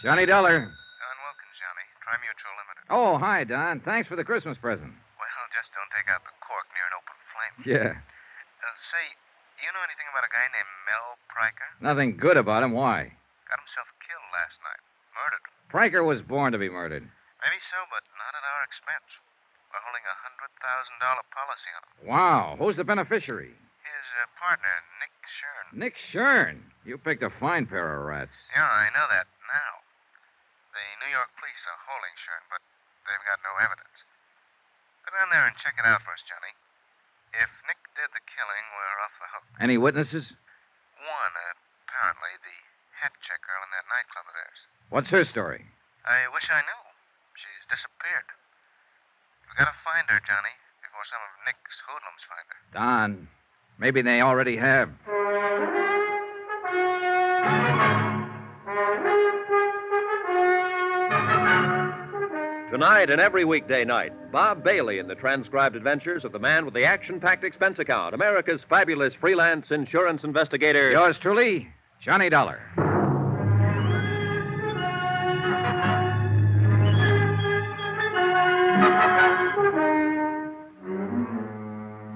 Johnny Dollar. Don Wilkins, Johnny. Tri-Mutual Limited. Oh, hi, Don. Thanks for the Christmas present. Well, just don't take out the cork near an open flame. Yeah. Say, you know anything about a guy named Mel Pryker? Nothing good about him. Why? Got himself killed last night. Murdered. Pryker was born to be murdered. Maybe so, but not at our expense. We're holding a $100,000 policy on him. Wow. Who's the beneficiary? His partner, Nick Shern. Nick Shern. You picked a fine pair of rats. Yeah, I know that now. The New York police are holding Shern, but they've got no evidence. Go down there and check it out for us, Johnny. If Nick did the killing, we're off the hook. Any witnesses? One, apparently, the hat check girl in that nightclub of theirs. What's her story? I wish I knew. She's disappeared. We've got to find her, Johnny, before some of Nick's hoodlums find her. Don, maybe they already have. Tonight and every weekday night, Bob Bailey in the transcribed adventures of the man with the action-packed expense account, America's fabulous freelance insurance investigator. Yours truly, Johnny Dollar.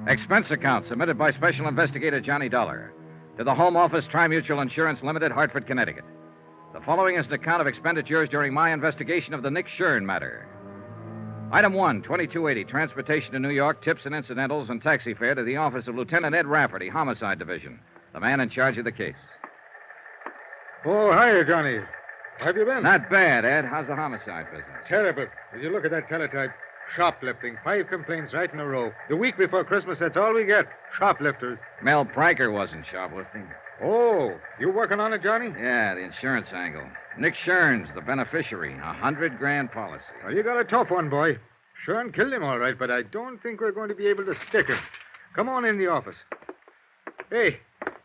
Expense account submitted by Special Investigator Johnny Dollar to the Home Office Tri-Mutual Insurance Limited, Hartford, Connecticut. The following is an account of expenditures during my investigation of the Nick Shern matter. Item 1, 2280, transportation to New York, tips and incidentals, and taxi fare to the office of Lieutenant Ed Rafferty, Homicide Division, the man in charge of the case. Oh, hiya, Johnny. How have you been? Not bad, Ed. How's the homicide business? Terrible. As you look at that teletype, shoplifting. 5 complaints right in a row. The week before Christmas, that's all we get. Shoplifters. Mel Pryker wasn't shoplifting. Oh, you working on it, Johnny? Yeah, the insurance angle. Nick Shern's the beneficiary. $100,000 policy. Well, you got a tough one, boy. Shern killed him all right, but I don't think we're going to be able to stick him. Come on in the office. Hey,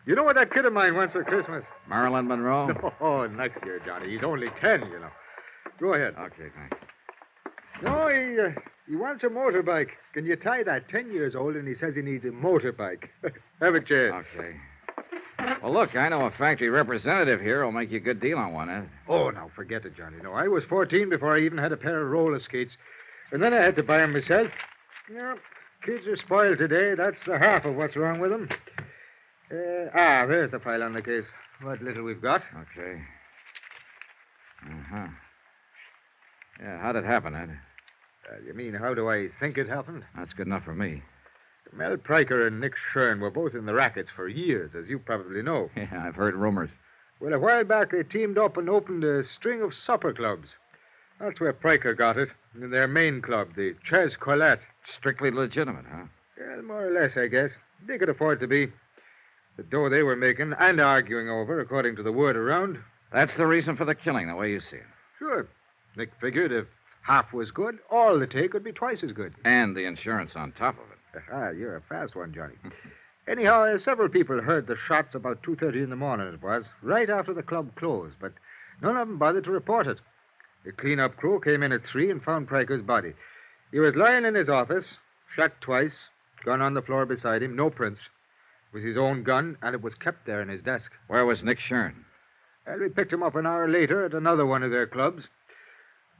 you know what that kid of mine wants for Christmas? Marilyn Monroe? Oh, next year, Johnny. He's only 10, you know. Go ahead. Okay, thanks. No, he wants a motorbike. Can you tie that? 10 years old, and he says he needs a motorbike. Have a chair. Okay. Well, look, I know a factory representative here who'll make you a good deal on one, Ed. Oh, no, forget it, Johnny. No, I was 14 before I even had a pair of roller skates. And then I had to buy them myself. Yeah, kids are spoiled today. That's the half of what's wrong with them. There's the file on the case. What little we've got. Okay. Uh-huh. Yeah, how'd it happen, Ed? You mean, how do I think it happened? That's good enough for me. Mel Pryker and Nick Shern were both in the rackets for years, as you probably know. Yeah, I've heard rumors. Well, a while back, they teamed up and opened a string of supper clubs. That's where Pryker got it, in their main club, the Ches Colette. Strictly legitimate, huh? Well, more or less, I guess. They could afford to be. The dough they were making and arguing over, according to the word around. That's the reason for the killing, the way you see it. Sure. Nick figured if half was good, all the take would be twice as good. And the insurance on top of it. You're a fast one, Johnny. Anyhow, several people heard the shots about 2:30 in the morning, it was, right after the club closed, but none of them bothered to report it. The clean-up crew came in at 3 and found Pryker's body. He was lying in his office, shot twice, gun on the floor beside him, no prints. It was his own gun, and it was kept there in his desk. Where was Nick Shern? Well, we picked him up an hour later at another one of their clubs.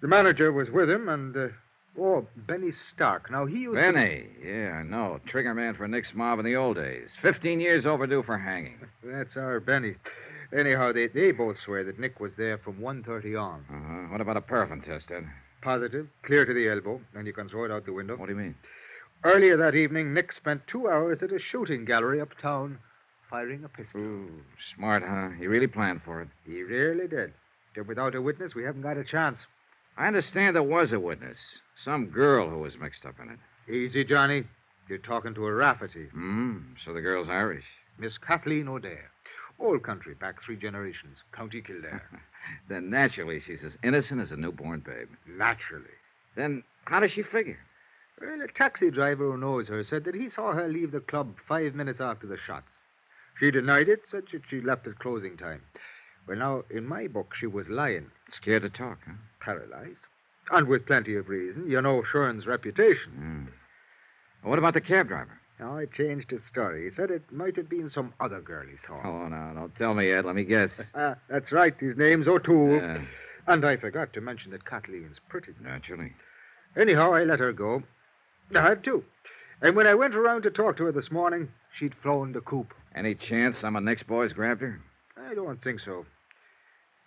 The manager was with him, and, Benny Stark. Now, he used Benny. Yeah, I know. Trigger man for Nick's mob in the old days. 15 years overdue for hanging. That's our Benny. Anyhow, they both swear that Nick was there from 1:30 on. Uh-huh. What about a paraffin test, Ed? Positive, clear to the elbow, and you can throw it out the window. What do you mean? Earlier that evening, Nick spent 2 hours at a shooting gallery uptown firing a pistol. Ooh, smart, huh? He really planned for it. He really did. And without a witness, we haven't got a chance. I understand there was a witness. Some girl who was mixed up in it. Easy, Johnny. You're talking to a Rafferty. So the girl's Irish. Miss Kathleen O'Dare. Old country, back 3 generations. County Kildare. Then naturally she's as innocent as a newborn babe. Naturally. Then how does she figure? Well, a taxi driver who knows her said that he saw her leave the club 5 minutes after the shots. She denied it, said that she left at closing time. Well, now, in my book, she was lying. Scared to talk, huh? Paralyzed. And with plenty of reason. You know Shern's reputation. Well, what about the cab driver? Now, I changed his story. He said it might have been some other girl he saw. Oh, no, don't tell me yet. Let me guess. That's right. His name's O'Toole. Yeah. And I forgot to mention that Kathleen's pretty. Naturally. Anyhow, I let her go. I had to. And when I went around to talk to her this morning, she'd flown the coop. Any chance some of Nick's boys grabbed her? I don't think so.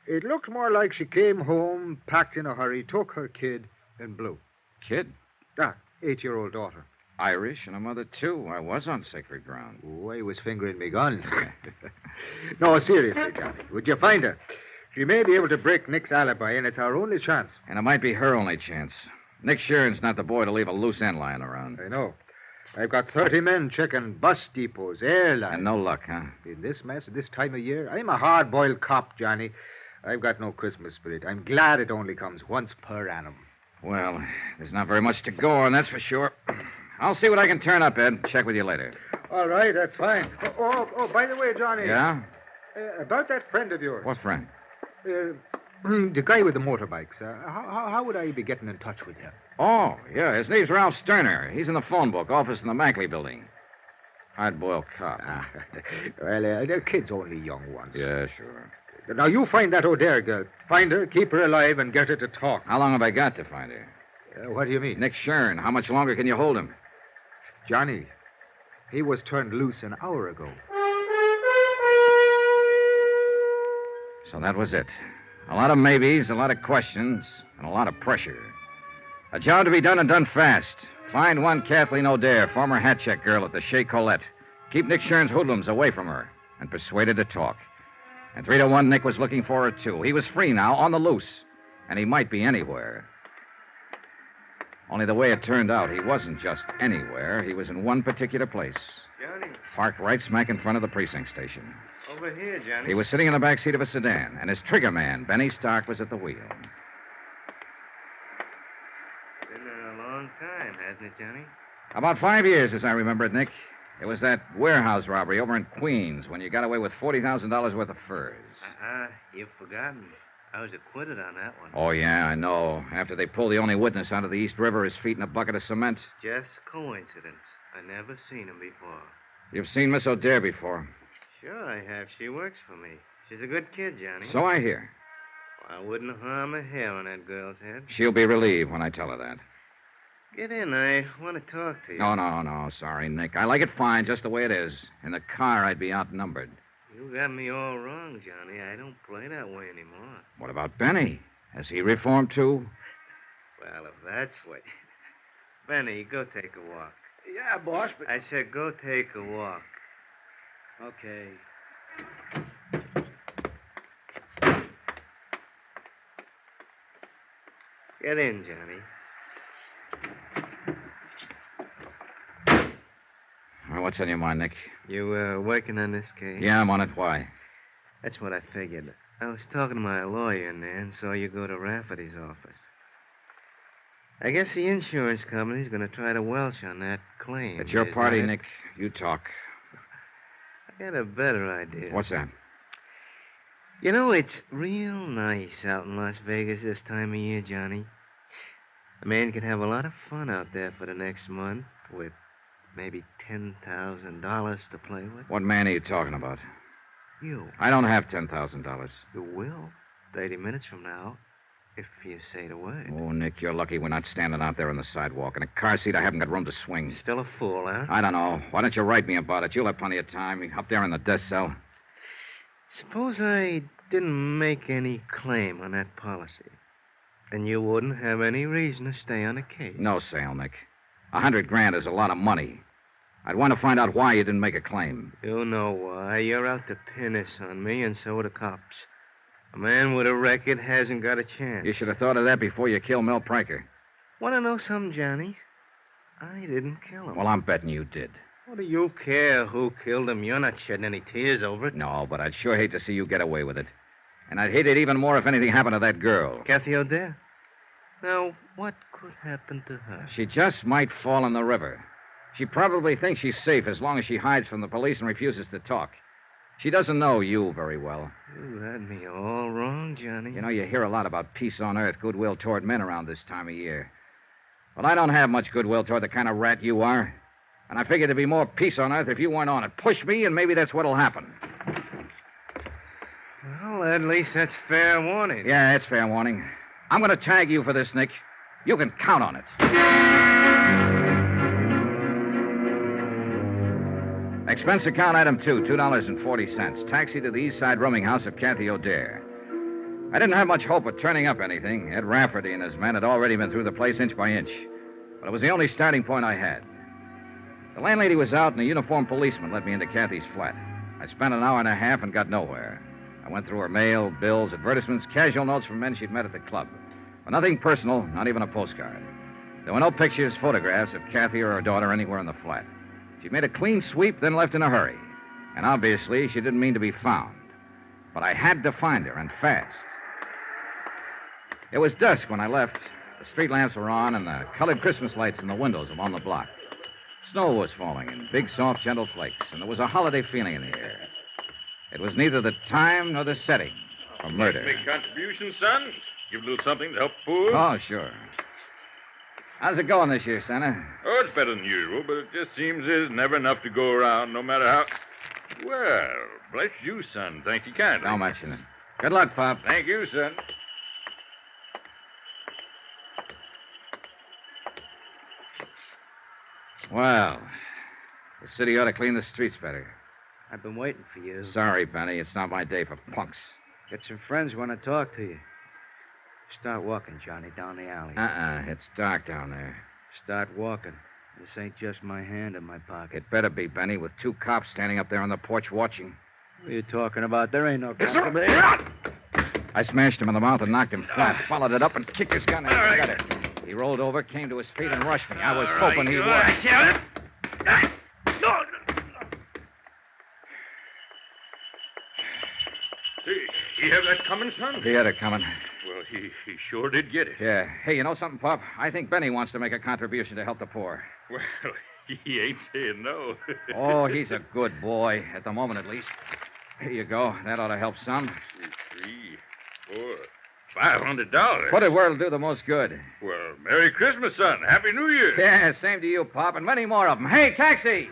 It looked more like she came home, packed in a hurry, took her kid, and blew. Kid? 8-year-old daughter. Irish and a mother, too. I was on sacred ground. Oh, I was fingering me gun. No, seriously, Johnny. Would you find her? She may be able to break Nick's alibi, and it's our only chance. And it might be her only chance. Nick Shern's not the boy to leave a loose end lying around. I know. I've got 30 men checking bus depots, airlines. And no luck, huh? In this mess at this time of year, I'm a hard-boiled cop, Johnny. I've got no Christmas spirit. I'm glad it only comes once per annum. Well, there's not very much to go on, that's for sure. I'll see what I can turn up, Ed. Check with you later. All right, that's fine. Oh, by the way, Johnny. Yeah? About that friend of yours. What friend? The guy with the motorbikes. How would I be getting in touch with him? Oh, yeah, his name's Ralph Sterner. He's in the phone book office in the Mackley building. Hard-boiled cop. Well, they're kids, only young ones. Yeah, sure. Now, you find that O'Dare girl. Find her, keep her alive, and get her to talk. How long have I got to find her? What do you mean? Nick Shern. How much longer can you hold him? Johnny, he was turned loose an hour ago. So that was it. A lot of maybes, a lot of questions, and a lot of pressure. A job to be done and done fast. Find one Kathleen O'Dare, former hat check girl at the Chez Colette. Keep Nick Shern's hoodlums away from her, and persuade her to talk. And 3 to 1, Nick was looking for her, too. He was free now, on the loose. And he might be anywhere. Only the way it turned out, he wasn't just anywhere. He was in one particular place. Johnny, Parked right smack in front of the precinct station. over here, Johnny. He was sitting in the back seat of a sedan, and his trigger man, Benny Stark, was at the wheel. Been a long time, hasn't it, Johnny? About 5 years, as I remember it, Nick. It was that warehouse robbery over in Queens when you got away with $40,000 worth of furs. You've forgotten. I was acquitted on that one. Oh, yeah, I know. After they pulled the only witness out of the East River, his feet in a bucket of cement. Just coincidence. I never seen him before. You've seen Miss O'Dare before. Sure I have. She works for me. She's a good kid, Johnny. So I hear. I wouldn't harm a hair on that girl's head. She'll be relieved when I tell her that. Get in. I want to talk to you. No. Sorry, Nick. I like it fine just the way it is. In the car, I'd be outnumbered. You got me all wrong, Johnny. I don't play that way anymore. What about Benny? Has he reformed, too? Well, if that's what... Benny, go take a walk. Yeah, boss, but... I said go take a walk. Okay. Get in, Johnny. Well, what's on your mind, Nick? You working on this case? Yeah, I'm on it. Why? That's what I figured. I was talking to my lawyer in there and saw you go to Rafferty's office. I guess the insurance company's going to try to welch on that claim. It's your Is party, that it? Nick. You talk. I got a better idea. What's that? You know, it's real nice out in Las Vegas this time of year, Johnny. A man can have a lot of fun out there for the next month with maybe $10,000 to play with. What man are you talking about? You. I don't have $10,000. You will. 30 minutes from now, if you say the word. Oh, Nick, you're lucky we're not standing out there on the sidewalk. In a car seat, I haven't got room to swing. Still a fool, huh? I don't know. Why don't you write me about it? You'll have plenty of time. Up there in the death cell. Suppose I didn't make any claim on that policy. Then you wouldn't have any reason to stay on the case. No sale, Nick. $100,000 is a lot of money. I'd want to find out why you didn't make a claim. You know why. You're out to pin this on me, and so are the cops. A man with a record hasn't got a chance. You should have thought of that before you killed Mel Pranker. Want to know something, Johnny? I didn't kill him. Well, I'm betting you did. What do you care who killed him? You're not shedding any tears over it. No, but I'd sure hate to see you get away with it. And I'd hate it even more if anything happened to that girl. Kathy O'Dare? Now, what could happen to her? She just might fall in the river. She probably thinks she's safe as long as she hides from the police and refuses to talk. She doesn't know you very well. You had me all wrong, Johnny. You know, you hear a lot about peace on earth, goodwill toward men around this time of year. Well, I don't have much goodwill toward the kind of rat you are. And I figured there'd be more peace on Earth if you weren't on it. Push me, and maybe that's what'll happen. Well, at least that's fair warning. Yeah, it's fair warning. I'm going to tag you for this, Nick. You can count on it. Expense account item 2, $2.40. Taxi to the East Side rooming house of Kathy O'Dare. I didn't have much hope of turning up anything. Ed Rafferty and his men had already been through the place inch by inch. But it was the only starting point I had. The landlady was out, and a uniformed policeman led me into Kathy's flat. I spent an hour and a half and got nowhere. I went through her mail, bills, advertisements, casual notes from men she'd met at the club. But nothing personal, not even a postcard. There were no pictures, photographs of Kathy or her daughter anywhere in the flat. She made a clean sweep, then left in a hurry. And obviously, she didn't mean to be found. But I had to find her, and fast. It was dusk when I left. The street lamps were on, and the colored Christmas lights in the windows along the block. Snow was falling in big, soft, gentle flakes, and there was a holiday feeling in the air. It was neither the time nor the setting for murder. Make contribution, son? Give a little something to help the poor? Oh, sure. How's it going this year, Santa? Oh, it's better than usual, but it just seems there's never enough to go around, no matter how... Well, bless you, son. Thank you kindly. Don't mention it. Good luck, Pop. Thank you, son. Well, the city ought to clean the streets better. I've been waiting for you. Sorry, Benny. It's not my day for punks. Got some friends want to talk to you. Start walking, Johnny, down the alley. It's dark down there. Start walking. This ain't just my hand in my pocket. It better be, Benny, with 2 cops standing up there on the porch watching. What are you talking about? There ain't no cops. I smashed him in the mouth and knocked him flat. Followed it up and kicked his gun in. I got it. He rolled over, came to his feet, and rushed me. I was hoping he would. He have that coming, son? He had it coming. Well, he sure did get it. Yeah. Hey, you know something, Pop? I think Benny wants to make a contribution to help the poor. Well, he ain't saying no. Oh, he's a good boy, at the moment at least. Here you go. That ought to help some. 3, 4, $500. Put it where it'll do the most good. Well, Merry Christmas, son. Happy New Year. Yeah, same to you, Pop, and many more of them. Hey, taxi!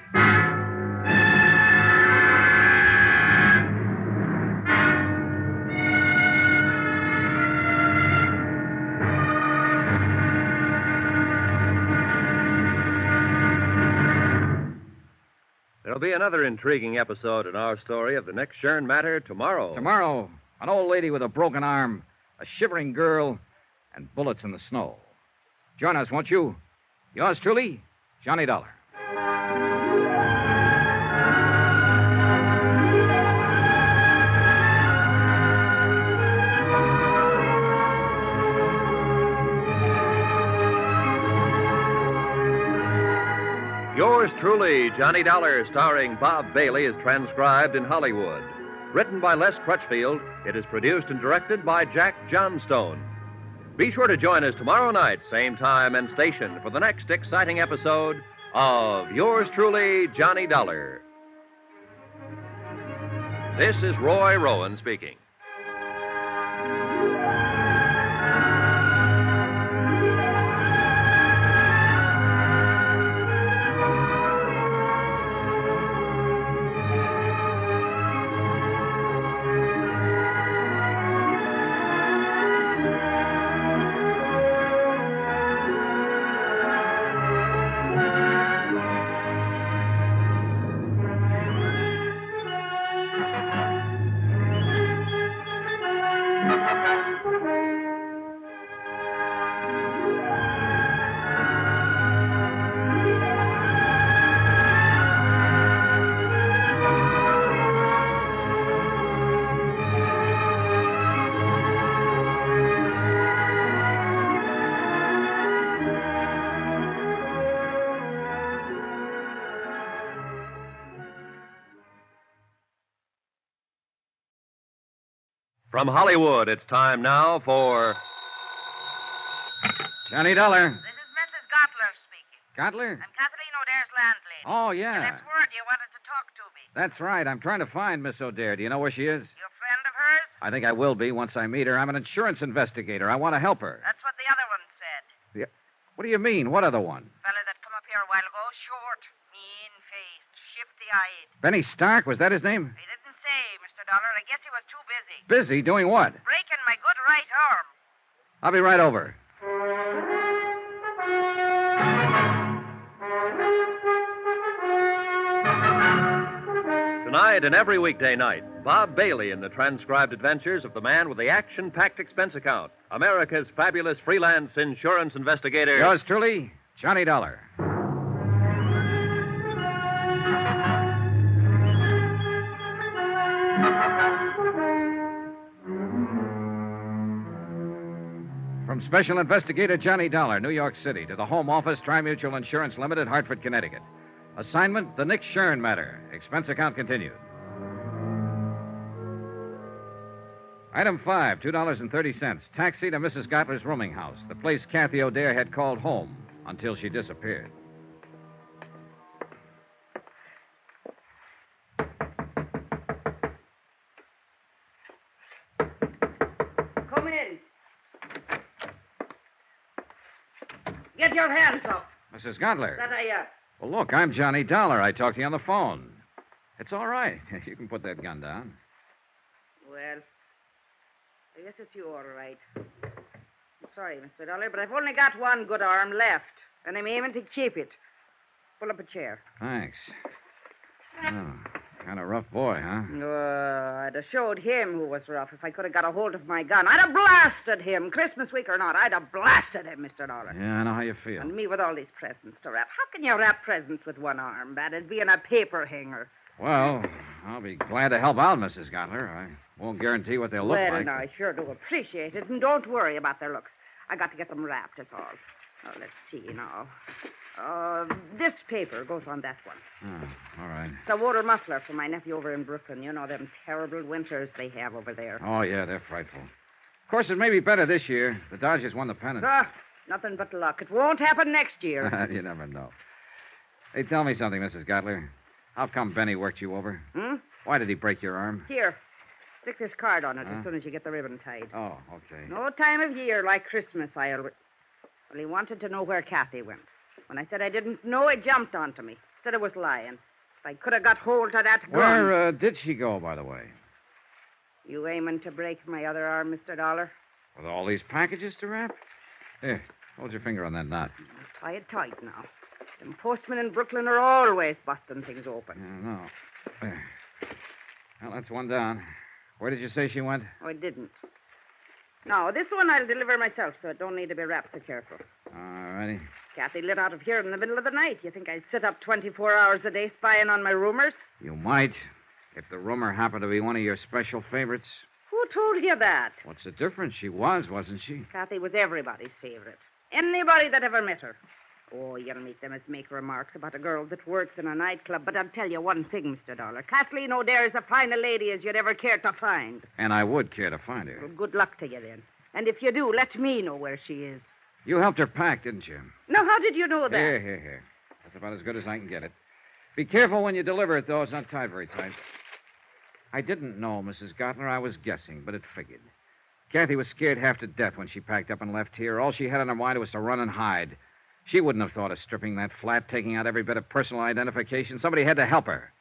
There'll be another intriguing episode in our story of the next Shern matter tomorrow. Tomorrow, an old lady with a broken arm, a shivering girl, and bullets in the snow. Join us, won't you? Yours truly, Johnny Dollar. Yours truly, Johnny Dollar, starring Bob Bailey, is transcribed in Hollywood. Written by Les Crutchfield, it is produced and directed by Jack Johnstone. Be sure to join us tomorrow night, same time and station, for the next exciting episode of Yours truly, Johnny Dollar. This is Roy Rowan speaking. From Hollywood, it's time now for... Johnny Dollar. This is Mrs. Gotler speaking. Gotler? I'm Kathleen O'Dare's landlady. Oh, You yeah. left word you wanted to talk to me. That's right. I'm trying to find Miss O'Dare. Do you know where she is? You a friend of hers? I think I will be once I meet her. I'm an insurance investigator. I want to help her. That's what the other one said. What do you mean? What other one? Fella that come up here a while ago, short. Mean-faced, shifty-eyed. Benny Stark, was that his name? He didn't say, Mr. Dollar. I guess he was too busy. Busy doing what? Breaking my good right arm. I'll be right over. Tonight and every weekday night, Bob Bailey in the transcribed adventures of the man with the action-packed expense account, America's fabulous freelance insurance investigator. Yours truly, Johnny Dollar. From Special Investigator Johnny Dollar, New York City, to the Home Office, Tri-Mutual Insurance Limited, Hartford, Connecticut. Assignment, the Nick Shern matter. Expense account continued. Item 5, $2.30. Taxi to Mrs. Gotler's rooming house, the place Kathy O'Dare had called home until she disappeared. Come in. Get your hands up. Mrs. Gotler. That I, Well, look, I'm Johnny Dollar. I talked to you on the phone. It's all right. You can put that gun down. Well, I guess it's you all right. I'm sorry, Mr. Dollar, but I've only got one good arm left, and I'm aiming to keep it. Pull up a chair. Thanks. Oh, kind of rough boy, huh? I'd have showed him who was rough if I could have got a hold of my gun. I'd have blasted him, Christmas week or not. I'd have blasted him, Mr. Dollar. Yeah, I know how you feel. And me with all these presents to wrap. How can you wrap presents with one arm? Bad as being a paper hanger. Well, I'll be glad to help out, Mrs. Gotler. I won't guarantee what they'll look Well, like. now, I sure do appreciate it, and don't worry about their looks. I got to get them wrapped, that's all. Oh, let's see now. This paper goes on that one. Oh, all right. It's a water muffler for my nephew over in Brooklyn. You know them terrible winters they have over there. Oh, yeah, they're frightful. Of course, it may be better this year. The Dodgers won the pennant. Nothing but luck. It won't happen next year. You never know. Hey, tell me something, Mrs. Gotler. How come Benny worked you over? Why did he break your arm? Here. Stick this card on it as soon as you get the ribbon tied. Oh, okay. No time of year like Christmas, Well, he wanted to know where Kathy went. When I said I didn't know, he jumped onto me. Said I was lying. If I could have got hold of that gun... Where did she go, by the way? You aiming to break my other arm, Mr. Dollar? With all these packages to wrap? Here, hold your finger on that knot. Tie it tight now. Them postmen in Brooklyn are always busting things open. Yeah, no. There. Well, that's one down. Where did you say she went? Oh, I didn't. No, this one I'll deliver myself, so it don't need to be wrapped so careful. All righty. Kathy lit out of here in the middle of the night. You think I'd sit up 24 hours a day spying on my roomers? You might, if the rumor happened to be one of your special favorites. Who told you that? What's the difference? She was, wasn't she? Kathy was everybody's favorite. Anybody that ever met her. Oh, you'll meet them as make remarks about a girl that works in a nightclub. But I'll tell you one thing, Mr. Dollar. Kathleen O'Dare is as fine a lady as you'd ever care to find. And I would care to find her. Well, good luck to you, then. And if you do, let me know where she is. You helped her pack, didn't you? Now, how did you know that? Here. That's about as good as I can get it. Be careful when you deliver it, though. It's not tied very tight. I didn't know, Mrs. Gotler. I was guessing, but it figured. Kathy was scared half to death when she packed up and left here. All she had on her mind was to run and hide. She wouldn't have thought of stripping that flat, taking out every bit of personal identification. Somebody had to help her.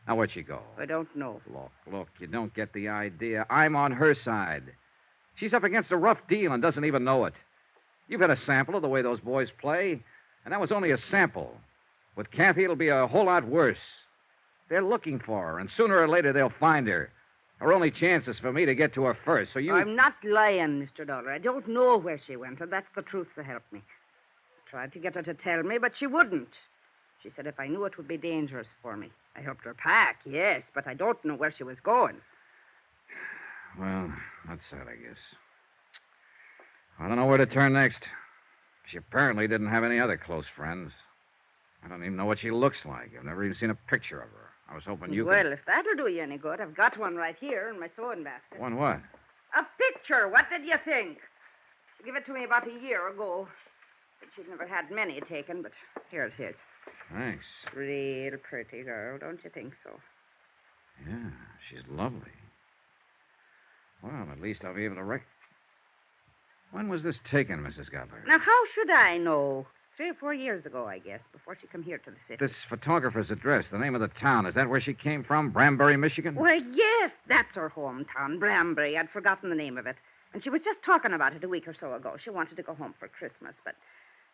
Now, where'd she go? I don't know. Look, you don't get the idea. I'm on her side. She's up against a rough deal and doesn't even know it. You've had a sample of the way those boys play, and that was only a sample. With Kathy, it'll be a whole lot worse. They're looking for her, and sooner or later they'll find her. Her only chance is for me to get to her first, so you... I'm not lying, Mr. Dollar. I don't know where she went, and that's the truth to help me. I tried to get her to tell me, but she wouldn't. She said if I knew it would be dangerous for me. I helped her pack, yes, but I don't know where she was going. Well, that's sad, I guess. I don't know where to turn next. She apparently didn't have any other close friends. I don't even know what she looks like. I've never even seen a picture of her. I was hoping you Well, if that'll do you any good, I've got one right here in my sewing basket. One what? A picture. What did you think? She gave it to me about a year ago. But she'd never had many taken, but here it is. Thanks. Real pretty girl, don't you think so? Yeah, she's lovely. Well, at least I'll be able to When was this taken, Mrs. Gotler? Now, how should I know? 3 or 4 years ago, I guess, before she come here to the city. This photographer's address, the name of the town, is that where she came from? Brambury, Michigan? Why, yes, that's her hometown, Brambury. I'd forgotten the name of it. And she was just talking about it a week or so ago. She wanted to go home for Christmas, but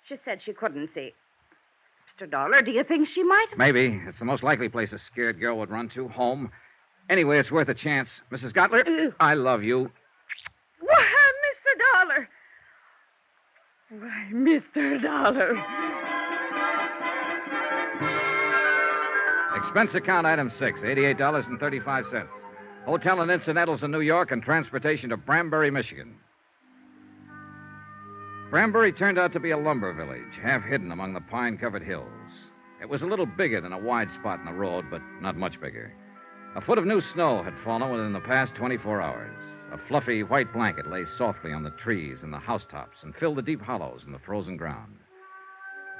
she said she couldn't see. Mr. Dollar, do you think she might? Maybe. It's the most likely place a scared girl would run to, home. Anyway, it's worth a chance. Mrs. Gotler, I love you. Why, Mr. Dollar. Why, Mr. Dollar. Expense account item 6, $88.35. Hotel and incidentals in New York and transportation to Brambury, Michigan. Brambury turned out to be a lumber village, half hidden among the pine-covered hills. It was a little bigger than a wide spot in the road, but not much bigger. A foot of new snow had fallen within the past 24 hours. A fluffy white blanket lay softly on the trees and the housetops and filled the deep hollows in the frozen ground.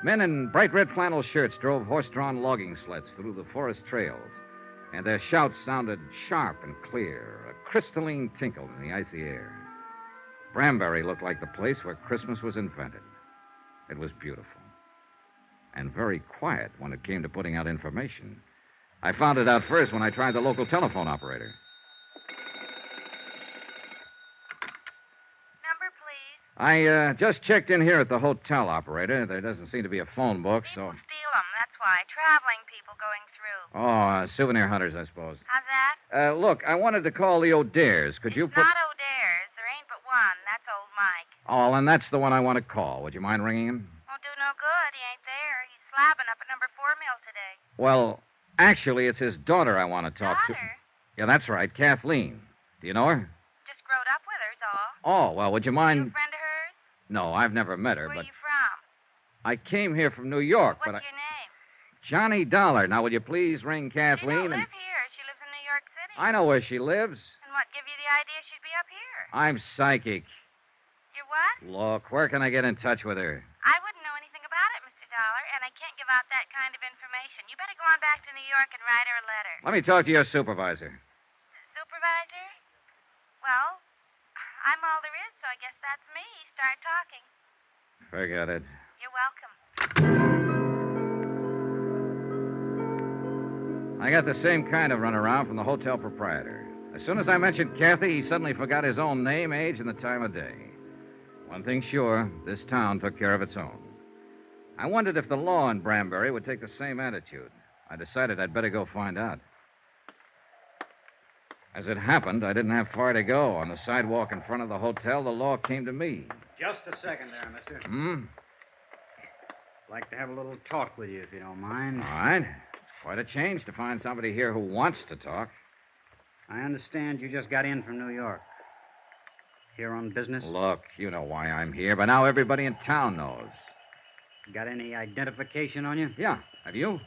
Men in bright red flannel shirts drove horse-drawn logging sleds through the forest trails, and their shouts sounded sharp and clear, a crystalline tinkle in the icy air. Brambury looked like the place where Christmas was invented. It was beautiful, and very quiet when it came to putting out information. I found it out first when I tried the local telephone operator. Number, please. I just checked in here at the hotel, operator. There doesn't seem to be a phone book, so... People steal them, that's why. Traveling people going through. Oh, souvenir hunters, I suppose. How's that? Look, I wanted to call the O'Dares. Could you put... Not O'Dare's. There ain't but one. That's old Mike. Oh, and that's the one I want to call. Would you mind ringing him? Won't do no good. He ain't there. He's slabbing up at number 4 mill today. Well, actually, it's his daughter I want to talk to. Daughter? Yeah, that's right, Kathleen. Do you know her? Just growed up with her's all. Oh, well, would you You mind... a friend of hers? No, I've never met her, Where but you from? I came here from New York, What's but your name? Johnny Dollar. Now, will you please ring Kathleen? She don't live here. She lives in New York City. I know where she lives. And what give you the idea she'd be up here? I'm psychic. You're what? Look, where can I get in touch with her? I wouldn't know anything about it, Mr. Dollar, and I can't give out that kind of information. You better go on back to New York and write her a letter. Let me talk to your supervisor. Supervisor? Well, I'm all there is, so I guess that's me. Start talking. Forget it. You're welcome. I got the same kind of runaround from the hotel proprietor. As soon as I mentioned Kathy, he suddenly forgot his own name, age, and the time of day. One thing sure, this town took care of its own. I wondered if the law in Brambury would take the same attitude. I decided I'd better go find out. As it happened, I didn't have far to go. On the sidewalk in front of the hotel, the law came to me. Just a second there, mister. Like to have a little talk with you, if you don't mind. All right. It's quite a change to find somebody here who wants to talk. I understand you just got in from New York. Here on business? Look, you know why I'm here, but now everybody in town knows. Got any identification on you? Yeah. Have you?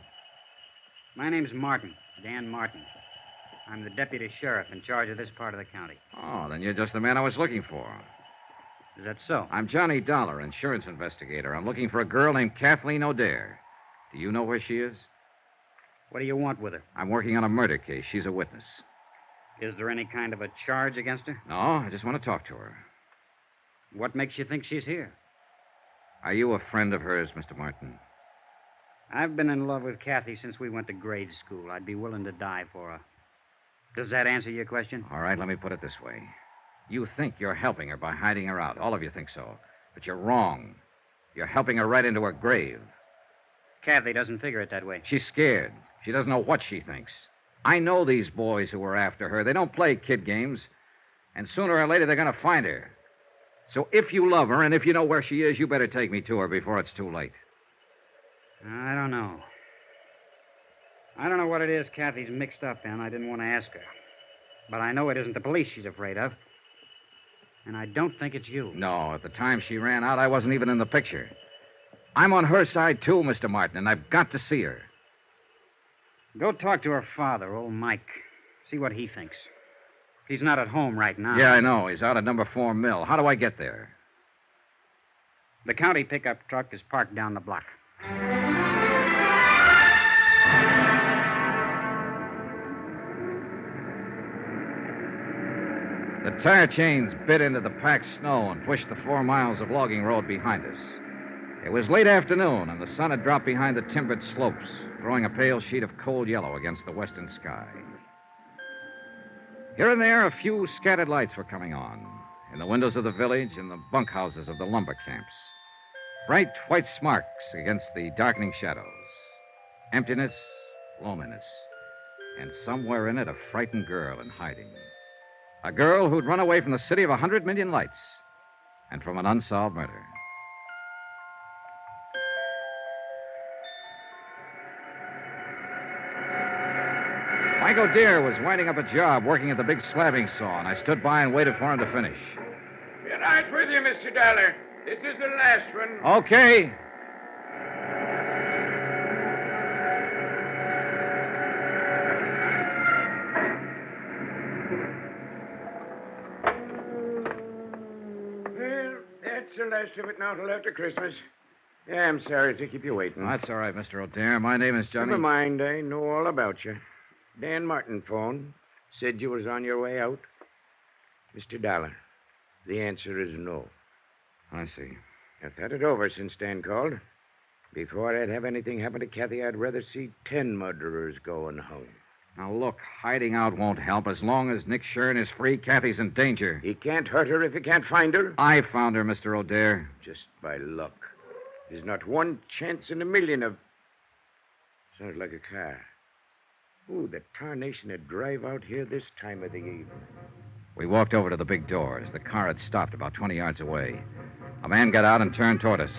My name's Martin, Dan Martin. I'm the deputy sheriff in charge of this part of the county. Oh, then you're just the man I was looking for. Is that so? I'm Johnny Dollar, insurance investigator. I'm looking for a girl named Kathleen O'Dare. Do you know where she is? What do you want with her? I'm working on a murder case. She's a witness. Is there any kind of a charge against her? No, I just want to talk to her. What makes you think she's here? Are you a friend of hers, Mr. Martin? I've been in love with Kathy since we went to grade school. I'd be willing to die for her. Does that answer your question? All right, let me put it this way. You think you're helping her by hiding her out. All of you think so. But you're wrong. You're helping her right into her grave. Kathy doesn't figure it that way. She's scared. She doesn't know what she thinks. I know these boys who are after her. They don't play kid games. And sooner or later, they're going to find her. So if you love her and if you know where she is, you better take me to her before it's too late. I don't know. I don't know what it is Kathy's mixed up in. I didn't want to ask her. But I know it isn't the police she's afraid of. And I don't think it's you. No, at the time she ran out, I wasn't even in the picture. I'm on her side, too, Mr. Martin, and I've got to see her. Go talk to her father, old Mike. See what he thinks. He's not at home right now. Yeah, I know. He's out at number 4 mill. How do I get there? The county pickup truck is parked down the block. The tire chains bit into the packed snow and pushed the 4 miles of logging road behind us. It was late afternoon, and the sun had dropped behind the timbered slopes, throwing a pale sheet of cold yellow against the western sky. Here and there, a few scattered lights were coming on, in the windows of the village and the bunkhouses of the lumber camps. Bright white sparks against the darkening shadows. Emptiness, loneliness, and somewhere in it a frightened girl in hiding. A girl who'd run away from the city of 100 million lights and from an unsolved murder. Mike O'Dare was winding up a job working at the big slabbing saw, and I stood by and waited for him to finish. Be right with you, Mr. Dollar. This is the last one. Okay. Well, that's the last of it now till after Christmas. Yeah, I'm sorry to keep you waiting. That's all right, Mr. O'Dare. My name is Johnny. Never mind. I know all about you. Dan Martin phoned. Said you was on your way out. Mr. Dollar, the answer is no. I see. I've thought it over since Dan called. Before I'd have anything happen to Kathy, I'd rather see 10 murderers going home. Now, look, hiding out won't help. As long as Nick Shern is free, Kathy's in danger. He can't hurt her if he can't find her. I found her, Mr. O'Dare. Just by luck. There's not one chance in a million of... Sounds like a car. Ooh, the tarnation would drive out here this time of the evening. We walked over to the big doors. The car had stopped about 20 yards away. A man got out and turned toward us.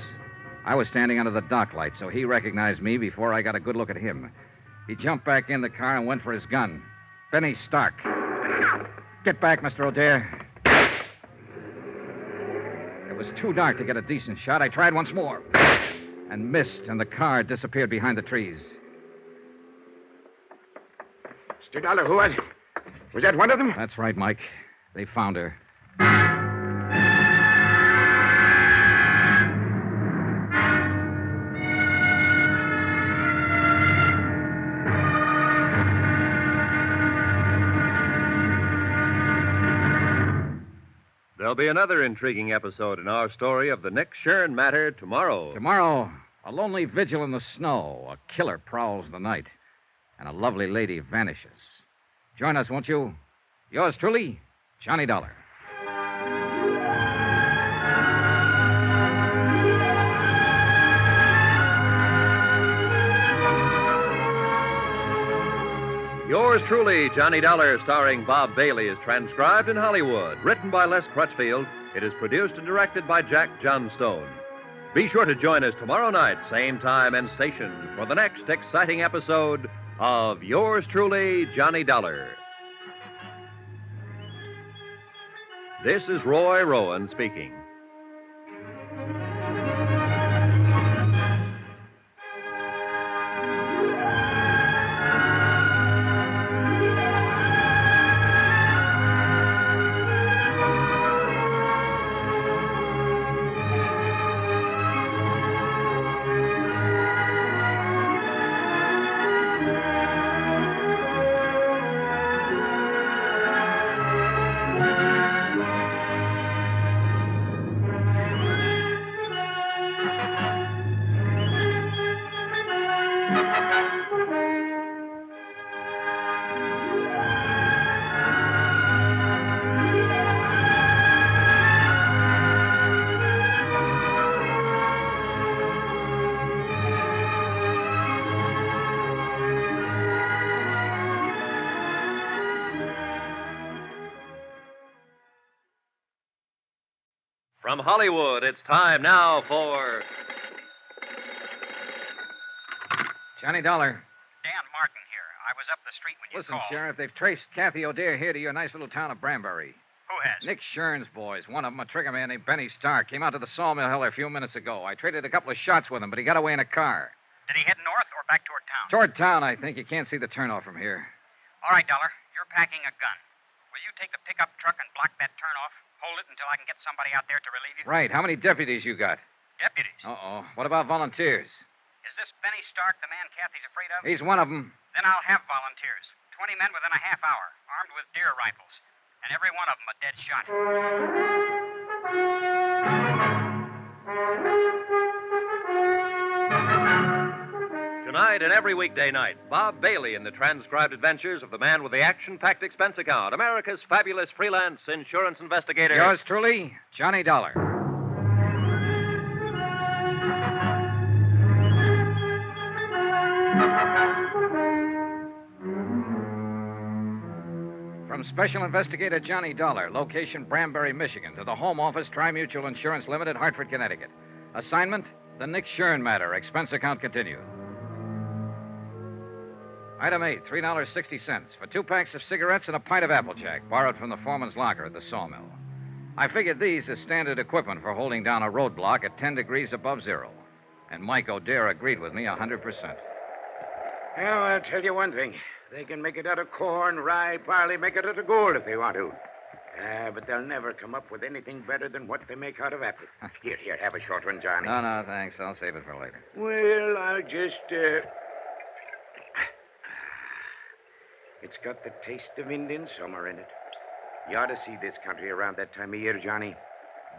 I was standing under the dock light, so he recognized me before I got a good look at him. He jumped back in the car and went for his gun. Benny Stark. Get back, Mr. O'Dare. It was too dark to get a decent shot. I tried once more and missed, and the car disappeared behind the trees. Mr. Dollar, who was it? Was that one of them? That's right, Mike. They found her. There'll be another intriguing episode in our story of the Nick Shern matter tomorrow. Tomorrow, a lonely vigil in the snow. A killer prowls the night. And a lovely lady vanishes. Join us, won't you? Yours truly, Johnny Dollar. Yours truly, Johnny Dollar, starring Bob Bailey, is transcribed in Hollywood. Written by Les Crutchfield, it is produced and directed by Jack Johnstone. Be sure to join us tomorrow night, same time and station, for the next exciting episode of Yours truly, Johnny Dollar. This is Roy Rowan speaking. From Hollywood, it's time now for... Johnny Dollar. Dan Martin here. I was up the street when you Listen, called. Sheriff, they've traced Kathy O'Dare here to your nice little town of Brambury. Who has? Nick Shern's boys. One of them, a trigger man named Benny Stark, came out to the sawmill hill a few minutes ago. I traded a couple of shots with him, but he got away in a car. Did he head north or back toward town? Toward town, I think. You can't see the turnoff from here. All right, Dollar. You're packing a gun. Will you take the pickup truck and block that turnoff? Hold it until I can get somebody out there to relieve you? Right. How many deputies you got? Deputies? Uh-oh. What about volunteers? Is this Benny Stark the man Kathy's afraid of? He's one of them. Then I'll have volunteers. 20 men within a half hour, armed with deer rifles. And every one of them a dead shot. tonight and every weekday night, Bob Bailey in the transcribed adventures of the man with the action-packed expense account, America's fabulous freelance insurance investigator. Yours truly, Johnny Dollar. From Special Investigator Johnny Dollar, location Brambury, Michigan, to the Home Office, Tri-Mutual Insurance Limited, Hartford, Connecticut. Assignment, the Nick Shern matter. Expense account continued. Item 8, $3.60 for 2 packs of cigarettes and a pint of Applejack, borrowed from the foreman's locker at the sawmill. I figured these as standard equipment for holding down a roadblock at 10 degrees above zero. And Mike O'Dare agreed with me 100%. Well, I'll tell you one thing. They can make it out of corn, rye, barley, make it out of gold if they want to. But they'll never come up with anything better than what they make out of apples. Here, have a short one, Johnny. No, thanks. I'll save it for later. Well, I'll just, It's got the taste of Indian summer in it. You ought to see this country around that time of year, Johnny.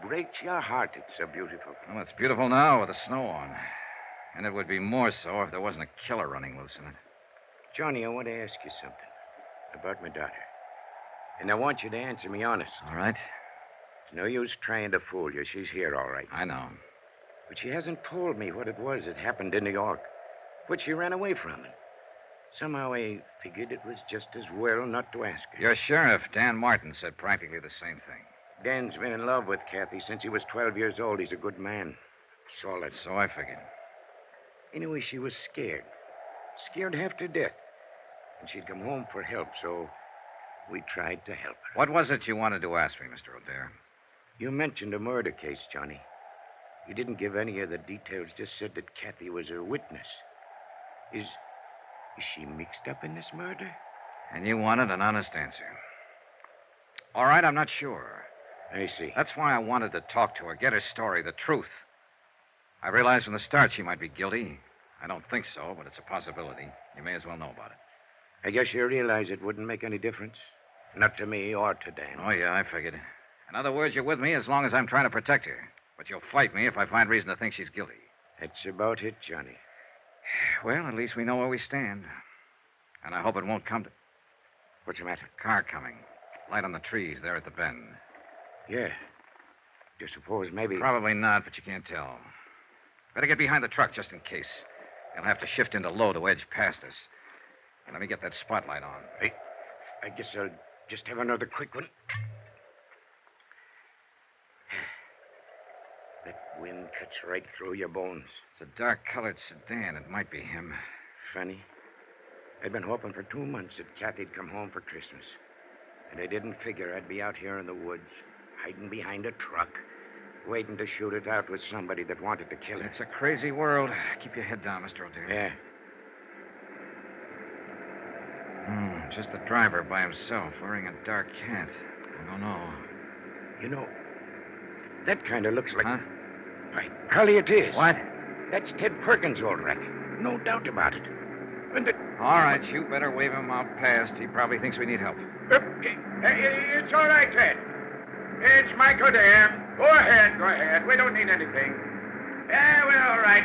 Breaks your heart, it's so beautiful. Well, it's beautiful now with the snow on. And it would be more so if there wasn't a killer running loose in it. Johnny, I want to ask you something about my daughter. And I want you to answer me honest. All right. It's no use trying to fool you. She's here, all right. I know. But she hasn't told me what it was that happened in New York. What she ran away from. And somehow I figured it was just as well not to ask her. Your sheriff, Dan Martin, said practically the same thing. Dan's been in love with Kathy since he was 12 years old. He's a good man. Solid. So I figured. Anyway, she was scared. Scared half to death. And she'd come home for help, so we tried to help her. What was it you wanted to ask me, Mr. O'Dare? You mentioned a murder case, Johnny. You didn't give any of the details, just said that Kathy was a witness. Is she mixed up in this murder? And you wanted an honest answer. All right, I'm not sure. I see. That's why I wanted to talk to her, get her story, the truth. I realized from the start she might be guilty. I don't think so, but it's a possibility. You may as well know about it. I guess you realize it wouldn't make any difference. Not to me or to Dan. Oh, yeah, I figured. In other words, you're with me as long as I'm trying to protect her. But you'll fight me if I find reason to think she's guilty. That's about it, Johnny. Well, at least we know where we stand. And I hope it won't come to... What's the matter? Car coming. Light on the trees there at the bend. Yeah. Do you suppose maybe... Probably not, but you can't tell. Better get behind the truck just in case. They'll have to shift into low to edge past us. And let me get that spotlight on. I guess I'll just have another quick one. That wind cuts right through your bones. It's a dark-colored sedan. It might be him. Funny. I'd been hoping for 2 months that Kathy'd come home for Christmas. And I didn't figure I'd be out here in the woods, hiding behind a truck, waiting to shoot it out with somebody that wanted to kill her. It's a crazy world. Keep your head down, Mr. O'Dare. Yeah. Just the driver by himself, wearing a dark hat. I don't know. You know, that kind of looks like... Huh? By golly, it is. What? That's Ted Perkins, all right. No doubt about it. And All right, you better wave him out past. He probably thinks we need help. It's all right, Ted. It's Michael Dam. Go ahead. We don't need anything. Yeah, well, all right.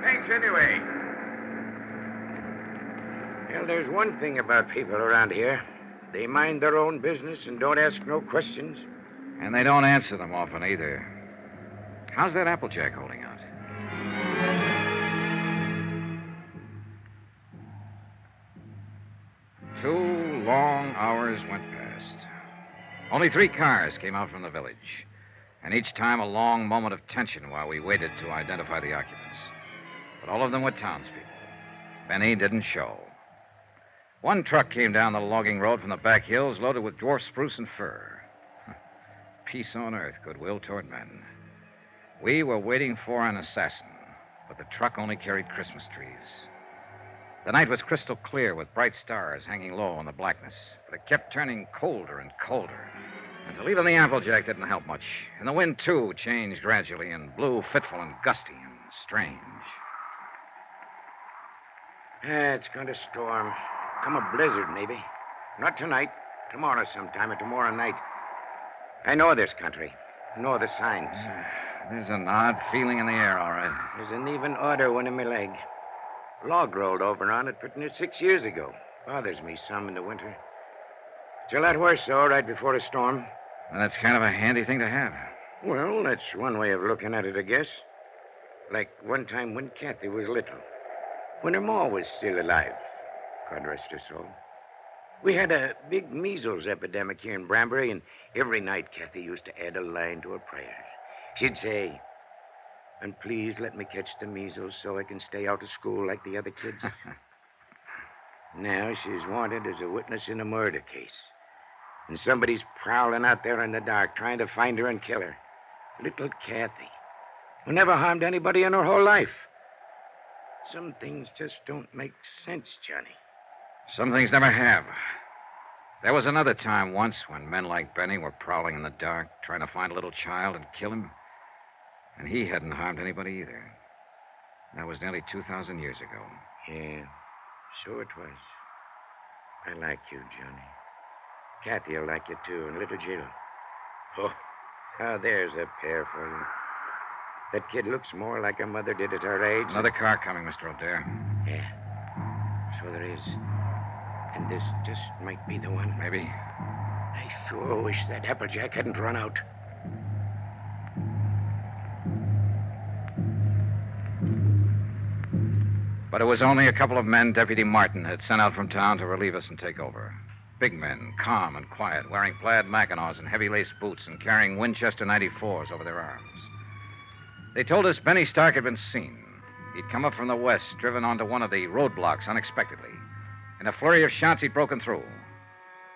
Thanks anyway. Well, there's one thing about people around here. They mind their own business and don't ask no questions. And they don't answer them often either. How's that Applejack holding out? Two long hours went past. Only 3 cars came out from the village. And each time a long moment of tension while we waited to identify the occupants. But all of them were townspeople. Benny didn't show. One truck came down the logging road from the back hills loaded with dwarf spruce and fir. Peace on earth, goodwill toward men. We were waiting for an assassin, but the truck only carried Christmas trees. The night was crystal clear with bright stars hanging low in the blackness, but it kept turning colder and colder until even the Applejack didn't help much. And the wind, too, changed gradually and blew fitful and gusty and strange. It's going to storm. Come a blizzard, maybe. Not tonight. Tomorrow sometime or tomorrow night. I know this country. Know the signs. There's an odd feeling in the air, all right. There's an even odder one in my leg. Log rolled over on it, put in it 6 years ago. Bothers me some in the winter. It's a lot worse, though, right before a storm. Well, that's kind of a handy thing to have. Well, that's one way of looking at it, I guess. Like one time when Kathy was little. When her ma was still alive. God rest her soul. We had a big measles epidemic here in Brambury, and every night Kathy used to add a line to her prayers. She'd say, "And please let me catch the measles so I can stay out of school like the other kids." Now she's wanted as a witness in a murder case. And somebody's prowling out there in the dark trying to find her and kill her. Little Kathy, who never harmed anybody in her whole life. Some things just don't make sense, Johnny. Some things never have. There was another time once when men like Benny were prowling in the dark, trying to find a little child and kill him. And he hadn't harmed anybody either. That was nearly 2,000 years ago. Yeah, so it was. I like you, Johnny. Kathy will like you, too, and little Jill. Oh, now there's a pair for you. That kid looks more like her mother did at her age. Another car coming, Mr. O'Dare. Yeah, so there is. And this just might be the one. Maybe. I sure wish that Applejack hadn't run out. But it was only a couple of men Deputy Martin had sent out from town to relieve us and take over. Big men, calm and quiet, wearing plaid mackinaws and heavy lace boots and carrying Winchester 94s over their arms. They told us Benny Stark had been seen. He'd come up from the west, driven onto one of the roadblocks unexpectedly. In a flurry of shots, he'd broken through.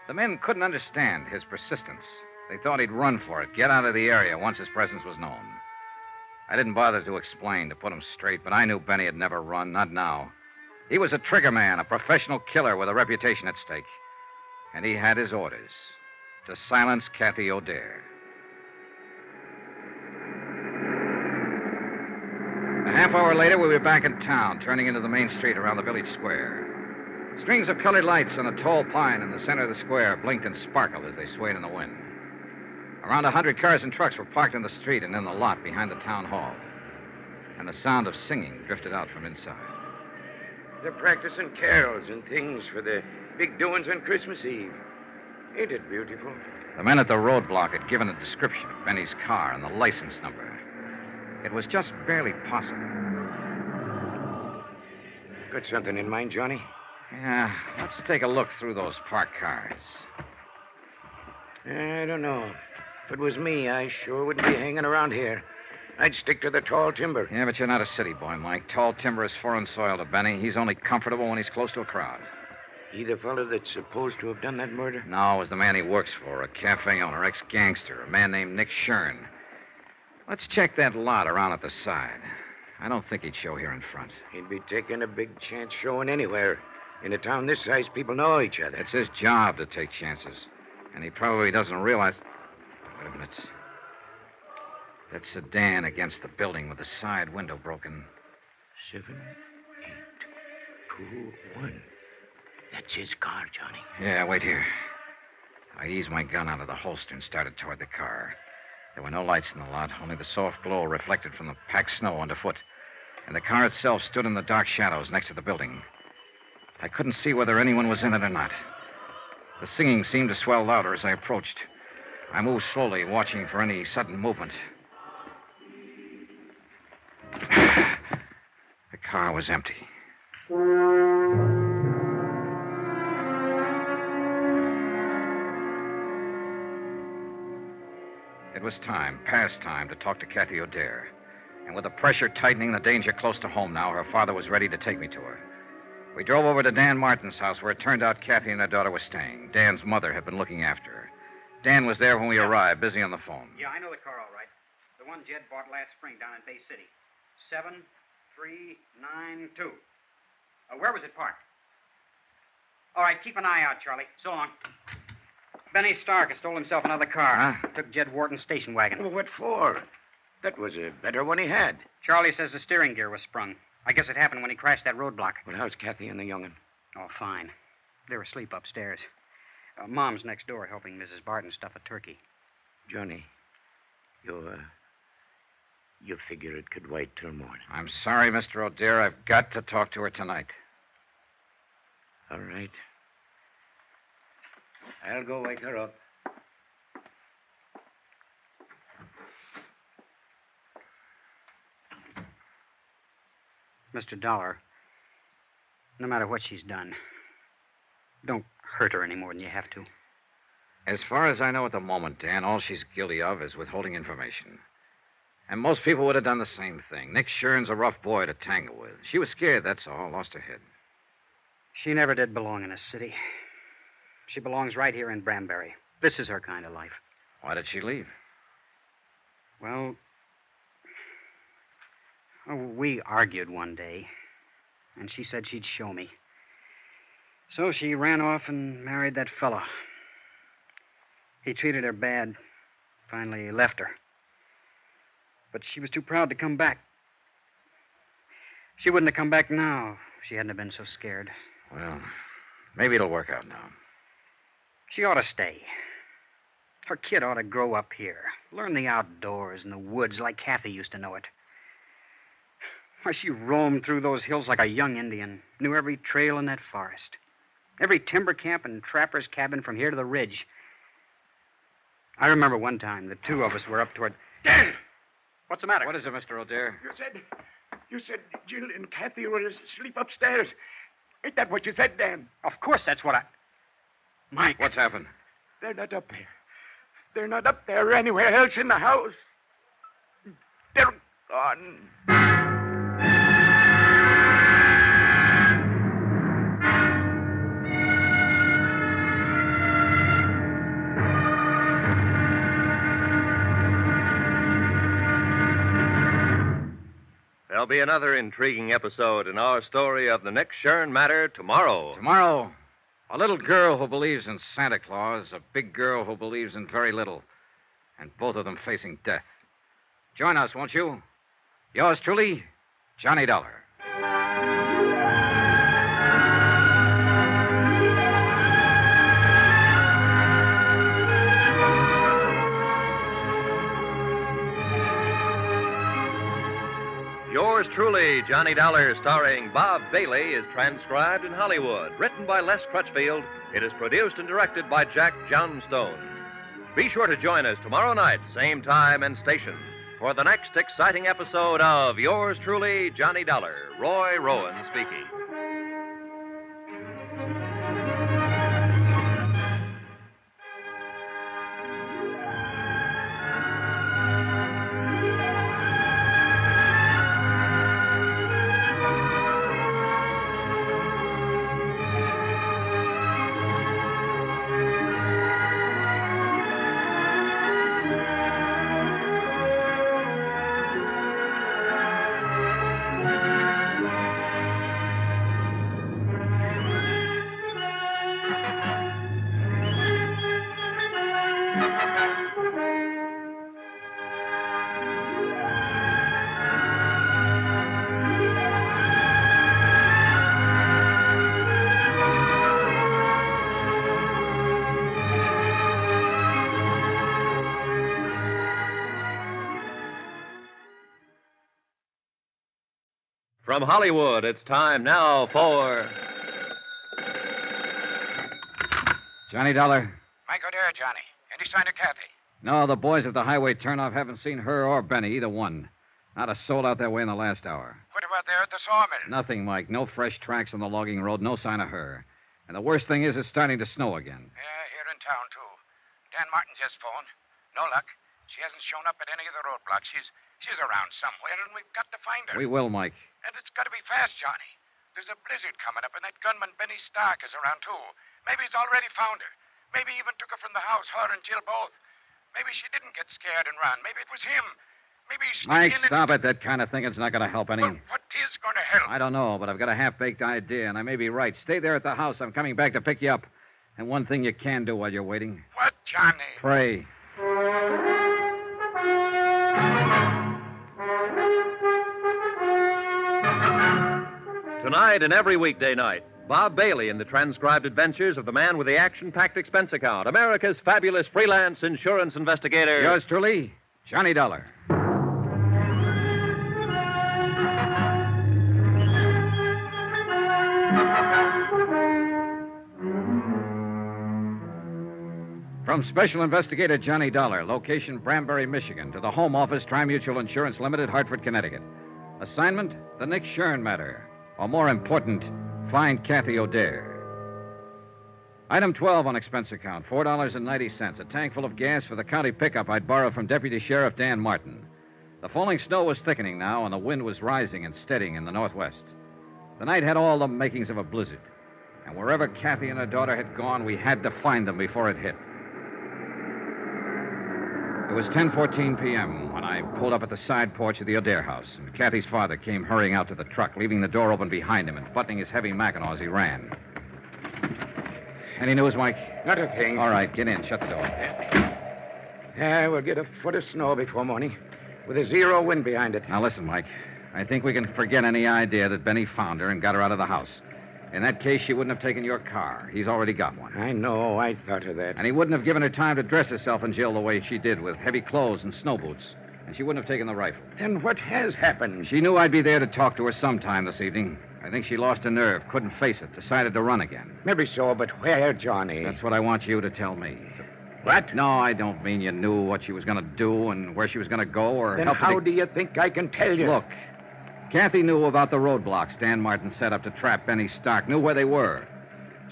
The men couldn't understand his persistence. They thought he'd run for it, get out of the area once his presence was known. I didn't bother to explain, to put him straight, but I knew Benny had never run, not now. He was a trigger man, a professional killer with a reputation at stake. And he had his orders to silence Kathy O'Dare. A half hour later, we were back in town, turning into the main street around the village square. Strings of colored lights on a tall pine in the center of the square blinked and sparkled as they swayed in the wind. Around 100 cars and trucks were parked in the street and in the lot behind the town hall. And the sound of singing drifted out from inside. They're practicing carols and things for the big doings on Christmas Eve. Ain't it beautiful? The men at the roadblock had given a description of Benny's car and the license number. It was just barely possible. Got something in mind, Johnny? Yeah, let's take a look through those parked cars. I don't know. If it was me, I sure wouldn't be hanging around here. I'd stick to the tall timber. Yeah, but you're not a city boy, Mike. Tall timber is foreign soil to Benny. He's only comfortable when he's close to a crowd. He the fellow that's supposed to have done that murder? No, it was the man he works for, a cafe owner, ex-gangster, a man named Nick Shern. Let's check that lot around at the side. I don't think he'd show here in front. He'd be taking a big chance showing anywhere. In a town this size, people know each other. It's his job to take chances. And he probably doesn't realize... Wait a minute. That sedan against the building with the side window broken. 7, 8, 2, 1. That's his car, Johnny. Yeah, wait here. I eased my gun out of the holster and started toward the car. There were no lights in the lot, only the soft glow reflected from the packed snow underfoot. And the car itself stood in the dark shadows next to the building. I couldn't see whether anyone was in it or not. The singing seemed to swell louder as I approached. I moved slowly, watching for any sudden movement. The car was empty. It was time, past time, to talk to Kathy O'Dare. And with the pressure tightening, the danger close to home now, her father was ready to take me to her. We drove over to Dan Martin's house, where it turned out Kathy and her daughter were staying. Dan's mother had been looking after her. Dan was there when we arrived, busy on the phone. Yeah, I know the car all right. The one Jed bought last spring down in Bay City. 7392. Where was it parked? All right, keep an eye out, Charlie. So long. Benny Stark has stole himself another car. Huh? Took Jed Wharton's station wagon. Well, what for? That was a better one he had. Charlie says the steering gear was sprung. I guess it happened when he crashed that roadblock. Well, how's Kathy and the young'un? Oh, fine. They're asleep upstairs. Mom's next door helping Mrs. Barton stuff a turkey. Johnny, You figure it could wait till morning. I'm sorry, Mr. O'Dare. I've got to talk to her tonight. All right. I'll go wake her up. Mr. Dollar, no matter what she's done, don't hurt her any more than you have to. As far as I know at the moment, Dan, all she's guilty of is withholding information. And most people would have done the same thing. Nick Shern's a rough boy to tangle with. She was scared, that's all. Lost her head. She never did belong in a city. She belongs right here in Brambury. This is her kind of life. Why did she leave? Well, we argued one day, and she said she'd show me. So she ran off and married that fellow. He treated her bad. Finally left her. But she was too proud to come back. She wouldn't have come back now if she hadn't have been so scared. Well, maybe it'll work out now. She ought to stay. Her kid ought to grow up here. Learn the outdoors and the woods like Kathy used to know it. Why, she roamed through those hills like a young Indian. Knew every trail in that forest. Every timber camp and trapper's cabin from here to the ridge. I remember one time the two of us were up toward... Dan! What's the matter? What is it, Mr. O'Dare? You said Jill and Kathy were asleep upstairs. Ain't that what you said, Dan? Of course, that's what I... Mike. What's happened? They're not up there. They're not up there or anywhere else in the house. They're gone. There'll be another intriguing episode in our story of the Nick Shern matter tomorrow. Tomorrow, a little girl who believes in Santa Claus, a big girl who believes in very little, and both of them facing death. Join us, won't you? Yours truly, Johnny Dollar. Yours truly, Johnny Dollar, starring Bob Bailey, is transcribed in Hollywood. Written by Les Crutchfield, it is produced and directed by Jack Johnstone. Be sure to join us tomorrow night, same time and station, for the next exciting episode of Yours truly, Johnny Dollar. Roy Rowan speaking. From Hollywood, it's time now for... Johnny Dollar? Mike O'Dare, Johnny. Any sign of Kathy? No, the boys at the highway turnoff haven't seen her or Benny, either one. Not a soul out that way in the last hour. What about there at the sawmill? Nothing, Mike. No fresh tracks on the logging road, no sign of her. And the worst thing is it's starting to snow again. Yeah, here in town, too. Dan Martin just phoned. No luck. She hasn't shown up at any of the roadblocks. She's around somewhere, and we've got to find her. We will, Mike. And it's got to be fast, Johnny. There's a blizzard coming up, and that gunman Benny Stark is around, too. Maybe he's already found her. Maybe he even took her from the house, her and Jill both. Maybe she didn't get scared and run. Maybe it was him. Maybe he's Mike, stop it. That kind of thinking's not going to help any. Well, what is going to help? I don't know, but I've got a half-baked idea, and I may be right. Stay there at the house. I'm coming back to pick you up. And one thing you can do while you're waiting. What, Johnny? Pray. Tonight and every weekday night, Bob Bailey in the transcribed adventures of the man with the action-packed expense account, America's fabulous freelance insurance investigator. Yours truly, Johnny Dollar. From Special Investigator Johnny Dollar, location Brambury, Michigan, to the Home Office, Tri-Mutual Insurance Limited, Hartford, Connecticut. Assignment, the Nick Shern matter. Or more important, find Kathy O'Dare. Item 12 on expense account, $4.90. A tank full of gas for the county pickup I'd borrowed from Deputy Sheriff Dan Martin. The falling snow was thickening now, and the wind was rising and steadying in the northwest. The night had all the makings of a blizzard. And wherever Kathy and her daughter had gone, we had to find them before it hit. It was 10:14 p.m. when I pulled up at the side porch of the O'Dare house, and Kathy's father came hurrying out to the truck, leaving the door open behind him and buttoning his heavy mackinaw as he ran. Any news, Mike? Not a thing. All right, get in. Shut the door. Yeah, we'll get a foot of snow before morning, with a zero wind behind it. Now, listen, Mike. I think we can forget any idea that Benny found her and got her out of the house. In that case, she wouldn't have taken your car. He's already got one. I know. I thought of that. And he wouldn't have given her time to dress herself and Jill the way she did, with heavy clothes and snow boots. And she wouldn't have taken the rifle. Then what has happened? She knew I'd be there to talk to her sometime this evening. I think she lost her nerve, couldn't face it, decided to run again. Maybe so, but where, Johnny? That's what I want you to tell me. What? No, I don't mean you knew what she was going to do and where she was going to go or Then help how do you think I can tell you? Look, Kathy knew about the roadblocks Dan Martin set up to trap Benny Stark, knew where they were.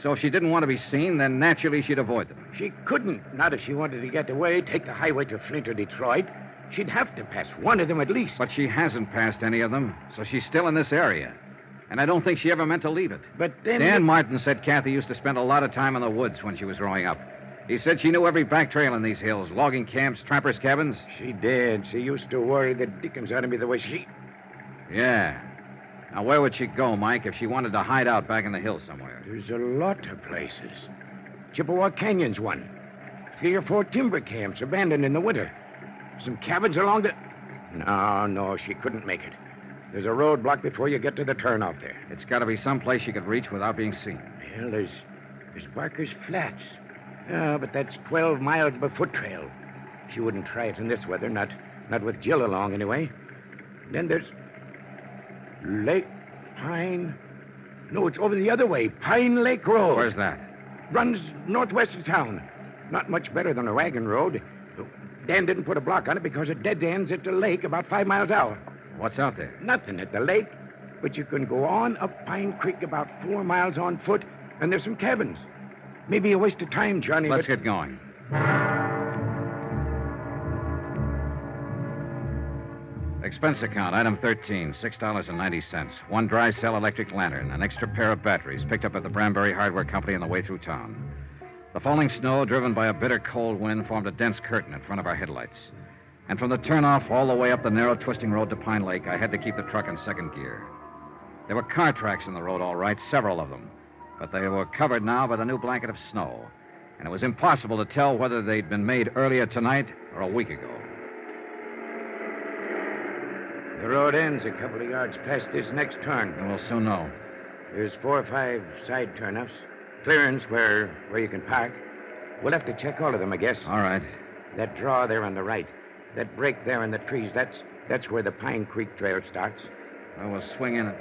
So if she didn't want to be seen, then naturally she'd avoid them. She couldn't. Not if she wanted to get away, take the highway to Flint or Detroit. She'd have to pass one of them at least. But she hasn't passed any of them, so she's still in this area. And I don't think she ever meant to leave it. But then... Dan Martin said Kathy used to spend a lot of time in the woods when she was growing up. He said she knew every back trail in these hills, logging camps, trappers' cabins. She did. She used to worry the dickens out of me the way she... Yeah. Now, where would she go, Mike, if she wanted to hide out back in the hills somewhere? There's a lot of places. Chippewa Canyon's one. 3 or 4 timber camps abandoned in the winter. Some cabins along the... No, she couldn't make it. There's a roadblock before you get to the turnoff there. It's got to be someplace she could reach without being seen. Well, there's Barker's Flats. But that's 12 miles of a foot trail. She wouldn't try it in this weather, not with Jill along anyway. Then there's Lake Pine. No, it's over the other way. Pine Lake Road. Where's that? Runs northwest of town. Not much better than a wagon road. Dan didn't put a block on it because it dead ends at the lake about 5 miles out. What's out there? Nothing at the lake, but you can go on up Pine Creek about 4 miles on foot, and there's some cabins. Maybe a waste of time, Johnny. Let's get going. Expense account, item 13, $6.90. 1 dry cell electric lantern, an extra pair of batteries picked up at the Brambury Hardware Company on the way through town. The falling snow, driven by a bitter cold wind, formed a dense curtain in front of our headlights. And from the turnoff all the way up the narrow twisting road to Pine Lake, I had to keep the truck in second gear. There were car tracks in the road, all right, several of them. But they were covered now by the new blanket of snow. And it was impossible to tell whether they'd been made earlier tonight or a week ago. The road ends a couple of yards past this next turn. And we'll soon know. There's 4 or 5 side turnoffs. Clearance where you can park. We'll have to check all of them, I guess. All right. That draw there on the right. That break there in the trees, that's where the Pine Creek Trail starts. Well, we'll swing in it.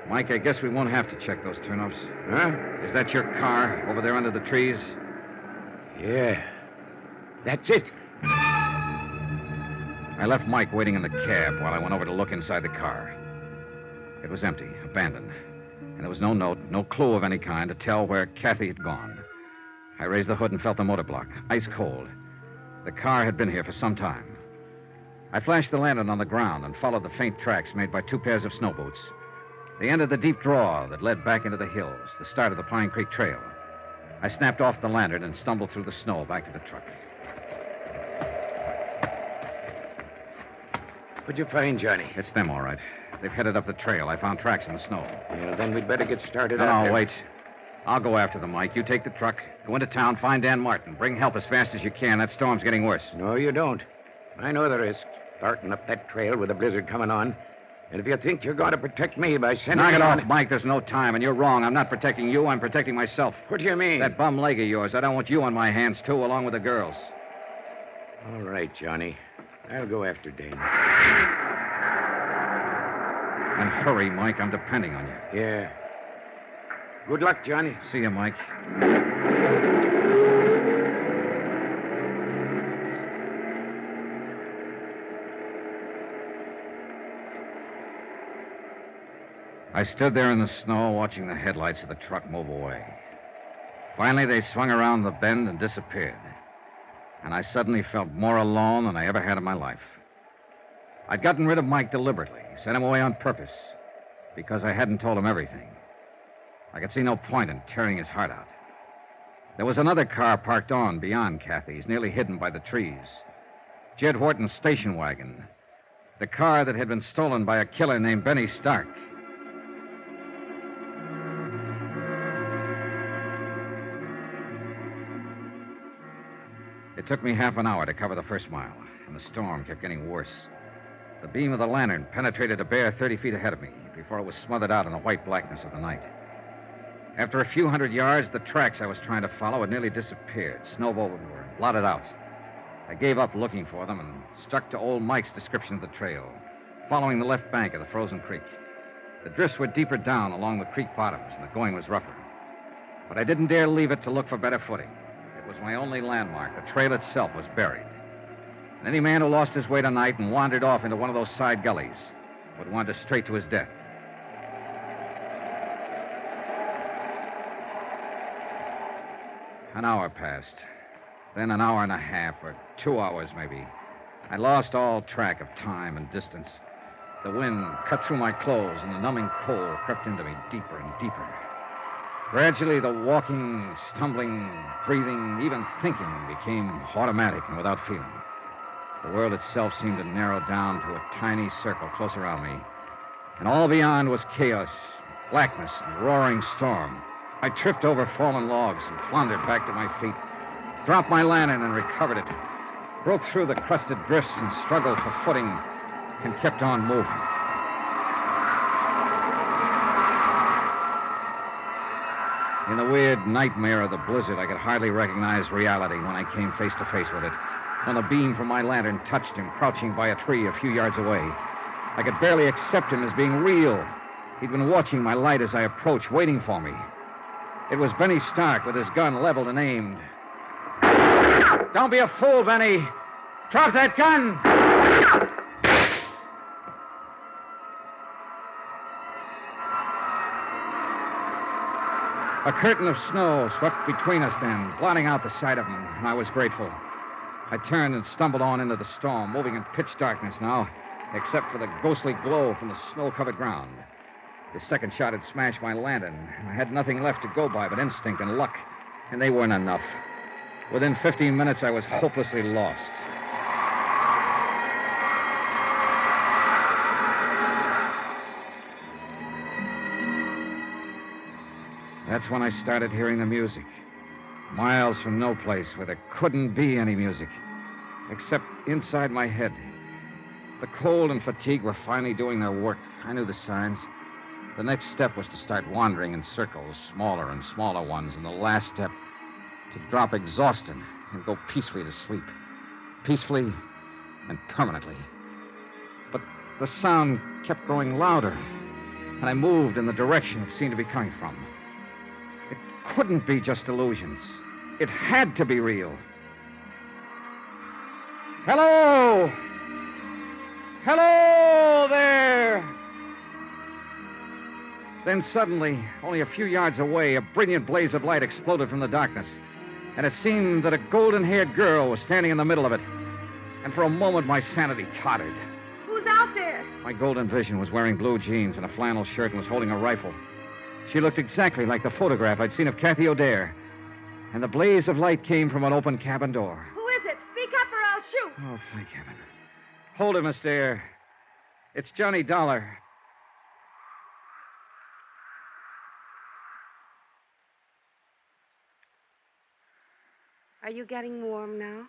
Mike, I guess we won't have to check those turnoffs. Huh? Is that your car over there under the trees? Yeah. That's it. I left Mike waiting in the cab while I went over to look inside the car. It was empty, abandoned. And there was no note, no clue of any kind to tell where Kathy had gone. I raised the hood and felt the motor block, ice cold. The car had been here for some time. I flashed the lantern on the ground and followed the faint tracks made by 2 pairs of snow boots. They entered the deep draw that led back into the hills, the start of the Pine Creek Trail. I snapped off the lantern and stumbled through the snow back to the truck. What'd you find, Johnny? It's them, all right. They've headed up the trail. I found tracks in the snow. Well, then we'd better get started. No, wait. I'll go after them, Mike. You take the truck, go into town, find Dan Martin. Bring help as fast as you can. That storm's getting worse. No, you don't. I know the risk. Starting up that trail with a blizzard coming on. And if you think you're going to protect me by sending... Knock it off, Mike. There's no time, and you're wrong. I'm not protecting you. I'm protecting myself. What do you mean? That bum leg of yours. I don't want you on my hands, too, along with the girls. All right, Johnny. I'll go after Dan. And hurry, Mike. I'm depending on you. Yeah. Good luck, Johnny. See you, Mike. I stood there in the snow watching the headlights of the truck move away. Finally, they swung around the bend and disappeared. And I suddenly felt more alone than I ever had in my life. I'd gotten rid of Mike deliberately, sent him away on purpose, because I hadn't told him everything. I could see no point in tearing his heart out. There was another car parked on beyond Kathy's, nearly hidden by the trees. Jed Horton's station wagon. The car that had been stolen by a killer named Benny Stark. It took me half an hour to cover the first mile, and the storm kept getting worse. The beam of the lantern penetrated a bare 30 feet ahead of me before it was smothered out in the white blackness of the night. After a few hundred yards, the tracks I was trying to follow had nearly disappeared, snowed over and blotted out. I gave up looking for them and stuck to old Mike's description of the trail, following the left bank of the frozen creek. The drifts were deeper down along the creek bottoms, and the going was rougher. But I didn't dare leave it to look for better footing. It was my only landmark. The trail itself was buried. And any man who lost his way tonight and wandered off into one of those side gullies would wander straight to his death. An hour passed. Then an hour and a half, or 2 hours maybe. I lost all track of time and distance. The wind cut through my clothes, and the numbing cold crept into me deeper and deeper. Gradually, the walking, stumbling, breathing, even thinking became automatic and without feeling. The world itself seemed to narrow down to a tiny circle close around me. And all beyond was chaos, blackness, and roaring storm. I tripped over fallen logs and floundered back to my feet, dropped my lantern and recovered it, broke through the crusted drifts and struggled for footing, and kept on moving. In the weird nightmare of the blizzard, I could hardly recognize reality when I came face to face with it. When the beam from my lantern touched him, crouching by a tree a few yards away. I could barely accept him as being real. He'd been watching my light as I approached, waiting for me. It was Benny Stark with his gun leveled and aimed. Don't be a fool, Benny. Drop that gun! A curtain of snow swept between us then, blotting out the sight of him, and I was grateful. I turned and stumbled on into the storm, moving in pitch darkness now, except for the ghostly glow from the snow-covered ground. The second shot had smashed my lantern. I had nothing left to go by but instinct and luck, and they weren't enough. Within 15 minutes, I was hopelessly lost. That's when I started hearing the music. Miles from no place where there couldn't be any music, except inside my head. The cold and fatigue were finally doing their work. I knew the signs. The next step was to start wandering in circles, smaller and smaller ones, and the last step, to drop exhausted and go peacefully to sleep. Peacefully and permanently. But the sound kept growing louder, and I moved in the direction it seemed to be coming from. It couldn't be just illusions. It had to be real. Hello! Hello there! Then suddenly, only a few yards away, a brilliant blaze of light exploded from the darkness. And it seemed that a golden-haired girl was standing in the middle of it. And for a moment, my sanity tottered. Who's out there? My golden vision was wearing blue jeans and a flannel shirt and was holding a rifle. She looked exactly like the photograph I'd seen of Kathy O'Dare. And the blaze of light came from an open cabin door. Who is it? Speak up or I'll shoot. Oh, thank heaven. Hold it, Miss Dare. It's Johnny Dollar. Are you getting warm now?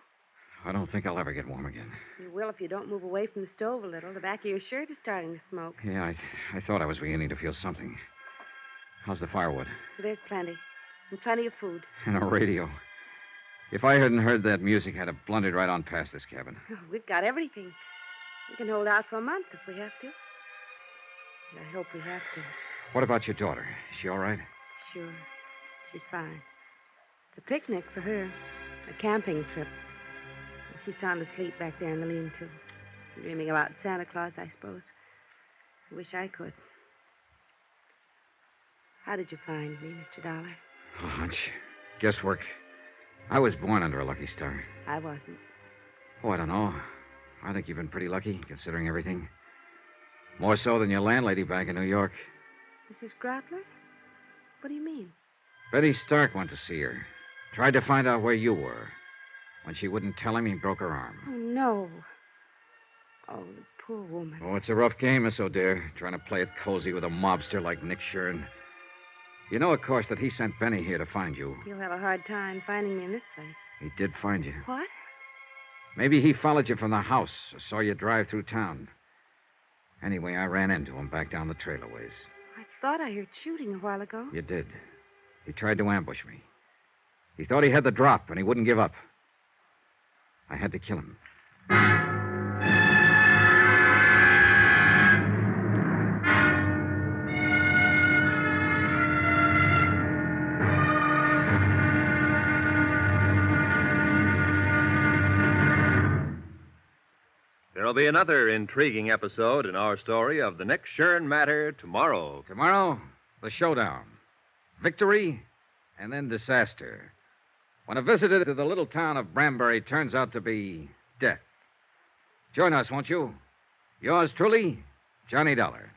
I don't think I'll ever get warm again. You will if you don't move away from the stove a little. The back of your shirt is starting to smoke. Yeah, I thought I was beginning to feel something. How's the firewood? There's plenty. And plenty of food. And a radio. If I hadn't heard that music, I'd have blundered right on past this cabin. Oh, we've got everything. We can hold out for a month if we have to. And I hope we have to. What about your daughter? Is she all right? Sure. She's fine. It's a picnic for her. A camping trip. She's sound asleep back there in the lean-to. Dreaming about Santa Claus, I suppose. I wish I could. How did you find me, Mr. Dollar? Oh, hunch. Guesswork. I was born under a lucky star. I wasn't. Oh, I don't know. I think you've been pretty lucky, considering everything. More so than your landlady back in New York. Mrs. Gotler? What do you mean? Betty Stark went to see her. Tried to find out where you were. When she wouldn't tell him, he broke her arm. Oh, no. Oh, the poor woman. Oh, it's a rough game, Miss O'Dare, trying to play it cozy with a mobster like Nick Shern. You know, of course, that he sent Benny here to find you. You'll have a hard time finding me in this place. He did find you. What? Maybe he followed you from the house or saw you drive through town. Anyway, I ran into him back down the trailerways. I thought I heard shooting a while ago. You did. He tried to ambush me. He thought he had the drop, and he wouldn't give up. I had to kill him. There'll be another intriguing episode in our story of the Nick Shern matter tomorrow. Tomorrow, the showdown. Victory, and then disaster. When a visitor to the little town of Brambury turns out to be death. Join us, won't you? Yours truly, Johnny Dollar.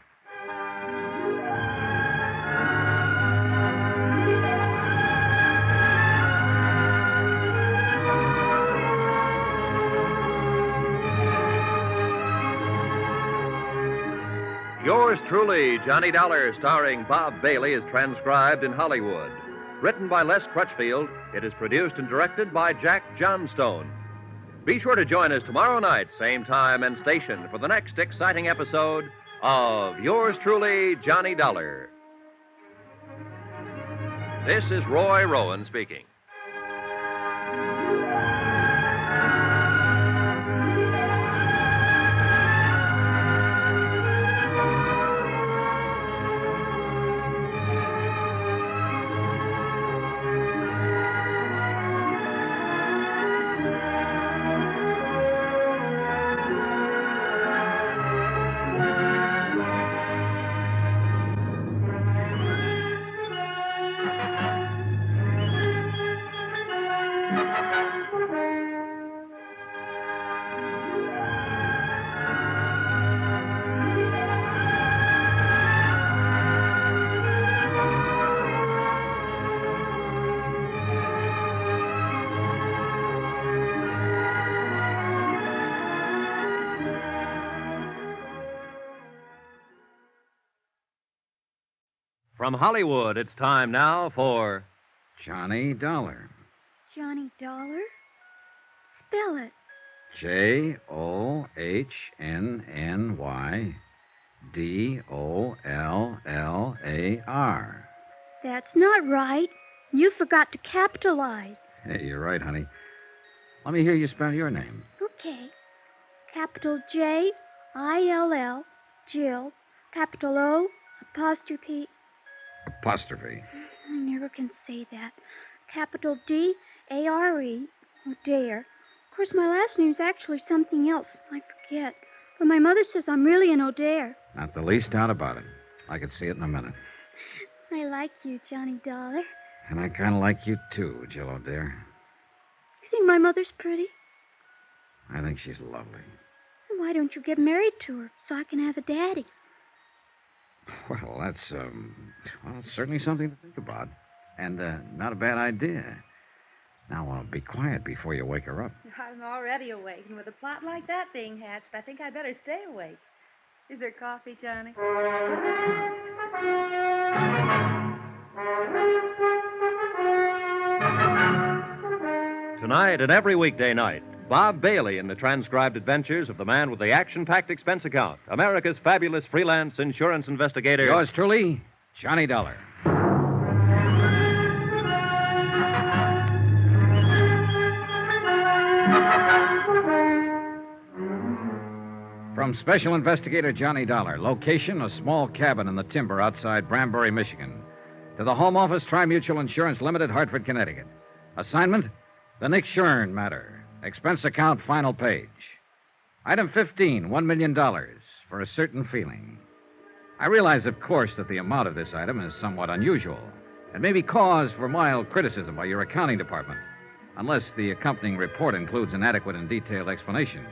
Yours truly, Johnny Dollar, starring Bob Bailey, is transcribed in Hollywood. Written by Les Crutchfield, it is produced and directed by Jack Johnstone. Be sure to join us tomorrow night, same time and station, for the next exciting episode of Yours truly, Johnny Dollar. This is Roy Rowan speaking. From Hollywood, it's time now for Johnny Dollar. Johnny Dollar? Spell it. JOHNNYDOLLAR. That's not right. You forgot to capitalize. Hey, you're right, honey. Let me hear you spell your name. Okay. Capital J-I-L-L, Jill. Capital O, apostrophe. Apostrophe. I never can say that. Capital D-A-R-E, O'Dare. Of course, my last name's actually something else. I forget. But my mother says I'm really an O'Dare. Not the least doubt about it. I could see it in a minute. I like you, Johnny Dollar. And I kind of like you, too, Jill O'Dare. You think my mother's pretty? I think she's lovely. Then why don't you get married to her so I can have a daddy? Well, that's, certainly something to think about. And, not a bad idea. Now, be quiet before you wake her up. I'm already awake, and with a plot like that being hatched, I think I'd better stay awake. Is there coffee, Johnny? Tonight and every weekday night, Bob Bailey in the transcribed adventures of the man with the action-packed expense account, America's fabulous freelance insurance investigator. Yours truly, Johnny Dollar. From Special Investigator Johnny Dollar, location a small cabin in the timber outside Brambury, Michigan, to the Home Office Tri-Mutual Insurance Limited, Hartford, Connecticut. Assignment, the Nick Shern matter. Expense account, final page. Item 15, $1 million for a certain feeling. I realize, of course, that the amount of this item is somewhat unusual. It may be cause for mild criticism by your accounting department, unless the accompanying report includes an adequate and detailed explanation.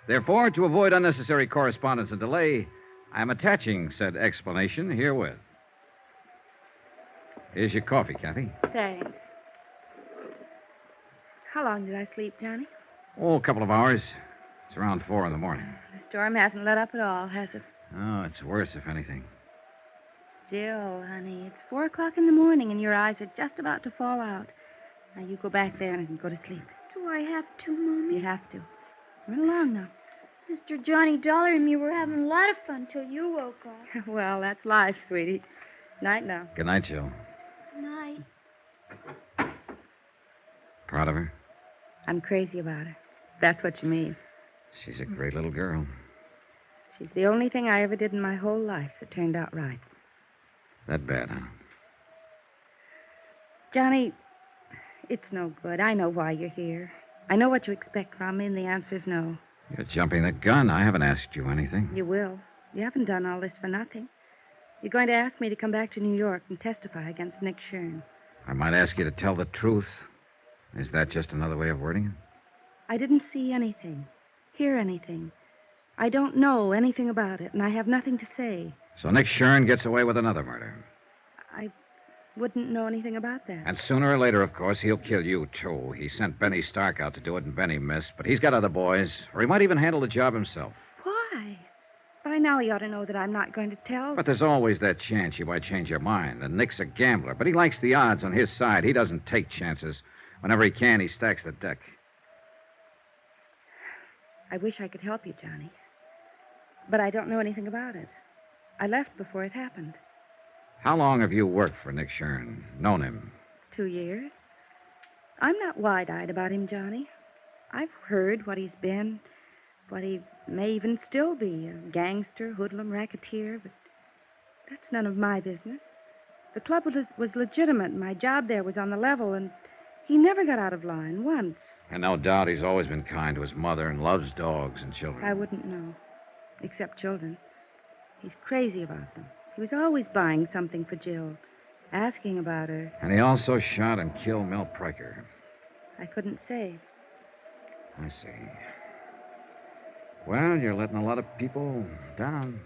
Therefore, to avoid unnecessary correspondence and delay, I am attaching said explanation herewith. Here's your coffee, Kathy. Thanks. How long did I sleep, Johnny? Oh, a couple of hours. It's around 4 in the morning. The storm hasn't let up at all, has it? Oh, it's worse, if anything. Jill, honey, it's 4 o'clock in the morning and your eyes are just about to fall out. Now, you go back there and go to sleep. Do I have to, Mommy? You have to. Run along now. Mr. Johnny Dollar and me were having a lot of fun till you woke up. Well, that's life, sweetie. Night now. Good night, Jill. Night. Proud of her? I'm crazy about her. That's what you mean. She's a great little girl. She's the only thing I ever did in my whole life that turned out right. That bad, huh? Johnny, it's no good. I know why you're here. I know what you expect from me, and the answer's no. You're jumping the gun. I haven't asked you anything. You will. You haven't done all this for nothing. You're going to ask me to come back to New York and testify against Nick Shern. I might ask you to tell the truth. Is that just another way of wording it? I didn't see anything, hear anything. I don't know anything about it, and I have nothing to say. So Nick Shern gets away with another murder. I wouldn't know anything about that. And sooner or later, of course, he'll kill you, too. He sent Benny Stark out to do it, and Benny missed. But he's got other boys, or he might even handle the job himself. Why? By now he ought to know that I'm not going to tell. But there's always that chance you might change your mind. And Nick's a gambler, but he likes the odds on his side. He doesn't take chances. Whenever he can, he stacks the deck. I wish I could help you, Johnny. But I don't know anything about it. I left before it happened. How long have you worked for Nick Shern? Known him? 2 years. I'm not wide-eyed about him, Johnny. I've heard what he's been, what he may even still be, a gangster, hoodlum, racketeer, but that's none of my business. The club was legitimate, and my job there was on the level, and he never got out of line once. And no doubt he's always been kind to his mother and loves dogs and children. I wouldn't know, except children. He's crazy about them. He was always buying something for Jill, asking about her. And he also shot and killed Mel Pryker. I couldn't say. I see. Well, you're letting a lot of people down.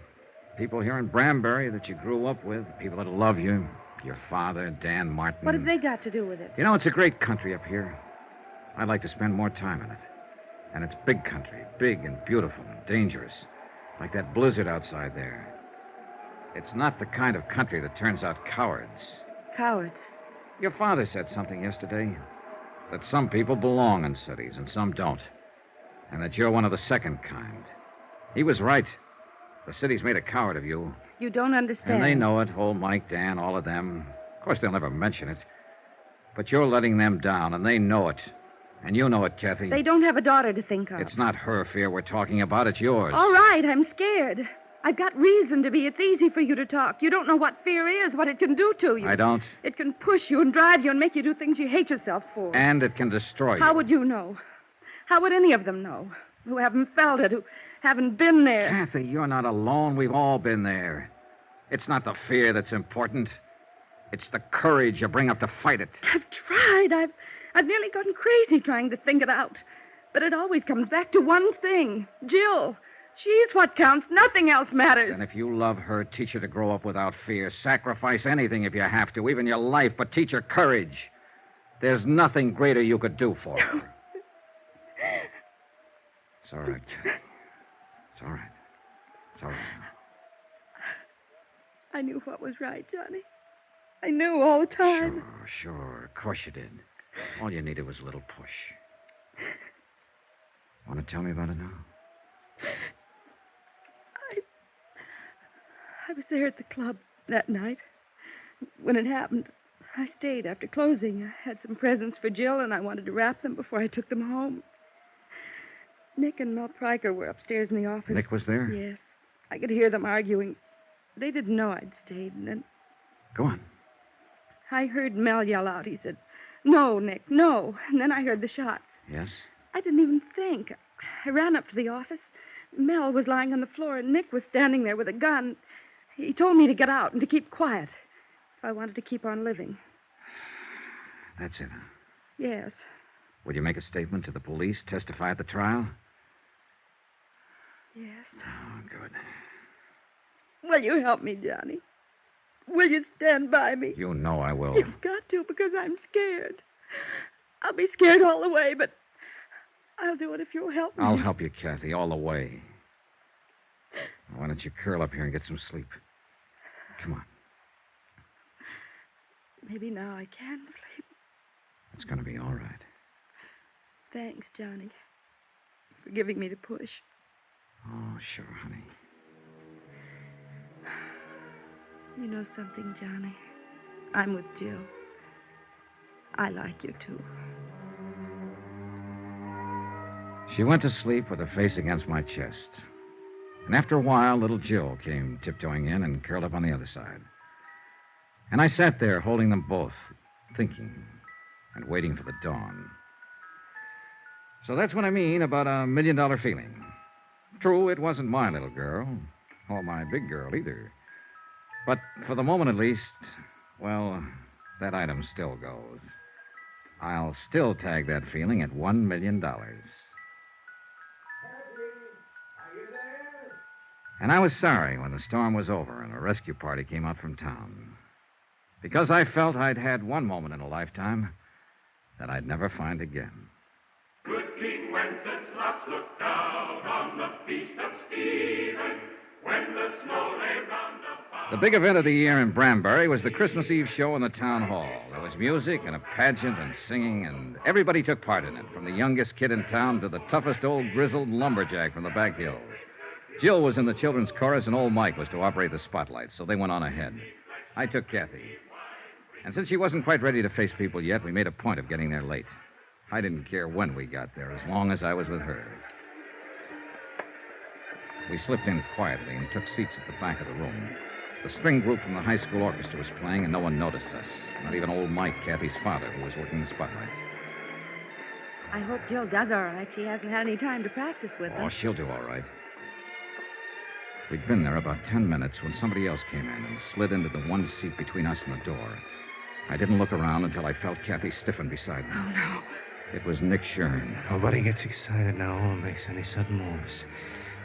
People here in Brambury that you grew up with, people that love you. Your father, Dan Martin. What have they got to do with it? You know, it's a great country up here. I'd like to spend more time in it. And it's big country, big and beautiful and dangerous. Like that blizzard outside there. It's not the kind of country that turns out cowards. Cowards? Your father said something yesterday. That some people belong in cities and some don't. And that you're one of the second kind. He was right. The city's made a coward of you. You don't understand. And they know it. Old Mike, Dan, all of them. Of course, they'll never mention it. But you're letting them down, and they know it. And you know it, Kathy. They don't have a daughter to think of. It's not her fear we're talking about. It's yours. All right, I'm scared. I've got reason to be. It's easy for you to talk. You don't know what fear is, what it can do to you. I don't. It can push you and drive you and make you do things you hate yourself for. And it can destroy you. How would you know? How would any of them know? Who haven't felt it, who haven't been there. Kathy, you're not alone. We've all been there. It's not the fear that's important. It's the courage you bring up to fight it. I've tried. I've nearly gone crazy trying to think it out. But it always comes back to one thing. Jill. She's what counts. Nothing else matters. And if you love her, teach her to grow up without fear. Sacrifice anything if you have to, even your life, but teach her courage. There's nothing greater you could do for her. It's all right, Kathy. It's all right. It's all right. I knew what was right, Johnny. I knew all the time. Sure. Of course you did. All you needed was a little push. Want to tell me about it now? I was there at the club that night. When it happened, I stayed after closing. I had some presents for Jill, and I wanted to wrap them before I took them home. Nick and Mel Pryker were upstairs in the office. Nick was there? Yes. I could hear them arguing. They didn't know I'd stayed, and then... Go on. I heard Mel yell out. He said, "No, Nick, no." And then I heard the shots. Yes? I didn't even think. I ran up to the office. Mel was lying on the floor, and Nick was standing there with a gun. He told me to get out and to keep quiet if I wanted to keep on living. That's it, huh? Yes. Will you make a statement to the police, testify at the trial? Yes. Oh, good. Will you help me, Johnny? Will you stand by me? You know I will. You've got to, because I'm scared. I'll be scared all the way, but I'll do it if you'll help me. I'll help you, Kathy, all the way. Why don't you curl up here and get some sleep? Come on. Maybe now I can sleep. It's going to be all right. Thanks, Johnny, for giving me the push. Oh, sure, honey. You know something, Johnny? I'm with Jill. I like you, too. She went to sleep with her face against my chest. And after a while, little Jill came tiptoeing in and curled up on the other side. And I sat there holding them both, thinking and waiting for the dawn. So that's what I mean about a $1 million feeling. True, it wasn't my little girl, or my big girl either. But for the moment at least, well, that item still goes. I'll still tag that feeling at $1 million. And I was sorry when the storm was over and a rescue party came out from town. Because I felt I'd had one moment in a lifetime that I'd never find again. Good King Wenceslas looked down on the feast of Stephen when the snow lay round about. The big event of the year in Brambury was the Christmas Eve show in the town hall. There was music and a pageant and singing, and everybody took part in it, from the youngest kid in town to the toughest old grizzled lumberjack from the back hills. Jill was in the children's chorus, and old Mike was to operate the spotlight, so they went on ahead. I took Kathy. And since she wasn't quite ready to face people yet, we made a point of getting there late. I didn't care when we got there, as long as I was with her. We slipped in quietly and took seats at the back of the room. The string group from the high school orchestra was playing, and no one noticed us. Not even old Mike, Kathy's father, who was working the spotlights. I hope Jill does all right. She hasn't had any time to practice with them. Oh, she'll do all right. We'd been there about 10 minutes when somebody else came in and slid into the one seat between us and the door. I didn't look around until I felt Kathy stiffen beside me. Oh, no. It was Nick Shern. Nobody gets excited now or makes any sudden moves.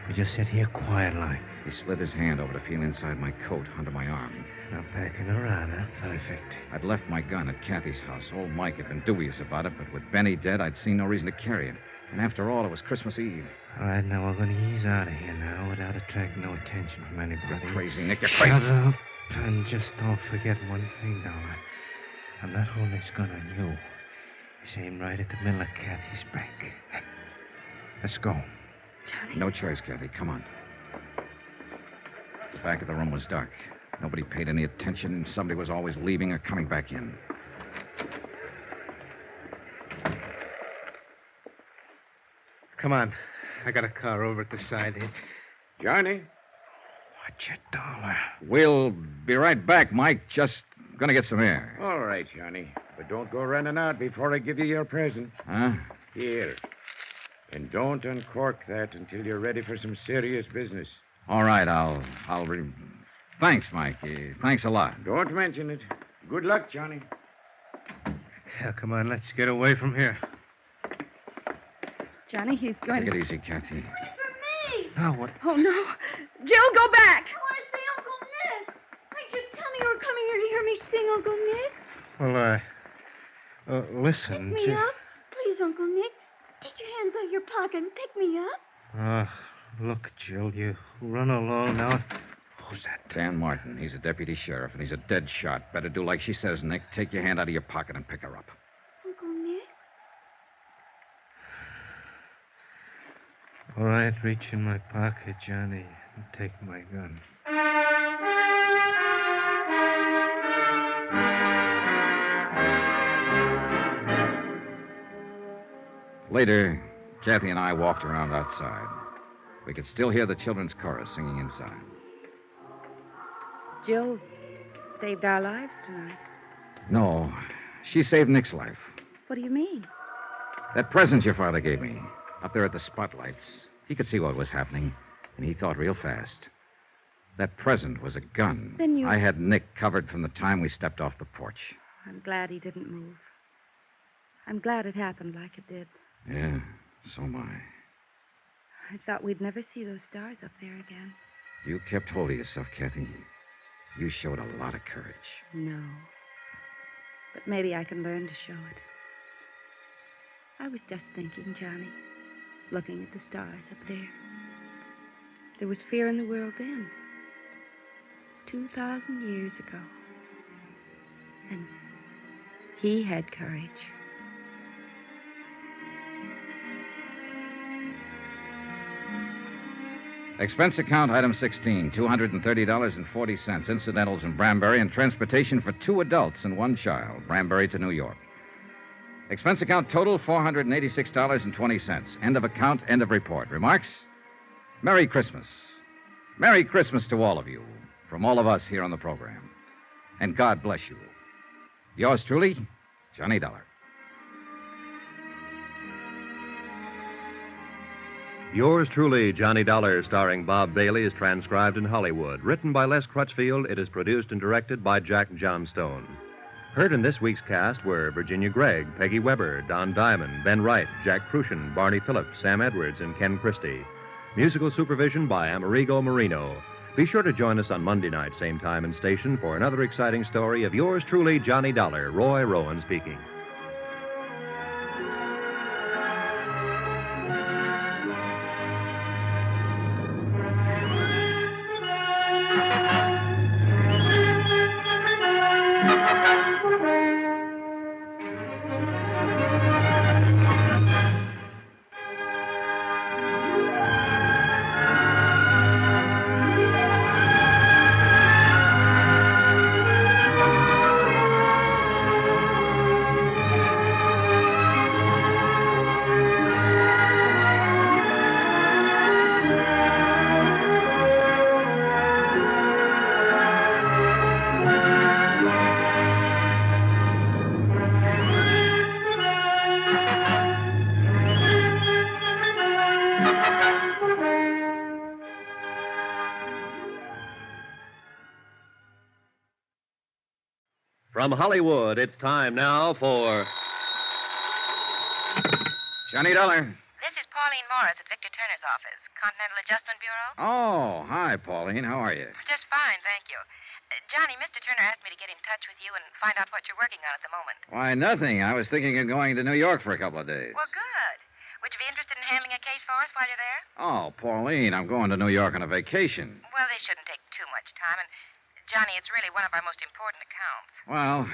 We just sit here quiet like. He slid his hand over to feel inside my coat under my arm. Now backing around, huh? Perfect. I'd left my gun at Kathy's house. Old Mike had been dubious about it, but with Benny dead, I'd seen no reason to carry it. And after all, it was Christmas Eve. All right, now we're going to ease out of here now without attracting no attention from anybody. You're crazy, Nick. You're crazy. Shut up. And just don't forget one thing, Dollar. I'm not holding this gun on you. It's aimed right at the middle of Kathy's back. Let's go. Johnny. No choice, Kathy. Come on. The back of the room was dark. Nobody paid any attention. Somebody was always leaving or coming back in. Come on. I got a car over at the side here. Johnny? Watch it, Dollar. We'll be right back, Mike. Just gonna get some air. All right, Johnny. But don't go running out before I give you your present. Huh? Here. And don't uncork that until you're ready for some serious business. All right, Thanks, Mike. Thanks a lot. Don't mention it. Good luck, Johnny. Yeah, come on. Let's get away from here. Johnny, he's going Take it easy, Kathy. For me! Now what? Oh, no. Jill, go back. I want to see Uncle Nick. Why'd you tell me you were coming here to hear me sing, Uncle Nick? Well, listen. Pick me up. Please, Uncle Nick. Take your hands out of your pocket and pick me up. Look, Jill, you run along now. Who's that? Dan Martin. He's a deputy sheriff, and he's a dead shot. Better do like she says, Nick. Take your hand out of your pocket and pick her up. Uncle Nick? All right, reach in my pocket, Johnny, and take my gun. Later, Kathy and I walked around outside. We could still hear the children's chorus singing inside. Jill saved our lives tonight. No, she saved Nick's life. What do you mean? That present your father gave me, up there at the spotlights. He could see what was happening, and he thought real fast. That present was a gun. Then you... I had Nick covered from the time we stepped off the porch. I'm glad he didn't move. I'm glad it happened like it did. Yeah, so am I. I thought we'd never see those stars up there again. You kept hold of yourself, Kathy. You showed a lot of courage. No. But maybe I can learn to show it. I was just thinking, Johnny, looking at the stars up there. There was fear in the world then. 2,000 years ago. And he had courage. Expense account, item 16, $230.40, incidentals in Brambury, and transportation for 2 adults and 1 child, Brambury to New York. Expense account total, $486.20. End of account, end of report. Remarks? Merry Christmas. Merry Christmas to all of you, from all of us here on the program. And God bless you. Yours truly, Johnny Dollar. Yours truly, Johnny Dollar, starring Bob Bailey, is transcribed in Hollywood. Written by Les Crutchfield, it is produced and directed by Jack Johnstone. Heard in this week's cast were Virginia Gregg, Peggy Weber, Don Diamond, Ben Wright, Jack Crucian, Barney Phillips, Sam Edwards, and Ken Christie. Musical supervision by Amerigo Marino. Be sure to join us on Monday night, same time and station, for another exciting story of yours truly, Johnny Dollar. Roy Rowan speaking. From Hollywood, it's time now for Johnny Dollar. This is Pauline Morris at Victor Turner's office, Continental Adjustment Bureau. Oh, hi, Pauline. How are you? Just fine, thank you. Johnny, Mr. Turner asked me to get in touch with you and find out what you're working on at the moment. Why, nothing. I was thinking of going to New York for a couple of days. Well, good. Would you be interested in handling a case for us while you're there? Oh, Pauline, I'm going to New York on a vacation. Well, this shouldn't take too much time, and Johnny, it's really one of our most important accounts. Well,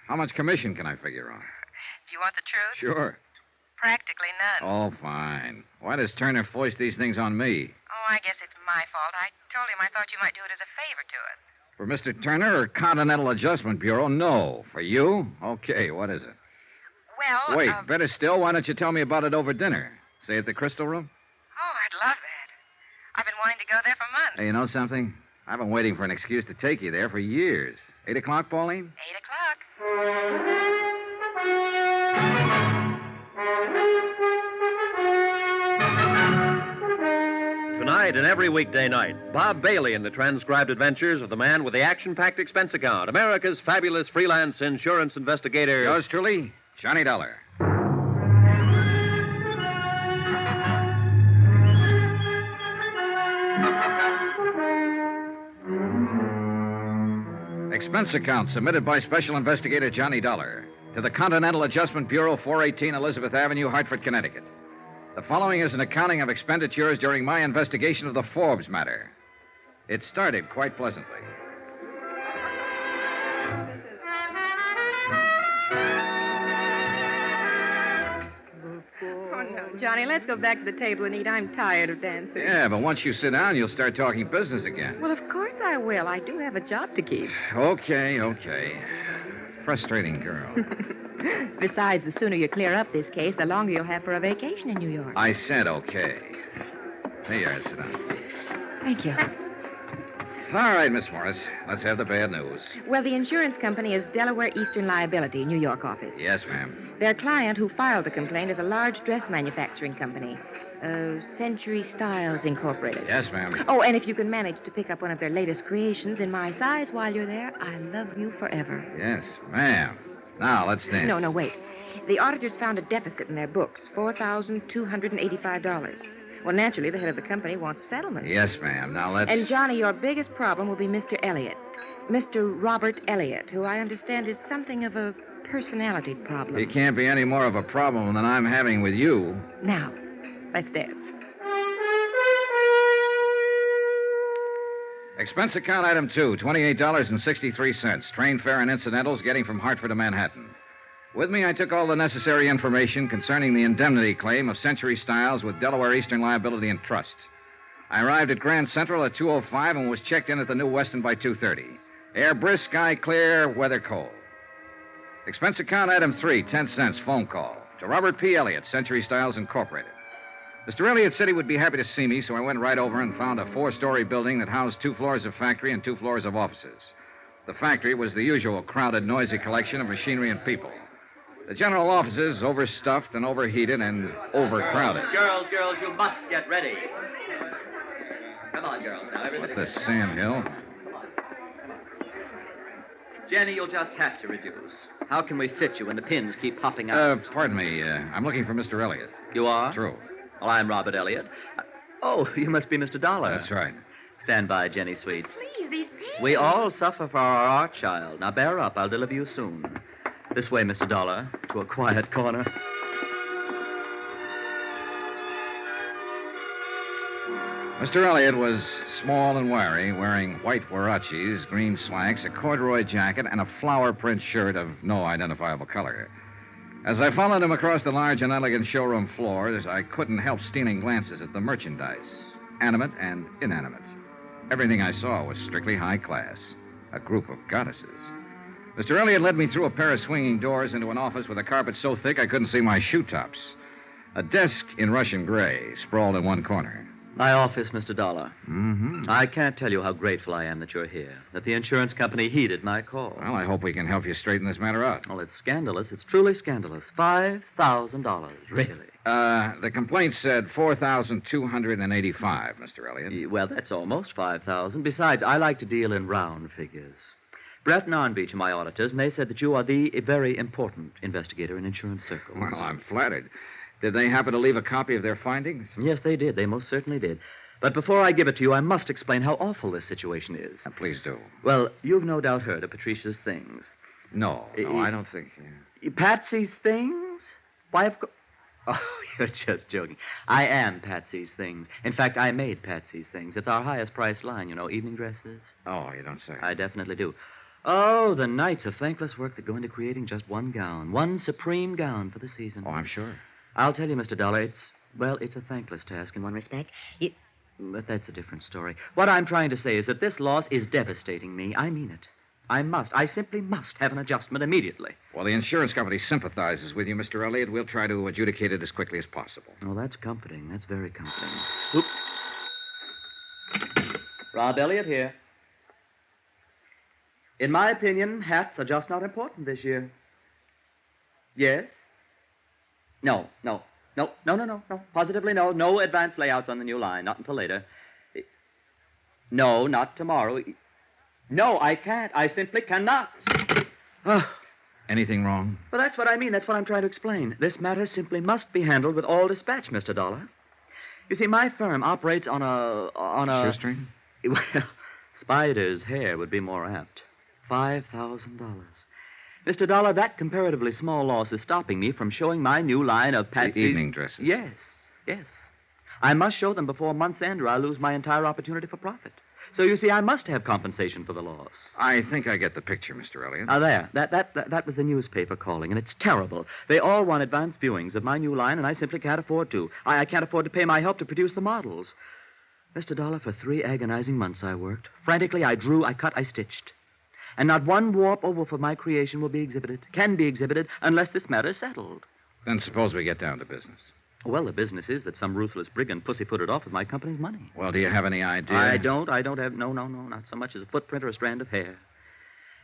how much commission can I figure on? Do you want the truth? Sure. Practically none. Oh, fine. Why does Turner foist these things on me? Oh, I guess it's my fault. I told him I thought you might do it as a favor to us. For Mr. Turner or Continental Adjustment Bureau? No. For you? Okay, what is it? Well, Wait, better still, why don't you tell me about it over dinner? Say at the Crystal Room? Oh, I'd love that. I've been wanting to go there for months. Hey, you know something? I've been waiting for an excuse to take you there for years. 8 o'clock, Pauline? 8 o'clock. Tonight and every weekday night, Bob Bailey in the transcribed adventures of the man with the action-packed expense account, America's fabulous freelance insurance investigator. Yours truly, Johnny Dollar. Expense account submitted by Special Investigator Johnny Dollar to the Continental Adjustment Bureau, 418 Elizabeth Avenue, Hartford, Connecticut. The following is an accounting of expenditures during my investigation of the Forbes matter. It started quite pleasantly. Oh, no, Johnny, let's go back to the table and eat. I'm tired of dancing. Yeah, but once you sit down, you'll start talking business again. Well, of course I will. I do have a job to keep. Okay. Frustrating girl. Besides, the sooner you clear up this case, the longer you'll have for a vacation in New York. I said okay. There you are, sit down. Thank you. All right, Miss Morris, let's have the bad news. Well, the insurance company is Delaware Eastern Liability, New York office. Yes, ma'am. Their client who filed the complaint is a large dress manufacturing company. Century Styles Incorporated. Yes, ma'am. Oh, and if you can manage to pick up one of their latest creations in my size while you're there, I love you forever. Yes, ma'am. Now, let's dance. No, wait. The auditors found a deficit in their books, $4,285. Well, naturally, the head of the company wants a settlement. Yes, ma'am. Now, let's... And, Johnny, your biggest problem will be Mr. Elliott. Mr. Robert Elliott, who I understand is something of a personality problem. He can't be any more of a problem than I'm having with you. Now, let's dance. Expense account item 2, $28.63. Train fare and incidentals getting from Hartford to Manhattan. With me, I took all the necessary information concerning the indemnity claim of Century Styles with Delaware Eastern Liability and Trust. I arrived at Grand Central at 2:05 and was checked in at the New Weston by 2:30. Air brisk, sky clear, weather cold. Expense account item 3, 10 cents, phone call. To Robert P. Elliott, Century Styles Incorporated. Mr. Elliott said he would be happy to see me, so I went right over and found a 4-story building that housed 2 floors of factory and 2 floors of offices. The factory was the usual crowded, noisy collection of machinery and people. The general offices, overstuffed and overheated and overcrowded. Girls, you must get ready. Come on, girls, now. What the sandhill? Jenny, you'll just have to reduce. How can we fit you when the pins keep popping out? Pardon me. I'm looking for Mr. Elliott. You are? True. Well, I'm Robert Elliott. Oh, you must be Mr. Dollar. That's right. Stand by, Jenny, sweet. Please, these pins. We all suffer for our art child. Now, bear up. I'll deliver you soon. This way, Mr. Dollar, to a quiet corner. Mr. Elliott was small and wiry, wearing white huaraches, green slacks, a corduroy jacket, and a flower print shirt of no identifiable color. As I followed him across the large and elegant showroom floors, I couldn't help stealing glances at the merchandise, animate and inanimate. Everything I saw was strictly high class, a group of goddesses. Mr. Elliott led me through a pair of swinging doors into an office with a carpet so thick I couldn't see my shoe tops. A desk in Russian gray sprawled in one corner. My office, Mr. Dollar. Mm-hmm. I can't tell you how grateful I am that you're here, that the insurance company heeded my call. Well, I hope we can help you straighten this matter out. Well, it's scandalous. It's truly scandalous. $5,000, really. The complaint said $4,285, Mr. Elliott. Well, that's almost $5,000. Besides, I like to deal in round figures. Brett and Arnbeach are my auditors, and they said that you are the very important investigator in insurance circles. Well, I'm flattered. Did they happen to leave a copy of their findings? Yes, they did. They most certainly did. But before I give it to you, I must explain how awful this situation is. Please do. Well, you've no doubt heard of Patricia's things. No, I don't think... Patsy's things? Why, of course... Oh, you're just joking. I am Patsy's things. In fact, I made Patsy's things. It's our highest price line, you know, evening dresses. Oh, you don't say. I definitely do. Oh, the nights of thankless work that go into creating just one gown, one supreme gown for the season. Oh, I'm sure. I'll tell you, Mr. Dollar, it's a thankless task in one respect. But that's a different story. What I'm trying to say is that this loss is devastating me. I mean it. I simply must have an adjustment immediately. Well, the insurance company sympathizes with you, Mr. Elliott. We'll try to adjudicate it as quickly as possible. Oh, that's comforting. That's very comforting. Oop. Rob Elliott here. In my opinion, hats are just not important this year. Yes? No. Positively no. No advance layouts on the new line. Not until later. No, not tomorrow. No, I can't. I simply cannot. Anything wrong? Well, that's what I mean. That's what I'm trying to explain. This matter simply must be handled with all dispatch, Mr. Dollar. You see, my firm operates on a... Shoestring? Well, Spider's hair would be more apt. $5,000. Mr. Dollar, that comparatively small loss is stopping me from showing my new line of Patsy's... The evening dresses? Yes. I must show them before month's end or I'll lose my entire opportunity for profit. So, you see, I must have compensation for the loss. I think I get the picture, Mr. Elliott. Now, there. That was the newspaper calling, and it's terrible. They all want advance viewings of my new line, and I simply can't afford to. I can't afford to pay my help to produce the models. Mr. Dollar, for 3 agonizing months I worked. Frantically, I drew, I cut, I stitched. And not one warp or woof of my creation can be exhibited, unless this matter is settled. Then suppose we get down to business. Well, the business is that some ruthless brigand pussyfooted off with my company's money. Well, do you have any idea? I don't have... No, not so much as a footprint or a strand of hair.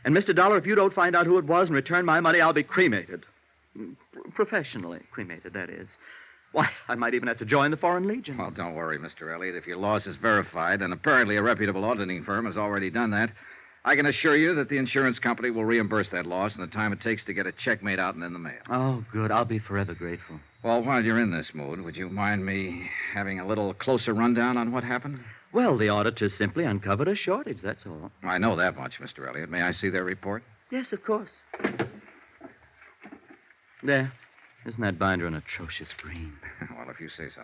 And, Mr. Dollar, if you don't find out who it was and return my money, I'll be cremated. Professionally cremated, that is. Why, I might even have to join the Foreign Legion. Well, don't worry, Mr. Elliott. If your loss is verified, and apparently a reputable auditing firm has already done that, I can assure you that the insurance company will reimburse that loss in the time it takes to get a check made out and in the mail. Oh, good. I'll be forever grateful. Well, while you're in this mood, would you mind me having a little closer rundown on what happened? Well, the auditors simply uncovered a shortage, that's all. I know that much, Mr. Elliott. May I see their report? Yes, of course. There. Isn't that binder an atrocious green? Well, if you say so.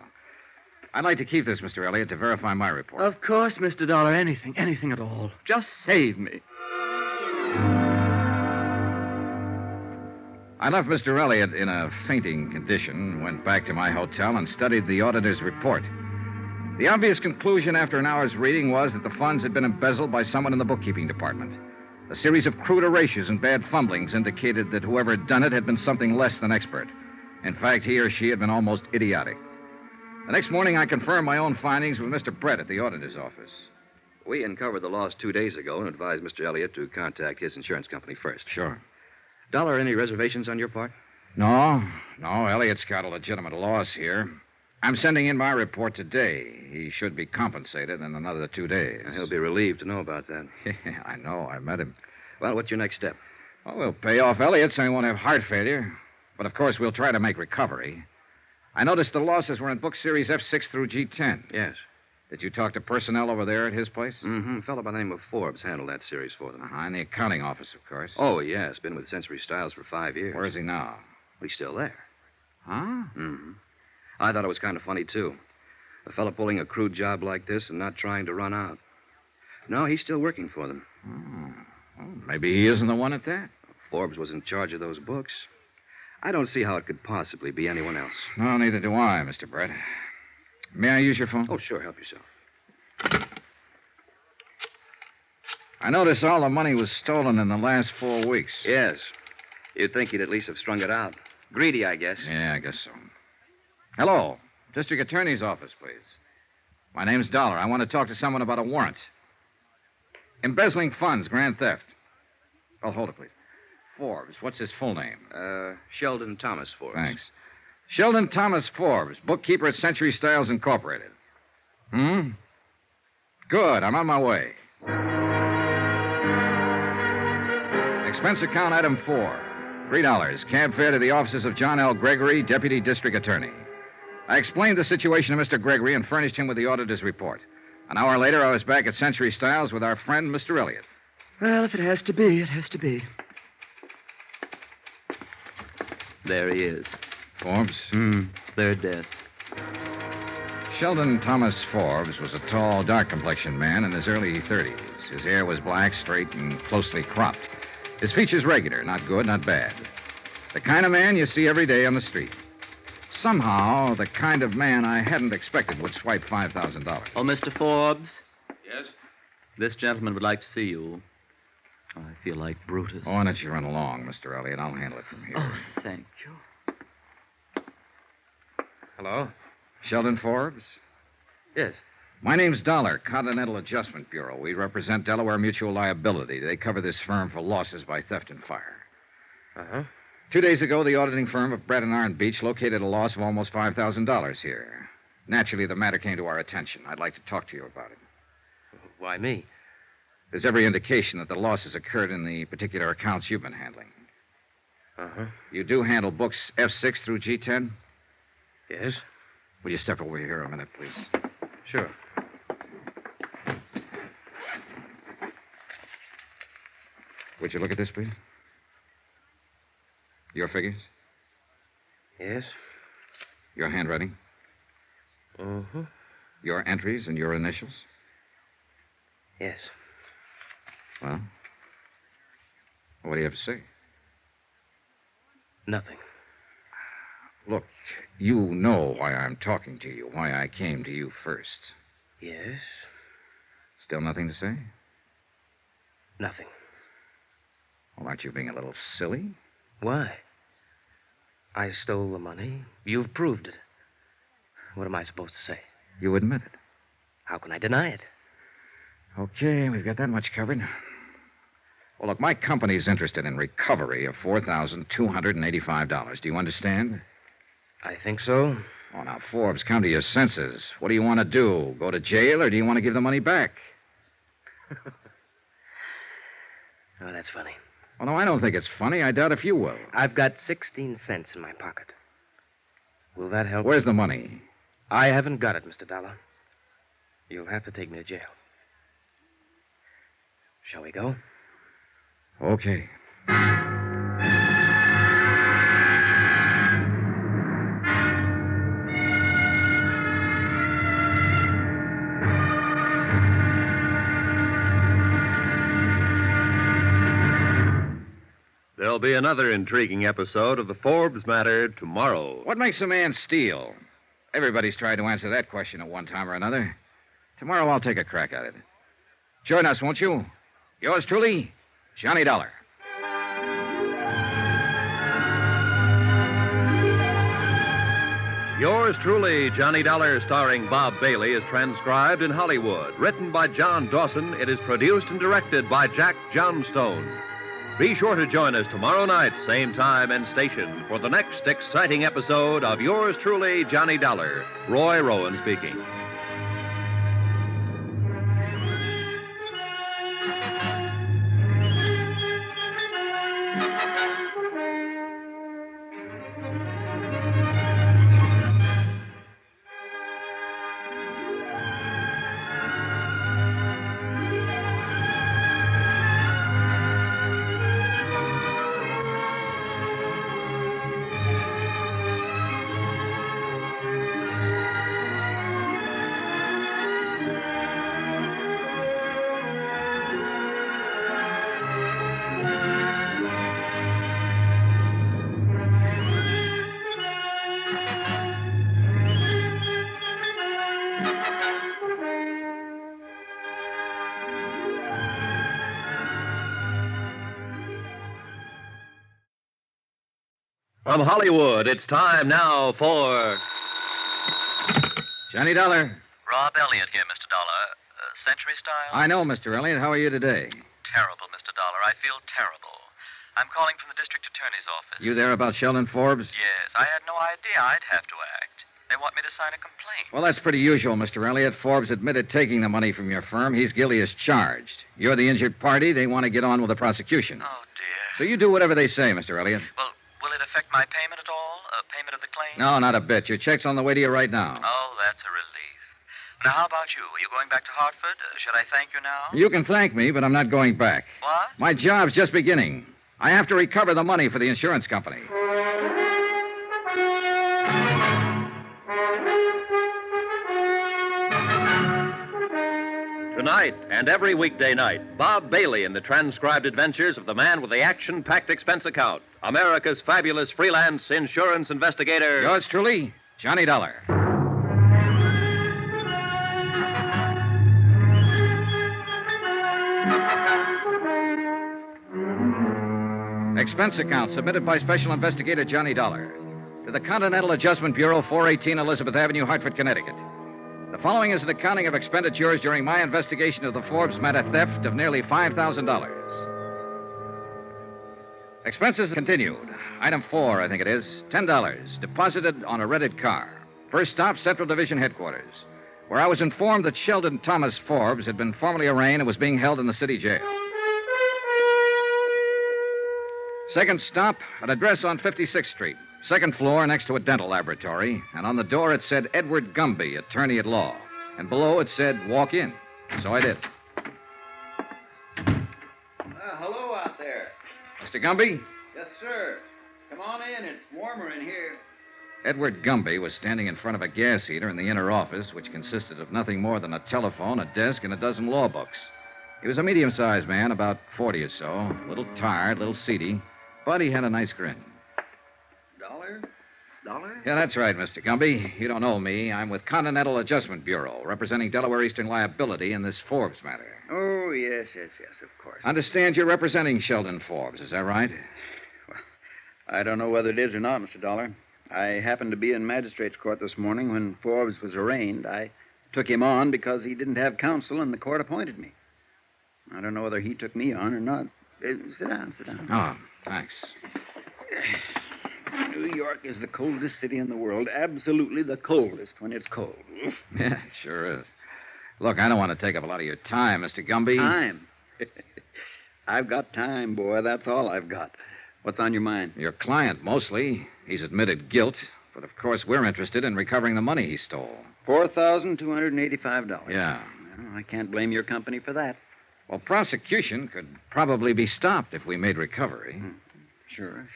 I'd like to keep this, Mr. Elliott, to verify my report. Of course, Mr. Dollar. Anything at all. Just save me. I left Mr. Elliott in a fainting condition, went back to my hotel, and studied the auditor's report. The obvious conclusion after an hour's reading was that the funds had been embezzled by someone in the bookkeeping department. A series of crude erasures and bad fumblings indicated that whoever had done it had been something less than expert. In fact, he or she had been almost idiotic. The next morning, I confirmed my own findings with Mr. Brett at the auditor's office. We uncovered the loss 2 days ago and advised Mr. Elliott to contact his insurance company first. Sure. Dollar, any reservations on your part? No. Elliott's got a legitimate loss here. I'm sending in my report today. He should be compensated in another 2 days. He'll be relieved to know about that. I know. I met him. Well, what's your next step? Well, we'll pay off Elliott so he won't have heart failure. But, of course, we'll try to make recovery. I noticed the losses were in book series F6 through G10. Yes. Did you talk to personnel over there at his place? Mm-hmm. A fellow by the name of Forbes handled that series for them. In the accounting office, of course. Oh, yes. Been with Century Styles for 5 years. Where is he now? He's still there. Huh? Mm-hmm. I thought it was kind of funny, too. A fellow pulling a crude job like this and not trying to run out. No, he's still working for them. Well, maybe he isn't the one at that. Forbes was in charge of those books. I don't see how it could possibly be anyone else. No, neither do I, Mr. Brett. May I use your phone? Oh, sure. Help yourself. I noticed all the money was stolen in the last 4 weeks. Yes. You'd think he'd at least have strung it out. Greedy, I guess. Yeah, I guess so. Hello. District Attorney's office, please. My name's Dollar. I want to talk to someone about a warrant. Embezzling funds, grand theft. Oh, hold it, please. Forbes. What's his full name? Sheldon Thomas Forbes. Thanks. Sheldon Thomas Forbes, bookkeeper at Century Styles Incorporated. Good. I'm on my way. Expense account item 4. $3. Cab fare to the offices of John L. Gregory, Deputy District Attorney. I explained the situation to Mr. Gregory and furnished him with the auditor's report. An hour later, I was back at Century Styles with our friend, Mr. Elliott. Well, if it has to be, it has to be. There he is. Forbes? Third desk. Sheldon Thomas Forbes was a tall, dark-complexioned man in his early 30s. His hair was black, straight, and closely cropped. His features regular, not good, not bad. The kind of man you see every day on the street. Somehow, the kind of man I hadn't expected would swipe $5,000. Oh, Mr. Forbes? Yes? This gentleman would like to see you. I feel like Brutus. Oh, why don't you run along, Mr. Elliott? I'll handle it from here. Oh, thank you. Hello? Sheldon Forbes? Yes. My name's Dollar, Continental Adjustment Bureau. We represent Delaware Mutual Liability. They cover this firm for losses by theft and fire. Uh-huh. 2 days ago, the auditing firm of Brett and Arn Beach located a loss of almost $5,000 here. Naturally, the matter came to our attention. I'd like to talk to you about it. Why me? There's every indication that the losses occurred in the particular accounts you've been handling. Uh-huh. You do handle books F6 through G10? Yes. Will you step over here a minute, please? Sure. Would you look at this, please? Your figures? Yes. Your handwriting? Uh-huh. Your entries and your initials? Yes. Well, what do you have to say? Nothing. Look, you know why I'm talking to you, why I came to you first. Yes. Still nothing to say? Nothing. Well, aren't you being a little silly? Why? I stole the money. You've proved it. What am I supposed to say? You admit it. How can I deny it? Okay, we've got that much covered. Well, look, my company's interested in recovery of $4,285. Do you understand? I think so. Oh, now, Forbes, come to your senses. What do you want to do? Go to jail, or do you want to give the money back? Oh, that's funny. Well, no, I don't think it's funny. I doubt if you will. I've got 16 cents in my pocket. Will that help? Where's the money? I haven't got it, Mr. Dollar. You'll have to take me to jail. Shall we go? Okay. There'll be another intriguing episode of the Forbes matter tomorrow. What makes a man steal? Everybody's tried to answer that question at one time or another. Tomorrow I'll take a crack at it. Join us, won't you? Yours truly, Johnny Dollar. Yours truly, Johnny Dollar, starring Bob Bailey, is transcribed in Hollywood. Written by John Dawson, it is produced and directed by Jack Johnstone. Be sure to join us tomorrow night, same time and station, for the next exciting episode of Yours truly, Johnny Dollar. Roy Rowan speaking. From Hollywood, it's time now for Johnny Dollar. Rob Elliott here, Mr. Dollar. Century style? I know, Mr. Elliott. How are you today? Terrible, Mr. Dollar. I feel terrible. I'm calling from the district attorney's office. You there about Sheldon Forbes? Yes, I had no idea I'd have to act. They want me to sign a complaint. Well, that's pretty usual, Mr. Elliott. Forbes admitted taking the money from your firm. He's guilty as charged. You're the injured party. They want to get on with the prosecution. Oh, dear. So you do whatever they say, Mr. Elliott. Well, will it affect my payment at all? Payment of the claim? No, not a bit. Your check's on the way to you right now. Oh, that's a relief. Now, how about you? Are you going back to Hartford? Should I thank you now? You can thank me, but I'm not going back. What? My job's just beginning. I have to recover the money for the insurance company. Tonight and every weekday night, Bob Bailey in the transcribed adventures of the man with the action-packed expense account, America's fabulous freelance insurance investigator. Yours truly, Johnny Dollar. Expense account submitted by Special Investigator Johnny Dollar to the Continental Adjustment Bureau, 418 Elizabeth Avenue, Hartford, Connecticut. The following is an accounting of expenditures during my investigation of the Forbes matter theft of nearly $5,000. Expenses continued. Item 4, I think it is, $10, deposited on a rented car. First stop, Central Division Headquarters, where I was informed that Sheldon Thomas Forbes had been formally arraigned and was being held in the city jail. Second stop, an address on 56th Street. Second floor next to a dental laboratory. And on the door it said Edward Gumby, attorney at law. And below it said, walk in. So I did. Hello out there. Mr. Gumby? Yes, sir. Come on in. It's warmer in here. Edward Gumby was standing in front of a gas heater in the inner office, which consisted of nothing more than a telephone, a desk, and a dozen law books. He was a medium-sized man, about 40 or so, a little tired, a little seedy, but he had a nice grin. Dollar? Yeah, that's right, Mr. Gumby. You don't know me. I'm with Continental Adjustment Bureau, representing Delaware Eastern Liability in this Forbes matter. Oh, yes, of course. Understand you're representing Sheldon Forbes, is that right? Well, I don't know whether it is or not, Mr. Dollar. I happened to be in magistrate's court this morning when Forbes was arraigned. I took him on because he didn't have counsel and the court appointed me. I don't know whether he took me on or not. Sit down. Oh, thanks. New York is the coldest city in the world. Absolutely the coldest when it's cold. Yeah, it sure is. Look, I don't want to take up a lot of your time, Mr. Gumby. Time? I've got time, boy. That's all I've got. What's on your mind? Your client, mostly. He's admitted guilt. But, of course, we're interested in recovering the money he stole. $4,285. Yeah. Well, I can't blame your company for that. Well, prosecution could probably be stopped if we made recovery. Sure.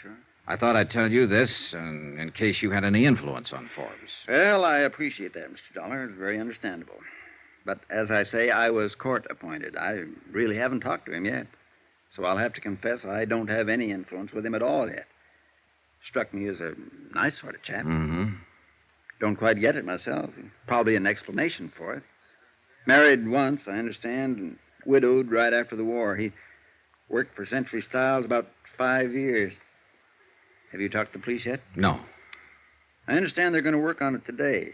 I thought I'd tell you this in case you had any influence on Forbes. Well, I appreciate that, Mr. Dollar. It's very understandable. But as I say, I was court appointed. I really haven't talked to him yet. So I'll have to confess I don't have any influence with him at all yet. Struck me as a nice sort of chap. Mm-hmm. Don't quite get it myself. Probably an explanation for it. Married once, I understand, and widowed right after the war. He worked for Century Styles about 5 years. Have you talked to the police yet? No. I understand they're going to work on it today.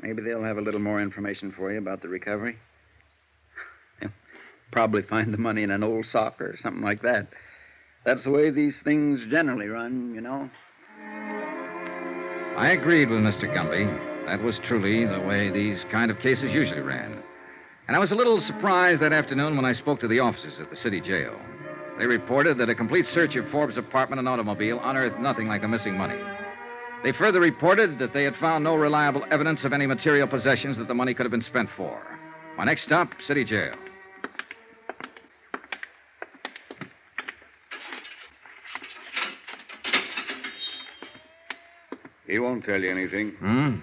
Maybe they'll have a little more information for you about the recovery. Probably find the money in an old sock or something like that. That's the way these things generally run, you know. I agreed with Mr. Gumby. That was truly the way these kind of cases usually ran. And I was a little surprised that afternoon when I spoke to the officers at the city jail. They reported that a complete search of Forbes' apartment and automobile unearthed nothing like the missing money. They further reported that they had found no reliable evidence of any material possessions that the money could have been spent for. My next stop, city jail. He won't tell you anything.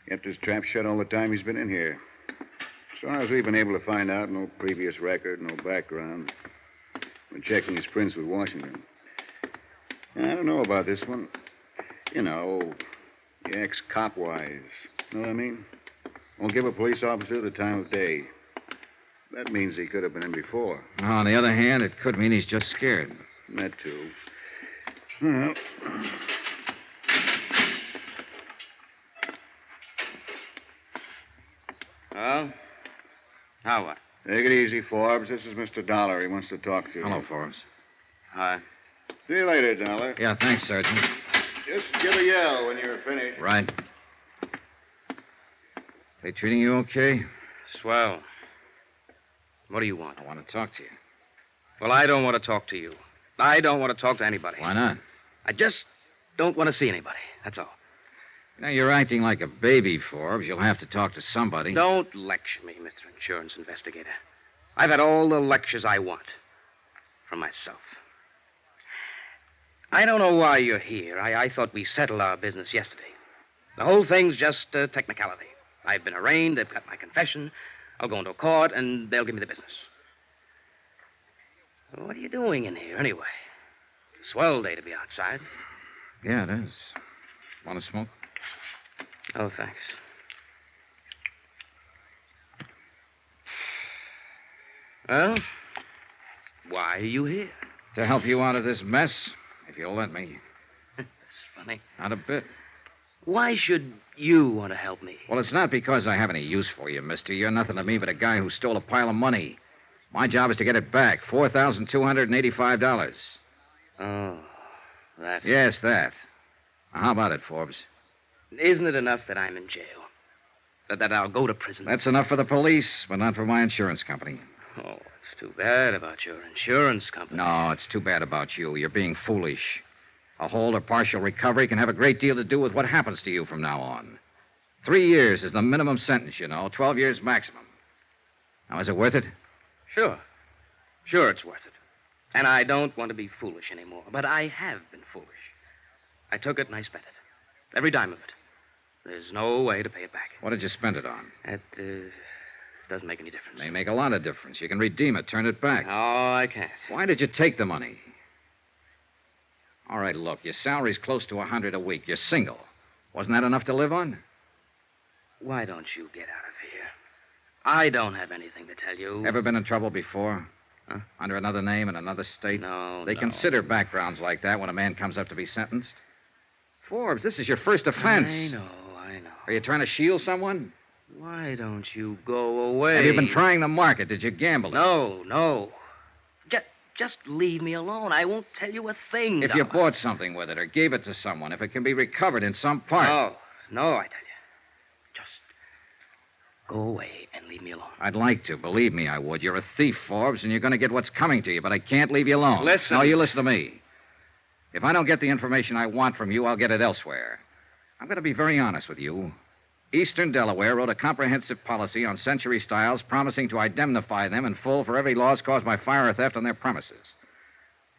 Kept his trap shut all the time he's been in here. As far as we've been able to find out, no previous record, no background. We're checking his prints with Washington. I don't know about this one. You know, ex-cop-wise. Know what I mean? Won't give a police officer the time of day. That means he could have been in before. On the other hand, it could mean he's just scared. That, too. Well... Well, how what? Take it easy, Forbes. This is Mr. Dollar. He wants to talk to you. Hello, Forbes. Hi. See you later, Dollar. Yeah, thanks, Sergeant. Just give a yell when you're finished. Right. They treating you okay? Swell. What do you want? I want to talk to you. Well, I don't want to talk to you. I don't want to talk to anybody. Why not? I just don't want to see anybody. That's all. You know, you're acting like a baby, Forbes. You'll have to talk to somebody. Don't lecture me, Mr. Insurance Investigator. I've had all the lectures I want. From myself. I don't know why you're here. I thought we settled our business yesterday. The whole thing's just a technicality. I've been arraigned, they've got my confession. I'll go into court, and they'll give me the business. What are you doing in here, anyway? Swell day to be outside. Yeah, it is. Want to smoke? Oh, thanks. Well, why are you here? To help you out of this mess, if you'll let me. That's funny. Not a bit. Why should you want to help me? Well, it's not because I have any use for you, mister. You're nothing to me but a guy who stole a pile of money. My job is to get it back. $4,285. Oh, that's... Yes, that. Now, how about it, Forbes? Isn't it enough that I'm in jail? That I'll go to prison? That's enough for the police, but not for my insurance company. Oh, it's too bad about your insurance company. No, it's too bad about you. You're being foolish. A whole or partial recovery can have a great deal to do with what happens to you from now on. 3 years is the minimum sentence, you know. 12 years maximum. Now, is it worth it? Sure. Sure, it's worth it. And I don't want to be foolish anymore. But I have been foolish. I took it and I spent it. Every dime of it. There's no way to pay it back. What did you spend it on? That doesn't make any difference. May make a lot of difference. You can redeem it, turn it back. No, I can't. Why did you take the money? All right, look, your salary's close to $100 a week. You're single. Wasn't that enough to live on? Why don't you get out of here? I don't have anything to tell you. Ever been in trouble before? Huh? Under another name in another state? No, They consider backgrounds like that when a man comes up to be sentenced. Forbes, this is your first offense. I know. Are you trying to shield someone? Why don't you go away? Have you been trying the market? Did you gamble it? No. Just leave me alone. I won't tell you a thing. If you bought something with it or gave it to someone, if it can be recovered in some part. No, I tell you. Just go away and leave me alone. I'd like to. Believe me, I would. You're a thief, Forbes, and you're going to get what's coming to you, but I can't leave you alone. Listen. No, you listen to me. If I don't get the information I want from you, I'll get it elsewhere. I'm going to be very honest with you. Eastern Delaware wrote a comprehensive policy on Century Styles promising to indemnify them in full for every loss caused by fire or theft on their premises.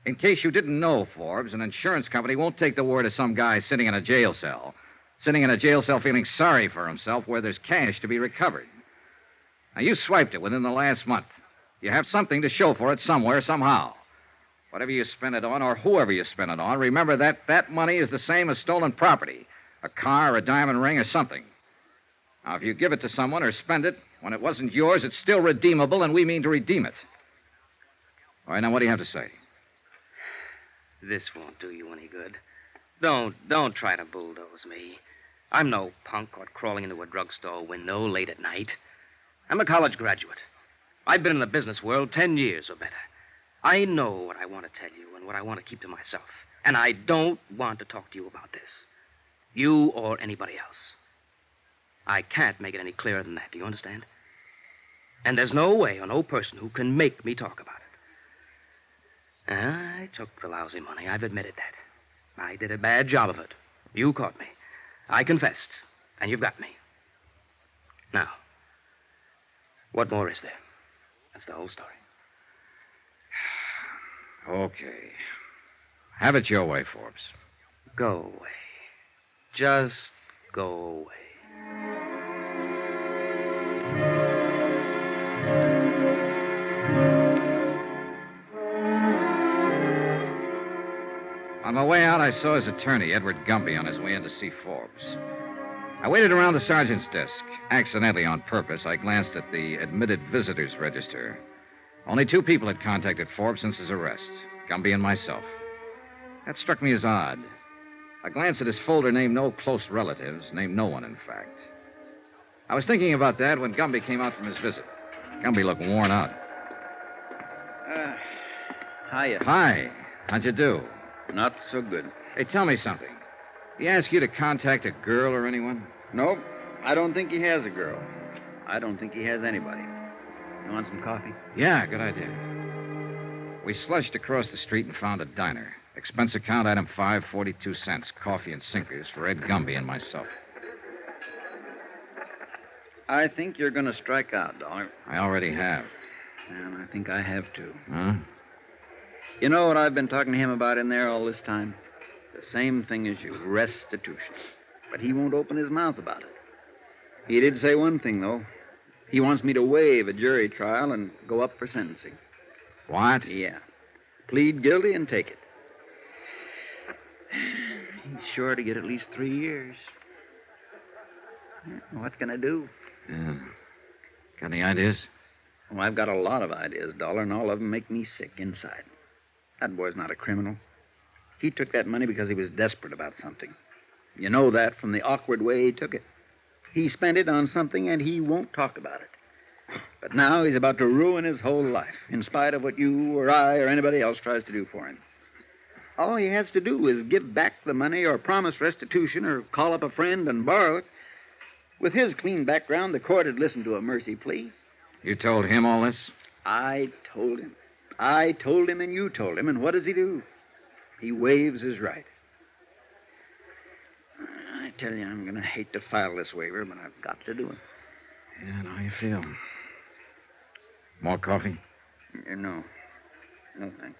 In case you didn't know, Forbes, an insurance company won't take the word of some guy sitting in a jail cell feeling sorry for himself where there's cash to be recovered. Now, you swiped it within the last month. You have something to show for it somewhere, somehow. Whatever you spend it on, or whoever you spend it on, remember that money is the same as stolen property. A car, a diamond ring, or something. Now, if you give it to someone or spend it, when it wasn't yours, it's still redeemable, and we mean to redeem it. All right, now, what do you have to say? This won't do you any good. Don't try to bulldoze me. I'm no punk caught crawling into a drugstore window late at night. I'm a college graduate. I've been in the business world 10 years or better. I know what I want to tell you and what I want to keep to myself. And I don't want to talk to you about this. You or anybody else. I can't make it any clearer than that. Do you understand? And there's no way or no person who can make me talk about it. I took the lousy money. I've admitted that. I did a bad job of it. You caught me. I confessed. And you've got me. Now, what more is there? That's the whole story. Okay. Have it your way, Forbes. Go away. Just go away. On my way out, I saw his attorney, Edward Gumby, on his way in to see Forbes. I waited around the sergeant's desk. Accidentally, on purpose, I glanced at the admitted visitors register. Only 2 people had contacted Forbes since his arrest, Gumby and myself. That struck me as odd. A glance at his folder named no close relatives, named no one, in fact. I was thinking about that when Gumby came out from his visit. Gumby looked worn out. Hiya. Hi. How'd you do? Not so good. Hey, tell me something. He asked you to contact a girl or anyone? Nope. I don't think he has a girl. I don't think he has anybody. You want some coffee? Yeah, good idea. We slushed across the street and found a diner. Expense account item 5, 42 cents. Coffee and sinkers for Ed Gumby and myself. I think you're going to strike out, Dollar. I already have. And I think I have, too. Huh? You know what I've been talking to him about in there all this time? The same thing as you, restitution. But he won't open his mouth about it. He did say one thing, though. He wants me to waive a jury trial and go up for sentencing. What? Yeah. Plead guilty and take it. He's sure to get at least 3 years. What can I do? Yeah. Got any ideas? Well, I've got a lot of ideas, Dollar, and all of them make me sick inside. That boy's not a criminal. He took that money because he was desperate about something. You know that from the awkward way he took it. He spent it on something, and he won't talk about it. But now he's about to ruin his whole life, in spite of what you or I or anybody else tries to do for him. All he has to do is give back the money or promise restitution or call up a friend and borrow it. With his clean background, the court would listen to a mercy plea. You told him all this? I told him. I told him and you told him, and what does he do? He waives his right. I tell you, I'm going to hate to file this waiver, but I've got to do it. Yeah, I know how you feel. More coffee? No. No, thanks.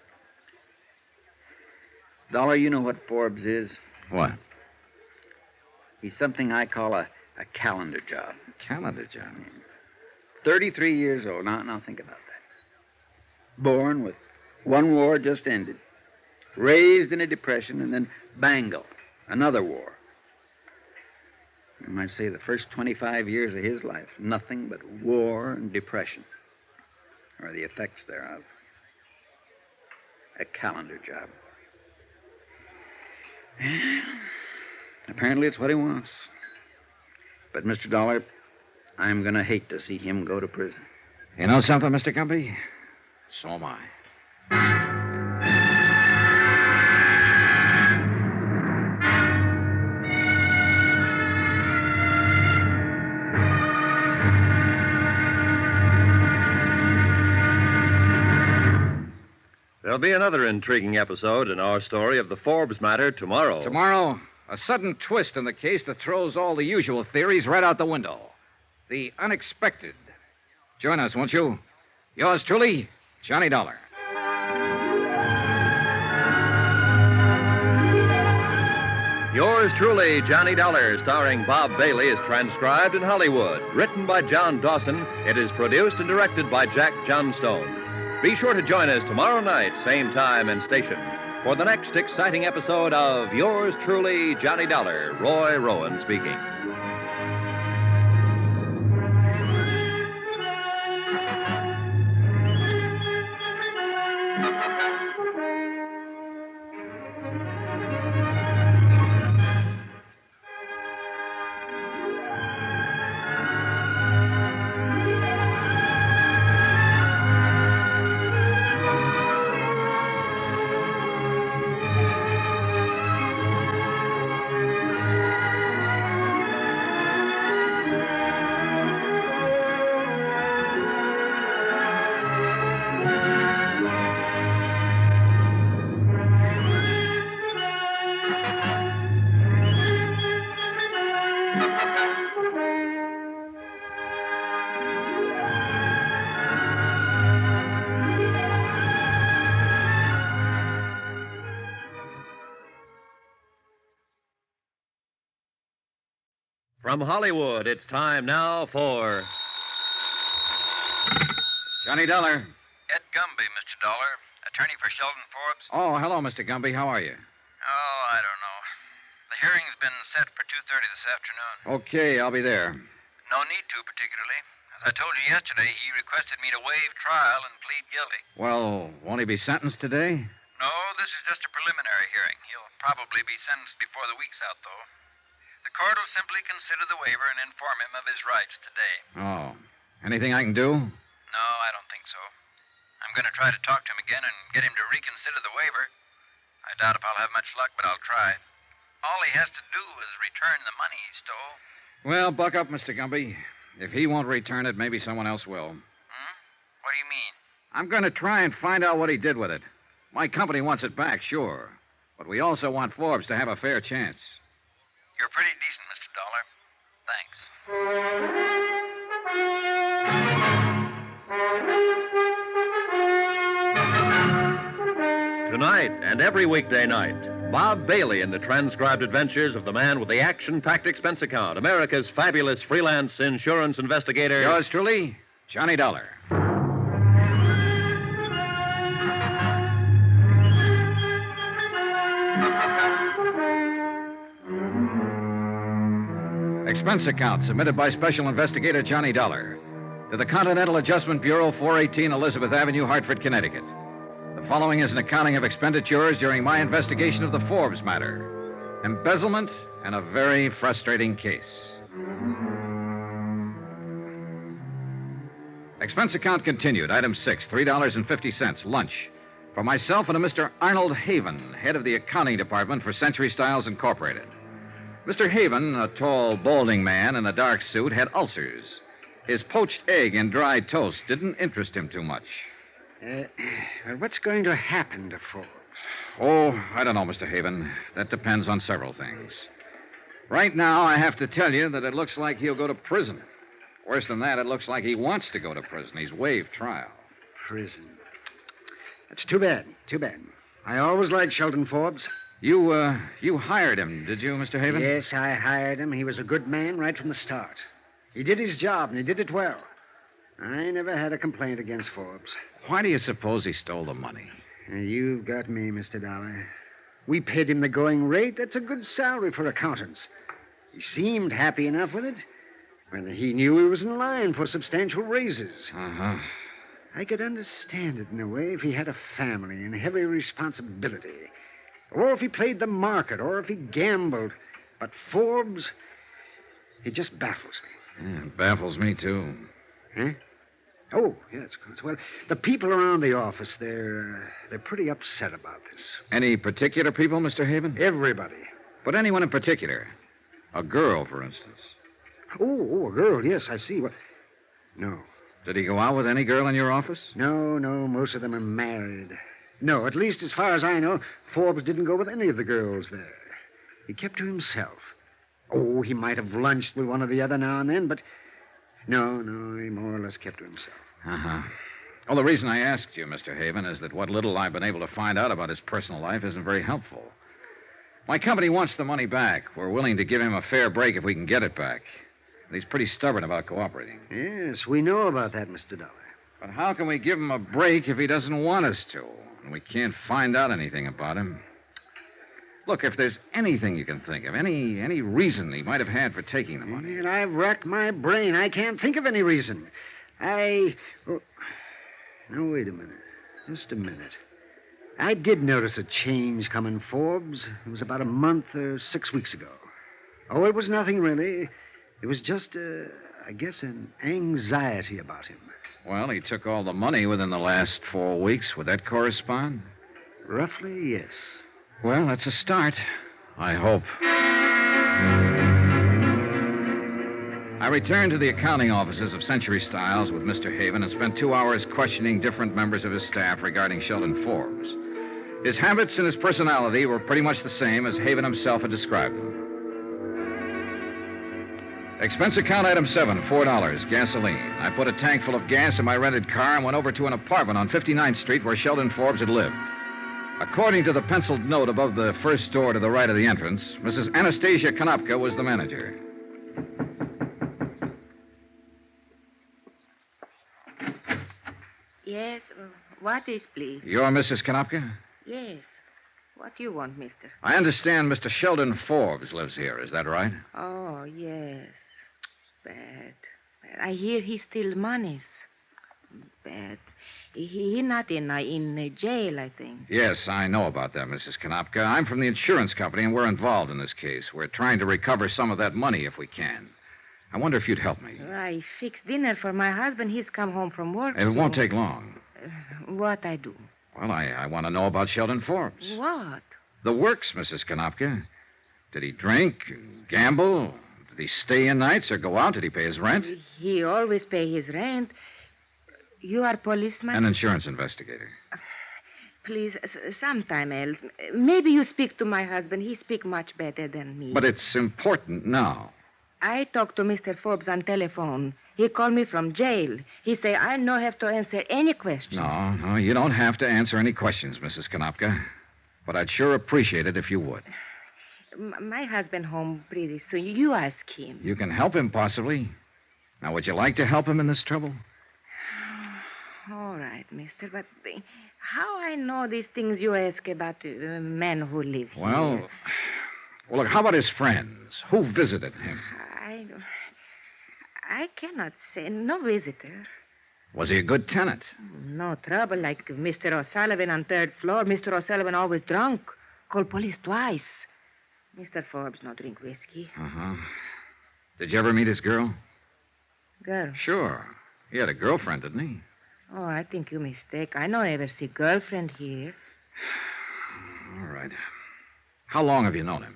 Dollar, you know what Forbes is? What? He's something I call a calendar job. Calendar job? 33 years old. Now think about that. Born with one war just ended. Raised in a depression, and then bango, another war. You might say the first 25 years of his life, nothing but war and depression, or the effects thereof. A calendar job. Apparently it's what he wants. But, Mr. Dollar, I'm going to hate to see him go to prison. You know something, Mr. Gumby? So am I. There'll be another intriguing episode in our story of the Forbes matter tomorrow. Tomorrow, a sudden twist in the case that throws all the usual theories right out the window. The unexpected. Join us, won't you? Yours truly, Johnny Dollar. Yours truly, Johnny Dollar, starring Bob Bailey, is transcribed in Hollywood. Written by John Dawson, it is produced and directed by Jack Johnstone. Be sure to join us tomorrow night, same time and station, for the next exciting episode of Yours truly, Johnny Dollar. Roy Rowan speaking. From Hollywood, it's time now for Johnny Dollar. Ed Gumby, Mr. Dollar. Attorney for Sheldon Forbes. Oh, hello, Mr. Gumby. How are you? Oh, I don't know. The hearing's been set for 2:30 this afternoon. Okay, I'll be there. No need to, particularly. As I told you yesterday, he requested me to waive trial and plead guilty. Well, won't he be sentenced today? No, this is just a preliminary hearing. He'll probably be sentenced before the week's out, though. The court will simply consider the waiver and inform him of his rights today. Oh. Anything I can do? No, I don't think so. I'm going to try to talk to him again and get him to reconsider the waiver. I doubt if I'll have much luck, but I'll try. All he has to do is return the money he stole. Well, buck up, Mr. Gumby. If he won't return it, maybe someone else will. What do you mean? I'm going to try and find out what he did with it. My company wants it back, sure. But we also want Forbes to have a fair chance. You're pretty decent, Mr. Dollar. Thanks. Tonight and every weekday night, Bob Bailey in the transcribed adventures of the man with the action-packed expense account, America's fabulous freelance insurance investigator. Yours truly, Johnny Dollar. Expense account submitted by Special Investigator Johnny Dollar to the Continental Adjustment Bureau, 418 Elizabeth Avenue, Hartford, Connecticut. The following is an accounting of expenditures during my investigation of the Forbes matter. Embezzlement and a very frustrating case. Expense account continued. Item 6, $3.50, lunch. For myself and a Mr. Arnold Haven, head of the accounting department for Century Styles Incorporated. Mr. Haven, a tall, balding man in a dark suit, had ulcers. His poached egg and dry toast didn't interest him too much. Well, what's going to happen to Forbes? Oh, I don't know, Mr. Haven. That depends on several things. Right now, I have to tell you that it looks like he'll go to prison. Worse than that, it looks like he wants to go to prison. He's waived trial. Prison. That's too bad. Too bad. I always liked Sheldon Forbes. You hired him, did you, Mr. Haven? Yes, I hired him. He was a good man right from the start. He did his job, and he did it well. I never had a complaint against Forbes. Why do you suppose he stole the money? You've got me, Mr. Dollar. We paid him the going rate. That's a good salary for accountants. He seemed happy enough with it. When he knew he was in line for substantial raises. Uh-huh. I could understand it in a way if he had a family and heavy responsibility. Or if he played the market, or if he gambled. But Forbes, he just baffles me. Yeah, it baffles me, too. Huh? Oh, yes, of course. Well, the people around the office, they're pretty upset about this. Any particular people, Mr. Haven? Everybody. But anyone in particular? A girl, for instance. Oh, a girl, yes, I see. Well, no. Did he go out with any girl in your office? No, most of them are married. No, at least as far as I know, Forbes didn't go with any of the girls there. He kept to himself. Oh, he might have lunched with one or the other now and then, but no, he more or less kept to himself. Uh-huh. Well, the reason I asked you, Mr. Haven, is that what little I've been able to find out about his personal life isn't very helpful. My company wants the money back. We're willing to give him a fair break if we can get it back. And he's pretty stubborn about cooperating. Yes, we know about that, Mr. Dollar. But how can we give him a break if he doesn't want us to? And we can't find out anything about him. Look, if there's anything you can think of, any reason he might have had for taking the money. And I've racked my brain. I can't think of any reason. Oh, now, wait a minute. Just a minute. I did notice a change coming, Forbes. It was about a month or 6 weeks ago. Oh, it was nothing, really. It was just, I guess, an anxiety about him. Well, he took all the money within the last 4 weeks. Would that correspond? Roughly, yes. Well, that's a start. I hope. I returned to the accounting offices of Century Styles with Mr. Haven and spent 2 hours questioning different members of his staff regarding Sheldon Forbes. His habits and his personality were pretty much the same as Haven himself had described them. Expense account item 7, $4, gasoline. I put a tank full of gas in my rented car and went over to an apartment on 59th Street where Sheldon Forbes had lived. According to the penciled note above the first door to the right of the entrance, Mrs. Anastasia Konopka was the manager. Yes, what is, please? You're Mrs. Konopka? Yes. What do you want, mister? I understand Mr. Sheldon Forbes lives here. Is that right? Oh, yes. Bad. I hear he steals monies. Bad. He not in jail, I think. Yes, I know about that, Mrs. Konopka. I'm from the insurance company, and we're involved in this case. We're trying to recover some of that money if we can. I wonder if you'd help me. I fixed dinner for my husband. He's come home from work. It won't take long. What I do? Well, I want to know about Sheldon Forbes. What? The works, Mrs. Konopka. Did he drink, gamble? Did he stay in nights or go out? Did he pay his rent? He always pay his rent. You are policeman? An insurance investigator. Please, sometime else. Maybe you speak to my husband. He speak much better than me. But it's important now. I talked to Mr. Forbes on telephone. He called me from jail. He say I no have to answer any questions. No, you don't have to answer any questions, Mrs. Konopka. But I'd sure appreciate it if you would. My husband home pretty soon. You ask him. You can help him, possibly. Now, would you like to help him in this trouble? All right, mister, but how I know these things you ask about men who live here? Well, look, how about his friends? Who visited him? I cannot say. No visitor. Was he a good tenant? No trouble, like Mr. O'Sullivan on 3rd floor. Mr. O'Sullivan always drunk. Called police twice. Mr. Forbes no drink whiskey. Uh-huh. Did you ever meet his girl? Girl? Sure. He had a girlfriend, didn't he? Oh, I think you mistake. I no ever see girlfriend here. All right. How long have you known him?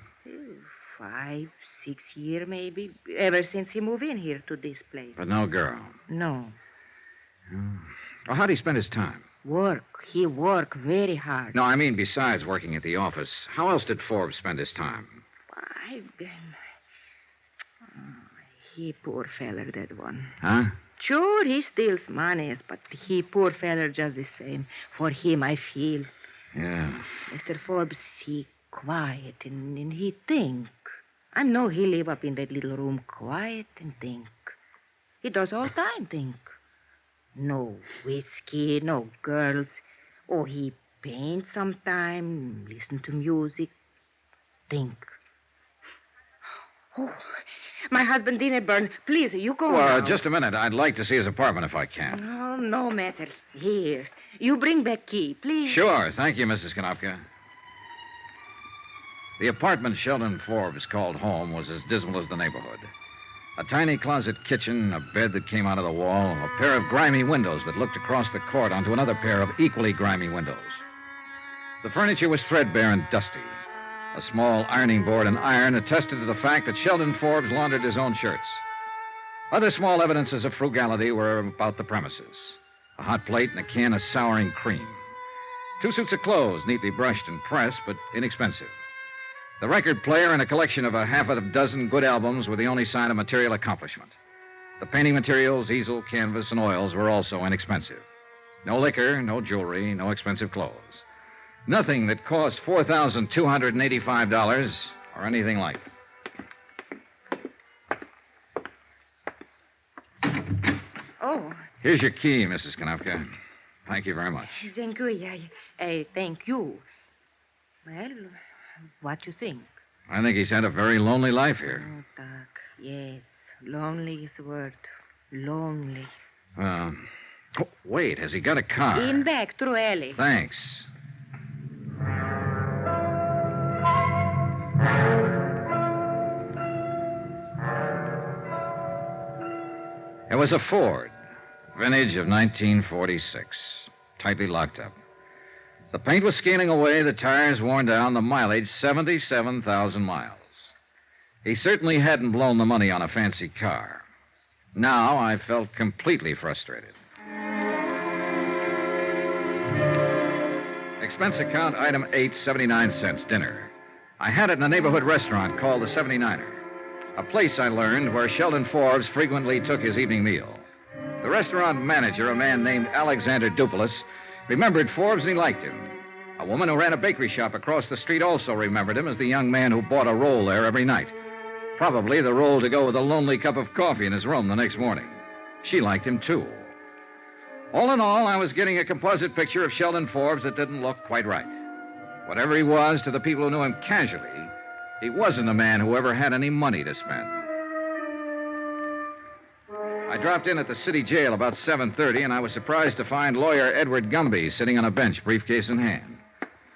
5, 6 years, maybe. Ever since he moved in here to this place. But no girl? No. Well, how'd he spend his time? Work. He work very hard. No, I mean besides working at the office. How else did Forbes spend his time? He poor feller, that one. Huh? Sure, he steals money, but he poor feller just the same. For him, I feel. Yeah. Mr. Forbes, he quiet and he think. I know he live up in that little room quiet and think. He does all time think. No whiskey, no girls. Oh, he paint sometime, listen to music, think. Oh, my husband dinner burn. Please, you go Well, now. just a minute. I'd like to see his apartment if I can. Oh, no matter. Here. You bring back key, please. Sure. Thank you, Mrs. Konopka. The apartment Sheldon Forbes called home was as dismal as the neighborhood. A tiny closet kitchen, a bed that came out of the wall, a pair of grimy windows that looked across the court onto another pair of equally grimy windows. The furniture was threadbare and dusty. A small ironing board and iron attested to the fact that Sheldon Forbes laundered his own shirts. Other small evidences of frugality were about the premises. A hot plate and a can of souring cream. 2 suits of clothes, neatly brushed and pressed, but inexpensive. The record player and a collection of a half a dozen good albums were the only sign of material accomplishment. The painting materials, easel, canvas, and oils were also inexpensive. No liquor, no jewelry, no expensive clothes. Nothing that cost $4,285 or anything like it. Oh, Here's your key, Mrs. Konopka. Thank you very much. thank you. Thank you. Well, what you think? I think he's had a very lonely life here. Oh, Doc, yes. Lonely is the word. Lonely. Oh, wait, has he got a car? In back, through alley. Thanks. It was a Ford, vintage of 1946, tightly locked up. The paint was scaling away, the tires worn down, the mileage 77,000 miles. He certainly hadn't blown the money on a fancy car. Now I felt completely frustrated. Expense account item 8, 79 cents, dinner. I had it in a neighborhood restaurant called the 79er, a place I learned where Sheldon Forbes frequently took his evening meal. The restaurant manager, a man named Alexander Dupulis, remembered Forbes and he liked him. A woman who ran a bakery shop across the street also remembered him as the young man who bought a roll there every night. Probably the roll to go with a lonely cup of coffee in his room the next morning. She liked him, too. All in all, I was getting a composite picture of Sheldon Forbes that didn't look quite right. Whatever he was to the people who knew him casually, he wasn't a man who ever had any money to spend. I dropped in at the city jail about 7:30, and I was surprised to find lawyer Edward Gumby sitting on a bench, briefcase in hand.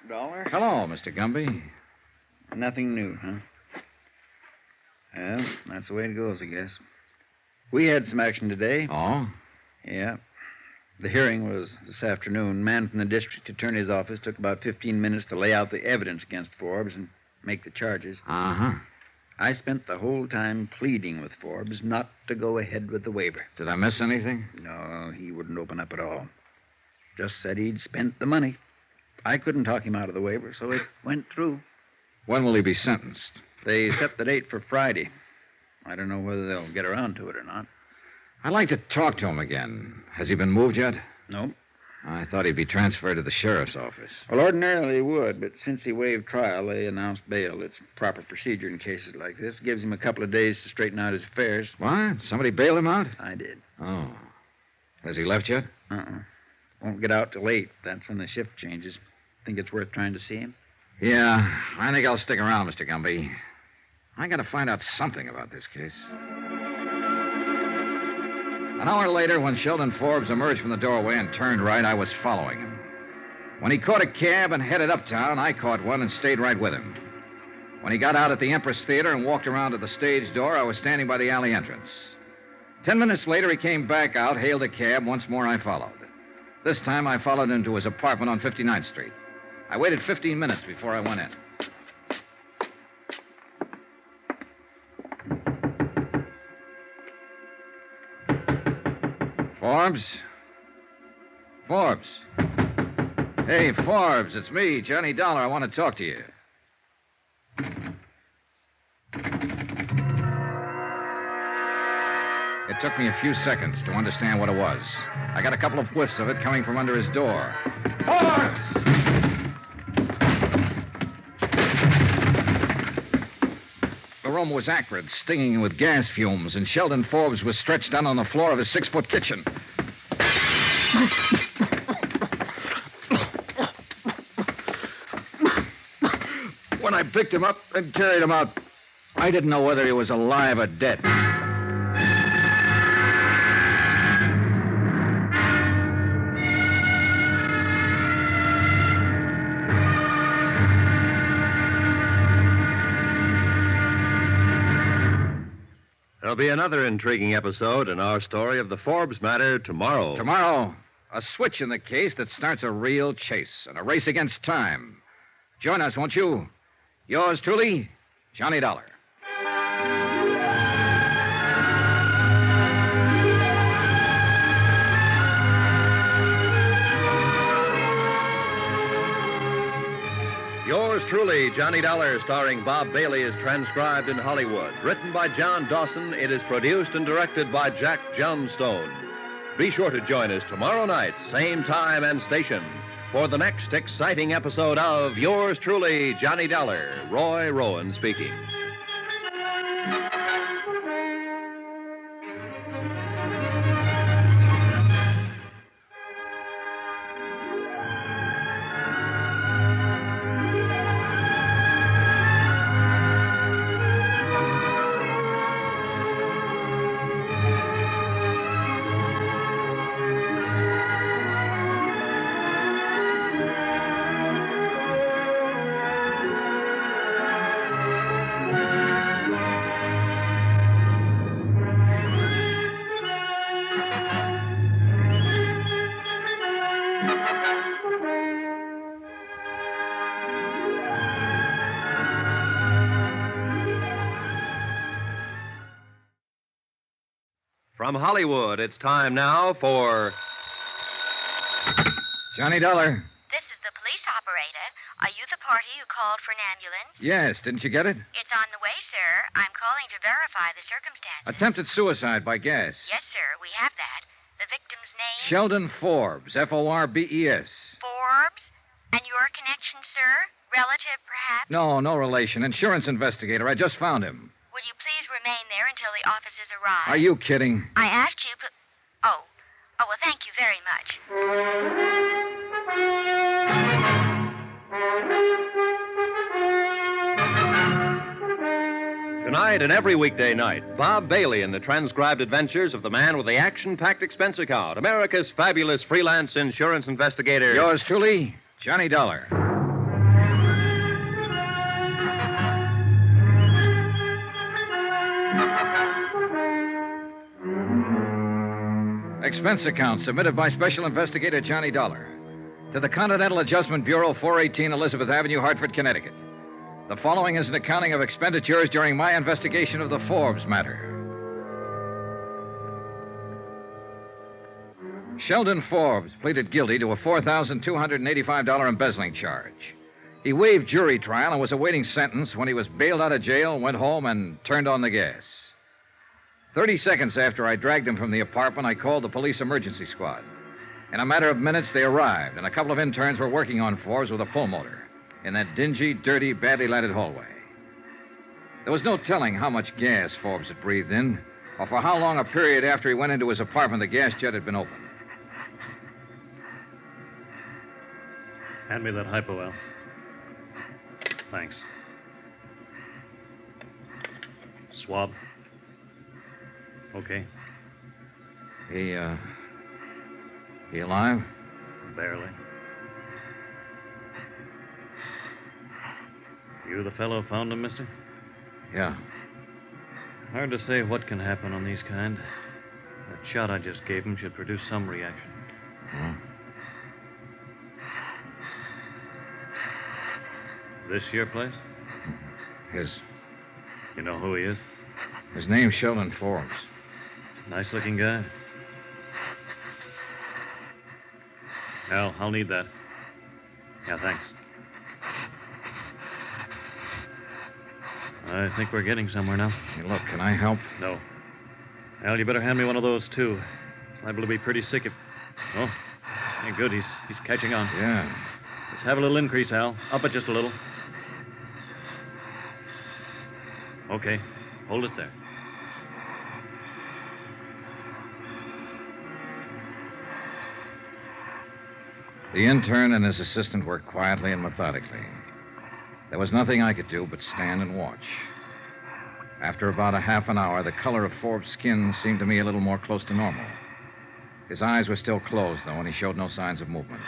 Dollar? Hello, Mr. Gumby. Nothing new, huh? Well, that's the way it goes, I guess. We had some action today. Oh? Yeah. The hearing was this afternoon. Man from the district attorney's office took about 15 minutes to lay out the evidence against Forbes and make the charges. Uh-huh. I spent the whole time pleading with Forbes not to go ahead with the waiver. Did I miss anything? No, he wouldn't open up at all. Just said he'd spent the money. I couldn't talk him out of the waiver, so it went through. When will he be sentenced? They set the date for Friday. I don't know whether they'll get around to it or not. I'd like to talk to him again. Has he been moved yet? No. I thought he'd be transferred to the sheriff's office. Well, ordinarily he would, but since he waived trial, they announced bail. It's proper procedure in cases like this. Gives him a couple of days to straighten out his affairs. What? Somebody bailed him out? I did. Oh. Has he left yet? Won't get out till 8. That's when the shift changes. Think it's worth trying to see him? Yeah, I think I'll stick around, Mr. Gumby. I gotta find out something about this case. An hour later, when Sheldon Forbes emerged from the doorway and turned right, I was following him. When he caught a cab and headed uptown, I caught one and stayed right with him. When he got out at the Empress Theater and walked around to the stage door, I was standing by the alley entrance. 10 minutes later, he came back out, hailed a cab. Once more, I followed. This time, I followed him to his apartment on 59th Street. I waited 15 minutes before I went in. Forbes? Forbes? Hey, Forbes, it's me, Johnny Dollar. I want to talk to you. It took me a few seconds to understand what it was. I got a couple of whiffs of it coming from under his door. Forbes! The room was acrid, stinging with gas fumes, and Sheldon Forbes was stretched down on the floor of his 6-foot kitchen. When I picked him up and carried him out, I didn't know whether he was alive or dead. There'll be another intriguing episode in our story of the Forbes matter tomorrow. Tomorrow, a switch in the case that starts a real chase and a race against time. Join us, won't you? Yours truly, Johnny Dollar. Truly, Johnny Dollar, starring Bob Bailey, is transcribed in Hollywood. Written by John Dawson, it is produced and directed by Jack Johnstone. Be sure to join us tomorrow night, same time and station, for the next exciting episode of Yours Truly, Johnny Dollar. Roy Rowan speaking. From Hollywood, it's time now for Johnny Dollar. This is the police operator. Are you the party who called for an ambulance? Yes, didn't you get it? It's on the way, sir. I'm calling to verify the circumstances. Attempted suicide by gas. Yes, sir, we have that. The victim's name? Sheldon Forbes, Forbes. Forbes? And your connection, sir? Relative, perhaps? No relation. Insurance investigator. I just found him. Will you please remain there until the officers arrive? Are you kidding? I asked you, Oh, well, thank you very much. Tonight and every weekday night, Bob Bailey in the transcribed adventures of the man with the action-packed expense account, America's fabulous freelance insurance investigator. Yours truly, Johnny Dollar. Expense account submitted by Special Investigator Johnny Dollar to the Continental Adjustment Bureau, 418 Elizabeth Avenue, Hartford, Connecticut. The following is an accounting of expenditures during my investigation of the Forbes matter. Sheldon Forbes pleaded guilty to a $4,285 embezzling charge. He waived jury trial and was awaiting sentence when he was bailed out of jail, went home, and turned on the gas. 30 seconds after I dragged him from the apartment, I called the police emergency squad. In a matter of minutes, they arrived, and a couple of interns were working on Forbes with a pull motor in that dingy, dirty, badly lighted hallway. There was no telling how much gas Forbes had breathed in, or for how long a period after he went into his apartment the gas jet had been open. Hand me that hypo, Al. Thanks. Swab. Okay. He alive? Barely. You the fellow who found him, mister? Yeah. Hard to say what can happen on these kind. That shot I just gave him should produce some reaction. Hmm? This your place? His. You know who he is? His name's Sheldon Forbes. Nice-looking guy. Al, I'll need that. Yeah, thanks. I think we're getting somewhere now. Hey, look, can I help? No. Al, you better hand me one of those, too. It's liable to be pretty sick if... Oh, hey, good. He's catching on. Yeah. Let's have a little increase, Al. Up it just a little. Okay. Hold it there. The intern and his assistant worked quietly and methodically. There was nothing I could do but stand and watch. After about a half an hour, the color of Forbes' skin seemed to me a little more close to normal. His eyes were still closed, though, and he showed no signs of movement.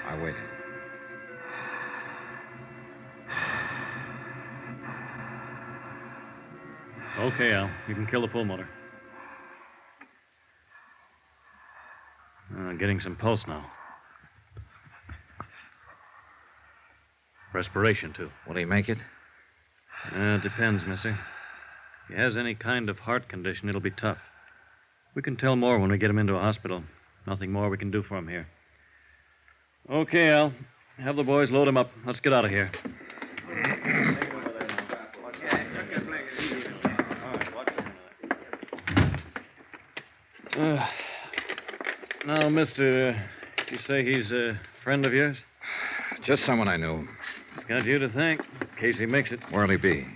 I waited. Okay, Al. You can kill the pull motor. Getting some pulse now. Respiration, too. Will he make it? It depends, mister. If he has any kind of heart condition, it'll be tough. We can tell more when we get him into a hospital. Nothing more we can do for him here. Okay, Al. Have the boys load him up. Let's get out of here. Now, mister, you say he's a friend of yours? Just someone I knew. He's got you to thank, in case he makes it. Where'll he be?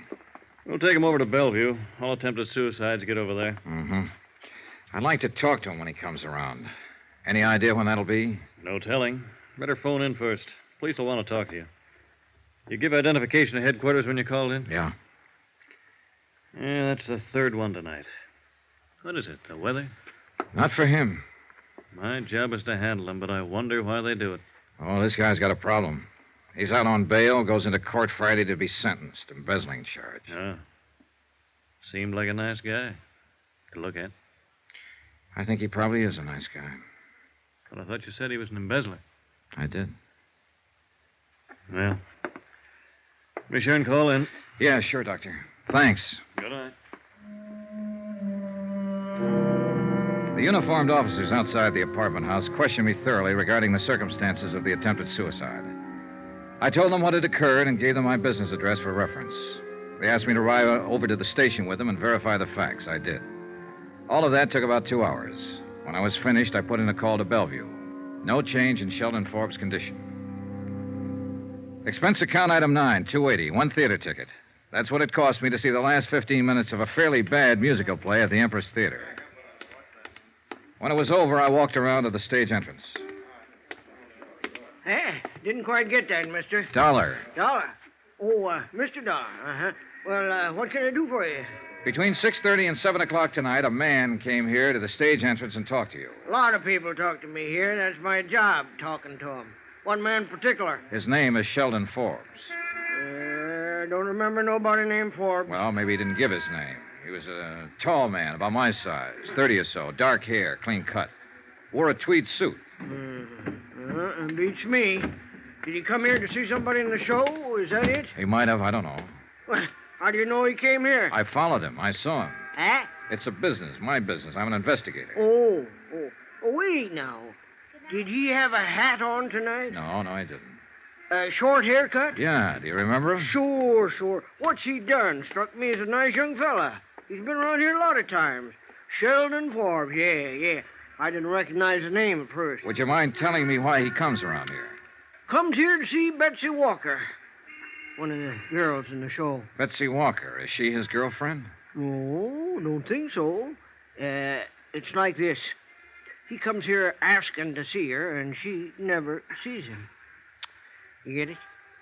We'll take him over to Bellevue. All attempted suicides get over there. Mm-hmm. I'd like to talk to him when he comes around. Any idea when that'll be? No telling. Better phone in first. Police will want to talk to you. You give identification to headquarters when you called in? Yeah. Yeah, that's the third one tonight. What is it, the weather? Not for him. My job is to handle them, but I wonder why they do it. Oh, this guy's got a problem. He's out on bail, goes into court Friday to be sentenced. Embezzling charge. Ah. Seemed like a nice guy to look at. I think he probably is a nice guy. Well, I thought you said he was an embezzler. I did. Well, be sure and call in. Yeah, sure, Doctor. Thanks. Good night. The uniformed officers outside the apartment house questioned me thoroughly regarding the circumstances of the attempted suicide. I told them what had occurred and gave them my business address for reference. They asked me to ride over to the station with them and verify the facts. I did. All of that took about 2 hours. When I was finished, I put in a call to Bellevue. No change in Sheldon Forbes' condition. Expense account item 9, $280, 1 theater ticket. That's what it cost me to see the last 15 minutes of a fairly bad musical play at the Empress Theater. When it was over, I walked around to the stage entrance. Didn't quite get that, mister. Dollar. Dollar? Oh, Mr. Dollar. Uh-huh. Well, what can I do for you? Between 6:30 and 7 o'clock tonight, a man came here to the stage entrance and talked to you. A lot of people talk to me here. That's my job, talking to them. One man in particular. His name is Sheldon Forbes. Don't remember nobody named Forbes. Well, maybe he didn't give his name. He was a tall man, about my size, 30 or so, dark hair, clean cut. Wore a tweed suit. Beats me. Did he come here to see somebody in the show? Is that it? He might have, I don't know. Well, how do you know he came here? I followed him. I saw him. Huh? It's a business, my business. I'm an investigator. Oh, wait now. Did he have a hat on tonight? No, he didn't. A short haircut? Yeah, do you remember him? Sure. What's he done? Struck me as a nice young fella. He's been around here a lot of times. Sheldon Forbes, yeah. I didn't recognize the name at first. Would you mind telling me why he comes around here? Comes here to see Betsy Walker. One of the girls in the show. Betsy Walker. Is she his girlfriend? No, don't think so. It's like this. He comes here asking to see her, and she never sees him. You get it?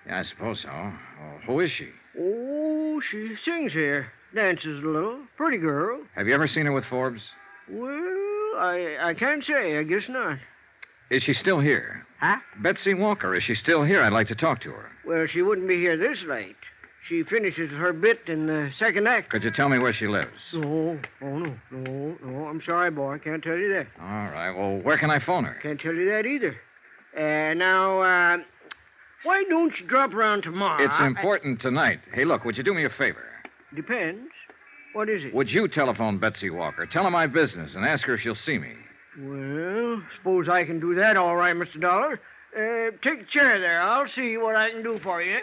Yeah, I suppose so. Oh, who is she? Oh, she sings here. Dances a little. Pretty girl. Have you ever seen her with Forbes? Well, I can't say. I guess not. Is she still here? Huh? Betsy Walker, is she still here? I'd like to talk to her. Well, she wouldn't be here this late. She finishes her bit in the second act. Could you tell me where she lives? No. I'm sorry, boy. I can't tell you that. All right. Well, where can I phone her? Can't tell you that either. Now, why don't you drop around tomorrow? It's important tonight. Hey, look, would you do me a favor? Depends. What is it? Would you telephone Betsy Walker? Tell her my business and ask her if she'll see me. Well, suppose I can do that all right, Mr. Dollar. Take a chair there. I'll see what I can do for you.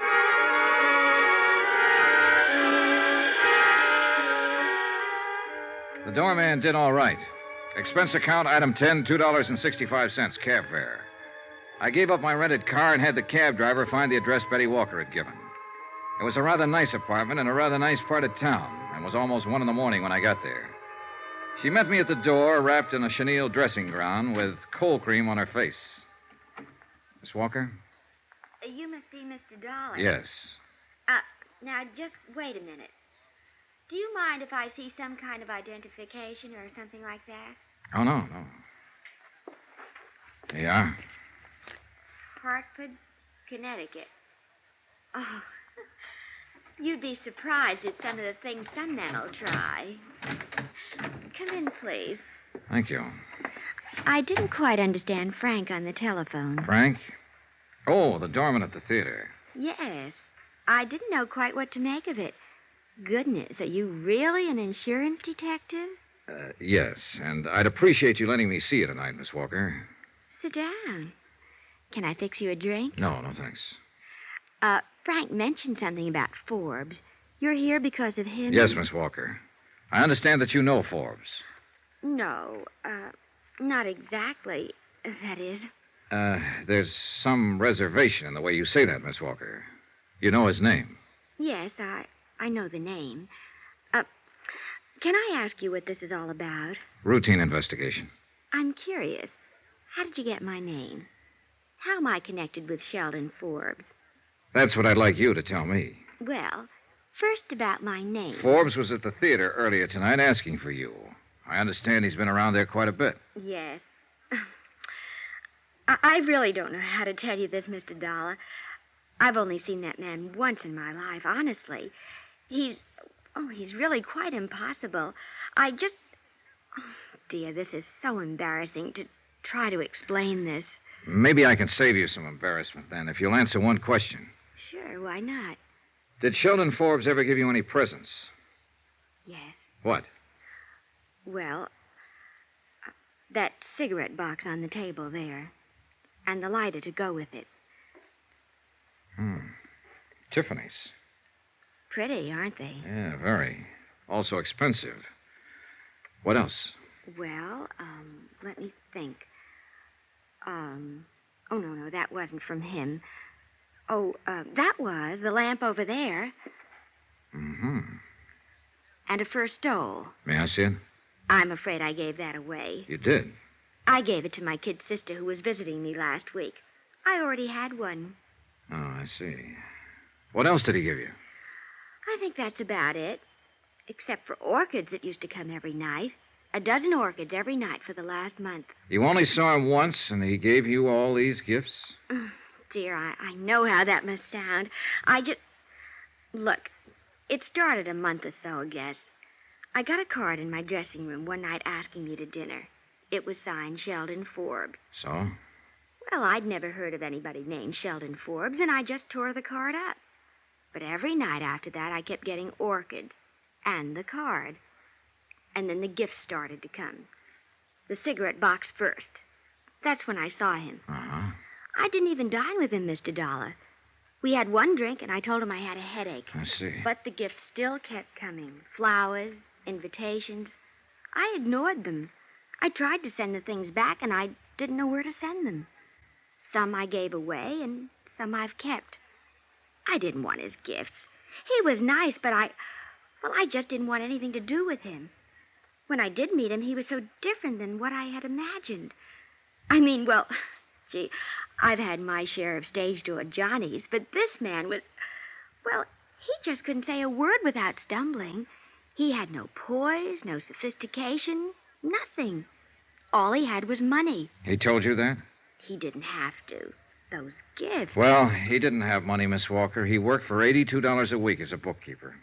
The doorman did all right. Expense account, item 10, $2.65, cab fare. I gave up my rented car and had the cab driver find the address Betty Walker had given. It was a rather nice apartment in a rather nice part of town, and it was almost 1 a.m. when I got there. She met me at the door, wrapped in a chenille dressing gown with cold cream on her face. Miss Walker? You must be Mr. Dollar. Yes. Now, just wait a minute. Do you mind if I see some kind of identification or something like that? Oh, no. Yeah? Hartford, Connecticut. Oh, you'd be surprised at some of the things some men will try. Come in, please. Thank you. I didn't quite understand Frank on the telephone. Frank? Oh, the doorman at the theater. Yes. I didn't know quite what to make of it. Goodness, are you really an insurance detective? Yes, and I'd appreciate you letting me see you tonight, Miss Walker. Sit down. Can I fix you a drink? No, thanks. Frank mentioned something about Forbes. You're here because of him? Yes, Miss Walker. I understand that you know Forbes. No, not exactly. That is. There's some reservation in the way you say that, Miss Walker. You know his name. Yes, I know the name. Can I ask you what this is all about? Routine investigation. I'm curious. How did you get my name? How am I connected with Sheldon Forbes? That's what I'd like you to tell me. Well, first about my name. Forbes was at the theater earlier tonight asking for you. I understand he's been around there quite a bit. Yes. I really don't know how to tell you this, Mr. Dollar. I've only seen that man once in my life, honestly. He's really quite impossible. Oh, dear, this is so embarrassing to try to explain this. Maybe I can save you some embarrassment then if you'll answer one question. Sure, why not? Did Sheldon Forbes ever give you any presents? Yes. What? Well, that cigarette box on the table there. And the lighter to go with it. Tiffany's. Pretty, aren't they? Yeah, very. Also expensive. What else? Well, let me think. Oh, no, that wasn't from him. Oh, that was the lamp over there. Mm-hmm. And a fur stole. May I see it? I'm afraid I gave that away. You did? I gave it to my kid sister who was visiting me last week. I already had one. Oh, I see. What else did he give you? I think that's about it. Except for orchids that used to come every night. 12 orchids every night for the last month. You only saw him once, and he gave you all these gifts? Dear, I know how that must sound. Look, it started a month or so, I guess. I got a card in my dressing room one night asking me to dinner. It was signed Sheldon Forbes. So? Well, I'd never heard of anybody named Sheldon Forbes, and I just tore the card up. But every night after that, I kept getting orchids and the card. And then the gifts started to come. The cigarette box first. That's when I saw him. Uh-huh. I didn't even dine with him, Mr. Dollar. We had one drink, and I told him I had a headache. I see. But the gifts still kept coming. Flowers, invitations. I ignored them. I tried to send the things back, and I didn't know where to send them. Some I gave away, and some I've kept. I didn't want his gifts. He was nice, but I just didn't want anything to do with him. When I did meet him, he was so different than what I had imagined. Gee, I've had my share of stage door Johnnies, but this man was, he just couldn't say a word without stumbling. He had no poise, no sophistication, nothing. All he had was money. He told you that? He didn't have to. Those gifts. Well, he didn't have money, Miss Walker. He worked for $82 a week as a bookkeeper.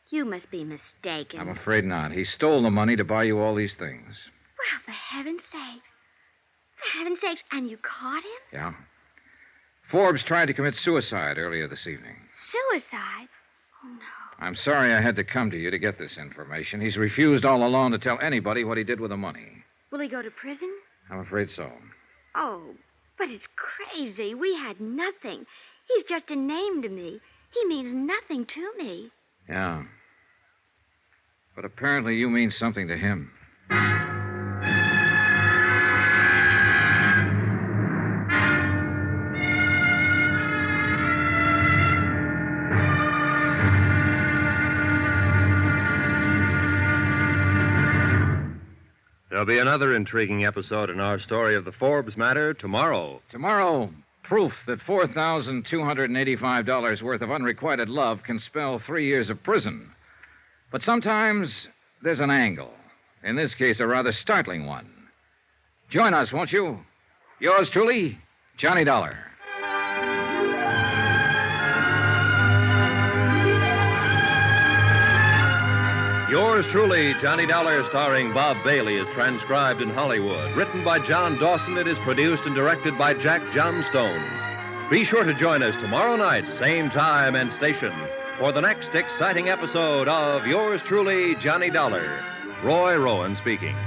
You must be mistaken. I'm afraid not. He stole the money to buy you all these things. Well, for heaven's sakes. For heaven's sakes, and you caught him? Yeah. Forbes tried to commit suicide earlier this evening. Suicide? Oh, no. I'm sorry I had to come to you to get this information. He's refused all along to tell anybody what he did with the money. Will he go to prison? I'm afraid so. Oh, but it's crazy. We had nothing. He's just a name to me. He means nothing to me. Yeah. But apparently you mean something to him. There'll be another intriguing episode in our story of the Forbes matter tomorrow. Tomorrow, proof that $4,285 worth of unrequited love can spell 3 years of prison. But sometimes there's an angle. In this case, a rather startling one. Join us, won't you? Yours truly, Johnny Dollar. Yours truly, Johnny Dollar, starring Bob Bailey, is transcribed in Hollywood. Written by John Dawson, it is produced and directed by Jack Johnstone. Be sure to join us tomorrow night, same time and station, for the next exciting episode of Yours truly, Johnny Dollar. Roy Rowan speaking.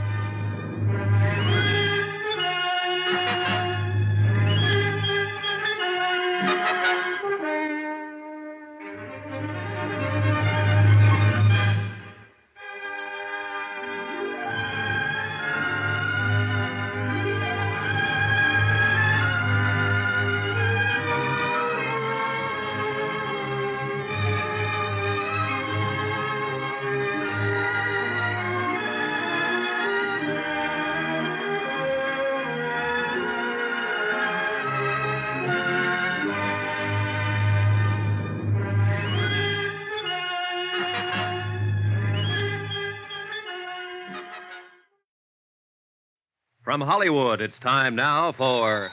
From Hollywood, it's time now for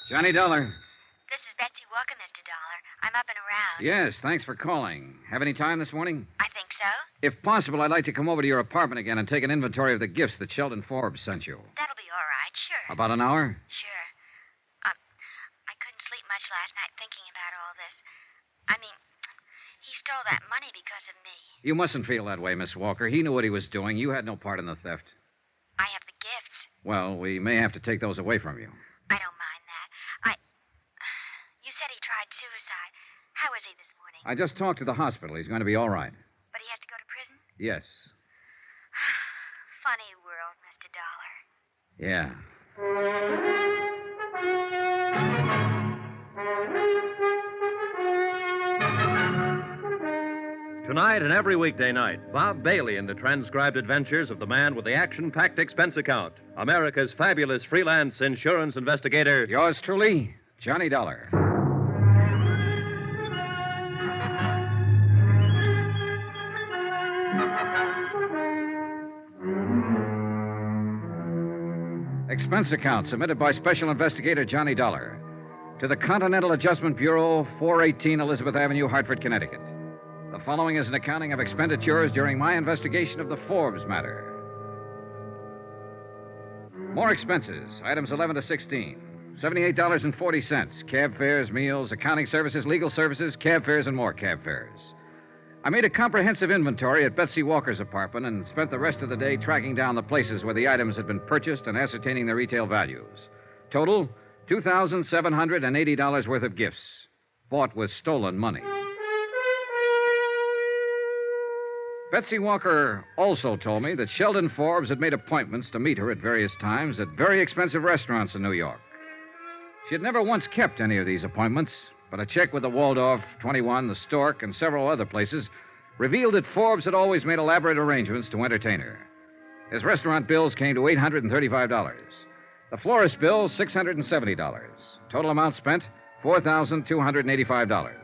Johnny Dollar. This is Betsy Walker, Mr. Dollar. I'm up and around. Yes, thanks for calling. Have any time this morning? I think so. If possible, I'd like to come over to your apartment again and take an inventory of the gifts that Sheldon Forbes sent you. That'll be all right, sure. About an hour? Sure. I couldn't sleep much last night thinking about all this. I mean, he stole that money because of me. You mustn't feel that way, Miss Walker. He knew what he was doing. You had no part in the theft. I have the gifts. Well, we may have to take those away from you. I don't mind that. You said he tried suicide. How is he this morning? I just talked to the hospital. He's going to be all right. But he has to go to prison? Yes. Funny world, Mr. Dollar. Yeah. Tonight and every weekday night, Bob Bailey in the transcribed adventures of the man with the action-packed expense account, America's fabulous freelance insurance investigator. Yours truly, Johnny Dollar. Expense account submitted by Special Investigator Johnny Dollar to the Continental Adjustment Bureau, 418 Elizabeth Avenue, Hartford, Connecticut. The following is an accounting of expenditures during my investigation of the Forbes matter. More expenses, items 11 to 16. $78.40. Cab fares, meals, accounting services, legal services, cab fares, and more cab fares. I made a comprehensive inventory at Betsy Walker's apartment and spent the rest of the day tracking down the places where the items had been purchased and ascertaining their retail values. Total, $2,780 worth of gifts, bought with stolen money. Betsy Walker also told me that Sheldon Forbes had made appointments to meet her at various times at very expensive restaurants in New York. She had never once kept any of these appointments, but a check with the Waldorf, 21, the Stork, and several other places revealed that Forbes had always made elaborate arrangements to entertain her. His restaurant bills came to $835. The florist bill, $670. Total amount spent, $4,285.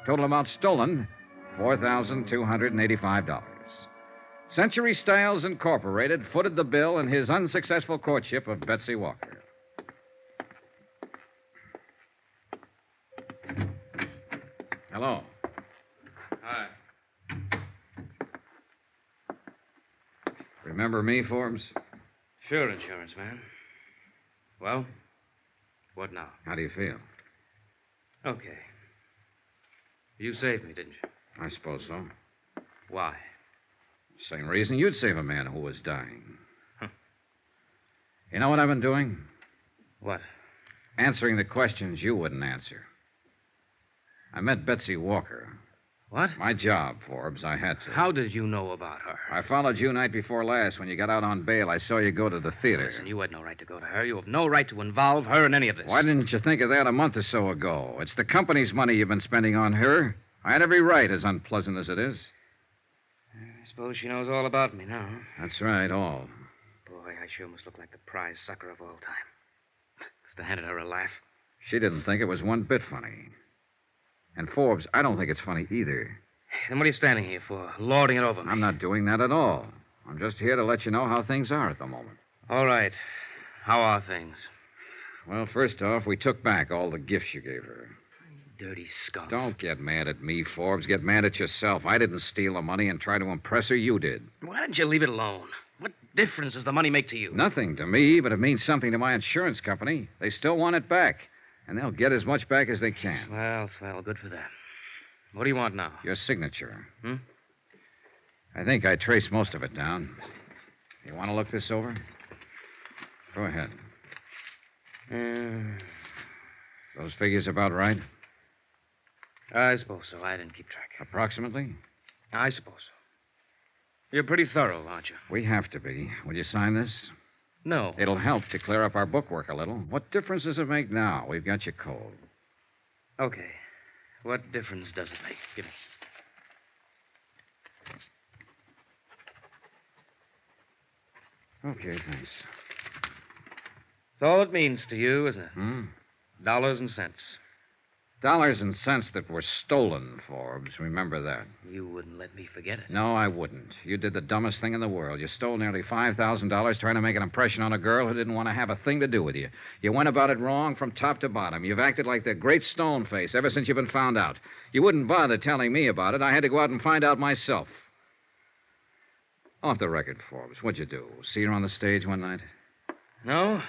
Total amount stolen, $4,285. Century Styles Incorporated footed the bill in his unsuccessful courtship of Betsy Walker. Hello. Hi. Remember me, Forbes? Sure, insurance man. Well, what now? How do you feel? Okay. You saved me, didn't you? I suppose so. Why? Same reason you'd save a man who was dying. Huh. You know what I've been doing? What? Answering the questions you wouldn't answer. I met Betsy Walker. What? My job, Forbes. I had to. How did you know about her? I followed you night before last. When you got out on bail, I saw you go to the theater. Listen, you had no right to go to her. You have no right to involve her in any of this. Why didn't you think of that a month or so ago? It's the company's money you've been spending on her. I had every right, as unpleasant as it is. I suppose she knows all about me now. That's right, all. Boy, I sure must look like the prize sucker of all time. Must have handed her a laugh. She didn't think it was one bit funny. And Forbes, I don't think it's funny either. Then what are you standing here for? Lording it over me? I'm not doing that at all. I'm just here to let you know how things are at the moment. All right. How are things? Well, first off, we took back all the gifts you gave her. Dirty skunk. Don't get mad at me, Forbes. Get mad at yourself. I didn't steal the money and try to impress her. You did. Why didn't you leave it alone? What difference does the money make to you? Nothing to me, but it means something to my insurance company. They still want it back, and they'll get as much back as they can. Well, swell. Good for them. What do you want now? Your signature. Hmm? I think I traced most of it down. You want to look this over? Go ahead. Those figures about right? I suppose so. I didn't keep track. Approximately? I suppose so. You're pretty thorough, aren't you? We have to be. Will you sign this? No. It'll help to clear up our bookwork a little. What difference does it make now? We've got you cold. Okay. What difference does it make? Give me. Okay, thanks. That's all it means to you, isn't it? Hmm? Dollars and cents. Dollars and cents that were stolen, Forbes. Remember that. You wouldn't let me forget it. No, I wouldn't. You did the dumbest thing in the world. You stole nearly $5,000 trying to make an impression on a girl who didn't want to have a thing to do with you. You went about it wrong from top to bottom. You've acted like the great stone face ever since you've been found out. You wouldn't bother telling me about it. I had to go out and find out myself. Off the record, Forbes. What'd you do? See her on the stage one night? No,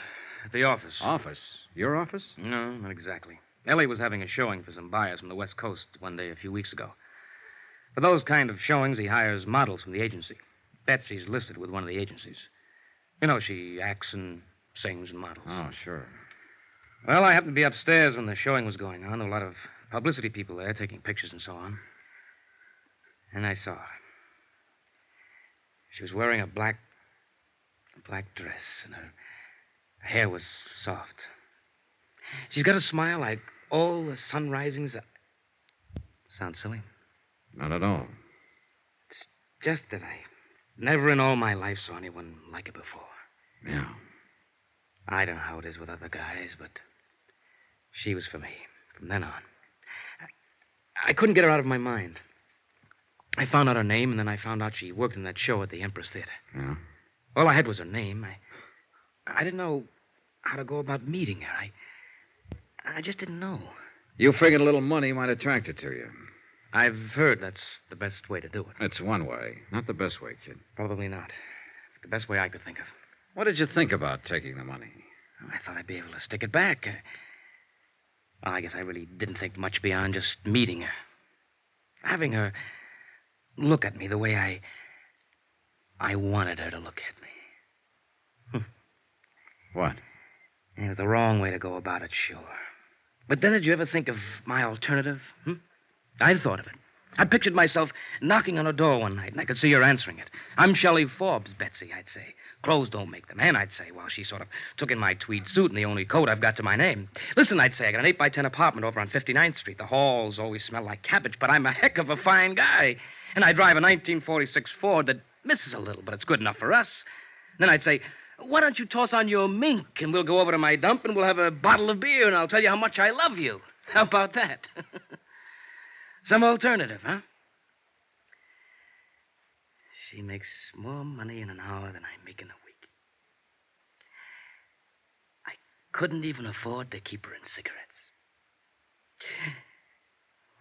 at the office. Office? Your office? No, not exactly. Ellie was having a showing for some buyers from the West Coast one day a few weeks ago. For those kind of showings, he hires models from the agency. Betsy's listed with one of the agencies. You know, she acts and sings and models. Oh, sure. Well, I happened to be upstairs when the showing was going on. There were a lot of publicity people there taking pictures and so on. And I saw her. She was wearing a black dress, and her hair was soft. She's got a smile like all the sun risings. Sounds silly? Not at all. It's just that I never in all my life saw anyone like her before. Yeah. I don't know how it is with other guys, but she was for me from then on. I couldn't get her out of my mind. I found out her name, and then I found out she worked in that show at the Empress Theater. Yeah? All I had was her name. I didn't know how to go about meeting her. I just didn't know. You figured a little money might attract her to you. I've heard that's the best way to do it. It's one way. Not the best way, kid. Probably not. The best way I could think of. What did you think about taking the money? I thought I'd be able to stick it back. I guess I really didn't think much beyond just meeting her. Having her look at me the way I wanted her to look at me. What? It was the wrong way to go about it, sure. But then did you ever think of my alternative? I'd thought of it. I pictured myself knocking on her door one night, and I could see her answering it. "I'm Shelley Forbes, Betsy," I'd say. "Clothes don't make the man," I'd say, while she sort of took in my tweed suit and the only coat I've got to my name. "Listen," I'd say, "I got an 8x10 apartment over on 59th Street. The halls always smell like cabbage, but I'm a heck of a fine guy. And I drive a 1946 Ford that misses a little, but it's good enough for us." And then I'd say, "Why don't you toss on your mink, and we'll go over to my dump, and we'll have a bottle of beer, and I'll tell you how much I love you. How about that?" Some alternative, huh? She makes more money in an hour than I make in a week. I couldn't even afford to keep her in cigarettes.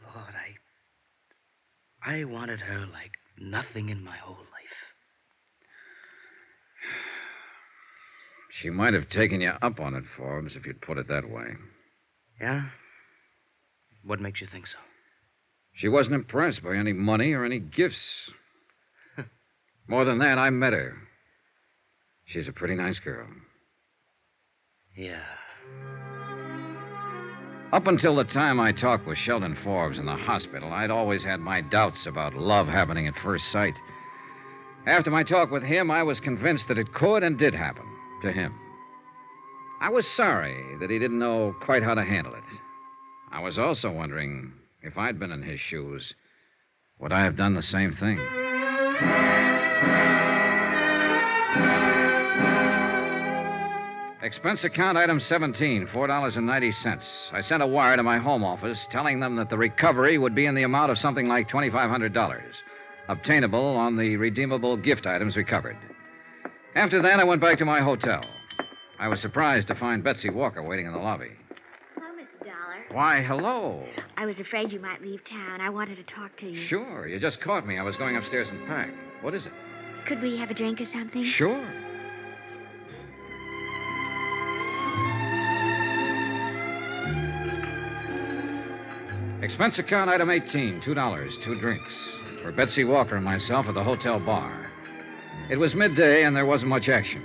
Lord, I wanted her like nothing in my whole life. She might have taken you up on it, Forbes, if you'd put it that way. Yeah? What makes you think so? She wasn't impressed by any money or any gifts. More than that, I met her. She's a pretty nice girl. Yeah. Up until the time I talked with Sheldon Forbes in the hospital, I'd always had my doubts about love happening at first sight. After my talk with him, I was convinced that it could and did happen to him. I was sorry that he didn't know quite how to handle it. I was also wondering, if I'd been in his shoes, would I have done the same thing? Expense account item 17, $4.90. I sent a wire to my home office telling them that the recovery would be in the amount of something like $2,500, obtainable on the redeemable gift items recovered. After that, I went back to my hotel. I was surprised to find Betsy Walker waiting in the lobby. Hello, Mr. Dollar. Why, hello. I was afraid you might leave town. I wanted to talk to you. Sure, you just caught me. I was going upstairs and pack. What is it? Could we have a drink or something? Sure. Expense account item 18, $2, 2 drinks. For Betsy Walker and myself at the hotel bar. It was midday and there wasn't much action.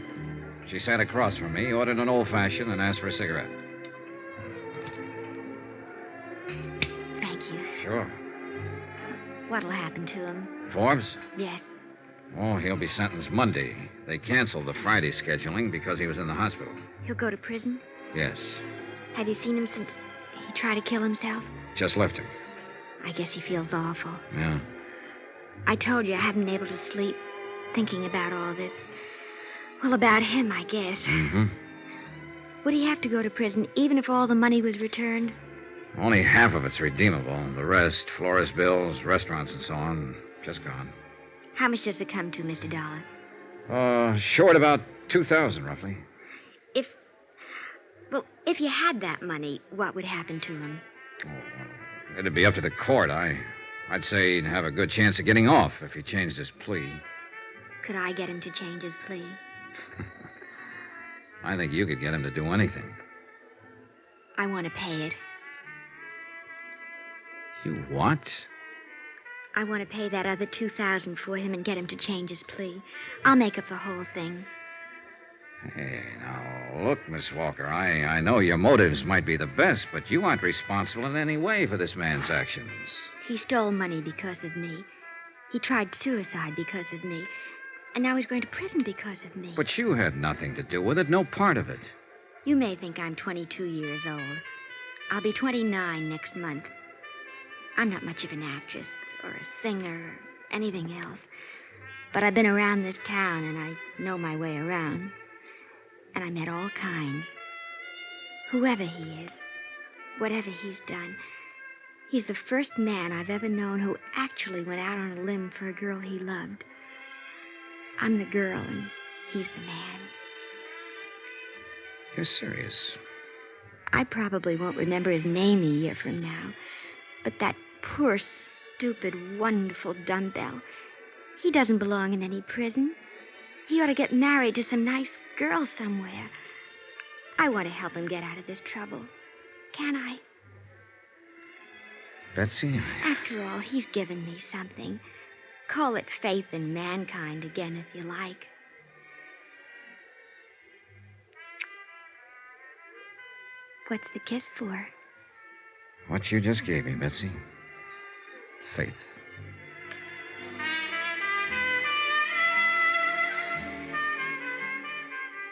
She sat across from me, ordered an old-fashioned, and asked for a cigarette. Thank you. Sure. What'll happen to him? Forbes? Yes. Oh, he'll be sentenced Monday. They canceled the Friday scheduling because he was in the hospital. He'll go to prison? Yes. Have you seen him since he tried to kill himself? Just left him. I guess he feels awful. Yeah. I told you I haven't been able to sleep thinking about all this. Well, about him, I guess. Mm-hmm. Would he have to go to prison even if all the money was returned? Only half of it's redeemable. The rest, florist bills, restaurants, and so on, just gone. How much does it come to, Mr. Dollar? Short about 2,000, roughly. If you had that money, what would happen to him? It'd be up to the court. I'd say he'd have a good chance of getting off if he changed his plea. Could I get him to change his plea? I think you could get him to do anything. I want to pay it. You what? I want to pay that other 2,000 for him and get him to change his plea. I'll make up the whole thing. Hey, now, look, Miss Walker, I know your motives might be the best, but you aren't responsible in any way for this man's actions. He stole money because of me. He tried suicide because of me. And now he's going to prison because of me. But you had nothing to do with it, no part of it. You may think I'm 22 years old. I'll be 29 next month. I'm not much of an actress or a singer or anything else. But I've been around this town and I know my way around. And I met all kinds. Whoever he is, whatever he's done, he's the first man I've ever known who actually went out on a limb for a girl he loved. I'm the girl and he's the man. You're serious? I probably won't remember his name a year from now. But that poor, stupid, wonderful dumbbell, he doesn't belong in any prison. He ought to get married to some nice girl somewhere. I want to help him get out of this trouble. Can I? Betsy? After all, he's given me something. Call it faith in mankind again, if you like. What's the kiss for? What you just gave me, Betsy. Faith.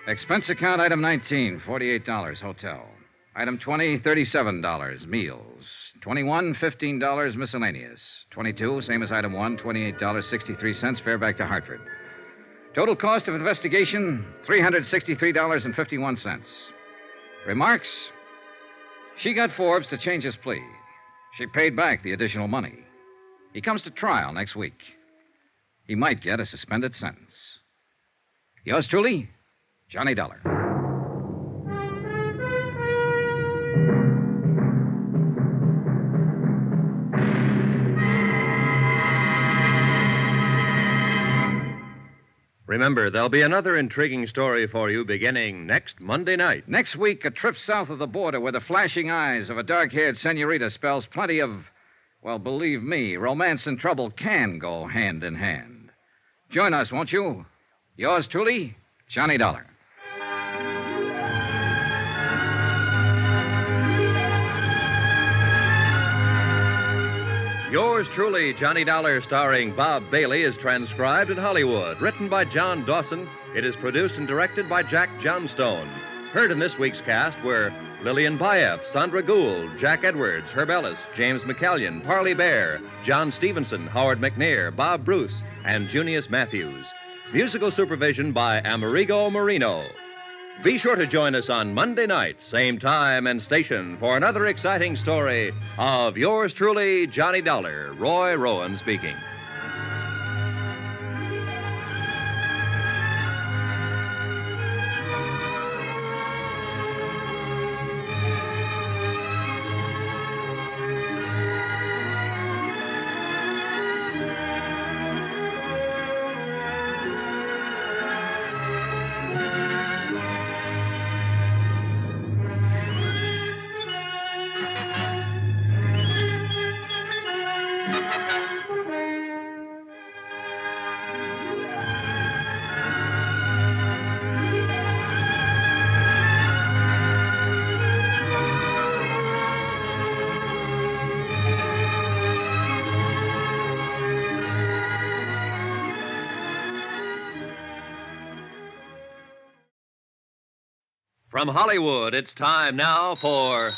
Expense account item 19, $48, hotel. Item 20, $37, meals. 21, $15, miscellaneous. 22, same as item 1, $28.63, fare back to Hartford. Total cost of investigation, $363.51. Remarks? She got Forbes to change his plea. She paid back the additional money. He comes to trial next week. He might get a suspended sentence. Yours truly, Johnny Dollar. Remember, there'll be another intriguing story for you beginning next Monday night. Next week, a trip south of the border where the flashing eyes of a dark-haired senorita spells plenty of, well, believe me, romance and trouble can go hand in hand. Join us, won't you? Yours truly, Johnny Dollar. Yours truly, Johnny Dollar, starring Bob Bailey, is transcribed in Hollywood. Written by John Dawson, it is produced and directed by Jack Johnstone. Heard in this week's cast were Lillian Baeff, Sandra Gould, Jack Edwards, Herb Ellis, James McCallion, Parley Bear, John Stevenson, Howard McNair, Bob Bruce, and Junius Matthews. Musical supervision by Amerigo Marino. Be sure to join us on Monday night, same time and station, for another exciting story of yours truly, Johnny Dollar. Roy Rowan speaking. From Hollywood, it's time now for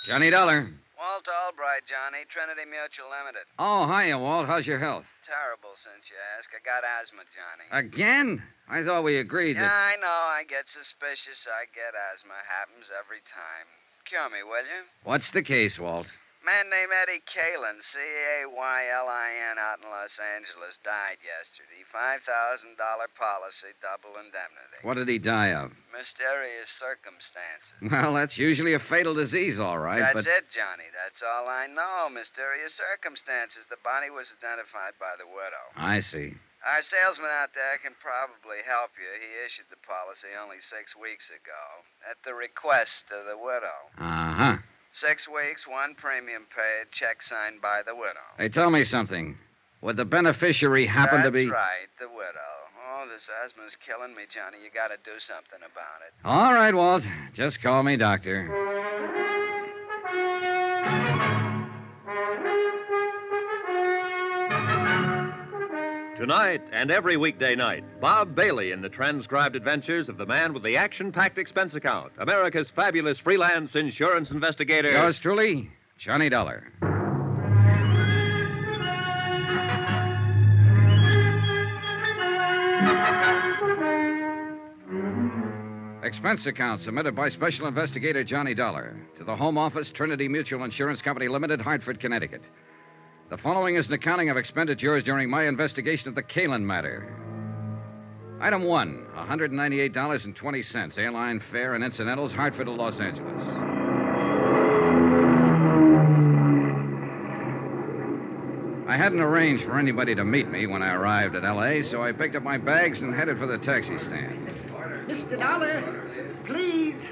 Johnny Dollar. Walt Albright, Johnny, Trinity Mutual Limited. Oh, hiya, Walt. How's your health? Terrible, since you ask. I got asthma, Johnny. Again? I thought we agreed Yeah, that... I know. I get suspicious. I get asthma. Happens every time. cure me, will you? What's the case, Walt? Man named Eddie Kalin, Caylin, out in Los Angeles, died yesterday. $5,000 policy, double indemnity. What did he die of? Mysterious circumstances. Well, that's usually a fatal disease, all right, That's but... it, Johnny. That's all I know. Mysterious circumstances. The body was identified by the widow. I see. Our salesman out there can probably help you. He issued the policy only 6 weeks ago at the request of the widow. Uh-huh. 6 weeks, 1 premium paid, check signed by the widow. Hey, tell me something. Would the beneficiary happen to be... That's right, the widow. Oh, this asthma's killing me, Johnny. You gotta do something about it. All right, Walt. Just call me doctor. Tonight and every weekday night, Bob Bailey in the transcribed adventures of the man with the action-packed expense account, America's fabulous freelance insurance investigator. Yours truly, Johnny Dollar. Expense account submitted by Special Investigator Johnny Dollar to the Home Office, Trinity Mutual Insurance Company Limited, Hartford, Connecticut. The following is an accounting of expenditures during my investigation of the Kalin matter. Item 1, $198.20, airline fare and incidentals, Hartford to Los Angeles. I hadn't arranged for anybody to meet me when I arrived at L.A., so I picked up my bags and headed for the taxi stand. Mr. Dollar, please.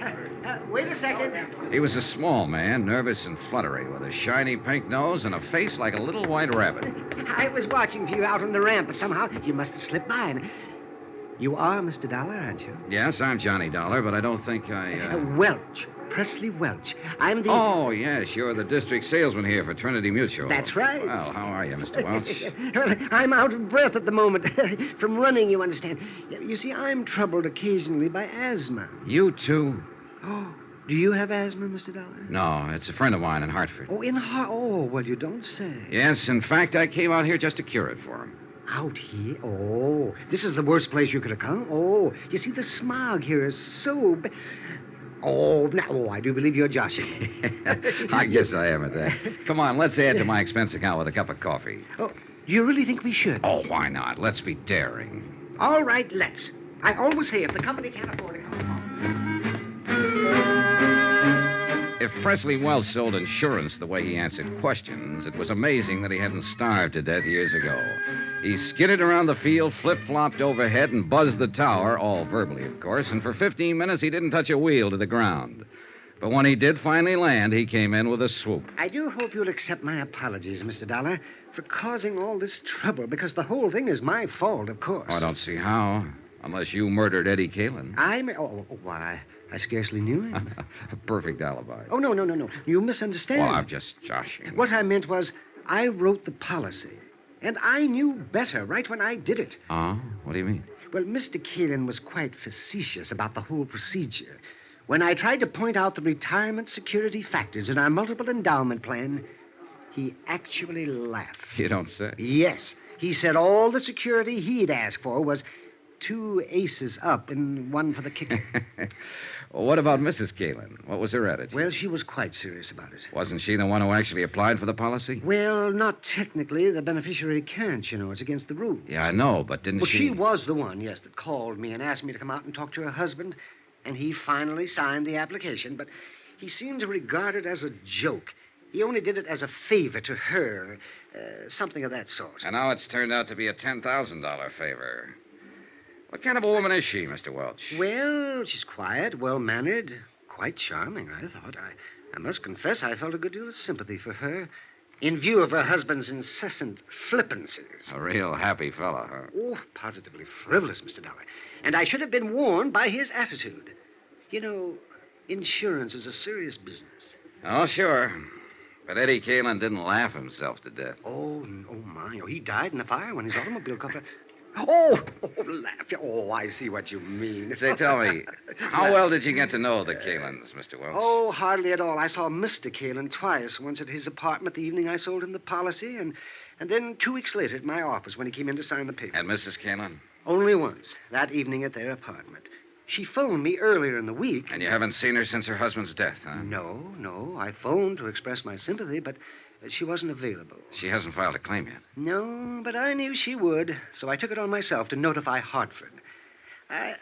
Wait a second. He was a small man, nervous and fluttery, with a shiny pink nose and a face like a little white rabbit. I was watching for you out on the ramp, but somehow you must have slipped by. And you are Mr. Dollar, aren't you? Yes, I'm Johnny Dollar, but I don't think I... Welch. Presley Welch. I'm the... Oh, yes, you're the district salesman here for Trinity Mutual. That's right. Well, how are you, Mr. Welch? Well, I'm out of breath at the moment. From running, you understand. You see, I'm troubled occasionally by asthma. You too? Oh, do you have asthma, Mr. Dollar? No, it's a friend of mine in Hartford. Oh, in Hartford? Oh, well, you don't say. Yes, in fact, I came out here just to cure it for him. Out here? Oh, this is the worst place you could have come. Oh, you see, the smog here is so bad. Oh, now, I do believe you're joshing. I guess I am at that. Come on, let's add to my expense account with a cup of coffee. Oh, do you really think we should? Oh, why not? Let's be daring. All right, let's. I always say if the company can't afford it, come on. If Presley Welch sold insurance the way he answered questions, it was amazing that he hadn't starved to death years ago. He skidded around the field, flip-flopped overhead, and buzzed the tower, all verbally, of course, and for 15 minutes he didn't touch a wheel to the ground. But when he did finally land, he came in with a swoop. I do hope you'll accept my apologies, Mr. Dollar, for causing all this trouble, because the whole thing is my fault, of course. Oh, I don't see how, unless you murdered Eddie Kalin. Why, I scarcely knew him. A perfect alibi. Oh, no. You misunderstand. Well, I'm just joshing. What I meant was, I wrote the policy, and I knew better right when I did it. Oh? What do you mean? Well, Mr. Kalin was quite facetious about the whole procedure. When I tried to point out the retirement security factors in our multiple endowment plan, he actually laughed. You don't say. Yes. He said all the security he'd asked for was 2 aces up and 1 for the kicker. Well, what about Mrs. Kalin? What was her attitude? Well, she was quite serious about it. Wasn't she the one who actually applied for the policy? Well, not technically. The beneficiary can't, you know. It's against the rules. Yeah, I know, but didn't she... She was the one, yes, that called me and asked me to come out and talk to her husband, and he finally signed the application, but he seemed to regard it as a joke. He only did it as a favor to her, something of that sort. And now it's turned out to be a $10,000 favor. What kind of a woman is she, Mr. Welch? Well, she's quiet, well-mannered, quite charming, I thought. I must confess I felt a good deal of sympathy for her, in view of her husband's incessant flippancies. A real happy fellow, huh? Oh, positively frivolous, Mr. Dollar. And I should have been warned by his attitude. You know, insurance is a serious business. Oh, sure. But Eddie Kalin didn't laugh himself to death. Oh, my. Oh, he died in a fire when his automobile caught fire. Oh, laugh. Oh, I see what you mean. Say, tell me, how well did you get to know the Kalins, Mr. Welch? Oh, hardly at all. I saw Mr. Kalin twice, once at his apartment the evening I sold him the policy, and then 2 weeks later at my office when he came in to sign the paper. And Mrs. Kalin? Only once, that evening at their apartment. She phoned me earlier in the week. And you haven't seen her since her husband's death, huh? No. I phoned to express my sympathy, but she wasn't available. She hasn't filed a claim yet. No, but I knew she would, so I took it on myself to notify Hartford. I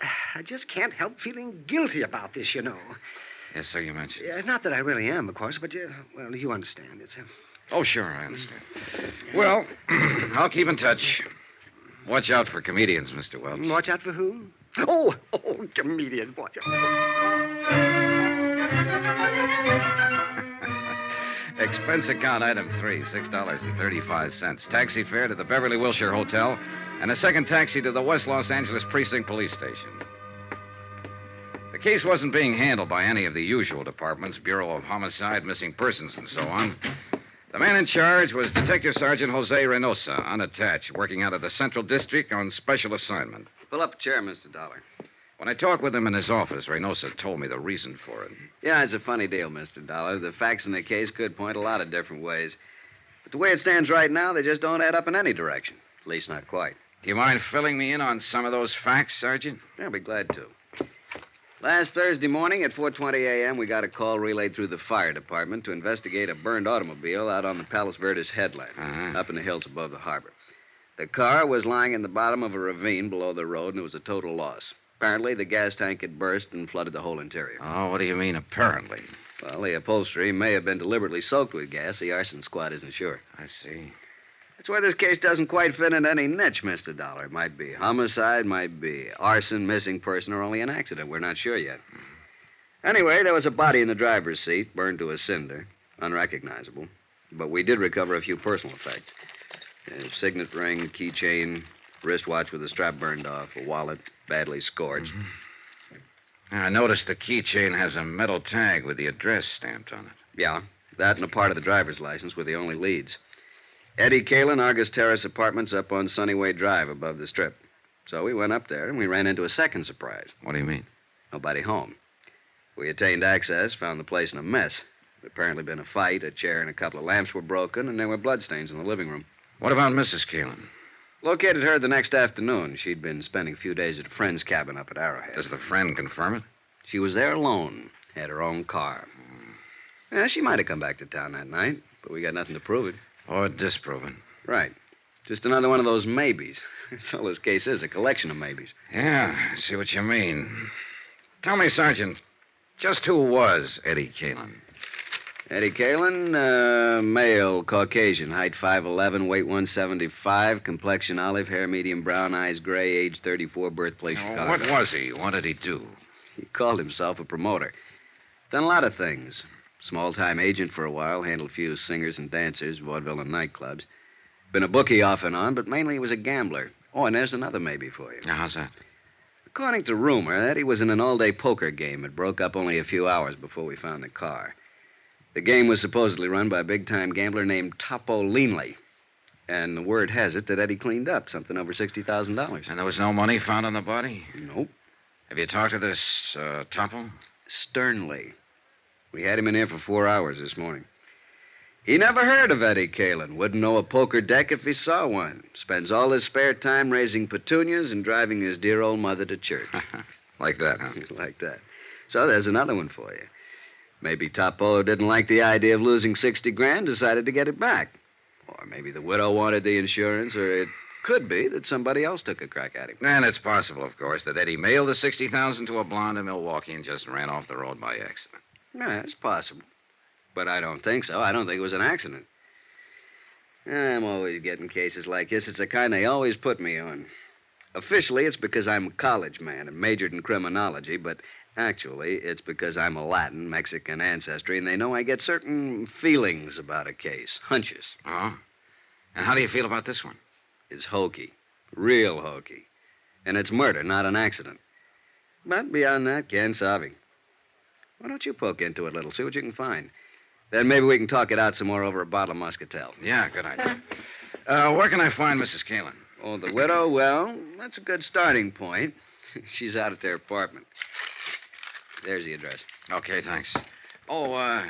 just can't help feeling guilty about this, you know. Yes, so you mentioned. Not that I really am, of course, but, well, you understand. It's Oh, sure, I understand. Well, I'll keep in touch. Watch out for comedians, Mr. Welch. Watch out for who? Oh, comedians, watch out. Expense account item 3, $6.35. Taxi fare to the Beverly Wilshire Hotel, and a second taxi to the West Los Angeles Precinct Police Station. The case wasn't being handled by any of the usual departments, Bureau of Homicide, Missing Persons, and so on. The man in charge was Detective Sergeant Jose Reynosa, unattached, working out of the Central District on special assignment. Pull up a chair, Mr. Dollar. When I talked with him in his office, Reynosa told me the reason for it. Yeah, it's a funny deal, Mr. Dollar. The facts in the case could point a lot of different ways. But the way it stands right now, they just don't add up in any direction. At least not quite. Do you mind filling me in on some of those facts, Sergeant? I'll be glad to. Last Thursday morning at 4:20 a.m., we got a call relayed through the fire department to investigate a burned automobile out on the Palos Verdes headland, up in the hills above the harbor. The car was lying in the bottom of a ravine below the road, and it was a total loss. Apparently, the gas tank had burst and flooded the whole interior. Oh, what do you mean, apparently? Well, the upholstery may have been deliberately soaked with gas. The arson squad isn't sure. I see. That's why this case doesn't quite fit in any niche, Mr. Dollar. It might be homicide, might be arson, missing person, or only an accident. We're not sure yet. Anyway, there was a body in the driver's seat, burned to a cinder, unrecognizable. But we did recover a few personal effects. A signet ring, keychain, wristwatch with the strap burned off, a wallet badly scorched. I noticed the keychain has a metal tag with the address stamped on it. Yeah, that and a part of the driver's license were the only leads. Eddie Kalin, Argus Terrace Apartments up on Sunnyway Drive above the Strip. So we went up there and we ran into a second surprise. What do you mean? Nobody home. We attained access, found the place in a mess. There'd apparently been a fight, a chair and a couple of lamps were broken, and there were bloodstains in the living room. What about Mrs. Kalin? Located her the next afternoon. She'd been spending a few days at a friend's cabin up at Arrowhead. Does the friend confirm it? She was there alone, had her own car. Yeah, she might have come back to town that night, but we got nothing to prove it. Or disprove it. Right. Just another one of those maybes. That's all this case is, a collection of maybes. Yeah, I see what you mean. Tell me, Sergeant, just who was Eddie Kalin? Eddie Kalin, male, Caucasian, height 5'11", weight 175, complexion olive, hair medium brown, eyes gray, age 34, birthplace Chicago. What was he? What did he do? He called himself a promoter. Done a lot of things. Small-time agent for a while, handled a few singers and dancers, vaudeville and nightclubs. Been a bookie off and on, but mainly he was a gambler. Oh, and there's another maybe for you. Now, how's that? According to rumor, Eddie was in an all-day poker game. It broke up only a few hours before we found the car. The game was supposedly run by a big-time gambler named Topo Leanley. And the word has it that Eddie cleaned up something over $60,000. And there was no money found on the body? Nope. Have you talked to this Topo? Sternly. We had him in here for 4 hours this morning. He never heard of Eddie Kalin. Wouldn't know a poker deck if he saw one. Spends all his spare time raising petunias and driving his dear old mother to church. Like that, huh? Like that. So there's another one for you. Maybe Topo didn't like the idea of losing $60,000, decided to get it back. Or maybe the widow wanted the insurance, or it could be that somebody else took a crack at him. And it's possible, of course, that Eddie mailed the $60,000 to a blonde in Milwaukee and just ran off the road by accident. Yeah, it's possible. But I don't think so. I don't think it was an accident. I'm always getting cases like this. It's the kind they always put me on. Officially, it's because I'm a college man and majored in criminology, but actually, it's because I'm a Latin, Mexican ancestry, and they know I get certain feelings about a case, hunches. Oh? And how do you feel about this one? It's hokey. Real hokey. And it's murder, not an accident. But beyond that, can't savvy. Why don't you poke into it a little, see what you can find? Then maybe we can talk it out some more over a bottle of Muscatel. Yeah, good idea. Where can I find Mrs. Kalin? Oh, the widow? Well, that's a good starting point. She's out at their apartment. There's the address. Okay, thanks. Oh,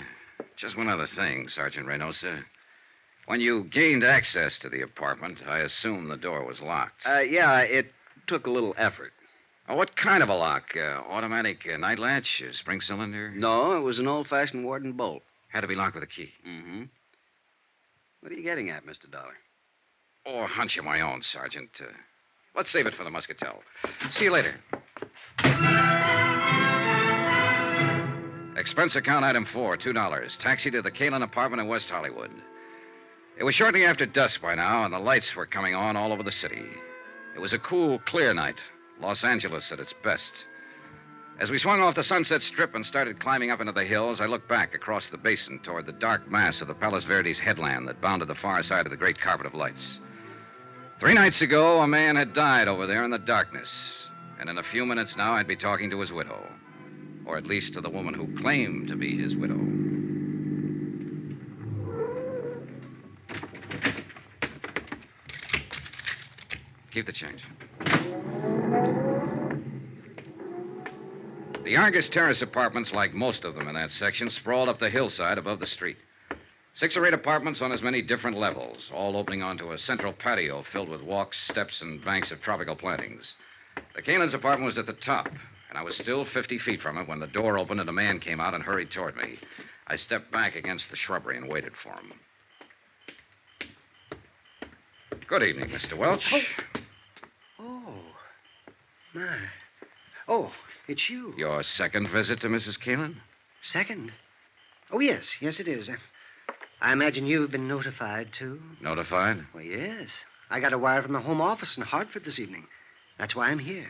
just one other thing, Sergeant Reynosa. When you gained access to the apartment, I assume the door was locked. Yeah, it took a little effort. What kind of a lock? Automatic night latch? Spring cylinder? No, it was an old-fashioned Warden bolt. Had to be locked with a key. Mm-hmm. What are you getting at, Mr. Dollar? Oh, a hunch of my own, Sergeant. Let's save it for the Muscatel. See you later. Expense account item 4, $2. Taxi to the Kalen apartment in West Hollywood. It was shortly after dusk by now, and the lights were coming on all over the city. It was a cool, clear night. Los Angeles at its best. As we swung off the Sunset Strip and started climbing up into the hills, I looked back across the basin toward the dark mass of the Palos Verdes headland that bounded the far side of the great carpet of lights. 3 nights ago, a man had died over there in the darkness. And in a few minutes now, I'd be talking to his widow. Or at least to the woman who claimed to be his widow. Keep the change. The Argus Terrace apartments, like most of them in that section, sprawled up the hillside above the street. 6 or 8 apartments on as many different levels, all opening onto a central patio filled with walks, steps, and banks of tropical plantings. The Kalen's apartment was at the top, and I was still 50 feet from it when the door opened and a man came out and hurried toward me. I stepped back against the shrubbery and waited for him. Good evening, Mr. Welch. Oh, my. Oh, it's you. Your second visit to Mrs. Kalen? Second? Oh, yes. Yes, it is. I imagine you've been notified, too. Notified? Well, yes. I got a wire from the Home Office in Hartford this evening. That's why I'm here.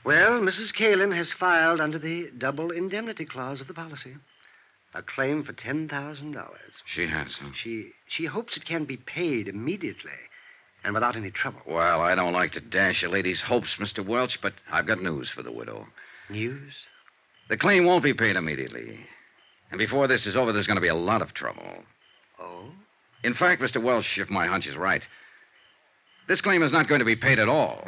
Well, Mrs. Kalen has filed under the double indemnity clause of the policy. A claim for $10,000. She has, huh? She hopes it can be paid immediately and without any trouble. Well, I don't like to dash a lady's hopes, Mr. Welch, but I've got news for the widow. News? The claim won't be paid immediately. And before this is over, there's going to be a lot of trouble. Oh? In fact, Mr. Welch, if my hunch is right, this claim is not going to be paid at all.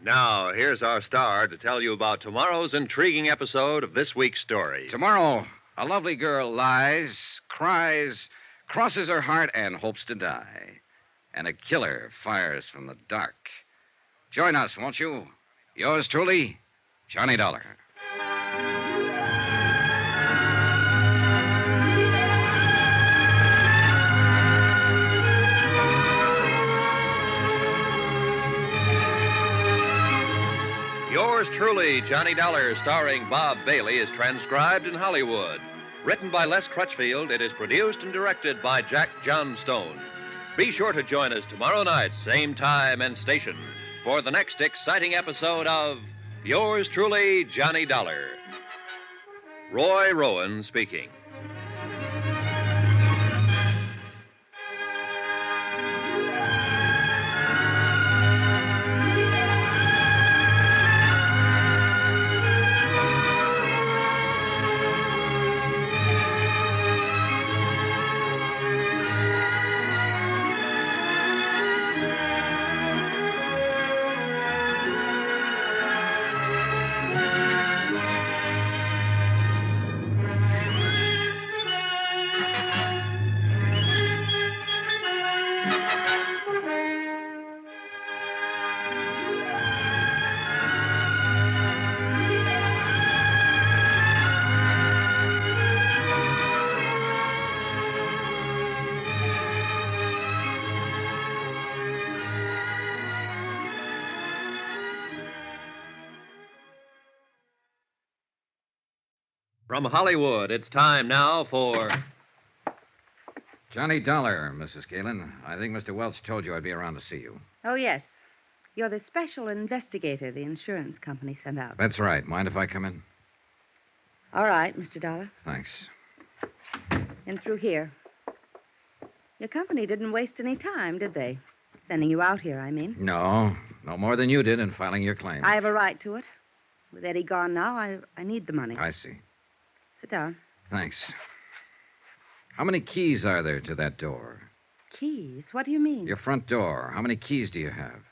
Now, here's our star to tell you about tomorrow's intriguing episode of this week's story. Tomorrow, a lovely girl lies, cries, crosses her heart, and hopes to die. And a killer fires from the dark. Join us, won't you? Yours truly, Johnny Dollar. Yours truly, Johnny Dollar, starring Bob Bailey, is transcribed in Hollywood. Written by Les Crutchfield, it is produced and directed by Jack Johnstone. Be sure to join us tomorrow night, same time and station, for the next exciting episode of Yours truly, Johnny Dollar. Roy Rowan speaking. From Hollywood, it's time now for... Johnny Dollar, Mrs. Kalen. I think Mr. Welch told you I'd be around to see you. Oh, yes. You're the special investigator the insurance company sent out. That's right. Mind if I come in? All right, Mr. Dollar. Thanks. In through here. Your company didn't waste any time, did they? Sending you out here, I mean. No more than you did in filing your claim. I have a right to it. With Eddie gone now, I need the money. I see. Sit down. Thanks. How many keys are there to that door? Keys? What do you mean? Your front door. How many keys do you have?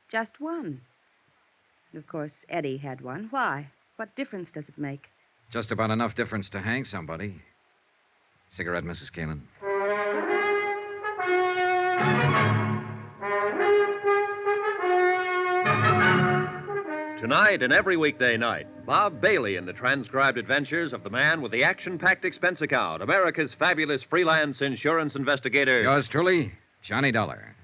Just one. Of course, Eddie had one. Why? What difference does it make? Just about enough difference to hang somebody. Cigarette, Mrs. Kalin? Tonight and every weekday night, Bob Bailey in the transcribed adventures of the man with the action-packed expense account, America's fabulous freelance insurance investigator. Yours truly, Johnny Dollar.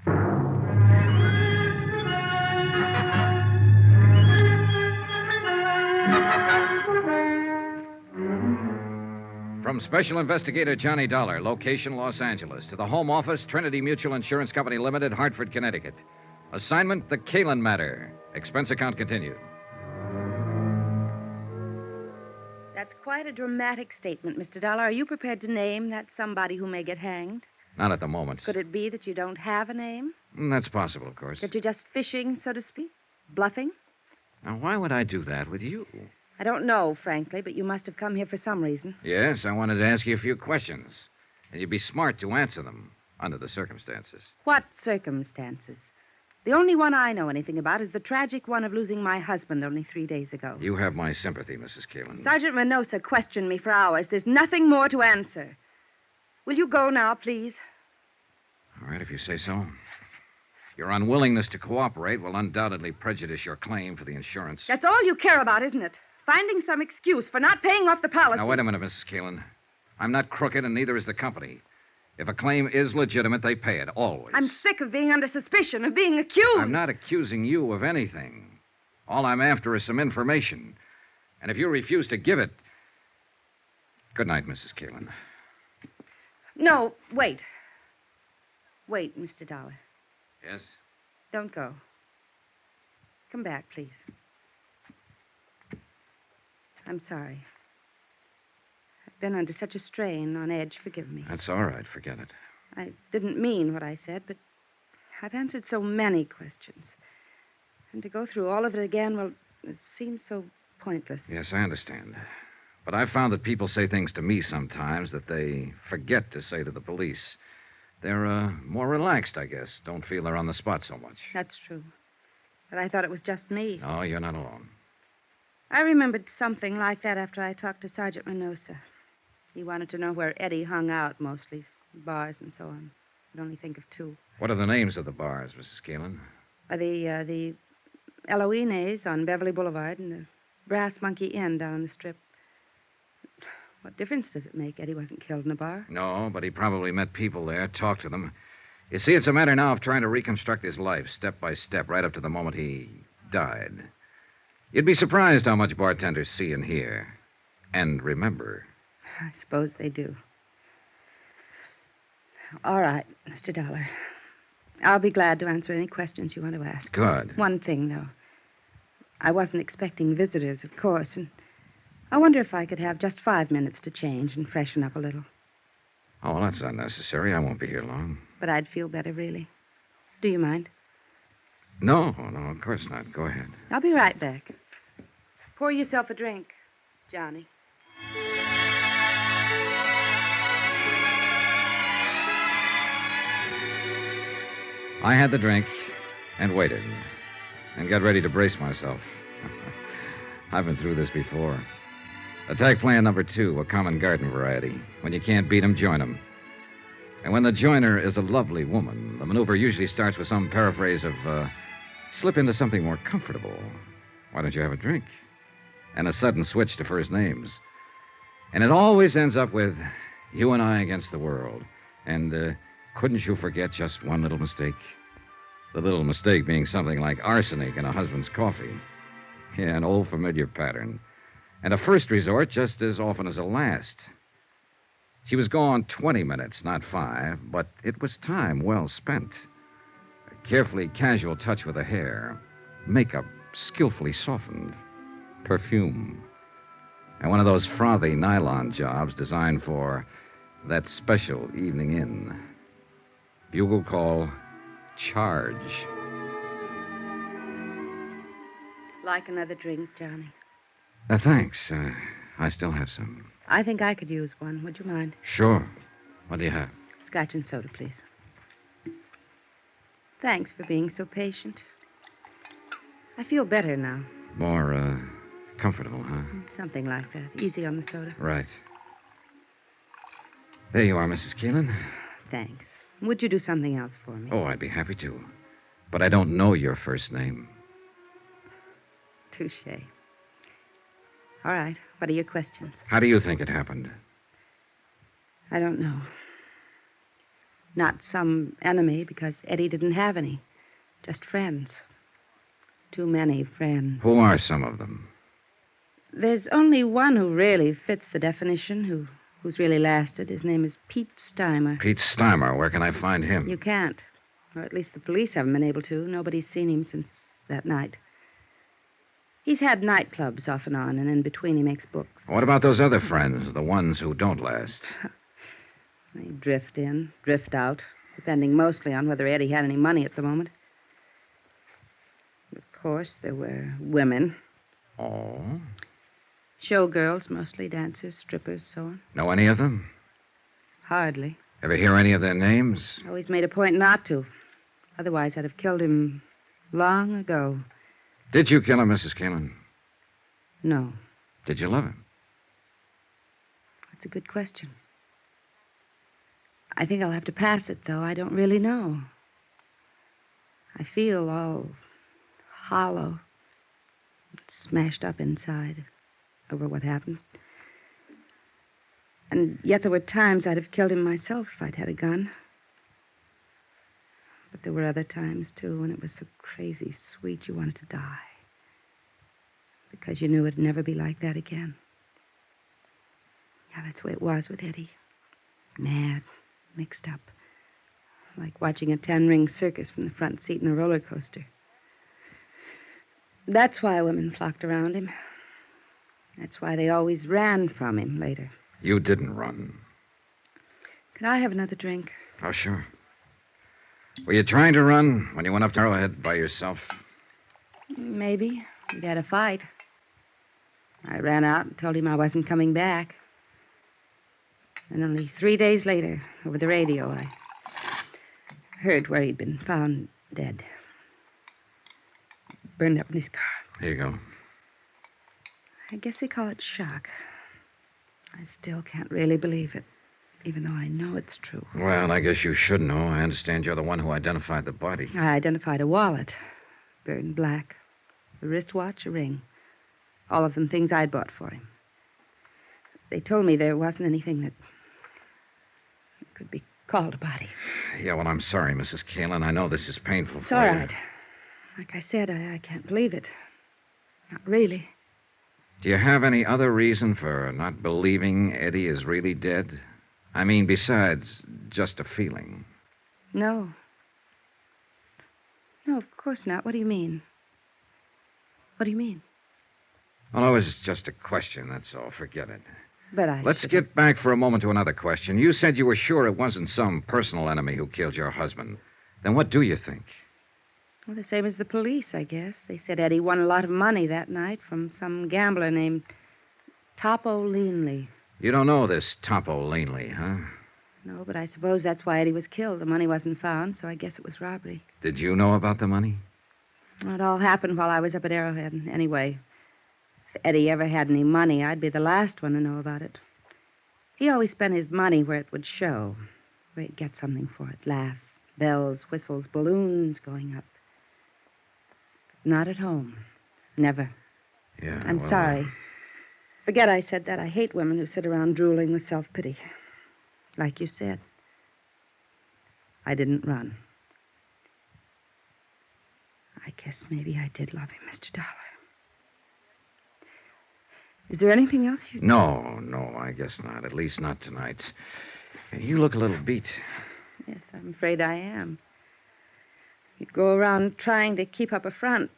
From Special Investigator Johnny Dollar, location Los Angeles, to the Home Office, Trinity Mutual Insurance Company Limited, Hartford, Connecticut. Assignment, the Kalin matter. Expense account continued. That's quite a dramatic statement, Mr. Dollar. Are you prepared to name that somebody who may get hanged? Not at the moment. Could it be that you don't have a name? That's possible, of course. That you're just fishing, so to speak? Bluffing? Now, why would I do that with you? I don't know, frankly, but you must have come here for some reason. Yes, I wanted to ask you a few questions. And you'd be smart to answer them under the circumstances. What circumstances? The only one I know anything about is the tragic one of losing my husband only 3 days ago. You have my sympathy, Mrs. Kalin. Sergeant Reynosa questioned me for hours. There's nothing more to answer. Will you go now, please? All right, if you say so. Your unwillingness to cooperate will undoubtedly prejudice your claim for the insurance. That's all you care about, isn't it? Finding some excuse for not paying off the policy. Now, wait a minute, Mrs. Kalin. I'm not crooked, and neither is the company. If a claim is legitimate, they pay it, always. I'm sick of being under suspicion, of being accused. I'm not accusing you of anything. All I'm after is some information. And if you refuse to give it... Good night, Mrs. Kalin. No, wait. Wait, Mr. Dollar. Yes? Don't go. Come back, please. I'm sorry. I've been under such a strain, on edge. Forgive me. That's all right. Forget it. I didn't mean what I said, but I've answered so many questions. And to go through all of it again, well, it seems so pointless. Yes, I understand. But I've found that people say things to me sometimes that they forget to say to the police. They're more relaxed, I guess. Don't feel they're on the spot so much. That's true. But I thought it was just me. No, you're not alone. I remembered something like that after I talked to Sergeant Reynosa. He wanted to know where Eddie hung out mostly, bars and so on. I could only think of two. What are the names of the bars, Mrs. Kalin? The Eloines on Beverly Boulevard and the Brass Monkey Inn down on the Strip. What difference does it make? Eddie wasn't killed in a bar. No, but he probably met people there, talked to them. You see, it's a matter now of trying to reconstruct his life step by step, right up to the moment he died. You'd be surprised how much bartenders see and hear. And remember. I suppose they do. All right, Mr. Dollar. I'll be glad to answer any questions you want to ask. Good. One thing, though. I wasn't expecting visitors, of course, and I wonder if I could have just 5 minutes to change and freshen up a little. Oh, well, that's unnecessary. I won't be here long. But I'd feel better, really. Do you mind? No, of course not. Go ahead. I'll be right back. Pour yourself a drink, Johnny. I had the drink and waited and got ready to brace myself. I've been through this before. Attack plan number 2, a common garden variety. When you can't beat 'em, join 'em. And when the joiner is a lovely woman, the maneuver usually starts with some paraphrase of, slip into something more comfortable. Why don't you have a drink? And a sudden switch to first names. And it always ends up with you and I against the world. And couldn't you forget just one little mistake? The little mistake being something like arsenic in a husband's coffee. Yeah, an old familiar pattern. And a first resort just as often as a last. She was gone 20 minutes, not 5, but it was time well spent. A carefully casual touch with the hair. Makeup skillfully softened. Perfume. And one of those frothy nylon jobs designed for that special evening in. Bugle call, charge. Like another drink, Johnny? Thanks. I still have some. I think I could use one. Would you mind? Sure. What do you have? Scotch and soda, please. Thanks for being so patient. I feel better now. More, comfortable, huh? Something like that. Easy on the soda. Right. There you are, Mrs. Keelan. Thanks. Would you do something else for me? Oh, I'd be happy to. But I don't know your first name. Touche. All right. What are your questions? How do you think it happened? I don't know. Not some enemy, because Eddie didn't have any. Just friends. Too many friends. Who are some of them? There's only one who really fits the definition, who's really lasted. His name is Pete Steimer. Pete Steimer. Where can I find him? You can't. Or at least the police haven't been able to. Nobody's seen him since that night. He's had nightclubs off and on, and in between he makes books. What about those other friends, the ones who don't last? They drift in, drift out, depending mostly on whether Eddie had any money at the moment. Of course, there were women. Oh? Showgirls, mostly dancers, strippers, so on. Know any of them? Hardly. Ever hear any of their names? Always made a point not to. Otherwise, I'd have killed him long ago. Did you kill him, Mrs. Keelan? No. Did you love him? That's a good question. I think I'll have to pass it, though. I don't really know. I feel all hollow, smashed up inside over what happened. And yet there were times I'd have killed him myself if I'd had a gun. But there were other times, too, when it was so crazy sweet you wanted to die. Because you knew it'd never be like that again. Yeah, that's the way it was with Eddie. Mad, mixed up. Like watching a 10-ring circus from the front seat in a roller coaster. That's why women flocked around him. That's why they always ran from him later. You didn't run. Could I have another drink? Oh, sure. Were you trying to run when you went up to Arrowhead by yourself? Maybe. We'd had a fight. I ran out and told him I wasn't coming back. And only 3 days later, over the radio, I heard where he'd been found dead. Burned up in his car. Here you go. I guess they call it shock. I still can't really believe it, even though I know it's true. Well, I guess you should know. I understand you're the one who identified the body. I identified a wallet, burned black, a wristwatch, a ring. All of them things I'd bought for him. They told me there wasn't anything that could be called a body. Yeah, well, I'm sorry, Mrs. Keelan. I know this is painful It's for all you. right. Like I said, I can't believe it. Not really. Do you have any other reason for not believing Eddie is really dead? I mean, besides just a feeling. No. No, of course not. What do you mean? What do you mean? Well, it was just a question, that's all. Forget it. But Let's get back for a moment to another question. You said you were sure it wasn't some personal enemy who killed your husband. Then what do you think? Well, the same as the police, I guess. They said Eddie won a lot of money that night from some gambler named Topo Leanley. You don't know this Topo Leanley, huh? No, but I suppose that's why Eddie was killed. The money wasn't found, so I guess it was robbery. Did you know about the money? Well, it all happened while I was up at Arrowhead. Anyway, if Eddie ever had any money, I'd be the last one to know about it. He always spent his money where it would show, where he'd get something for it. Laughs, bells, whistles, balloons going up. Not at home. Never. Yeah, I'm sorry. Forget I said that. I hate women who sit around drooling with self-pity. Like you said. I didn't run. I guess maybe I did love him, Mr. Dollar. Is there anything else you... No, I guess not. At least not tonight. You look a little beat. Yes, I'm afraid I am. You'd go around trying to keep up a front,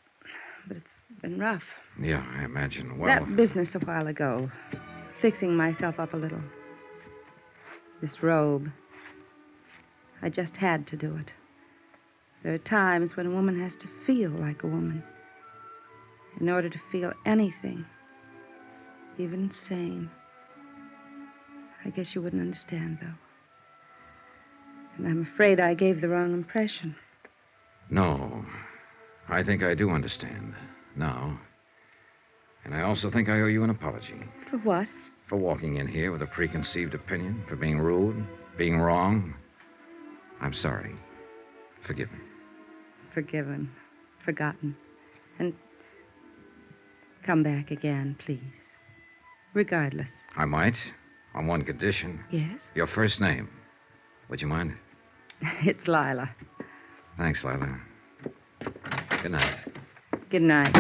but it's been rough. Yeah, I imagine. Well, That business a while ago, fixing myself up a little. This robe. I just had to do it. There are times when a woman has to feel like a woman. In order to feel anything, even sane. I guess you wouldn't understand, though. And I'm afraid I gave the wrong impression. no. I think I do understand now. And I also think I owe you an apology. For what? For walking in here with a preconceived opinion, for being rude, being wrong. I'm sorry. Forgive me. Forgiven. Forgotten. And come back again, please. Regardless. I might, on one condition. Yes? Your first name. Would you mind? It's Lila. Thanks, Lila. Good night. Good night.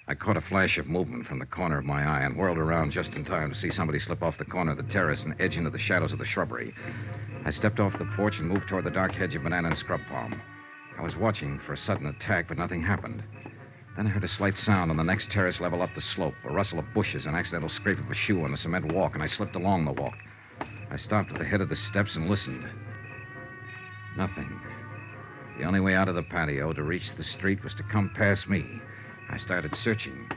I caught a flash of movement from the corner of my eye and whirled around just in time to see somebody slip off the corner of the terrace and edge into the shadows of the shrubbery. I stepped off the porch and moved toward the dark hedge of banana and scrub palm. I was watching for a sudden attack, but nothing happened. Then I heard a slight sound on the next terrace level up the slope, a rustle of bushes, an accidental scrape of a shoe on the cement walk, and I slipped along the walk. I stopped at the head of the steps and listened. Nothing. The only way out of the patio to reach the street was to come past me. I started searching.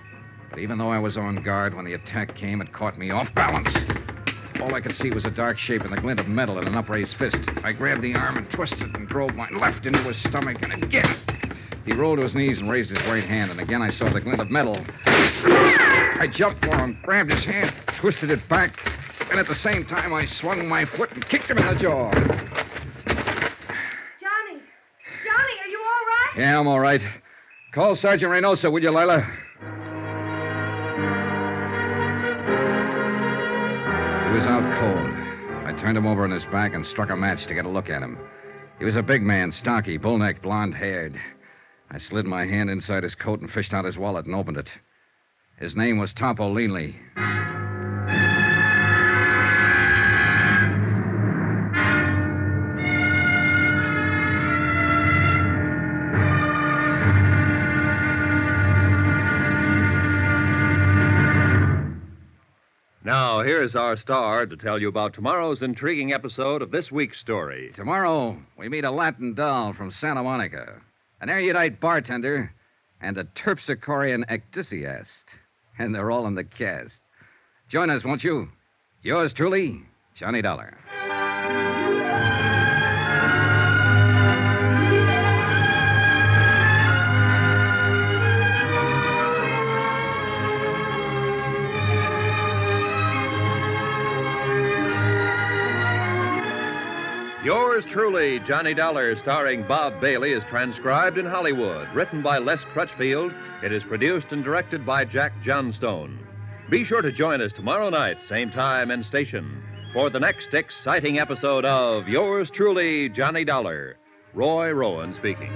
But even though I was on guard, when the attack came, it caught me off balance. All I could see was a dark shape and the glint of metal in an upraised fist. I grabbed the arm and twisted and drove my left into his stomach, and again. He rolled to his knees and raised his right hand, and again I saw the glint of metal. I jumped for him, grabbed his hand, twisted it back, and at the same time I swung my foot and kicked him in the jaw. Johnny! Johnny, are you all right? Yeah, I'm all right. Call Sergeant Reynosa, will you, Lila? He was out cold. I turned him over on his back and struck a match to get a look at him. He was a big man, stocky, bull-necked, blonde-haired. I slid my hand inside his coat and fished out his wallet and opened it. His name was Topo Leanley. Now, here's our star to tell you about tomorrow's intriguing episode of this week's story. Tomorrow, we meet a Latin doll from Santa Monica, an erudite bartender, and a terpsichorean ecdysiast. And they're all in the cast. Join us, won't you? Yours truly, Johnny Dollar. Yours truly, Johnny Dollar, starring Bob Bailey, is transcribed in Hollywood. Written by Les Crutchfield, it is produced and directed by Jack Johnstone. Be sure to join us tomorrow night, same time and station, for the next exciting episode of Yours truly, Johnny Dollar. Roy Rowan speaking.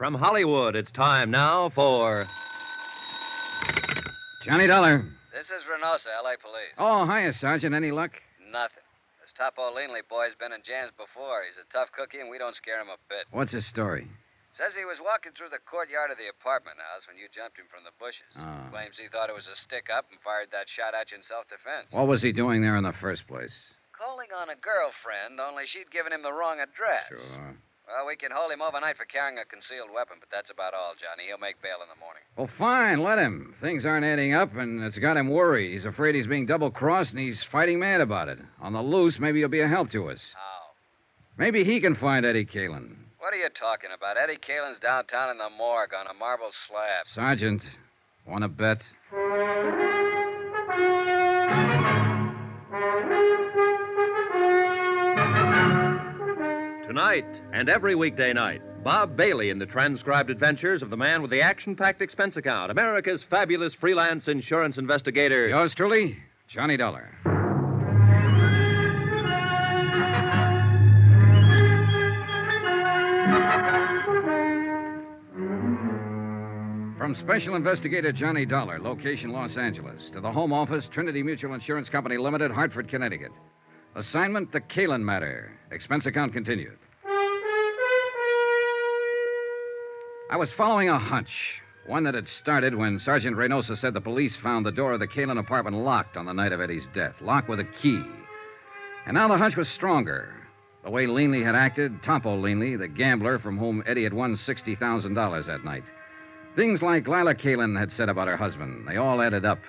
From Hollywood, it's time now for Johnny Dollar. This is Reynosa, L.A. Police. Oh, hiya, Sergeant. Any luck? Nothing. This Topo Leanley boy's been in jams before. He's a tough cookie, and we don't scare him a bit. What's his story? Says he was walking through the courtyard of the apartment house when you jumped him from the bushes. Oh. Claims he thought it was a stick-up and fired that shot at you in self-defense. What was he doing there in the first place? Calling on a girlfriend, only she'd given him the wrong address. Sure. Well, we can hold him overnight for carrying a concealed weapon, but that's about all, Johnny. He'll make bail in the morning. Well, fine. Let him. Things aren't adding up, and it's got him worried. He's afraid he's being double-crossed, and he's fighting mad about it. On the loose, maybe he'll be a help to us. How? Maybe he can find Eddie Kalin. What are you talking about? Eddie Kalin's downtown in the morgue on a marble slab. Sergeant, want to bet? Tonight and every weekday night, Bob Bailey in the transcribed adventures of the man with the action-packed expense account, America's fabulous freelance insurance investigator. Yours truly, Johnny Dollar. From Special Investigator Johnny Dollar, location Los Angeles, to the Home Office, Trinity Mutual Insurance Company Limited, Hartford, Connecticut. Assignment, the Kalin matter. Expense account continued. I was following a hunch, one that had started when Sergeant Reynosa said the police found the door of the Kalin apartment locked on the night of Eddie's death, locked with a key. And now the hunch was stronger. The way Leanley had acted, Tompo Leanley, the gambler from whom Eddie had won $60,000 that night. Things like Lila Kalin had said about her husband, they all added up.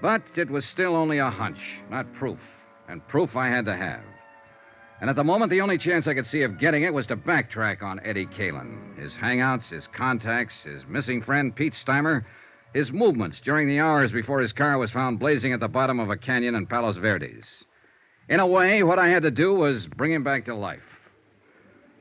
But it was still only a hunch, not proof. And proof I had to have. And at the moment, the only chance I could see of getting it was to backtrack on Eddie Kalin. His hangouts, his contacts, his missing friend, Pete Steimer, his movements during the hours before his car was found blazing at the bottom of a canyon in Palos Verdes. In a way, what I had to do was bring him back to life.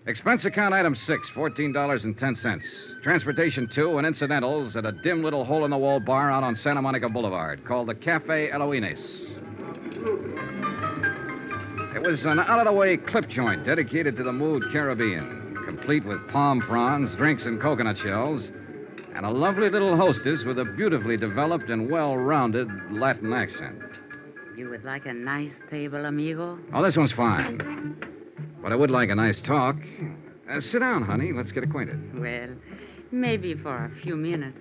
Expense account item 6, $14.10. Transportation 2 and incidentals at a dim little hole-in-the-wall bar out on Santa Monica Boulevard called the Cafe Eloines. It was an out-of-the-way clip joint dedicated to the mood Caribbean, complete with palm fronds, drinks, and coconut shells, and a lovely little hostess with a beautifully developed and well-rounded Latin accent. You would like a nice table, amigo? Oh, this one's fine. But I would like a nice talk. Sit down, honey. Let's get acquainted. Well, maybe for a few minutes.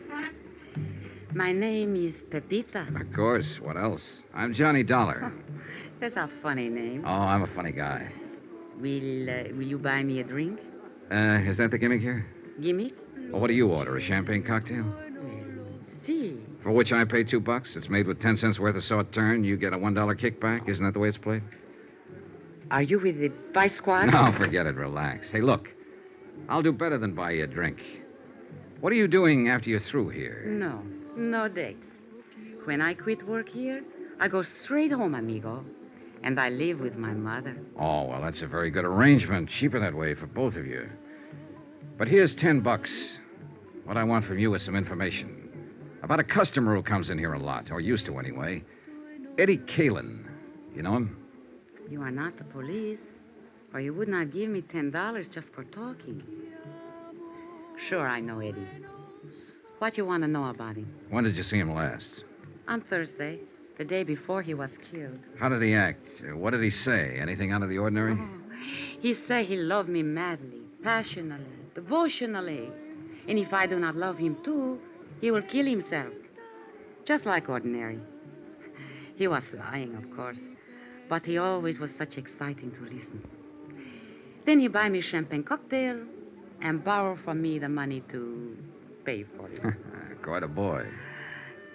My name is Pepita. Of course. What else? I'm Johnny Dollar. That's a funny name. Oh, I'm a funny guy. Will you buy me a drink? Is that the gimmick here? Gimmick? Well, what do you order? A champagne cocktail? See. For which I pay $2. It's made with 10 cents worth of sauterne. You get a $1 kickback. Isn't that the way it's played? Are you with the Vice Squad? No, forget it. Relax. Hey, look. I'll do better than buy you a drink. What are you doing after you're through here? No dates. When I quit work here, I go straight home, amigo. And I live with my mother. Oh, well, that's a very good arrangement. Cheaper that way for both of you. But here's $10. What I want from you is some information. About a customer who comes in here a lot, or used to anyway. Eddie Kalin. You know him? You are not the police, or you would not give me $10 just for talking. Sure, I know Eddie. What you want to know about him? When did you see him last? On Thursday, the day before he was killed. How did he act? What did he say? Anything out of the ordinary? He said he loved me madly, passionately, devotionally. And if I do not love him too, he will kill himself. Just like ordinary. He was lying, of course. But he always was such exciting to listen. Then he buy me champagne cocktail and borrow from me the money to pay for it. Quite a boy.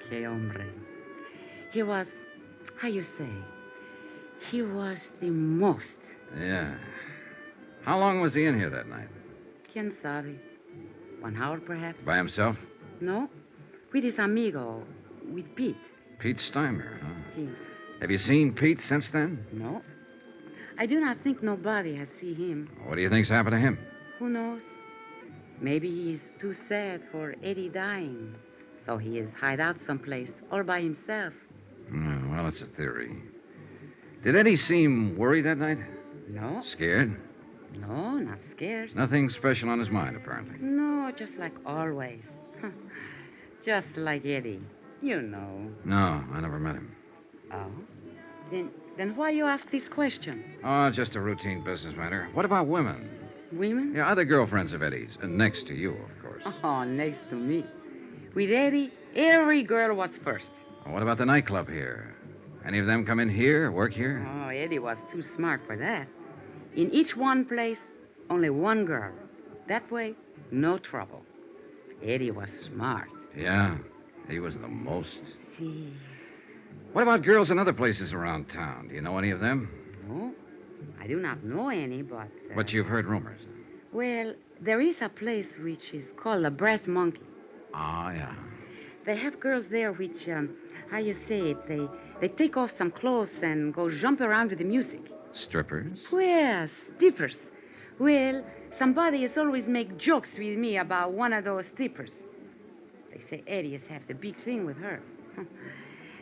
Que hombre. He was, how you say, he was the most. Yeah. How long was he in here that night? Quien sabe? 1 hour, perhaps? By himself? No. With his amigo, with Pete. Pete Steimer, huh? Si. Have you seen Pete since then? No. I do not think nobody has seen him. What do you think's happened to him? Who knows? Maybe he is too sad for Eddie dying. So he is hide out someplace all by himself. Well, it's a theory. Did Eddie seem worried that night? No. Scared? No, not scared. Nothing special on his mind, apparently. No, just like always. Just like Eddie. You know. No, I never met him. Oh? Then why you ask this question? Oh, just a routine business matter. What about women? Women? Yeah, other girlfriends of Eddie's. And next to you, of course. Oh, next to me. With Eddie, every girl was first. Well, what about the nightclub here? Any of them come in here, work here? Oh, Eddie was too smart for that. In each one place, only one girl. That way, no trouble. Eddie was smart. Yeah, he was the most. See. What about girls in other places around town? Do you know any of them? No, I do not know any, but... But you've heard rumors. Well, there is a place which is called the Brass Monkey. Ah, yeah. They have girls there which, how you say it, they take off some clothes and go jump around with the music. Strippers? Well, strippers. Well, somebody has always make jokes with me about one of those strippers. They say Eddie has have the big thing with her.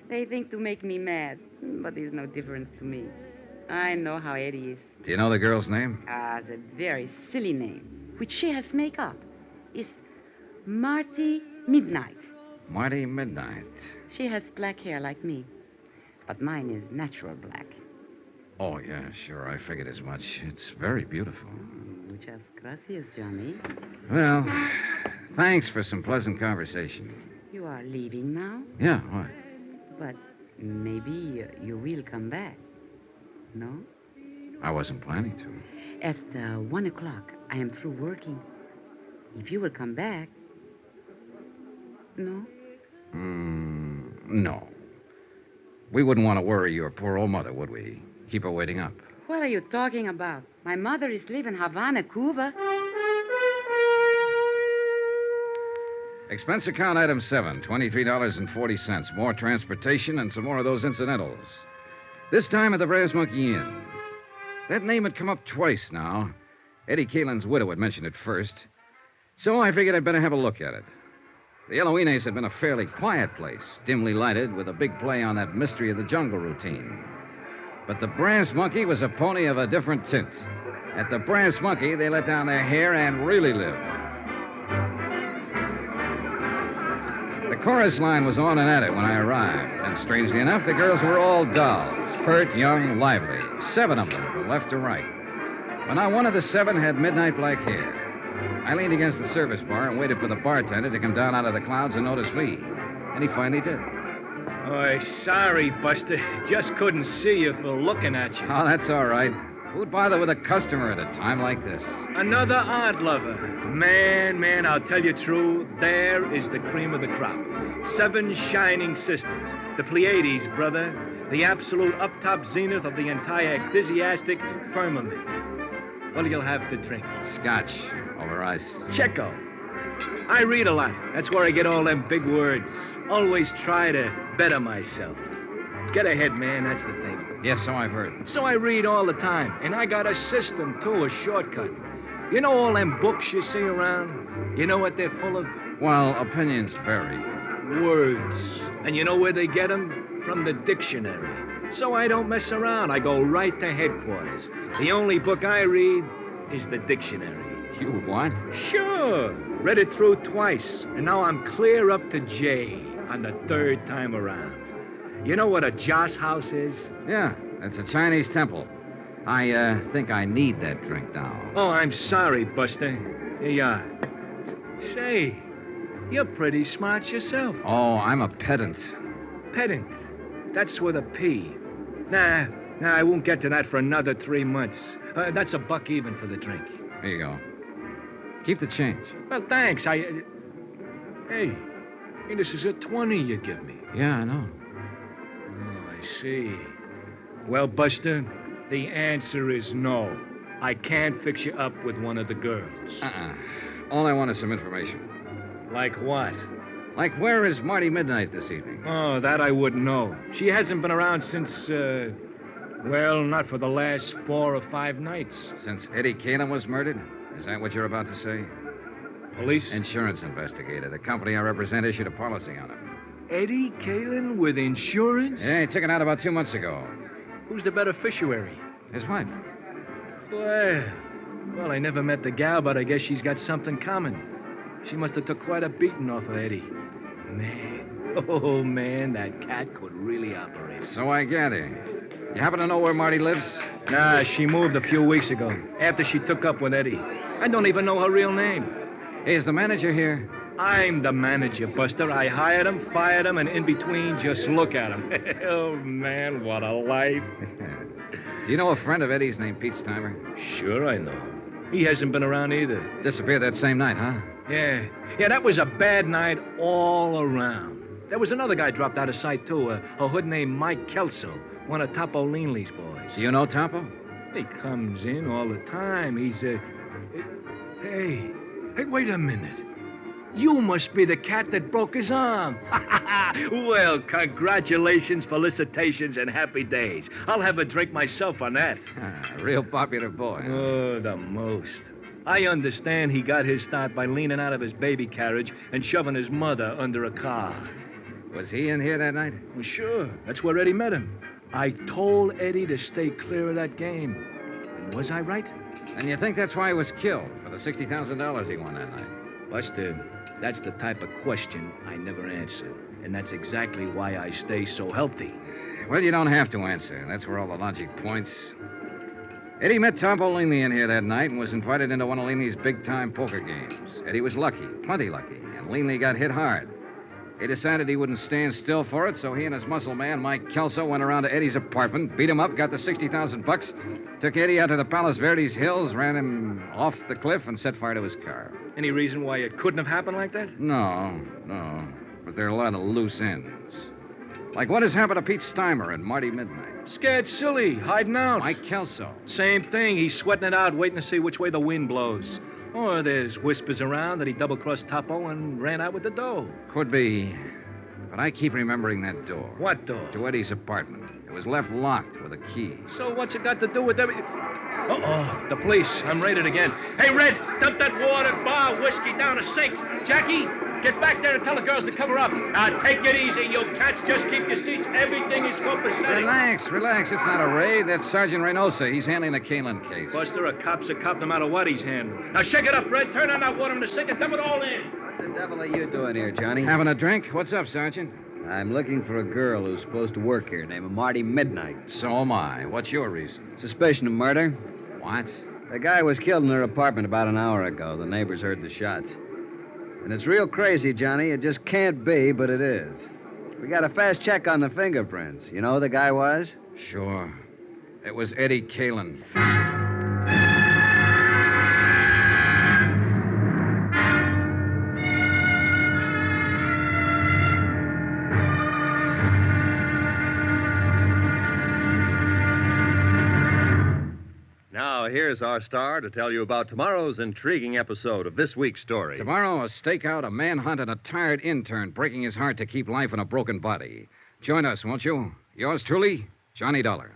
They think to make me mad, but there's no difference to me. I know how Eddie is. Do you know the girl's name? The very silly name, which she has make up, is Marty Midnight. Marty Midnight. She has black hair like me, but mine is natural black. Oh, yeah, sure. I figured as much. It's very beautiful. Muchas gracias, Johnny. Well, thanks for some pleasant conversation. You are leaving now? Yeah, what? But maybe you will come back. No? I wasn't planning to. At 1 o'clock, I am through working. If you will come back... No? No. We wouldn't want to worry your poor old mother, would we? Keep her waiting up. What are you talking about? My mother is leaving Havana, Cuba. Expense account item 7, $23.40. More transportation and some more of those incidentals. This time at the Brass Monkey Inn. That name had come up twice now. Eddie Kalin's widow had mentioned it first. So I figured I'd better have a look at it. The Eloines had been a fairly quiet place, dimly lighted, with a big play on that mystery of the jungle routine. But the Brass Monkey was a pony of a different tint. At the Brass Monkey, they let down their hair and really lived. The chorus line was on and at it when I arrived, and strangely enough, the girls were all dolls, pert, young, lively, 7 of them from left to right. But now one of the 7 had midnight black hair. I leaned against the service bar and waited for the bartender to come down out of the clouds and notice me, and he finally did. Oh, sorry, Buster. Just couldn't see you for looking at you. Oh, that's all right. Who'd bother with a customer at a time like this? Another art lover. Man, I'll tell you true, there is the cream of the crop. 7 shining sisters. The Pleiades, brother. The absolute up-top zenith of the entire ecclesiastic firmament. What'll you have to drink? Scotch over ice. Checo. I read a lot. That's where I get all them big words. Always try to better myself. Get ahead, man, that's the thing. Yes, so I've heard. So I read all the time, and I got a system, too, a shortcut. You know all them books you see around? You know what they're full of? Well, opinions vary. Words. And you know where they get them? From the dictionary. So I don't mess around. I go right to headquarters. The only book I read is the dictionary. You what? Sure. Read it through twice, and now I'm clear up to J on the 3rd time around. You know what a joss house is? Yeah, it's a Chinese temple. I think I need that drink now. Oh, I'm sorry, Buster. Here you are. Say, you're pretty smart yourself. Oh, I'm a pedant. Pedant? That's with a P. Nah, I won't get to that for another 3 months. That's a buck even for the drink. Here you go. Keep the change. Well, thanks. Hey, this is a 20 you give me. Yeah, I know. Oh, I see. Well, Buster, the answer is no. I can't fix you up with one of the girls. All I want is some information. Like what? Like, where is Marty Midnight this evening? Oh, that I wouldn't know. She hasn't been around since, well, not for the last 4 or 5 nights. Since Eddie Kalin was murdered? Is that what you're about to say? Police? Insurance investigator. The company I represent issued a policy on him. Eddie Kalin with insurance? Yeah, he took it out about 2 months ago. Who's the beneficiary? His wife. Well, I never met the gal, but I guess she's got something coming. She must have took quite a beating off of Eddie. Man, that cat could really operate. So I gather. You happen to know where Marty lives? Nah, she moved a few weeks ago, after she took up with Eddie. I don't even know her real name. Hey, is the manager here? I'm the manager, Buster. I hired him, fired him, and in between, just look at him. Oh, man, what a life. Do you know a friend of Eddie's named Pete Steimer? Sure I know. He hasn't been around either. Disappeared that same night, huh? Yeah, that was a bad night all around. There was another guy dropped out of sight, too, a hood named Mike Kelso, one of Topo Leanley's boys. Do you know Topo? He comes in all the time. He's, Hey, wait a minute. You must be the cat that broke his arm. Well, congratulations, felicitations, and happy days. I'll have a drink myself on that. Real popular boy. Huh? Oh, the most. I understand he got his start by leaning out of his baby carriage and shoving his mother under a car. Was he in here that night? Well, sure. That's where Eddie met him. I told Eddie to stay clear of that game. Was I right? And you think that's why he was killed, for the $60,000 he won that night? Buster, that's the type of question I never answer. And that's exactly why I stay so healthy. Well, you don't have to answer. That's where all the logic points. Eddie met Tombo Leamy in here that night and was invited into one of Leamy's big-time poker games. Eddie was lucky, plenty lucky, and Leamy got hit hard. He decided he wouldn't stand still for it, so he and his muscle man, Mike Kelso, went around to Eddie's apartment, beat him up, got the $60,000, took Eddie out to the Palos Verdes Hills, ran him off the cliff, and set fire to his car. Any reason why it couldn't have happened like that? No. But there are a lot of loose ends. Like what has happened to Pete Steimer and Marty Midnight. Scared silly, hiding out. Mike Kelso. Same thing. He's sweating it out, waiting to see which way the wind blows. Or there's whispers around that he double-crossed Topo and ran out with the dough. Could be. But I keep remembering that door. What door? To Eddie's apartment. It was left locked with a key. So what's it got to do with every... Uh-oh, the police. I'm raided again. Hey, Red, dump that water, bar, whiskey down a sink. Jackie, get back there and tell the girls to cover up. Now, take it easy, you cats. Just keep your seats. Everything is copacetic. Relax. It's not a raid. That's Sergeant Reynosa. He's handling the Kalen case. Buster, a cop's a cop no matter what he's handling. Now, shake it up, Red. Turn on that water in the sink and dump it all in. What the devil are you doing here, Johnny? Having a drink? What's up, Sergeant? I'm looking for a girl who's supposed to work here named Marty Midnight. So am I. What's your reason? Suspicion of murder. What? A guy was killed in her apartment about an hour ago. The neighbors heard the shots. And it's real crazy, Johnny. It just can't be, but it is. We got a fast check on the fingerprints. You know who the guy was? Sure. It was Eddie Kalen. Now, here's our star to tell you about tomorrow's intriguing episode of this week's story. Tomorrow, a stakeout, a manhunt, and a tired intern breaking his heart to keep life in a broken body. Join us, won't you? Yours truly, Johnny Dollar.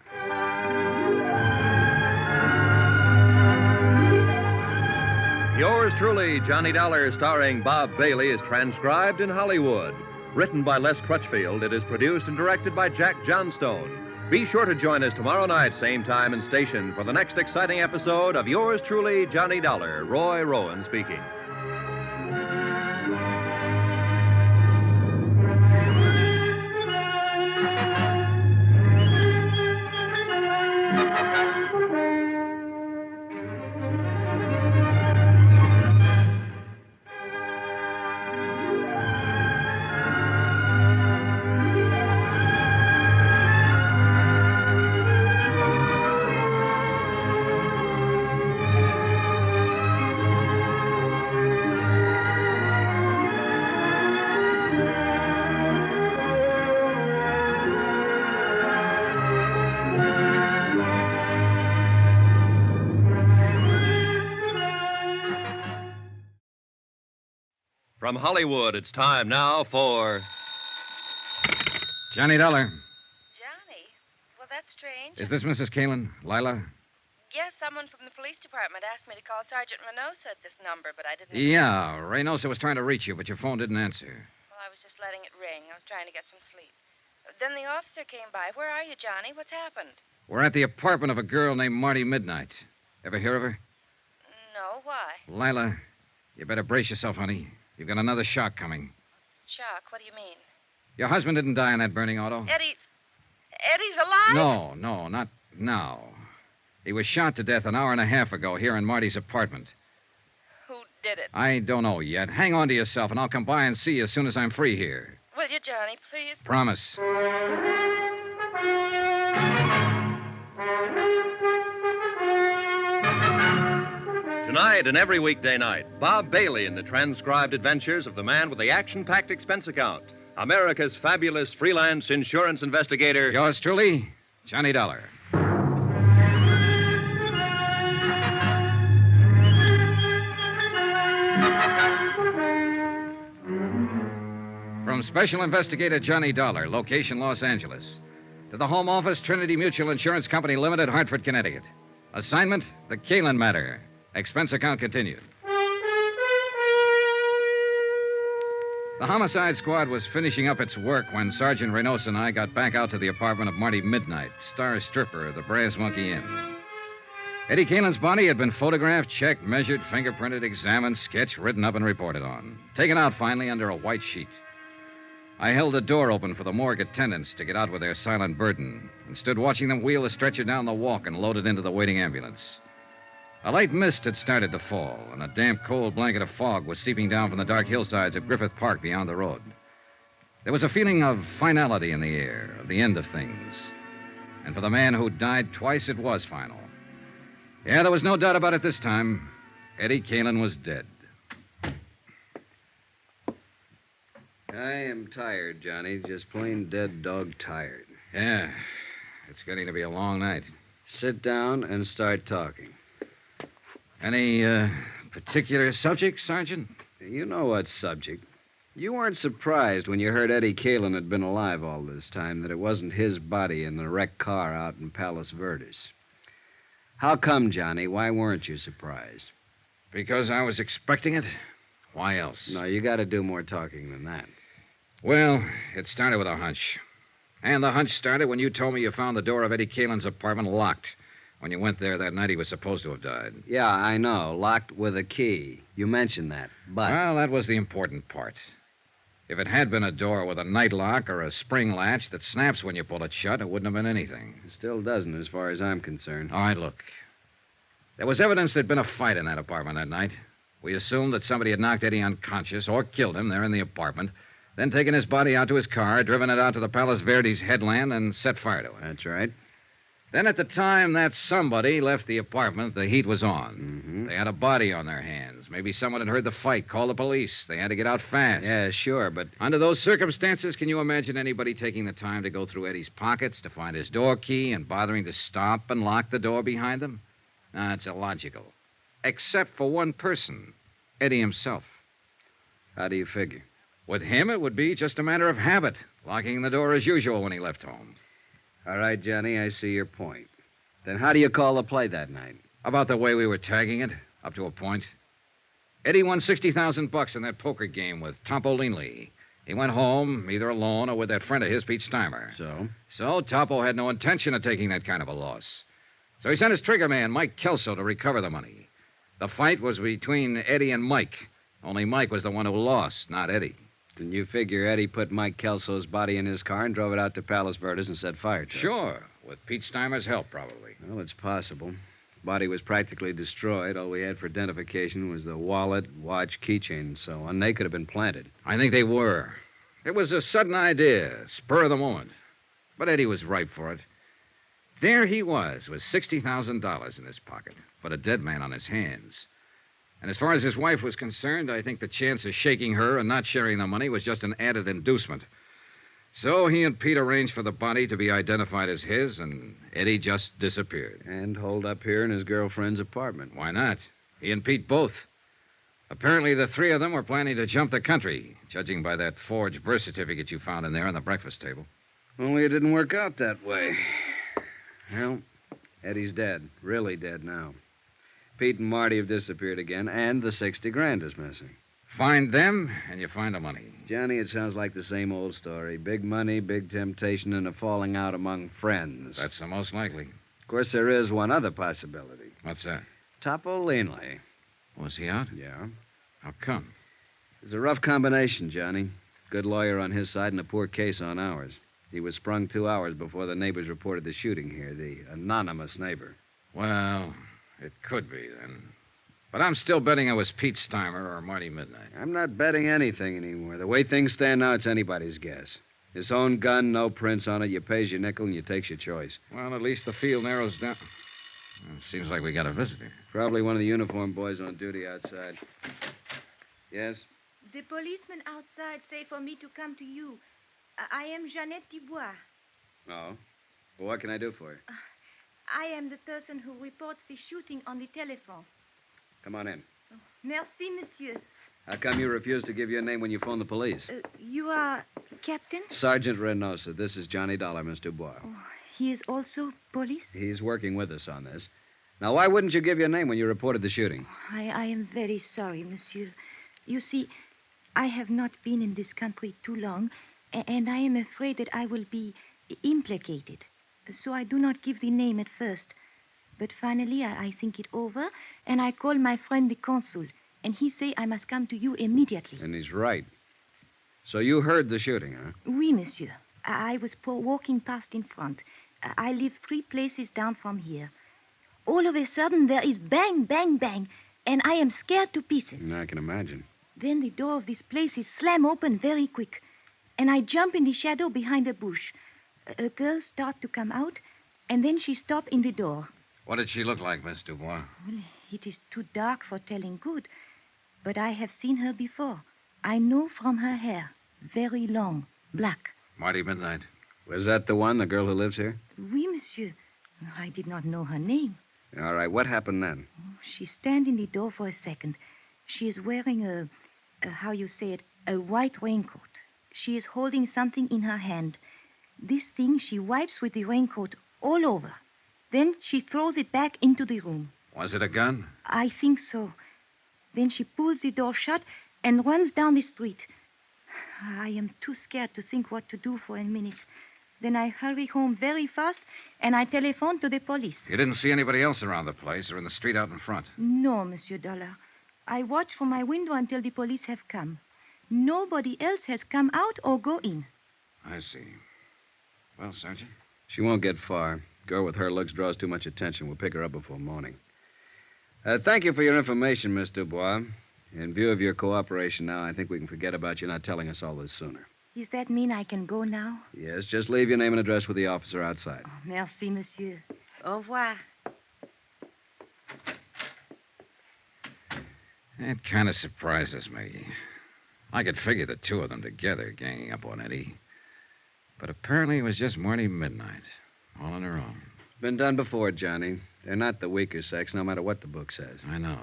Yours truly, Johnny Dollar, starring Bob Bailey, is transcribed in Hollywood. Written by Les Crutchfield, it is produced and directed by Jack Johnstone. Be sure to join us tomorrow night, same time and station, for the next exciting episode of Yours truly, Johnny Dollar. Roy Rowan speaking. From Hollywood, it's time now for... Johnny Dollar. Johnny? Well, that's strange. Is this Mrs. Kalen? Lila? Yes, someone from the police department asked me to call Sergeant Reynosa at this number, but I didn't... Yeah, Reynosa was trying to reach you, but your phone didn't answer. Well, I was just letting it ring. I was trying to get some sleep. Then the officer came by. Where are you, Johnny? What's happened? We're at the apartment of a girl named Marty Midnight. Ever hear of her? No, why? Lila, you better brace yourself, honey. You've got another shock coming. Shock? What do you mean? Your husband didn't die in that burning auto? Eddie's alive? No, not now. He was shot to death an hour and a half ago here in Marty's apartment. Who did it? I don't know yet. Hang on to yourself, and I'll come by and see you as soon as I'm free here. Will you, Johnny, please? Promise. Tonight and every weekday night, Bob Bailey in the transcribed adventures of the man with the action-packed expense account, America's fabulous freelance insurance investigator. Yours truly, Johnny Dollar. From Special Investigator Johnny Dollar, location Los Angeles, to the Home Office, Trinity Mutual Insurance Company Limited, Hartford, Connecticut. Assignment, the Kalen matter. Expense account continued. The homicide squad was finishing up its work when Sergeant Reynosa and I got back out to the apartment of Marty Midnight, star stripper of the Brass Monkey Inn. Eddie Kalin's body had been photographed, checked, measured, fingerprinted, examined, sketched, written up, and reported on. Taken out finally under a white sheet. I held the door open for the morgue attendants to get out with their silent burden and stood watching them wheel the stretcher down the walk and load it into the waiting ambulance. A light mist had started to fall, and a damp, cold blanket of fog was seeping down from the dark hillsides of Griffith Park beyond the road. There was a feeling of finality in the air, of the end of things. And for the man who died twice, it was final. Yeah, there was no doubt about it this time. Eddie Kalin was dead. I am tired, Johnny. Just plain dead dog tired. Yeah, it's getting to be a long night. Sit down and start talking. Any particular subject, Sergeant? You know what subject. You weren't surprised when you heard Eddie Kalin had been alive all this time that it wasn't his body in the wrecked car out in Palos Verdes. How come, Johnny? Why weren't you surprised? Because I was expecting it. Why else? No, you got to do more talking than that. Well, it started with a hunch. And the hunch started when you told me you found the door of Eddie Kalin's apartment locked when you went there that night he was supposed to have died. Yeah, I know. Locked with a key. You mentioned that, but... Well, that was the important part. If it had been a door with a night lock or a spring latch that snaps when you pull it shut, it wouldn't have been anything. It still doesn't, as far as I'm concerned. All right, look. There was evidence there'd been a fight in that apartment that night. We assumed that somebody had knocked Eddie unconscious or killed him there in the apartment, then taken his body out to his car, driven it out to the Palos Verdes headland, and set fire to it. That's right. Then at the time that somebody left the apartment, the heat was on. Mm-hmm. They had a body on their hands. Maybe someone had heard the fight, called the police. They had to get out fast. Yeah, sure, but... Under those circumstances, can you imagine anybody taking the time to go through Eddie's pockets to find his door key and bothering to stop and lock the door behind them? No, it's illogical. Except for one person, Eddie himself. How do you figure? With him, it would be just a matter of habit, locking the door as usual when he left home. All right, Johnny, I see your point. Then how do you call the play that night? About the way we were tagging it, up to a point. Eddie won $60,000 in that poker game with Topo Leanley. He went home, either alone or with that friend of his, Pete Steimer. So Topo had no intention of taking that kind of a loss. So he sent his trigger man, Mike Kelso, to recover the money. The fight was between Eddie and Mike. Only Mike was the one who lost, not Eddie. Then you figure Eddie put Mike Kelso's body in his car and drove it out to Palos Verdes and set fire to it? Sure, with Pete Steimer's help, probably. Well, it's possible. The body was practically destroyed. All we had for identification was the wallet, watch, keychain, and so on. They could have been planted. I think they were. It was a sudden idea, spur of the moment. But Eddie was ripe for it. There he was, with $60,000 in his pocket, but a dead man on his hands. And as far as his wife was concerned, I think the chance of shaking her and not sharing the money was just an added inducement. So he and Pete arranged for the body to be identified as his, and Eddie just disappeared. And holed up here in his girlfriend's apartment. Why not? He and Pete both. Apparently, the three of them were planning to jump the country, judging by that forged birth certificate you found in there on the breakfast table. Only it didn't work out that way. Well, Eddie's dead. Really dead now. Pete and Marty have disappeared again, and the 60 grand is missing. Find them, and you find the money. Johnny, it sounds like the same old story. Big money, big temptation, and a falling out among friends. That's the most likely. Of course, there is one other possibility. What's that? Topo Leanley. Was he out? Yeah. How come? It's a rough combination, Johnny. Good lawyer on his side and a poor case on ours. He was sprung 2 hours before the neighbors reported the shooting here, the anonymous neighbor. Well, it could be, then. But I'm still betting it was Pete Steimer or Marty Midnight. I'm not betting anything anymore. The way things stand now, it's anybody's guess. His own gun, no prints on it. You pays your nickel and you takes your choice. Well, at least the field narrows down. Well, it seems like we got a visitor. Probably one of the uniformed boys on duty outside. Yes? The policeman outside say for me to come to you. I am Jeannette Dubois. Oh? Well, what can I do for you? I am the person who reports the shooting on the telephone. Come on in. Merci, monsieur. How come you refuse to give your name when you phone the police? You are Captain? Sergeant Reynosa. This is Johnny Dollar, Miss Dubois. Oh, he is also police? He's working with us on this. Now, why wouldn't you give your name when you reported the shooting? I am very sorry, monsieur. You see, I have not been in this country too long, and I am afraid that I will be implicated. So I do not give the name at first. But finally, I think it over, and I call my friend the consul, and he say I must come to you immediately. And he's right. So you heard the shooting, huh? Oui, monsieur. I was walking past in front. I live 3 places down from here. All of a sudden, there is bang, bang, bang, and I am scared to pieces. I can imagine. Then the door of this place is slam open very quick, and I jump in the shadow behind a bush. A girl start to come out, and then she stop in the door. What did she look like, Miss Dubois? Well, it is too dark for telling good, but I have seen her before. I know from her hair. Very long, black. Marty Midnight. Was that the one, the girl who lives here? Oui, monsieur. I did not know her name. All right, what happened then? She stand in the door for a second. She is wearing a how you say it, a white raincoat. She is holding something in her hand. This thing she wipes with the raincoat all over. Then she throws it back into the room. Was it a gun? I think so. Then she pulls the door shut and runs down the street. I am too scared to think what to do for a minute. Then I hurry home very fast, and I telephone to the police. You didn't see anybody else around the place or in the street out in front? No, Monsieur Dollar. I watch from my window until the police have come. Nobody else has come out or go in. I see. Well, Sergeant? She won't get far. Girl with her looks draws too much attention. We'll pick her up before morning. Thank you for your information, Miss Dubois. In view of your cooperation now, I think we can forget about you not telling us all this sooner. Does that mean I can go now? Yes, just leave your name and address with the officer outside. Oh, merci, monsieur. Au revoir. That kind of surprises me. I could figure the two of them together ganging up on Eddie. But apparently it was just Marty Midnight, all on her own. Been done before, Johnny. They're not the weaker sex, no matter what the book says. I know.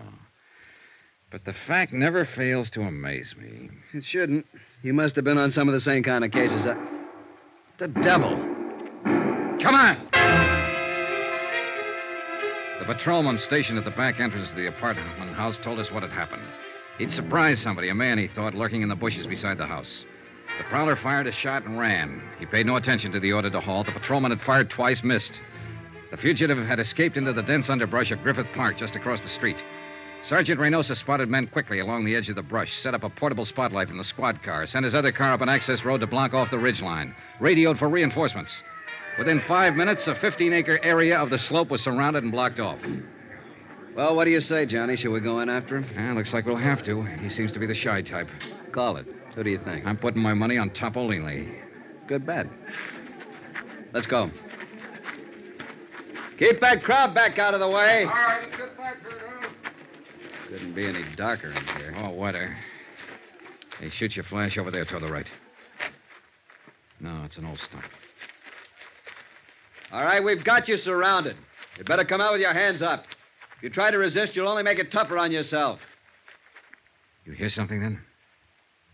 But the fact never fails to amaze me. It shouldn't. You must have been on some of the same kind of cases. The devil. Come on! The patrolman stationed at the back entrance of the apartment house told us what had happened. He'd surprised somebody, a man, he thought, lurking in the bushes beside the house. The prowler fired a shot and ran. He paid no attention to the order to halt. The patrolman had fired twice, missed. The fugitive had escaped into the dense underbrush of Griffith Park just across the street. Sergeant Reynosa spotted men quickly along the edge of the brush, set up a portable spotlight from the squad car, sent his other car up an access road to block off the ridgeline, radioed for reinforcements. Within 5 minutes, a 15-acre area of the slope was surrounded and blocked off. Well, what do you say, Johnny? Shall we go in after him? Looks like we'll have to. He seems to be the shy type. Call it. Who do you think? I'm putting my money on Topolini. Good bet. Let's go. Keep that crowd back out of the way. All right, let's get back there now. Couldn't be any darker in here. Oh, wetter. Hey, shoot your flash over there toward the right. No, it's an old stump. All right, we've got you surrounded. You better come out with your hands up. If you try to resist, you'll only make it tougher on yourself. You hear something, then?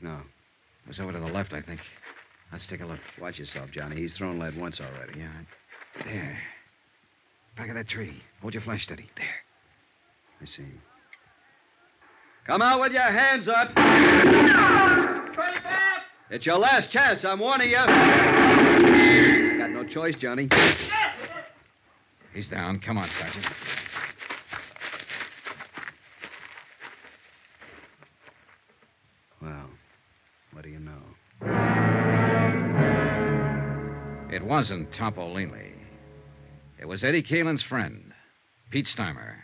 No. It was over to the left, I think. Let's take a look. Watch yourself, Johnny. He's thrown lead once already. Yeah. There. Back of that tree. Hold your flash steady. There. I see him. Come out with your hands up. It's your last chance, I'm warning you. I got no choice, Johnny. He's down. Come on, Sergeant. Well, what do you know? It wasn't Topolini. It was Eddie Kalin's friend, Pete Steimer.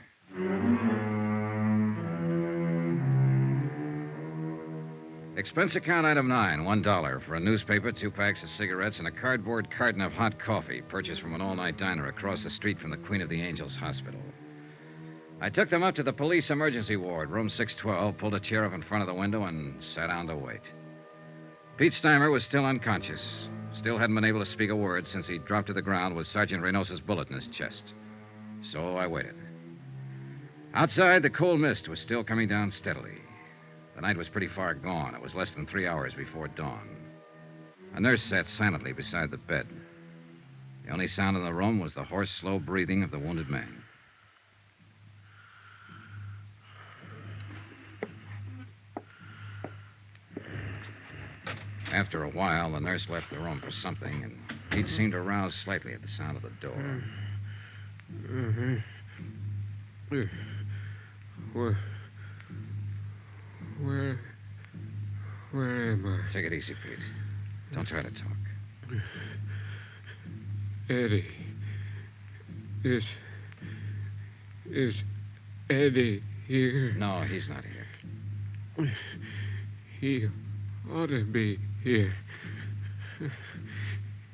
Expense account item 9, $1 for a newspaper, 2 packs of cigarettes, and a cardboard carton of hot coffee purchased from an all-night diner across the street from the Queen of the Angels Hospital. I took them up to the police emergency ward, room 612, pulled a chair up in front of the window, and sat down to wait. Pete Steimer was still unconscious. Still hadn't been able to speak a word since he dropped to the ground with Sergeant Reynosa's bullet in his chest. So I waited. Outside, the cold mist was still coming down steadily. The night was pretty far gone. It was less than 3 hours before dawn. A nurse sat silently beside the bed. The only sound in the room was the hoarse, slow breathing of the wounded man. After a while, the nurse left the room for something, and Pete seemed to rouse slightly at the sound of the door. Mm-hmm. Where am I? Take it easy, Pete. Don't try to talk. Eddie. Is Eddie here? No, he's not here. He ought to be here.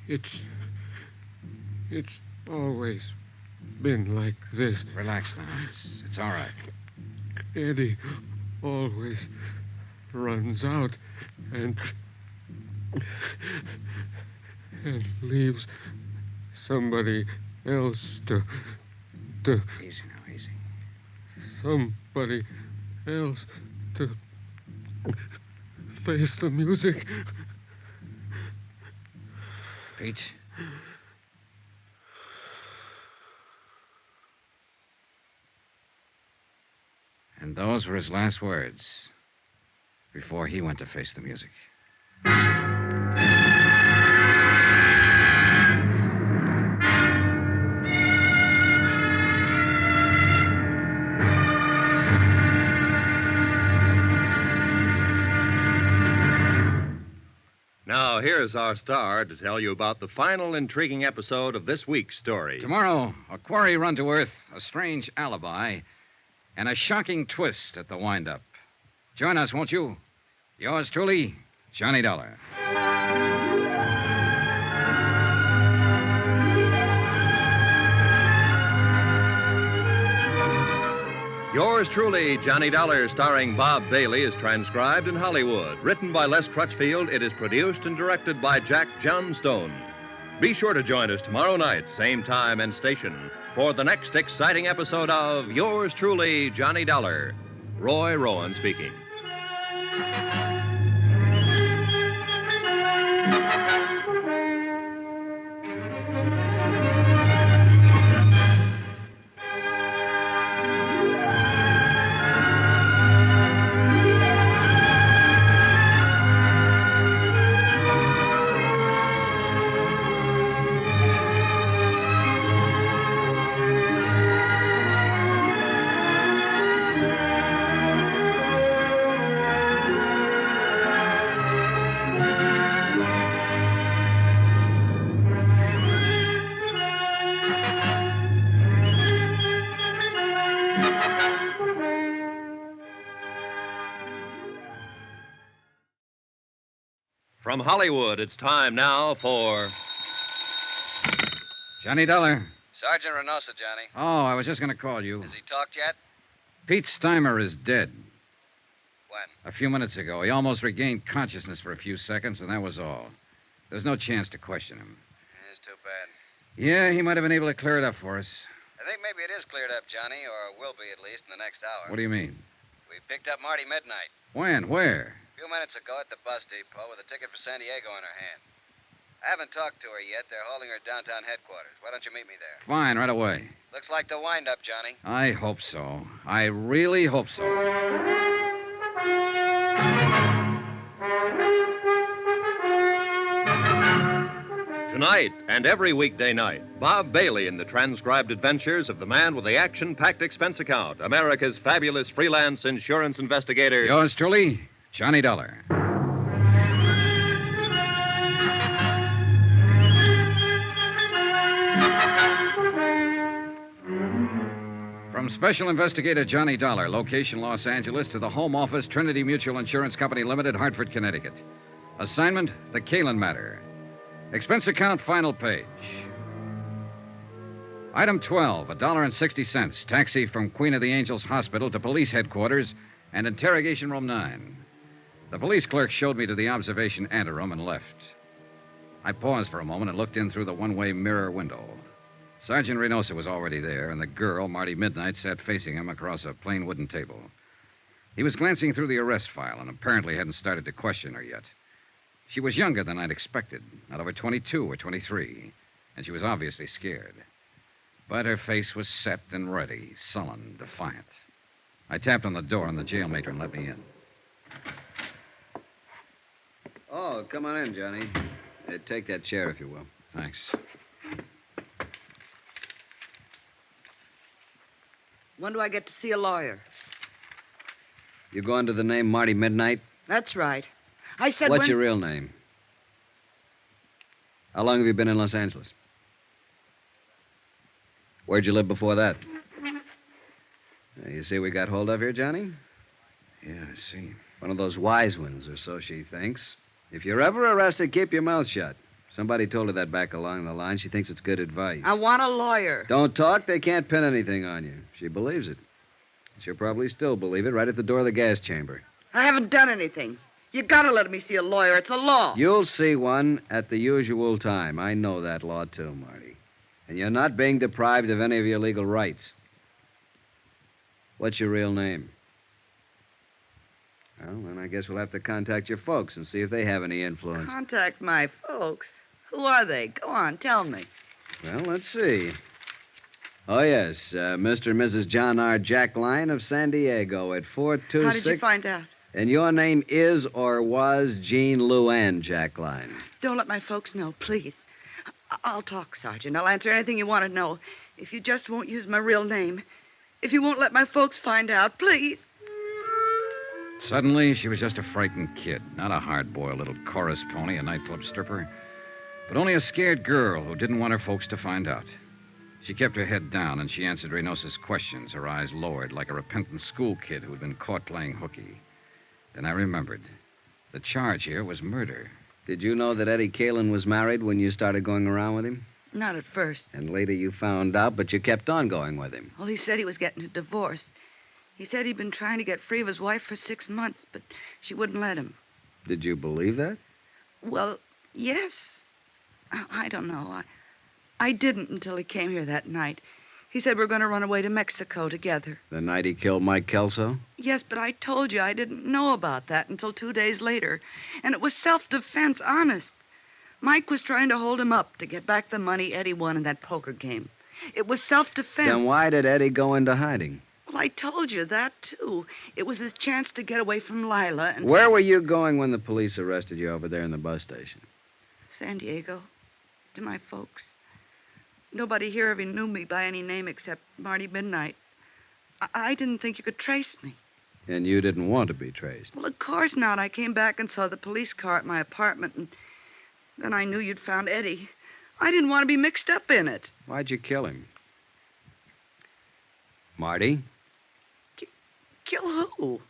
It's always been like this. Relax now. It's all right. Eddie always runs out and leaves somebody else to Easy now, easy. Somebody else to face the music. Pete? And those were his last words before he went to face the music. Now, here's our star to tell you about the final intriguing episode of this week's story. Tomorrow, a quarry run to earth, a strange alibi, and a shocking twist at the wind-up. Join us, won't you? Yours truly, Johnny Dollar. Yours truly, Johnny Dollar, starring Bob Bailey, is transcribed in Hollywood. Written by Les Crutchfield, it is produced and directed by Jack Johnstone. Be sure to join us tomorrow night, same time and station, for the next exciting episode of Yours truly, Johnny Dollar. Roy Rowan speaking. From Hollywood, it's time now for Johnny Dollar. Sergeant Reynosa, Johnny. Oh, I was just going to call you. Has he talked yet? Pete Steimer is dead. When? A few minutes ago. He almost regained consciousness for a few seconds, and that was all. There's no chance to question him. It's too bad. Yeah, he might have been able to clear it up for us. I think maybe it is cleared up, Johnny, or will be at least in the next hour. What do you mean? We picked up Marty Midnight. When? Where? A few minutes ago at the bus depot with a ticket for San Diego in her hand. I haven't talked to her yet. They're holding her downtown headquarters. Why don't you meet me there? Fine, right away. Looks like the wind-up, Johnny. I hope so. I really hope so. Tonight and every weekday night, Bob Bailey in the transcribed adventures of the man with the action-packed expense account, America's fabulous freelance insurance investigator. Yours truly, Johnny Dollar. From Special Investigator Johnny Dollar, location Los Angeles, to the Home Office, Trinity Mutual Insurance Company Limited, Hartford, Connecticut. Assignment, the Kalen matter. Expense account, final page. Item 12, $1.60. Taxi from Queen of the Angels Hospital to police headquarters and interrogation room 9. The police clerk showed me to the observation anteroom and left. I paused for a moment and looked in through the one-way mirror window. Sergeant Reynosa was already there, and the girl, Marty Midnight, sat facing him across a plain wooden table. He was glancing through the arrest file and apparently hadn't started to question her yet. She was younger than I'd expected, not over 22 or 23, and she was obviously scared. But her face was set and ready, sullen, defiant. I tapped on the door, and the jail matron let me in. Oh, come on in, Johnny. Take that chair, if you will. Thanks. When do I get to see a lawyer? You go under the name Marty Midnight? That's right. I said What's your real name? How long have you been in Los Angeles? Where'd you live before that? You see what we got hold of here, Johnny? Yeah, I see. One of those wise ones, or so she thinks. If you're ever arrested, keep your mouth shut. Somebody told her that back along the line. She thinks it's good advice. I want a lawyer. Don't talk. They can't pin anything on you. She believes it. She'll probably still believe it right at the door of the gas chamber. I haven't done anything. You gotta let me see a lawyer. It's a law. You'll see one at the usual time. I know that law, too, Marty. And you're not being deprived of any of your legal rights. What's your real name? Well, then I guess we'll have to contact your folks and see if they have any influence. Contact my folks? Who are they? Go on, tell me. Well, let's see. Oh, yes, Mr. and Mrs. John R. Jackline of San Diego at 426... How did you find out? And your name is or was Jean Luann Jackline. Don't let my folks know, please. I'll talk, Sergeant. I'll answer anything you want to know. If you just won't use my real name. If you won't let my folks find out, please. Suddenly, she was just a frightened kid, not a hard-boiled little chorus pony, a nightclub stripper, but only a scared girl who didn't want her folks to find out. She kept her head down, and she answered Reynosa's questions, her eyes lowered like a repentant school kid who had been caught playing hooky. Then I remembered. The charge here was murder. Did you know that Eddie Kalin was married when you started going around with him? Not at first. And later you found out, but you kept on going with him. Well, he said he was getting a divorce. He said he'd been trying to get free of his wife for 6 months, but she wouldn't let him. Did you believe that? Well, yes. I don't know. I didn't until he came here that night. He said we're going to run away to Mexico together. The night he killed Mike Kelso? Yes, but I told you I didn't know about that until 2 days later. And it was self-defense, honest. Mike was trying to hold him up to get back the money Eddie won in that poker game. It was self-defense. Then why did Eddie go into hiding? Well, I told you that, too. It was his chance to get away from Lila and... Where were you going when the police arrested you over there in the bus station? San Diego. To my folks. Nobody here ever knew me by any name except Marty Midnight. I didn't think you could trace me. And you didn't want to be traced? Well, of course not. I came back and saw the police car at my apartment, and then I knew you'd found Eddie. I didn't want to be mixed up in it. Why'd you kill him? Marty? Kill who?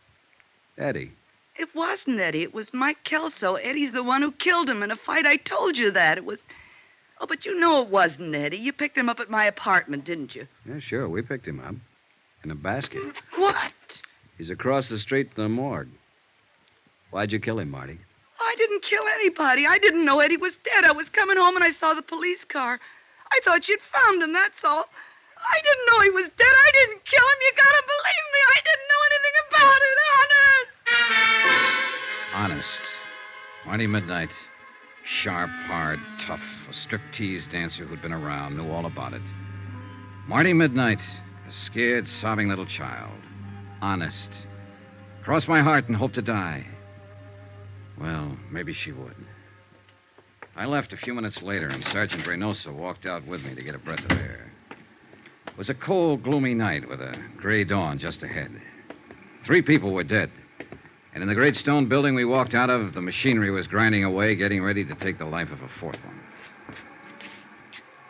Eddie. It wasn't Eddie. It was Mike Kelso. Eddie's the one who killed him in a fight. I told you that. It was... Oh, but you know it wasn't Eddie. You picked him up at my apartment, didn't you? Yeah, sure. We picked him up. In a basket. What? He's across the street from the morgue. Why'd you kill him, Marty? I didn't kill anybody. I didn't know Eddie was dead. I was coming home and I saw the police car. I thought you'd found him, that's all. I didn't know he was dead. I didn't kill him. You gotta believe me. I didn't know anything about it, honest. Honest. Marty Midnight. Sharp, hard, tough. A striptease dancer who'd been around, knew all about it. Marty Midnight. A scared, sobbing little child. Honest. Cross my heart and hope to die. Well, maybe she would. I left a few minutes later, and Sergeant Reynosa walked out with me to get a breath of air. It was a cold, gloomy night with a gray dawn just ahead. 3 people were dead. And in the great stone building we walked out of, the machinery was grinding away, getting ready to take the life of a 4th one.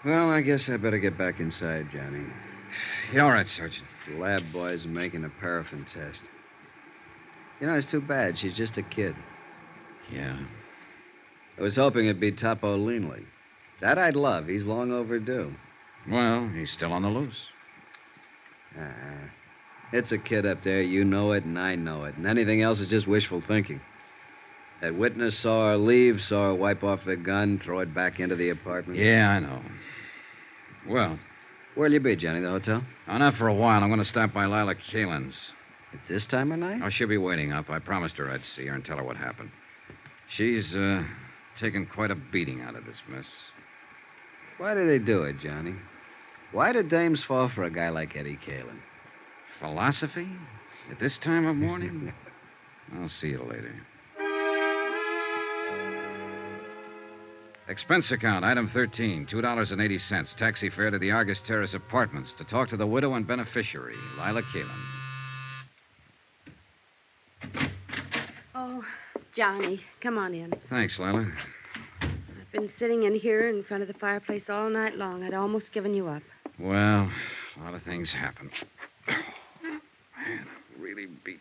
Well, I guess I better get back inside, Johnny. You all right, Sergeant? The lab boys are making a paraffin test. You know, it's too bad. She's just a kid. Yeah. I was hoping it'd be Topo Leanley. That I'd love. He's long overdue. Well, he's still on the loose. It's a kid up there. You know it, and I know it. And anything else is just wishful thinking. That witness saw her leave, saw her wipe off the gun, throw it back into the apartment. Yeah, I know. Well... Where'll you be, Johnny? The hotel? Oh, not for a while. I'm going to stop by Lila Kalin's. At this time of night? Oh, she'll be waiting up. I promised her I'd see her and tell her what happened. She's, taken quite a beating out of this mess. Why do they do it, Johnny? Why do dames fall for a guy like Eddie Kalin? Philosophy? At this time of morning? I'll see you later. Expense account, item 13, $2.80. Taxi fare to the Argus Terrace Apartments to talk to the widow and beneficiary, Lila Kalin. Oh, Johnny, come on in. Thanks, Lila. I've been sitting in here in front of the fireplace all night long. I'd almost given you up. Well, a lot of things happen. Man, I'm really beat.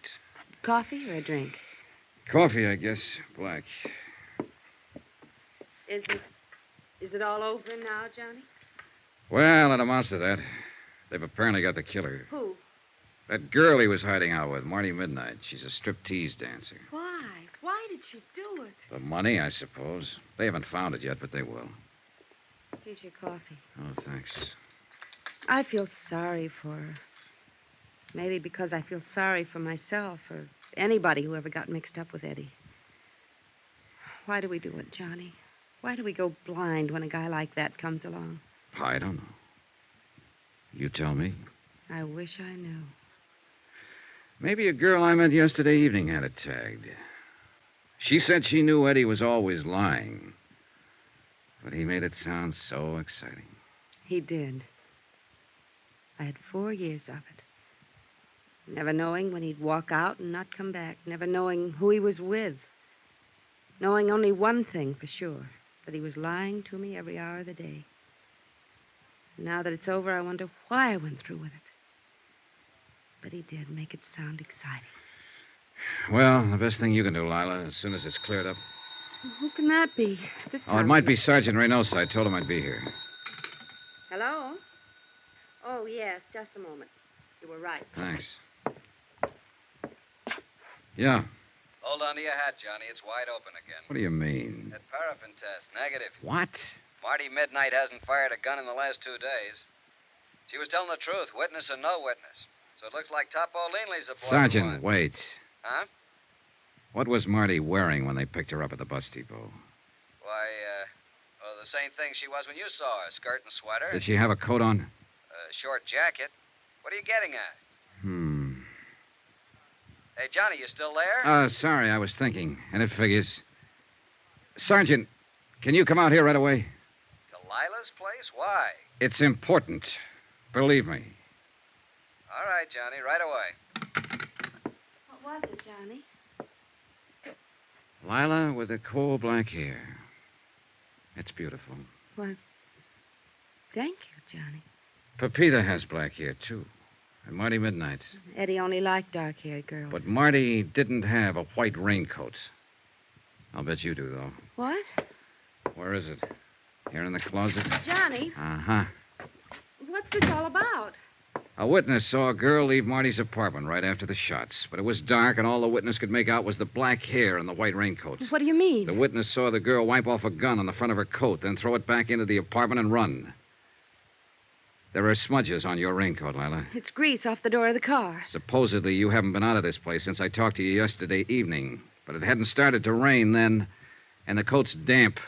Coffee or a drink? Coffee, I guess. Black. Is it all over now, Johnny? Well, it amounts to that. They've apparently got the killer. Who? That girl he was hiding out with, Marty Midnight. She's a striptease dancer. Why? Why did she do it? The money, I suppose. They haven't found it yet, but they will. Here's your coffee. Oh, thanks. I feel sorry for her. Maybe because I feel sorry for myself or anybody who ever got mixed up with Eddie. Why do we do it, Johnny? Why do we go blind when a guy like that comes along? I don't know. You tell me. I wish I knew. Maybe a girl I met yesterday evening had it tagged. She said she knew Eddie was always lying. But he made it sound so exciting. He did. I had 4 years of it. Never knowing when he'd walk out and not come back. Never knowing who he was with. Knowing only one thing for sure. That he was lying to me every hour of the day. Now that it's over, I wonder why I went through with it. But he did make it sound exciting. Well, the best thing you can do, Lila, as soon as it's cleared up. Who can that be? This Oh, it time? might be Sergeant Reynosa. I told him I'd be here. Hello? Oh, yes, just a moment. You were right. Thanks. Yeah. Hold on to your hat, Johnny. It's wide open again. What do you mean? That paraffin test, negative. What? Marty Midnight hasn't fired a gun in the last 2 days. She was telling the truth, witness or no witness. So it looks like Topo Leanley's the boy. Sergeant, wait. Huh? What was Marty wearing when they picked her up at the bus depot? Why, well, the same thing she was when you saw her. Skirt and sweater. Did she have a coat on? A short jacket. What are you getting at? Hmm. Hey, Johnny, you still there? Sorry, I was thinking. And it figures. Sergeant, can you come out here right away? To Lila's place? Why? It's important. Believe me. All right, Johnny, right away. What was it, Johnny? Lila with the coal black hair. It's beautiful. Well, thank you, Johnny. Pepita has black hair, too. And Marty Midnight. Eddie only liked dark-haired girls. But Marty didn't have a white raincoat. I'll bet you do, though. What? Where is it? Here in the closet? Johnny, Uh-huh. what's this all about? A witness saw a girl leave Marty's apartment right after the shots. But it was dark, and all the witness could make out was the black hair and the white raincoat. What do you mean? The witness saw the girl wipe off a gun on the front of her coat, then throw it back into the apartment and run. There are smudges on your raincoat, Lila. It's grease off the door of the car. Supposedly, you haven't been out of this place since I talked to you yesterday evening. But it hadn't started to rain then, and the coat's damp.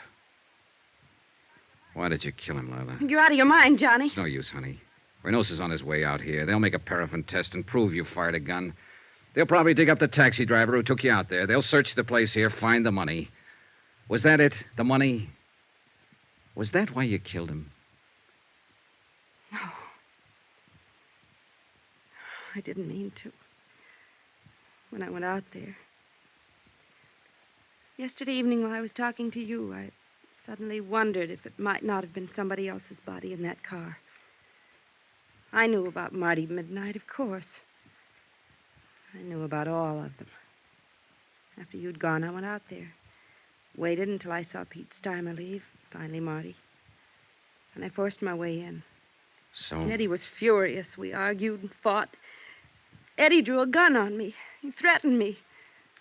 Why did you kill him, Lila? You're out of your mind, Johnny. It's no use, honey. Reynosa's on his way out here. They'll make a paraffin test and prove you fired a gun. They'll probably dig up the taxi driver who took you out there. They'll search the place here, find the money. Was that it? The money? Was that why you killed him? No. I didn't mean to. When I went out there. Yesterday evening while I was talking to you, I suddenly wondered if it might not have been somebody else's body in that car. I knew about Marty Midnight, of course. I knew about all of them. After you'd gone, I went out there. Waited until I saw Pete Steimer leave, finally Marty. And I forced my way in. So? And Eddie was furious. We argued and fought. Eddie drew a gun on me. He threatened me.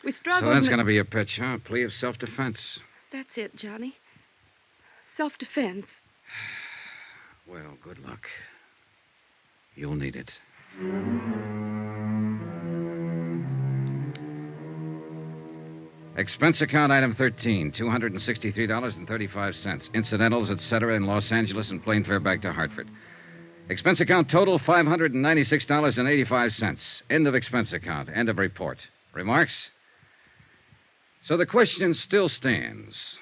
We struggled. So that's going to be your pitch, huh? A plea of self-defense. That's it, Johnny. Self-defense. Well, good luck. You'll need it. Expense account item 13, $263.35. Incidentals, etc., in Los Angeles and plane fare back to Hartford. Expense account total, $596.85. End of expense account. End of report. Remarks? So the question still stands.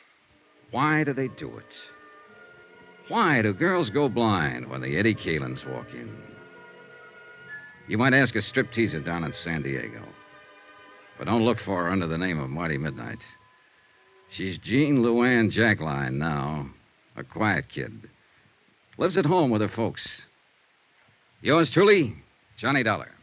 Why do they do it? Why do girls go blind when the Eddie Kalins walk in? You might ask a stripteaser down in San Diego. But don't look for her under the name of Marty Midnight. She's Jean Luann Jackline now, a quiet kid. Lives at home with her folks. Yours truly, Johnny Dollar.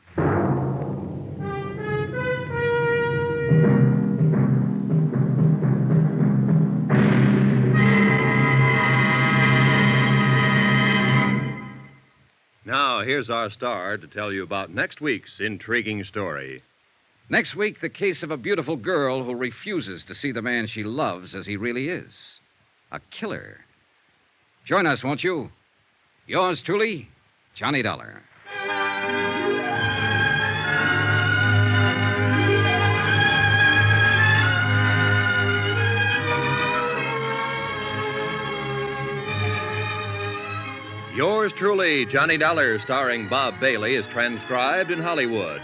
Now, here's our star to tell you about next week's intriguing story. Next week, the case of a beautiful girl who refuses to see the man she loves as he really is. A killer. Join us, won't you? Yours truly, Johnny Dollar. Yours truly, Johnny Dollar, starring Bob Bailey, is transcribed in Hollywood.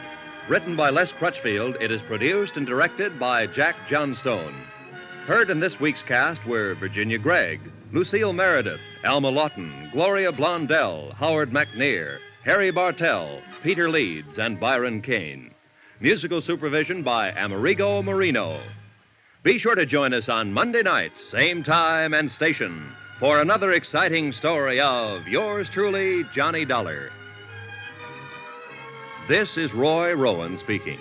Written by Les Crutchfield, it is produced and directed by Jack Johnstone. Heard in this week's cast were Virginia Gregg, Lucille Meredith, Alma Lawton, Gloria Blondell, Howard McNear, Harry Bartell, Peter Leeds, and Byron Kane. Musical supervision by Amerigo Marino. Be sure to join us on Monday night, same time and station, for another exciting story of Yours truly, Johnny Dollar. This is Roy Rowan speaking.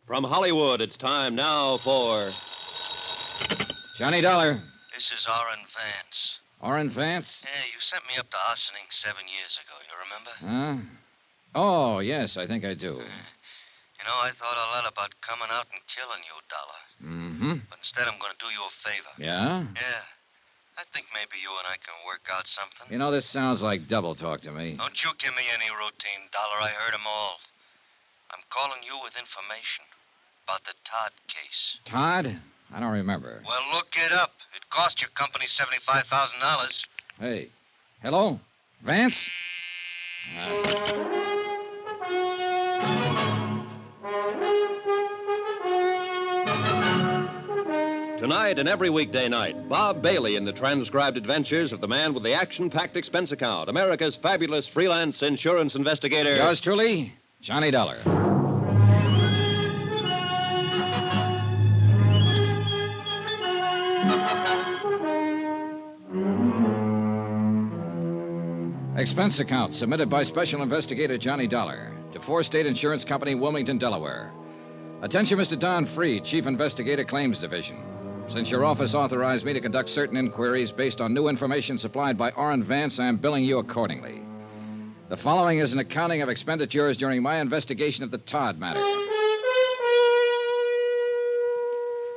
From Hollywood, it's time now for Johnny Dollar. This is Orrin Vance. Orrin Vance? Yeah, you sent me up to Ossining 7 years ago, you remember? Huh? Oh, yes, I think I do. You know, I thought a lot about coming out and killing you, Dollar. Mm-hmm. But instead, I'm going to do you a favor. Yeah? Yeah. I think maybe you and I can work out something. You know, this sounds like double talk to me. Don't you give me any routine, Dollar. I heard 'em all. I'm calling you with information about the Todd case. Todd? I don't remember. Well, look it up. It cost your company $75,000. Hey. Hello? Vance? Tonight and every weekday night, Bob Bailey in the transcribed adventures of the man with the action-packed expense account, America's fabulous freelance insurance investigator. Yours truly, Johnny Dollar. Expense account submitted by Special Investigator Johnny Dollar to Four State Insurance Company, Wilmington, Delaware. Attention, Mr. Don Freed, Chief Investigator, Claims Division. Since your office authorized me to conduct certain inquiries based on new information supplied by Orrin Vance, I am billing you accordingly. The following is an accounting of expenditures during my investigation of the Todd matter.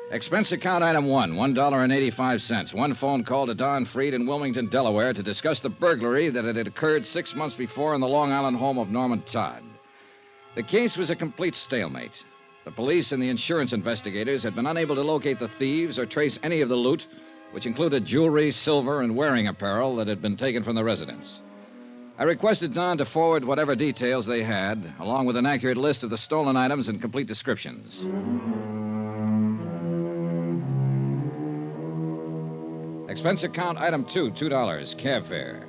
Expense account item 1, $1.85. One phone call to Don Freed in Wilmington, Delaware to discuss the burglary that had occurred 6 months before in the Long Island home of Norman Todd. The case was a complete stalemate. The police and the insurance investigators had been unable to locate the thieves or trace any of the loot, which included jewelry, silver, and wearing apparel that had been taken from the residence. I requested Don to forward whatever details they had, along with an accurate list of the stolen items and complete descriptions. Expense account item 2, $2, cab fare.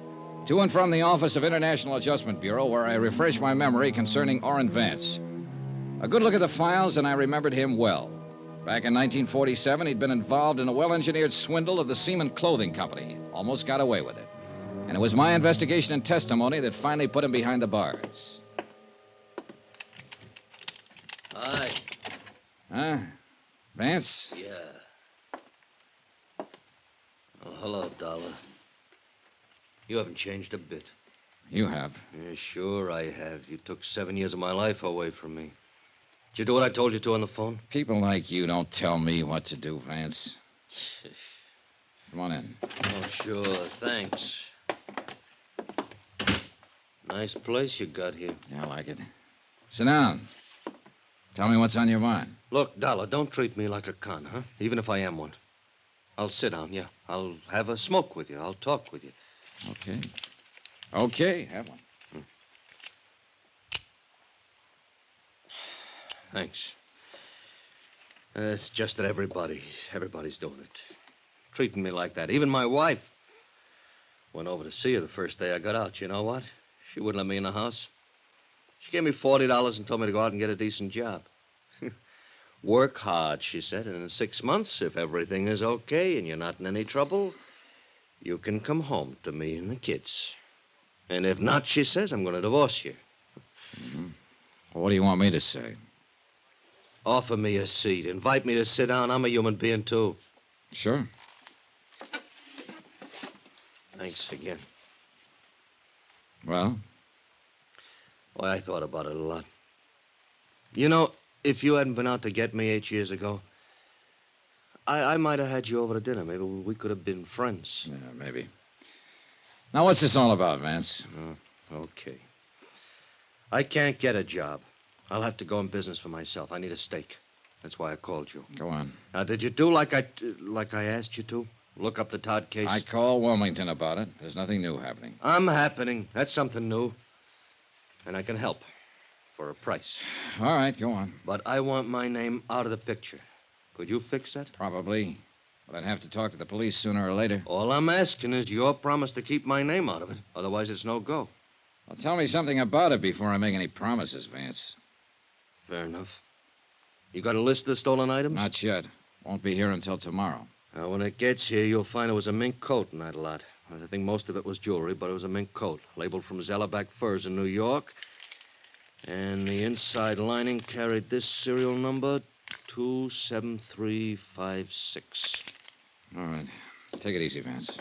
To and from the Office of International Adjustment Bureau, where I refresh my memory concerning Orrin Vance. A good look at the files, and I remembered him well. Back in 1947, he'd been involved in a well-engineered swindle of the Seaman Clothing Company. Almost got away with it. And it was my investigation and testimony that finally put him behind the bars. Huh? Vance? Yeah. Oh, hello, Dollar. You haven't changed a bit. You have. Yeah, sure I have. You took 7 years of my life away from me. Did you do what I told you to on the phone? People like you don't tell me what to do, Vance. Come on in. Oh, sure. Thanks. Nice place you got here. Yeah, I like it. Sit down. Tell me what's on your mind. Look, Dollar, don't treat me like a con, huh? Even if I am one. I'll sit down, yeah. I'll have a smoke with you. I'll talk with you. Okay. Okay, have one. Thanks. It's just that everybody's doing it. Treating me like that. Even my wife. Went over to see her the first day I got out. You know what? She wouldn't let me in the house. She gave me $40 and told me to go out and get a decent job. Work hard, she said, and in 6 months, if everything is okay and you're not in any trouble, you can come home to me and the kids. And if not, she says, I'm going to divorce you. Mm-hmm. Well, what do you want me to say? Offer me a seat. Invite me to sit down. I'm a human being, too. Sure. Thanks again. Well? Why, I thought about it a lot. You know, if you hadn't been out to get me 8 years ago, I might have had you over to dinner. Maybe we could have been friends. Yeah, maybe. Now, what's this all about, Vance? Okay. I can't get a job. I'll have to go in business for myself. I need a stake. That's why I called you. Go on. Now, did you do like I asked you to? Look up the Todd case? I called Wilmington about it. There's nothing new happening. I'm happening. That's something new. And I can help. For a price. All right, go on. But I want my name out of the picture. Could you fix that? Probably. But I'd have to talk to the police sooner or later. All I'm asking is your promise to keep my name out of it. Otherwise, it's no go. Well, tell me something about it before I make any promises, Vance. Fair enough. You got a list of the stolen items? Not yet. Won't be here until tomorrow. Now, when it gets here, you'll find it was a mink coat in that lot. I think most of it was jewelry, but it was a mink coat, labeled from Zellerback Furs in New York. And the inside lining carried this serial number, 27356. All right. Take it easy, Vance.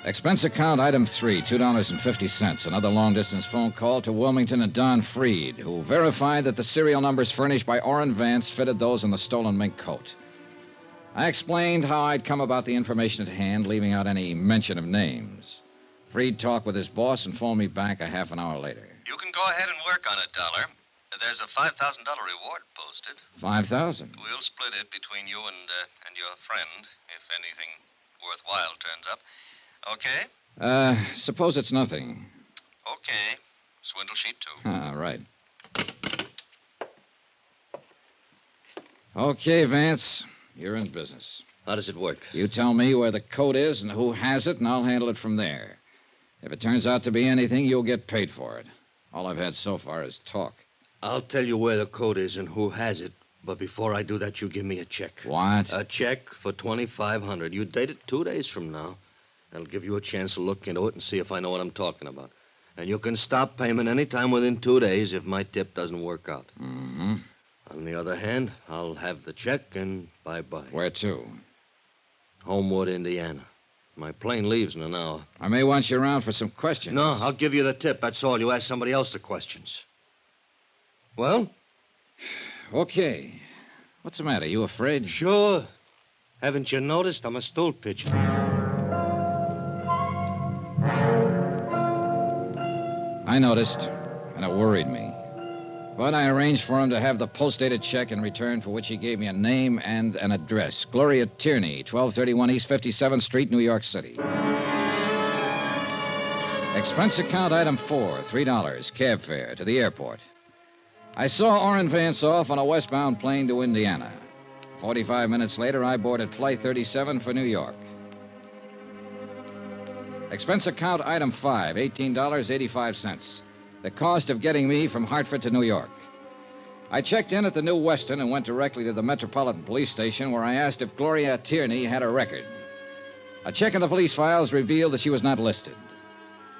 Expense account item 3, $2.50. Another long-distance phone call to Wilmington and Don Freed, who verified that the serial numbers furnished by Orrin Vance fitted those on the stolen mink coat. I explained how I'd come about the information at hand, leaving out any mention of names. Freed talked with his boss and phoned me back a half an hour later. You can go ahead and work on it, Dollar. There's a $5,000 reward posted. $5,000? We'll split it between you and your friend, if anything worthwhile turns up. Okay? Suppose it's nothing. Okay. Swindle sheet 2. Ah, right. Okay, Vance. You're in business. How does it work? You tell me where the coat is and who has it, and I'll handle it from there. If it turns out to be anything, you'll get paid for it. All I've had so far is talk. I'll tell you where the coat is and who has it. But before I do that, you give me a check. What? A check for $2,500. You date it 2 days from now. That'll give you a chance to look into it and see if I know what I'm talking about. And you can stop payment any time within 2 days if my tip doesn't work out. Mm-hmm. On the other hand, I'll have the check and bye-bye. Where to? Homewood, Indiana. My plane leaves in an hour. I may want you around for some questions. No, I'll give you the tip. That's all. You ask somebody else the questions. Well? Okay. What's the matter? You afraid? Sure. Haven't you noticed? I'm a stool pigeon. I noticed, and it worried me. But I arranged for him to have the post-dated check in return, for which he gave me a name and an address. Gloria Tierney, 1231 East 57th Street, New York City. Expense account item 4, $3, cab fare to the airport. I saw Orrin Vance off on a westbound plane to Indiana. 45 minutes later, I boarded Flight 37 for New York. Expense account item 5, $18.85. The cost of getting me from Hartford to New York. I checked in at the New Weston and went directly to the Metropolitan Police Station, where I asked if Gloria Tierney had a record. A check in the police files revealed that she was not listed.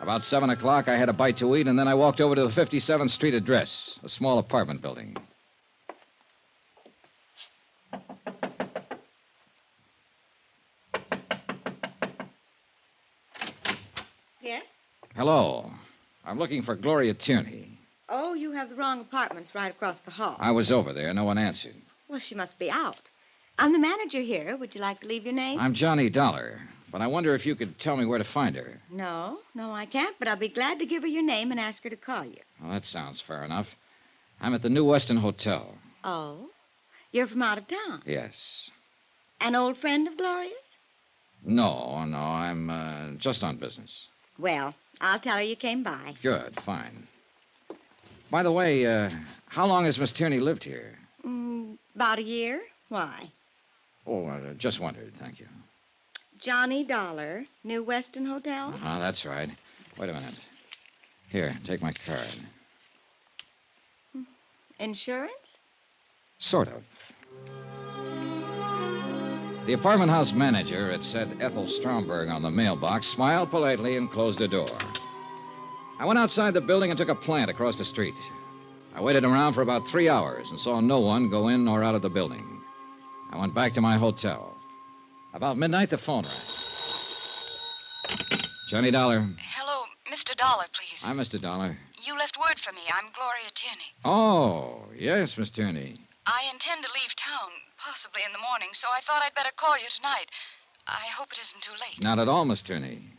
About 7 o'clock, I had a bite to eat, and then I walked over to the 57th Street address, a small apartment building. Yes? Hello. I'm looking for Gloria Tierney. Oh, you have the wrong apartments right across the hall. I was over there. No one answered. Well, she must be out. I'm the manager here. Would you like to leave your name? I'm Johnny Dollar, but I wonder if you could tell me where to find her. No, I can't, but I'll be glad to give her your name and ask her to call you. Well, that sounds fair enough. I'm at the New Weston Hotel. Oh? You're from out of town? Yes. An old friend of Gloria's? No, I'm just on business. Well, I'll tell her you came by. Good, fine. By the way, how long has Miss Tierney lived here? About a year. Why? Oh, just wondered, thank you. Johnny Dollar, New Weston Hotel? That's right. Wait a minute. Here, take my card. Insurance? Sort of. The apartment house manager, it said Ethel Stromberg on the mailbox, smiled politely and closed the door. I went outside the building and took a plant across the street. I waited around for about 3 hours and saw no one go in or out of the building. I went back to my hotel. About midnight, the phone rang. Johnny Dollar. Hello, Mr. Dollar, please. I'm Mr. Dollar. You left word for me. I'm Gloria Tierney. Oh, yes, Miss Tierney. I intend to leave town, possibly in the morning, so I thought I'd better call you tonight. I hope it isn't too late. Not at all, Miss Tierney.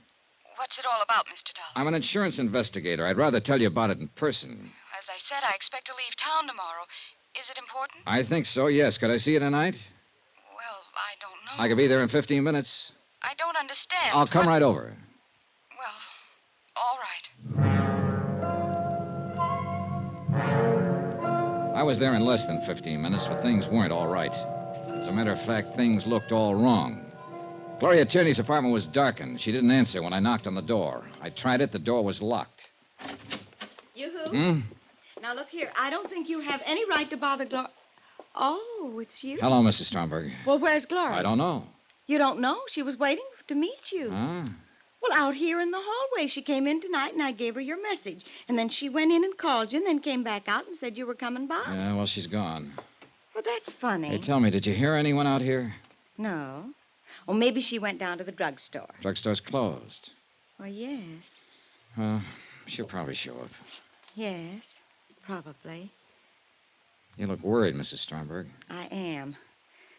What's it all about, Mr. Dollar? I'm an insurance investigator. I'd rather tell you about it in person. As I said, I expect to leave town tomorrow. Is it important? I think so, yes. Could I see you tonight? Well, I don't know. I could be there in 15 minutes. I don't understand. I'll come right over. Well, all right. I was there in less than 15 minutes, but things weren't all right. As a matter of fact, things looked all wrong. Gloria Tierney's apartment was darkened. She didn't answer when I knocked on the door. I tried it. The door was locked. You who? Hmm? Now, look here. I don't think you have any right to bother Gloria. Oh, it's you. Hello, Mrs. Stromberg. Well, where's Gloria? I don't know. You don't know? She was waiting to meet you. Huh? Well, out here in the hallway. She came in tonight, and I gave her your message. And then she went in and called you, and then came back out and said you were coming by. Yeah, well, she's gone. Well, that's funny. Hey, tell me, did you hear anyone out here? No. Well, maybe she went down to the drugstore. Drugstore's closed. Well, yes. Well, she'll probably show up. Yes, probably. You look worried, Mrs. Stromberg. I am.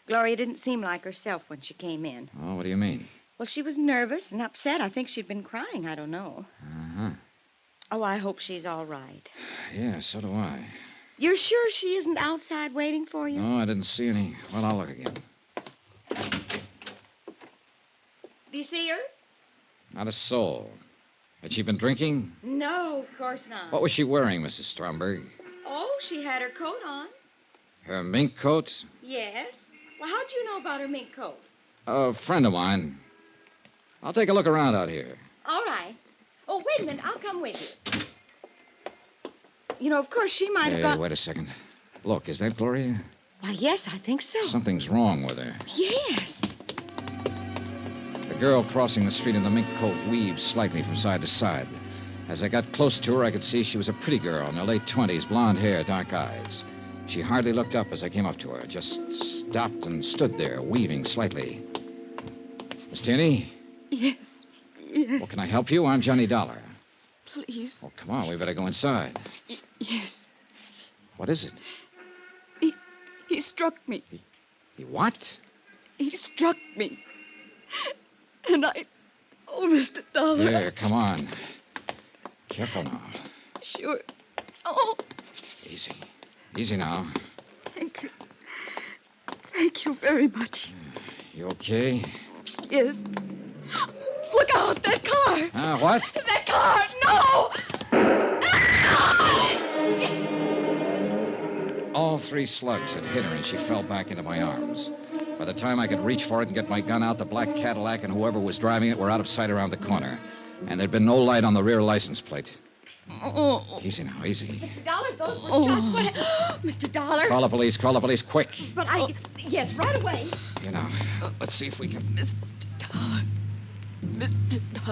Gloria didn't seem like herself when she came in. Oh, what do you mean? Well, she was nervous and upset. I think she'd been crying. I don't know. Uh-huh. Oh, I hope she's all right. Yeah, so do I. You're sure she isn't outside waiting for you? No, I didn't see any. Well, I'll look again. Do you see her? Not a soul. Had she been drinking? No, of course not. What was she wearing, Mrs. Stromberg? Oh, she had her coat on. Her mink coat? Yes. Well, how'd you know about her mink coat? A friend of mine. I'll take a look around out here. All right. Oh, wait a minute. I'll come with you. You know, of course, she might have Hey, got... wait a second. Look, is that Gloria? Why, yes, I think so. Something's wrong with her. Yes. The girl crossing the street in the mink coat weaved slightly from side to side. As I got close to her, I could see she was a pretty girl in her late 20s, blonde hair, dark eyes. She hardly looked up as I came up to her, just stopped and stood there, weaving slightly. Miss Tierney? Yes. Well, can I help you? I'm Johnny Dollar. Please. Oh, come on, we better go inside. Yes. What is it? He struck me. He what? He struck me. And I... Oh, Mr. Dollar. Here, come on. Careful now. Sure. Oh, Easy. Easy now. thank you. Thank you very much. You okay? Yes. Look out, that car. What? That car, no! All 3 slugs had hit her, and she fell back into my arms. By the time I could reach for it and get my gun out, the black Cadillac and whoever was driving it were out of sight around the corner. And there'd been no light on the rear license plate. Oh. Easy now, easy. Mr. Dollar, those were shots. What... Mr. Dollar. Call the police, quick. But I... Yes, right away. You know, let's see if we can... Mr. Dollar.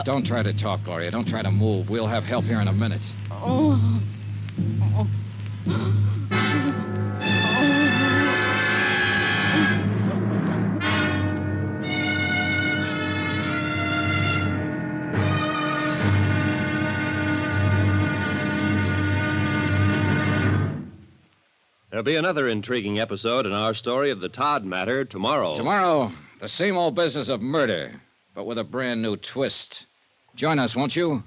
Don't try to talk, Gloria. Don't try to move. We'll have help here in a minute. Oh. There'll be another intriguing episode in our story of the Todd matter tomorrow. Tomorrow, the same old business of murder, but with a brand new twist. Join us, won't you?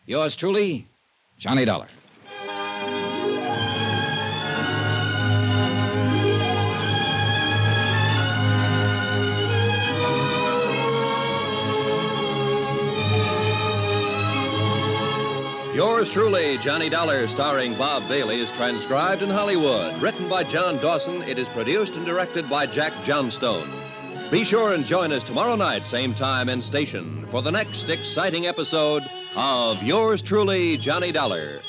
Yours truly, Johnny Dollar. Yours truly, Johnny Dollar, starring Bob Bailey, is transcribed in Hollywood. Written by John Dawson, it is produced and directed by Jack Johnstone. Be sure and join us tomorrow night, same time and station, for the next exciting episode of Yours truly, Johnny Dollar.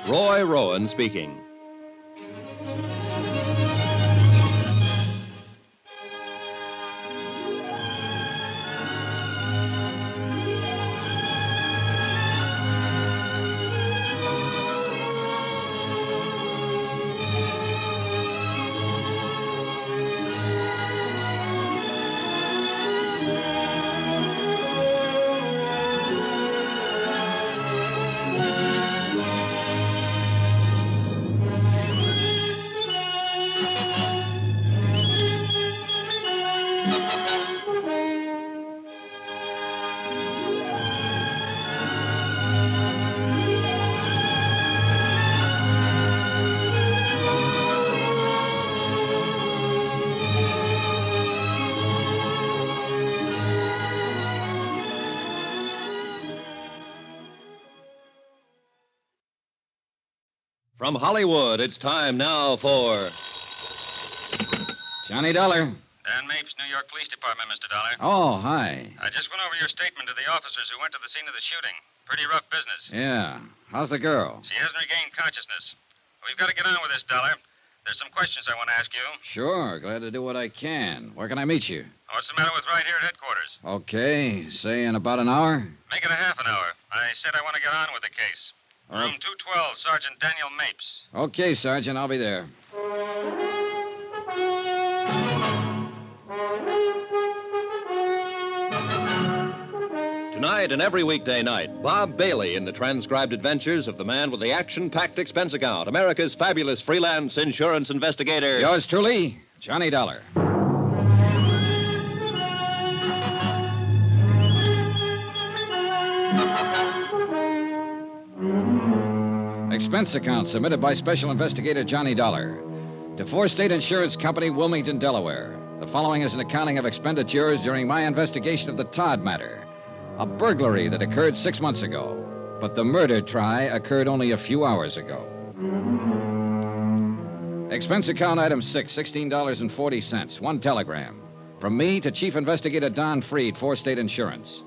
Roy Rowan speaking. From Hollywood, it's time now for Johnny Dollar. Dan Mapes, New York Police Department, Mr. Dollar. Oh, hi. I just went over your statement to the officers who went to the scene of the shooting. Pretty rough business. Yeah. How's the girl? She hasn't regained consciousness. We've got to get on with this, Dollar. There's some questions I want to ask you. Sure. Glad to do what I can. Where can I meet you? What's the matter with right here at headquarters? Okay. Say in about an hour? Make it a half an hour. I said I want to get on with the case. Room 212, Sergeant Daniel Mapes. Okay, Sergeant. I'll be there. Tonight and every weekday night, Bob Bailey in the transcribed adventures of the man with the action-packed expense account, America's fabulous freelance insurance investigator. Yours truly, Johnny Dollar. Expense account submitted by Special Investigator Johnny Dollar to Four State Insurance Company, Wilmington, Delaware. The following is an accounting of expenditures during my investigation of the Todd matter, a burglary that occurred 6 months ago, but the murder try occurred only a few hours ago. Expense account item 6, $16.40, one telegram. From me to Chief Investigator Don Freed, Four State Insurance.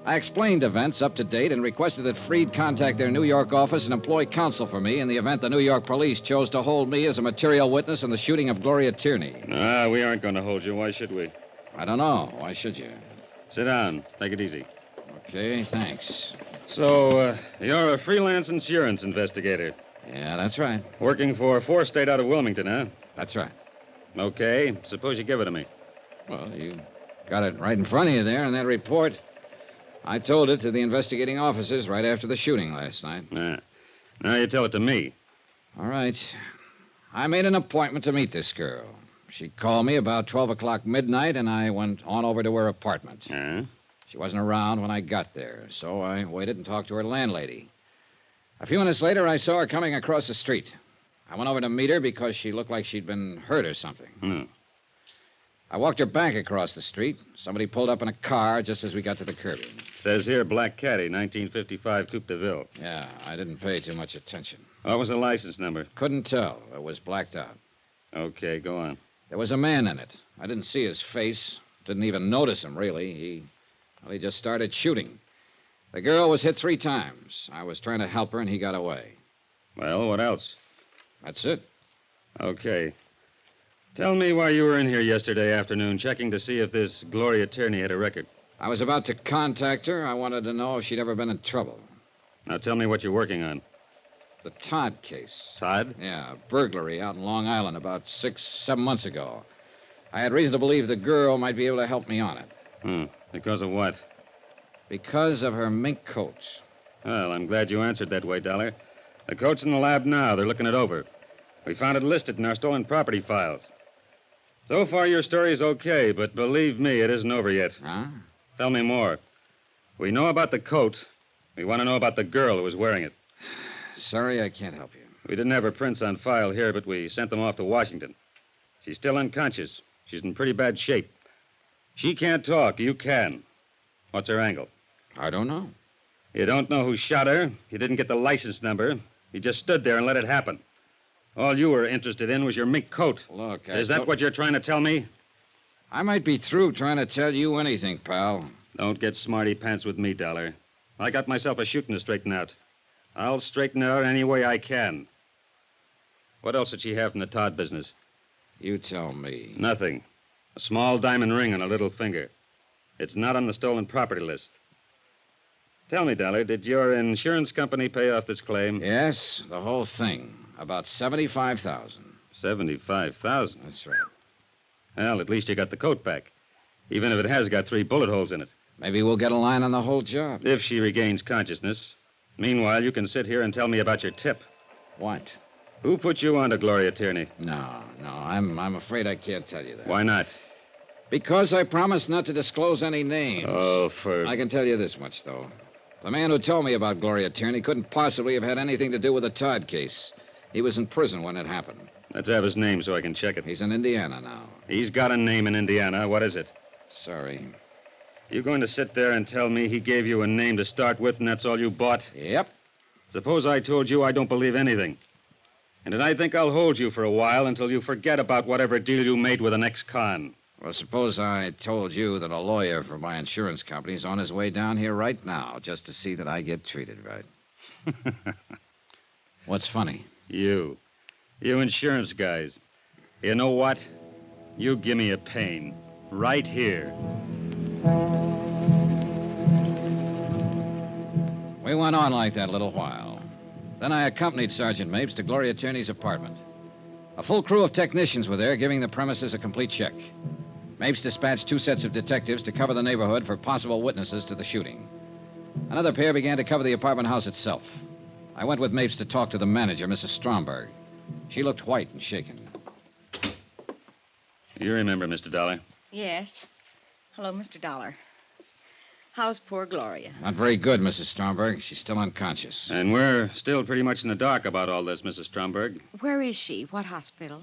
I explained events up to date and requested that Freed contact their New York office and employ counsel for me in the event the New York police chose to hold me as a material witness in the shooting of Gloria Tierney. We aren't going to hold you. Why should we? I don't know. Why should you? Sit down. Take it easy. Okay, thanks. So, you're a freelance insurance investigator. Yeah, that's right. Working for Four State out of Wilmington, huh? That's right. Okay. Suppose you give it to me. Well, you got it right in front of you there in that report. I told it to the investigating officers right after the shooting last night. Now you tell it to me. All right. I made an appointment to meet this girl. She called me about 12 o'clock midnight, and I went on over to her apartment. She wasn't around when I got there, so I waited and talked to her landlady. A few minutes later, I saw her coming across the street. I went over to meet her because she looked like she'd been hurt or something. I walked her back across the street. Somebody pulled up in a car just as we got to the curbing. Says here, Black Caddy, 1955 Coupe de Ville. Yeah, I didn't pay too much attention. What was the license number? Couldn't tell. It was blacked out. Okay, go on. There was a man in it. I didn't see his face. Didn't even notice him, really. He just started shooting. The girl was hit 3 times. I was trying to help her, and he got away. Well, what else? That's it. Okay. Tell me why you were in here yesterday afternoon checking to see if this Gloria Tierney had a record. I was about to contact her. I wanted to know if she'd ever been in trouble. Now tell me what you're working on. The Todd case. Todd? Yeah, burglary out in Long Island about 6-7 months ago. I had reason to believe the girl might be able to help me on it. Because of what? Because of her mink coat. Well, I'm glad you answered that way, Dollar. The coat's in the lab now. They're looking it over. We found it listed in our stolen property files. So far, your story is okay, but believe me, it isn't over yet. Huh? Tell me more. We know about the coat. We want to know about the girl who was wearing it. Sorry, I can't help you. We didn't have her prints on file here, but we sent them off to Washington. She's still unconscious. She's in pretty bad shape. She can't talk. You can. What's her angle? I don't know. You don't know who shot her. You didn't get the license number. You just stood there and let it happen. All you were interested in was your mink coat. Look, Is that what you're trying to tell me? I might be through trying to tell you anything, pal. Don't get smarty pants with me, Dollar. I got myself a shooting to straighten out. I'll straighten it out any way I can. What else did she have from the Todd business? You tell me. Nothing. A small diamond ring on her little finger. It's not on the stolen property list. Tell me, Dollar, did your insurance company pay off this claim? Yes, the whole thing. About $75,000. $75,000? That's right. Well, at least you got the coat back. Even if it has got 3 bullet holes in it. Maybe we'll get a line on the whole job. If she regains consciousness. Meanwhile, you can sit here and tell me about your tip. What? Who put you on to Gloria Tierney? No. I'm afraid I can't tell you that. Why not? Because I promised not to disclose any names. Oh, I can tell you this much, though. The man who told me about Gloria Tierney couldn't possibly have had anything to do with the Todd case. He was in prison when it happened. Let's have his name so I can check it. He's in Indiana now. He's got a name in Indiana. What is it? Sorry. You going to sit there and tell me he gave you a name to start with and that's all you bought? Yep. Suppose I told you I don't believe anything. And then I think I'll hold you for a while until you forget about whatever deal you made with an ex-con. Well, suppose I told you that a lawyer for my insurance company is on his way down here right now just to see that I get treated right. What's funny? You insurance guys. You know what? You give me a pain. Right here. We went on like that a little while. Then I accompanied Sergeant Mapes to Gloria Tierney's apartment. A full crew of technicians were there, giving the premises a complete check. Mapes dispatched 2 sets of detectives to cover the neighborhood for possible witnesses to the shooting. Another pair began to cover the apartment house itself. I went with Mapes to talk to the manager, Mrs. Stromberg. She looked white and shaken. You remember, Mr. Dollar? Yes. Hello, Mr. Dollar. How's poor Gloria? Not very good, Mrs. Stromberg. She's still unconscious. And we're still pretty much in the dark about all this, Mrs. Stromberg. Where is she? What hospital?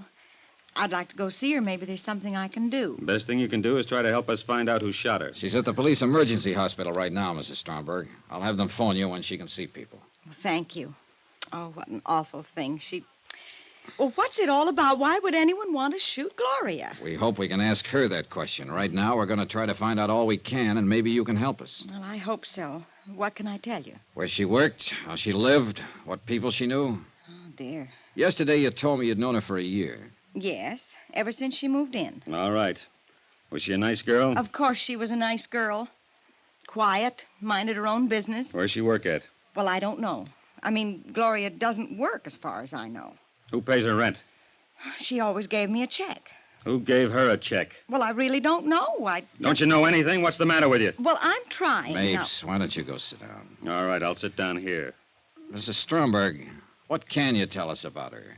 I'd like to go see her. Maybe there's something I can do. Best thing you can do is try to help us find out who shot her. She's at the police emergency hospital right now, Mrs. Stromberg. I'll have them phone you when she can see people. Well, thank you. Oh, what an awful thing. Well, what's it all about? Why would anyone want to shoot Gloria? We hope we can ask her that question. Right now, we're going to try to find out all we can, and maybe you can help us. Well, I hope so. What can I tell you? Where she worked, how she lived, what people she knew. Oh, dear. Yesterday, you told me you'd known her for a year. Yes, ever since she moved in. All right. Was she a nice girl? Of course she was a nice girl. Quiet, minded her own business. Where's she work at? Well, I don't know. I mean, Gloria doesn't work as far as I know. Who pays her rent? She always gave me a check. Who gave her a check? Well, I really don't know. Don't you know anything? What's the matter with you? Well, I'm trying. Mapes, why don't you go sit down? All right, I'll sit down here. Mrs. Stromberg, what can you tell us about her?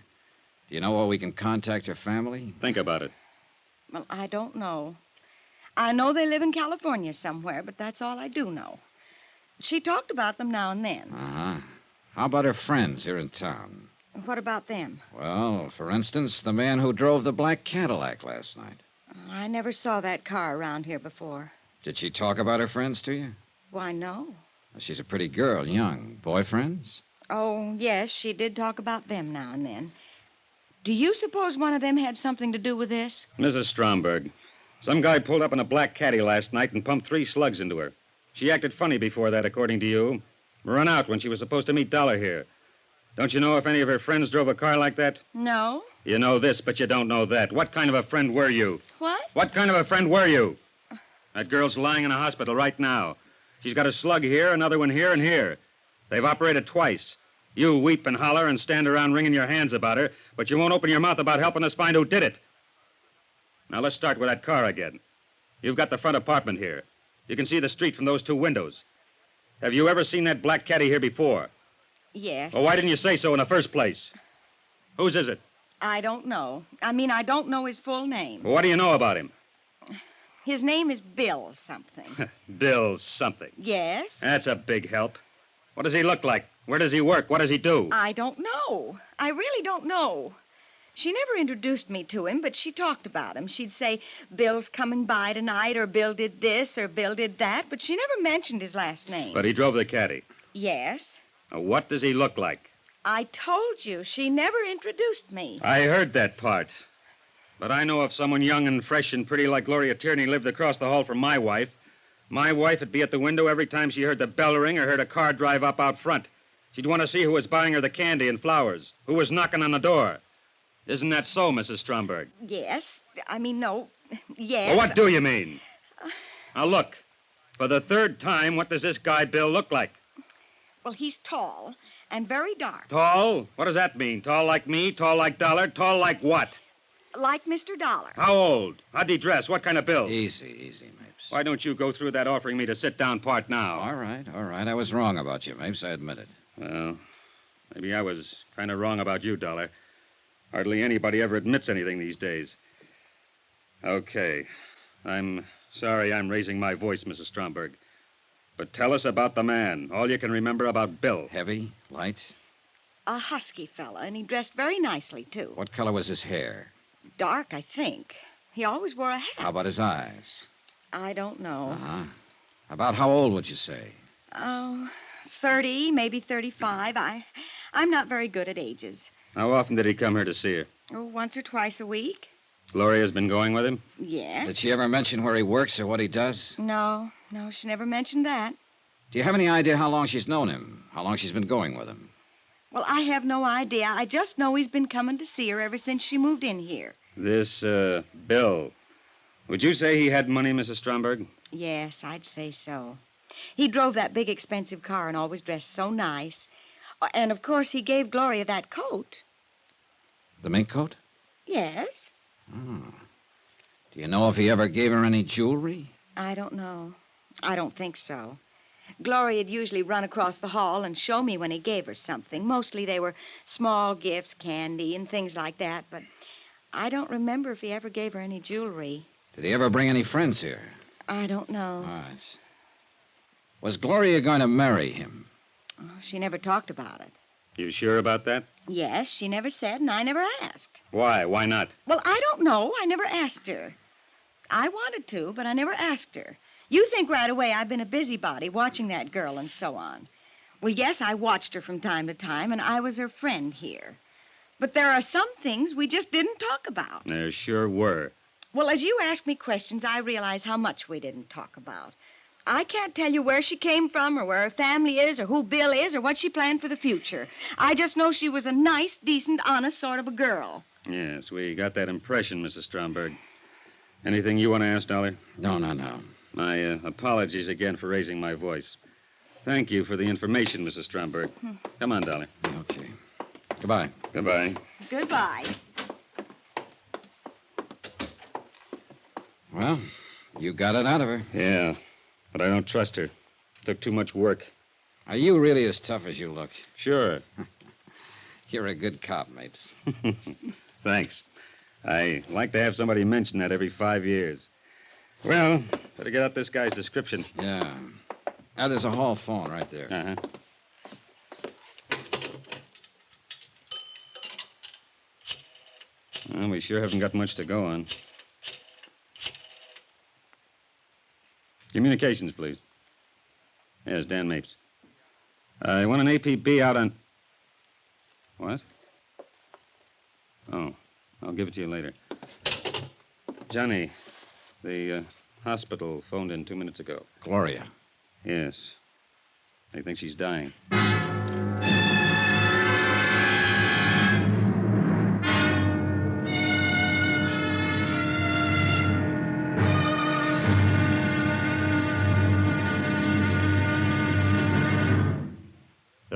Do you know where we can contact her family? Think about it. Well, I don't know. I know they live in California somewhere, but that's all I do know. She talked about them now and then. Uh-huh. How about her friends here in town? What about them? Well, for instance, the man who drove the black Cadillac last night. I never saw that car around here before. Did she talk about her friends to you? Why, no. Well, she's a pretty girl, young. Boyfriends? Oh, yes, she did talk about them now and then. Do you suppose one of them had something to do with this? Mrs. Stromberg, some guy pulled up in a black caddy last night and pumped 3 slugs into her. She acted funny before that, according to you. Run out when she was supposed to meet Dollar here. Don't you know if any of her friends drove a car like that? No. You know this, but you don't know that. What kind of a friend were you? What? What kind of a friend were you? That girl's lying in a hospital right now. She's got a slug here, another one here, and here. They've operated twice. You weep and holler and stand around wringing your hands about her, but you won't open your mouth about helping us find who did it. Now, let's start with that car again. You've got the front apartment here. You can see the street from those two windows. Have you ever seen that black caddy here before? Yes. Well, why didn't you say so in the first place? Whose is it? I don't know. I don't know his full name. Well, what do you know about him? His name is Bill something. Bill something. Yes? That's a big help. What does he look like? Where does he work? What does he do? I don't know. I really don't know. She never introduced me to him, but she talked about him. She'd say, Bill's coming by tonight, or Bill did this, or Bill did that, but she never mentioned his last name. But he drove the caddy. Yes. Now, what does he look like? I told you, she never introduced me. I heard that part. But I know if someone young and fresh and pretty like Gloria Tierney lived across the hall from my wife would be at the window every time she heard the bell ring or heard a car drive up out front. She'd want to see who was buying her the candy and flowers, who was knocking on the door. Isn't that so, Mrs. Stromberg? Yes. No. Yes. Well, what do you mean? Now, look. For the third time, what does this guy Bill look like? Well, he's tall and very dark. Tall? What does that mean? Tall like me? Tall like Dollar? Tall like what? Like Mr. Dollar. How old? How'd he dress? What kind of build? Easy, Mapes. Why don't you go through that offering me to sit down part now? All right. I was wrong about you, Mapes. I admit it. Well, maybe I was kind of wrong about you, Dollar. Hardly anybody ever admits anything these days. Okay. I'm sorry I'm raising my voice, Mrs. Stromberg. But tell us about the man. All you can remember about Bill. Heavy? Light? A husky fella, and he dressed very nicely, too. What color was his hair? Dark, I think. He always wore a hat. How about his eyes? I don't know. Uh-huh. About how old would you say? Oh, 30, maybe 35. I'm not very good at ages. How often did he come here to see her? Oh, once or twice a week. Gloria's been going with him? Yes. Did she ever mention where he works or what he does? No, she never mentioned that. Do you have any idea how long she's known him? How long she's been going with him? Well, I have no idea. I just know he's been coming to see her ever since she moved in here. This, Bill. Would you say he had money, Mrs. Stromberg? Yes, I'd say so. He drove that big, expensive car and always dressed so nice. And, of course, he gave Gloria that coat. The mink coat? Yes. Oh. Do you know if he ever gave her any jewelry? I don't know. I don't think so. Gloria'd usually run across the hall and show me when he gave her something. Mostly they were small gifts, candy, and things like that, but I don't remember if he ever gave her any jewelry. Did he ever bring any friends here? I don't know. All right. Was Gloria going to marry him? Oh, she never talked about it. You sure about that? Yes, she never said, and I never asked. Why? Why not? Well, I don't know. I never asked her. I wanted to, but I never asked her. You think right away I've been a busybody watching that girl and so on. Well, yes, I watched her from time to time, and I was her friend here. But there are some things we just didn't talk about. There sure were. Well, as you ask me questions, I realize how much we didn't talk about. I can't tell you where she came from or where her family is or who Bill is or what she planned for the future. I just know she was a nice, decent, honest sort of a girl. Yes, we got that impression, Mrs. Stromberg. Anything you want to ask, Dollar? No. My apologies again for raising my voice. Thank you for the information, Mrs. Stromberg. Come on, Dollar. Okay. Goodbye. Goodbye. Goodbye. Well, you got it out of her. Yeah, but I don't trust her. Took too much work. Are you really as tough as you look? Sure. You're a good cop, Mapes. Thanks. I like to have somebody mention that every 5 years. Well, better get out this guy's description. Yeah. There's a hall phone right there. Uh-huh. Well, we sure haven't got much to go on. Communications, please. Yes, Dan Mapes. I want an APB out on... What? Oh, I'll give it to you later. Johnny, the hospital phoned in 2 minutes ago. Gloria. Yes. They think she's dying.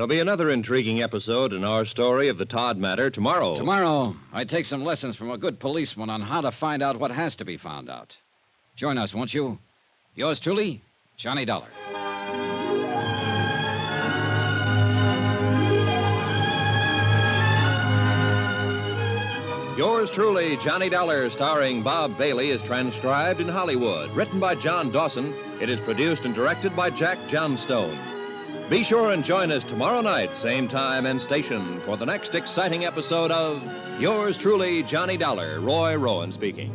There'll be another intriguing episode in our story of the Todd matter tomorrow. Tomorrow, I take some lessons from a good policeman on how to find out what has to be found out. Join us, won't you? Yours truly, Johnny Dollar. Yours truly, Johnny Dollar, starring Bob Bailey, is transcribed in Hollywood. Written by John Dawson, it is produced and directed by Jack Johnstone. Be sure and join us tomorrow night, same time and station, for the next exciting episode of Yours truly, Johnny Dollar. Roy Rowan speaking.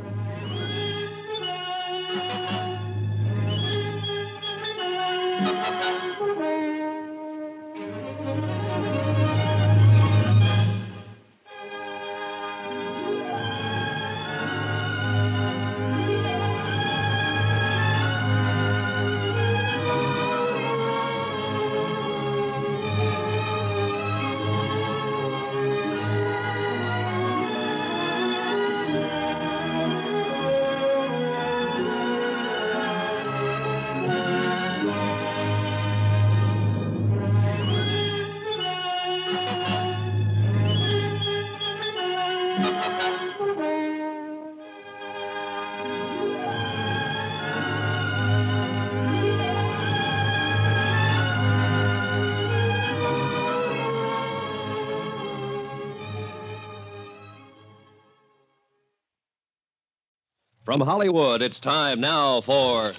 From Hollywood, it's time now for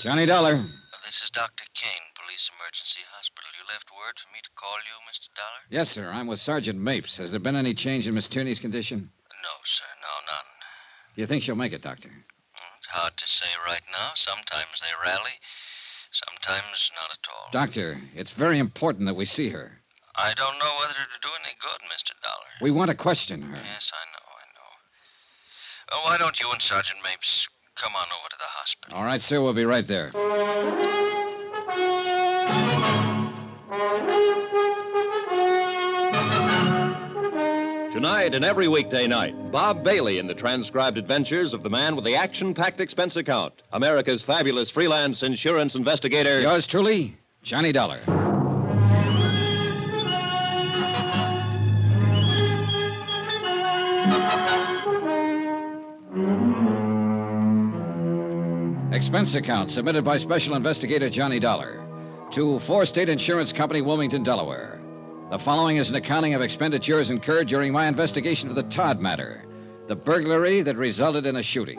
Johnny Dollar. This is Dr. Kane, Police Emergency Hospital. You left word for me to call you, Mr. Dollar? Yes, sir. I'm with Sergeant Mapes. Has there been any change in Miss Tierney's condition? No, sir. No, none. Do you think she'll make it, Doctor? It's hard to say right now. Sometimes they rally, sometimes not at all. Doctor, it's very important that we see her. I don't know whether it'll do any good, Mr. Dollar. We want to question her. Yes, I know. Why don't you and Sergeant Mapes come on over to the hospital? All right, sir. We'll be right there. Tonight and every weekday night, Bob Bailey in the transcribed adventures of the man with the action-packed expense account, America's fabulous freelance insurance investigator. Yours truly, Johnny Dollar. Expense account submitted by Special Investigator Johnny Dollar to Four State Insurance Company, Wilmington, Delaware. The following is an accounting of expenditures incurred during my investigation of the Todd matter, the burglary that resulted in a shooting.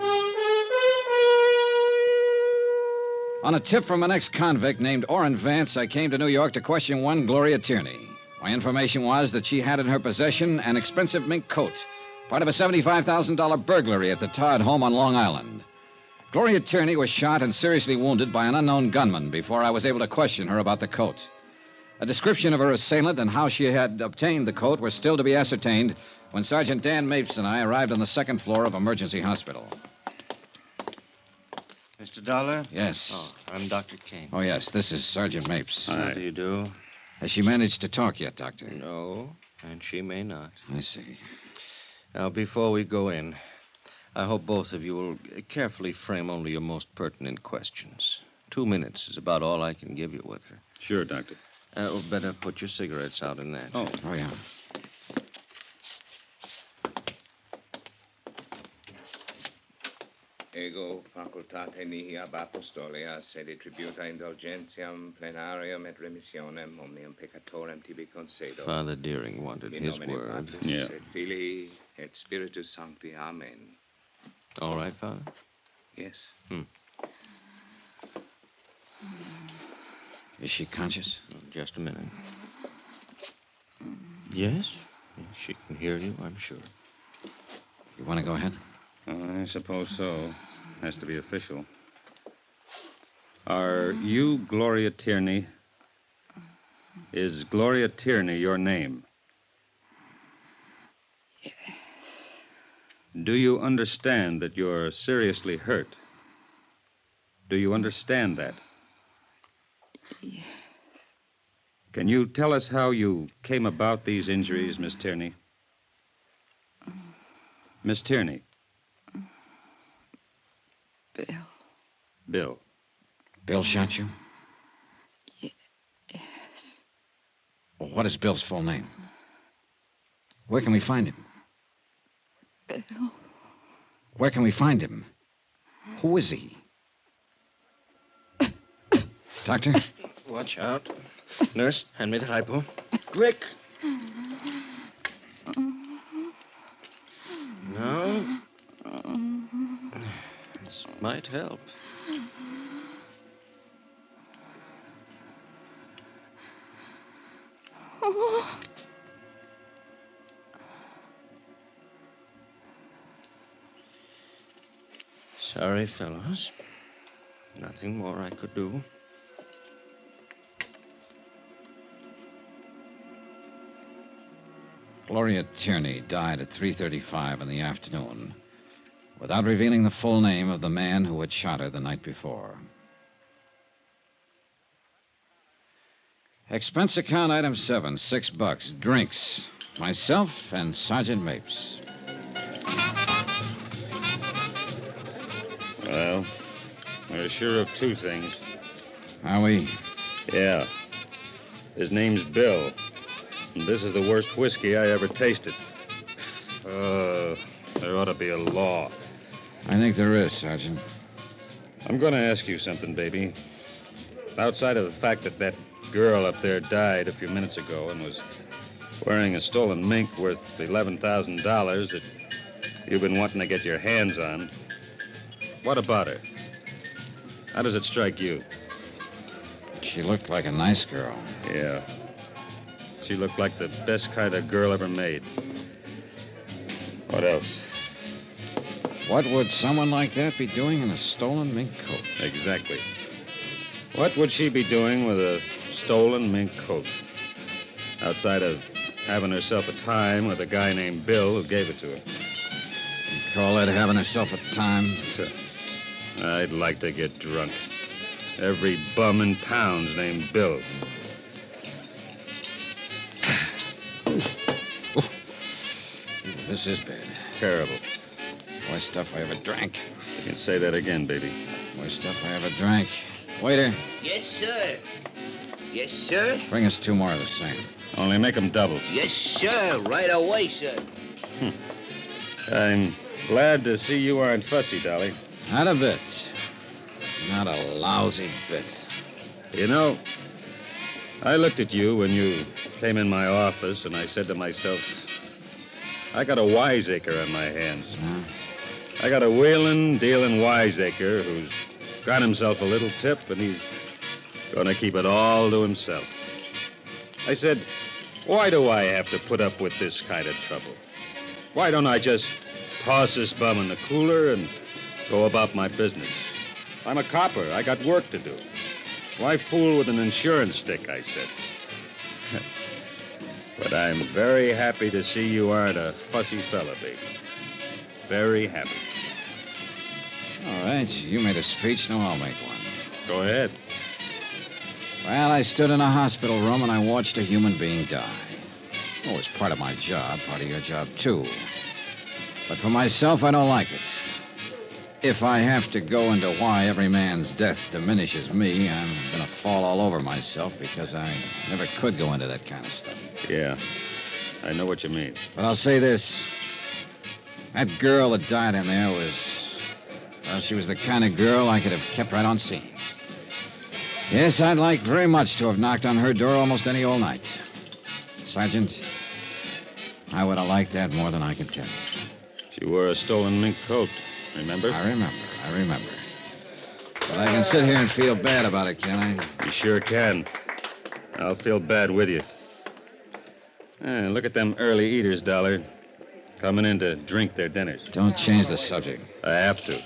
On a tip from an ex-convict named Orrin Vance, I came to New York to question one Gloria Tierney. My information was that she had in her possession an expensive mink coat, part of a $75,000 burglary at the Todd home on Long Island. Gloria Tierney was shot and seriously wounded by an unknown gunman before I was able to question her about the coat. A description of her assailant and how she had obtained the coat were still to be ascertained when Sergeant Dan Mapes and I arrived on the second floor of Emergency Hospital. Mr. Dollar? Yes. Oh, I'm Dr. Kane. Oh, yes, this is Sergeant Mapes. How do you do? Has she managed to talk yet, Doctor? No, and she may not. I see. Now, before we go in, I hope both of you will carefully frame only your most pertinent questions. 2 minutes is about all I can give you with her. Sure, Doctor. Better put your cigarettes out in that. Oh, yeah. Ego facultate mihi ab apostolia sede tributa indulgentiam plenarium et remissionem omnium peccatorem tibi concedo. Father Deering wanted in his nomine word. Patris et Filii et Spiritus Sancti. Amen. All right, Father? Yes. Is she conscious? Just a minute. Yes? She can hear you, I'm sure. You want to go ahead? I suppose so. Has to be official. Are you Gloria Tierney? Is Gloria Tierney your name? Yes. Do you understand that you're seriously hurt? Do you understand that? Yes. Can you tell us how you came about these injuries, Miss Tierney? Miss Tierney. Bill. Bill. Bill shot you? Yes. What is Bill's full name? Where can we find him? Bill. Where can we find him? Who is he? Doctor? Watch out. Nurse, hand me the hypo. Quick. No. This might help. Sorry, fellows. Nothing more I could do. Gloria Tierney died at 3:35 in the afternoon without revealing the full name of the man who had shot her the night before. Expense account item 7, $6. Drinks. Myself and Sergeant Mapes. Well, we're sure of two things. Are we? Yeah. His name's Bill. And this is the worst whiskey I ever tasted. There ought to be a law. I think there is, Sergeant. I'm going to ask you something, baby. Outside of the fact that that girl up there died a few minutes ago and was wearing a stolen mink worth $11,000 that you've been wanting to get your hands on, what about her? How does it strike you? She looked like a nice girl. Yeah. She looked like the best kind of girl ever made. What else? What would someone like that be doing in a stolen mink coat? Exactly. What would she be doing with a stolen mink coat? Outside of having herself a time with a guy named Bill who gave it to her. You call that having herself a time? I'd like to get drunk. Every bum in town's named Bill. This is bad. Terrible. Worst stuff I ever drank. You can say that again, baby. Worst stuff I ever drank. Waiter. Yes, sir. Yes, sir. Bring us 2 more of the same. Only make them double. Yes, sir. Right away, sir. I'm glad to see you aren't fussy, Dolly. Not a bit. Not a lousy bit. You know, I looked at you when you came in my office, and I said to myself, I got a wiseacre on my hands. Huh? I got a wheeling, dealing wiseacre who's got himself a little tip, and he's going to keep it all to himself. I said, why do I have to put up with this kind of trouble? Why don't I just toss this bum in the cooler and go about my business? I'm a copper. I got work to do. Why fool with an insurance stick, I said. But I'm very happy to see you aren't a fussy fella, baby. Very happy. All right, you made a speech, now I'll make one. Go ahead. Well, I stood in a hospital room and I watched a human being die. Oh, it was part of my job, part of your job, too. But for myself, I don't like it. If I have to go into why every man's death diminishes me, I'm going to fall all over myself because I never could go into that kind of stuff. Yeah, I know what you mean. But I'll say this. That girl that died in there was... Well, she was the kind of girl I could have kept right on seeing. Yes, I'd like very much to have knocked on her door almost any old night. Sergeant, I would have liked that more than I can tell you. She wore a stolen mink coat, remember? I remember. But I can sit here and feel bad about it, can I? You sure can. I'll feel bad with you. Look at them early eaters, Dollar. Coming in to drink their dinners. Don't change the subject. I have to.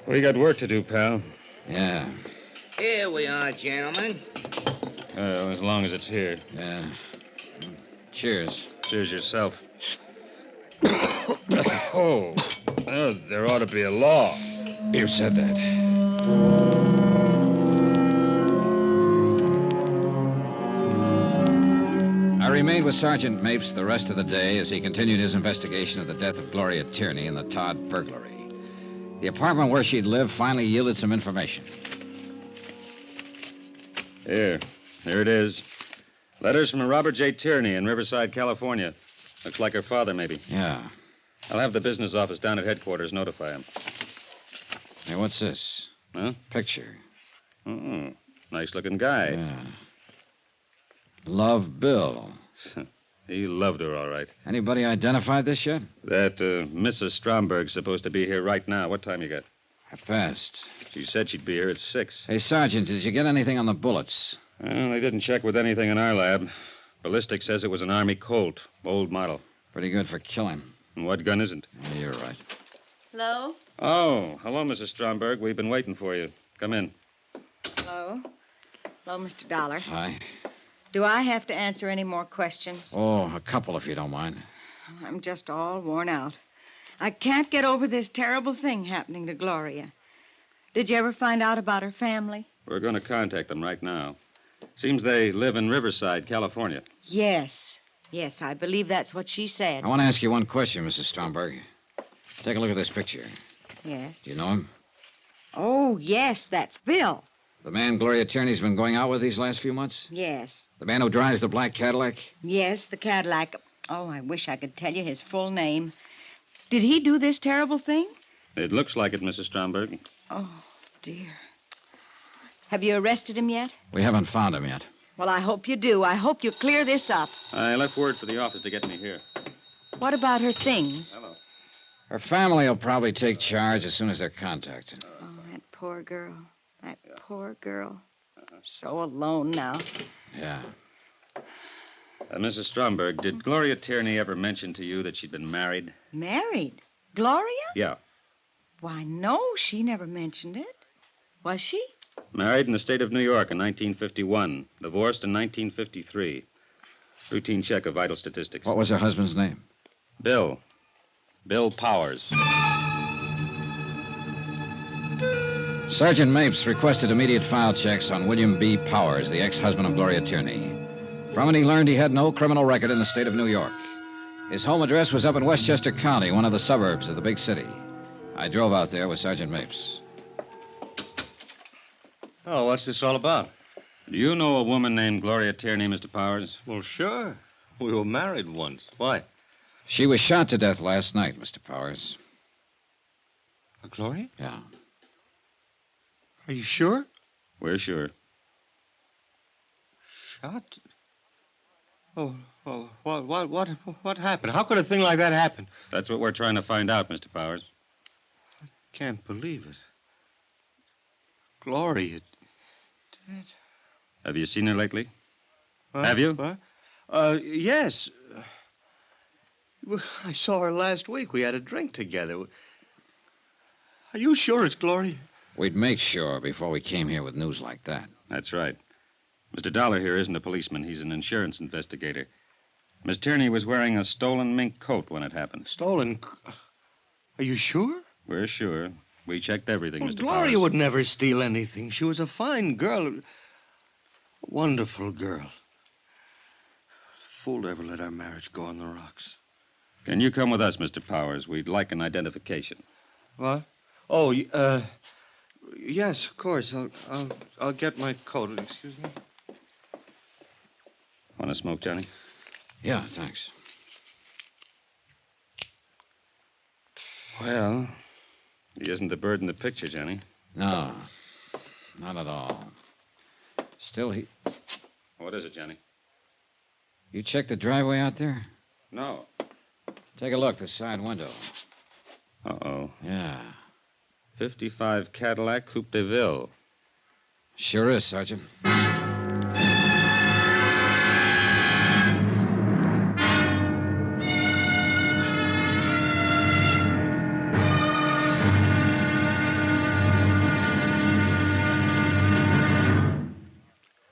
We got work to do, pal. Yeah. Here we are, gentlemen. As long as it's here. Yeah. Cheers. Cheers yourself. Oh, there ought to be a law. You said that. I remained with Sergeant Mapes the rest of the day as he continued his investigation of the death of Gloria Tierney and the Todd burglary. The apartment where she'd lived finally yielded some information. Here it is. Letters from a Robert J. Tierney in Riverside, California. Looks like her father, maybe. Yeah. I'll have the business office down at headquarters notify him. Hey, what's this? Huh? Picture. Oh, nice-looking guy. Yeah. Love Bill. He loved her, all right. Anybody identified this yet? That Mrs. Stromberg's supposed to be here right now. What time you got? I passed. She said she'd be here at 6. Hey, Sergeant, did you get anything on the bullets? Well, they didn't check with anything in our lab. Ballistic says it was an Army Colt, old model. Pretty good for killing. And what gun isn't? Yeah, you're right. Hello? Oh, hello, Mrs. Stromberg. We've been waiting for you. Come in. Hello? Hello, Mr. Dollar. Hi. Do I have to answer any more questions? Oh, a couple, if you don't mind. I'm just all worn out. I can't get over this terrible thing happening to Gloria. Did you ever find out about her family? We're going to contact them right now. Seems they live in Riverside, California. Yes. Yes, I believe that's what she said. I want to ask you one question, Mrs. Stromberg. Take a look at this picture. Yes. Do you know him? Oh, yes, that's Bill. The man Gloria Tierney's been going out with these last few months? Yes. The man who drives the black Cadillac? Yes, the Cadillac. Oh, I wish I could tell you his full name. Did he do this terrible thing? It looks like it, Mrs. Stromberg. Oh, dear. Have you arrested him yet? We haven't found him yet. Well, I hope you do. I hope you clear this up. I left word for the office to get me here. What about her things? Hello. Her family will probably take charge as soon as they're contacted. Oh, that poor girl. That poor girl. So alone now. Yeah. Mrs. Stromberg, did Gloria Tierney ever mention to you that she'd been married? Married? Gloria? Yeah. Why, no, she never mentioned it. Was she? Married in the state of New York in 1951. Divorced in 1953. Routine check of vital statistics. What was her husband's name? Bill. Bill Powers. Sergeant Mapes requested immediate file checks on William B. Powers, the ex-husband of Gloria Tierney. From it, he learned he had no criminal record in the state of New York. His home address was up in Westchester County, one of the suburbs of the big city. I drove out there with Sergeant Mapes. Oh, what's this all about? Do you know a woman named Gloria Tierney, Mr. Powers? Well, sure. We were married once. Why? She was shot to death last night, Mr. Powers. Gloria? Yeah. Are you sure? We're sure. Shot? Oh, what happened? How could a thing like that happen? That's what we're trying to find out, Mr. Powers. Can't believe it. Gloria. Dead. Have you seen her lately? Huh? Have you? What? Yes. I saw her last week. We had a drink together. Are you sure it's Gloria? We'd make sure before we came here with news like that. That's right. Mr. Dollar here isn't a policeman. He's an insurance investigator. Miss Tierney was wearing a stolen mink coat when it happened. Stolen? Are you sure? We're sure. We checked everything, Well, Mr. Gloria Powers. would never steal anything. She was a fine girl. A wonderful girl. Fool to ever let our marriage go on the rocks. Can you come with us, Mr. Powers? We'd like an identification. What? Oh, yes, of course. I'll get my coat. Excuse me. Want to smoke, Johnny? Yeah, thanks. Well, he isn't the bird in the picture, Johnny. No, not at all. Still, he... What is it, Johnny? You checked the driveway out there? No. Take a look, the side window. Uh-oh. Yeah. 55 Cadillac Coupe de Ville. Sure is, Sergeant.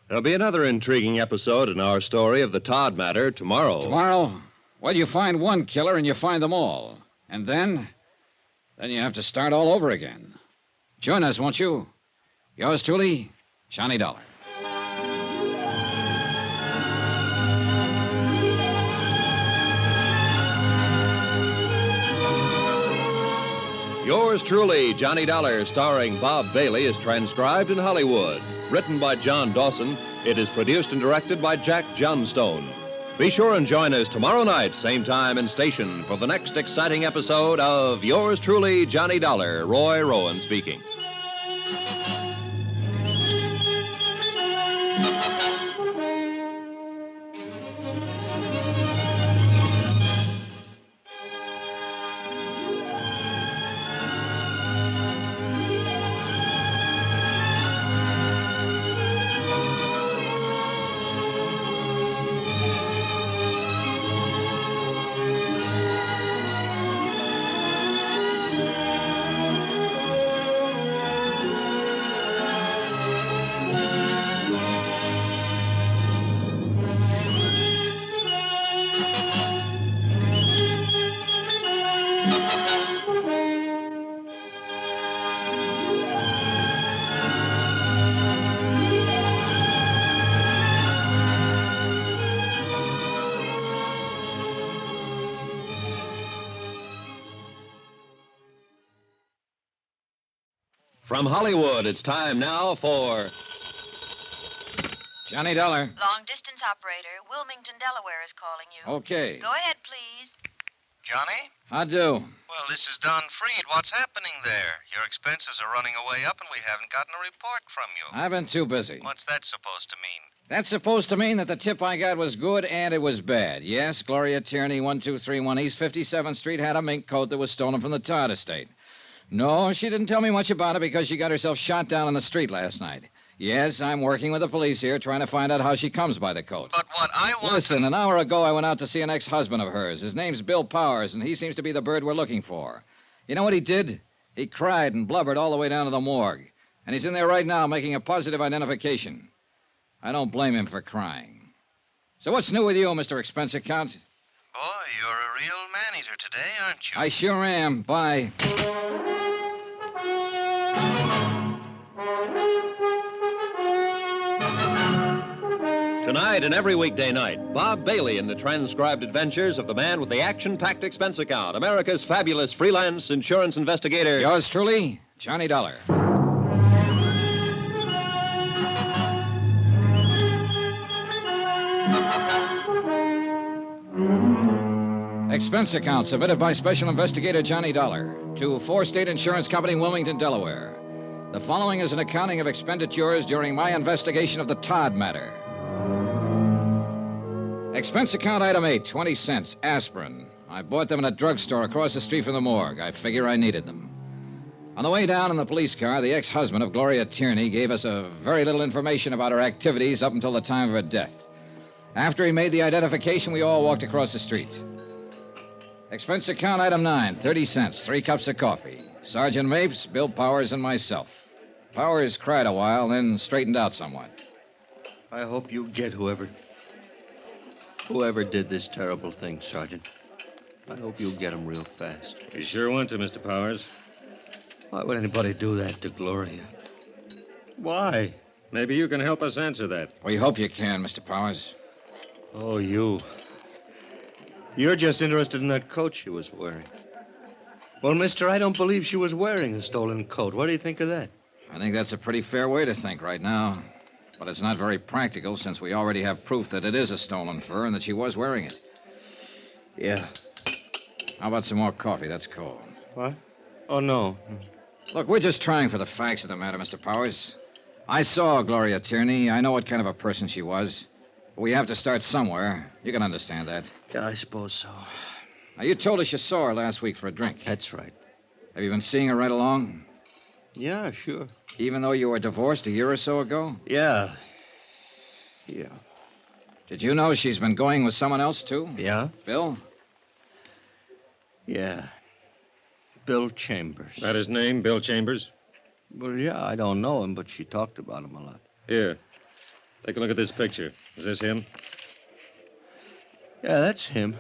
There'll be another intriguing episode in our story of the Todd matter tomorrow. Tomorrow? Well, you find one killer and you find them all. And then you have to start all over again. Join us, won't you? Yours truly, Johnny Dollar. Yours truly, Johnny Dollar, starring Bob Bailey, is transcribed in Hollywood. Written by John Dawson, It is produced and directed by Jack Johnstone. Be sure and join us tomorrow night, same time and station, for the next exciting episode of Yours Truly, Johnny Dollar. Roy Rowan speaking. From Hollywood, it's time now for Johnny Dollar. Long distance operator, Wilmington, Delaware is calling you. Okay. Go ahead, please. Johnny? I do. Well, this is Don Freed. What's happening there? Your expenses are running away up, and we haven't gotten a report from you. I've been too busy. What's that supposed to mean? That's supposed to mean that the tip I got was good and it was bad. Yes, Gloria Tierney, 1231 East 57th Street, had a mink coat that was stolen from the Todd estate. No, she didn't tell me much about it because she got herself shot down on the street last night. Yes, I'm working with the police here trying to find out how she comes by the coat. But what I want... Listen, an hour ago I went out to see an ex-husband of hers. His name's Bill Powers, and he seems to be the bird we're looking for. You know what he did? He cried and blubbered all the way down to the morgue. And he's in there right now making a positive identification. I don't blame him for crying. So what's new with you, Mr. Expense Account? Boy, you're a real man-eater today, aren't you? I sure am. Bye. Tonight and every weekday night, Bob Bailey in the transcribed adventures of the man with the action-packed expense account, America's fabulous freelance insurance investigator. Yours truly, Johnny Dollar. Expense account submitted by Special Investigator Johnny Dollar to 4 State Insurance Company, Wilmington, Delaware. The following is an accounting of expenditures during my investigation of the Todd matter. Expense account item 8, 20 cents, aspirin. I bought them in a drugstore across the street from the morgue. I figure I needed them. On the way down in the police car, the ex-husband of Gloria Tierney gave us a very little information about her activities up until the time of her death. After he made the identification, we all walked across the street. Expense account item 9, 30 cents, 3 cups of coffee. Sergeant Mapes, Bill Powers, and myself. Powers cried a while, then straightened out somewhat. I hope you get whoever did this terrible thing, Sergeant. I hope you'll get him real fast. You sure want to, Mr. Powers. Why would anybody do that to Gloria? Why? Maybe you can help us answer that. We hope you can, Mr. Powers. Oh, you. You're just interested in that coat she was wearing. Well, mister, I don't believe she was wearing a stolen coat. What do you think of that? I think that's a pretty fair way to think right now. But it's not very practical since we already have proof that it is a stolen fur and that she was wearing it. Yeah. How about some more coffee? That's cold. What? Oh, no. Look, we're just trying for the facts of the matter, Mr. Powers. I saw Gloria Tierney. I know what kind of a person she was. But we have to start somewhere. You can understand that. Yeah, I suppose so. Now, you told us you saw her last week for a drink. That's right. Have you been seeing her right along? Yeah, sure. Even though you were divorced a year or so ago? Yeah. Did you know she's been going with someone else, too? Yeah? Bill? Yeah. Bill Chambers. That his name, Bill Chambers? Well, yeah, I don't know him, but she talked about him a lot. Here. Take a look at this picture. Is this him? Yeah, that's him.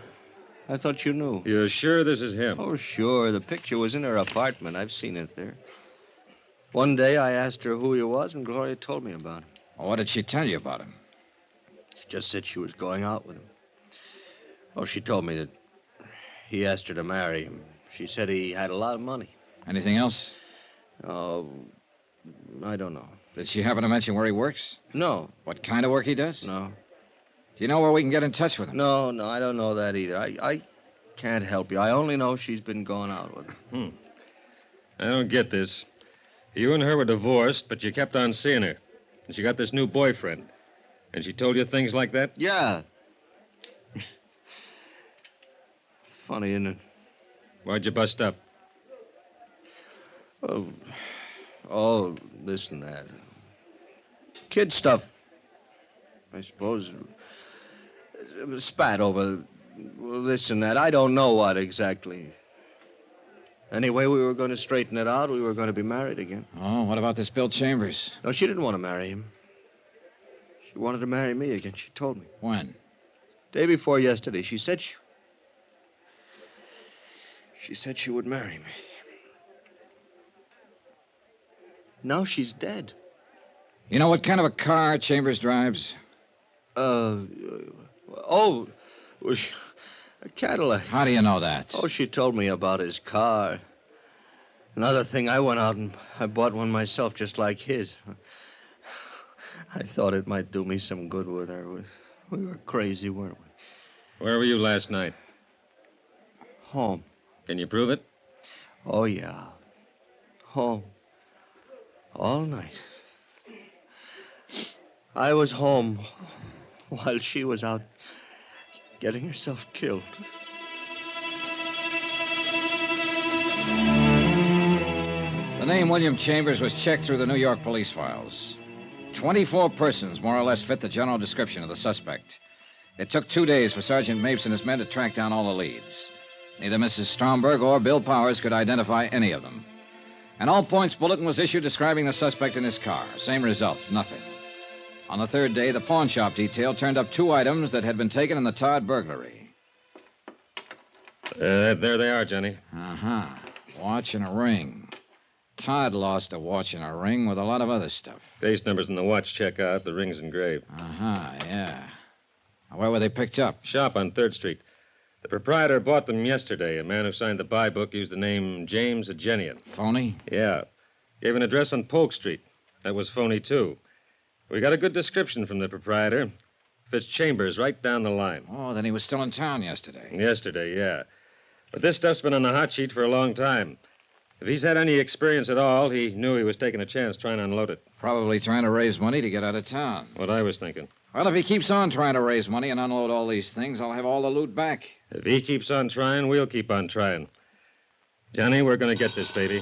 I thought you knew. You're sure this is him? Oh, sure. The picture was in her apartment. I've seen it there. One day I asked her who he was, and Gloria told me about him. Well, what did she tell you about him? She just said she was going out with him. Oh, she told me that he asked her to marry him. She said he had a lot of money. Anything else? Oh, I don't know. Did she happen to mention where he works? No. What kind of work he does? No. Do you know where we can get in touch with him? No, I don't know that either. I can't help you. I only know she's been going out with him. I don't get this. You and her were divorced, but you kept on seeing her. And she got this new boyfriend. And she told you things like that? Yeah. Funny, isn't it? Why'd you bust up? Oh, this and that. Kid stuff. I suppose. It was spat over this and that. I don't know what exactly. Anyway, we were going to straighten it out. We were going to be married again. Oh, what about this Bill Chambers? No, she didn't want to marry him. She wanted to marry me again. She told me. When? Day before yesterday. She said she would marry me. Now she's dead. You know what kind of a car Chambers drives? A Cadillac. How do you know that? Oh, she told me about his car. Another thing, I went out and I bought one myself just like his. I thought it might do me some good with her. We were crazy, weren't we? Where were you last night? Home. Can you prove it? Oh, yeah. Home. All night. I was home while she was out getting herself killed. The name William Chambers was checked through the New York police files. 24 persons more or less fit the general description of the suspect. It took 2 days for Sergeant Mapes and his men to track down all the leads. Neither Mrs. Stromberg or Bill Powers could identify any of them. An all-points bulletin was issued describing the suspect in his car. Same results, nothing. On the third day, the pawn shop detail turned up 2 items that had been taken in the Todd burglary. There they are, Johnny. Uh-huh. Watch and a ring. Todd lost a watch and a ring with a lot of other stuff. Case numbers in the watch check out. The ring's engraved. Uh-huh, yeah. Where were they picked up? Shop on 3rd Street. The proprietor bought them yesterday. A man who signed the buy book used the name James Agenian. Phony? Yeah. Gave an address on Polk Street. That was phony, too. We got a good description from the proprietor. Fits Chambers right down the line. Oh, then he was still in town yesterday. Yesterday, yeah. But this stuff's been on the hot sheet for a long time. If he's had any experience at all, he knew he was taking a chance trying to unload it. Probably trying to raise money to get out of town. What I was thinking. Well, if he keeps on trying to raise money and unload all these things, I'll have all the loot back. If he keeps on trying, we'll keep on trying. Johnny, we're going to get this, baby.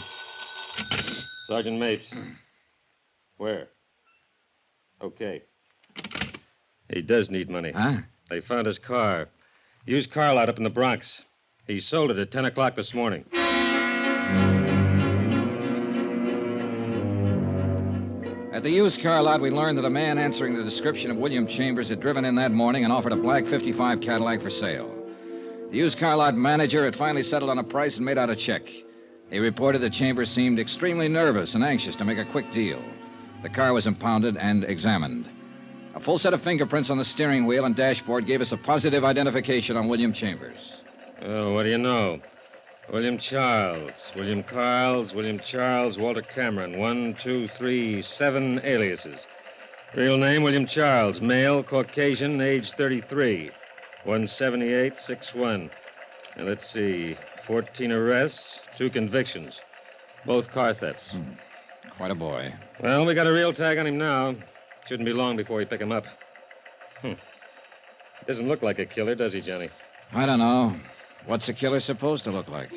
Sergeant Mapes. Where? Okay. He does need money. Huh? They found his car. Used car lot up in the Bronx. He sold it at 10 o'clock this morning. At the used car lot, we learned that a man answering the description of William Chambers had driven in that morning and offered a black 55 Cadillac for sale. The used car lot manager had finally settled on a price and made out a check. He reported that Chambers seemed extremely nervous and anxious to make a quick deal. The car was impounded and examined. A full set of fingerprints on the steering wheel and dashboard gave us a positive identification on William Chambers. Oh, what do you know? William Charles, William Carls, William Charles, Walter Cameron. 1, 2, 3, 7 aliases. Real name, William Charles. Male, Caucasian, age 33. 178, 6'1". Now, let's see. 14 arrests, 2 convictions. Both car thefts. Quite a boy. Well, we got a real tag on him now. Shouldn't be long before we pick him up. Doesn't look like a killer, does he, Johnny? I don't know. What's a killer supposed to look like?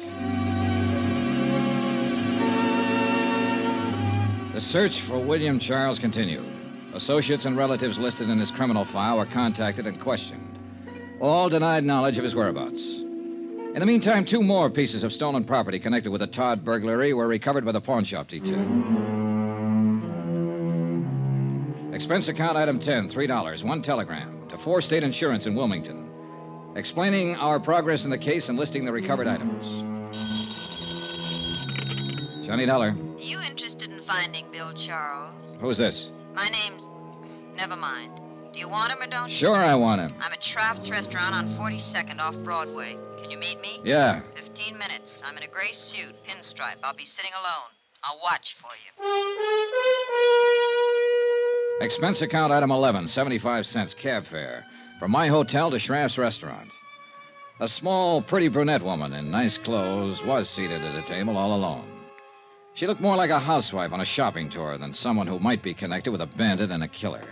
The search for William Charles continued. Associates and relatives listed in his criminal file were contacted and questioned. All denied knowledge of his whereabouts. In the meantime, 2 more pieces of stolen property connected with the Todd burglary were recovered by the pawn shop detail. Expense account item 10, $3, 1 telegram to 4 State Insurance in Wilmington, explaining our progress in the case and listing the recovered items. Johnny Dollar. You interested in finding Bill Charles? Who's this? My name's... Never mind. Do you want him or don't you? Sure, I want him. I'm at Traft's Restaurant on 42nd off Broadway. Can you meet me? Yeah. 15 minutes. I'm in a gray suit, pinstripe. I'll be sitting alone. I'll watch for you. Expense account item 11, 75 cents cab fare. From my hotel to Schraff's restaurant. A small, pretty brunette woman in nice clothes was seated at a table all alone. She looked more like a housewife on a shopping tour than someone who might be connected with a bandit and a killer.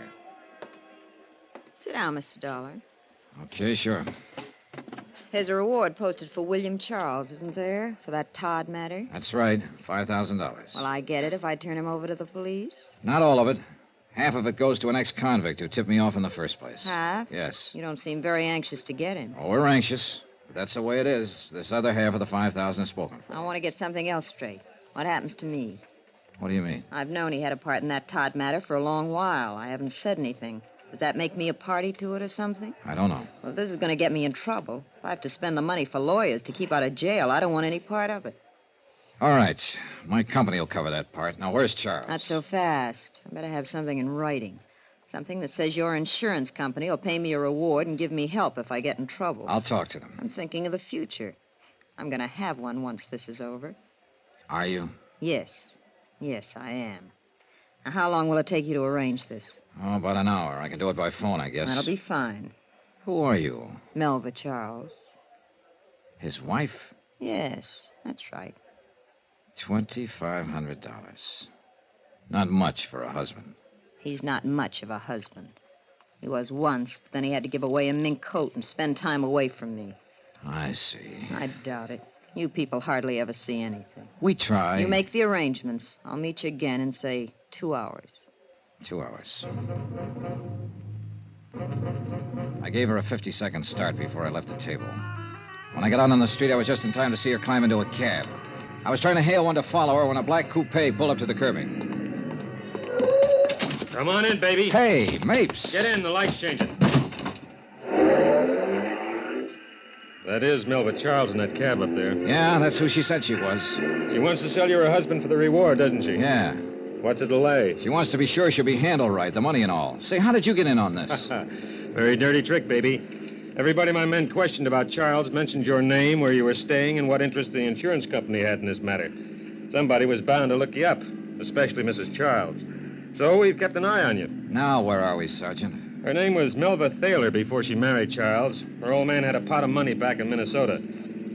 Sit down, Mr. Dollar. Okay, sure. There's a reward posted for William Charles, isn't there? For that Todd matter? That's right, $5,000. Well, I get it if I turn him over to the police. Not all of it. Half of it goes to an ex-convict who tipped me off in the first place. Half? Yes. You don't seem very anxious to get him. Oh, we're anxious. But that's the way it is. This other half of the $5,000 is spoken for. I want to get something else straight. What happens to me? What do you mean? I've known he had a part in that Todd matter for a long while. I haven't said anything. Does that make me a party to it or something? I don't know. Well, this is going to get me in trouble. If I have to spend the money for lawyers to keep out of jail, I don't want any part of it. All right. My company will cover that part. Now, where's Charles? Not so fast. I better have something in writing. Something that says your insurance company will pay me a reward and give me help if I get in trouble. I'll talk to them. I'm thinking of the future. I'm going to have one once this is over. Are you? Yes. Yes, I am. Now, how long will it take you to arrange this? Oh, about an hour. I can do it by phone, I guess. That'll be fine. Who are you? Melva Charles. His wife? Yes, that's right. $2,500. Not much for a husband. He's not much of a husband. He was once, but then he had to give away a mink coat and spend time away from me. I see. I doubt it. You people hardly ever see anything. We try. You make the arrangements. I'll meet you again in, say, 2 hours. 2 hours. I gave her a 50-second start before I left the table. When I got out on the street, I was just in time to see her climb into a cab. I was trying to hail one to follow her when a black coupe pulled up to the curbing. Come on in, baby. Hey, Mapes. Get in, the light's changing. That is Melva Charles in that cab up there. Yeah, that's who she said she was. She wants to sell you her husband for the reward, doesn't she? Yeah. What's the delay? She wants to be sure she'll be handled right, the money and all. Say, how did you get in on this? Very dirty trick, baby. Everybody my men questioned about Charles mentioned your name, where you were staying, and what interest the insurance company had in this matter. Somebody was bound to look you up, especially Mrs. Charles. So we've kept an eye on you. Now, where are we, Sergeant? Her name was Melva Thaler before she married Charles. Her old man had a pot of money back in Minnesota.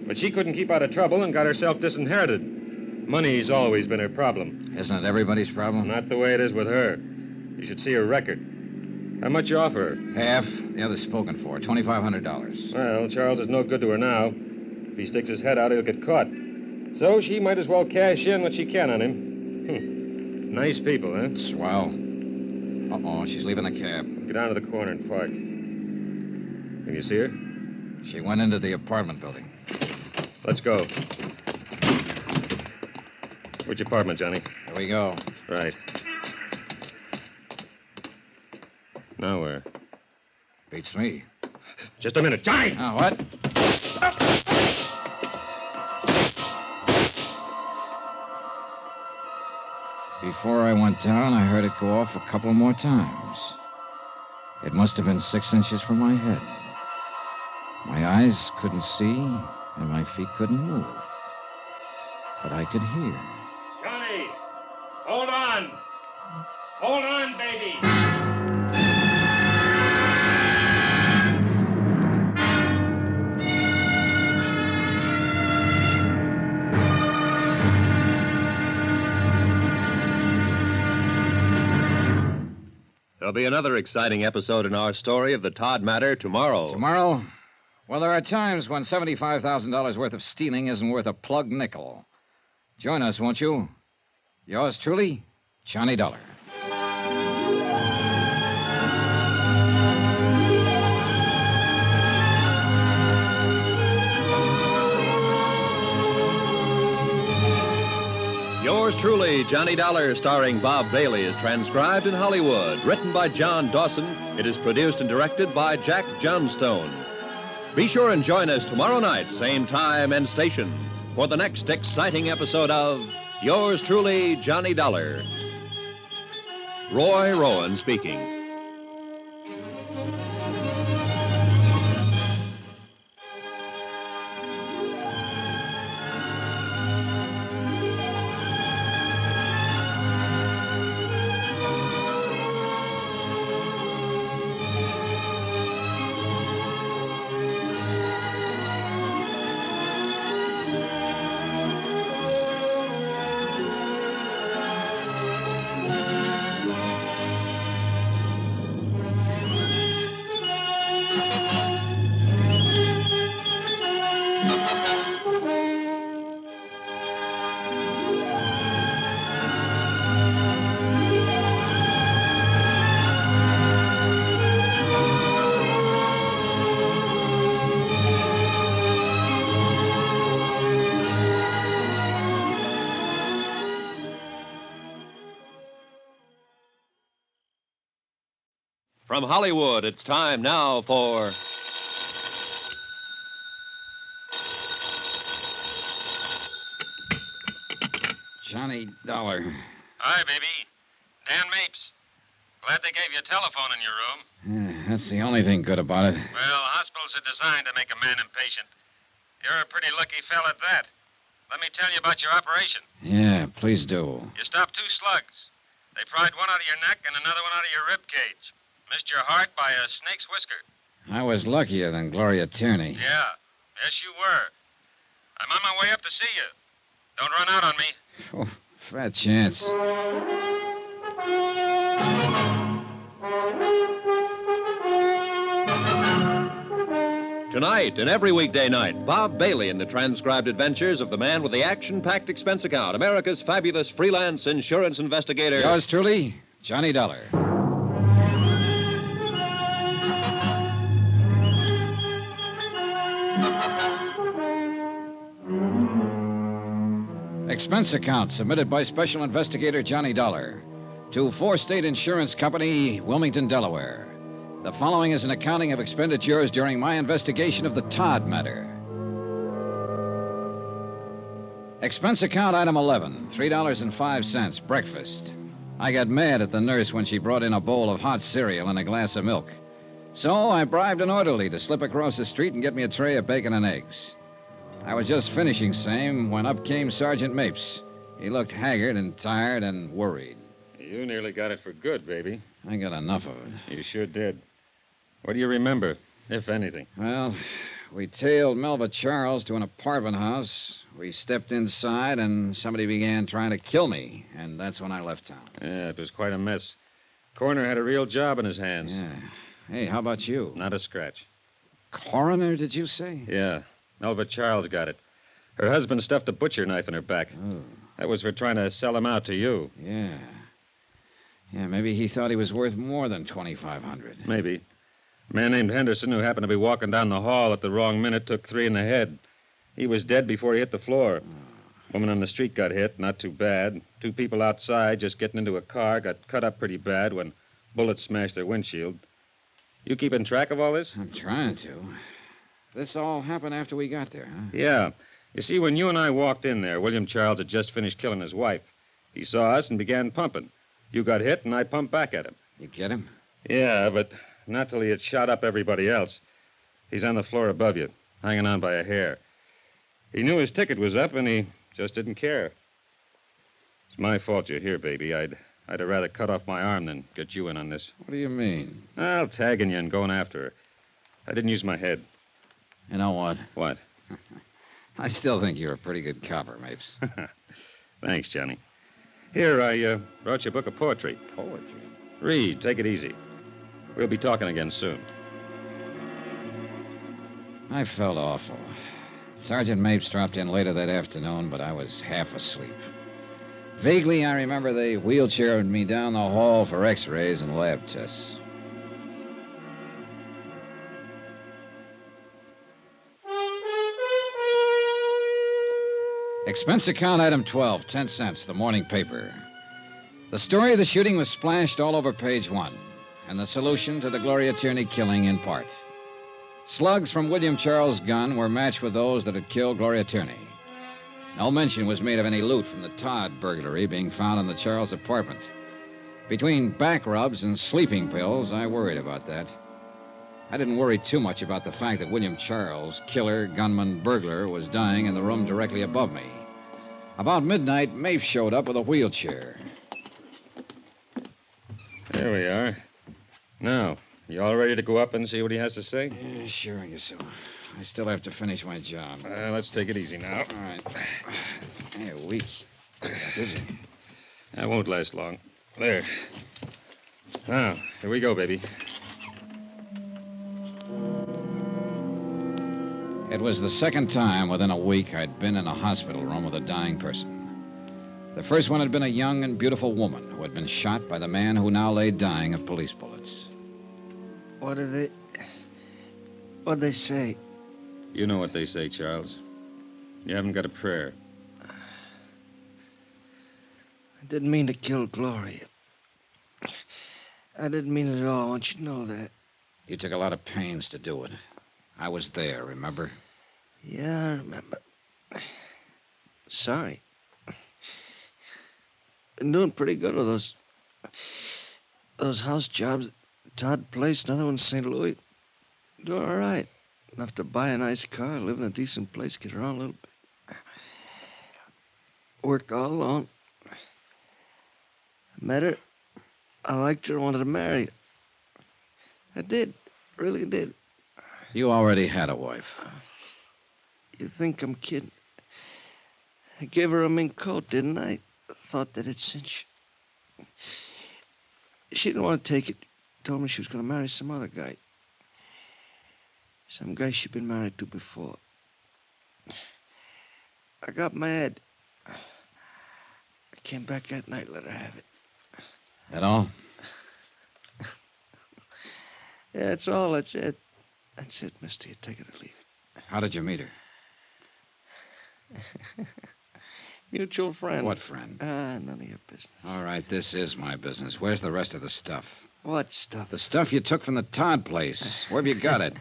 But she couldn't keep out of trouble and got herself disinherited. Money's always been her problem. Isn't it everybody's problem? Not the way it is with her. You should see her record. How much you offer her? Half. The other's spoken for. $2,500. Well, Charles is no good to her now. If he sticks his head out, he'll get caught. So she might as well cash in what she can on him. Nice people, huh? Swell. Uh-oh, she's leaving the cab. Get down to the corner and park. Can you see her? She went into the apartment building. Let's go. Which apartment, Johnny? Here we go. Right. Now where? Beats me. Just a minute. Johnny! Now, what? Before I went down, I heard it go off a couple more times. It must have been 6 inches from my head. My eyes couldn't see, and my feet couldn't move. But I could hear. Johnny! Hold on! Hold on, baby! There'll be another exciting episode in our story of the Todd matter tomorrow. Tomorrow? Well, there are times when $75,000 worth of stealing isn't worth a plug nickel. Join us, won't you? Yours truly, Johnny Dollar. Yours truly, Johnny Dollar, starring Bob Bailey, is transcribed in Hollywood. Written by John Dawson, it is produced and directed by Jack Johnstone. Be sure and join us tomorrow night, same time and station, for the next exciting episode of Yours truly, Johnny Dollar. Roy Rowan speaking. From Hollywood, it's time now for... Johnny Dollar. Hi, baby. Dan Mapes. Glad they gave you a telephone in your room. Yeah, that's the only thing good about it. Well, hospitals are designed to make a man impatient. You're a pretty lucky fella at that. Let me tell you about your operation. Yeah, please do. You stopped 2 slugs. They pried one out of your neck and another one out of your rib cage. Missed your heart by a snake's whisker. I was luckier than Gloria Tierney. Yeah, yes, you were. I'm on my way up to see you. Don't run out on me. Oh, fat chance. Tonight and every weekday night, Bob Bailey in the transcribed adventures of the man with the action-packed expense account, America's fabulous freelance insurance investigator. Yours truly, Johnny Dollar. Expense account submitted by Special Investigator Johnny Dollar to 4 State Insurance Company, Wilmington, Delaware. The following is an accounting of expenditures during my investigation of the Todd matter. Expense account item 11, $3.05, breakfast. I got mad at the nurse when she brought in a bowl of hot cereal and a glass of milk. So I bribed an orderly to slip across the street and get me a tray of bacon and eggs. I was just finishing same when up came Sergeant Mapes. He looked haggard and tired and worried. You nearly got it for good, baby. I got enough of it. You sure did. What do you remember, if anything? Well, we tailed Melva Charles to an apartment house. We stepped inside, and somebody began trying to kill me, and that's when I left town. Yeah, it was quite a mess. Coroner had a real job in his hands. Yeah. Hey, how about you? Not a scratch. Coroner, did you say? Yeah. Melva Charles got it. Her husband stuffed a butcher knife in her back. Oh. That was for trying to sell him out to you. Yeah. Yeah, maybe he thought he was worth more than $2,500. Maybe. A man named Henderson, who happened to be walking down the hall at the wrong minute, took 3 in the head. He was dead before he hit the floor. Woman on the street got hit, not too bad. 2 people outside, just getting into a car, got cut up pretty bad when bullets smashed their windshield. You keeping track of all this? I'm trying to. This all happened after we got there, huh? Yeah. You see, when you and I walked in there, William Charles had just finished killing his wife. He saw us and began pumping. You got hit, and I pumped back at him. You get him? Yeah, but not till he had shot up everybody else. He's on the floor above you, hanging on by a hair. He knew his ticket was up, and he just didn't care. It's my fault you're here, baby. I'd have rather cut off my arm than get you in on this. What do you mean? Well, tagging you and going after her. I didn't use my head. You know what? What? I still think you're a pretty good copper, Mapes. Thanks, Johnny. Here, I brought you a book of poetry. Poetry? Read. Take it easy. We'll be talking again soon. I felt awful. Sergeant Mapes dropped in later that afternoon, but I was half asleep. Vaguely, I remember they wheelchaired me down the hall for x-rays and lab tests. Expense account item 12, 10 cents, the morning paper. The story of the shooting was splashed all over page 1, and the solution to the Gloria Tierney killing in part. Slugs from William Charles' gun were matched with those that had killed Gloria Tierney. No mention was made of any loot from the Todd burglary being found in the Charles apartment. Between back rubs and sleeping pills, I worried about that. I didn't worry too much about the fact that William Charles, killer, gunman, burglar, was dying in the room directly above me. About midnight, Mapes showed up with a wheelchair. There we are. Now, you all ready to go up and see what he has to say? Yeah, sure, I guess so. I still have to finish my job. Let's take it easy now. All right. Hey, weak. Dizzy. That won't last long. There. Now, here we go, baby. It was the second time within a week I'd been in a hospital room with a dying person. The first one had been a young and beautiful woman who had been shot by the man who now lay dying of police bullets. What'd they say? You know what they say, Charles. You haven't got a prayer. I didn't mean to kill Gloria. I didn't mean it at all. I want you to know that. You took a lot of pains to do it. I was there, remember? Yeah, I remember. Sorry. Been doing pretty good with those house jobs. Todd Place, another one in St. Louis. Doing all right. Enough to buy a nice car, live in a decent place, get around a little bit. Work all alone. Met her. I liked her, wanted to marry her. I did. Really did. You already had a wife. You think I'm kidding? I gave her a mink coat, didn't I? Thought that it'd cinch. She didn't want to take it. Told me she was going to marry some other guy. Some guy she'd been married to before. I got mad. I came back that night, let her have it. That all? Yeah, that's all. That's it. That's it, mister. You take it or leave it. How did you meet her? Mutual friend. What friend? None of your business. All right, this is my business. Where's the rest of the stuff? What stuff? The stuff you took from the Todd place. Where have you got it?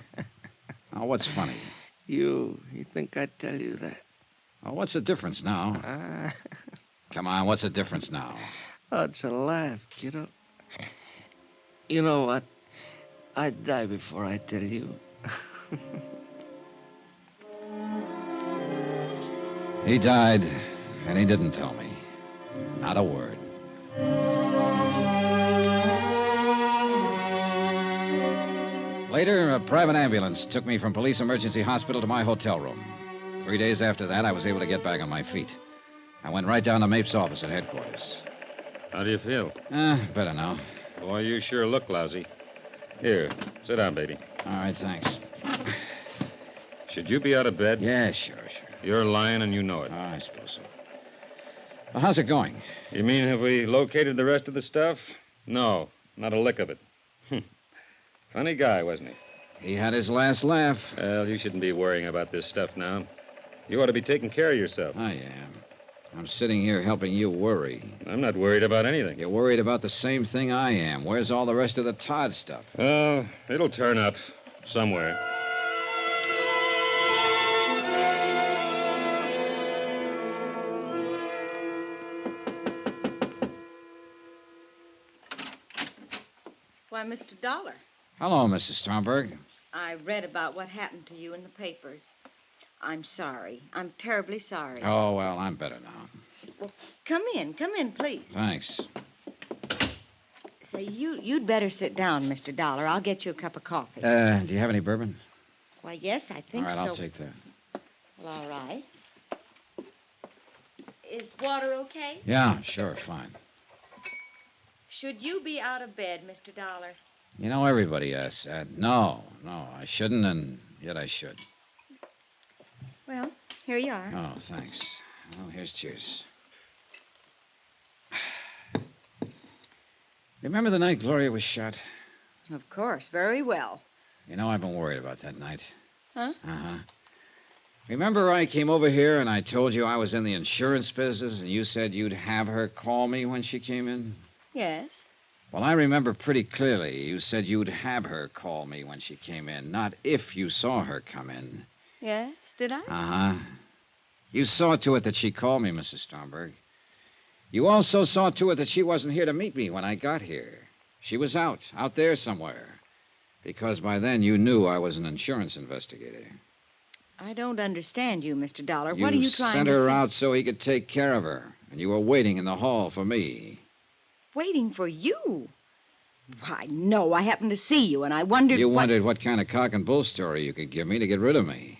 Oh, what's funny? You think I'd tell you that? Oh, what's the difference now? Come on, what's the difference now? Oh, it's a laugh, kiddo. You know what? I'd die before I tell you. He died, and he didn't tell me. Not a word. Later, a private ambulance took me from police emergency hospital to my hotel room. 3 days after that, I was able to get back on my feet. I went right down to Mapes' office at headquarters. How do you feel? Better now. Boy, you sure look lousy. Here, sit down, baby. All right, thanks. Should you be out of bed? Yeah, sure. You're lying and you know it. I suppose so. Well, how's it going? You mean have we located the rest of the stuff? No, not a lick of it. Funny guy, wasn't he? He had his last laugh. Well, you shouldn't be worrying about this stuff now. You ought to be taking care of yourself. I am. I'm sitting here helping you worry. I'm not worried about anything. You're worried about the same thing I am. Where's all the rest of the Todd stuff? Oh, it'll turn up somewhere. Why, Mr. Dollar, Hello, Mrs. Stromberg. I read about what happened to you in the papers. I'm sorry. I'm terribly sorry. Oh, well, I'm better now. Well, come in, please. Thanks. Say, you'd better sit down, Mr. Dollar. I'll get you a cup of coffee. Do you have any bourbon? Why, yes, I think so. All right, I'll take that. Well, all right. Is water okay? Yeah, sure, fine. Should you be out of bed, Mr. Dollar? You know, everybody asks that. No, I shouldn't, and yet I should. Well, here you are. Oh, thanks. Well, here's cheers. Remember the night Gloria was shot? Of course, very well. You know, I've been worried about that night. Huh? Uh-huh. Remember I came over here and I told you I was in the insurance business and you said you'd have her call me when she came in? Yes. Well, I remember pretty clearly. You said you'd have her call me when she came in, not if you saw her come in. Yes, did I? Uh-huh. You saw to it that she called me, Mrs. Stromberg. You also saw to it that she wasn't here to meet me when I got here. She was out there somewhere. Because by then you knew I was an insurance investigator. I don't understand you, Mr. Dollar. What are you trying to say? You sent her out so he could take care of her, and you were waiting in the hall for me. Waiting for you? Why, no, I happened to see you, and I wondered You wondered what kind of cock and bull story you could give me to get rid of me.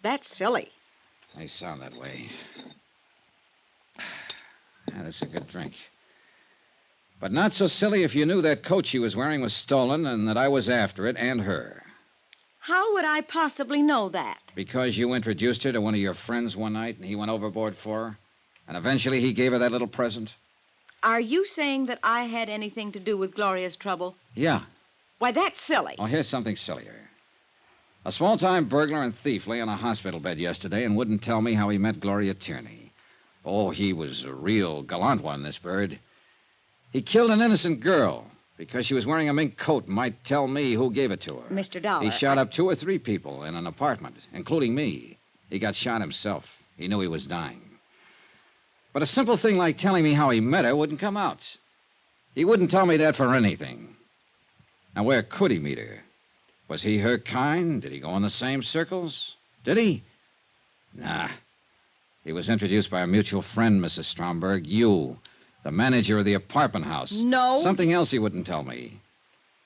That's silly. They sound that way. Yeah, that's a good drink. But not so silly if you knew that coat she was wearing was stolen and that I was after it and her. How would I possibly know that? Because you introduced her to one of your friends one night and he went overboard for her? And eventually he gave her that little present? Are you saying that I had anything to do with Gloria's trouble? Yeah. Why, that's silly. Oh, here's something sillier. A small-time burglar and thief lay on a hospital bed yesterday and wouldn't tell me how he met Gloria Tierney. Oh, he was a real gallant one, this bird. He killed an innocent girl Because she was wearing a mink coat and might tell me who gave it to her. Mr. Dollar. He shot up 2 or 3 people in an apartment, including me. He got shot himself. He knew he was dying. But a simple thing like telling me how he met her wouldn't come out. He wouldn't tell me that for anything. Now, where could he meet her? Was he her kind? Did he go in the same circles? Did he? Nah. He was introduced by a mutual friend, Mrs. Stromberg. You, the manager of the apartment house. No. Something else he wouldn't tell me.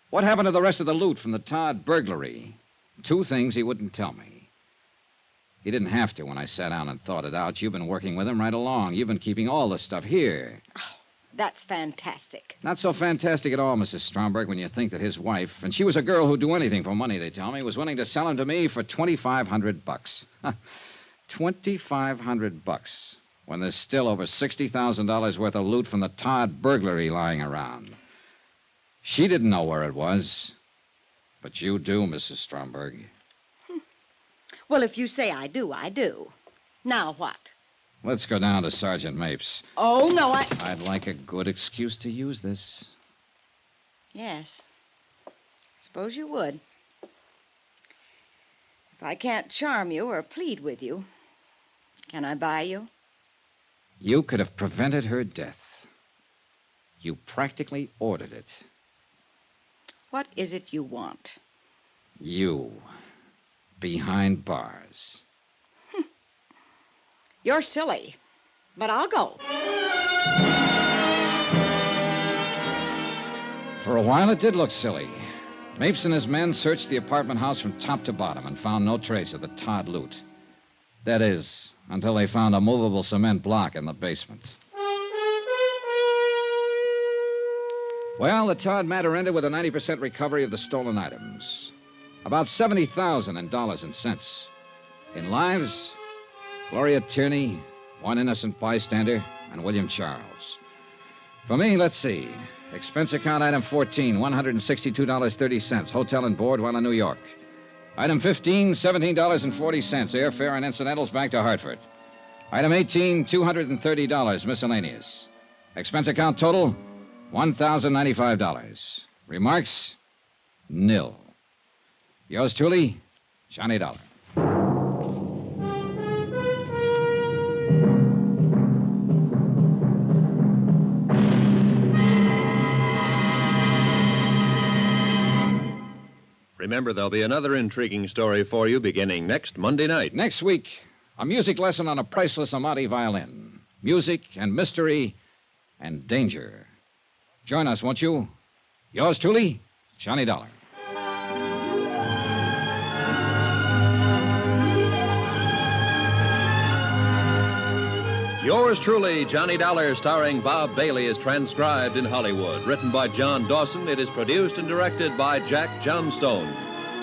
What happened to the rest of the loot from the Todd burglary? 2 things he wouldn't tell me. He didn't have to when I sat down and thought it out. You've been working with him right along. You've been keeping all the stuff here. That's fantastic. Not so fantastic at all, Mrs. Stromberg, when you think that his wife, and she was a girl who'd do anything for money, they tell me, was willing to sell him to me for $2,500. $2,500, when there's still over $60,000 worth of loot from the Todd burglary lying around. She didn't know where it was, but you do, Mrs. Stromberg. Well, if you say I do, I do. Now what? Let's go down to Sergeant Mapes. Oh, no, I'd like a good excuse to use this. Yes. Suppose you would. If I can't charm you or plead with you, can I buy you? You could have prevented her death. You practically ordered it. What is it you want? You. Behind bars. You're silly, but I'll go. For a while, it did look silly. Mapes and his men searched the apartment house from top to bottom and found no trace of the Todd loot. That is, until they found a movable cement block in the basement. Well, the Todd matter ended with a 90% recovery of the stolen items. About $70,000 in dollars and cents. In lives, Gloria Tierney, 1 innocent bystander, and William Charles. For me, let's see. Expense account item 14, $162.30. Hotel and board while in New York. Item 15, $17.40. Airfare and incidentals back to Hartford. Item 18, $230. Miscellaneous. Expense account total, $1,095. Remarks, nil. Yours truly, Johnny Dollar. Remember, there'll be another intriguing story for you beginning next Monday night. Next week, a music lesson on a priceless Amati violin. Music and mystery and danger. Join us, won't you? Yours truly, Johnny Dollar. Yours truly, Johnny Dollar, starring Bob Bailey, is transcribed in Hollywood. Written by John Dawson, it is produced and directed by Jack Johnstone.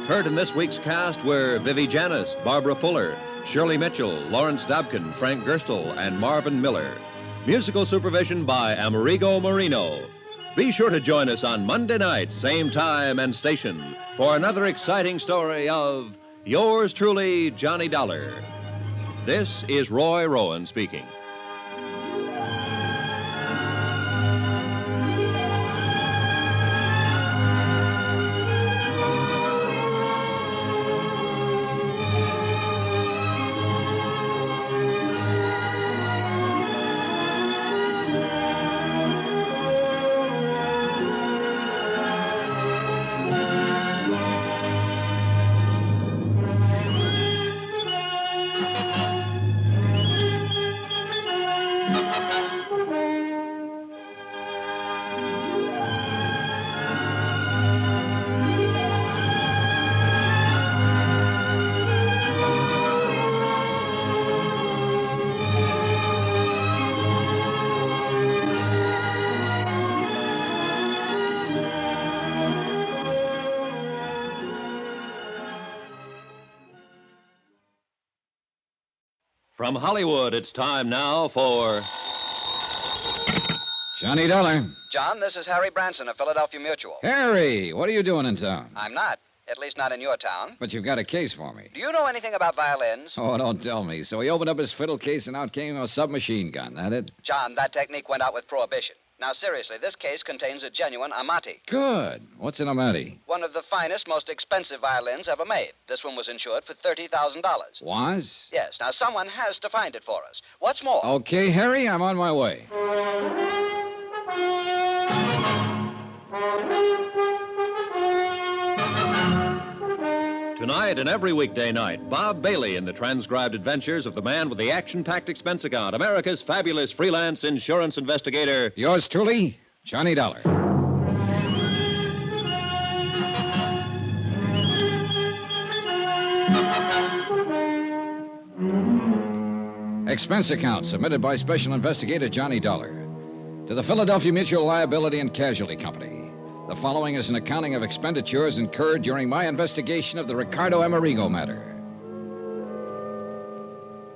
Heard in this week's cast were Vivi Janis, Barbara Fuller, Shirley Mitchell, Lawrence Dobkin, Frank Gerstle, and Marvin Miller. Musical supervision by Amerigo Marino. Be sure to join us on Monday night, same time and station, for another exciting story of Yours truly, Johnny Dollar. This is Roy Rowan speaking. From Hollywood, it's time now for Johnny Dollar. John, this is Harry Branson of Philadelphia Mutual. Harry, what are you doing in town? I'm not. At least not in your town. But you've got a case for me. Do you know anything about violins? Oh, don't tell me. So he opened up his fiddle case and out came a submachine gun, that it? John, that technique went out with Prohibition. Now, seriously, this case contains a genuine Amati. Good. What's an Amati? One of the finest, most expensive violins ever made. This one was insured for $30,000. Was? Yes. Now, someone has to find it for us. What's more... Okay, Harry, I'm on my way. Tonight and every weekday night, Bob Bailey in the transcribed adventures of the man with the action-packed expense account, America's fabulous freelance insurance investigator. Yours truly, Johnny Dollar. Expense account submitted by Special Investigator Johnny Dollar to the Philadelphia Mutual Liability and Casualty Company. The following is an accounting of expenditures incurred during my investigation of the Ricardo Amerigo matter.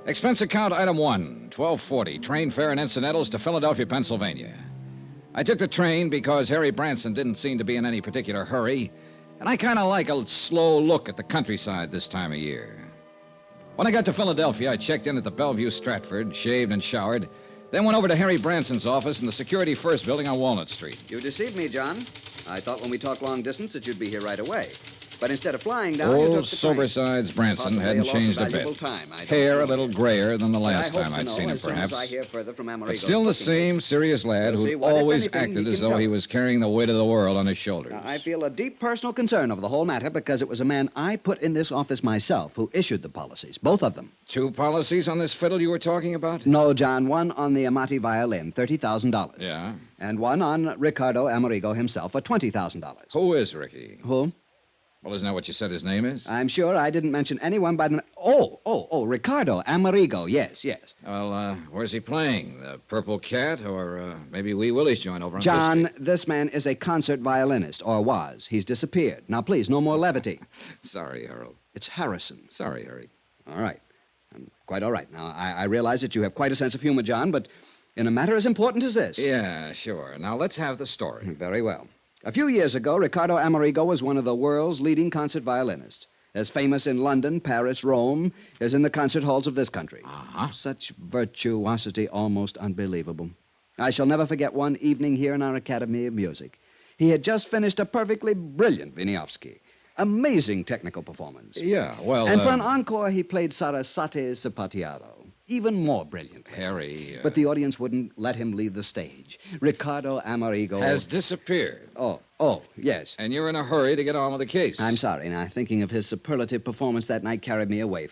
Expense account item 1, $12.40, train fare and incidentals to Philadelphia, Pennsylvania. I took the train because Harry Branson didn't seem to be in any particular hurry, and I kind of like a slow look at the countryside this time of year. When I got to Philadelphia, I checked in at the Bellevue Stratford, shaved and showered, then went over to Harry Branson's office in the Security First building on Walnut Street. You deceived me, John. I thought when we talked long distance that you'd be here right away. But instead of flying down, you took Old the Sobersides Branson Possibly hadn't a loss of changed a valuable bit. time. I don't Hair know. a little grayer than the last I hope time to I'd know seen him, as soon perhaps. as I hear further from Amerigo. But still the same serious lad We'll see who what, if always anything, acted he as can though tell he us. was carrying the weight of the world on his shoulders. Now, I feel a deep personal concern over the whole matter because it was a man I put in this office myself who issued the policies, both of them. 2 policies on this fiddle you were talking about? No, John, one on the Amati violin, $30,000. Yeah. And one on Ricardo Amerigo himself for $20,000. Who is Ricky? Who? Well, isn't that what you said his name is? I'm sure I didn't mention anyone by the... Ricardo Amerigo, yes. Well, where's he playing? The Purple Cat or maybe Wee Willie's joint over on John, Fifth Street? this man is a concert violinist, or was. He's disappeared. Now, please, no more levity. Sorry, Harold. It's Harrison. Sorry, Harry. All right. Quite all right. Now, I realize that you have quite a sense of humor, John, but in a matter as important as this... Yeah, sure. Now, let's have the story. Very well. A few years ago, Ricardo Amerigo was one of the world's leading concert violinists, as famous in London, Paris, Rome, as in the concert halls of this country. Uh-huh. Such virtuosity, almost unbelievable. I shall never forget one evening here in our Academy of Music. He had just finished a perfectly brilliant Wieniawski. Amazing technical performance. Yeah, well... And for an encore, he played Sarasate's Zapatiado. Even more brilliant. Harry... But the audience wouldn't let him leave the stage. Ricardo Amerigo... has disappeared. Oh, yes. And you're in a hurry to get on with the case. I'm sorry. Now, thinking of his superlative performance that night carried me away.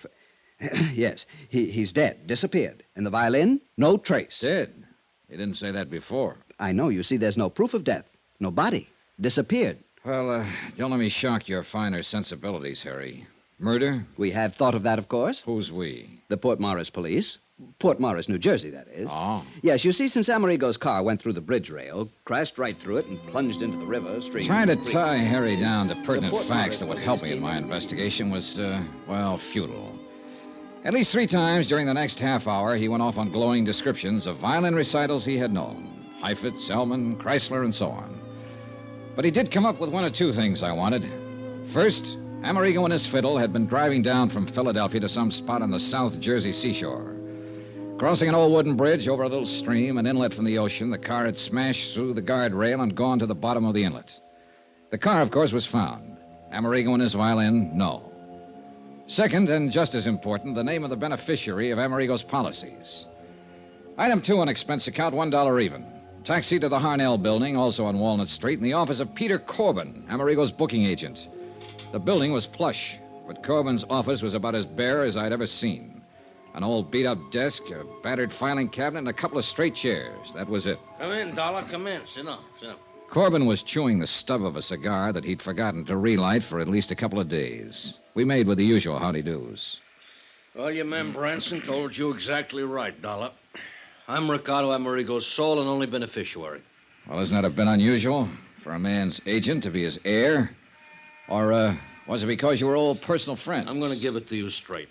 Yes, he's dead, disappeared. And the violin, no trace. Dead? You didn't say that before. I know. You see, there's no proof of death. No body. Disappeared. Well, don't let me shock your finer sensibilities, Harry. Murder? We have thought of that, of course. Who's we? The Port Morris police. Port Morris, New Jersey, that is. Oh. Yes, you see, since Amerigo's car went through the bridge rail, crashed right through it, and plunged into the river, stream... Trying to tie Harry down to pertinent Port facts Morris that would police help me in came my in. investigation was, futile. At least 3 times during the next half hour, he went off on glowing descriptions of violin recitals he had known. Heifetz, Selman, Chrysler, and so on. But he did come up with 1 or 2 things I wanted. First, Amerigo and his fiddle had been driving down from Philadelphia to some spot on the South Jersey seashore. Crossing an old wooden bridge over a little stream, an inlet from the ocean, the car had smashed through the guardrail and gone to the bottom of the inlet. The car, of course, was found. Amerigo and his violin, no. Second, and just as important, the name of the beneficiary of Amerigo's policies. Item 2 on expense account, $1 even. Taxi to the Harnell building, also on Walnut Street, in the office of Peter Corbin, Amerigo's booking agent. The building was plush, but Corbin's office was about as bare as I'd ever seen. An old beat-up desk, a battered filing cabinet, and a couple of straight chairs. That was it. Come in, Dollar. Come in. Sit down. Corbin was chewing the stub of a cigar that he'd forgotten to relight for at least a couple of days. We made with the usual howdy-do's. Well, your man Branson told you exactly right, Dollar. I'm Ricardo Amerigo's sole and only beneficiary. Well, isn't that a bit unusual for a man's agent to be his heir? Or, was it because you were old personal friends? I'm going to give it to you straight.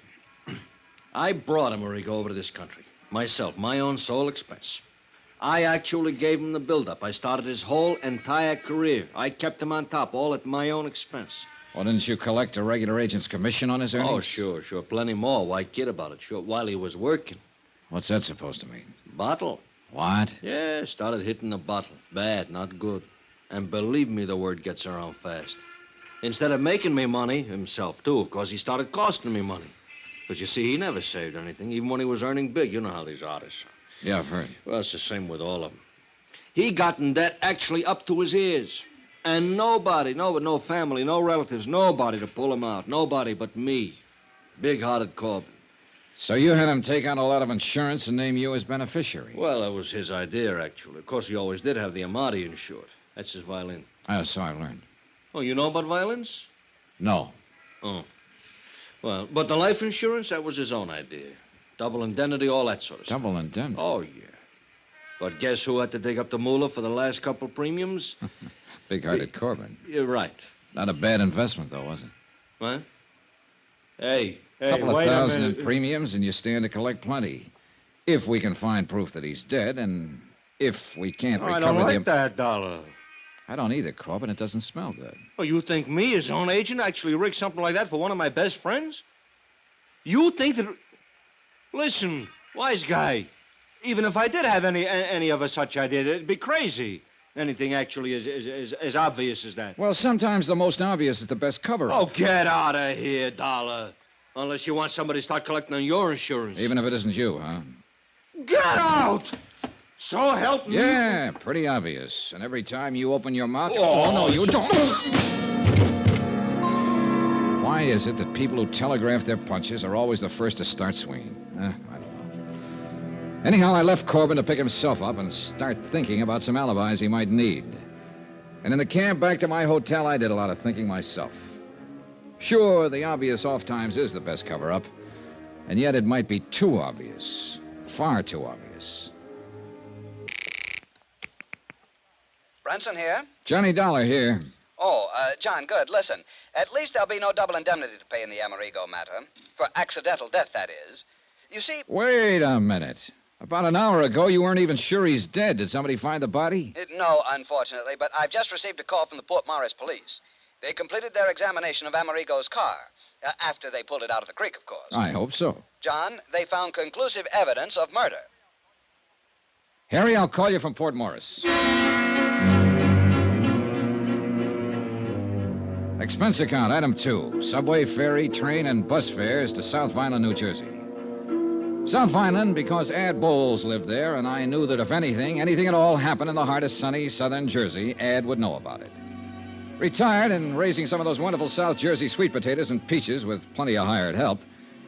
I brought Amerigo over to this country. Myself, my own sole expense. I actually gave him the build-up. I started his whole entire career. I kept him on top, all at my own expense. Well, didn't you collect a regular agent's commission on his earnings? Oh, sure. Plenty more. Why kid about it? Sure, while he was working. What's that supposed to mean? Bottle. What? Yeah, started hitting the bottle. Bad, not good. And believe me, the word gets around fast. Instead of making me money, himself, too, of course, he started costing me money. But you see, he never saved anything, even when he was earning big. You know how these artists are. Yeah, I've heard. Well, it's the same with all of them. He got in debt actually up to his ears. And nobody, no family, no relatives, nobody to pull him out. Nobody but me. Big-hearted Corbin. So you had him take out a lot of insurance and name you as beneficiary? Well, that was his idea, actually. Of course, he always did have the Amati insured. That's his violin. Oh, so I've learned. Oh, you know about violins? No. Oh. Well, but the life insurance, that was his own idea. Double indemnity, all that sort of stuff. Double indemnity? Oh, yeah. But guess who had to dig up the moolah for the last couple premiums? Big-hearted Corbin. You're right. Not a bad investment, though, was it? What? Hey, Couple of wait thousand a in minute. premiums, and you stand to collect plenty. If we can find proof that he's dead, and if we can't Oh, recover I don't the... like that dollar. I don't either, Corbin. It doesn't smell good. Oh, you think me, his own agent, actually rigged something like that for one of my best friends? You think that... Listen, wise guy. Even if I did have any of a such idea, it'd be crazy. Anything actually as obvious as that. Well, sometimes the most obvious is the best cover-up. Oh, get out of here, Dollar. Unless you want somebody to start collecting on your insurance. Even if it isn't you, huh? Get out! So help me. Yeah, pretty obvious. And every time you open your mouth... Oh, no, you don't. Why is it that people who telegraph their punches are always the first to start swinging? I don't know. Anyhow, I left Corbin to pick himself up and start thinking about some alibis he might need. And in the cab back to my hotel, I did a lot of thinking myself. Sure, the obvious off times is the best cover-up, and yet it might be too obvious. Far too obvious. Branson here? Johnny Dollar here. Oh, John, good. Listen, at least there'll be no double indemnity to pay in the Amerigo matter. For accidental death, that is. You see... Wait a minute. About an hour ago, you weren't even sure he's dead. Did somebody find the body? No, unfortunately, but I've just received a call from the Port Morris police. They completed their examination of Amerigo's car. After they pulled it out of the creek, of course. I hope so. John, they found conclusive evidence of murder. Harry, I'll call you from Port Morris. Expense account, item 2. Subway, ferry, train, and bus fares to South Vineland, New Jersey. South Vineland because Ad Bowles lived there, and I knew that if anything at all happened in the heart of sunny southern Jersey, Ad would know about it. Retired and raising some of those wonderful South Jersey sweet potatoes and peaches with plenty of hired help,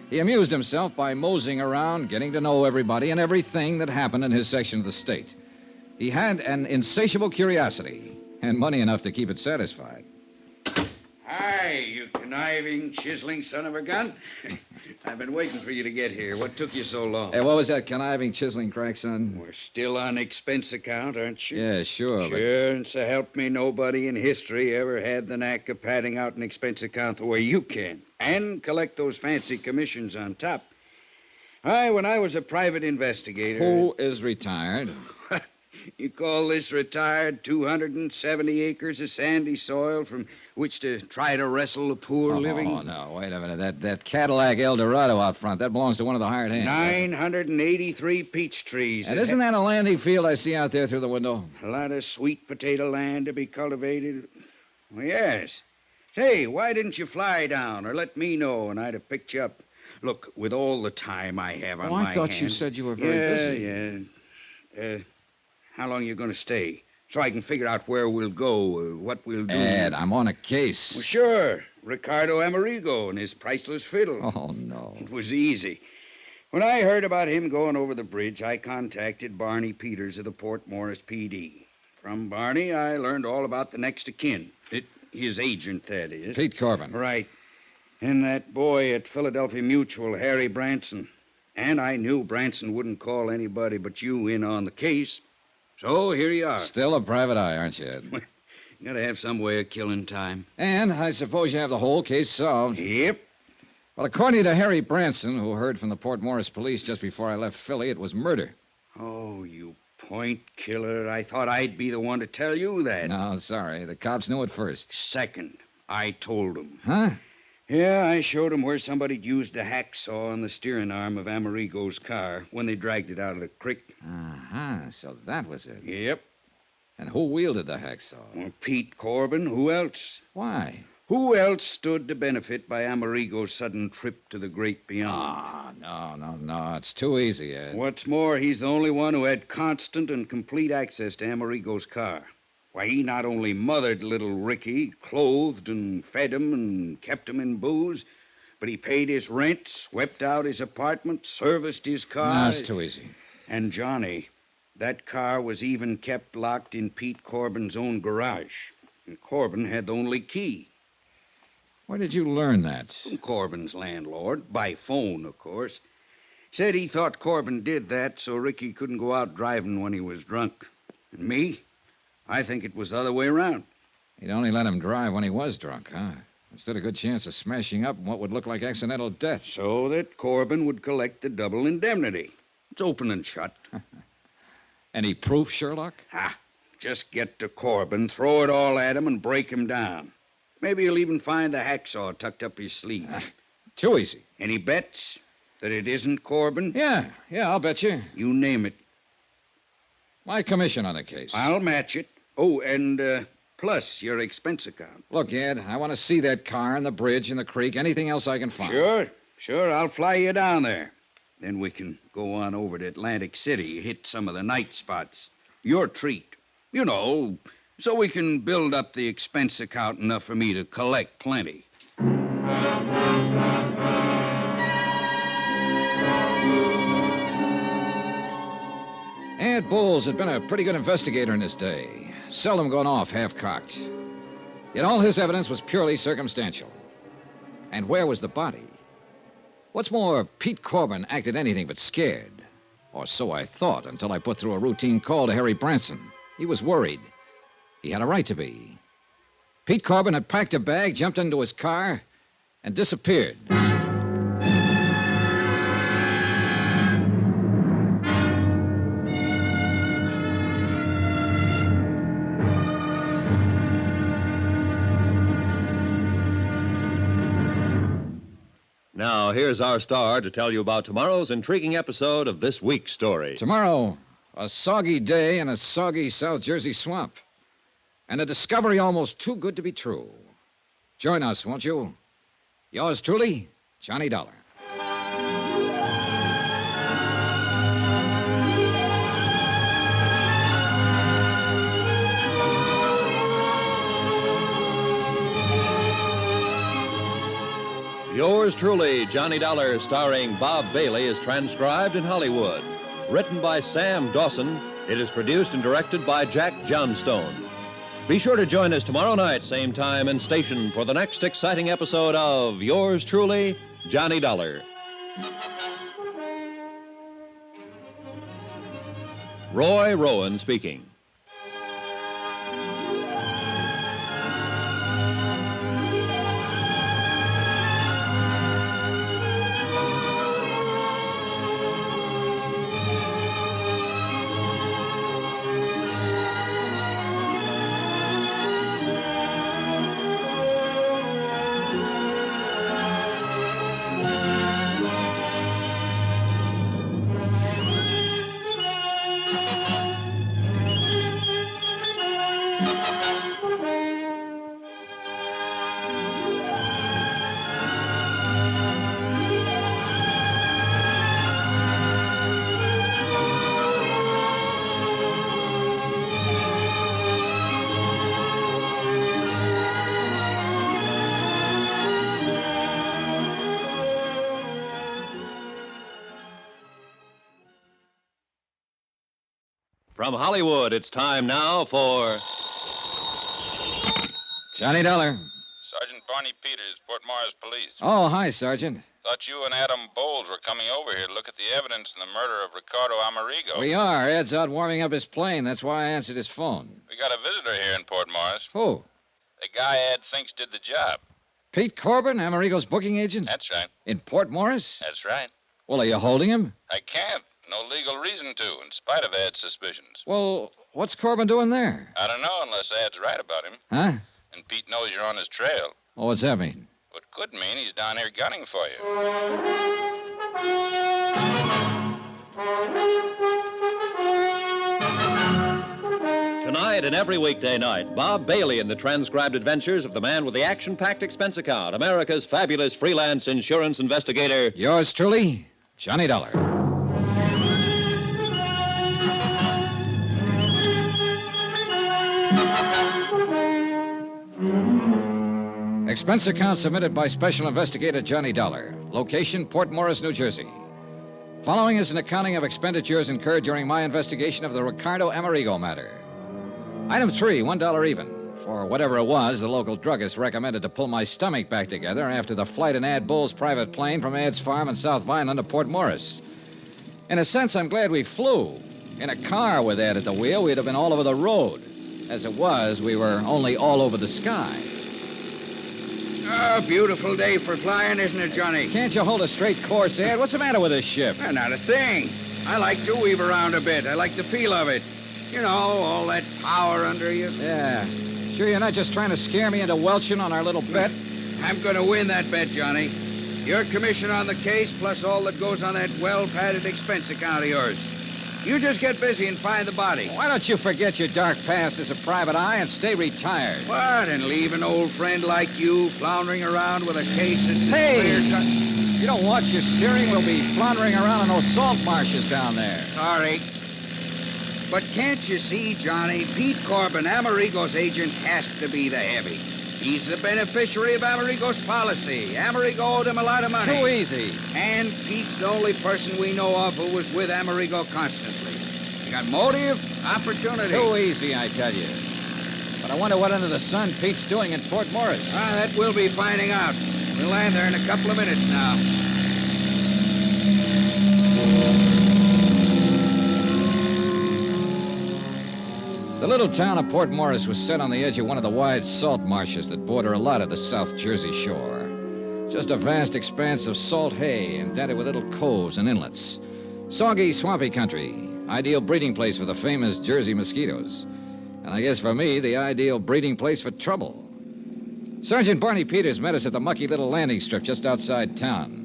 he amused himself by moseying around, getting to know everybody and everything that happened in his section of the state. He had an insatiable curiosity and money enough to keep it satisfied. Hi, you conniving, chiseling son of a gun. I've been waiting for you to get here. What took you so long? Hey, what was that conniving, chiseling crack, son? We're still on expense account, aren't you? Yeah, sure, but... Sure, and so help me, nobody in history ever had the knack of padding out an expense account the way you can. And collect those fancy commissions on top. When I was a private investigator... Who is retired? You call this retired 270 acres of sandy soil from which to try to wrestle the poor living? Oh, no, wait a minute. That Cadillac Eldorado out front, that belongs to one of the hired hands. 983 peach trees. And isn't that a landing field I see out there through the window? A lot of sweet potato land to be cultivated. Well, yes. Say, why didn't you fly down or let me know and I'd have picked you up? Look, with all the time I have on my I thought you hands- said you were very busy. Yeah. How long are you going to stay? So I can figure out where we'll go, what we'll do. Ed, I'm on a case. Well, sure. Ricardo Amerigo and his priceless fiddle. Oh, no. It was easy. When I heard about him going over the bridge, I contacted Barney Peters of the Port Morris PD. From Barney, I learned all about the next of kin. His agent, that is. Pete Corbin. Right. And that boy at Philadelphia Mutual, Harry Branson. And I knew Branson wouldn't call anybody but you in on the case. So here you are. Still a private eye, aren't you, Ed? You gotta have some way of killing time. And I suppose you have the whole case solved. Yep. Well, according to Harry Branson, who heard from the Port Morris police just before I left Philly, it was murder. Oh, you point killer. I thought I'd be the one to tell you that. No, sorry. The cops knew it first. Second, I told them. Huh? Yeah, I showed him where somebody'd used a hacksaw on the steering arm of Amerigo's car when they dragged it out of the creek. Uh-huh. So that was it. Yep. And who wielded the hacksaw? Well, Pete Corbin. Who else? Why? Who else stood to benefit by Amerigo's sudden trip to the great beyond? No. It's too easy, Ed. What's more, he's the only one who had constant and complete access to Amerigo's car. Why, he not only mothered little Ricky, clothed and fed him and kept him in booze, but he paid his rent, swept out his apartment, serviced his car. No, it's too easy. And Johnny, that car was even kept locked in Pete Corbin's own garage. And Corbin had the only key. Where did you learn that? From Corbin's landlord, by phone, of course. Said he thought Corbin did that so Ricky couldn't go out driving when he was drunk. And me? I think it was the other way around. He'd only let him drive when he was drunk, huh? Instead, a good chance of smashing up what would look like accidental death. So that Corbin would collect the double indemnity. It's open and shut. Any proof, Sherlock? Just get to Corbin, throw it all at him, and break him down. Maybe he'll even find the hacksaw tucked up his sleeve. Too easy. Any bets that it isn't Corbin? Yeah, I'll bet you. You name it. My commission on the case. I'll match it. Oh, and plus your expense account. Look, Ed, I want to see that car and the bridge and the creek, anything else I can find. Sure. I'll fly you down there. Then we can go on over to Atlantic City, hit some of the night spots. Your treat. You know, so we can build up the expense account enough for me to collect plenty. Ed Bowles had been a pretty good investigator in his day, seldom gone off half-cocked. Yet all his evidence was purely circumstantial. And where was the body? What's more, Pete Corbin acted anything but scared. Or so I thought until I put through a routine call to Harry Branson. He was worried. He had a right to be. Pete Corbin had packed a bag, jumped into his car, and disappeared. Now, here's our star to tell you about tomorrow's intriguing episode of this week's story. Tomorrow, a soggy day in a soggy South Jersey swamp. And a discovery almost too good to be true. Join us, won't you? Yours truly, Johnny Dollar. Yours truly, Johnny Dollar, starring Bob Bailey, is transcribed in Hollywood. Written by Sam Dawson, it is produced and directed by Jack Johnstone. Be sure to join us tomorrow night, same time and station, for the next exciting episode of Yours truly, Johnny Dollar. Roy Rowan speaking. From Hollywood, it's time now for Johnny Dollar. Sergeant Barney Peters, Port Morris Police. Oh, hi, Sergeant. Thought you and Adam Bowles were coming over here to look at the evidence in the murder of Ricardo Amerigo. We are. Ed's out warming up his plane. That's why I answered his phone. We got a visitor here in Port Morris. Who? The guy Ed thinks did the job. Pete Corbin, Amerigo's booking agent? That's right. In Port Morris? That's right. Well, are you holding him? I can't. No legal reason to, in spite of Ed's suspicions. Well, what's Corbin doing there? I don't know unless Ed's right about him. Huh? And Pete knows you're on his trail. Oh, what's that mean? but could mean he's down here gunning for you. Tonight and every weekday night, Bob Bailey in the transcribed adventures of the man with the action-packed expense account, America's fabulous freelance insurance investigator. Yours truly, Johnny Dollar. Expense account submitted by Special Investigator Johnny Dollar. Location, Port Morris, New Jersey. Following is an accounting of expenditures incurred during my investigation of the Ricardo Amerigo matter. Item 3, $1 even. For whatever it was, the local druggist recommended to pull my stomach back together after the flight in Ad Bull's private plane from Ad's farm in South Vineland to Port Morris. In a sense, I'm glad we flew. In a car with Ad at the wheel, we'd have been all over the road. As it was, we were only all over the sky. Oh, beautiful day for flying, isn't it, Johnny? Can't you hold a straight course, Ed? What's the matter with this ship? Not a thing. I like to weave around a bit. I like the feel of it. You know, all that power under you. Yeah. Sure you're not just trying to scare me into welching on our little bet? I'm going to win that bet, Johnny. Your commission on the case, plus all that goes on that well-padded expense account of yours. You just get busy and find the body. Why don't you forget your dark past as a private eye and stay retired? What? And leave an old friend like you floundering around with a case that's clear cut? You don't watch your steering, we'll be floundering around in those salt marshes down there. Sorry. But can't you see, Johnny? Pete Corbin, Amerigo's agent, has to be the heavy. He's the beneficiary of Amerigo's policy. Amerigo owed him a lot of money. Too easy. And Pete's the only person we know of who was with Amerigo constantly. You got motive, opportunity. Too easy, I tell you. But I wonder what under the sun Pete's doing in Port Morris. That we'll be finding out. We'll land there in a couple of minutes now. The little town of Port Morris was set on the edge of one of the wide salt marshes that border a lot of the South Jersey shore. Just a vast expanse of salt hay indented with little coves and inlets. Soggy, swampy country. Ideal breeding place for the famous Jersey mosquitoes. And I guess for me, the ideal breeding place for trouble. Sergeant Barney Peters met us at the mucky little landing strip just outside town.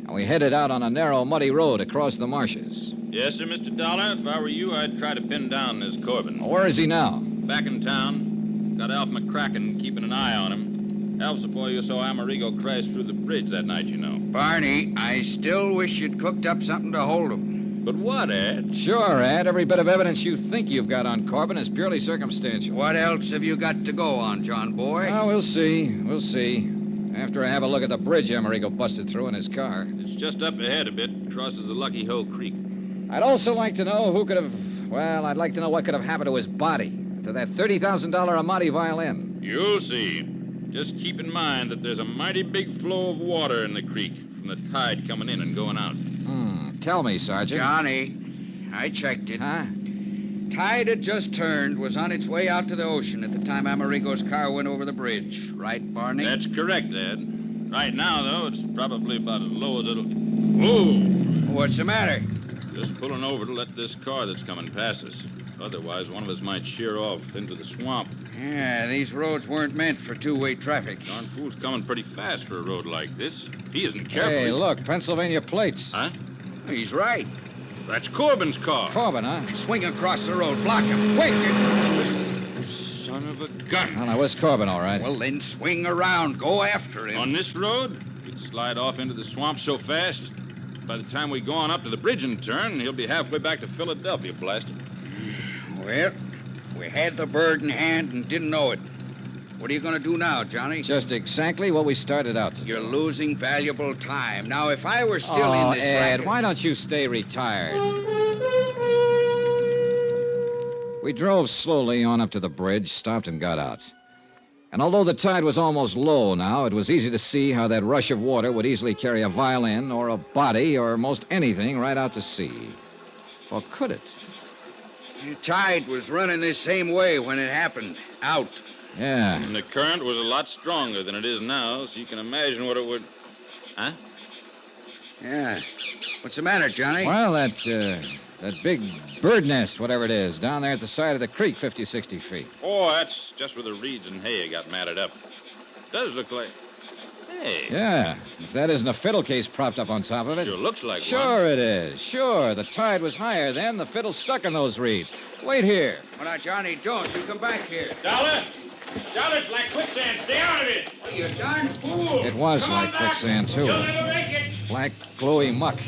And we headed out on a narrow, muddy road across the marshes. Yes, sir, Mr. Dollar. If I were you, I'd try to pin down this Corbin. Well, where is he now? Back in town. Got Alf McCracken keeping an eye on him. Alf's the boy you saw Amerigo crash through the bridge that night, you know. Barney, I still wish you'd cooked up something to hold him. But what, Ed? Sure, Ed. Every bit of evidence you think you've got on Corbin is purely circumstantial. What else have you got to go on, John boy? Oh, we'll see. We'll see. After I have a look at the bridge Amerigo busted through in his car. It's just up ahead a bit. Crosses the Lucky Hoe Creek. I'd also like to know who could have... Well, I'd like to know what could have happened to his body. To that $30,000 Amati violin. You'll see. Just keep in mind that there's a mighty big flow of water in the creek from the tide coming in and going out. Tell me, Sergeant. Johnny, I checked it. Huh? Tide had just turned, was on its way out to the ocean at the time Amerigo's car went over the bridge. Right, Barney? That's correct, Ed. Right now, though, it's probably about as low as it'll... Whoa! What's the matter? Just pulling over to let this car that's coming past us. Otherwise, one of us might sheer off into the swamp. Yeah, these roads weren't meant for two-way traffic. Darn fool's coming pretty fast for a road like this. If he isn't careful... Hey, look, Pennsylvania plates. Huh? He's right. That's Corbin's car. Corbin, huh? Swing across the road. Block him. Quick! Son of a gun. Oh, now, where's Corbin, all right? Well, then swing around. Go after him. On this road? He'd slide off into the swamp so fast. By the time we go on up to the bridge and turn, he'll be halfway back to Philadelphia, blasted. Well, we had the bird in hand and didn't know it. What are you going to do now, Johnny? Just exactly what we started out to do. You're losing valuable time. Now, if I were still in this Ed, racket... why don't you stay retired? We drove slowly on up to the bridge, stopped and got out. And although the tide was almost low now, it was easy to see how that rush of water would easily carry a violin or a body or most anything right out to sea. Or could it? The tide was running this same way when it happened. Out. Yeah. And the current was a lot stronger than it is now, so you can imagine what it would... Huh? Yeah. What's the matter, Johnny? Well, that big bird nest, whatever it is, down there at the side of the creek, 50, 60 feet. Oh, that's just where the reeds and hay got matted up. Does look like... Hey. Yeah. If that isn't a fiddle case propped up on top of it. Sure looks like one. Sure it is. Sure. The tide was higher then. The fiddle's stuck in those reeds. Wait here. Well, now, Johnny, don't. You come back here. Dollar, it's like quicksand. Stay out of it. You darn fool. It was Come like on back. quicksand, too. You'll never make it. Black, gluey muck.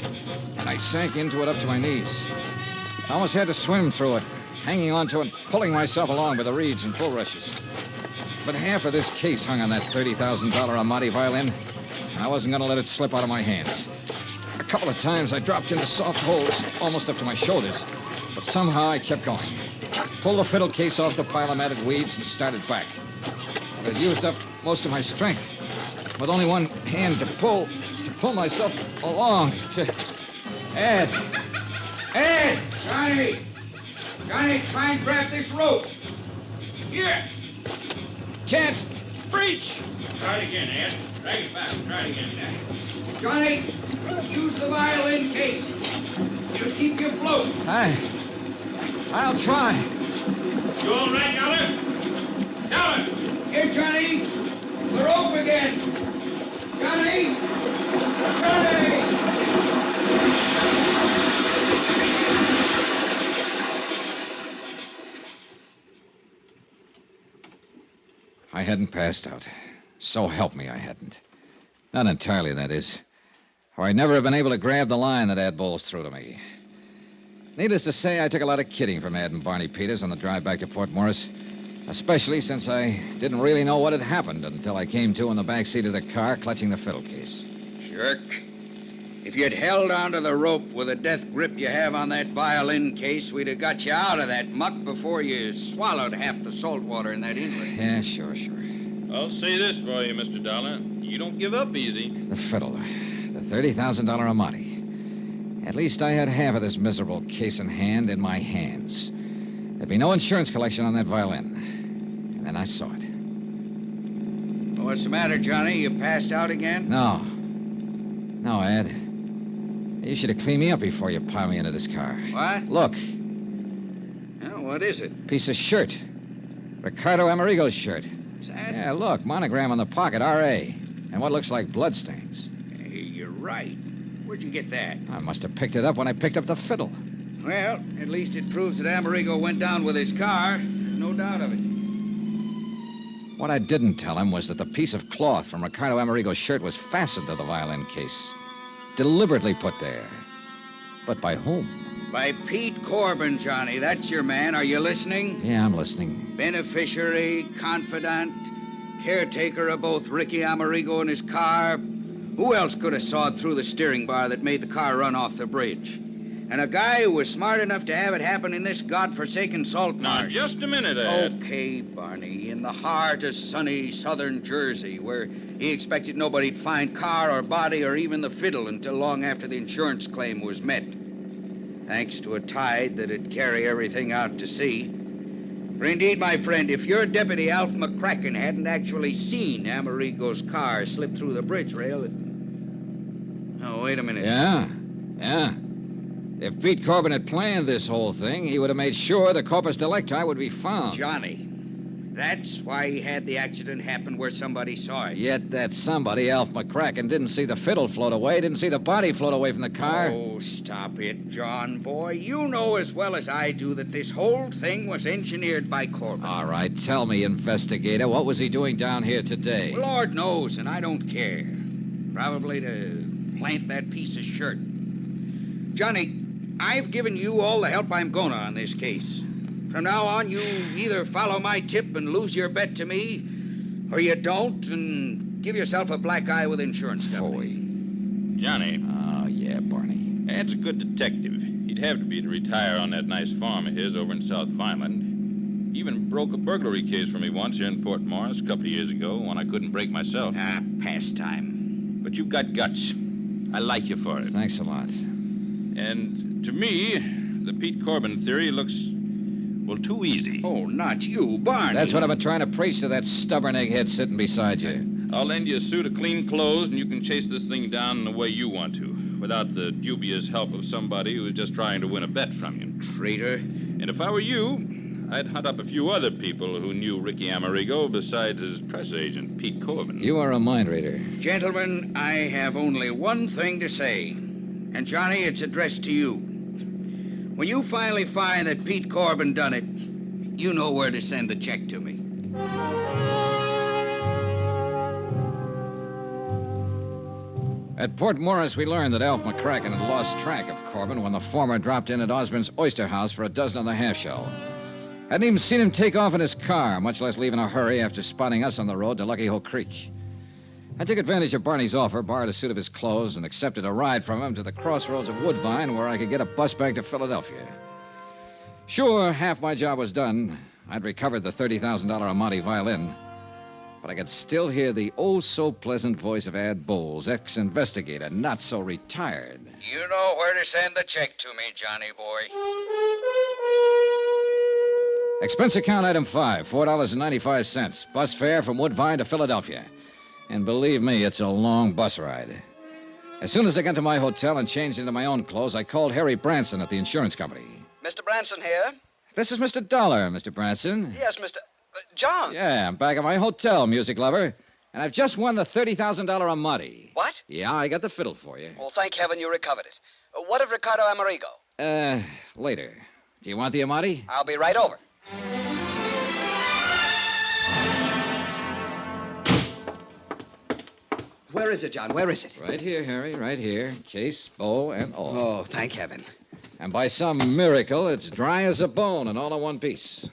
And I sank into it up to my knees. I almost had to swim through it, hanging onto it, pulling myself along by the reeds and bulrushes. But half of this case hung on that $30,000 Amati violin, and I wasn't going to let it slip out of my hands. A couple of times I dropped into soft holes, almost up to my shoulders, but somehow I kept going. Pulled the fiddle case off the pile of matted weeds and started back. But I'd used up most of my strength. With only one hand to pull myself along to... Ed! Johnny, try and grab this rope. Here. Can't Breach. Try it again, Ed. Drag it back. Try it again. Johnny, use the violin case. It'll keep you afloat. I'll try. You all right, Dollar? Here, Johnny. The rope again. Johnny! I hadn't passed out. So help me, I hadn't. Not entirely, that is. Or I'd never have been able to grab the line that Ad Bowles threw to me. Needless to say, I took a lot of kidding from Ad and Barney Peters on the drive back to Port Morris, especially since I didn't really know what had happened until I came to in the back seat of the car, clutching the fiddle case. Jerk. If you'd held onto the rope with the death grip you have on that violin case, we'd have got you out of that muck before you swallowed half the salt water in that inlet. Yeah, sure. I'll say this for you, Mr. Dollar. You don't give up easy. The fiddle. The $30,000 Amati. At least I had half of this miserable case in hand in my hands. There'd be no insurance collection on that violin. And then I saw it. What's the matter, Johnny? You passed out again? No, Ed. You should have cleaned me up before you piled me into this car. What? Look. Oh, what is it? Piece of shirt. Ricardo Amerigo's shirt. Is that? Yeah, look. Monogram on the pocket, R.A. And what looks like bloodstains. Hey, you're right. Where'd you get that? I must have picked it up when I picked up the fiddle. Well, at least it proves that Amerigo went down with his car. No doubt of it. What I didn't tell him was that the piece of cloth from Ricardo Amerigo's shirt was fastened to the violin case. Deliberately put there. But by whom? By Pete Corbin, Johnny. That's your man. Are you listening? Yeah, I'm listening. Beneficiary, confidant, caretaker of both Ricky Amerigo and his car. Who else could have sawed through the steering bar that made the car run off the bridge? And a guy who was smart enough to have it happen in this godforsaken salt marsh. Now, just a minute, Ed. Okay, Barney. In the heart of sunny southern Jersey, where he expected nobody'd find car or body or even the fiddle until long after the insurance claim was met. Thanks to a tide that'd carry everything out to sea. For indeed, my friend, if your deputy, Alf McCracken, hadn't actually seen Amerigo's car slip through the bridge rail... Oh, wait a minute. Yeah. If Pete Corbin had planned this whole thing, he would have made sure the corpus delicti would be found. Johnny, that's why he had the accident happen where somebody saw it. Yet that somebody, Alf McCracken, didn't see the fiddle float away, didn't see the body float away from the car. Oh, stop it, John, boy. You know as well as I do that this whole thing was engineered by Corbin. All right, tell me, investigator, what was he doing down here today? Well, Lord knows, and I don't care. Probably to plant that piece of shirt. Johnny, I've given you all the help I'm gonna on this case. From now on, you either follow my tip and lose your bet to me, or you don't and give yourself a black eye with insurance company. Johnny. Oh, yeah, Barney. Ed's a good detective. He'd have to be to retire on that nice farm of his over in South Vineland. He even broke a burglary case for me once here in Port Morris a couple of years ago when I couldn't break myself. Pastime. But you've got guts. I like you for it. Thanks a lot. And to me, the Pete Corbin theory looks, well, too easy. Oh, not you, Barney. That's what I've been trying to preach to that stubborn egghead sitting beside you. I'll lend you a suit of clean clothes, and you can chase this thing down in the way you want to, without the dubious help of somebody who's just trying to win a bet from you. Traitor. And if I were you, I'd hunt up a few other people who knew Ricky Amerigo besides his press agent, Pete Corbin. You are a mind reader. Gentlemen, I have only one thing to say. And, Johnny, it's addressed to you. When you finally find that Pete Corbin done it, you know where to send the check to me. At Port Morris, we learned that Alf McCracken had lost track of Corbin when the former dropped in at Osborne's Oyster House for a dozen and a half shell. Hadn't even seen him take off in his car, much less leave in a hurry after spotting us on the road to Lucky Hole Creek. I took advantage of Barney's offer, borrowed a suit of his clothes, and accepted a ride from him to the crossroads of Woodvine where I could get a bus back to Philadelphia. Sure, half my job was done. I'd recovered the $30,000 Amati violin. But I could still hear the oh-so-pleasant voice of Ad Bowles, ex-investigator, not so retired. You know where to send the check to me, Johnny boy. Expense account item 5, $4.95. Bus fare from Woodvine to Philadelphia. And believe me, it's a long bus ride. As soon as I got to my hotel and changed into my own clothes, I called Harry Branson at the insurance company. Mr. Branson here? This is Mr. Dollar, Mr. Branson. Yes, Mr. John. Yeah, I'm back at my hotel, music lover. And I've just won the $30,000 Amati. What? Yeah, I got the fiddle for you. Well, thank heaven you recovered it. What of Ricardo Amerigo? Later. Do you want the Amati? I'll be right over. Where is it, John? Where is it? Right here, Harry, right here. Case, bow, and all. Oh, thank heaven. And by some miracle, it's dry as a bone and all in one piece.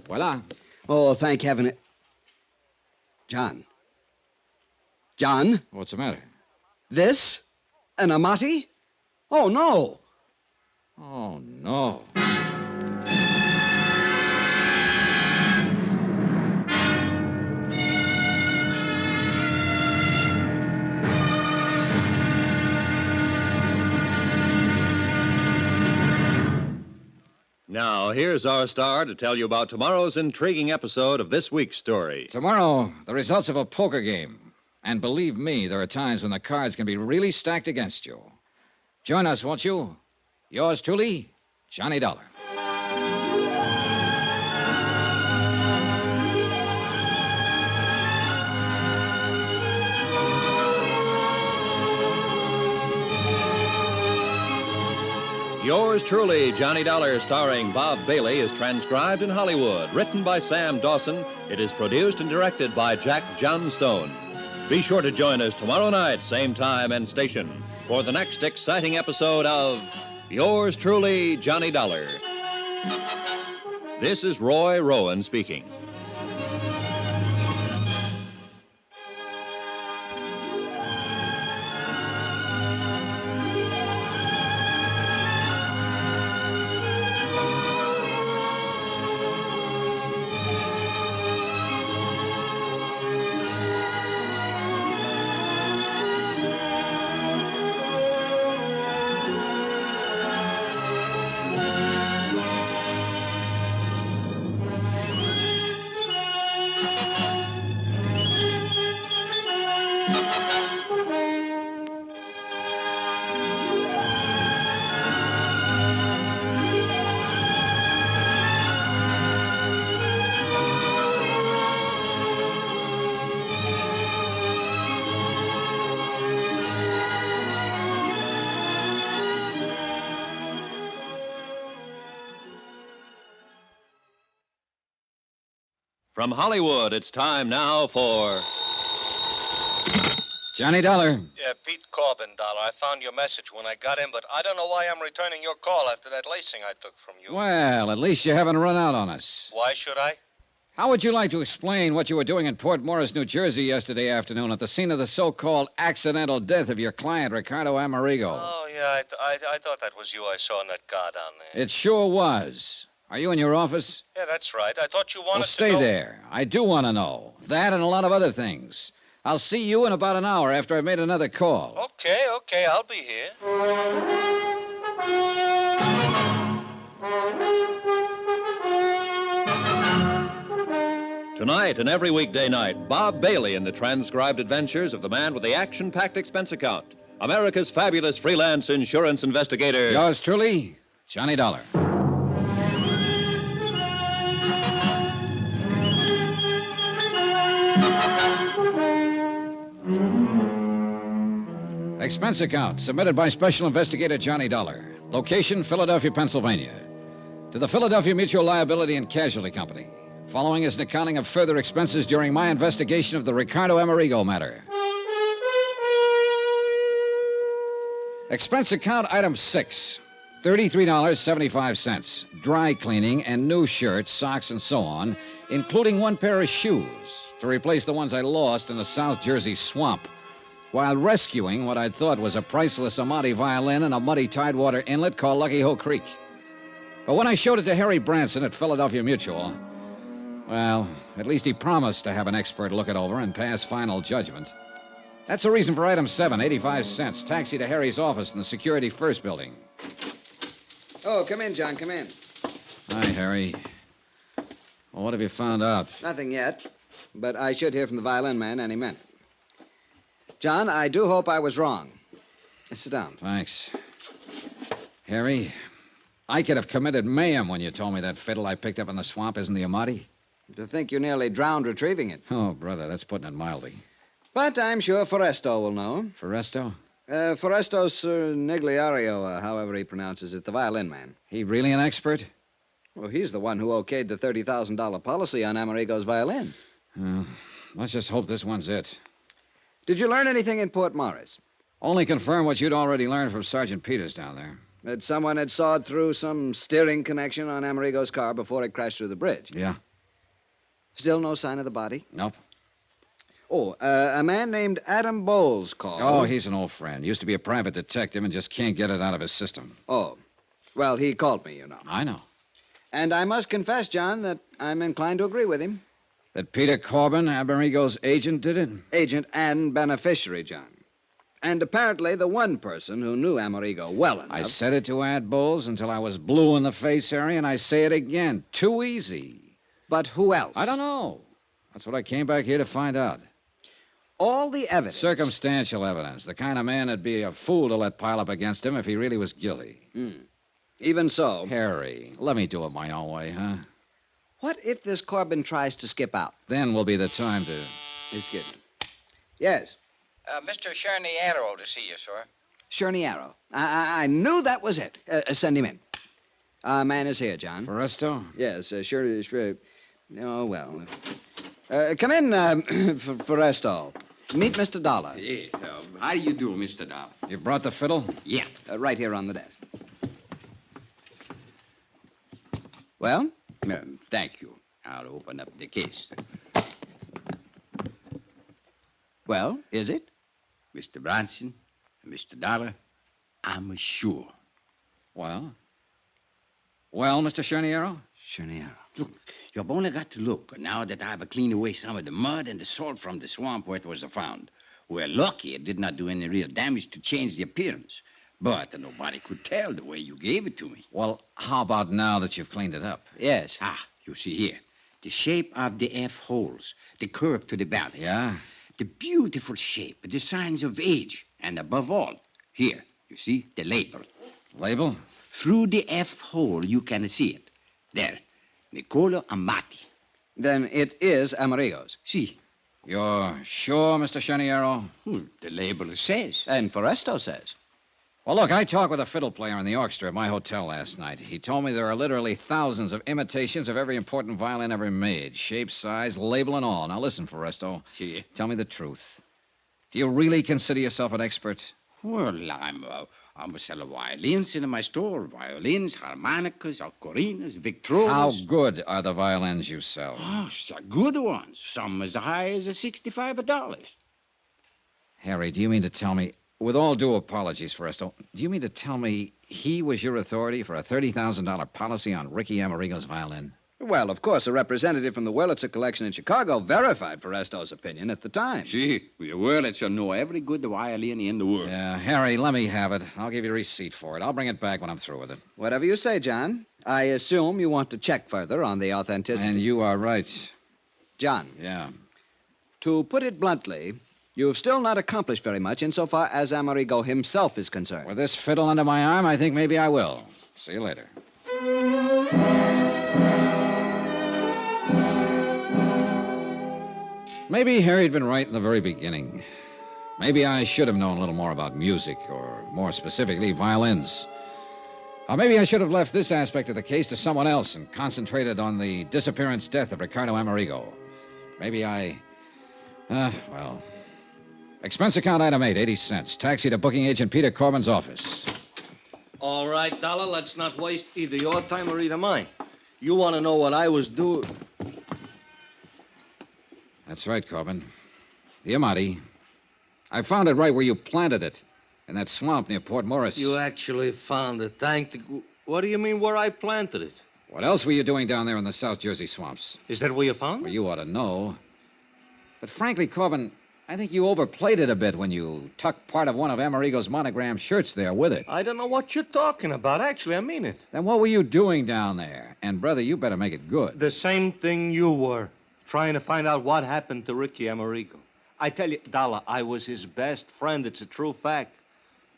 Voila. Oh, thank heaven. John. John? What's the matter? This? An Amati? Oh, no. Oh, no. Now, here's our star to tell you about tomorrow's intriguing episode of this week's story. Tomorrow, the results of a poker game. And believe me, there are times when the cards can be really stacked against you. Join us, won't you? Yours truly, Johnny Dollar. Yours truly, Johnny Dollar, starring Bob Bailey, is transcribed in Hollywood. Written by Sam Dawson, it is produced and directed by Jack Johnstone. Be sure to join us tomorrow night, same time and station, for the next exciting episode of Yours truly, Johnny Dollar. This is Roy Rowan speaking. From Hollywood, it's time now for Johnny Dollar. Yeah, Pete Corbin, Dollar. I found your message when I got in, but I don't know why I'm returning your call after that lacing I took from you. Well, at least you haven't run out on us. Why should I? How would you like to explain what you were doing in Port Morris, New Jersey yesterday afternoon at the scene of the so-called accidental death of your client, Ricardo Amerigo? Oh, yeah, I thought that was you I saw in that car down there. It sure was. Are you in your office? Yeah, that's right. I thought you wanted Well, stay to know... there. I do want to know. That and a lot of other things. I'll see you in about an hour after I've made another call. Okay, I'll be here. Tonight and every weekday night, Bob Bailey in the transcribed adventures of the man with the action-packed expense account, America's fabulous freelance insurance investigator. Yours truly, Johnny Dollar. Expense account submitted by Special Investigator Johnny Dollar. Location, Philadelphia, Pennsylvania. To the Philadelphia Mutual Liability and Casualty Company. Following is an accounting of further expenses during my investigation of the Ricardo Amerigo matter. Expense account item 6. $33.75. Dry cleaning and new shirts, socks, and so on, including one pair of shoes to replace the ones I lost in the South Jersey swamp while rescuing what I'd thought was a priceless Amati violin in a muddy tidewater inlet called Lucky Hoe Creek. But when I showed it to Harry Branson at Philadelphia Mutual, well, at least he promised to have an expert look it over and pass final judgment. That's the reason for item 7, 85 cents. Taxi to Harry's office in the Security First building. Oh, come in, John, come in. Hi, Harry. Well, what have you found out? Nothing yet, but I should hear from the violin man any minute. John, I do hope I was wrong. Sit down. Thanks. Harry, I could have committed mayhem when you told me that fiddle I picked up in the swamp isn't the Amati. To think you nearly drowned retrieving it. Oh, brother, that's putting it mildly. But I'm sure Foresto will know. Foresto? Foresto Nigliario, however he pronounces it, the violin man. He really an expert? Well, he's the one who okayed the $30,000 policy on Amerigo's violin. Well, let's just hope this one's it. Did you learn anything in Port Morris? Only confirm what you'd already learned from Sergeant Peters down there. That someone had sawed through some steering connection on Amerigo's car before it crashed through the bridge. Yeah. Still no sign of the body? Nope. Oh, a man named Adam Bowles called. Oh, he's an old friend. Used to be a private detective and just can't get it out of his system. Oh. Well, he called me, you know. I know. And I must confess, John, that I'm inclined to agree with him. That Peter Corbin, Amerigo's agent, did it? Agent and beneficiary, John. And apparently the one person who knew Amerigo well enough. I said it to Ad Bowles until I was blue in the face, Harry, and I say it again. Too easy. But who else? I don't know. That's what I came back here to find out. All the evidence. Circumstantial evidence. The kind of man that'd be a fool to let pile up against him if he really was guilty. Even so. Harry, let me do it my own way, huh? What if this Corbin tries to skip out? Then will be the time to... Excuse me. Yes. Mr. Sherniero to see you, sir. Sherniero. I knew that was it. Send him in. Man is here, John. Foresto? Yes, sure. Oh, well. Come in, Foresto. Meet Mr. Dollar. Yeah. How do you do, Mr. Dollar? You brought the fiddle? Yeah. Right here on the desk. Well? Thank you. I'll open up the case. Well, is it? Mr. Branson, Mr. Dollar, I'm sure. Well, Mr. Sherniero? Sherniero. Look, you've only got to look now that I've cleaned away some of the mud and the salt from the swamp where it was found. We're lucky it did not do any real damage to change the appearance. But nobody could tell the way you gave it to me. Well, how about now that you've cleaned it up? Yes. You see here. The shape of the F holes, the curve to the belly. Yeah? The beautiful shape, the signs of age. And above all, here, you see, the label. Label? Through the F hole, you can see it. There. Niccolo Amati. Then it is Amerigo's. See. You're sure, Mr. Sherniero? The label says. And Foresto says. Well, look, I talked with a fiddle player in the orchestra at my hotel last night. He told me there are literally thousands of imitations of every important violin ever made. Shape, size, label, and all. Now, listen, Foresto. Yeah. Tell me the truth. Do you really consider yourself an expert? Well, I'm a seller violins in my store. Violins, harmonicas, ocarinas, victrolas. How good are the violins you sell? Oh, so good ones. Some as high as $65. Harry, do you mean to tell me... With all due apologies, Foresto, do you mean to tell me he was your authority for a $30,000 policy on Ricky Amerigo's violin? Well, of course, a representative from the Wurlitzer collection in Chicago verified Foresto's opinion at the time. See, the Wurlitzer know every good violin in the world. Yeah, Harry, let me have it. I'll give you a receipt for it. I'll bring it back when I'm through with it. Whatever you say, John. I assume you want to check further on the authenticity. And you are right. John. Yeah. To put it bluntly... You've still not accomplished very much insofar as Amerigo himself is concerned. With this fiddle under my arm, I think maybe I will. See you later. Maybe Harry'd been right in the very beginning. Maybe I should have known a little more about music, or more specifically, violins. Or maybe I should have left this aspect of the case to someone else and concentrated on the disappearance death of Ricardo Amerigo. Maybe I... well... Expense account item 8, 80 cents. Taxi to booking agent Peter Corbin's office. All right, Dollar, let's not waste either your time or either mine. You want to know what I was doing? That's right, Corbin. The Amati. I found it right where you planted it, in that swamp near Port Morris. You actually found it. What do you mean where I planted it? What else were you doing down there in the South Jersey swamps? Is that where you found it? Well, you ought to know. But frankly, Corbin, I think you overplayed it a bit when you tucked part of one of Amerigo's monogram shirts there with it. I don't know what you're talking about. Actually, I mean it. Then what were you doing down there? And, brother, you better make it good. The same thing you were. Trying to find out what happened to Ricky Amerigo. I tell you, Dollar, I was his best friend. It's a true fact.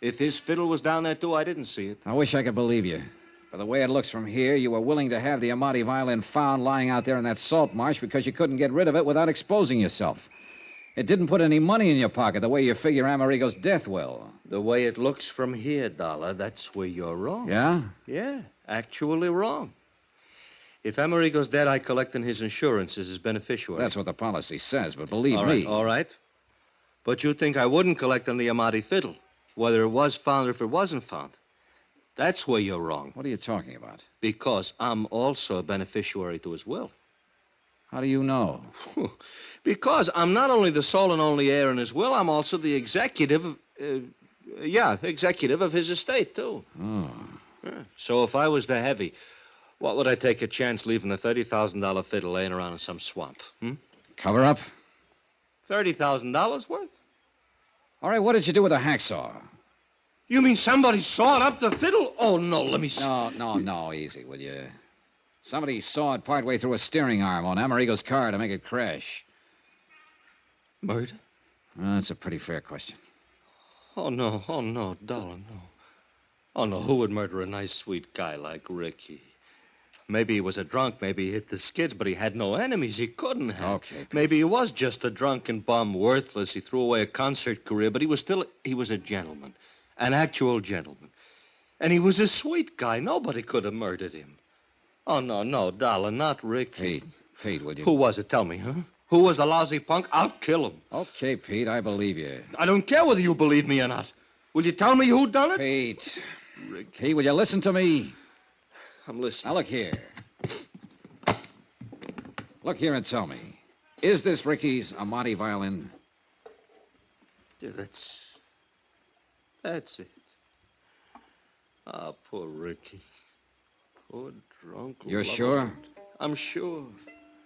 If his fiddle was down there, too, I didn't see it. I wish I could believe you. By the way it looks from here, you were willing to have the Amati violin found lying out there in that salt marsh because you couldn't get rid of it without exposing yourself. It didn't put any money in your pocket the way you figure Amerigo's death will. The way it looks from here, Dollar, that's where you're wrong. Yeah? Yeah, actually wrong. If Amerigo's dead, I collect on his insurance as his beneficiary. That's what the policy says, but believe me. All right. But you think I wouldn't collect on the Amati fiddle, whether it was found or if it wasn't found. That's where you're wrong. What are you talking about? Because I'm also a beneficiary to his will. How do you know? Because I'm not only the sole and only heir in his will, I'm also the executive of his estate, too. Oh. Yeah. So if I was the heavy, what would I take a chance leaving a $30,000 fiddle laying around in some swamp? Cover up? $30,000 worth? All right, what did you do with the hacksaw? You mean somebody sawed up the fiddle? Oh, no, let me see. No, easy, will you? Somebody sawed partway through a steering arm on Amerigo's car to make it crash. Murder? Well, that's a pretty fair question. Oh, no, Dollar, no. Oh, no, who would murder a nice, sweet guy like Ricky? Maybe he was a drunk, maybe he hit the skids, but he had no enemies. He couldn't have. Okay. Please. Maybe he was just a drunken bum, worthless. He threw away a concert career, but he was a gentleman, an actual gentleman. And he was a sweet guy. Nobody could have murdered him. Oh, no, Dollar, not Ricky. Pete, would you? Who was it? Tell me, huh? Who was the lousy punk? I'll kill him. Okay, Pete, I believe you. I don't care whether you believe me or not. Will you tell me who done it? Pete. Pete, will you listen to me? I'm listening. Now, look here. Look here and tell me. Is this Ricky's Amati violin? Yeah, that's it. Ah, poor Ricky. Poor drunk. You're sure? I'm sure.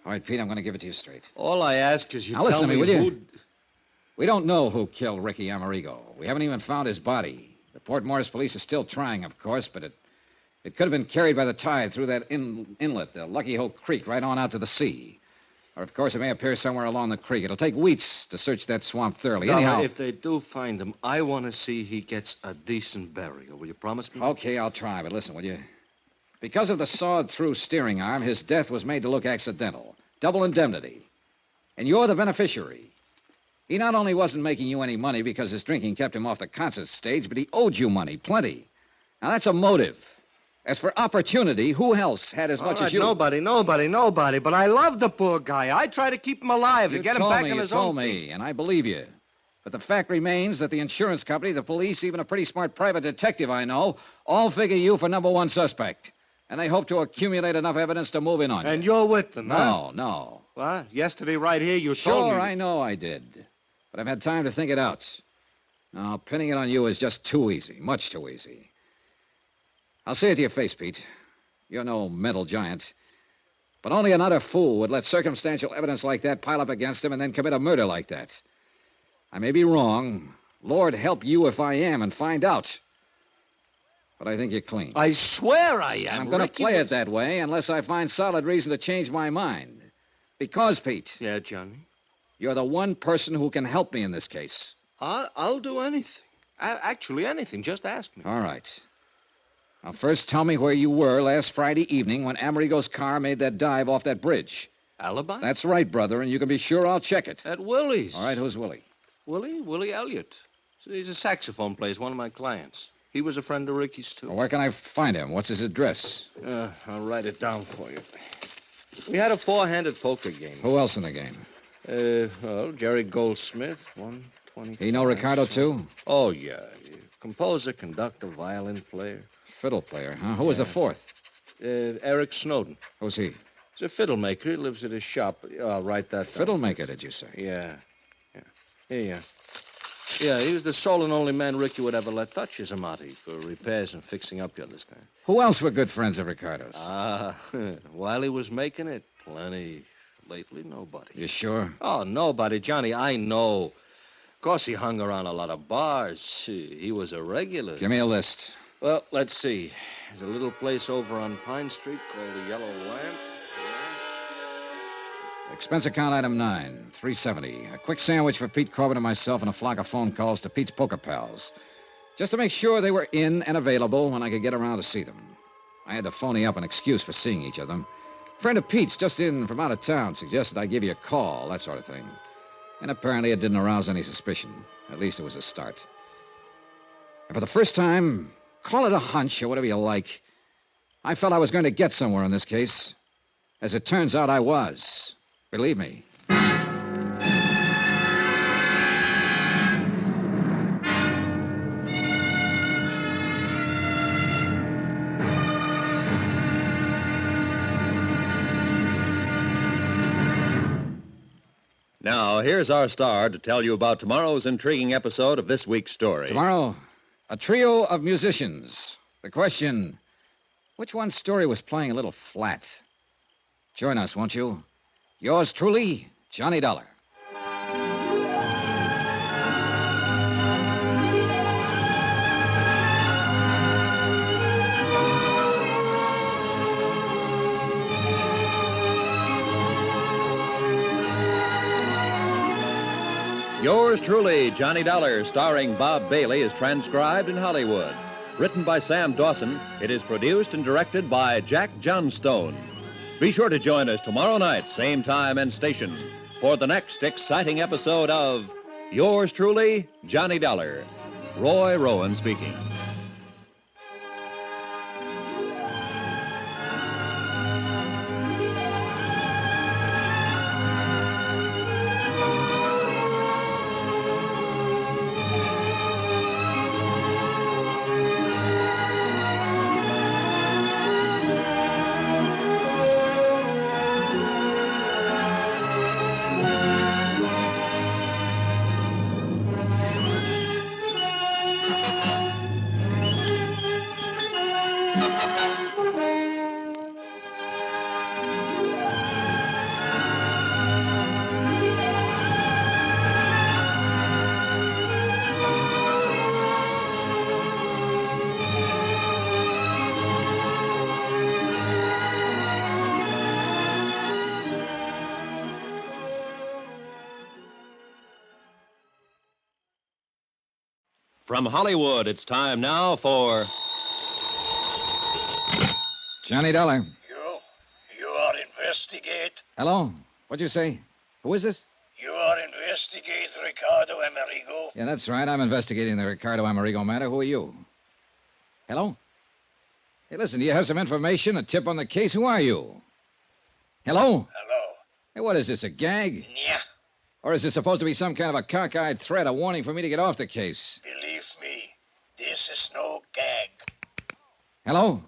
All right, Pete, I'm going to give it to you straight. All I ask is you now, listen tell to me, will who... you? We don't know who killed Ricky Amerigo. We haven't even found his body. The Port Morris police are still trying, of course, but it could have been carried by the tide through that inlet, the Lucky Hole Creek, right on out to the sea. Or, of course, it may appear somewhere along the creek. It'll take weeks to search that swamp thoroughly. Anyhow, if they do find him, I want to see he gets a decent burial. Will you promise me? Okay, I'll try, but listen, will you? Because of the sawed-through steering arm, his death was made to look accidental. Double indemnity. And you're the beneficiary. He not only wasn't making you any money because his drinking kept him off the concert stage, but he owed you money, plenty. Now, that's a motive. As for opportunity, who else had as much as you? Nobody. But I love the poor guy. I try to keep him alive, to get him back on his own feet. You told me, and I believe you. But the fact remains that the insurance company, the police, even a pretty smart private detective I know, all figure you for number one suspect. And they hope to accumulate enough evidence to move in on you. And you're with them, huh? No. What? Yesterday right here you told me... Sure, I know I did. But I've had time to think it out. Now, pinning it on you is just too easy, much too easy. I'll say it to your face, Pete. You're no mental giant. But only an utter fool would let circumstantial evidence like that pile up against him and then commit a murder like that. I may be wrong. Lord help you if I am and find out. But I think you're clean. I swear I am. I'm going to play it that way unless I find solid reason to change my mind. Because, Pete. Yeah, Johnny? You're the one person who can help me in this case. I'll do anything. Actually, anything. Just ask me. All right. Now, first tell me where you were last Friday evening when Amerigo's car made that dive off that bridge. Alibi? That's right, brother, and you can be sure I'll check it. At Willie's. All right, who's Willie? Willie Elliott. He's a saxophone player. He's one of my clients. He was a friend of Ricky's, too. Well, where can I find him? What's his address? I'll write it down for you. We had a four-handed poker game. Who else in the game? Jerry Goldsmith, 120. He know Ricardo, too? Oh, yeah. Composer, conductor, violin player. Fiddle player, huh? Who was the fourth? Eric Snowden. Who's he? He's a fiddle maker. He lives at his shop. I'll write that down. Fiddle maker, did you say? Yeah. Here you are. Yeah, he was the sole and only man Ricky would ever let touch his Amati for repairs and fixing up, you understand? Who else were good friends of Ricardo's? While he was making it, plenty. Lately, nobody. You sure? Oh, nobody. Johnny, I know. Of course, he hung around a lot of bars. He was a regular. Give me a list. Well, let's see. There's a little place over on Pine Street called the Yellow Lamp. Expense account item 9, $370. A quick sandwich for Pete Corbin and myself and a flock of phone calls to Pete's poker pals. Just to make sure they were in and available when I could get around to see them. I had to phony up an excuse for seeing each of them. A friend of Pete's, just in from out of town, suggested I give you a call, that sort of thing. And apparently it didn't arouse any suspicion. At least it was a start. And for the first time, call it a hunch or whatever you like, I felt I was going to get somewhere in this case. As it turns out, I was. Believe me. Now, here's our star to tell you about tomorrow's intriguing episode of this week's story. Tomorrow, a trio of musicians. The question, which one's story was playing a little flat? Join us, won't you? Yours truly, Johnny Dollar. Yours truly, Johnny Dollar, starring Bob Bailey, is transcribed in Hollywood. Written by Sam Dawson, it is produced and directed by Jack Johnstone. Be sure to join us tomorrow night, same time and station, for the next exciting episode of Yours truly, Johnny Dollar. Roy Rowan speaking. From Hollywood, it's time now for Johnny Dollar. You are investigate. Hello? What'd you say? Who is this? You are investigate Ricardo Amerigo. Yeah, that's right. I'm investigating the Ricardo Amerigo matter. Who are you? Hello? Hey, listen, do you have some information, a tip on the case? Who are you? Hello? Hello. Hey, what is this, a gag? Yeah. Or is this supposed to be some kind of a cockeyed threat, a warning for me to get off the case? Believe me, this is no gag. Hello?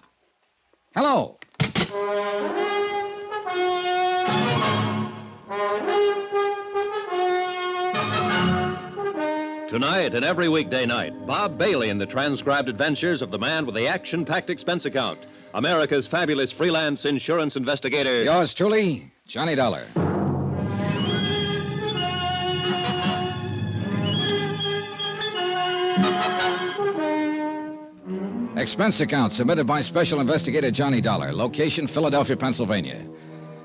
Hello? Tonight and every weekday night, Bob Bailey in the transcribed adventures of the man with the action-packed expense account, America's fabulous freelance insurance investigator. Yours truly, Johnny Dollar. Expense account submitted by Special Investigator Johnny Dollar. Location, Philadelphia, Pennsylvania.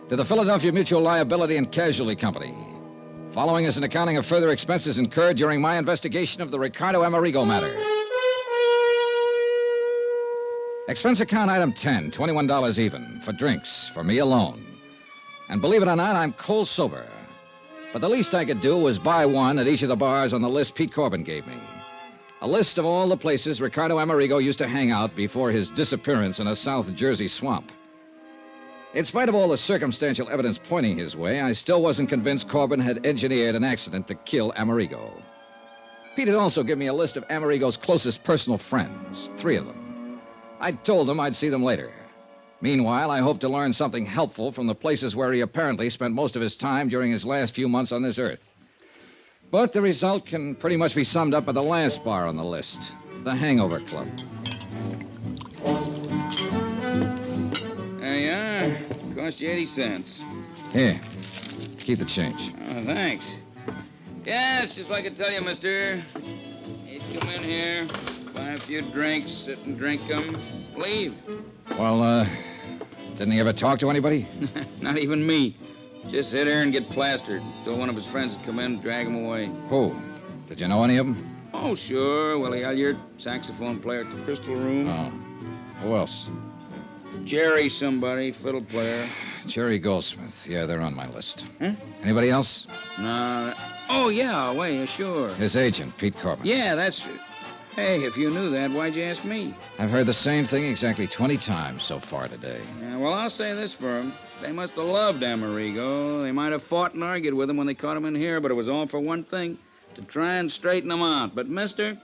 To the Philadelphia Mutual Liability and Casualty Company. Following is an accounting of further expenses incurred during my investigation of the Ricardo Amerigo matter. Expense account item 10, $21 even, for drinks, for me alone. And believe it or not, I'm cold sober. But the least I could do was buy one at each of the bars on the list Pete Corbin gave me. A list of all the places Ricardo Amerigo used to hang out before his disappearance in a South Jersey swamp. In spite of all the circumstantial evidence pointing his way, I still wasn't convinced Corbin had engineered an accident to kill Amerigo. Pete had also given me a list of Amerigo's closest personal friends, 3 of them. I told them I'd see them later. Meanwhile, I hoped to learn something helpful from the places where he apparently spent most of his time during his last few months on this earth. But the result can pretty much be summed up at the last bar on the list, the Hangover Club. There you are. Cost you 80 cents. Here, keep the change. Oh, thanks. Yeah, it's just like I tell you, mister. You come in here, buy a few drinks, sit and drink them, leave. Well, didn't he ever talk to anybody? Not even me. Just sit there and get plastered until one of his friends would come in and drag him away. Who? Did you know any of them? Oh, sure. Willie Elliott, saxophone player at the Crystal Room. Oh. Who else? Jerry somebody, fiddle player. Jerry Goldsmith. Yeah, they're on my list. Huh? Anybody else? No. Oh, yeah, wait, sure. His agent, Pete Corbin. Yeah, that's... Hey, if you knew that, why'd you ask me? I've heard the same thing exactly 20 times so far today. Yeah, well, I'll say this for him. They must have loved Amerigo. They might have fought and argued with him when they caught him in here, but it was all for one thing, to try and straighten him out. But, mister,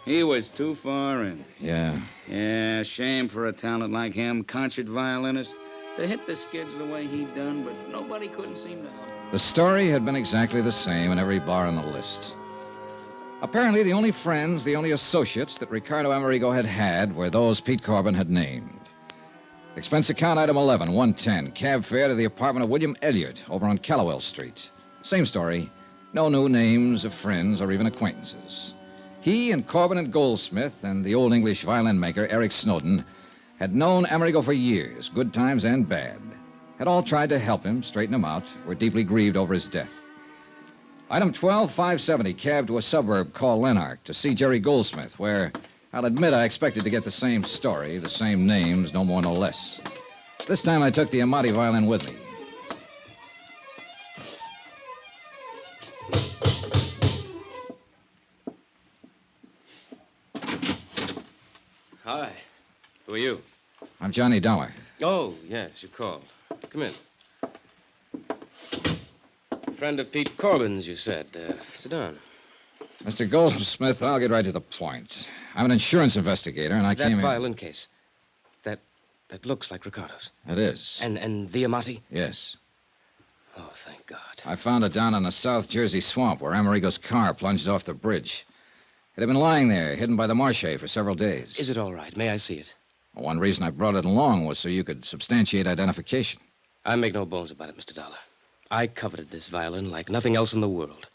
he was too far in. Yeah. Yeah, shame for a talent like him, concert violinist, to hit the skids the way he'd done, but nobody couldn't seem to help him. The story had been exactly the same in every bar on the list. Apparently, the only friends, the only associates that Ricardo Amerigo had were those Pete Corbin had named. Expense account item 11, 110, cab fare to the apartment of William Elliott over on Callowell Street. Same story. No new names of friends or even acquaintances. He and Corbin and Goldsmith and the old English violin maker, Eric Snowden, had known Amerigo for years, good times and bad. Had all tried to help him, straighten him out, were deeply grieved over his death. Item 12, 570, cab to a suburb called Lanark to see Jerry Goldsmith, where I'll admit I expected to get the same story, the same names, no more, no less. This time I took the Amati violin with me. Hi. Who are you? I'm Johnny Dollar. Oh, yes, you called. Come in. Friend of Pete Corbin's, you said. Sit down. Mr. Goldsmith, I'll get right to the point. I'm an insurance investigator, and I came That here... violin case. That looks like Ricardo's. It is. And the Amati? Yes. Oh, thank God. I found it down in a South Jersey swamp where Amerigo's car plunged off the bridge. It had been lying there, hidden by the marche for several days. Is it all right? May I see it? Well, one reason I brought it along was so you could substantiate identification. I make no bones about it, Mr. Dollar. I coveted this violin like nothing else in the world.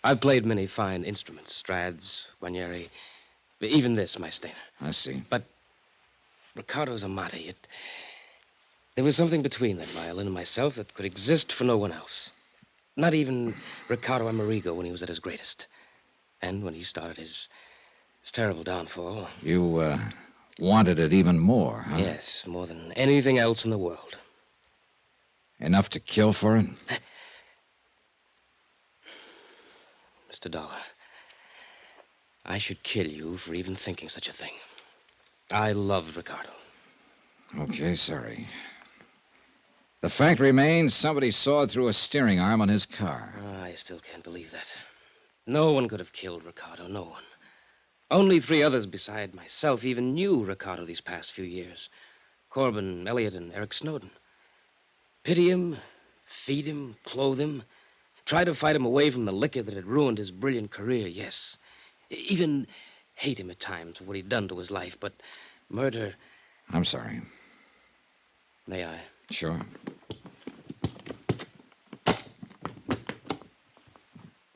I've played many fine instruments, Strads, Guarnieri, even this, my Stainer. I see. But Ricardo's Amati, there was something between that violin and myself that could exist for no one else. Not even Ricardo Amerigo when he was at his greatest. And when he started his terrible downfall. You, wanted it even more, huh? Yes, more than anything else in the world. Enough to kill for it? Mr. Dollar, I should kill you for even thinking such a thing. I loved Ricardo. Okay, sorry. The fact remains somebody sawed through a steering arm on his car. I still can't believe that. No one could have killed Ricardo, no one. Only 3 others beside myself even knew Ricardo these past few years. Corbin, Elliott, and Eric Snowden. Pity him, feed him, clothe him, try to fight him away from the liquor that had ruined his brilliant career, yes. Even hate him at times for what he'd done to his life, but murder... I'm sorry. May I? Sure.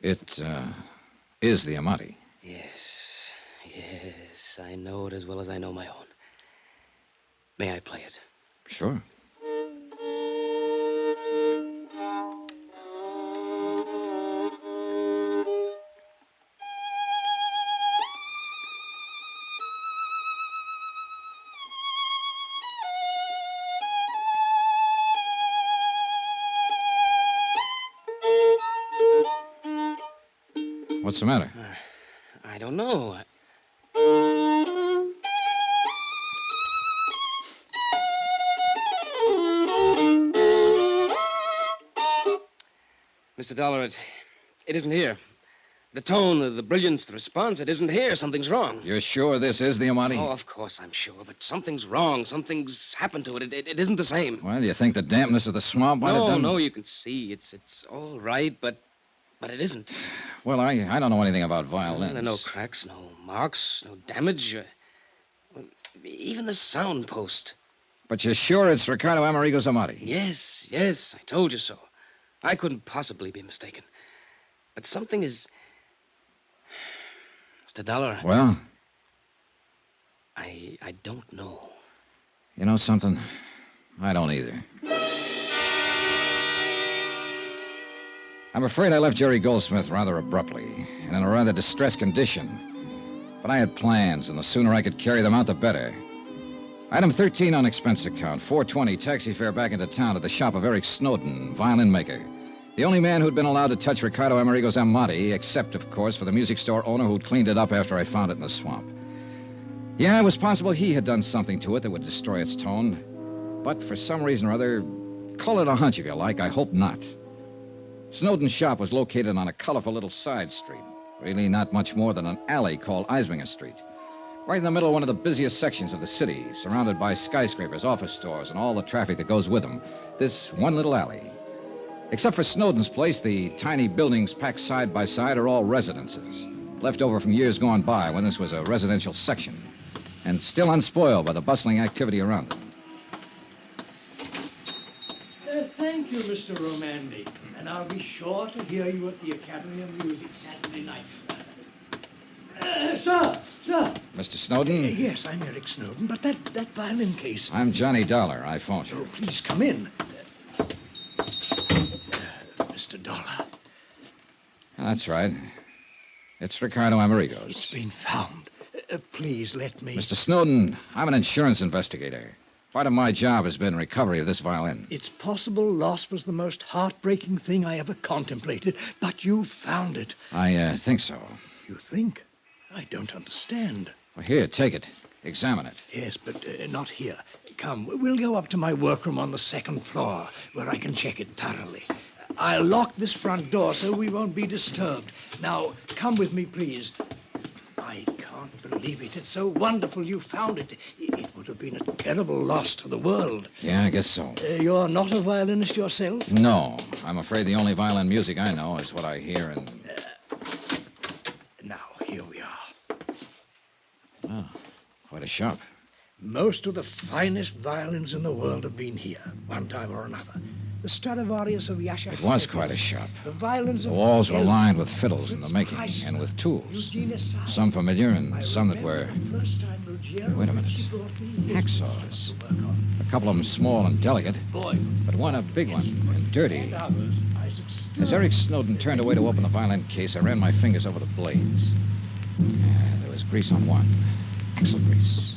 It, is the Amati. Yes, I know it as well as I know my own. May I play it? Sure. What's the matter? I don't know. Mr. Dollar, it isn't here. The tone, the brilliance, the response, it isn't here. Something's wrong. You're sure this is the Amati? Oh, of course I'm sure, but something's wrong. Something's happened to it. It isn't the same. Well, you think the dampness of the swamp might have done... No, you can see. It's all right, but it isn't. Well, I don't know anything about violins. There are no cracks, no marks, no damage. Even the sound post. But you're sure it's Ricardo Amerigo's Amati? Yes, I told you so. I couldn't possibly be mistaken. But something is... Mr. Dollar. Well? I don't know. You know something? I don't either. I'm afraid I left Jerry Goldsmith rather abruptly and in a rather distressed condition. But I had plans, and the sooner I could carry them out, the better. Item 13 on expense account, $4.20 taxi fare back into town to the shop of Eric Snowden, violin maker. The only man who'd been allowed to touch Ricardo Amerigo's Amati, except, of course, for the music store owner who'd cleaned it up after I found it in the swamp. Yeah, it was possible he had done something to it that would destroy its tone. But for some reason or other, call it a hunch if you like, I hope not. Snowden's shop was located on a colorful little side street. Really not much more than an alley called Eisminger Street. Right in the middle of one of the busiest sections of the city, surrounded by skyscrapers, office stores, and all the traffic that goes with them. This one little alley. Except for Snowden's place, the tiny buildings packed side by side are all residences, left over from years gone by when this was a residential section, and still unspoiled by the bustling activity around them. Thank you, Mr. Romandi. And I'll be sure to hear you at the Academy of Music Saturday night. Sir! Mr. Snowden? Yes, I'm Eric Snowden, but that violin case... I'm Johnny Dollar. I phoned you. Oh, please come in. Mr. Dollar. That's right. It's Ricardo Amerigo's. It's been found. Please let me... Mr. Snowden, I'm an insurance investigator. Part of my job has been recovery of this violin. It's possible loss was the most heartbreaking thing I ever contemplated, but you found it. I think so. You think? I don't understand. Well, here, take it. Examine it. Yes, but not here. Come, we'll go up to my workroom on the second floor, where I can check it thoroughly. I'll lock this front door so we won't be disturbed. Now, come with me, please. I can't believe it. It's so wonderful you found it. It would have been a terrible loss to the world. Yeah, I guess so. You're not a violinist yourself? No. I'm afraid the only violin music I know is what I hear in... Now, here we are. Oh, quite a shop. Most of the finest violins in the world have been here, one time or another. The Stradivarius of Yasha. It was quite a shop. The violins The of... walls were lined with fiddles in the making, and with tools. Some familiar and some that were... Wait a minute. Hacksaws. A couple of them small and delicate, but one a big one and dirty. As Eric Snowden turned away to open the violin case, I ran my fingers over the blades. There was grease on one. Axle grease.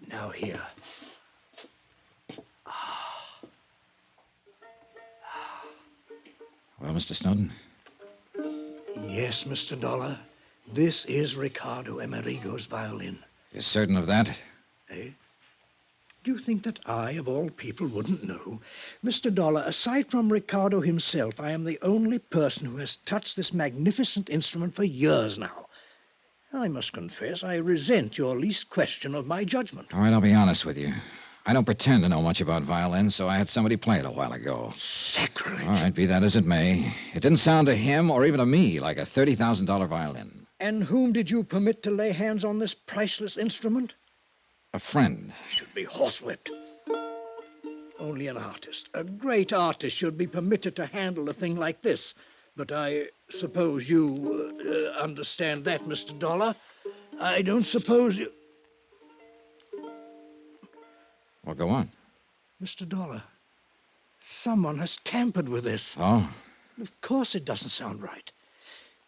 Now here. Well, Mr. Snowden? Yes, Mr. Dollar. This is Ricardo Amerigo's violin. You're certain of that? Eh? Do you think that I, of all people, wouldn't know? Mr. Dollar, aside from Ricardo himself, I am the only person who has touched this magnificent instrument for years now. I must confess I resent your least question of my judgment. All right, I'll be honest with you. I don't pretend to know much about violins, so I had somebody play it a while ago. Sacrilege. All right, be that as it may. It didn't sound to him or even to me like a $30,000 violin. And whom did you permit to lay hands on this priceless instrument? A friend. Should be horsewhipped. Only an artist, a great artist, should be permitted to handle a thing like this. But I suppose you understand that, Mr. Dollar. I don't suppose you... Well, go on. Mr. Dollar, someone has tampered with this. Oh? Of course it doesn't sound right.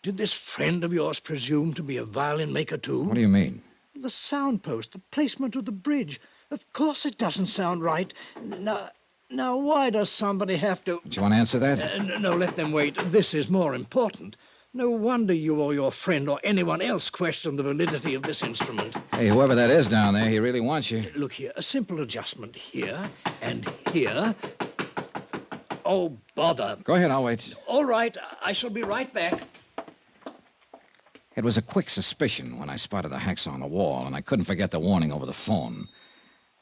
Did this friend of yours presume to be a violin maker, too? What do you mean? The sound post, the placement of the bridge. Of course it doesn't sound right. Now, why does somebody have to... Do you want to answer that? No, let them wait. This is more important. No wonder you or your friend or anyone else question the validity of this instrument. Hey, whoever that is down there, he really wants you. Look here, a simple adjustment here and here. Oh, bother. Go ahead, I'll wait. All right, I shall be right back. It was a quick suspicion when I spotted the hacksaw on the wall, and I couldn't forget the warning over the phone.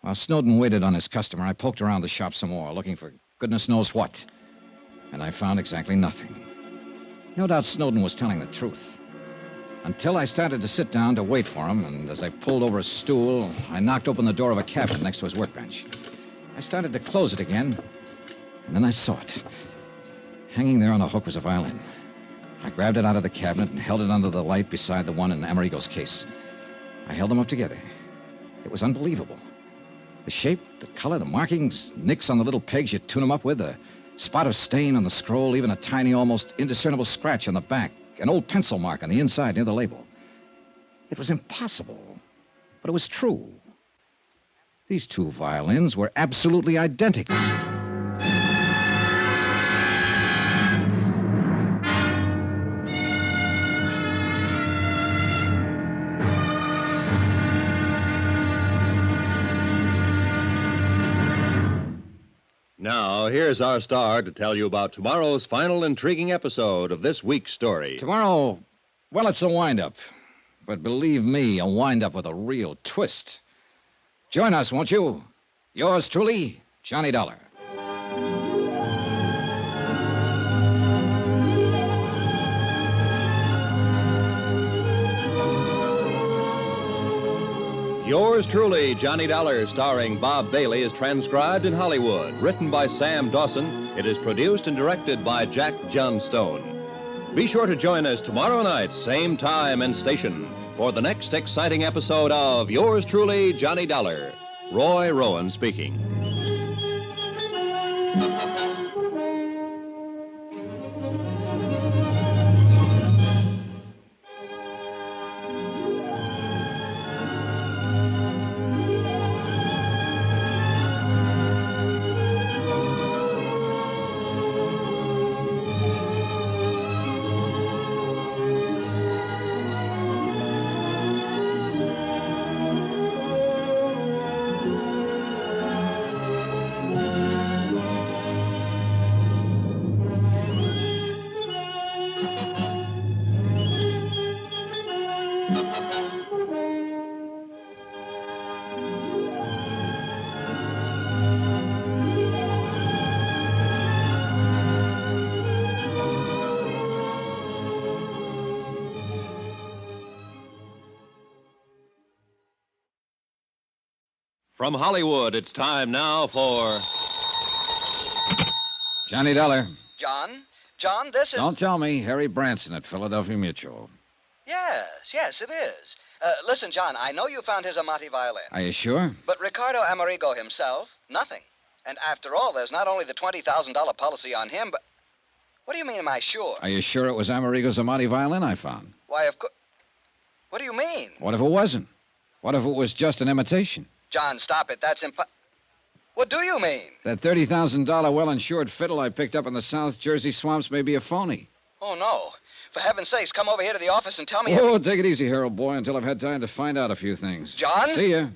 While Snowden waited on his customer, I poked around the shop some more, looking for goodness knows what. And I found exactly nothing. No doubt Snowden was telling the truth. Until I started to sit down to wait for him, and as I pulled over a stool, I knocked open the door of a cabinet next to his workbench. I started to close it again, and then I saw it. Hanging there on a hook was a violin. I grabbed it out of the cabinet and held it under the light beside the one in Amerigo's case. I held them up together. It was unbelievable. The shape, the color, the markings, nicks on the little pegs you tune them up with, a spot of stain on the scroll, even a tiny, almost indiscernible scratch on the back, an old pencil mark on the inside near the label. It was impossible, but it was true. These two violins were absolutely identical. Now, here's our star to tell you about tomorrow's final intriguing episode of this week's story. Tomorrow, well, it's a wind-up. But believe me, a wind-up with a real twist. Join us, won't you? Yours truly, Johnny Dollar. Yours truly, Johnny Dollar, starring Bob Bailey, is transcribed in Hollywood. Written by Sam Dawson, it is produced and directed by Jack Johnstone. Be sure to join us tomorrow night, same time and station, for the next exciting episode of Yours truly, Johnny Dollar. Roy Rowan speaking. From Hollywood, it's time now for... Johnny Dollar. John, this is... Don't tell me. Harry Branson at Philadelphia Mutual. Yes, it is. Listen, John, I know you found his Amati violin. Are you sure? But Ricardo Amerigo himself, nothing. And after all, there's not only the $20,000 policy on him, but... What do you mean, am I sure? Are you sure it was Amerigo's Amati violin I found? Why, of course... What do you mean? What if it wasn't? What if it was just an imitation? John, stop it. That's What do you mean? That $30,000 well-insured fiddle I picked up in the South Jersey swamps may be a phony. Oh, no. For heaven's sakes, come over here to the office and tell me... Oh, take it easy, Harold boy, until I've had time to find out a few things. John? See ya.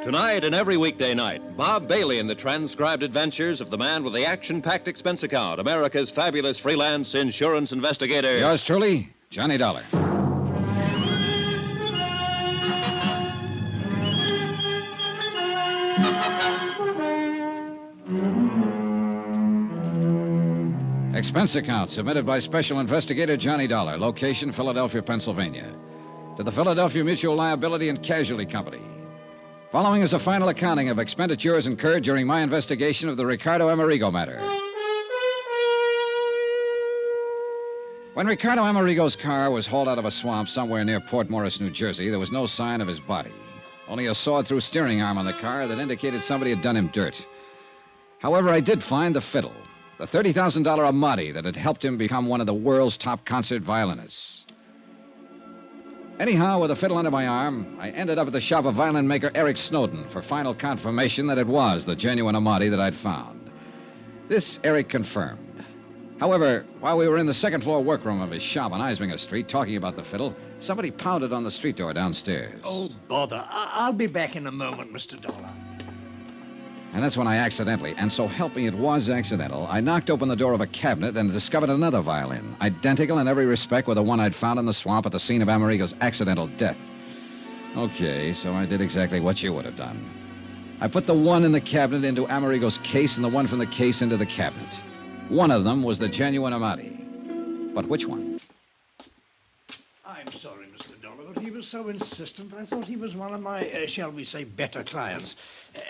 Tonight and every weekday night, Bob Bailey in the transcribed adventures of the man with the action-packed expense account, America's fabulous freelance insurance investigator. Yours truly, Johnny Dollar. Expense account submitted by Special Investigator Johnny Dollar, location Philadelphia, Pennsylvania, to the Philadelphia Mutual Liability and Casualty Company. Following is a final accounting of expenditures incurred during my investigation of the Ricardo Amerigo matter. When Ricardo Amerigo's car was hauled out of a swamp somewhere near Port Morris, New Jersey, there was no sign of his body. Only a sawed-through steering arm on the car that indicated somebody had done him dirt. However, I did find the fiddle, the $30,000 Amati that had helped him become one of the world's top concert violinists. Anyhow, with a fiddle under my arm, I ended up at the shop of violin maker Eric Snowden for final confirmation that it was the genuine Amati that I'd found. This Eric confirmed. However, while we were in the second-floor workroom of his shop on Eisminger Street talking about the fiddle, somebody pounded on the street door downstairs. Oh, bother. I'll be back in a moment, Mr. Dollar. And that's when I accidentally, and so help me it was accidental, I knocked open the door of a cabinet and discovered another violin, identical in every respect with the one I'd found in the swamp at the scene of Amerigo's accidental death. Okay, so I did exactly what you would have done. I put the one in the cabinet into Amerigo's case and the one from the case into the cabinet. One of them was the genuine Amati. But which one? I'm sorry, Mr. Dollar, but he was so insistent, I thought he was one of my, shall we say, better clients.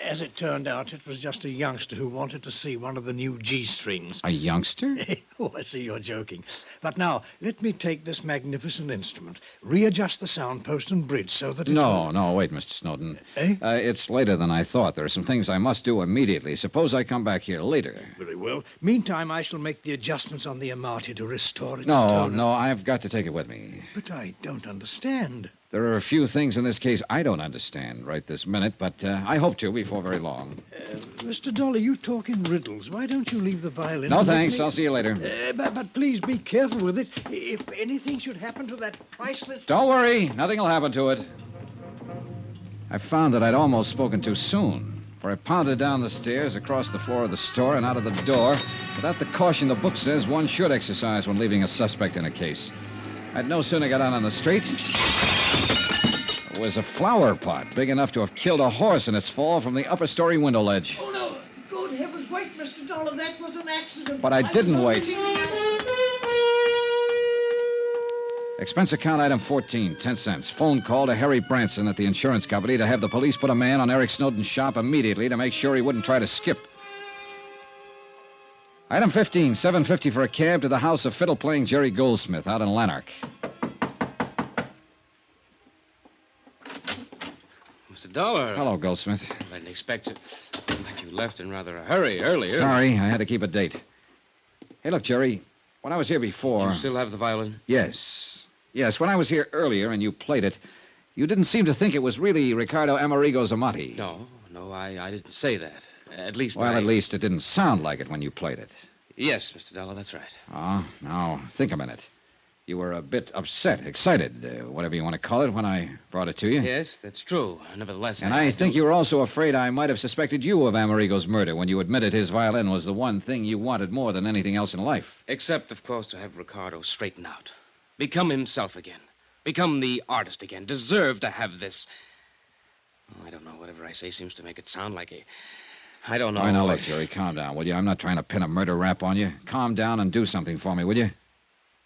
As it turned out, it was just a youngster who wanted to see one of the new G-strings. A youngster? Oh, I see you're joking. But now, let me take this magnificent instrument, readjust the sound post and bridge so that it... No, wait, Mr. Snowden. Eh? It's later than I thought. There are some things I must do immediately. Suppose I come back here later. Very well. Meantime, I shall make the adjustments on the Amati to restore its tone. No, I've got to take it with me. But I don't understand. There are a few things in this case I don't understand right this minute, but I hope to before very long. Mr. Dollar, you talk in riddles. Why don't you leave the violin? No, thanks. I'll see you later. But please be careful with it. If anything should happen to that priceless... Don't worry. Nothing will happen to it. I found that I'd almost spoken too soon, for I pounded down the stairs, across the floor of the store, and out of the door without the caution the book says one should exercise when leaving a suspect in a case. I'd no sooner got out on the street... It was a flower pot big enough to have killed a horse in its fall from the upper story window ledge. Oh, no. Good heavens, wait, Mr. Dollar. That was an accident. But I didn't wait. Expense account item 14, 10 cents. Phone call to Harry Branson at the insurance company to have the police put a man on Eric Snowden's shop immediately to make sure he wouldn't try to skip. Item 15, $7.50 for a cab to the house of fiddle-playing Jerry Goldsmith out in Lanark. Mr. Dollar. Hello, Goldsmith. I didn't expect it. But you left in rather a hurry earlier. Sorry, I had to keep a date. Hey, look, Jerry, when I was here before... You still have the violin? Yes, when I was here earlier and you played it, you didn't seem to think it was really Ricardo Amerigo's Amati. No, I didn't say that. At least at least it didn't sound like it when you played it. Yes, Mr. Dollar, that's right. Oh, now, think a minute. You were a bit upset, excited, whatever you want to call it, when I brought it to you. Yes, that's true. Nevertheless... And I think you were also afraid I might have suspected you of Amerigo's murder when you admitted his violin was the one thing you wanted more than anything else in life. Except, of course, to have Ricardo straighten out. Become himself again. Become the artist again. Deserve to have this... Oh, I don't know. Whatever I say seems to make it sound like a... I don't know. All right, now, look, Jerry, calm down, will you? I'm not trying to pin a murder rap on you. Calm down and do something for me, will you?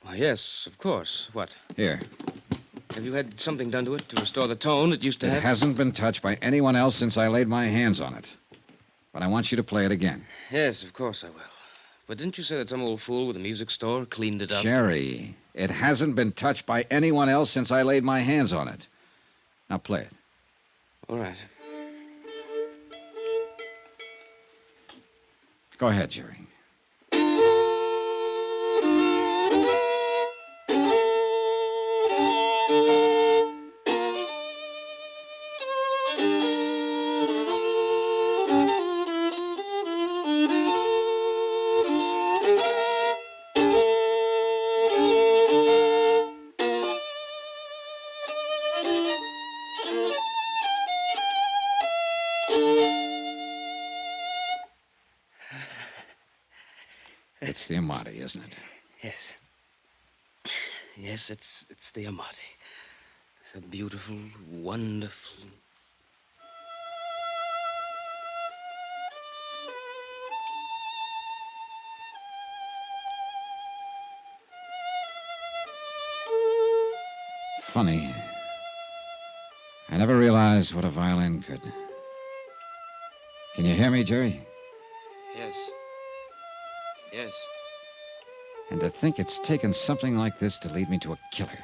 Well, yes, of course. What? Here. Have you had something done to it to restore the tone it used to have? It hasn't been touched by anyone else since I laid my hands on it. But I want you to play it again. Yes, of course I will. But didn't you say that some old fool with a music store cleaned it up? Jerry, it hasn't been touched by anyone else since I laid my hands on it. Now play it. All right. Go ahead, Jerry. It's the Amati, isn't it? Yes. Yes, it's the Amati. A beautiful, wonderful... Funny. I never realized what a violin could. Can you hear me, Jerry? Yes. Yes. And to think it's taken something like this to lead me to a killer.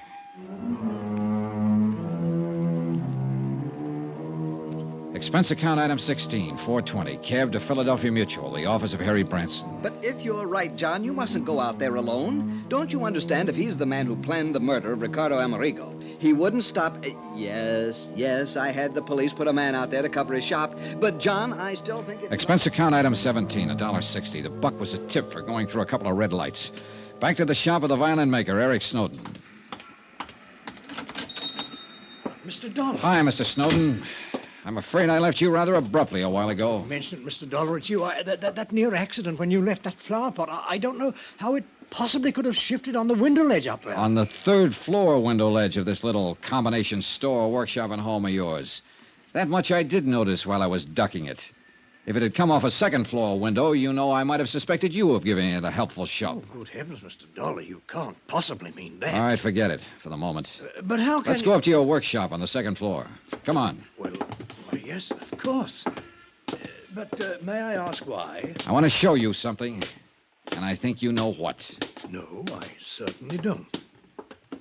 Expense account item 16, $4.20. Cab to Philadelphia Mutual, the office of Harry Branson. But if you're right, John, you mustn't go out there alone. Don't you understand? If he's the man who planned the murder of Ricardo Amerigo, he wouldn't stop. Yes, I had the police put a man out there to cover his shop. But, John, I still think it's... Expense account item 17, $1.60. The buck was a tip for going through a couple of red lights. Back to the shop of the violin maker, Eric Snowden. Mr. Dollar. Hi, Mr. Snowden. I'm afraid I left you rather abruptly a while ago. Mention it, Mr. Dollar. It's you. That near accident when you left that flower pot. I don't know how it possibly could have shifted on the window ledge up there. On the third floor window ledge of this little combination store, workshop, and home of yours. That much I did notice while I was ducking it. If it had come off a second floor window, you know I might have suspected you of giving it a helpful shove. Oh, good heavens, Mr. Dollar, you can't possibly mean that. All right, forget it for the moment. But how can Let's go up to your workshop on the second floor. Come on. Well, yes, of course. But may I ask why? I want to show you something, and I think you know what. No, I certainly don't.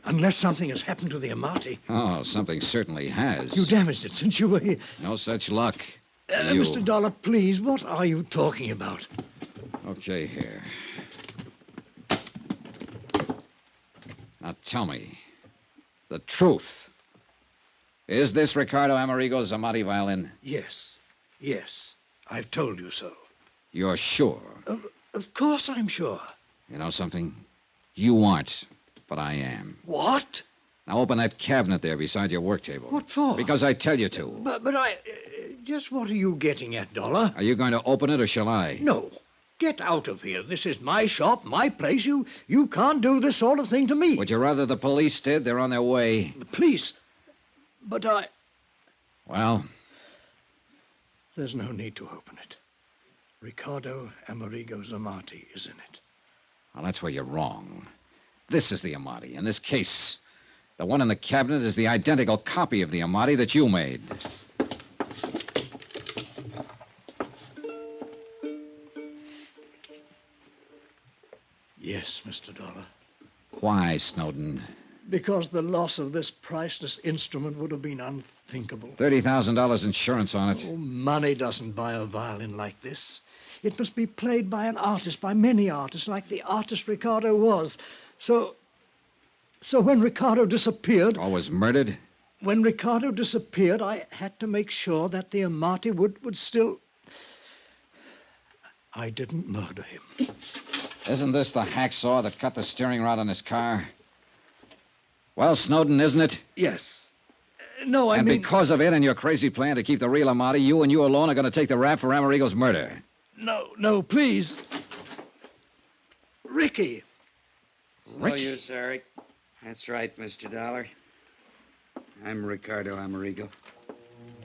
Unless something has happened to the Amati. Oh, something certainly has. You damaged it since you were here. No such luck. Mr. Dollar, please, what are you talking about? Okay, here. Now tell me the truth. Is this Ricardo Amerigo's Amati violin? Yes. I've told you so. You're sure? Of course I'm sure. You know something? You aren't, but I am. What? Now open that cabinet there beside your work table. What for? Because I tell you to. But I... just what are you getting at, Dollar? Are you going to open it or shall I? No. Get out of here. This is my shop, my place. You can't do this sort of thing to me. Would you rather the police did? They're on their way. The police? But I... Well? There's no need to open it. Ricardo Amerigo's Amati is in it. Well, that's where you're wrong. This is the Amati. In this case, the one in the cabinet is the identical copy of the Amati that you made. Yes, Mr. Dollar. Why, Snowden? Because the loss of this priceless instrument would have been unthinkable. $30,000 insurance on it. Oh, money doesn't buy a violin like this. It must be played by an artist, by many artists, like the artist Ricardo was. So when Ricardo disappeared... Or was murdered? When Ricardo disappeared, I had to make sure that the Amati would still... I didn't murder him. Isn't this the hacksaw that cut the steering rod on his car? Well, Snowden, isn't it? Yes. No, I mean... And mean... because of it and your crazy plan to keep the real Amati, you and you alone are going to take the rap for Amerigo's murder. No, please. Ricky. No use, Eric. That's right, Mr. Dollar. I'm Ricardo Amerigo.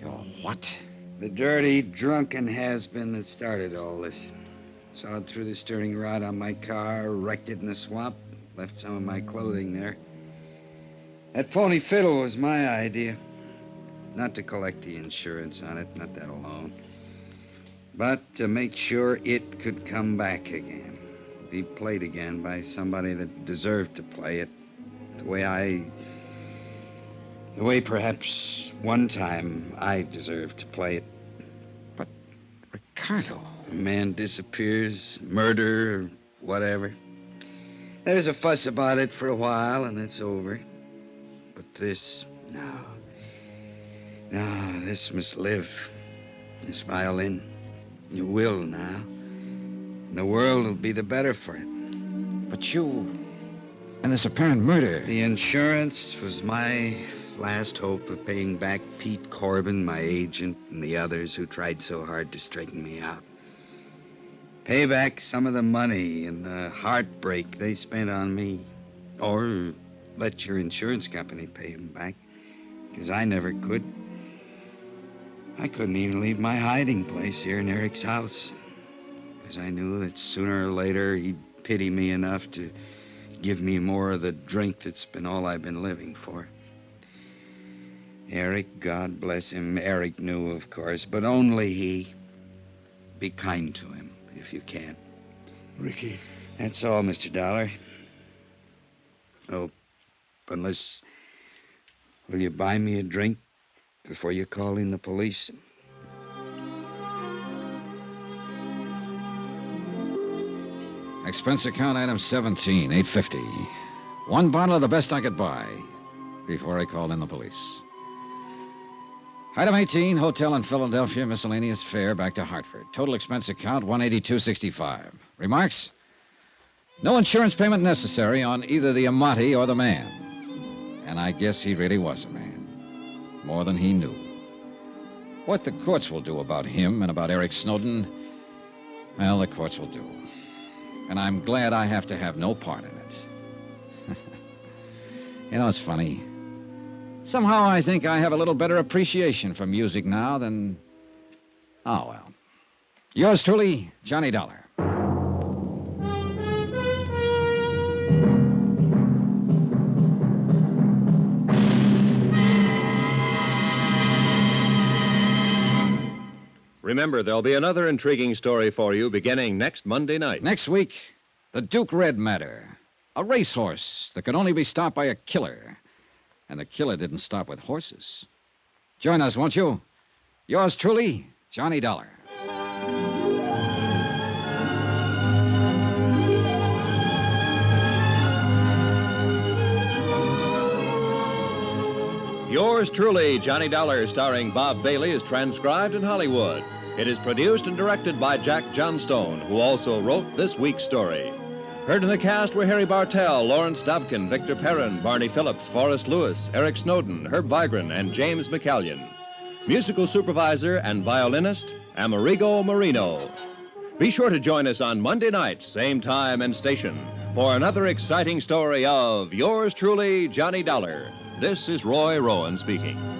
You're what? The dirty, drunken has-been that started all this. Sawed through the steering rod on my car, wrecked it in the swamp, left some of my clothing there. That phony fiddle was my idea. Not to collect the insurance on it, not that alone. But to make sure it could come back again. Be played again by somebody that deserved to play it. The way perhaps one time I deserved to play it. But, Ricardo... A man disappears, murder, or whatever. There's a fuss about it for a while, and it's over. But this, no, this must live. This violin, it will now. And the world will be the better for it. But you, and this apparent murder... The insurance was my last hope of paying back Pete Corbin, my agent, and the others who tried so hard to straighten me out. Pay back some of the money and the heartbreak they spent on me. Or let your insurance company pay them back. Because I never could. I couldn't even leave my hiding place here in Eric's house. Because I knew that sooner or later he'd pity me enough to give me more of the drink that's been all I've been living for. Eric, God bless him, Eric knew, of course, but only he. Be kind to him. If you can. Ricky. That's all, Mr. Dollar. Oh, unless... Will you buy me a drink before you call in the police? Expense account item 17, $8.50. One bottle of the best I could buy before I called in the police. Item 18, hotel in Philadelphia, miscellaneous fare back to Hartford. Total expense account, $182.65. Remarks? No insurance payment necessary on either the Amati or the man. And I guess he really was a man. More than he knew. What the courts will do about him and about Eric Snowden, well, the courts will do. And I'm glad I have to have no part in it. You know, it's funny. Somehow I think I have a little better appreciation for music now than... Oh, well. Yours truly, Johnny Dollar. Remember, there'll be another intriguing story for you beginning next Monday night. Next week, the Duke Red matter. A racehorse that could only be stopped by a killer. And the killer didn't stop with horses. Join us, won't you? Yours truly, Johnny Dollar. Yours truly, Johnny Dollar, starring Bob Bailey, is transcribed in Hollywood. It is produced and directed by Jack Johnstone, who also wrote this week's story. Heard in the cast were Harry Bartell, Lawrence Dobkin, Victor Perrin, Barney Phillips, Forrest Lewis, Eric Snowden, Herb Vigran, and James McCallion. Musical supervisor and violinist, Amerigo Marino. Be sure to join us on Monday night, same time and station, for another exciting story of Yours truly, Johnny Dollar. This is Roy Rowan speaking.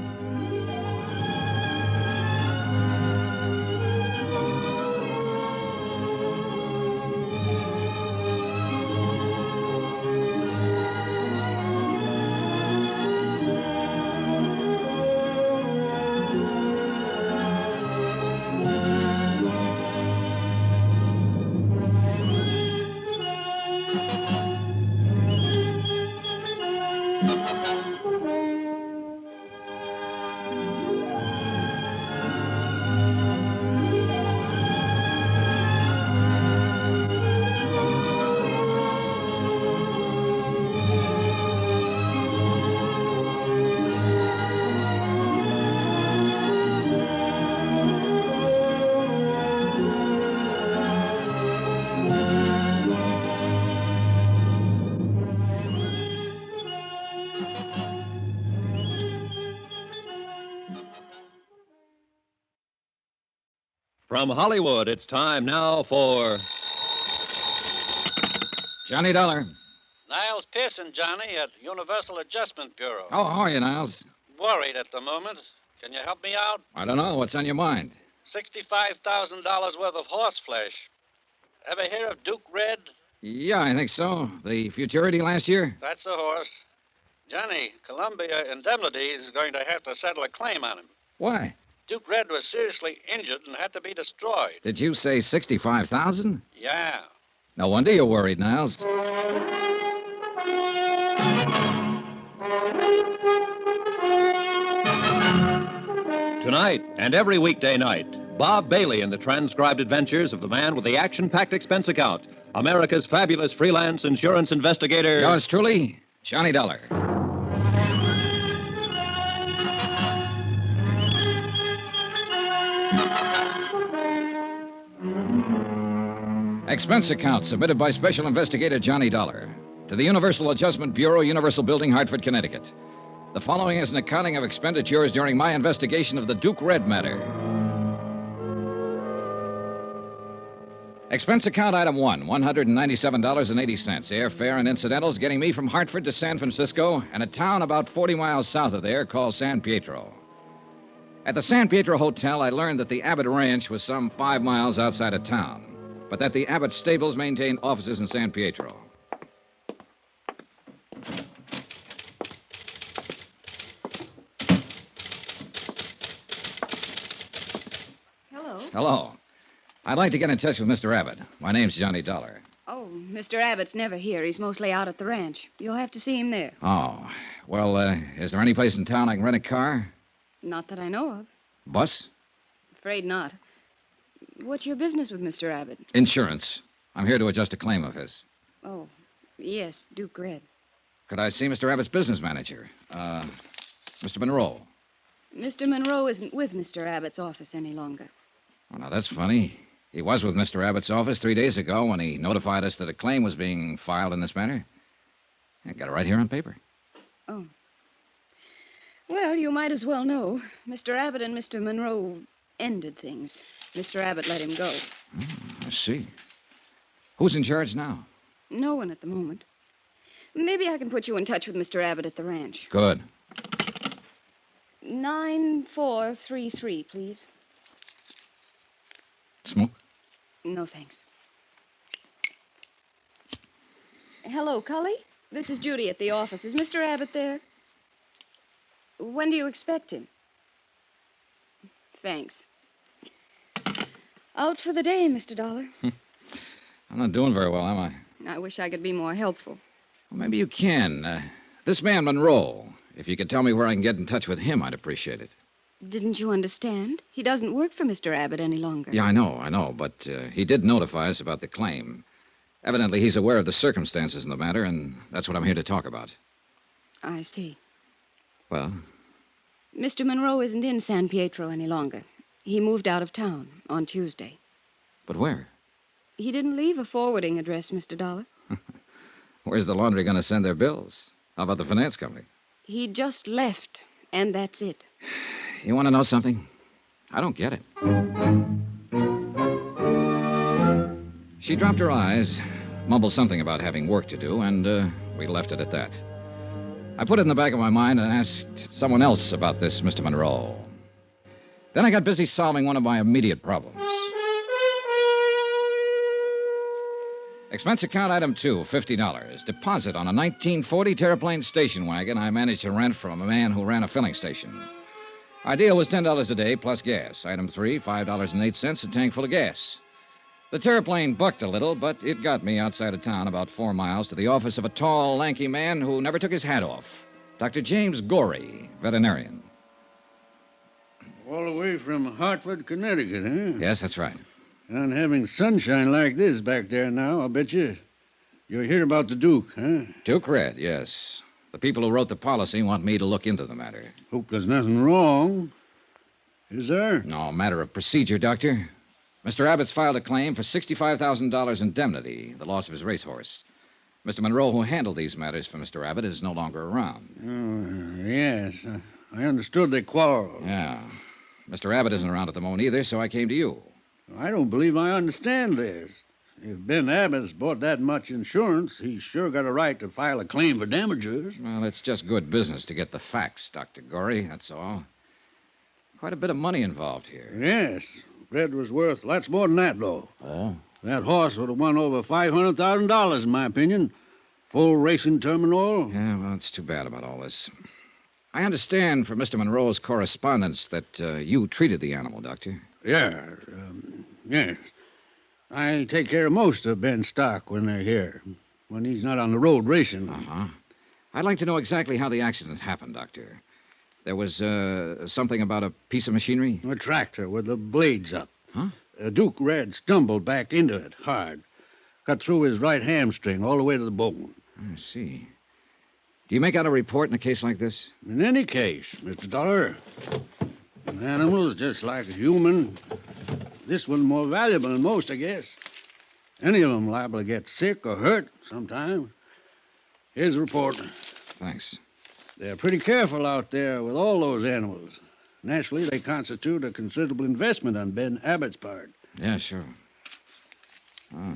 From Hollywood, it's time now for... Johnny Dollar. Niles Pearson, Johnny, at Universal Adjustment Bureau. Oh, how are you, Niles? Worried at the moment. Can you help me out? I don't know. What's on your mind? $65,000 worth of horse flesh. Ever hear of Duke Red? Yeah, I think so. The Futurity last year? That's the horse. Johnny, Columbia Indemnity is going to have to settle a claim on him. Why? Duke Red was seriously injured and had to be destroyed. Did you say 65,000? Yeah. No wonder you're worried, Niles. Tonight and every weekday night, Bob Bailey in the transcribed adventures of the man with the action-packed expense account, America's fabulous freelance insurance investigator... Yours truly, Johnny Dollar. Expense account submitted by Special Investigator Johnny Dollar to the Universal Adjustment Bureau, Universal Building, Hartford, Connecticut. The following is an accounting of expenditures during my investigation of the Duke Red matter. Expense account item 1, $197.80. Airfare and incidentals getting me from Hartford to San Francisco and a town about 40 miles south of there called San Pietro. At the San Pietro Hotel, I learned that the Abbott Ranch was some 5 miles outside of town, but that the Abbott stables maintained offices in San Pietro. Hello. I'd like to get in touch with Mr. Abbott. My name's Johnny Dollar. Oh, Mr. Abbott's never here. He's mostly out at the ranch. You'll have to see him there. Oh. Well, is there any place in town I can rent a car? Not that I know of. Bus? Afraid not. What's your business with Mr. Abbott? Insurance. I'm here to adjust a claim of his. Oh, yes, Duke Red. Could I see Mr. Abbott's business manager? Mr. Monroe. Mr. Monroe isn't with Mr. Abbott's office any longer. Oh, now, that's funny. He was with Mr. Abbott's office 3 days ago when he notified us that a claim was being filed in this matter. I got it right here on paper. Oh. Well, you might as well know. Mr. Abbott and Mr. Monroe ended things. Mr. Abbott let him go. I see. Who's in charge now? No one at the moment. Maybe I can put you in touch with Mr. Abbott at the ranch. Good. 9433, please. Smoke? No, thanks. Hello, Cully? This is Judy at the office. Is Mr. Abbott there? When do you expect him? Thanks. Out for the day, Mr. Dollar. I'm not doing very well, am I? I wish I could be more helpful. Well, maybe you can. This man, Monroe, if you could tell me where I can get in touch with him, I'd appreciate it. Didn't you understand? He doesn't work for Mr. Abbott any longer. Yeah, I know, but he did notify us about the claim. Evidently, he's aware of the circumstances in the matter, and that's what I'm here to talk about. I see. Well? Mr. Monroe isn't in San Pietro any longer. He moved out of town on Tuesday. But where? He didn't leave a forwarding address, Mr. Dollar. Where's the laundry going to send their bills? How about the finance company? He just left, and that's it. You want to know something? I don't get it. She dropped her eyes, mumbled something about having work to do, and we left it at that. I put it in the back of my mind and asked someone else about this Mr. Monroe. Then I got busy solving one of my immediate problems. Expense account item 2, $50. Deposit on a 1940 Terraplane station wagon I managed to rent from a man who ran a filling station. Our deal was $10 a day plus gas. Item 3, $5.08, a tank full of gas. The Terraplane bucked a little, but it got me outside of town about 4 miles to the office of a tall, lanky man who never took his hat off. Dr. James Gorey, veterinarian. All the way from Hartford, Connecticut, huh? Yes, that's right. And having sunshine like this back there now, I'll bet you. You hear about the Duke, huh? Duke Red, yes. The people who wrote the policy want me to look into the matter. Hope there's nothing wrong. Is there? No, matter of procedure, Doctor. Mr. Abbott's filed a claim for $65,000 indemnity, the loss of his racehorse. Mr. Monroe, who handled these matters for Mr. Abbott, is no longer around. Oh, yes. I understood they quarreled. Yeah. Mr. Abbott isn't around at the moment either, so I came to you. I don't believe I understand this. If Ben Abbott's bought that much insurance, he's sure got a right to file a claim for damages. Well, it's just good business to get the facts, Dr. Gorey, that's all. Quite a bit of money involved here. Yes. Red was worth lots more than that, though. Oh? That horse would have won over $500,000, in my opinion. Full racing terminal. Yeah, well, it's too bad about all this. I understand from Mr. Monroe's correspondence that you treated the animal, Doctor. Yeah, yes. I take care of most of Ben's stock when they're here, when he's not on the road racing. Uh-huh. I'd like to know exactly how the accident happened, Doctor. There was something about a piece of machinery? A tractor with the blades up. Huh? Duke Red stumbled back into it hard. Cut through his right hamstring all the way to the bone. I see. Do you make out a report in a case like this? In any case, Mr. Dollar, an animal is just like a human. This one's more valuable than most, I guess. Any of them liable to get sick or hurt sometime. Here's the report. Thanks. They're pretty careful out there with all those animals. Naturally, they constitute a considerable investment on Ben Abbott's part. Yeah, sure. Oh.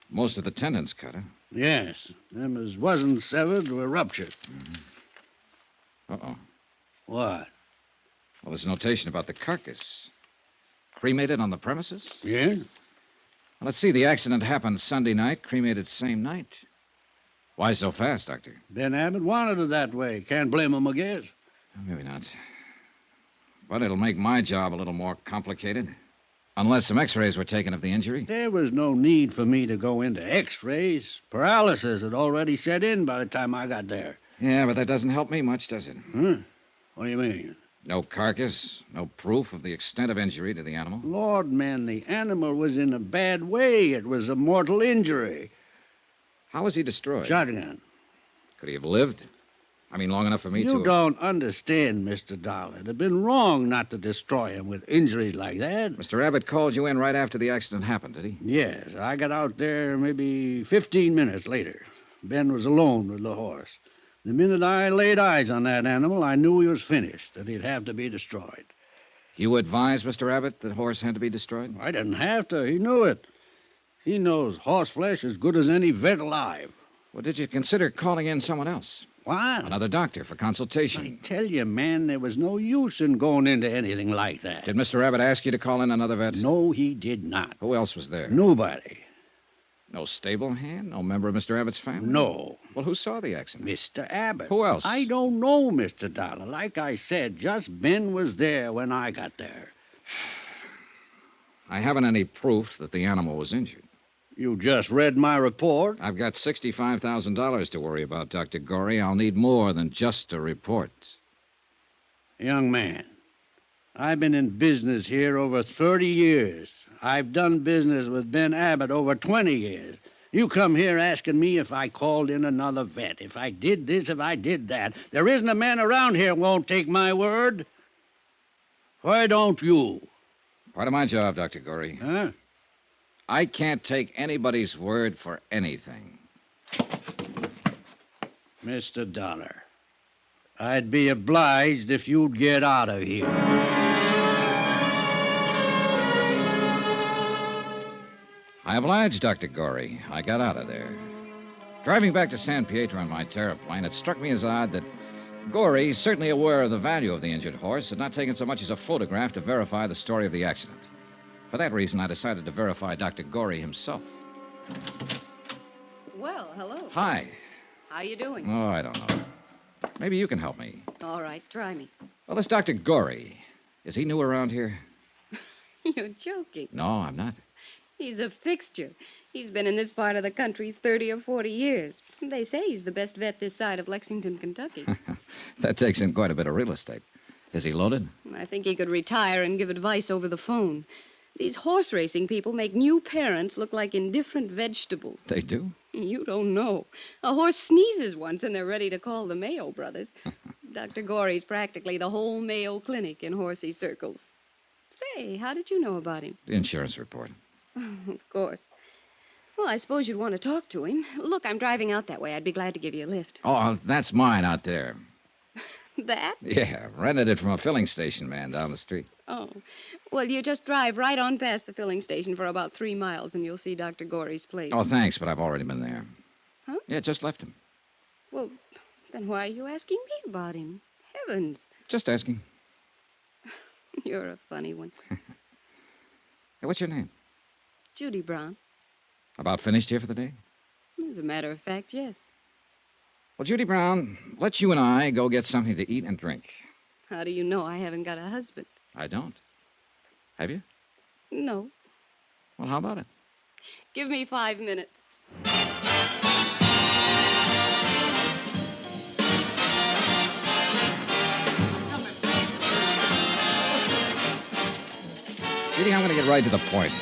Most of the tendons cut, huh? Yes. Them as wasn't severed were ruptured. Mm-hmm. Uh-oh. What? Well, there's notation about the carcass. Cremated on the premises? Yeah. Well, let's see. The accident happened Sunday night, cremated same night. Why so fast, Doctor? Ben Abbott wanted it that way. Can't blame him, I guess. Maybe not. But it'll make my job a little more complicated. Unless some x-rays were taken of the injury. There was no need for me to go into x-rays. Paralysis had already set in by the time I got there. Yeah, but that doesn't help me much, does it? Huh? What do you mean? No carcass, no proof of the extent of injury to the animal? Lord, man, the animal was in a bad way. It was a mortal injury. How was he destroyed? Shotgun. Could he have lived? I mean, long enough for me to... You don't understand, Mr. Dollar. It'd have been wrong not to destroy him with injuries like that. Mr. Abbott called you in right after the accident happened, did he? Yes, I got out there maybe 15 minutes later. Ben was alone with the horse. The minute I laid eyes on that animal, I knew he was finished, that he'd have to be destroyed. You advised Mr. Abbott that horse had to be destroyed? I didn't have to. He knew it. He knows horse flesh as good as any vet alive. Well, did you consider calling in someone else? What? Another doctor for consultation. I tell you, man, there was no use in going into anything like that. Did Mr. Abbott ask you to call in another vet? No, he did not. Who else was there? Nobody. No stable hand? No member of Mr. Abbott's family? No. Well, who saw the accident? Mr. Abbott. Who else? I don't know, Mr. Dollar. Like I said, just Ben was there when I got there. I haven't any proof that the animal was injured. You just read my report? I've got $65,000 to worry about, Dr. Gorey. I'll need more than just a report. Young man, I've been in business here over 30 years. I've done business with Ben Abbott over 20 years. You come here asking me if I called in another vet, if I did this, if I did that. There isn't a man around here who won't take my word. Why don't you? Part of my job, Dr. Gorey. Huh? I can't take anybody's word for anything. Mr. Dollar, I'd be obliged if you'd get out of here. I obliged, Dr. Gorey. I got out of there. Driving back to San Pietro in my terraplane, it struck me as odd that Gorey, certainly aware of the value of the injured horse, had not taken so much as a photograph to verify the story of the accident. For that reason, I decided to verify Dr. Gorey himself. Well, hello. Hi. How you doing? Oh, I don't know. Maybe you can help me. All right, try me. Well, this Dr. Gorey, is he new around here? You're joking. No, I'm not. He's a fixture. He's been in this part of the country 30 or 40 years. They say he's the best vet this side of Lexington, Kentucky. That takes in quite a bit of real estate. Is he loaded? I think he could retire and give advice over the phone. These horse racing people make new parents look like indifferent vegetables. They do? You don't know. A horse sneezes once and they're ready to call the Mayo brothers. Dr. Gorey's practically the whole Mayo Clinic in horsey circles. Say, how did you know about him? The insurance report. Of course. Well, I suppose you'd want to talk to him. Look, I'm driving out that way. I'd be glad to give you a lift. Oh, that's mine out there. That? Yeah, rented it from a filling station man down the street. Oh. Well, you just drive right on past the filling station for about 3 miles, and you'll see Dr. Gorey's place. Oh, thanks, but I've already been there. Huh? Yeah, just left him. Well, then why are you asking me about him? Heavens. Just asking. You're a funny one. Hey, what's your name? Judy Brown. About finished here for the day? As a matter of fact, yes. Well, Judy Brown, let's you and I go get something to eat and drink. How do you know I haven't got a husband? I don't. Have you? No. Well, how about it? Give me 5 minutes. Judy, I'm going to get right to the point.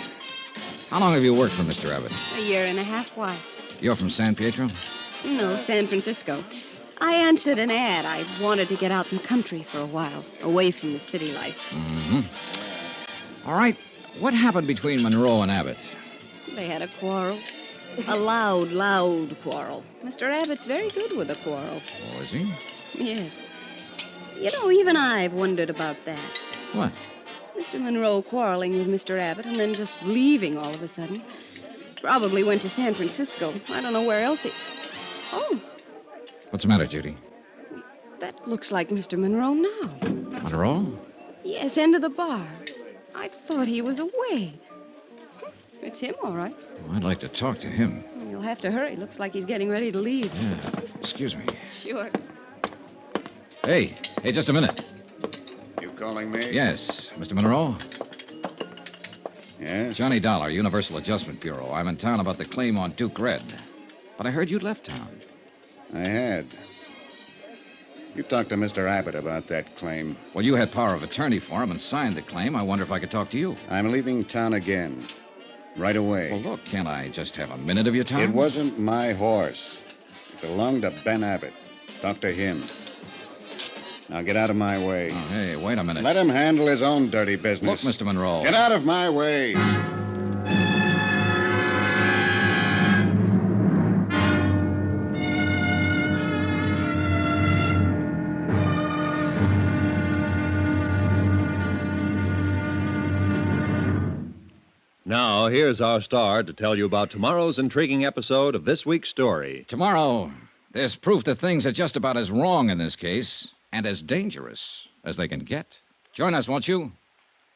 How long have you worked for Mr. Abbott? A year and a half. Why? You're from San Pietro? No, San Francisco. I answered an ad. I wanted to get out in the country for a while, away from the city life. Mm-hmm. All right. What happened between Monroe and Abbott? They had a quarrel. A loud quarrel. Mr. Abbott's very good with a quarrel. Oh, is he? Yes. You know, even I've wondered about that. What? Mr. Monroe quarreling with Mr. Abbott and then just leaving all of a sudden. Probably went to San Francisco. I don't know where else he... Oh. What's the matter, Judy? That looks like Mr. Monroe now. Monroe? Yes, end of the bar. I thought he was away. It's him, all right. Well, I'd like to talk to him. You'll have to hurry. Looks like he's getting ready to leave. Yeah. Excuse me. Sure. Hey, just a minute. You calling me? Yes. Mr. Monroe? Yes? Johnny Dollar, Universal Adjustment Bureau. I'm in town about the claim on Duke Red. But I heard you'd left town. I had. You talked to Mr. Abbott about that claim. Well, you had power of attorney for him and signed the claim. I wonder if I could talk to you. I'm leaving town again. Right away. Well, look, can't I just have a minute of your time? It wasn't my horse. It belonged to Ben Abbott. Talk to him. Now get out of my way. Oh, hey, wait a minute. Let him handle his own dirty business. Look, Mr. Monroe. Get out of my way. Now, here's our star to tell you about tomorrow's intriguing episode of this week's story. Tomorrow, there's proof that things are just about as wrong in this case and as dangerous as they can get. Join us, won't you?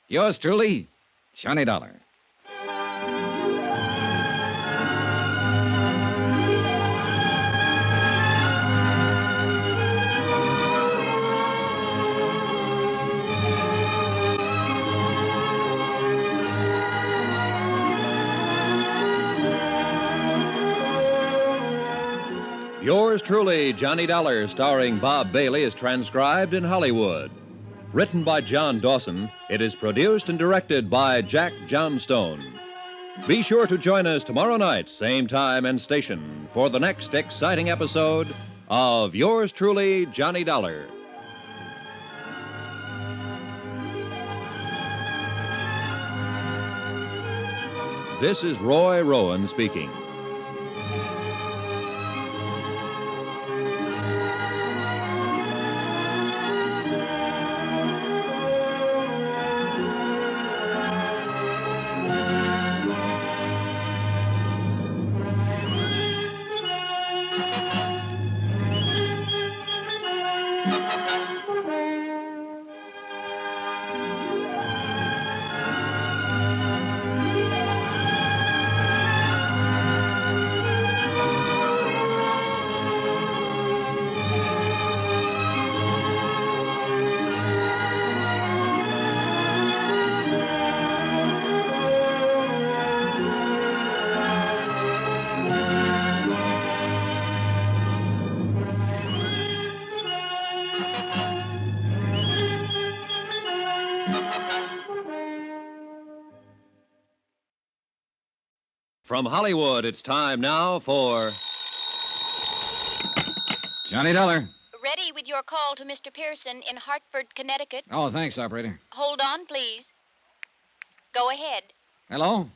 Yours truly, Johnny Dollar. Yours truly, Johnny Dollar, starring Bob Bailey, is transcribed in Hollywood. Written by John Dawson, it is produced and directed by Jack Johnstone. Be sure to join us tomorrow night, same time and station, for the next exciting episode of Yours truly, Johnny Dollar. This is Roy Rowan speaking. From Hollywood, it's time now for Johnny Dollar. Ready with your call to Mr. Pearson in Hartford, Connecticut. Oh, thanks, operator. Hold on, please. Go ahead. Hello?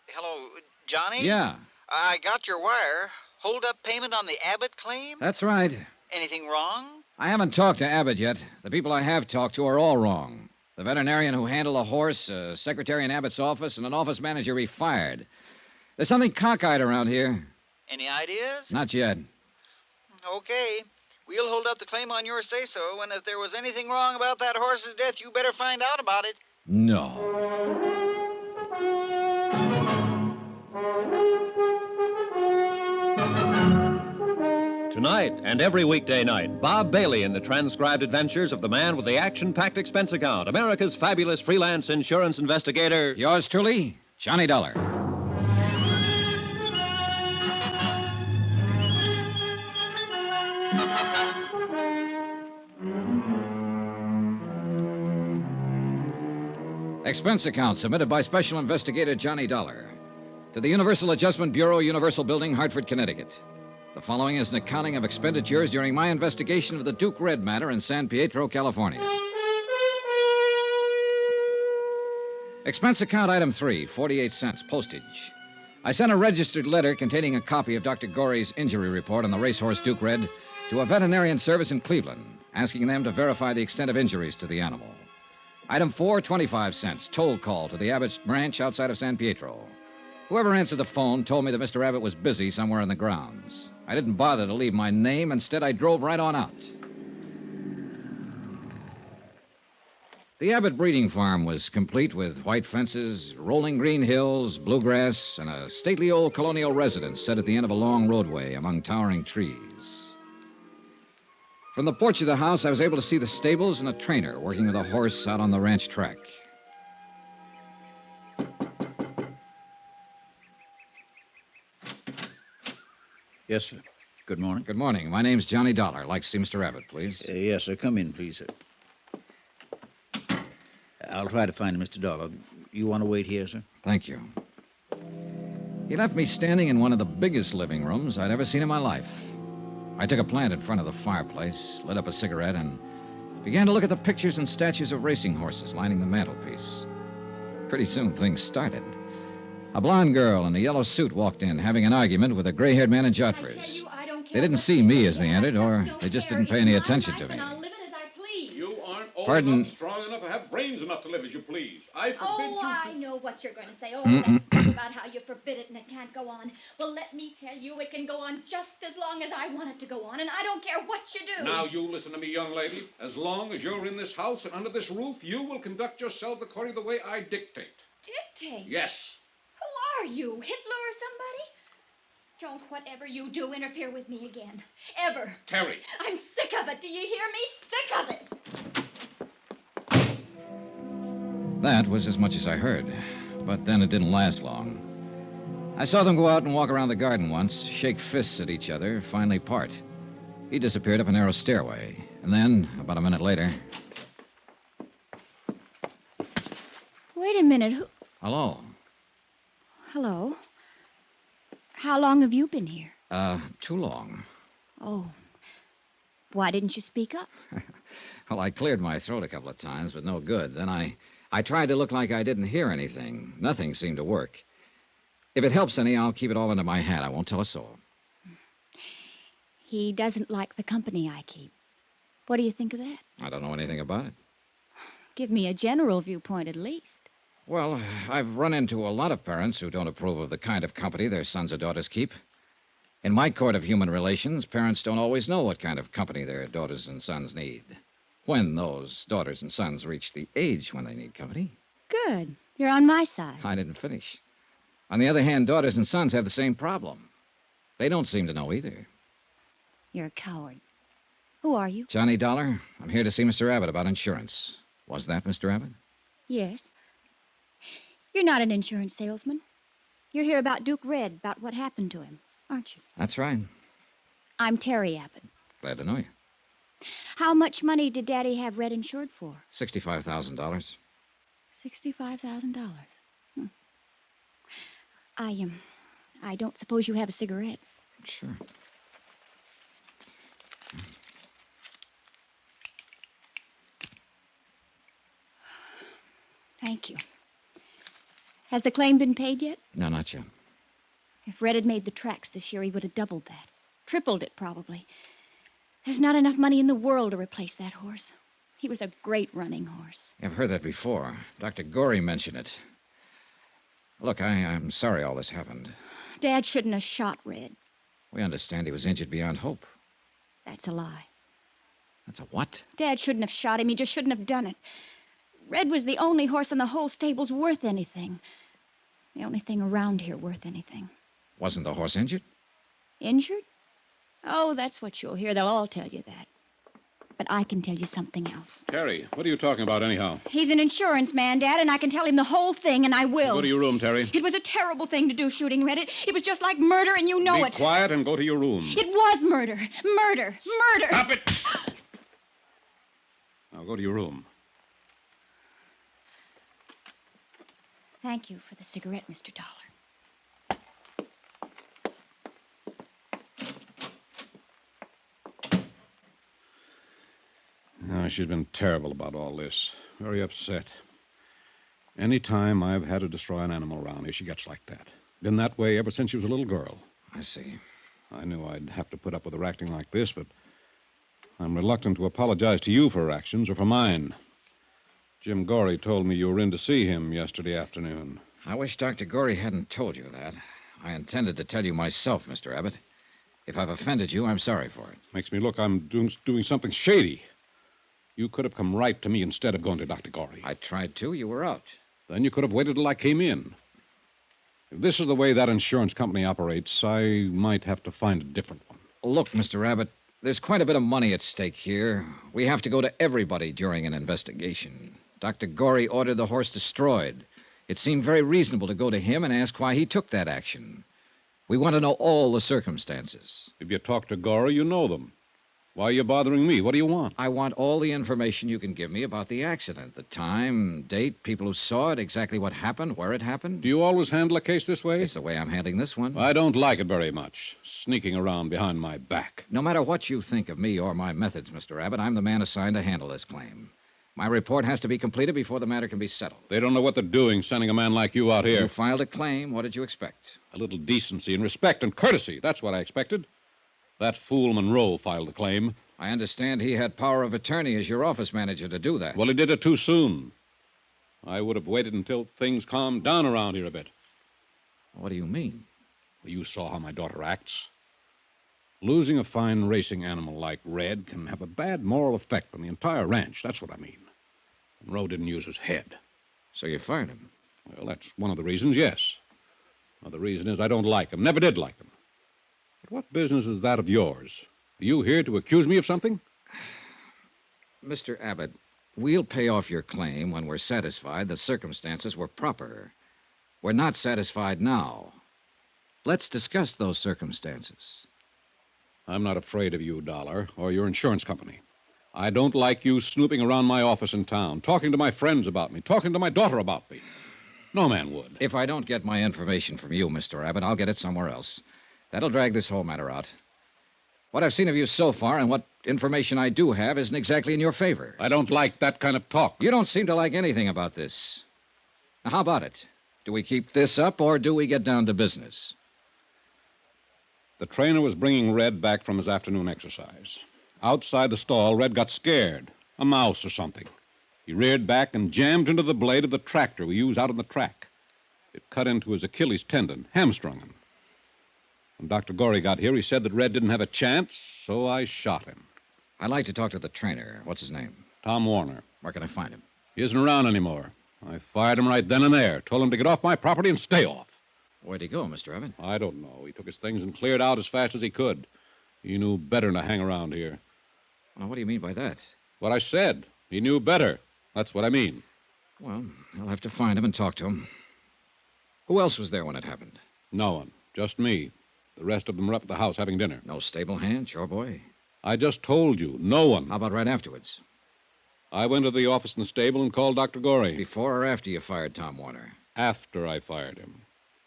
Hello, Johnny? Yeah. I got your wire. Hold up payment on the Abbott claim? That's right. Anything wrong? I haven't talked to Abbott yet. The people I have talked to are all wrong. The veterinarian who handled a horse, a secretary in Abbott's office, and an office manager he fired. There's something cockeyed around here. Any ideas? Not yet. Okay. We'll hold up the claim on your say-so, and if there was anything wrong about that horse's death, you better find out about it. No. Tonight and every weekday night, Bob Bailey in the transcribed adventures of the man with the action-packed expense account, America's fabulous freelance insurance investigator. Yours truly, Johnny Dollar. Expense account submitted by Special Investigator Johnny Dollar to the Universal Adjustment Bureau, Universal Building, Hartford, Connecticut. The following is an accounting of expenditures during my investigation of the Duke Red matter in San Pietro, California. Expense account item 3, 48 cents, postage. I sent a registered letter containing a copy of Dr. Gorey's injury report on the racehorse Duke Red to a veterinarian service in Cleveland, asking them to verify the extent of injuries to the animal. Item 4, 25 cents, toll call to the Abbott ranch outside of San Pietro. Whoever answered the phone told me that Mr. Abbott was busy somewhere in the grounds. I didn't bother to leave my name. Instead, I drove right on out. The Abbott breeding farm was complete with white fences, rolling green hills, bluegrass, and a stately old colonial residence set at the end of a long roadway among towering trees. From the porch of the house, I was able to see the stables and a trainer working with a horse out on the ranch track. Yes, sir. Good morning. Good morning. My name's Johnny Dollar. I'd like to see Mr. Abbott, please. Yes, sir. Come in, please, sir. I'll try to find Mr. Dollar. You want to wait here, sir? Thank you. He left me standing in one of the biggest living rooms I'd ever seen in my life. I took a plant in front of the fireplace, lit up a cigarette, and began to look at the pictures and statues of racing horses lining the mantelpiece. Pretty soon, things started. A blonde girl in a yellow suit walked in, having an argument with a gray-haired man in jodhpurs. They didn't see me as they entered, or they just didn't pay any attention to me. You aren't old Pardon? enough, strong enough, or have brains enough to live as you please. I forbid Oh, you I to... know what you're going to say. Oh, Mm-mm. that stuff about how you forbid it and it can't go on. Well, let me tell you, it can go on just as long as I want it to go on, and I don't care what you do. Now, you listen to me, young lady. As long as you're in this house and under this roof, you will conduct yourself according to the way I dictate. Dictate? Yes. Who are you, Hitler or somebody? Don't whatever you do interfere with me again. Ever. Terry. I'm sick of it. Do you hear me? Sick of it. That was as much as I heard. But then it didn't last long. I saw them go out and walk around the garden once, shake fists at each other, finally part. He disappeared up a narrow stairway. And then, about a minute later... Wait a minute. Hello. Hello. How long have you been here? Too long. Oh. Why didn't you speak up? Well, I cleared my throat a couple of times, but no good. Then I tried to look like I didn't hear anything. Nothing seemed to work. If it helps any, I'll keep it all under my hat. I won't tell a soul. He doesn't like the company I keep. What do you think of that? I don't know anything about it. Give me a general viewpoint at least. Well, I've run into a lot of parents who don't approve of the kind of company their sons or daughters keep. In my court of human relations, parents don't always know what kind of company their daughters and sons need. When those daughters and sons reach the age when they need company. Good. You're on my side. I didn't finish. On the other hand, daughters and sons have the same problem. They don't seem to know either. You're a coward. Who are you? Johnny Dollar, I'm here to see Mr. Abbott about insurance. Was that Mr. Abbott? Yes. You're not an insurance salesman. You're here about Duke Red, about what happened to him, aren't you? That's right. I'm Terry Abbott. Glad to know you. How much money did Daddy have Red insured for? $65,000. $65,000. I don't suppose you have a cigarette. Sure. Thank you. Has the claim been paid yet? No, not yet. If Red had made the tracks this year, he would have doubled that. Tripled it, probably. There's not enough money in the world to replace that horse. He was a great running horse. I've heard that before. Dr. Gorey mentioned it. Look, I'm sorry all this happened. Dad shouldn't have shot Red. We understand he was injured beyond hope. That's a lie. That's a what? Dad shouldn't have shot him. He just shouldn't have done it. Red was the only horse in the whole stable's worth anything. The only thing around here worth anything. Wasn't the horse injured? Injured? Oh, that's what you'll hear. They'll all tell you that. But I can tell you something else. Terry, what are you talking about anyhow? He's an insurance man, Dad, and I can tell him the whole thing, and I will. Go to your room, Terry. It was a terrible thing to do, shooting Red. It was just like murder, and you know Be it. quiet and go to your room. It was murder. Murder. Murder. Stop it! Now go to your room. Thank you for the cigarette, Mr. Dollar. No, she's been terrible about all this. Very upset. Any time I've had to destroy an animal around here, she gets like that. Been that way ever since she was a little girl. I see. I knew I'd have to put up with her acting like this, but I'm reluctant to apologize to you for her actions or for mine. Jim Gorey told me you were in to see him yesterday afternoon. I wish Dr. Gorey hadn't told you that. I intended to tell you myself, Mr. Abbott. If I've offended you, I'm sorry for it. Makes me look I'm doing something shady. You could have come right to me instead of going to Dr. Gorey. I tried to. You were out. Then you could have waited till I came in. If this is the way that insurance company operates, I might have to find a different one. Look, Mr. Abbott, there's quite a bit of money at stake here. We have to go to everybody during an investigation. Dr. Gorey ordered the horse destroyed. It seemed very reasonable to go to him and ask why he took that action. We want to know all the circumstances. If you talk to Gorey, you know them. Why are you bothering me? What do you want? I want all the information you can give me about the accident. The time, date, people who saw it, exactly what happened, where it happened. Do you always handle a case this way? It's the way I'm handling this one. I don't like it very much, sneaking around behind my back. No matter what you think of me or my methods, Mr. Abbott, I'm the man assigned to handle this claim. My report has to be completed before the matter can be settled. They don't know what they're doing, sending a man like you out here. You filed a claim. What did you expect? A little decency and respect and courtesy. That's what I expected. That fool Monroe filed the claim. I understand he had power of attorney as your office manager to do that. Well, he did it too soon. I would have waited until things calmed down around here a bit. What do you mean? You saw how my daughter acts. Losing a fine racing animal like Red can have a bad moral effect on the entire ranch. That's what I mean. Monroe didn't use his head. So you fired him? Well, that's one of the reasons, yes. Another reason is I don't like him. Never did like him. But what business is that of yours? Are you here to accuse me of something? Mr. Abbott, we'll pay off your claim when we're satisfied the circumstances were proper. We're not satisfied now. Let's discuss those circumstances. I'm not afraid of you, Dollar, or your insurance company. I don't like you snooping around my office in town, talking to my friends about me, talking to my daughter about me. No man would. If I don't get my information from you, Mr. Abbott, I'll get it somewhere else. That'll drag this whole matter out. What I've seen of you so far and what information I do have isn't exactly in your favor. I don't like that kind of talk. You don't seem to like anything about this. Now, how about it? Do we keep this up or do we get down to business? The trainer was bringing Red back from his afternoon exercise. Outside the stall, Red got scared. A mouse or something. He reared back and jammed into the blade of the tractor we use out on the track. It cut into his Achilles tendon, hamstrung him. When Dr. Gorey got here, he said that Red didn't have a chance, so I shot him. I'd like to talk to the trainer. What's his name? Tom Warner. Where can I find him? He isn't around anymore. I fired him right then and there. Told him to get off my property and stay off. Where'd he go, Mr. Abbott? I don't know. He took his things and cleared out as fast as he could. He knew better than to hang around here. Well, what do you mean by that? What I said. He knew better. That's what I mean. Well, I'll have to find him and talk to him. Who else was there when it happened? No one. Just me. The rest of them were up at the house having dinner. No stable hand, chore boy? I just told you. No one. How about right afterwards? I went to the office in the stable and called Dr. Gorey. Before or after you fired Tom Warner? After I fired him.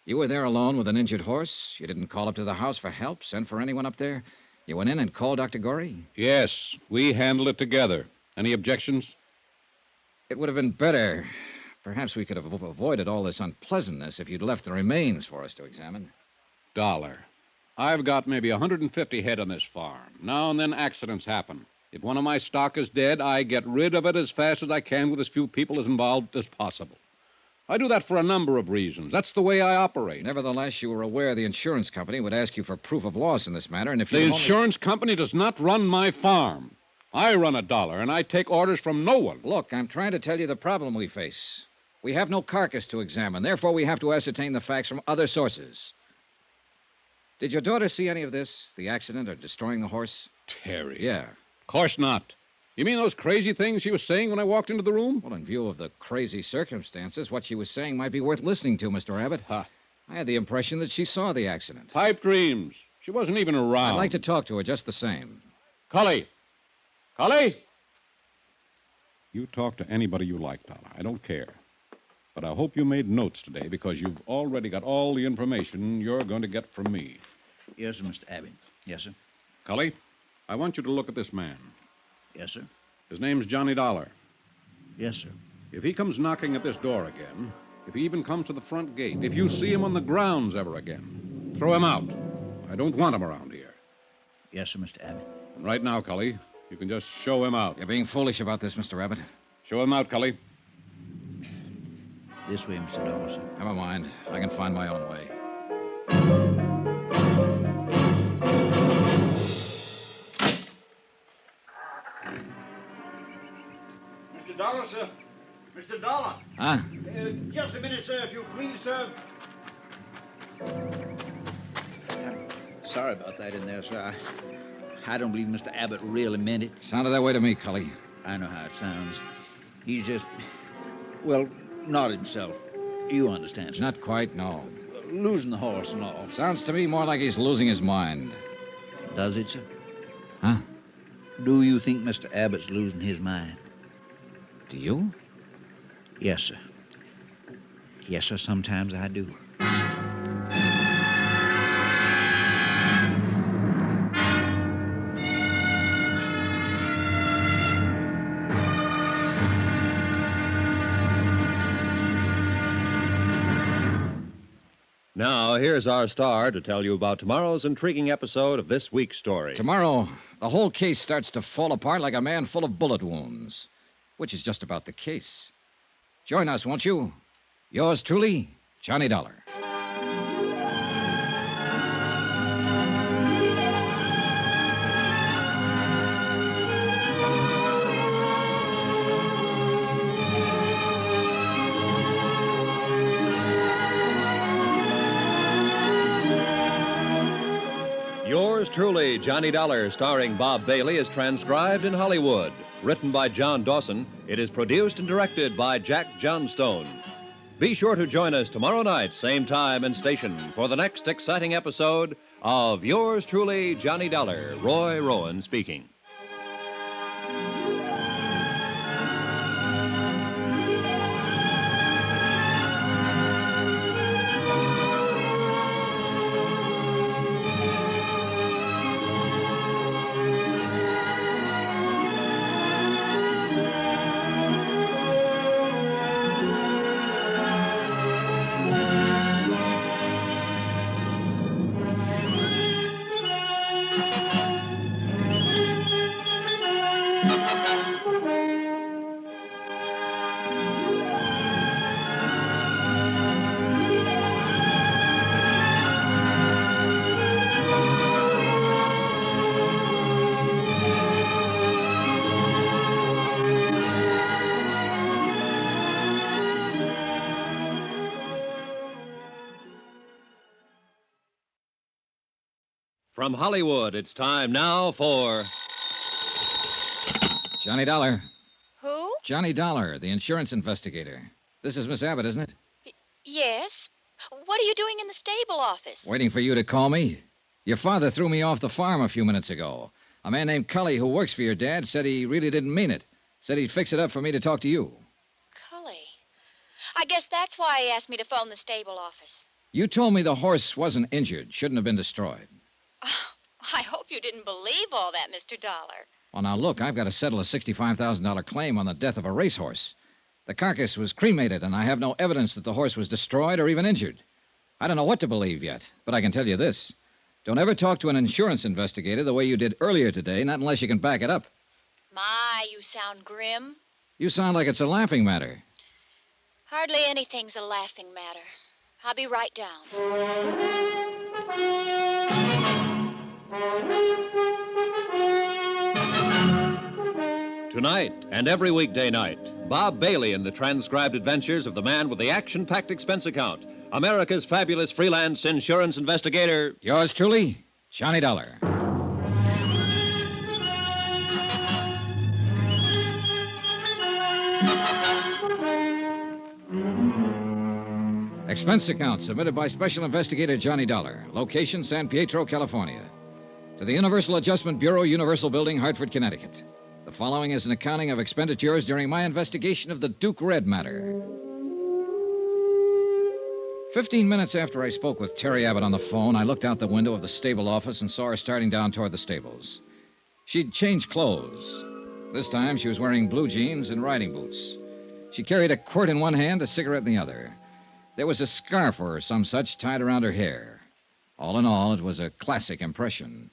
You were there alone with an injured horse? You didn't call up to the house for help, send for anyone up there? You went in and called Dr. Gorey? Yes, we handled it together. Any objections? It would have been better. Perhaps we could have avoided all this unpleasantness if you'd left the remains for us to examine. Dollar. I've got maybe 150 head on this farm. Now and then accidents happen. If one of my stock is dead, I get rid of it as fast as I can with as few people as involved as possible. I do that for a number of reasons. That's the way I operate. Nevertheless, you were aware the insurance company would ask you for proof of loss in this matter, and if the insurance company does not run my farm. I run a Dollar, and I take orders from no one. Look, I'm trying to tell you the problem we face. We have no carcass to examine. Therefore, we have to ascertain the facts from other sources. Did your daughter see any of this? The accident or destroying the horse? Terry. Yeah. Of course not. You mean those crazy things she was saying when I walked into the room? Well, in view of the crazy circumstances, what she was saying might be worth listening to, Mr. Abbott. Huh. I had the impression that she saw the accident. Pipe dreams. She wasn't even around. I'd like to talk to her just the same. Cully! Cully! You talk to anybody you like, Dollar. I don't care. But I hope you made notes today because you've already got all the information you're going to get from me. Yes, sir, Mr. Abbott. Yes, sir. Cully, I want you to look at this man. Yes, sir. His name's Johnny Dollar. Yes, sir. If he comes knocking at this door again, if he even comes to the front gate, if you see him on the grounds ever again, throw him out. I don't want him around here. Yes, sir, Mr. Abbott. And right now, Cully, you can just show him out. You're being foolish about this, Mr. Abbott. Show him out, Cully. This way, Mr. Dollar, sir. Never mind. I can find my own way. Mr. Dollar, sir. Mr. Dollar. Huh? Just a minute, sir, if you please, sir. Sorry about that in there, sir. I don't believe Mr. Abbott really meant it. Sounded that way to me, Cully. I know how it sounds. He's just, well, not himself. You understand, sir. Not quite, no. losing the horse and all. Sounds to me more like he's losing his mind. Does it, sir? Huh? Do you think Mr. Abbott's losing his mind? Do you? Yes, sir. Yes, sir, sometimes I do. Now, here's our star to tell you about tomorrow's intriguing episode of this week's story. Tomorrow, the whole case starts to fall apart like a man full of bullet wounds, which is just about the case. Join us, won't you? Yours truly, Johnny Dollar. Yours truly, Johnny Dollar, starring Bob Bailey, is transcribed in Hollywood. Written by John Dawson, it is produced and directed by Jack Johnstone. Be sure to join us tomorrow night, same time and station, for the next exciting episode of Yours truly, Johnny Dollar. Roy Rowan speaking. From Hollywood, it's time now for... Johnny Dollar. Who? Johnny Dollar, the insurance investigator. This is Miss Abbott, isn't it? Yes. What are you doing in the stable office? Waiting for you to call me. Your father threw me off the farm a few minutes ago. A man named Cully, who works for your dad, said he really didn't mean it. Said he'd fix it up for me to talk to you. Cully. I guess that's why he asked me to phone the stable office. You told me the horse wasn't injured, shouldn't have been destroyed. I hope you didn't believe all that, Mr. Dollar. Well, now, look, I've got to settle a $65,000 claim on the death of a racehorse. The carcass was cremated, and I have no evidence that the horse was destroyed or even injured. I don't know what to believe yet, but I can tell you this. Don't ever talk to an insurance investigator the way you did earlier today, not unless you can back it up. My, you sound grim. You sound like it's a laughing matter. Hardly anything's a laughing matter. I'll be right down. Tonight and every weekday night, Bob Bailey in the transcribed adventures of the man with the action-packed expense account, America's fabulous freelance insurance investigator. Yours truly, Johnny Dollar. Expense account submitted by Special Investigator Johnny Dollar. Location, San Pietro, California. To the Universal Adjustment Bureau, Universal Building, Hartford, Connecticut. The following is an accounting of expenditures during my investigation of the Duke Red matter. 15 minutes after I spoke with Terry Abbott on the phone, I looked out the window of the stable office and saw her starting down toward the stables. She'd changed clothes. This time she was wearing blue jeans and riding boots. She carried a quirt in one hand, a cigarette in the other. There was a scarf or some such tied around her hair. All in all, it was a classic impression.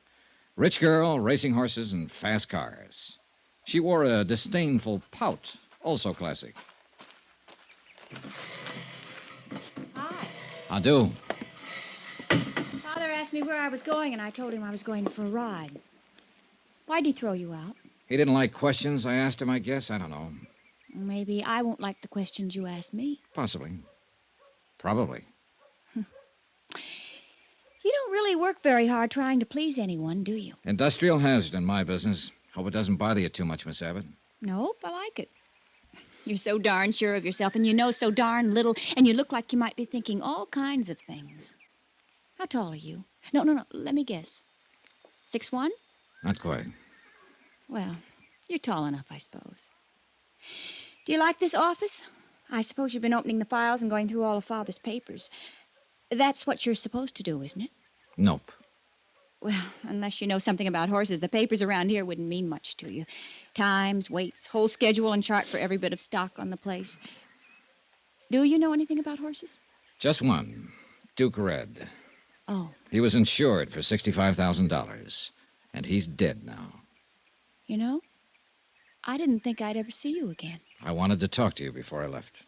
Rich girl, racing horses, and fast cars. She wore a disdainful pout, also classic. Hi. How do? Father asked me where I was going, and I told him I was going for a ride. Why'd he throw you out? He didn't like questions I asked him, I guess. I don't know. Maybe I won't like the questions you ask me. Possibly. Probably. You don't really work very hard trying to please anyone, do you? Industrial hazard in my business. Hope it doesn't bother you too much, Miss Abbott. Nope, I like it. You're so darn sure of yourself, and you know so darn little, and you look like you might be thinking all kinds of things. How tall are you? No. Let me guess. 6'1"? Not quite. Well, you're tall enough, I suppose. Do you like this office? I suppose you've been opening the files and going through all of Father's papers. That's what you're supposed to do, isn't it? Nope. Well, unless you know something about horses, the papers around here wouldn't mean much to you. Times, weights, whole schedule and chart for every bit of stock on the place. Do you know anything about horses? Just one. Duke Red. Oh. He was insured for $65,000. And he's dead now. You know, I didn't think I'd ever see you again. I wanted to talk to you before I left.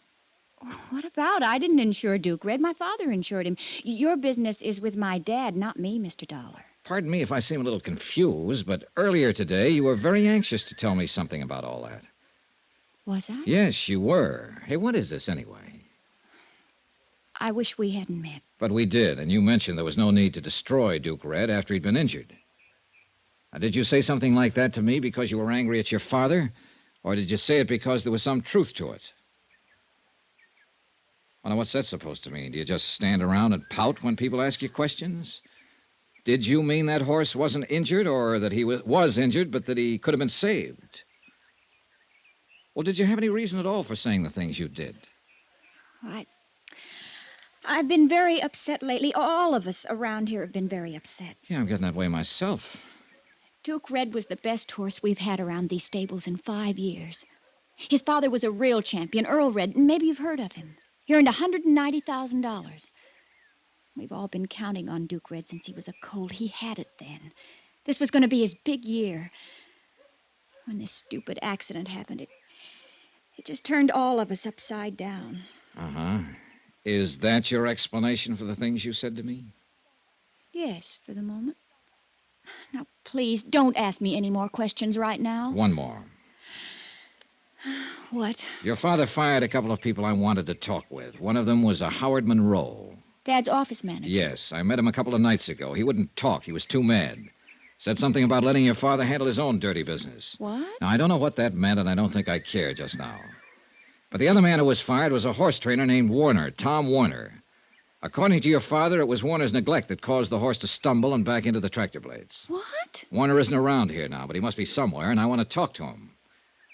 What about? I didn't insure Duke Red. My father insured him. Your business is with my dad, not me, Mr. Dollar. Pardon me if I seem a little confused, but earlier today you were very anxious to tell me something about all that. Was I? Yes, you were. Hey, what is this anyway? I wish we hadn't met. But we did, and you mentioned there was no need to destroy Duke Red after he'd been injured. Now, did you say something like that to me because you were angry at your father? Or did you say it because there was some truth to it? Well, now, what's that supposed to mean? Do you just stand around and pout when people ask you questions? Did you mean that horse wasn't injured, or that he was injured, but that he could have been saved? Well, did you have any reason at all for saying the things you did? I've been very upset lately. All of us around here have been very upset. Yeah, I'm getting that way myself. Duke Red was the best horse we've had around these stables in 5 years. His father was a real champion, Earl Red, and maybe you've heard of him. He earned $190,000. We've all been counting on Duke Red since he was a colt. He had it then. This was going to be his big year. When this stupid accident happened, it just turned all of us upside down. Uh-huh. Is that your explanation for the things you said to me? Yes, for the moment. Now, please, don't ask me any more questions right now. One more. What? Your father fired a couple of people I wanted to talk with. One of them was a Howard Monroe. Dad's office manager. Yes, I met him a couple of nights ago. He wouldn't talk. He was too mad. Said something about letting your father handle his own dirty business. What? Now, I don't know what that meant, and I don't think I care just now. But the other man who was fired was a horse trainer named Warner, Tom Warner. According to your father, it was Warner's neglect that caused the horse to stumble and back into the tractor blades. What? Warner isn't around here now, but he must be somewhere, and I want to talk to him.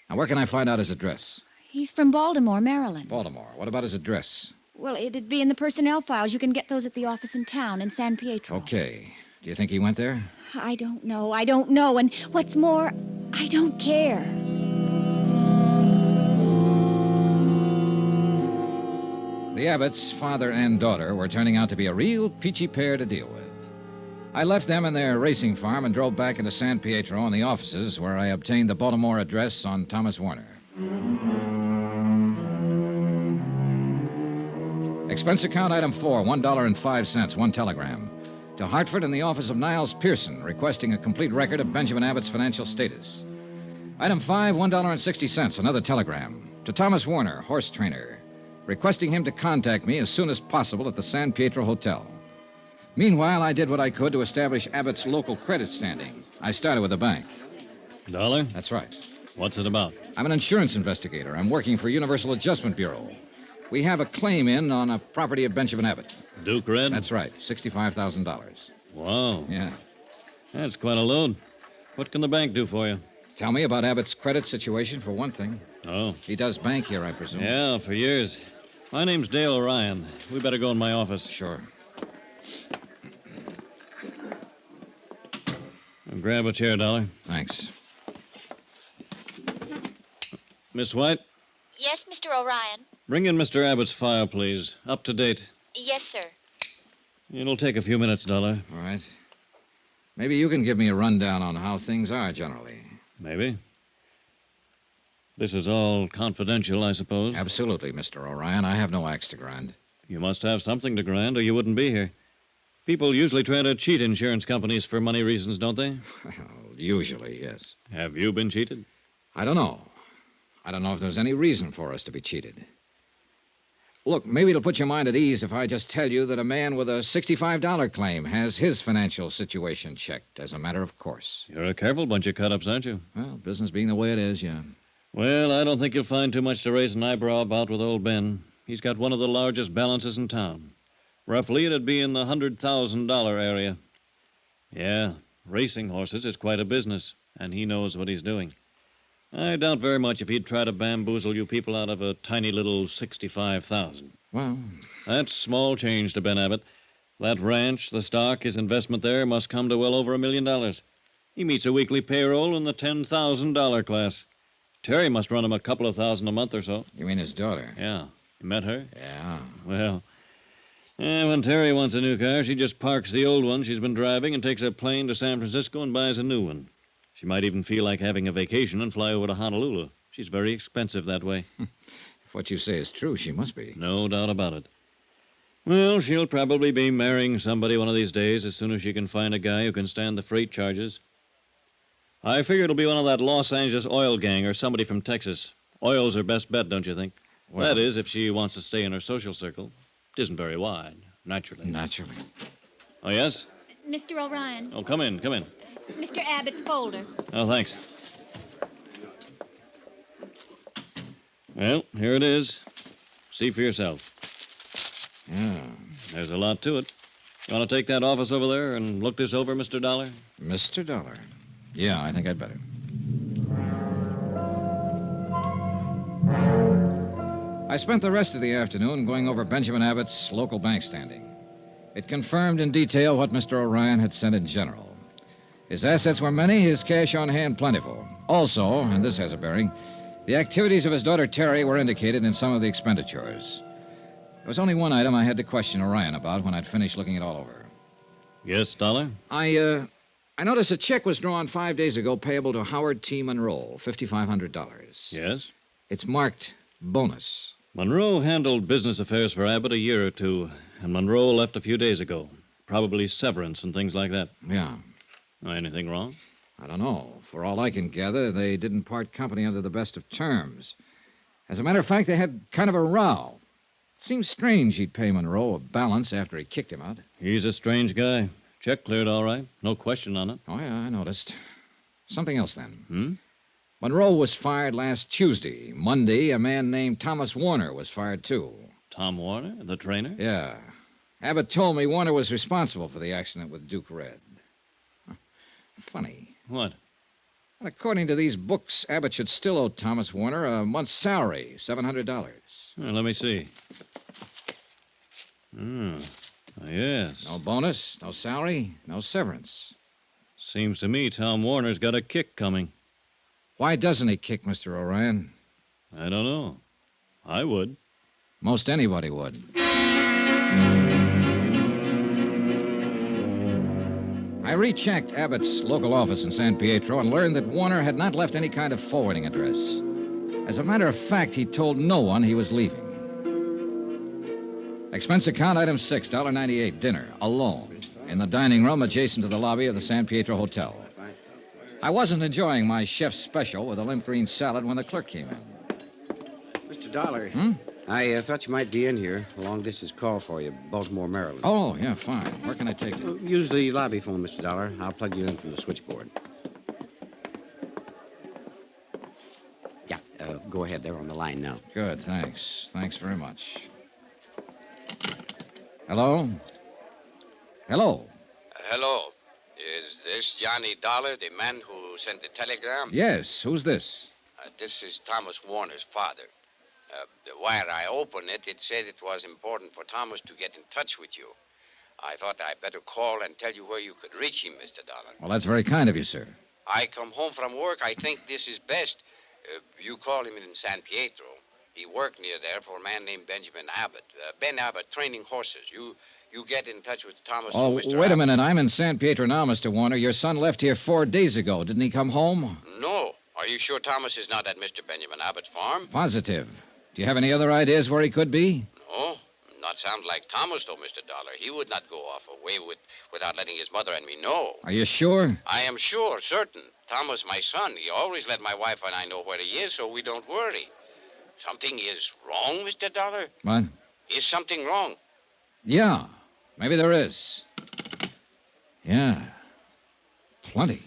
Now, where can I find out his address? He's from Baltimore, Maryland. Baltimore. What about his address? Well, it'd be in the personnel files. You can get those at the office in town, in San Pietro. Okay. Do you think he went there? I don't know. And what's more, I don't care. The Abbotts, father and daughter, were turning out to be a real peachy pair to deal with. I left them in their racing farm and drove back into San Pietro and the offices where I obtained the Baltimore address on Thomas Warner. Expense account item 4, $1.05, one telegram. To Hartford in the office of Niles Pearson, requesting a complete record of Benjamin Abbott's financial status. Item 5, $1.60, another telegram. To Thomas Warner, horse trainer, requesting him to contact me as soon as possible at the San Pietro Hotel. Meanwhile, I did what I could to establish Abbott's local credit standing. I started with the bank. Dollar? That's right. What's it about? I'm an insurance investigator. I'm working for Universal Adjustment Bureau. We have a claim in on a property of Benjamin Abbott. Duke Red? That's right, $65,000. Wow. Yeah. That's quite a load. What can the bank do for you? Tell me about Abbott's credit situation, for one thing. Oh. He does bank here, I presume. Yeah, for years. My name's Dale Ryan. We better go in my office. Sure. Grab a chair, Dollar. Thanks. Miss White? Yes, Mr. O'Ryan. Bring in Mr. Abbott's file, please. Up to date. Yes, sir. It'll take a few minutes, Dollar. All right. Maybe you can give me a rundown on how things are generally. Maybe. This is all confidential, I suppose? Absolutely, Mr. O'Ryan. I have no axe to grind. You must have something to grind, or you wouldn't be here. People usually try to cheat insurance companies for money reasons, don't they? Well, usually, yes. Have you been cheated? I don't know. I don't know if there's any reason for us to be cheated. Look, maybe it'll put your mind at ease if I just tell you that a man with a $65 claim has his financial situation checked as a matter of course. You're a careful bunch of cut-ups, aren't you? Well, business being the way it is, yeah. Well, I don't think you'll find too much to raise an eyebrow about with old Ben. He's got one of the largest balances in town. Roughly, it'd be in the $100,000 area. Yeah, racing horses is quite a business, and he knows what he's doing. I doubt very much if he'd try to bamboozle you people out of a tiny little $65,000. Well, That's small change to Ben Abbott. That ranch, the stock, his investment there must come to well over $1 million. He meets a weekly payroll in the $10,000 class. Terry must run him a couple of thousand a month or so. You mean his daughter? Yeah. You met her? Yeah. Well, when Terry wants a new car, she just parks the old one she's been driving and takes a plane to San Francisco and buys a new one. She might even feel like having a vacation and fly over to Honolulu. She's very expensive that way. If what you say is true, she must be. No doubt about it. Well, she'll probably be marrying somebody one of these days as soon as she can find a guy who can stand the freight charges. I figure it'll be one of that Los Angeles oil gang or somebody from Texas. Oil's her best bet, don't you think? Well, that is, if she wants to stay in her social circle. It isn't very wide, naturally. Naturally. Oh, yes? Mr. O'Ryan. Oh, come in. Mr. Abbott's folder. Oh, thanks. Well, here it is. See for yourself. Yeah. There's a lot to it. You want to take that office over there and look this over, Mr. Dollar? Mr. Dollar. Yeah, I think I'd better. I spent the rest of the afternoon going over Benjamin Abbott's local bank standing. It confirmed in detail what Mr. O'Ryan had said in general. His assets were many, his cash on hand plentiful. Also, and this has a bearing, the activities of his daughter Terry were indicated in some of the expenditures. There was only one item I had to question O'Ryan about when I'd finished looking it all over. Yes, Dollar? I noticed a check was drawn 5 days ago payable to Howard T. Monroe, $5,500. Yes? It's marked bonus. Monroe handled business affairs for Abbott a year or two, and Monroe left a few days ago. Probably severance and things like that. Yeah. Anything wrong? I don't know. For all I can gather, they didn't part company under the best of terms. As a matter of fact, they had kind of a row. Seems strange he'd pay Monroe a balance after he kicked him out. He's a strange guy. Check cleared all right. No question on it. Oh, yeah, I noticed. Something else, then. Monroe was fired last Tuesday. Monday, a man named Thomas Warner was fired, too. Tom Warner, the trainer? Yeah. Abbott told me Warner was responsible for the accident with Duke Red. Funny. What? Well, according to these books, Abbott should still owe Thomas Warner a month's salary, $700. Let me see. Yes. No bonus, no salary, no severance. Seems to me Tom Warner's got a kick coming. Why doesn't he kick, Mr. O'Ryan? I don't know. I would. Most anybody would. I rechecked Abbott's local office in San Pietro and learned that Warner had not left any kind of forwarding address. As a matter of fact, he told no one he was leaving. Expense account item 6, $1.98, dinner, alone, in the dining room adjacent to the lobby of the San Pietro Hotel. I wasn't enjoying my chef's special with a limp green salad when the clerk came in. Mr. Dollar. I thought you might be in here. A long-distance call for you, Baltimore, Maryland. Oh, yeah, fine. Where can I take you? Use the lobby phone, Mr. Dollar. I'll plug you in from the switchboard. Yeah, go ahead. They're on the line now. Good, thanks. Thanks very much. Hello? Hello? Hello. Is this Johnny Dollar, the man who sent the telegram? Yes, who's this? This is Thomas Warner's father. The wire I opened it said it was important for Thomas to get in touch with you. I thought I'd better call and tell you where you could reach him, Mr. Dollar. Well, that's very kind of you, sir. I come home from work. I think this is best. You call him in San Pietro. He worked near there for a man named Benjamin Abbott. Ben Abbott, training horses. You get in touch with Thomas. Oh, Mr. wait a Abbott. minute. I'm in San Pietro now, Mr. Warner. Your son left here 4 days ago. Didn't he come home? No. Are you sure Thomas is not at Mr. Benjamin Abbott's farm? Positive. Do you have any other ideas where he could be? No. Not sound like Thomas, though, Mr. Dollar. He would not go off away without letting his mother and me know. Are you sure? I am sure, certain. Thomas, my son, he always let my wife and I know where he is, so we don't worry. Something is wrong, Mr. Dollar? What? Is something wrong? Yeah. Maybe there is. Yeah. Plenty.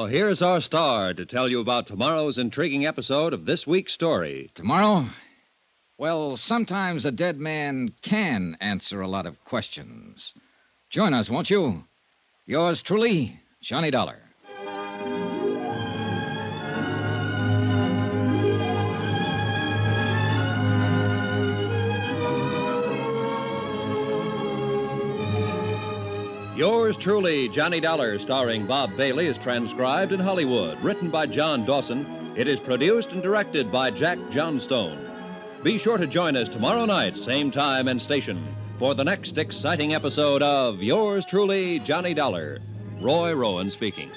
Now, here's our star to tell you about tomorrow's intriguing episode of this week's story. Tomorrow? Well, sometimes a dead man can answer a lot of questions. Join us, won't you? Yours truly, Johnny Dollar. Yours truly, Johnny Dollar, starring Bob Bailey, is transcribed in Hollywood. Written by John Dawson, it is produced and directed by Jack Johnstone. Be sure to join us tomorrow night, same time and station, for the next exciting episode of Yours truly, Johnny Dollar. Roy Rowan speaking.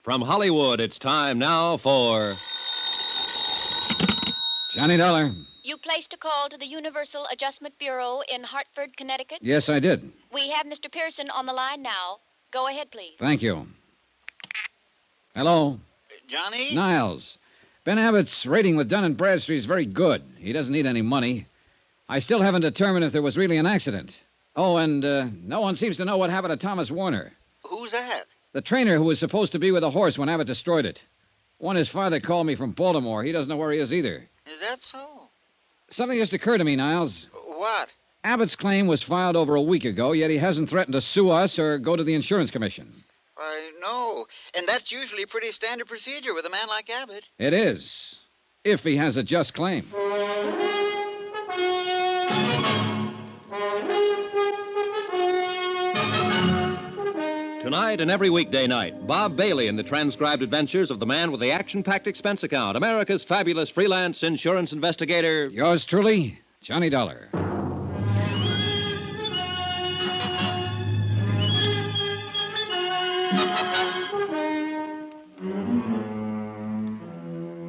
From Hollywood, it's time now for... Johnny Dollar. You placed a call to the Universal Adjustment Bureau in Hartford, Connecticut? Yes, I did. We have Mr. Pearson on the line now. Go ahead, please. Thank you. Hello? Johnny? Niles. Ben Abbott's rating with Dun & Bradstreet is very good. He doesn't need any money. I still haven't determined if there was really an accident. Oh, and no one seems to know what happened to Thomas Warner. Who's that? The trainer who was supposed to be with the horse when Abbott destroyed it. One his father called me from Baltimore. He doesn't know where he is either. Is that so? Something just occurred to me, Niles. What? Abbott's claim was filed over a week ago, yet he hasn't threatened to sue us or go to the insurance commission. I know. And that's usually pretty standard procedure with a man like Abbott. It is, if he has a just claim. Tonight and every weekday night, Bob Bailey in the transcribed adventures of the man with the action-packed expense account, America's fabulous freelance insurance investigator. Yours truly, Johnny Dollar.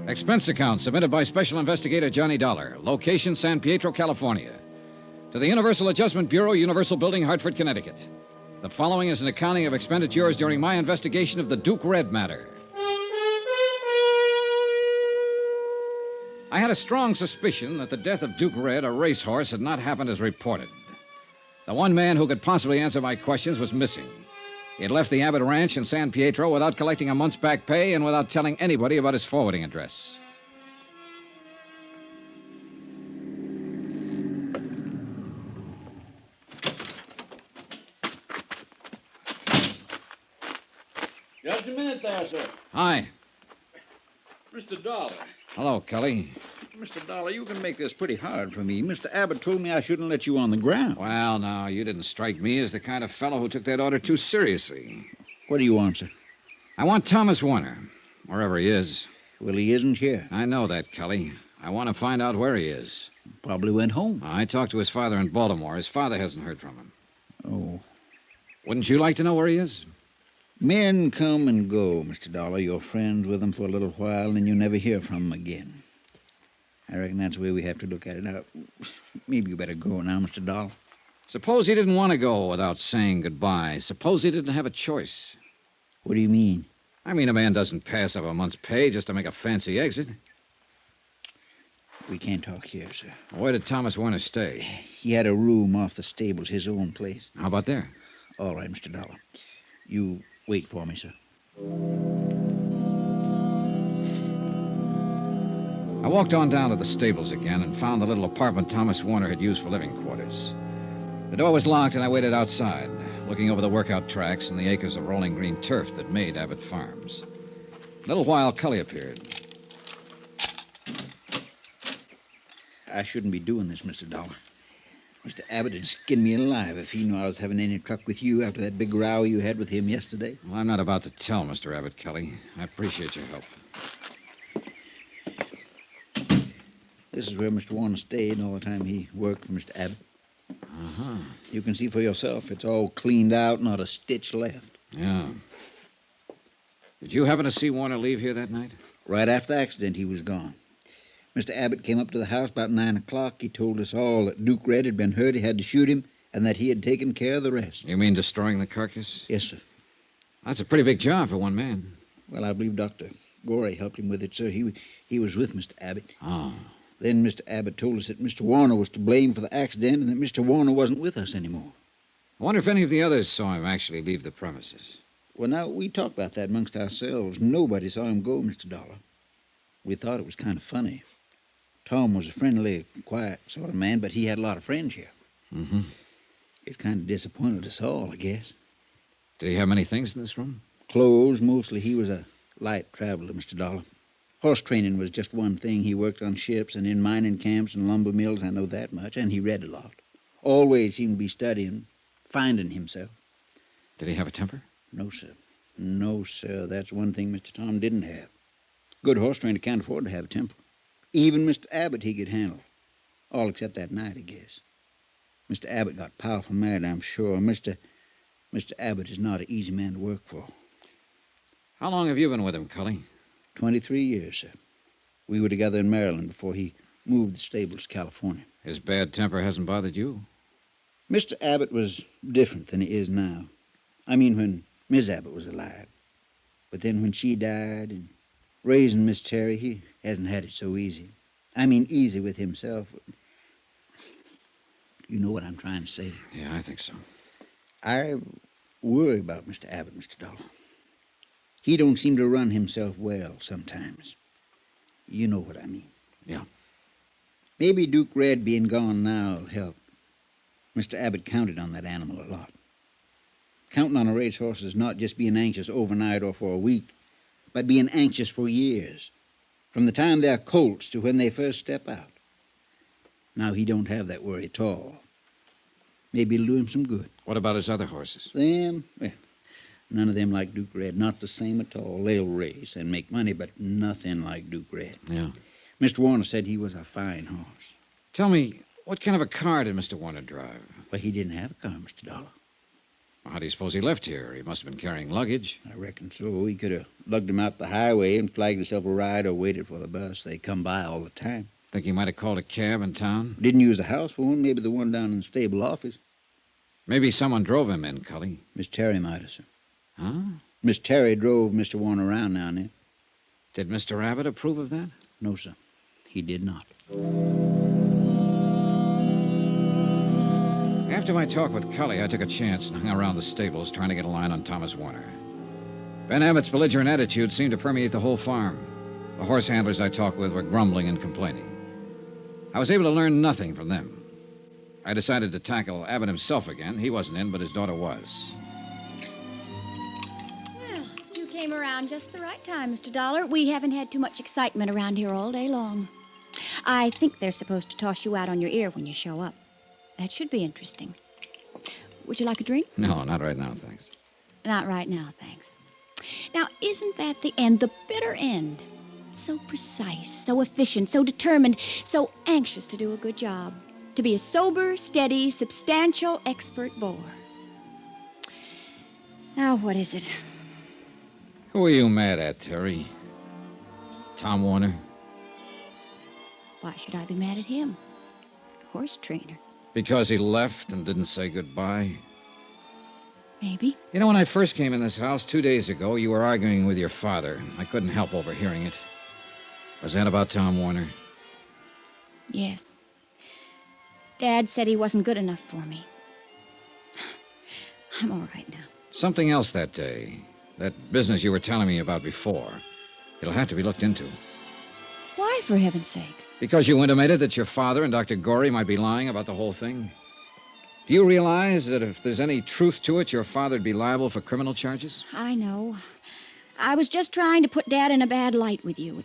Expense account submitted by Special Investigator Johnny Dollar. Location, San Pietro, California. To the Universal Adjustment Bureau, Universal Building, Hartford, Connecticut. The following is an accounting of expenditures during my investigation of the Duke Red matter. I had a strong suspicion that the death of Duke Red, a racehorse, had not happened as reported. The one man who could possibly answer my questions was missing. He had left the Abbott Ranch in San Pietro without collecting a month's back pay and without telling anybody about his forwarding address. Just a minute there, sir. Hi. Mr. Dollar. Hello, Kelly. Mr. Dollar, you can make this pretty hard for me. Mr. Abbott told me I shouldn't let you on the ground. Well, now, you didn't strike me as the kind of fellow who took that order too seriously. What do you want, sir? I want Thomas Warner, wherever he is. Well, he isn't here. I know that, Kelly. I want to find out where he is. Probably went home. I talked to his father in Baltimore. His father hasn't heard from him. Oh. Wouldn't you like to know where he is? Men come and go, Mr. Dollar. You're friends with them for a little while, and you never hear from them again. I reckon that's the way we have to look at it. Now, maybe you better go now, Mr. Dollar. Suppose he didn't want to go without saying goodbye. Suppose he didn't have a choice. What do you mean? I mean, a man doesn't pass up a month's pay just to make a fancy exit. We can't talk here, sir. Where did Thomas Warner stay? He had a room off the stables, his own place. How about there? All right, Mr. Dollar. You wait for me, sir. I walked on down to the stables again and found the little apartment Thomas Warner had used for living quarters. The door was locked, and I waited outside, looking over the workout tracks and the acres of rolling green turf that made Abbott Farms. little while, Cully appeared. I shouldn't be doing this, Mr. Dollar. Mr. Abbott would skin me alive if he knew I was having any truck with you after that big row you had with him yesterday. Well, I'm not about to tell Mr. Abbott, Kelly. I appreciate your help. This is where Mr. Warner stayed all the time he worked for Mr. Abbott. Uh-huh. You can see for yourself. It's all cleaned out, not a stitch left. Yeah. Did you happen to see Warner leave here that night? Right after the accident, he was gone. Mr. Abbott came up to the house about 9 o'clock. He told us all that Duke Red had been hurt, he had to shoot him, and that he had taken care of the rest. You mean destroying the carcass? Yes, sir. That's a pretty big job for one man. Well, I believe Dr. Gorey helped him with it, sir. He was with Mr. Abbott. Oh. Then Mr. Abbott told us that Mr. Warner was to blame for the accident and that Mr. Warner wasn't with us anymore. I wonder if any of the others saw him actually leave the premises. Well, now, we talked about that amongst ourselves. Nobody saw him go, Mr. Dollar. We thought it was kind of funny. Tom was a friendly, quiet sort of man, but he had a lot of friends here. Mm-hmm. It kind of disappointed us all, I guess. Did he have many things in this room? Clothes, mostly. He was a light traveler, Mr. Dollar. Horse training was just one thing. He worked on ships and in mining camps and lumber mills, I know that much, and he read a lot. Always seemed to be studying, finding himself. Did he have a temper? No, sir. No, sir. That's one thing Mr. Tom didn't have. Good horse trainer can't afford to have a temper. Even Mr. Abbott he could handle. All except that night, I guess. Mr. Abbott got powerful mad, I'm sure. Mr. Abbott is not an easy man to work for. How long have you been with him, Cully? 23 years, sir. We were together in Maryland before he moved the stables to California. His bad temper hasn't bothered you? Mr. Abbott was different than he is now. I mean, when Miss Abbott was alive. But then when she died and raising Miss Terry, he hasn't had it so easy. I mean, easy with himself. You know what I'm trying to say. Yeah, I think so. I worry about Mr. Abbott, Mr. Dollar. He don't seem to run himself well sometimes. You know what I mean. Yeah. Maybe Duke Red being gone now will help. Mr. Abbott counted on that animal a lot. Counting on a racehorse is not just being anxious overnight or for a week, but being anxious for years, from the time they're colts to when they first step out. Now, he don't have that worry at all. Maybe it'll do him some good. What about his other horses? Them? Well, none of them like Duke Red. Not the same at all. They'll race and make money, but nothing like Duke Red. Yeah. Mr. Warner said he was a fine horse. Tell me, what kind of a car did Mr. Warner drive? Well, he didn't have a car, Mr. Dollar. Well, how do you suppose he left here? He must have been carrying luggage. I reckon so. He could have lugged him out the highway and flagged himself a ride or waited for the bus. They come by all the time. Think he might have called a cab in town? Didn't use a house phone. Maybe the one down in the stable office. Maybe someone drove him in, Cully. Miss Terry might have, sir. Huh? Miss Terry drove Mr. Warner around now and then. Did Mr. Abbott approve of that? No, sir. He did not. After my talk with Cully, I took a chance and hung around the stables trying to get a line on Thomas Warner. Ben Abbott's belligerent attitude seemed to permeate the whole farm. The horse handlers I talked with were grumbling and complaining. I was able to learn nothing from them. I decided to tackle Abbott himself again. He wasn't in, but his daughter was. Well, you came around just the right time, Mr. Dollar. We haven't had too much excitement around here all day long. I think they're supposed to toss you out on your ear when you show up. That should be interesting. Would you like a drink? No, not right now, thanks. Not right now, thanks. Now, isn't that the end, the bitter end? So precise, so efficient, so determined, so anxious to do a good job. To be a sober, steady, substantial, expert bore. Now, what is it? Who are you mad at, Terry? Tom Warner? Why should I be mad at him? Horse trainer. Because he left and didn't say goodbye? Maybe. You know, when I first came in this house 2 days ago, you were arguing with your father. I couldn't help overhearing it. Was that about Tom Warner? Yes. Dad said he wasn't good enough for me. I'm all right now. Something else that day. That business you were telling me about before. It'll have to be looked into. Why, for heaven's sake? Because you intimated that your father and Dr. Gorey might be lying about the whole thing. Do you realize that if there's any truth to it, your father'd be liable for criminal charges? I know. I was just trying to put Dad in a bad light with you.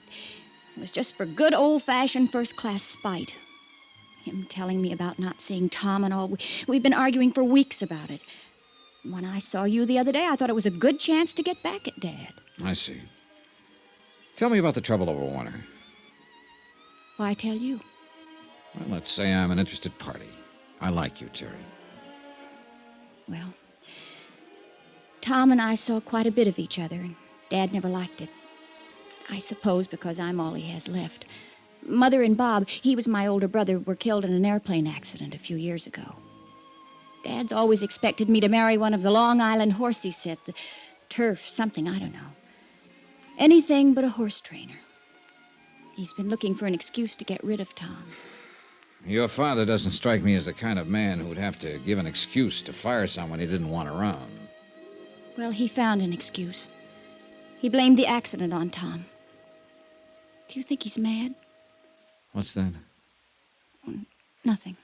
It was just for good old-fashioned first-class spite. Him telling me about not seeing Tom and all. We've been arguing for weeks about it. When I saw you the other day, I thought it was a good chance to get back at Dad. I see. Tell me about the trouble over Warner. Why tell you? Well, let's say I'm an interested party. I like you, Terry. Well, Tom and I saw quite a bit of each other, and Dad never liked it. I suppose because I'm all he has left. Mother and Bob, he was my older brother, were killed in an airplane accident a few years ago. Dad's always expected me to marry one of the Long Island Horsey set, the turf, something, I don't know. Anything but a horse trainer. He's been looking for an excuse to get rid of Tom. Your father doesn't strike me as the kind of man who'd have to give an excuse to fire someone he didn't want around. Well, he found an excuse. He blamed the accident on Tom. Do you think he's mad? What's that? Nothing.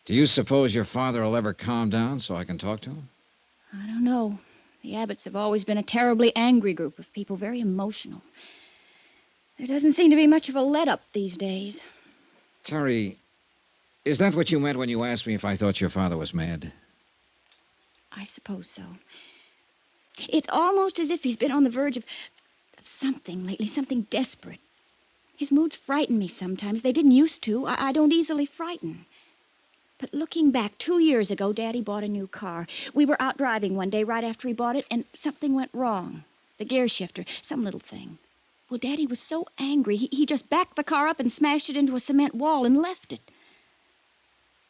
Do you suppose your father will ever calm down so I can talk to him? I don't know. The Abbotts have always been a terribly angry group of people, very emotional. There doesn't seem to be much of a let-up these days. Terry, is that what you meant when you asked me if I thought your father was mad? I suppose so. It's almost as if he's been on the verge of something lately, something desperate. His moods frighten me sometimes. They didn't used to. I don't easily frighten. But looking back, 2 years ago, Daddy bought a new car. We were out driving one day right after he bought it, and something went wrong. The gear shifter, some little thing. Well, Daddy was so angry, he just backed the car up and smashed it into a cement wall and left it.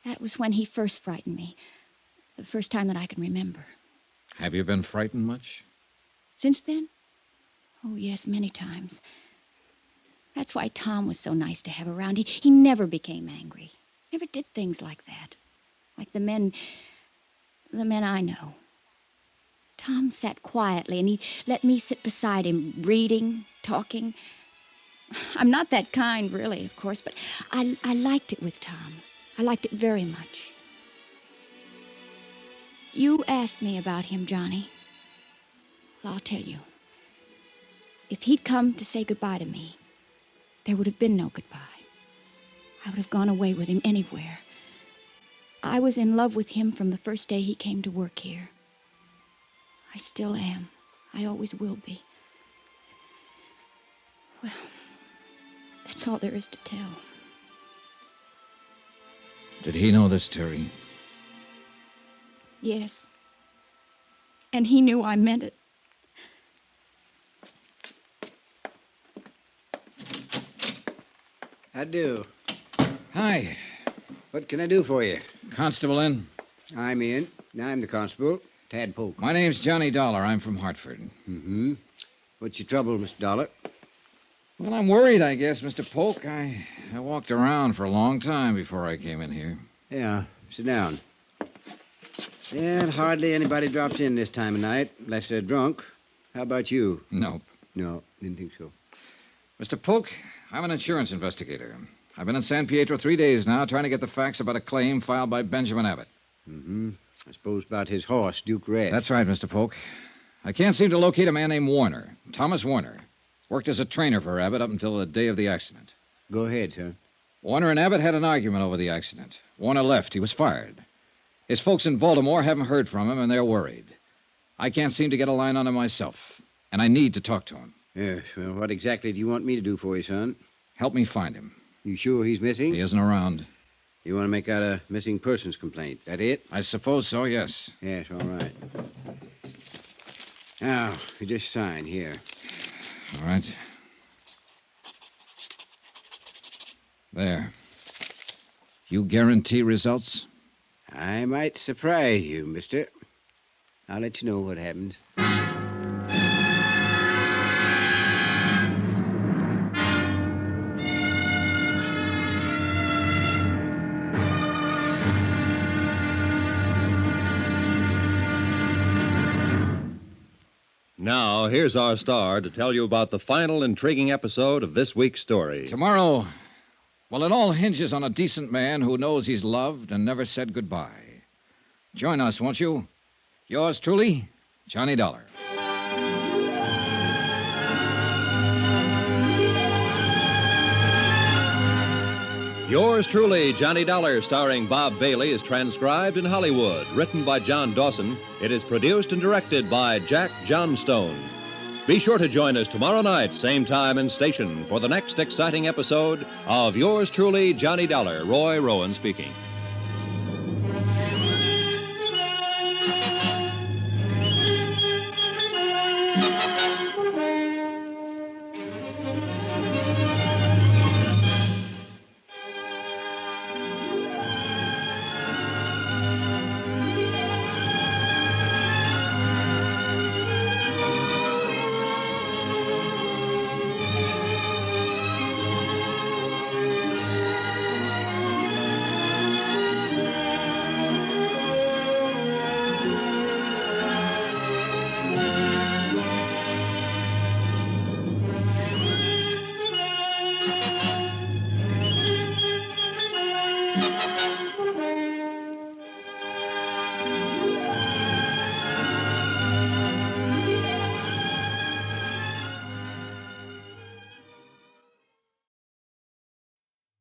That was when he first frightened me. The first time that I can remember. Have you been frightened much? Since then? Oh, yes, many times. That's why Tom was so nice to have around. He never became angry. Never did things like that. Like the men I know. Tom sat quietly, and he let me sit beside him, reading, talking. I'm not that kind, really, of course, but I liked it with Tom. I liked it very much. You asked me about him, Johnny. Well, I'll tell you. If he'd come to say goodbye to me, there would have been no goodbye. I would have gone away with him anywhere. I was in love with him from the first day he came to work here. I still am. I always will be. Well, that's all there is to tell. Did he know this, Terry? Yes. And he knew I meant it. I do. Hi. What can I do for you? Constable in? I'm in. I'm the constable, Tad Polk. My name's Johnny Dollar. I'm from Hartford. Mm-hmm. What's your trouble, Mr. Dollar? Well, I'm worried, I guess, Mr. Polk. I walked around for a long time before I came in here. Yeah, sit down. Yeah, hardly anybody drops in this time of night, unless they're drunk. How about you? Nope. No, didn't think so. Mr. Polk, I'm an insurance investigator. I've been in San Pietro 3 days now trying to get the facts about a claim filed by Benjamin Abbott. Mm-hmm. I suppose about his horse, Duke Red. That's right, Mr. Polk. I can't seem to locate a man named Warner, Thomas Warner. Worked as a trainer for Abbott up until the day of the accident. Go ahead, sir. Warner and Abbott had an argument over the accident. Warner left. He was fired. His folks in Baltimore haven't heard from him, and they're worried. I can't seem to get a line on him myself, and I need to talk to him. Yes, well, what exactly do you want me to do for you, son? Help me find him. You sure he's missing? He isn't around. You want to make out a missing persons complaint, that it? I suppose so, yes. Yes, all right. Now, you just sign here. All right. There. You guarantee results? I might surprise you, mister. I'll let you know what happens. Now, here's our star to tell you about the final intriguing episode of this week's story. Tomorrow, well, it all hinges on a decent man who knows he's loved and never said goodbye. Join us, won't you? Yours truly, Johnny Dollar. Yours truly, Johnny Dollar, starring Bob Bailey, is transcribed in Hollywood. Written by John Dawson, it is produced and directed by Jack Johnstone. Be sure to join us tomorrow night, same time and station, for the next exciting episode of Yours truly, Johnny Dollar. Roy Rowan speaking.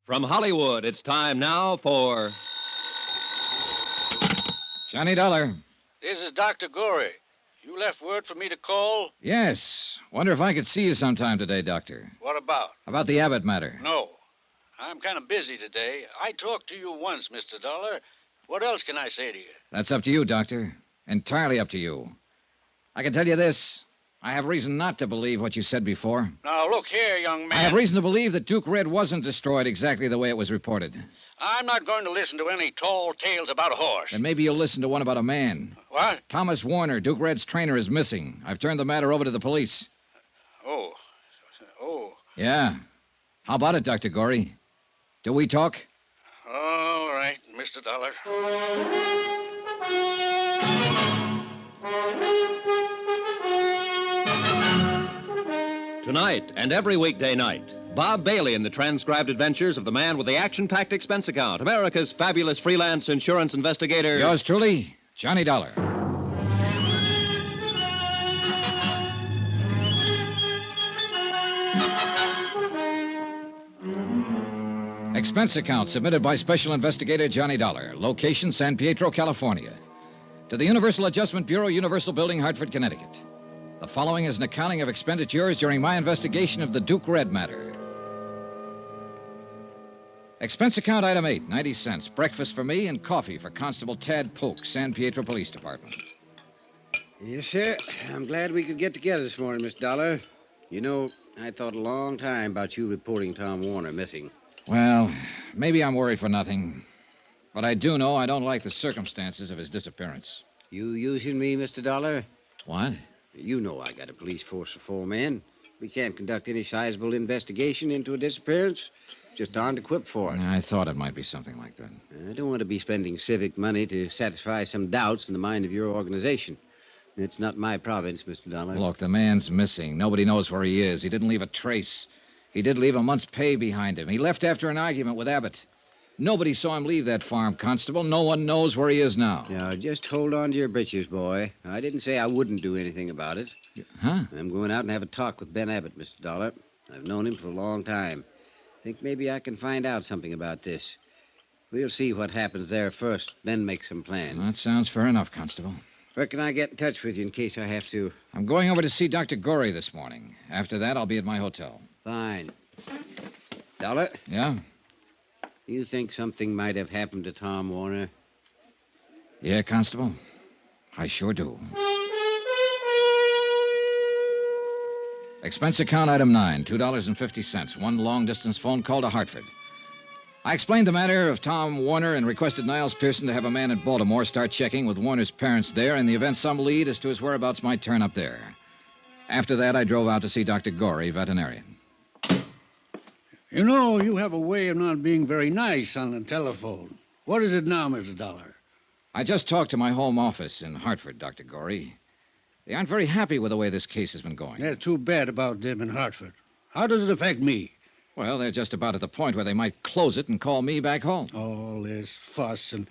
From Hollywood, it's time now for Johnny Dollar. This is Dr. Gorey. You left word for me to call? Yes. Wonder if I could see you sometime today, Doctor. What about? About the Abbott matter. No. I'm kind of busy today. I talked to you once, Mr. Dollar. What else can I say to you? That's up to you, Doctor. Entirely up to you. I can tell you this. I have reason not to believe what you said before. Now, look here, young man. I have reason to believe that Duke Red wasn't destroyed exactly the way it was reported. I'm not going to listen to any tall tales about a horse. Then maybe you'll listen to one about a man. What? Thomas Warner, Duke Red's trainer, is missing. I've turned the matter over to the police. Oh. Yeah. How about it, Dr. Gorey? Do we talk? All right, Mr. Dollar. Tonight and every weekday night, Bob Bailey in the transcribed adventures of the man with the action-packed expense account, America's fabulous freelance insurance investigator. Yours truly, Johnny Dollar. Expense account submitted by Special Investigator Johnny Dollar. Location, San Pietro, California. To the Universal Adjustment Bureau, Universal Building, Hartford, Connecticut. The following is an accounting of expenditures during my investigation of the Duke Red matter. Expense account item 8, 90 cents. Breakfast for me and coffee for Constable Tad Polk, San Pietro Police Department. Yes, sir. I'm glad we could get together this morning, Miss Dollar. You know, I thought a long time about you reporting Tom Warner missing. Well, maybe I'm worried for nothing. But I do know I don't like the circumstances of his disappearance. You using me, Mr. Dollar? What? You know I got a police force of 4 men. We can't conduct any sizable investigation into a disappearance. Just aren't equipped for it. I thought it might be something like that. I don't want to be spending civic money to satisfy some doubts in the mind of your organization. It's not my province, Mr. Dollar. Look, the man's missing. Nobody knows where he is. He didn't leave a trace. He did leave a month's pay behind him. He left after an argument with Abbott. Nobody saw him leave that farm, Constable. No one knows where he is now. Now, just hold on to your britches, boy. I didn't say I wouldn't do anything about it. Huh? I'm going out and have a talk with Ben Abbott, Mr. Dollar. I've known him for a long time. Think maybe I can find out something about this. We'll see what happens there first, then make some plans. That sounds fair enough, Constable. Where can I get in touch with you in case I have to? I'm going over to see Dr. Gorey this morning. After that, I'll be at my hotel. Fine. Dollar? Yeah? You think something might have happened to Tom Warner? Yeah, Constable. I sure do. Expense account item 9, $2.50. One long-distance phone call to Hartford. I explained the matter of Tom Warner and requested Niles Pearson to have a man in Baltimore start checking with Warner's parents there in the event some lead as to his whereabouts might turn up there. After that, I drove out to see Dr. Gorey, veterinarian. You know, you have a way of not being very nice on the telephone. What is it now, Mr. Dollar? I just talked to my home office in Hartford, Dr. Gorey. They aren't very happy with the way this case has been going. They're too bad about them in Hartford. How does it affect me? Well, they're just about at the point where they might close it and call me back home. All this fuss, and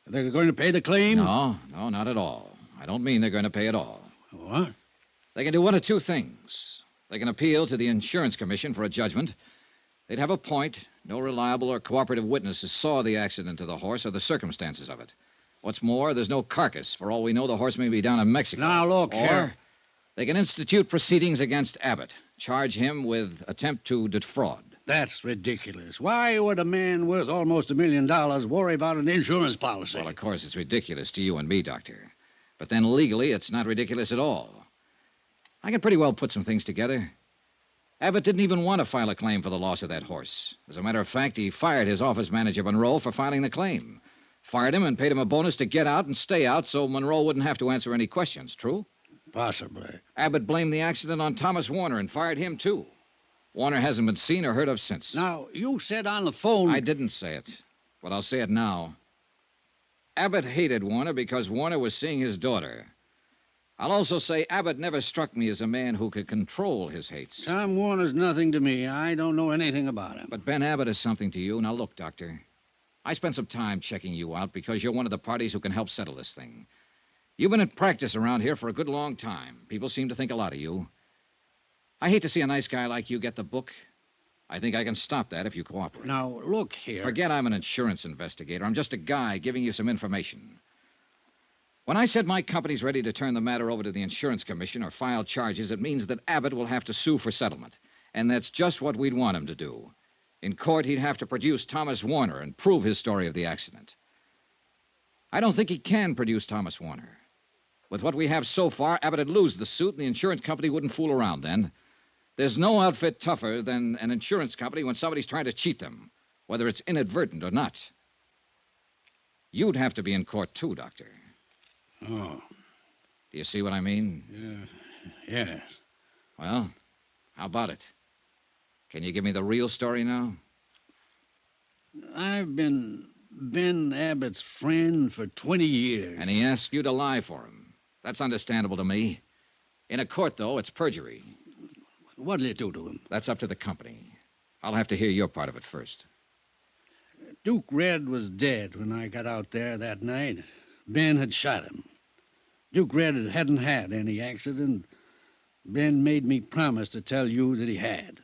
they're going to pay the claim? No, not at all. I don't mean they're going to pay at all. What? They can do one of two things. They can appeal to the Insurance Commission for a judgment, They'd have a point. No reliable or cooperative witnesses saw the accident to the horse or the circumstances of it. What's more, there's no carcass. For all we know, the horse may be down in Mexico. Now, look or here. They can institute proceedings against Abbott, charge him with attempt to defraud. That's ridiculous. Why would a man worth almost $1 million worry about an insurance policy? Well, of course, it's ridiculous to you and me, Doctor. But then legally, it's not ridiculous at all. I can pretty well put some things together. Abbott didn't even want to file a claim for the loss of that horse. As a matter of fact, he fired his office manager, Monroe, for filing the claim. Fired him and paid him a bonus to get out and stay out so Monroe wouldn't have to answer any questions. True? Possibly. Abbott blamed the accident on Thomas Warner and fired him, too. Warner hasn't been seen or heard of since. Now, you said on the phone... I didn't say it, but I'll say it now. Abbott hated Warner because Warner was seeing his daughter. I'll also say Abbott never struck me as a man who could control his hates. Tom Warner's nothing to me. I don't know anything about him. But Ben Abbott is something to you. Now, look, Doctor. I spent some time checking you out because you're one of the parties who can help settle this thing. You've been in practice around here for a good long time. People seem to think a lot of you. I hate to see a nice guy like you get the book. I think I can stop that if you cooperate. Now, look here. Forget I'm an insurance investigator. I'm just a guy giving you some information. When I said my company's ready to turn the matter over to the insurance commission or file charges, it means that Abbott will have to sue for settlement. And that's just what we'd want him to do. In court, he'd have to produce Thomas Warner and prove his story of the accident. I don't think he can produce Thomas Warner. With what we have so far, Abbott would lose the suit, and the insurance company wouldn't fool around then. There's no outfit tougher than an insurance company when somebody's trying to cheat them, whether it's inadvertent or not. You'd have to be in court, too, Doctor. Oh. Do you see what I mean? Yes. Well, how about it? Can you give me the real story now? I've been Ben Abbott's friend for 20 years. And he asked you to lie for him. That's understandable to me. In a court, though, it's perjury. What'll you do to him? That's up to the company. I'll have to hear your part of it first. Duke Red was dead when I got out there that night. Ben had shot him. Duke Red hadn't had any accident. Ben made me promise to tell you that he had.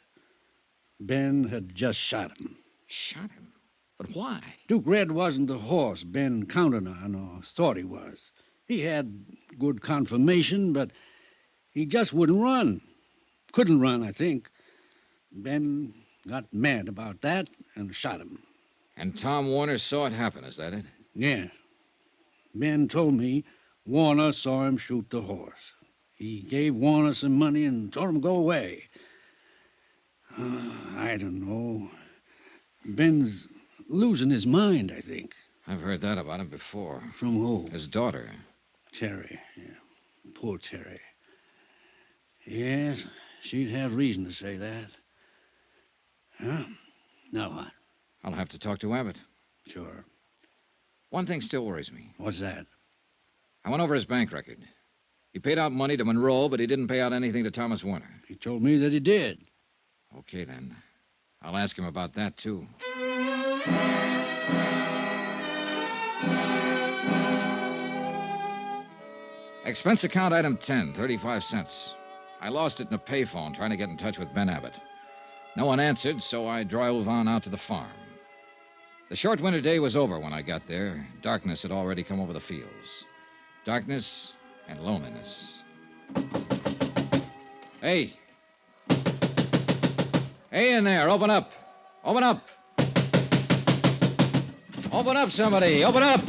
Ben had just shot him. Shot him? But why? Duke Red wasn't the horse Ben counted on or thought he was. He had good conformation, but he just wouldn't run. Couldn't run, I think. Ben got mad about that and shot him. And Tom Warner saw it happen, is that it? Yeah. Ben told me Warner saw him shoot the horse. He gave Warner some money and told him to go away. I don't know. Ben's losing his mind, I think. I've heard that about him before. From who? His daughter. Terry. Yeah. Poor Terry. Yes, she'd have reason to say that. Huh? Now what? I'll have to talk to Abbott. Sure. One thing still worries me. What's that? I went over his bank record. He paid out money to Monroe, but he didn't pay out anything to Thomas Warner. He told me that he did. Okay, then. I'll ask him about that, too. Expense account item 10, 35 cents. I lost it in a payphone trying to get in touch with Ben Abbott. No one answered, so I drove on out to the farm. The short winter day was over when I got there. Darkness had already come over the fields. Darkness and loneliness. Hey. Hey in there, open up. Open up. Open up, somebody. Open up.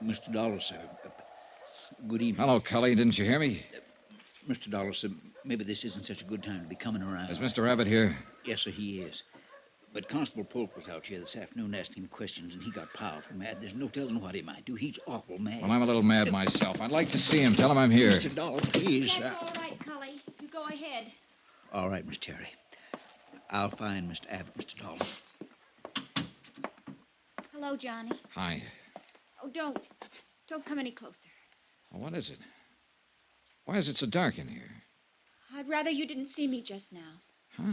Mr. Dollar, sir. Good evening. Hello, Cully. Didn't you hear me? Mr. Dollar, sir, maybe this isn't such a good time to be coming around. Is Mr. Abbott here? Yes, sir, he is. But Constable Polk was out here this afternoon asking him questions, and he got powerful mad. There's no telling what he might do. He's awful mad. Well, I'm a little mad myself. I'd like to see him. Tell him I'm here. Mr. Dollar, please. That's all right, Cully. You go ahead. All right, Miss Terry. I'll find Mr. Abbott, Mr. Dollar. Hello, Johnny. Hi. Oh, don't. Don't come any closer. Well, what is it? Why is it so dark in here? I'd rather you didn't see me just now. Huh?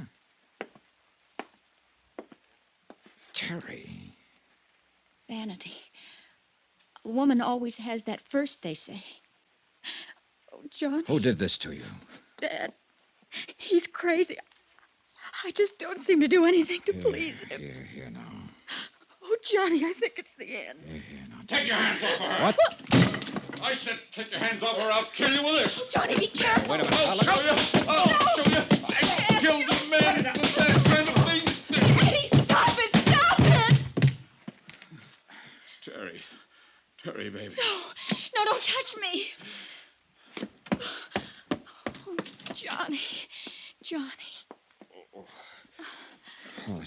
Terry. Vanity. A woman always has that first, they say. Oh, John. Who did this to you? Dad, he's crazy. I just don't seem to do anything to please him. Here now. Oh, Johnny, I think it's the end. Take your hands off her. What? I said take your hands off her. I'll kill you with this. Oh, Johnny, be careful. Wait a minute. I'll show you. I'll show you. I killed a man with that kind of thing. Eddie, stop it! Stop it! Terry, baby. No, don't touch me. Oh, Johnny. Oh,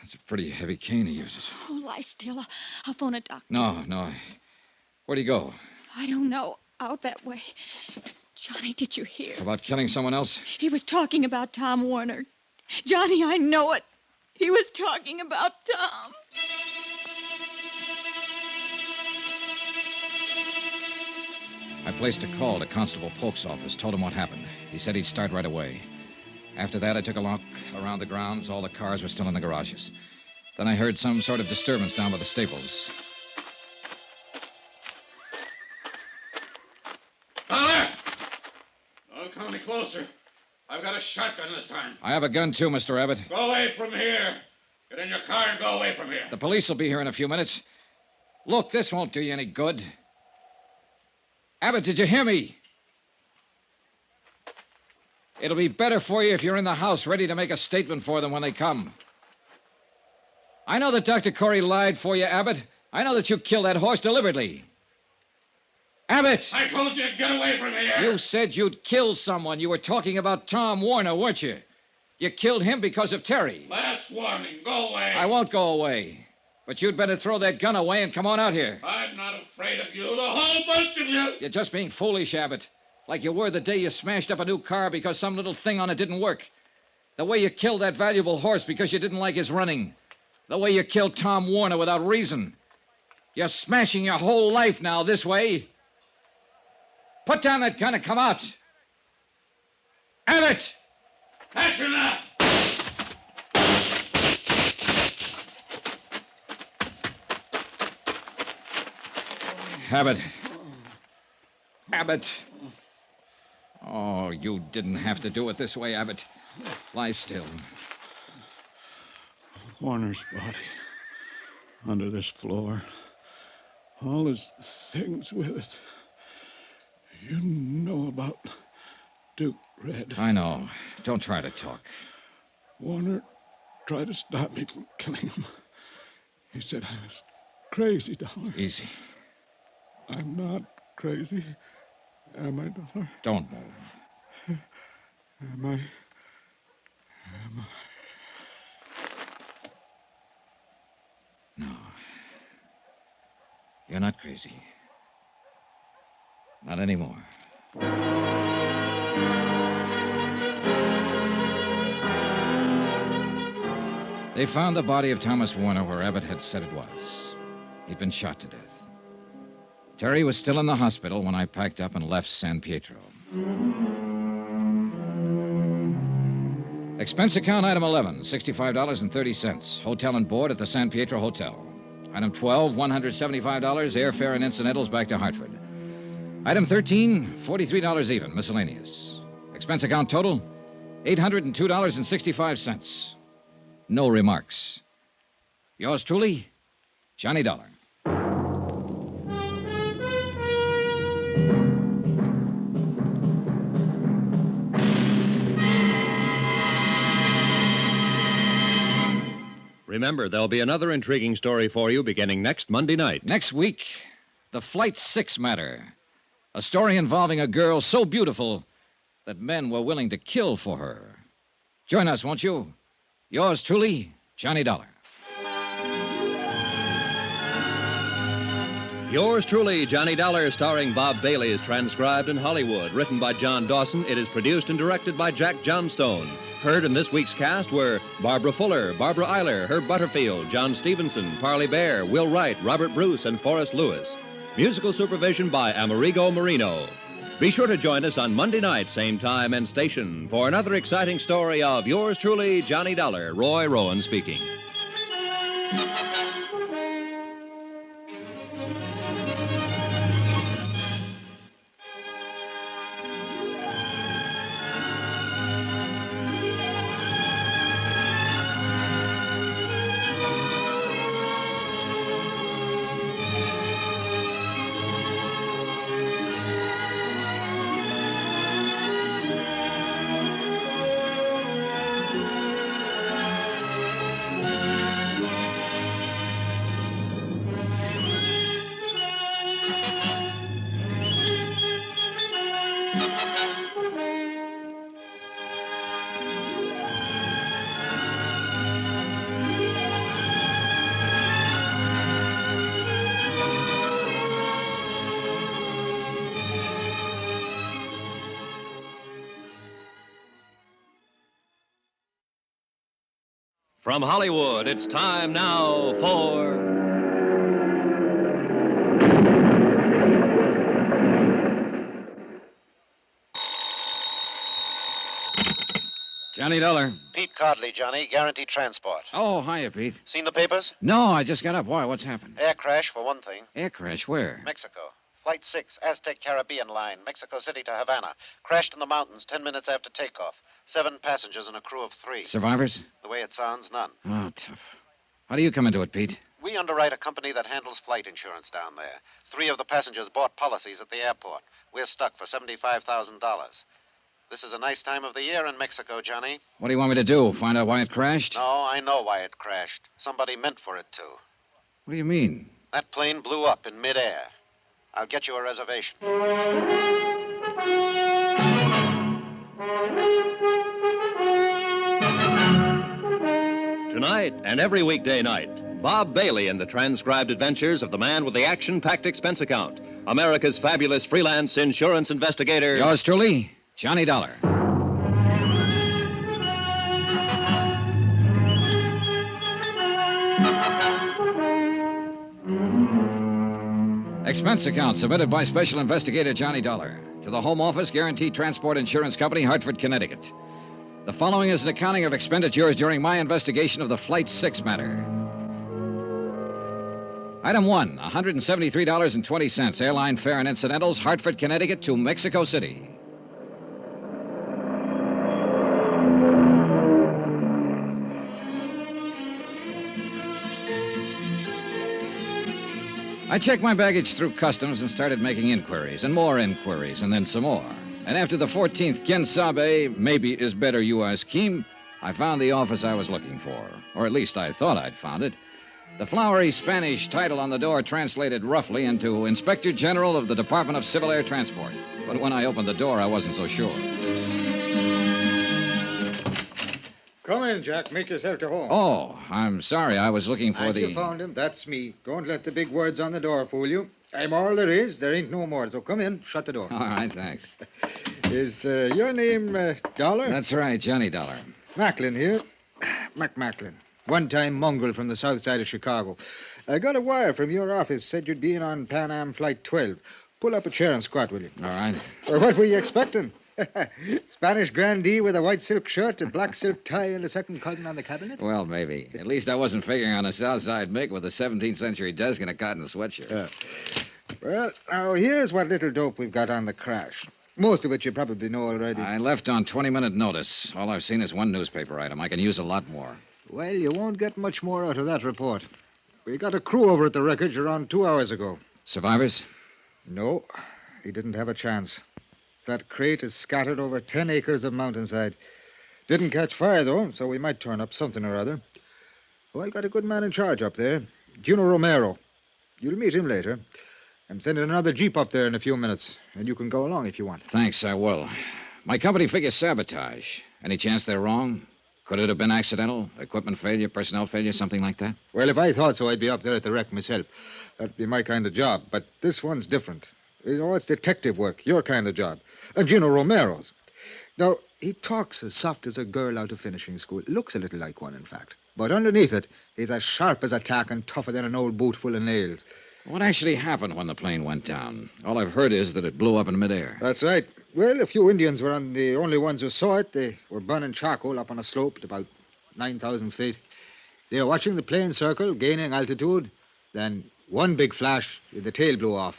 that's a pretty heavy cane he uses. Oh, lie still. I'll phone a doctor. No. Where'd he go? I don't know. Out that way. Johnny, did you hear? About killing someone else? He was talking about Tom Warner. Johnny, I know it. He was talking about Tom. I placed a call to Constable Polk's office, told him what happened. He said he'd start right away. After that, I took a look around the grounds. All the cars were still in the garages. Then I heard some sort of disturbance down by the stables. Gotler! Don't come any closer. I've got a shotgun this time. I have a gun, too, Mr. Abbott. Go away from here. Get in your car and go away from here. The police will be here in a few minutes. Look, this won't do you any good. Abbott, did you hear me? It'll be better for you if you're in the house ready to make a statement for them when they come. I know that Dr. Corey lied for you, Abbott. I know that you killed that horse deliberately. Abbott! I told you to get away from here. You said you'd kill someone. You were talking about Tom Warner, weren't you? You killed him because of Terry. Last warning. Go away. I won't go away. But you'd better throw that gun away and come on out here. I'm not afraid of you, the whole bunch of you. You're just being foolish, Abbott. Like you were the day you smashed up a new car because some little thing on it didn't work. The way you killed that valuable horse because you didn't like his running. The way you killed Tom Warner without reason. You're smashing your whole life now this way. Put down that gun and come out. Abbott! That's enough. Abbott. Oh, you didn't have to do it this way, Abbott. Lie still. Warner's body. Under this floor. All his things with it. You know about Duke Red. I know. Don't try to talk. Warner tried to stop me from killing him. He said I was crazy, Dollar. Easy. I'm not crazy. Am I, Dollar? Don't move. Am I? No. You're not crazy. Not anymore. They found the body of Thomas Warner where Abbott had said it was. He'd been shot to death. Terry was still in the hospital when I packed up and left San Pietro. Expense account item 11, $65.30. Hotel and board at the San Pietro Hotel. Item 12, $175, airfare and incidentals back to Hartford. Item 13, $43 even, miscellaneous. Expense account total, $802.65. No remarks. Yours truly, Johnny Dollar. Remember, there'll be another intriguing story for you beginning next Monday night. Next week, the Flight 6 matter. A story involving a girl so beautiful that men were willing to kill for her. Join us, won't you? Yours truly, Johnny Dollar. Yours truly, Johnny Dollar, starring Bob Bailey, is transcribed in Hollywood. Written by John Dawson, it is produced and directed by Jack Johnstone. Heard in this week's cast were Barbara Fuller, Barbara Eiler, Herb Butterfield, John Stevenson, Parley Bear, Will Wright, Robert Bruce, and Forrest Lewis. Musical supervision by Amerigo Marino. Be sure to join us on Monday night, same time and station, for another exciting story of yours truly, Johnny Dollar. Roy Rowan speaking. From Hollywood, it's time now for... Johnny Dollar. Pete Codley, Johnny. Guaranteed transport. Oh, hiya, Pete. Seen the papers? No, I just got up. Why? What's happened? Air crash, for one thing. Air crash? Where? Mexico. Flight 6, Aztec Caribbean line, Mexico City to Havana. Crashed in the mountains 10 minutes after takeoff. 7 passengers and a crew of 3. Survivors? The way it sounds, none. Oh, tough. How do you come into it, Pete? We underwrite a company that handles flight insurance down there. 3 of the passengers bought policies at the airport. We're stuck for $75,000. This is a nice time of the year in Mexico, Johnny. What do you want me to do? Find out why it crashed? No, I know why it crashed. Somebody meant for it to. What do you mean? That plane blew up in midair. I'll get you a reservation. Tonight and every weekday night, Bob Bailey in the transcribed adventures of the man with the action-packed expense account, America's fabulous freelance insurance investigator. Yours truly, Johnny Dollar. Expense account submitted by Special Investigator Johnny Dollar to the Home Office Guaranteed Transport Insurance Company, Hartford, Connecticut. The following is an accounting of expenditures during my investigation of the Flight 6 matter. Item 1, $173.20, airline fare and incidentals, Hartford, Connecticut to Mexico City. I checked my baggage through customs and started making inquiries, and more inquiries, and then some more. And after the 14th Quien Sabe, maybe is better you ask Kim, I found the office I was looking for. Or at least I thought I'd found it. The flowery Spanish title on the door translated roughly into Inspector General of the Department of Civil Air Transport. But when I opened the door, I wasn't so sure. Come in, Jack. Make yourself to home. Oh, I'm sorry. I was looking for You found him. That's me. Don't let the big words on the door fool you. I'm all there is. There ain't no more. So come in. Shut the door. All right, thanks. Is your name Dollar? That's right, Johnny Dollar. Macklin here. Macklin. One-time mongrel from the south side of Chicago. I got a wire from your office. Said you'd be in on Pan Am Flight 12. Pull up a chair and squat, will you? All right. Or what were you expecting? Spanish grandee with a white silk shirt, a black silk tie, and a second cousin on the cabinet? Well, maybe. At least I wasn't figuring on a Southside Mick with a 17th century desk and a cotton sweatshirt. Well, now, here's what little dope we've got on the crash. Most of it you probably know already. I left on 20-minute notice. All I've seen is one newspaper item. I can use a lot more. Well, you won't get much more out of that report. We got a crew over at the wreckage around 2 hours ago. Survivors? No, he didn't have a chance. That crate is scattered over 10 acres of mountainside. Didn't catch fire, though, so we might turn up something or other. Oh, I got a good man in charge up there, Juno Romero. You'll meet him later. I'm sending another jeep up there in a few minutes, and you can go along if you want. Thanks, I will. My company figures sabotage. Any chance they're wrong? Could it have been accidental? Equipment failure, personnel failure, something like that? Well, if I thought so, I'd be up there at the wreck myself. That'd be my kind of job. But this one's different. You know, it's detective work, your kind of job. And Gino Romero's. Now, he talks as soft as a girl out of finishing school. Looks a little like one, in fact. But underneath it, he's as sharp as a tack and tougher than an old boot full of nails. What actually happened when the plane went down? All I've heard is that it blew up in midair. That's right. Well, a few Indians were the only ones who saw it. They were burning charcoal up on a slope at about 9,000 feet. They were watching the plane circle, gaining altitude. Then one big flash, the tail blew off.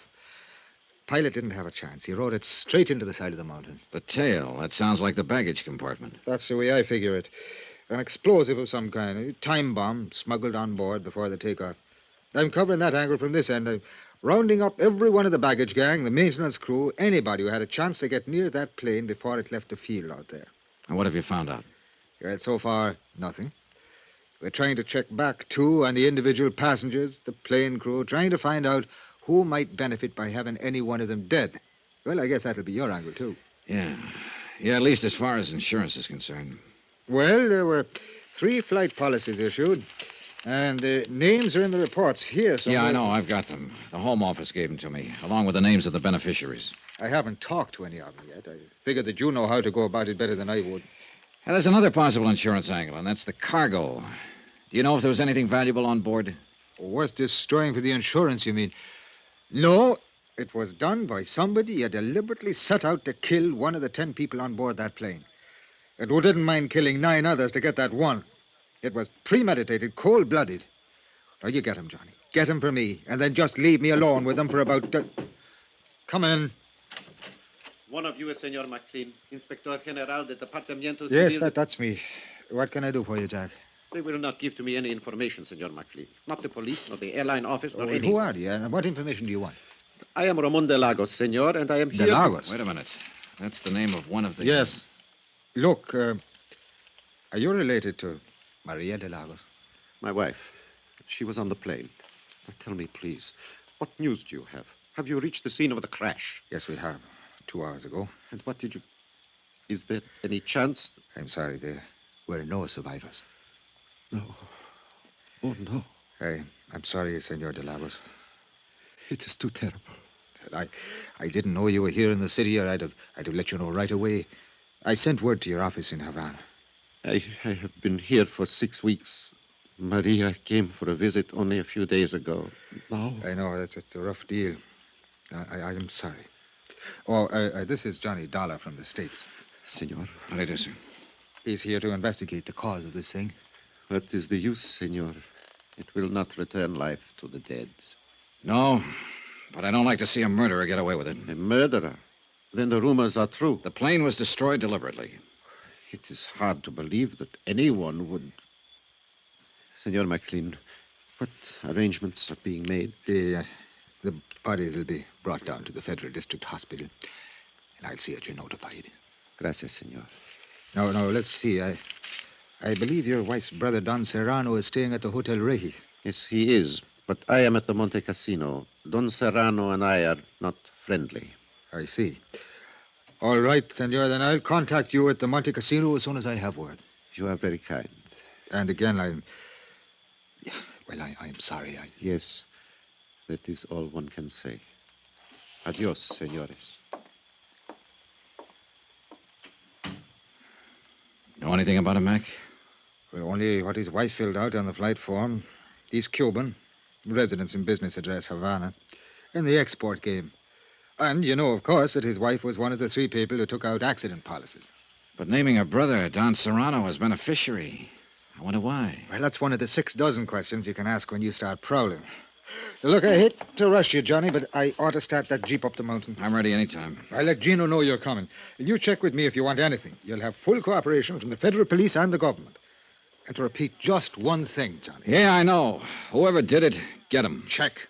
Pilot didn't have a chance. He rode it straight into the side of the mountain. The tail? That sounds like the baggage compartment. That's the way I figure it. An explosive of some kind, a time bomb smuggled on board before the takeoff. I'm covering that angle from this end. I'm rounding up every one of the baggage gang, the maintenance crew, anybody who had a chance to get near that plane before it left the field out there. And what have you found out? Well, so far, nothing. We're trying to check back, too, on the individual passengers, the plane crew, trying to find out who might benefit by having any one of them dead. Well, I guess that'll be your angle, too. Yeah, at least as far as insurance is concerned. Well, there were 3 flight policies issued, and the names are in the reports here. So yeah, I know. I've got them. The Home Office gave them to me, along with the names of the beneficiaries. I haven't talked to any of them yet. I figured that you know how to go about it better than I would. And there's another possible insurance angle, and that's the cargo. Do you know if there was anything valuable on board? Worth destroying for the insurance, you mean? No, it was done by somebody who deliberately set out to kill one of the 10 people on board that plane. And who didn't mind killing 9 others to get that one. It was premeditated, cold-blooded. Now, you get him, Johnny. Get him for me, and then just leave me alone with him for about... Come in. One of you is Senor McLean, Inspector General de Departamento Yes, Civil. that's me. What can I do for you, Jack? They will not give to me any information, Senor McLean. Not the police, nor the airline office, nor Oh, any. who are you, and what information do you want? I am Ramon de Lagos, Senor, and I am here... De Lagos? Wait a minute. That's the name of one of the... Yes. Look, are you related to Maria de Lagos? My wife. She was on the plane. Now tell me, please, what news do you have? Have you reached the scene of the crash? Yes, we have. 2 hours ago. And what did you... Is there any chance? I'm sorry, there were no survivors. No. Oh, no. I'm sorry, Senor de Lagos. It is too terrible. I didn't know you were here in the city, or I'd have let you know right away. I sent word to your office in Havana. I have been here for 6 weeks. Maria came for a visit only a few days ago. Now... I know, it's a rough deal. I am sorry. Oh, this is Johnny Dollar from the States. Senor. Later, sir. He's here to investigate the cause of this thing. What is the use, Senor? It will not return life to the dead. No, but I don't like to see a murderer get away with it. A murderer? Then the rumors are true. The plane was destroyed deliberately. It is hard to believe that anyone would... Senor McLean, what arrangements are being made? The bodies will be brought down to the Federal District Hospital, and I'll see that you're notified. Gracias, Senor. No, let's see. I believe your wife's brother, Don Serrano, is staying at the Hotel Regis. Yes, he is, but I am at the Monte Casino. Don Serrano and I are not friendly. I see. All right, Senor, then I'll contact you at the Monte Casino as soon as I have word. You are very kind. And again, I'm sorry. Yes, that is all one can say. Adios, senores. Know anything about him, Mac? Well, only what his wife filled out on the flight form. He's Cuban, residence and business address Havana, in the export game. And you know, of course, that his wife was one of the 3 people who took out accident policies. But naming her brother, Don Serrano, as beneficiary, I wonder why. Well, that's one of the 6 dozen questions you can ask when you start prowling. Look, I hate to rush you, Johnny, but I ought to start that jeep up the mountain. I'm ready anytime. I'll let Gino know you're coming. And you check with me if you want anything. You'll have full cooperation from the federal police and the government. And to repeat just one thing, Johnny. Yeah, I know. Whoever did it, get him. Check.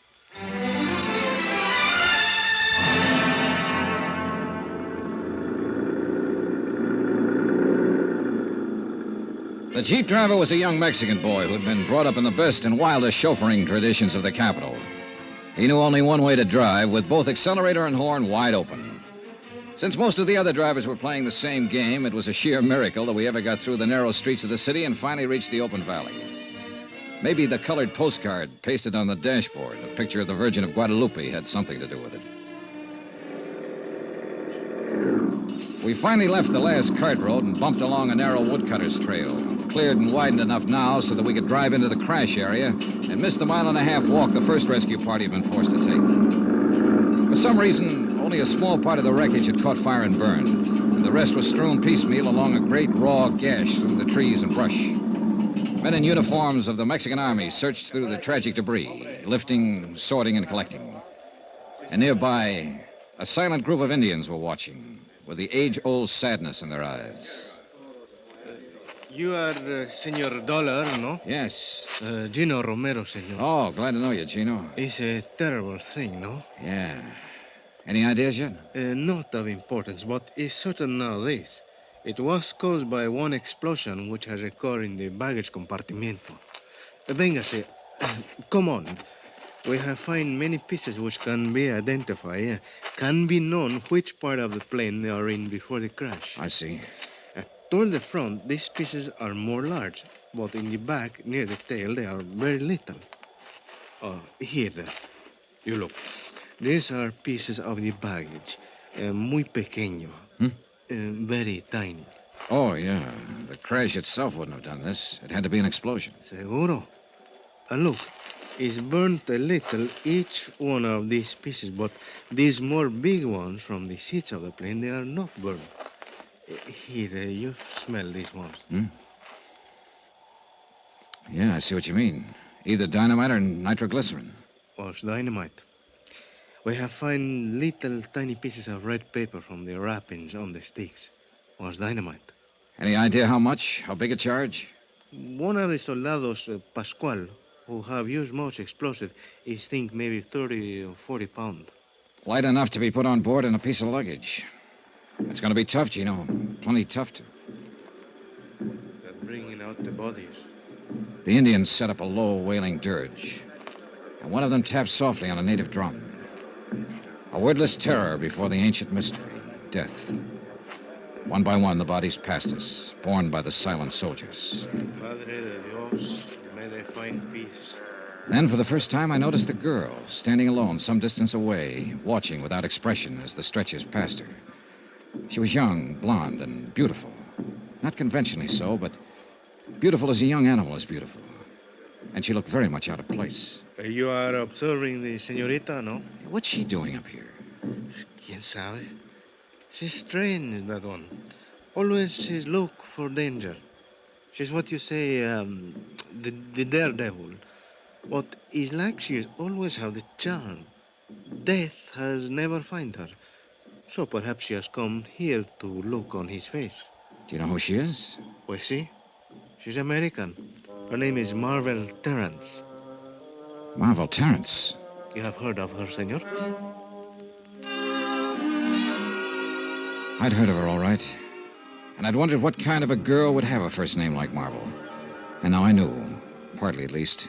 The Jeep driver was a young Mexican boy who'd been brought up in the best and wildest chauffeuring traditions of the capital. He knew only one way to drive, with both accelerator and horn wide open. Since most of the other drivers were playing the same game, it was a sheer miracle that we ever got through the narrow streets of the city and finally reached the open valley. Maybe the colored postcard pasted on the dashboard, a picture of the Virgin of Guadalupe, had something to do with it. We finally left the last cart road and bumped along a narrow woodcutter's trail, cleared and widened enough now so that we could drive into the crash area and miss the 1.5-mile walk the first rescue party had been forced to take. For some reason, only a small part of the wreckage had caught fire and burned, and the rest was strewn piecemeal along a great raw gash through the trees and brush. Men in uniforms of the Mexican Army searched through the tragic debris, lifting, sorting, and collecting. And nearby, a silent group of Indians were watching, with the age-old sadness in their eyes. You are Senor Dollar, no? Yes. Gino Romero, senor. Oh, glad to know you, Gino. It's a terrible thing, no? Yeah. Any ideas yet? Not of importance, but it's certain nowadays. It was caused by one explosion which has occurred in the baggage compartimento. Véngase. Come on. We have found many pieces which can be identified, can be known which part of the plane they are in before the crash. I see. Toward the front, these pieces are more large, but in the back, near the tail, they are very little. Here, you look. These are pieces of the baggage, muy pequeño, very tiny. Oh, yeah. The crash itself wouldn't have done this. It had to be an explosion. Seguro. Look, it's burnt a little, each one of these pieces, but these more big ones from the seats of the plane, they are not burnt. Here, you smell these ones. Hmm? Yeah, I see what you mean. Either dynamite or nitroglycerin. Was dynamite. We have found little tiny pieces of red paper from the wrappings on the sticks. Was dynamite. Any idea how much? How big a charge? One of the soldados, Pascual, who have used much explosive, is think maybe 30 or 40 pounds. Light enough to be put on board in a piece of luggage. It's going to be tough, Gino. Plenty tough to. They're bringing out the bodies. The Indians set up a low, wailing dirge. And one of them tapped softly on a native drum. A wordless terror before the ancient mystery, death. One by one, the bodies passed us, borne by the silent soldiers. Madre de Dios, may they find peace. Then, for the first time, I noticed the girl, standing alone some distance away, watching without expression as the stretchers passed her. She was young, blonde, and beautiful. Not conventionally so, but beautiful as a young animal is beautiful. And she looked very much out of place. You are observing the señorita, no? What's she doing up here? ¿Quién sabe? She's strange, that one. Always she's look for danger. She's what you say, the daredevil. But it's like she's always have the charm. Death has never find her. So perhaps she has come here to look on his face. Do you know who she is? Pues sí. She's American. Her name is Marvel Terrence. Marvel Terrence? You have heard of her, senor? I'd heard of her, all right. And I'd wondered what kind of a girl would have a first name like Marvel. And now I knew, partly at least.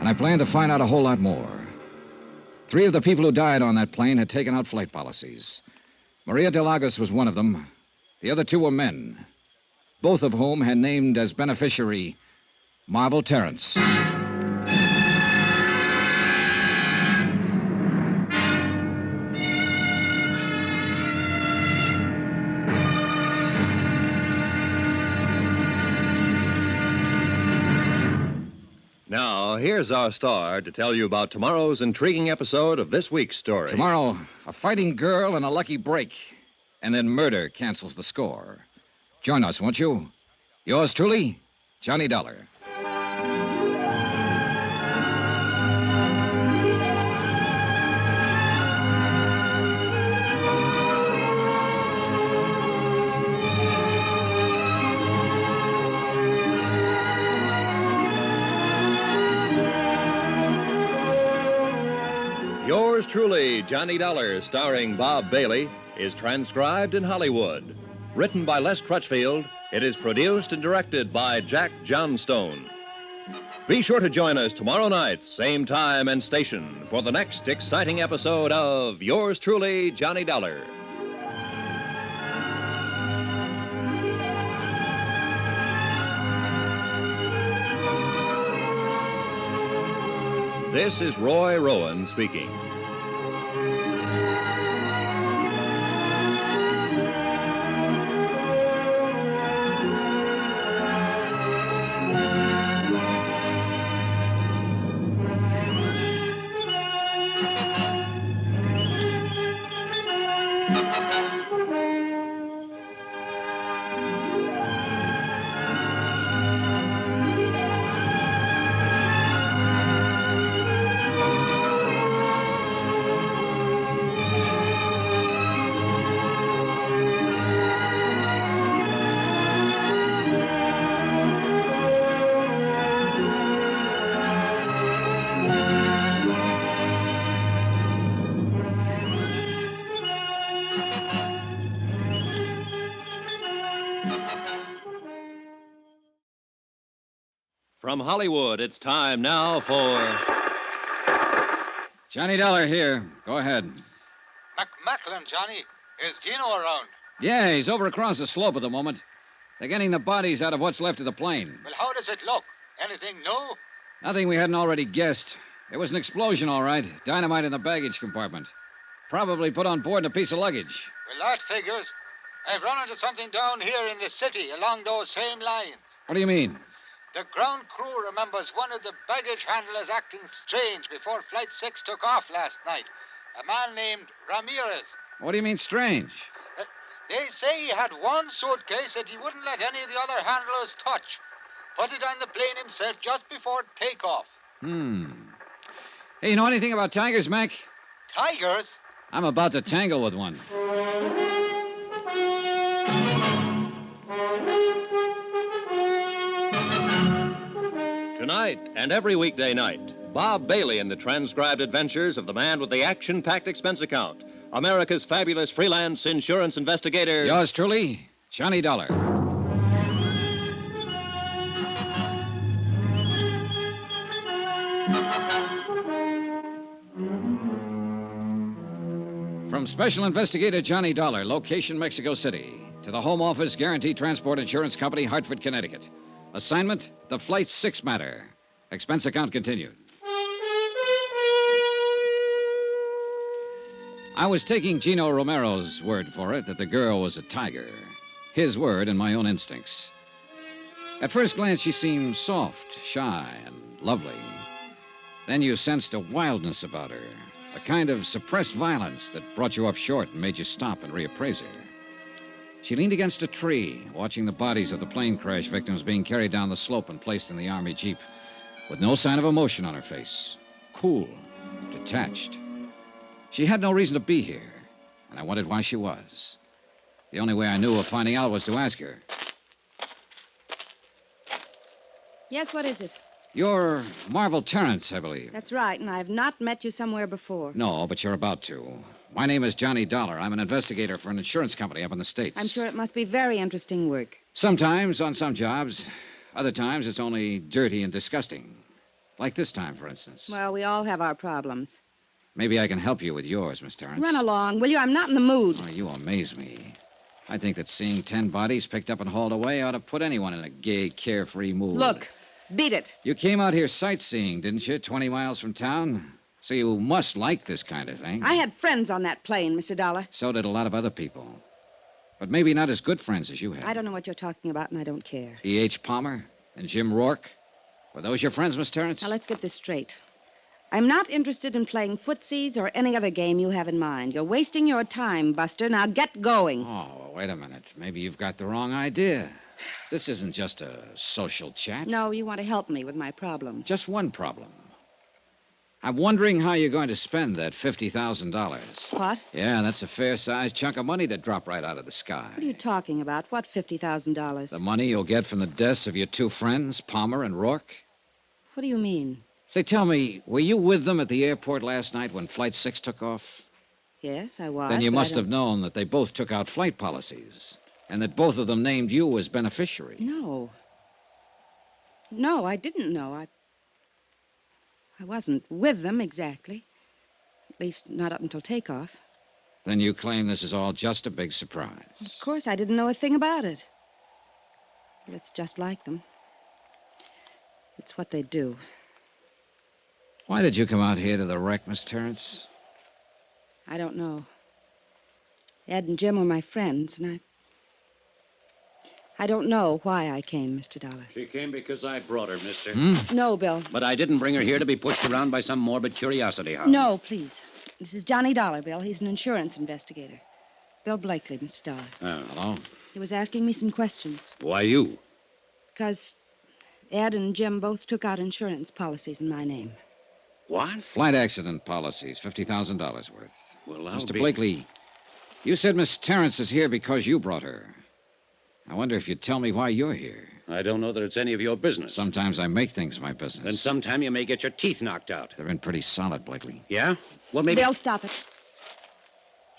And I planned to find out a whole lot more. 3 of the people who died on that plane had taken out flight policies. Maria de Lagos was one of them. The other 2 were men, both of whom had named as beneficiary Marvel Terrence. Now, here's our star to tell you about tomorrow's intriguing episode of this week's story. Tomorrow, a fighting girl and a lucky break. And then murder cancels the score. Join us, won't you? Yours truly, Johnny Dollar. Yours truly, Johnny Dollar, starring Bob Bailey, is transcribed in Hollywood. Written by Les Crutchfield, it is produced and directed by Jack Johnstone. Be sure to join us tomorrow night, same time and station, for the next exciting episode of Yours truly, Johnny Dollar. This is Roy Rowan speaking. From Hollywood, it's time now for... Johnny Dollar here. Go ahead. Macklin, Johnny. Is Gino around? Yeah, he's over across the slope at the moment. They're getting the bodies out of what's left of the plane. Well, how does it look? Anything new? Nothing we hadn't already guessed. It was an explosion, all right. Dynamite in the baggage compartment. Probably put on board in a piece of luggage. Well, that figures. I've run into something down here in the city along those same lines. What do you mean? The ground crew remembers one of the baggage handlers acting strange before Flight 6 took off last night. A man named Ramirez. What do you mean strange? They say he had one suitcase that he wouldn't let any of the other handlers touch. Put it on the plane himself just before takeoff. Hey, you know anything about tigers, Mac? Tigers? I'm about to tangle with one. Tonight and every weekday night, Bob Bailey in the transcribed adventures of the man with the action-packed expense account, America's fabulous freelance insurance investigator. Yours truly, Johnny Dollar. From Special Investigator Johnny Dollar, location Mexico City, to the Home Office Guaranteed Transport Insurance Company, Hartford, Connecticut. Assignment, the Flight 6 matter. Expense account continued. I was taking Gino Romero's word for it that the girl was a tiger. His word and my own instincts. At first glance, she seemed soft, shy, and lovely. Then you sensed a wildness about her, a kind of suppressed violence that brought you up short and made you stop and reappraise her. She leaned against a tree, watching the bodies of the plane crash victims being carried down the slope and placed in the Army Jeep, with no sign of emotion on her face. Cool, detached. She had no reason to be here, and I wondered why she was. The only way I knew of finding out was to ask her. Yes, what is it? You're Marvel Terrence, I believe. That's right, and I've not met you somewhere before. No, but you're about to. My name is Johnny Dollar. I'm an investigator for an insurance company up in the States. I'm sure it must be very interesting work. Sometimes, on some jobs. Other times, it's only dirty and disgusting. Like this time, for instance. Well, we all have our problems. Maybe I can help you with yours, Miss Terrence. Run along, will you? I'm not in the mood. Oh, you amaze me. I think that seeing 10 bodies picked up and hauled away ought to put anyone in a gay, carefree mood. Look, beat it. You came out here sightseeing, didn't you? 20 miles from town? So you must like this kind of thing. I had friends on that plane, Mr. Dollar. So did a lot of other people. But maybe not as good friends as you had. I don't know what you're talking about, and I don't care. E.H. Palmer and Jim Rourke? Were those your friends, Miss Terrence? Now, let's get this straight. I'm not interested in playing footsies or any other game you have in mind. You're wasting your time, Buster. Now get going. Oh, well, wait a minute. Maybe you've got the wrong idea. This isn't just a social chat. No, you want to help me with my problem. Just one problem. I'm wondering how you're going to spend that $50,000. What? Yeah, that's a fair-sized chunk of money to drop right out of the sky. What are you talking about? What $50,000? The money you'll get from the deaths of your two friends, Palmer and Rourke. What do you mean? Say, tell me, were you with them at the airport last night when Flight 6 took off? Yes, I was. Then you but must have known that they both took out flight policies and that both of them named you as beneficiary. No. No, I didn't know. I wasn't with them exactly. At least, not up until takeoff. Then you claim this is all just a big surprise. Of course, I didn't know a thing about it. But it's just like them. It's what they do. Why did you come out here to the wreck, Miss Terrence? I don't know. Ed and Jim were my friends, and I don't know why I came, Mr. Dollar. She came because I brought her, mister. No, Bill. But I didn't bring her here to be pushed around by some morbid curiosity hound. No, please. This is Johnny Dollar, Bill. He's an insurance investigator. Bill Blakely, Mr. Dollar. Oh, hello. He was asking me some questions. Why you? Because Ed and Jim both took out insurance policies in my name. What? Flight accident policies, $50,000 worth. Well, I'll Mr. be... Blakely, you said Miss Terrence is here because you brought her. I wonder if you'd tell me why you're here. I don't know that it's any of your business. Sometimes I make things my business. Then sometime you may get your teeth knocked out. They're in pretty solid, Blakely. Yeah? Well, maybe... Bill, stop it.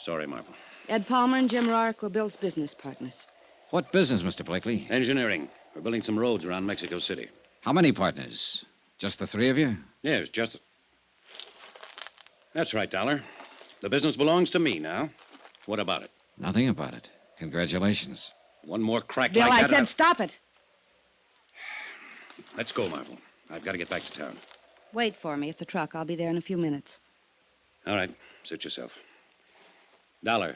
Sorry, Marvel. Ed Palmer and Jim Rourke were Bill's business partners. What business, Mr. Blakely? Engineering. We're building some roads around Mexico City. How many partners? Just the three of you? Yes, just... That's right, Dollar. The business belongs to me now. What about it? Nothing about it. Congratulations. One more crack Bill, like I that... said stop it. Let's go, Marvel. I've got to get back to town. Wait for me at the truck. I'll be there in a few minutes. All right. Suit yourself. Dollar,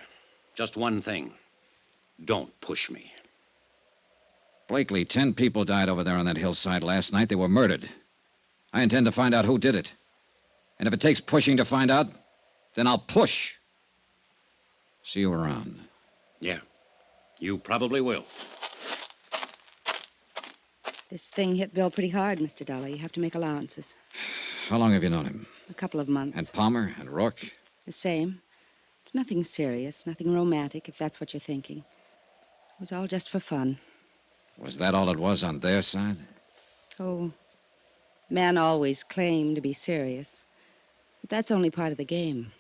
just one thing. Don't push me. Blakely, 10 people died over there on that hillside last night. They were murdered. I intend to find out who did it. And if it takes pushing to find out, then I'll push. See you around. Yeah, you probably will. This thing hit Bill pretty hard, Mr. Dollar. You have to make allowances. How long have you known him? A couple of months. And Palmer and Rourke? The same. It's nothing serious, nothing romantic, if that's what you're thinking. It was all just for fun. Was that all it was on their side? Oh, men always claim to be serious. But that's only part of the game.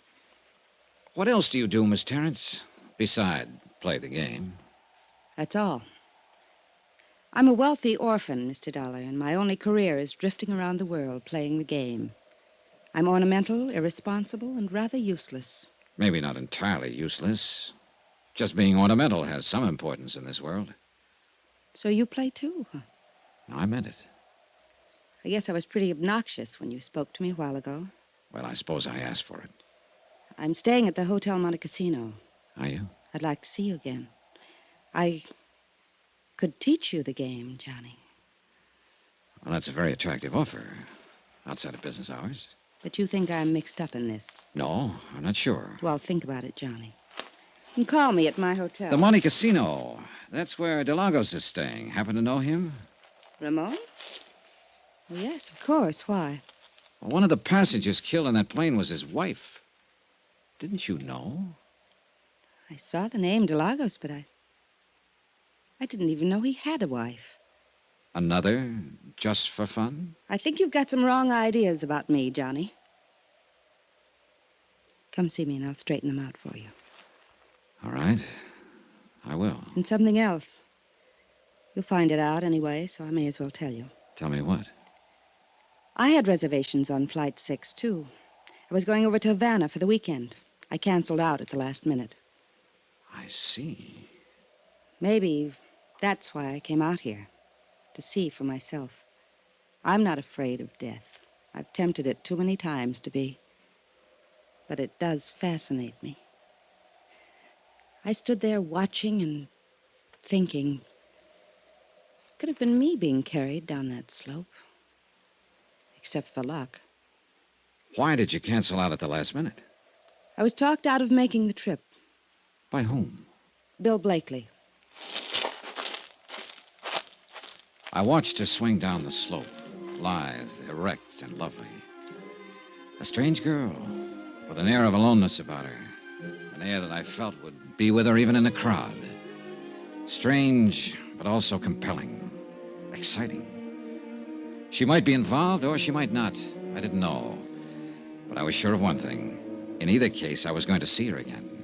What else do you do, Miss Terrence, beside play the game? That's all. I'm a wealthy orphan, Mr. Dollar, and my only career is drifting around the world playing the game. I'm ornamental, irresponsible, and rather useless. Maybe not entirely useless. Just being ornamental has some importance in this world. So you play too, huh? I meant it. I guess I was pretty obnoxious when you spoke to me a while ago. Well, I suppose I asked for it. I'm staying at the Hotel Monte Cassino. Are you? I'd like to see you again. I could teach you the game, Johnny. Well, that's a very attractive offer. Outside of business hours. But you think I'm mixed up in this? No, I'm not sure. Well, think about it, Johnny. You can call me at my hotel. The Monte Cassino. That's where DeLagos is staying. Happen to know him? Ramon? Well, yes, of course. Why? Well, one of the passengers killed in that plane was his wife. Didn't you know? I saw the name DeLagos, but I didn't even know he had a wife. Another, just for fun? I think you've got some wrong ideas about me, Johnny. Come see me and I'll straighten them out for you. All right. I will. And something else. You'll find it out anyway, so I may as well tell you. Tell me what? I had reservations on Flight 6, too. I was going over to Havana for the weekend. I canceled out at the last minute. I see. Maybe that's why I came out here. To see for myself. I'm not afraid of death. I've tempted it too many times to be. But it does fascinate me. I stood there watching and thinking. Could have been me being carried down that slope. Except for luck. Why did you cancel out at the last minute? I was talked out of making the trip. By whom? Bill Blakely. I watched her swing down the slope, lithe, erect, and lovely. A strange girl, with an air of aloneness about her. An air that I felt would be with her even in a crowd. Strange, but also compelling. Exciting. She might be involved, or she might not. I didn't know. But I was sure of one thing. In either case, I was going to see her again.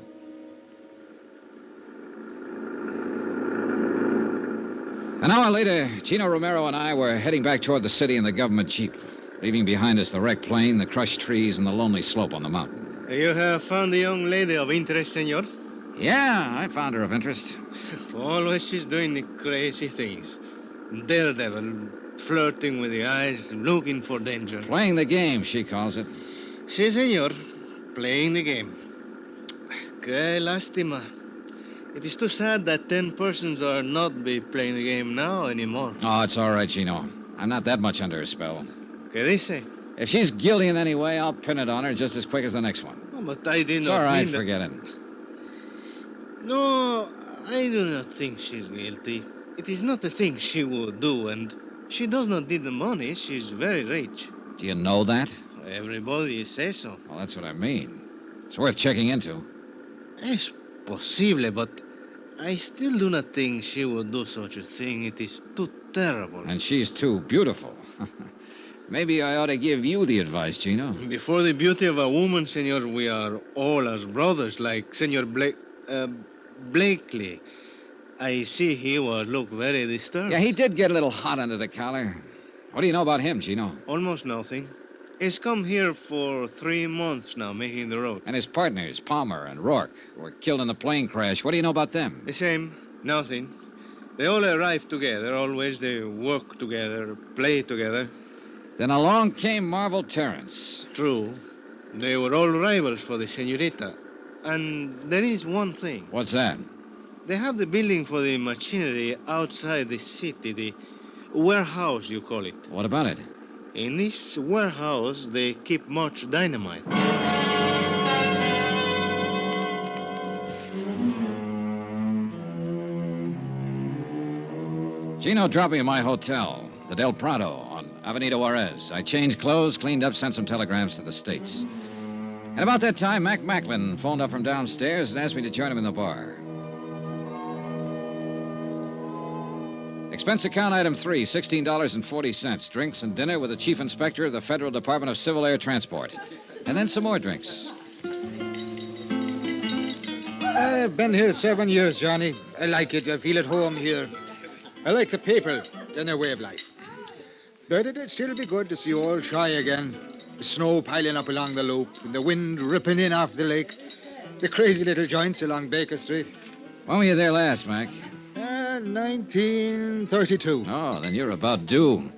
An hour later, Gino Romero and I were heading back toward the city in the government jeep, leaving behind us the wrecked plane, the crushed trees, and the lonely slope on the mountain. You have found a young lady of interest, senor? Yeah, I found her of interest. Always she's doing the crazy things. Daredevil, flirting with the eyes, looking for danger. Playing the game, she calls it. Si, senor. Playing the game. Que lástima. It is too sad that 10 persons are not be playing the game now anymore. Oh, it's all right, Gino. I'm not that much under her spell. ¿Qué dice? If she's guilty in any way, I'll pin it on her just as quick as the next one. Oh, but I did It's not all right, mean that... forget it. No, I do not think she's guilty. It is not a thing she would do, and she does not need the money. She's very rich. Do you know that? Everybody says so. Well, that's what I mean. It's worth checking into. Es posible, but I still do not think she would do such a thing. It is too terrible. And she's too beautiful. Maybe I ought to give you the advice, Gino. Before the beauty of a woman, senor, we are all as brothers, like Senor Blakely. I see he would look very disturbed. Yeah, he did get a little hot under the collar. What do you know about him, Gino? Almost nothing. He's come here for 3 months now, making the road. And his partners, Palmer and Rourke, who were killed in the plane crash. What do you know about them? The same. Nothing. They all arrive together. Always they work together, play together. Then along came Marvel Terrence. True. They were all rivals for the senorita. And there is one thing. What's that? They have the building for the machinery outside the city, the warehouse, you call it. What about it? In this warehouse, they keep much dynamite. Gino dropped me at my hotel, the Del Prado, on Avenida Juarez. I changed clothes, cleaned up, sent some telegrams to the States. And about that time, Mac Macklin phoned up from downstairs and asked me to join him in the bar. Expense account item 3, $16.40. Drinks and dinner with the chief inspector of the Federal Department of Civil Air Transport. And then some more drinks. I've been here 7 years, Johnny. I like it. I feel at home here. I like the people and their way of life. But it'd still be good to see old Shy again. The snow piling up along the loop and the wind ripping in off the lake. The crazy little joints along Baker Street. When were you there last, Mac? 1932. Oh, then you're about due.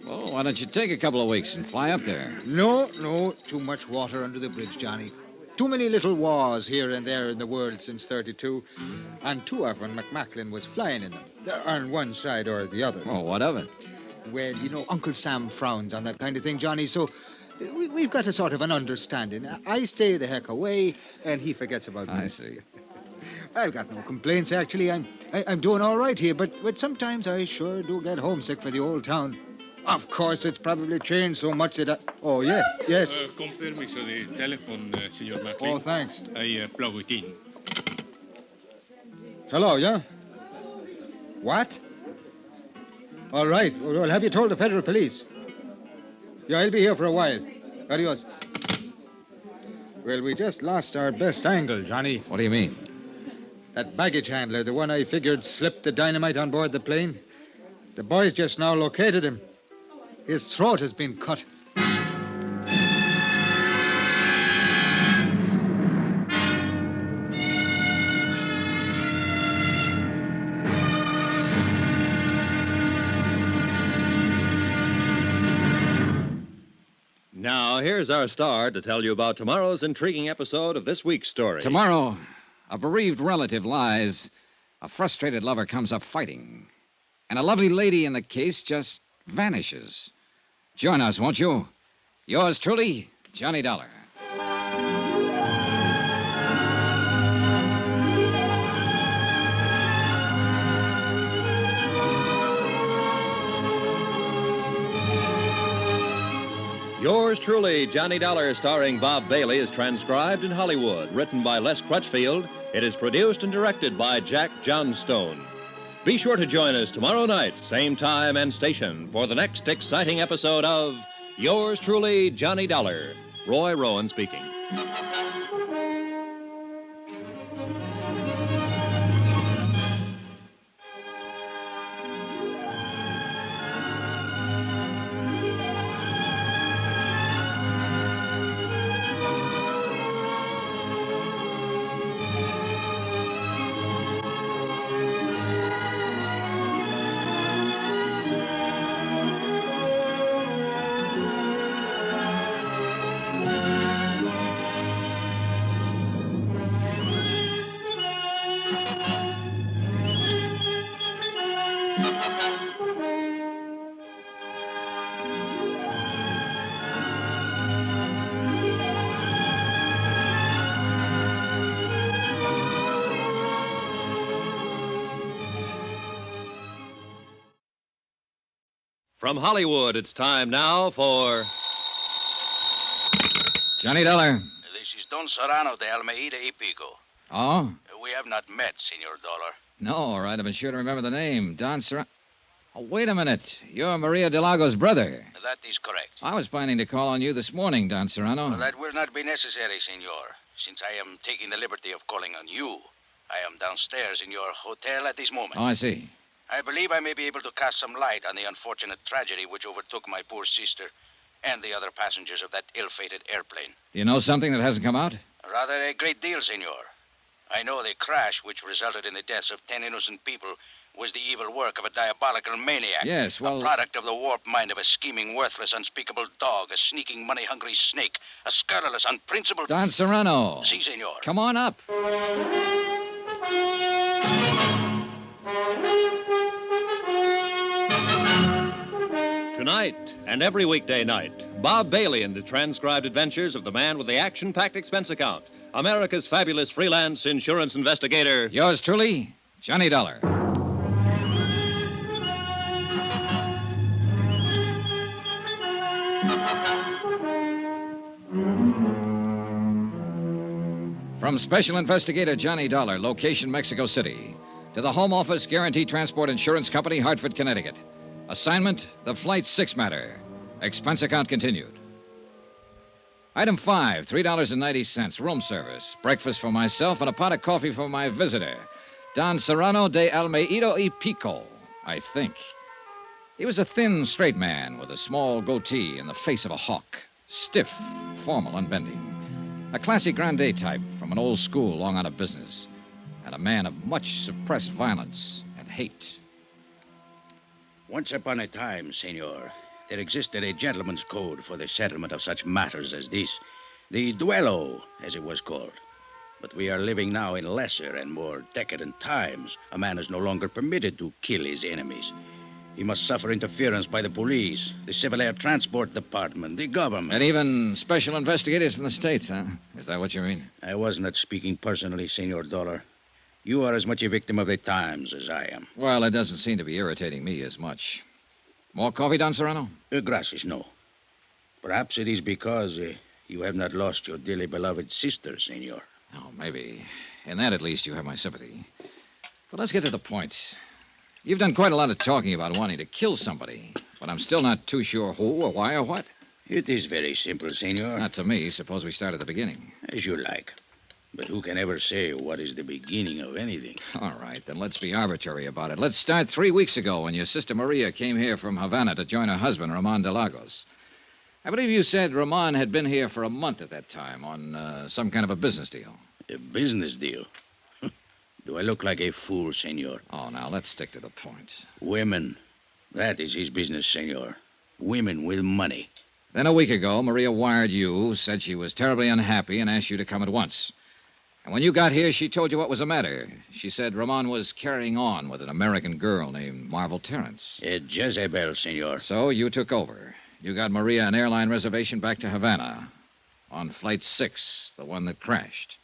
Well, why don't you take a couple of weeks and fly up there? No. Too much water under the bridge, Johnny. Too many little wars here and there in the world since 32. And too often McMacklin was flying in them. On one side or the other. Oh, what of it? Well, Uncle Sam frowns on that kind of thing, Johnny, so we've got a sort of an understanding. I stay the heck away, and he forgets about me. I see. I've got no complaints, actually. I'm doing all right here, but sometimes I sure do get homesick for the old town. Of course, it's probably changed so much that Oh, yeah, yes. Con permiso de telephone, Senor Macklin. Oh, thanks. I plug it in. Hello, yeah? What? All right. Well, have you told the federal police? Yeah, I'll be here for a while. Adios. Well, we just lost our best angle, Johnny. What do you mean? That baggage handler, the one I figured slipped the dynamite on board the plane. The boys just now located him. His throat has been cut. Now, here's our star to tell you about tomorrow's intriguing episode of this week's story. Tomorrow, a bereaved relative lies. A frustrated lover comes up fighting. And a lovely lady in the case just vanishes. Join us, won't you? Yours truly, Johnny Dollar. Yours truly, Johnny Dollar, starring Bob Bailey, is transcribed in Hollywood. Written by Les Crutchfield, it is produced and directed by Jack Johnstone. Be sure to join us tomorrow night, same time and station, for the next exciting episode of Yours truly, Johnny Dollar. Roy Rowan speaking. From Hollywood, it's time now for Johnny Dollar. This is Don Serrano de Almeida y Pico. Oh? We have not met, Senor Dollar. No, all right. I've been sure to remember the name. Don Serrano. Oh, wait a minute. You're Maria Delago's brother. That is correct. I was planning to call on you this morning, Don Serrano. That will not be necessary, Senor, since I am taking the liberty of calling on you. I am downstairs in your hotel at this moment. Oh, I see. I believe I may be able to cast some light on the unfortunate tragedy which overtook my poor sister and the other passengers of that ill-fated airplane. You know something that hasn't come out? Rather a great deal, Senor. I know the crash which resulted in the deaths of 10 innocent people was the evil work of a diabolical maniac. Yes, well... A product of the warped mind of a scheming, worthless, unspeakable dog, a sneaking, money-hungry snake, a scurrilous, unprincipled... Don Serrano. Si, Senor. Come on up. Tonight and every weekday night, Bob Bailey in the transcribed adventures of the man with the action-packed expense account, America's fabulous freelance insurance investigator. Yours truly, Johnny Dollar. From Special Investigator Johnny Dollar, location Mexico City, to the Home Office Guarantee Transport Insurance Company, Hartford, Connecticut. Assignment, the Flight 6 matter. Expense account continued. Item 5, $3.90, room service. Breakfast for myself and a pot of coffee for my visitor, Don Serrano de Almeida y Pico, I think. He was a thin, straight man with a small goatee and the face of a hawk. Stiff, formal, unbending. A classy grande type from an old school long out of business. And a man of much suppressed violence and hate. Once upon a time, senor, there existed a gentleman's code for the settlement of such matters as this. The duello, as it was called. But we are living now in lesser and more decadent times. A man is no longer permitted to kill his enemies. He must suffer interference by the police, the Civil Air Transport Department, the government. And even special investigators from the States, huh? Is that what you mean? I was not speaking personally, Senor Dollar. You are as much a victim of the times as I am. Well, it doesn't seem to be irritating me as much. More coffee, Don Serrano? Gracias, no. Perhaps it is because you have not lost your dearly beloved sister, senor. Oh, maybe. In that, at least, you have my sympathy. But let's get to the point. You've done quite a lot of talking about wanting to kill somebody, but I'm still not too sure who or why or what. It is very simple, senor. Not to me. Suppose we start at the beginning. As you like. But who can ever say what is the beginning of anything? All right, then let's be arbitrary about it. Let's start 3 weeks ago when your sister Maria came here from Havana to join her husband, Ramon de Lagos. I believe you said Ramon had been here for a month at that time on some kind of a business deal. A business deal? Do I look like a fool, senor? Oh, now, let's stick to the point. Women. That is his business, senor. Women with money. Then a week ago, Maria wired you, said she was terribly unhappy, and asked you to come at once. And when you got here, she told you what was the matter. She said Ramon was carrying on with an American girl named Marvel Terrence. A Jezebel, senor. So you took over. You got Maria an airline reservation back to Havana on Flight 6, the one that crashed,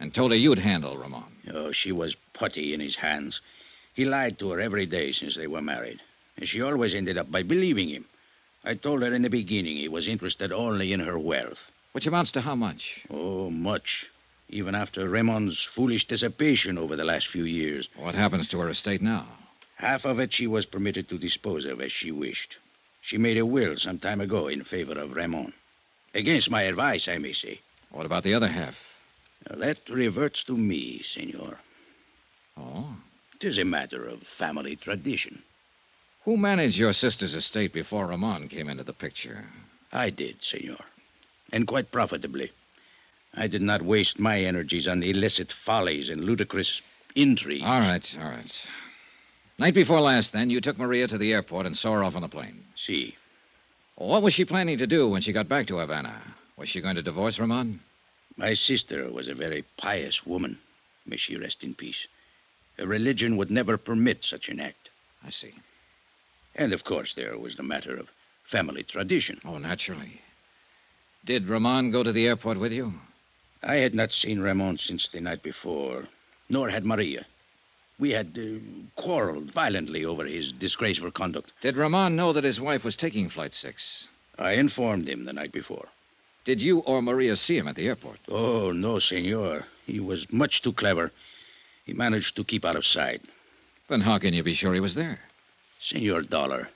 and told her you'd handle Ramon. Oh, she was putty in his hands. He lied to her every day since they were married, and she always ended up by believing him. I told her in the beginning he was interested only in her wealth. Which amounts to how much? Oh, much. Even after Ramon's foolish dissipation over the last few years. What happens to her estate now? Half of it she was permitted to dispose of as she wished. She made a will some time ago in favor of Ramon. Against my advice, I may say. What about the other half? Now, that reverts to me, senor. Oh? It is a matter of family tradition. Who managed your sister's estate before Ramon came into the picture? I did, senor. And quite profitably. I did not waste my energies on illicit follies and ludicrous intrigue. All right. Night before last, then, you took Maria to the airport and saw her off on the plane. Si. What was she planning to do when she got back to Havana? Was she going to divorce Ramon? My sister was a very pious woman. May she rest in peace. Her religion would never permit such an act. I see. And, of course, there was the matter of family tradition. Oh, naturally. Did Ramon go to the airport with you? I had not seen Ramon since the night before, nor had Maria. We had quarreled violently over his disgraceful conduct. Did Ramon know that his wife was taking Flight 6? I informed him the night before. Did you or Maria see him at the airport? Oh, no, senor. He was much too clever. He managed to keep out of sight. Then how can you be sure he was there? Senor Dollar,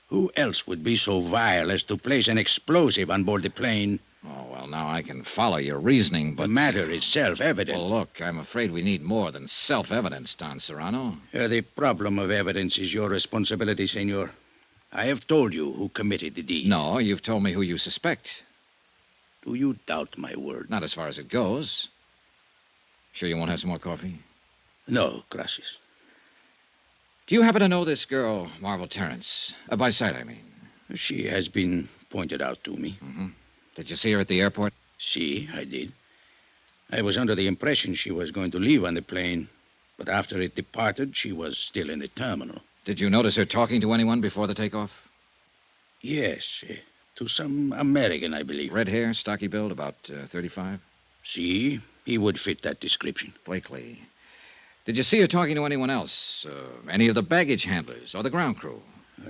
who else would be so vile as to place an explosive on board the plane? Oh, well, now I can follow your reasoning, but... The matter is self-evident. Well, look, I'm afraid we need more than self-evidence, Don Serrano. The problem of evidence is your responsibility, senor. I have told you who committed the deed. No, you've told me who you suspect. Do you doubt my word? Not as far as it goes. Sure you won't have some more coffee? No, gracias. Do you happen to know this girl, Marvel Terrence? By sight, I mean. She has been pointed out to me. Mm-hmm. Did you see her at the airport? Si, I did. I was under the impression she was going to leave on the plane, but after it departed, she was still in the terminal. Did you notice her talking to anyone before the takeoff? Yes, to some American, I believe. Red hair, stocky build, about 35? See, he would fit that description. Blakely. Did you see her talking to anyone else? Any of the baggage handlers or the ground crew?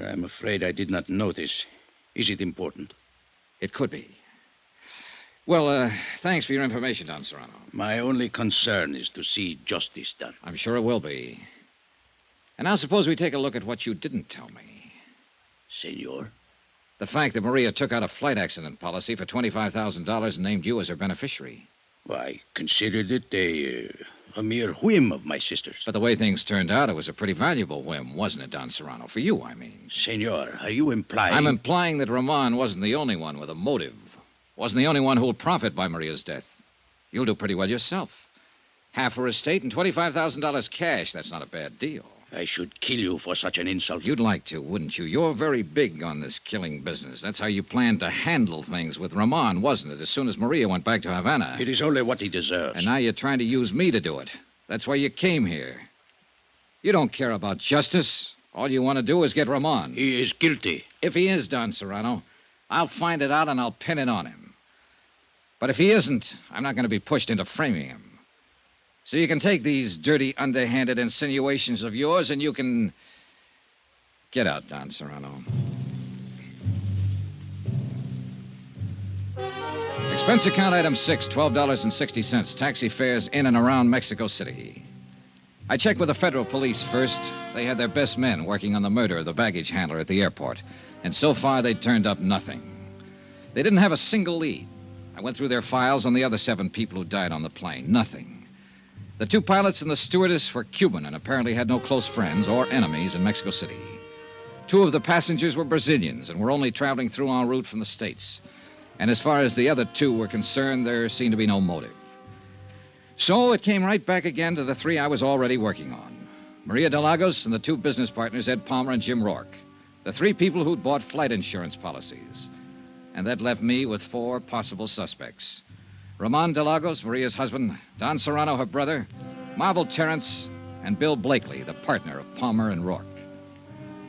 I'm afraid I did not notice. Is it important? It could be. Well, thanks for your information, Don Serrano. My only concern is to see justice done. I'm sure it will be. And now suppose we take a look at what you didn't tell me. Senor? The fact that Maria took out a flight accident policy for $25,000 and named you as her beneficiary. I considered it a mere whim of my sister's. But the way things turned out, it was a pretty valuable whim, wasn't it, Don Serrano? For you, I mean. Senor, are you implying... I'm implying that Ramon wasn't the only one with a motive. Wasn't the only one who'll profit by Maria's death. You'll do pretty well yourself. Half her estate and $25,000 cash. That's not a bad deal. I should kill you for such an insult. You'd like to, wouldn't you? You're very big on this killing business. That's how you planned to handle things with Ramon, wasn't it, as soon as Maria went back to Havana? It is only what he deserves. And now you're trying to use me to do it. That's why you came here. You don't care about justice. All you want to do is get Ramon. He is guilty. If he is, Don Serrano, I'll find it out and I'll pin it on him. But if he isn't, I'm not going to be pushed into framing him. So you can take these dirty, underhanded insinuations of yours and you can... Get out, Don Serrano. Expense account item 6, $12.60. Taxi fares in and around Mexico City. I checked with the federal police first. They had their best men working on the murder of the baggage handler at the airport. And so far, they'd turned up nothing. They didn't have a single lead. I went through their files on the other 7 people who died on the plane. Nothing. The 2 pilots and the stewardess were Cuban and apparently had no close friends or enemies in Mexico City. 2 of the passengers were Brazilians and were only traveling through en route from the States. And as far as the other 2 were concerned, there seemed to be no motive. So it came right back again to the 3 I was already working on. Maria de Lagos and the 2 business partners, Ed Palmer and Jim Rourke. The 3 people who'd bought flight insurance policies. And that left me with 4 possible suspects. Ramon de Lagos, Maria's husband, Don Serrano, her brother, Marvel Terrence, and Bill Blakely, the partner of Palmer and Rourke.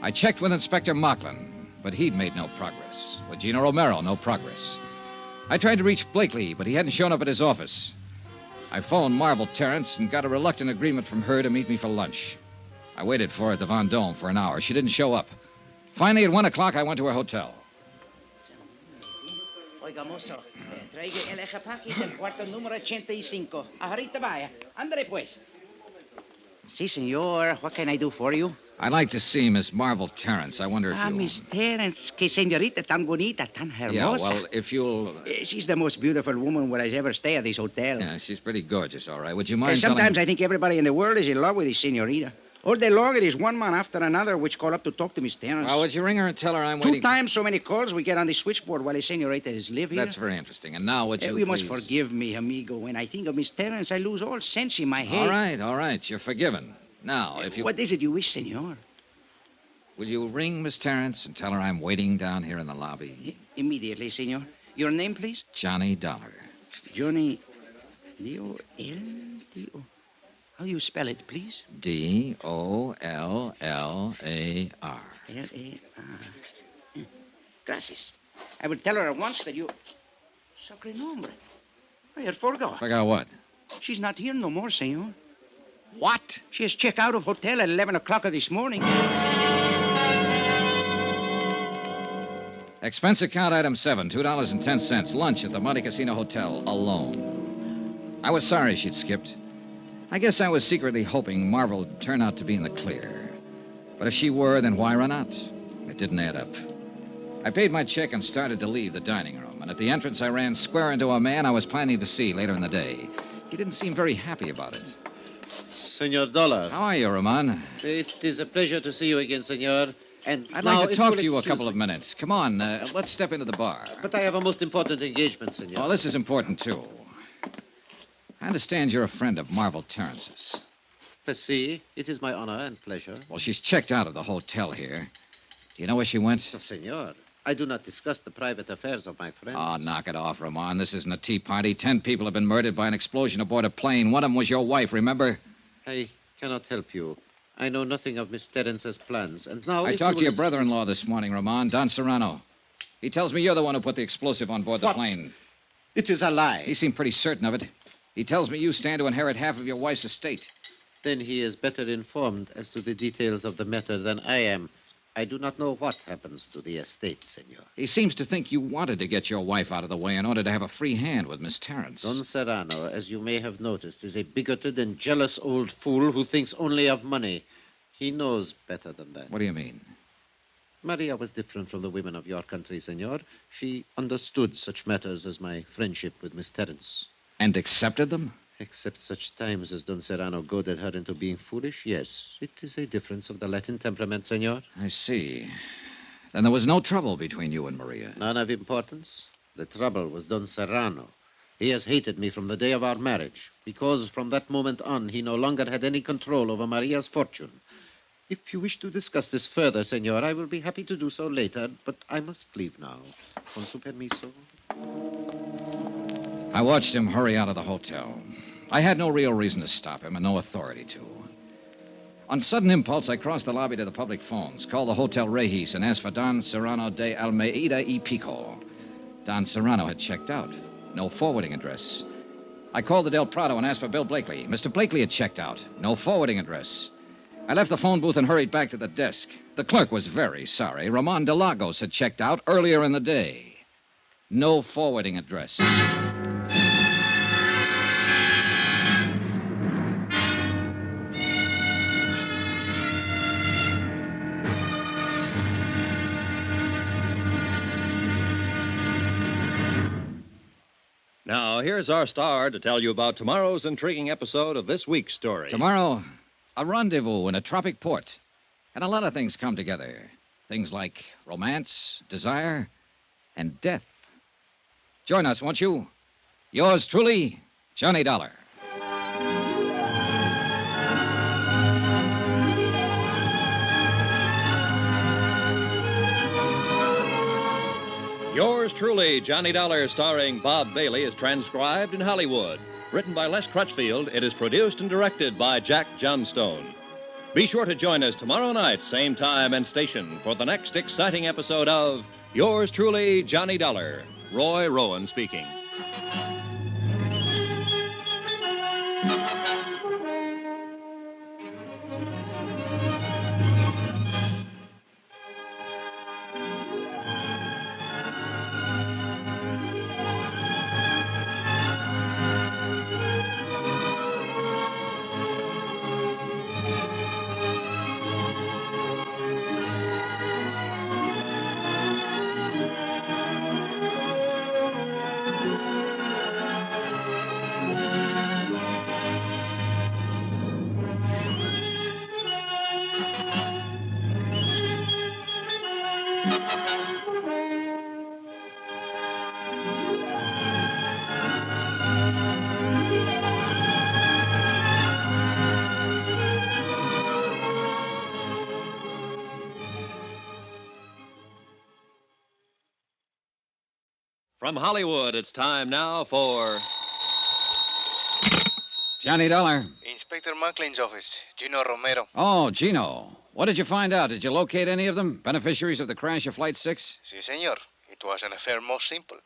I checked with Inspector Mocklin, but he'd made no progress. With Gino Romero, no progress. I tried to reach Blakely, but he hadn't shown up at his office. I phoned Marvel Terrence and got a reluctant agreement from her to meet me for lunch. I waited for her at the Vendôme for an hour. She didn't show up. Finally, at 1 o'clock, I went to her hotel. Oiga, mozo, traiga el equipaje del cuarto número 85. Ahorita vaya. Ándale, pues. Si, senor. What can I do for you? I'd like to see Miss Marvel Terrence. I wonder if you... Miss Terrence. Que señorita tan bonita, tan hermosa. Yeah, well, if you'll... She's the most beautiful woman who has ever stayed at this hotel. Yeah, she's pretty gorgeous, all right. Would you mind Sometimes telling... I think everybody in the world is in love with this señorita. All day long, it is one man after another which call up to talk to Miss Terrence. Well, would you ring her and tell her I'm 2 waiting... times so many calls we get on the switchboard while the señorita is live here. That's very interesting. And now would you You must please- forgive me, amigo. When I think of Miss Terrence, I lose all sense in my head. All right. You're forgiven. Now, if you... What is it you wish, senor? Will you ring Miss Terrence and tell her I'm waiting down here in the lobby? Immediately, senor. Your name, please? Johnny Dollar. Johnny... D-O-L-D-O... How do you spell it, please? D-O-L-L-A-R. L-A-R. Gracias. I will tell her at once that you... Sacre nombre. I had forgot. Forgot what? She's not here no more, senor. What? She has checked out of hotel at 11 o'clock this morning. Expense account item 7, $2.10. Lunch at the Monte Casino Hotel, alone. I was sorry she'd skipped. I guess I was secretly hoping Marvel would turn out to be in the clear. But if she were, then why run out? It didn't add up. I paid my check and started to leave the dining room. And at the entrance, I ran square into a man I was planning to see later in the day. He didn't seem very happy about it. Senor Dollar. How are you, Ramon? It is a pleasure to see you again, senor. And I'd now, like to if talk will to you a excuse couple me. of minutes. Come on, let's step into the bar. But I have a most important engagement, senor. Oh, this is important, too. I understand you're a friend of Marvel Terrence's. See, it is my honor and pleasure. Well, she's checked out of the hotel here. Do you know where she went? Oh, senor, I do not discuss the private affairs of my friends. Oh, knock it off, Ramon. This isn't a tea party. 10 people have been murdered by an explosion aboard a plane. One of them was your wife, remember? I cannot help you. I know nothing of Miss Terrence's plans, and now... I if talked to you your will brother-in-law this morning, Ramon, Don Serrano. He tells me you're the one who put the explosive on board the plane. It is a lie. He seemed pretty certain of it. He tells me you stand to inherit half of your wife's estate. Then he is better informed as to the details of the matter than I am. I do not know what happens to the estate, senor. He seems to think you wanted to get your wife out of the way in order to have a free hand with Miss Terrence. Don Serrano, as you may have noticed, is a bigoted and jealous old fool who thinks only of money. He knows better than that. What do you mean? Maria was different from the women of your country, senor. She understood such matters as my friendship with Miss Terrence. And accepted them? Except such times as Don Serrano goaded her into being foolish, yes. It is a difference of the Latin temperament, senor. I see. Then there was no trouble between you and Maria? None of importance. The trouble was Don Serrano. He has hated me from the day of our marriage, because from that moment on, he no longer had any control over Maria's fortune. If you wish to discuss this further, senor, I will be happy to do so later, but I must leave now. Con su permiso. I watched him hurry out of the hotel. I had no real reason to stop him and no authority to. On sudden impulse, I crossed the lobby to the public phones, called the Hotel Regis, and asked for Don Serrano de Almeida y Pico. Don Serrano had checked out. No forwarding address. I called the Del Prado and asked for Bill Blakely. Mr. Blakely had checked out. No forwarding address. I left the phone booth and hurried back to the desk. The clerk was very sorry. Ramon de Lagos had checked out earlier in the day. No forwarding address. Now, here's our star to tell you about tomorrow's intriguing episode of this week's story. Tomorrow, a rendezvous in a tropic port. And a lot of things come together. Things like romance, desire, and death. Join us, won't you? Yours truly, Johnny Dollar. Yours truly, Johnny Dollar, starring Bob Bailey, is transcribed in Hollywood. Written by Les Crutchfield, it is produced and directed by Jack Johnstone. Be sure to join us tomorrow night, same time and station, for the next exciting episode of Yours truly, Johnny Dollar. Roy Rowan speaking. From Hollywood, it's time now for Johnny Dollar. Inspector Mucklin's office, Gino Romero. Oh, Gino. What did you find out? Did you locate any of them? Beneficiaries of the crash of Flight 6? Si, senor. It was an affair most simple.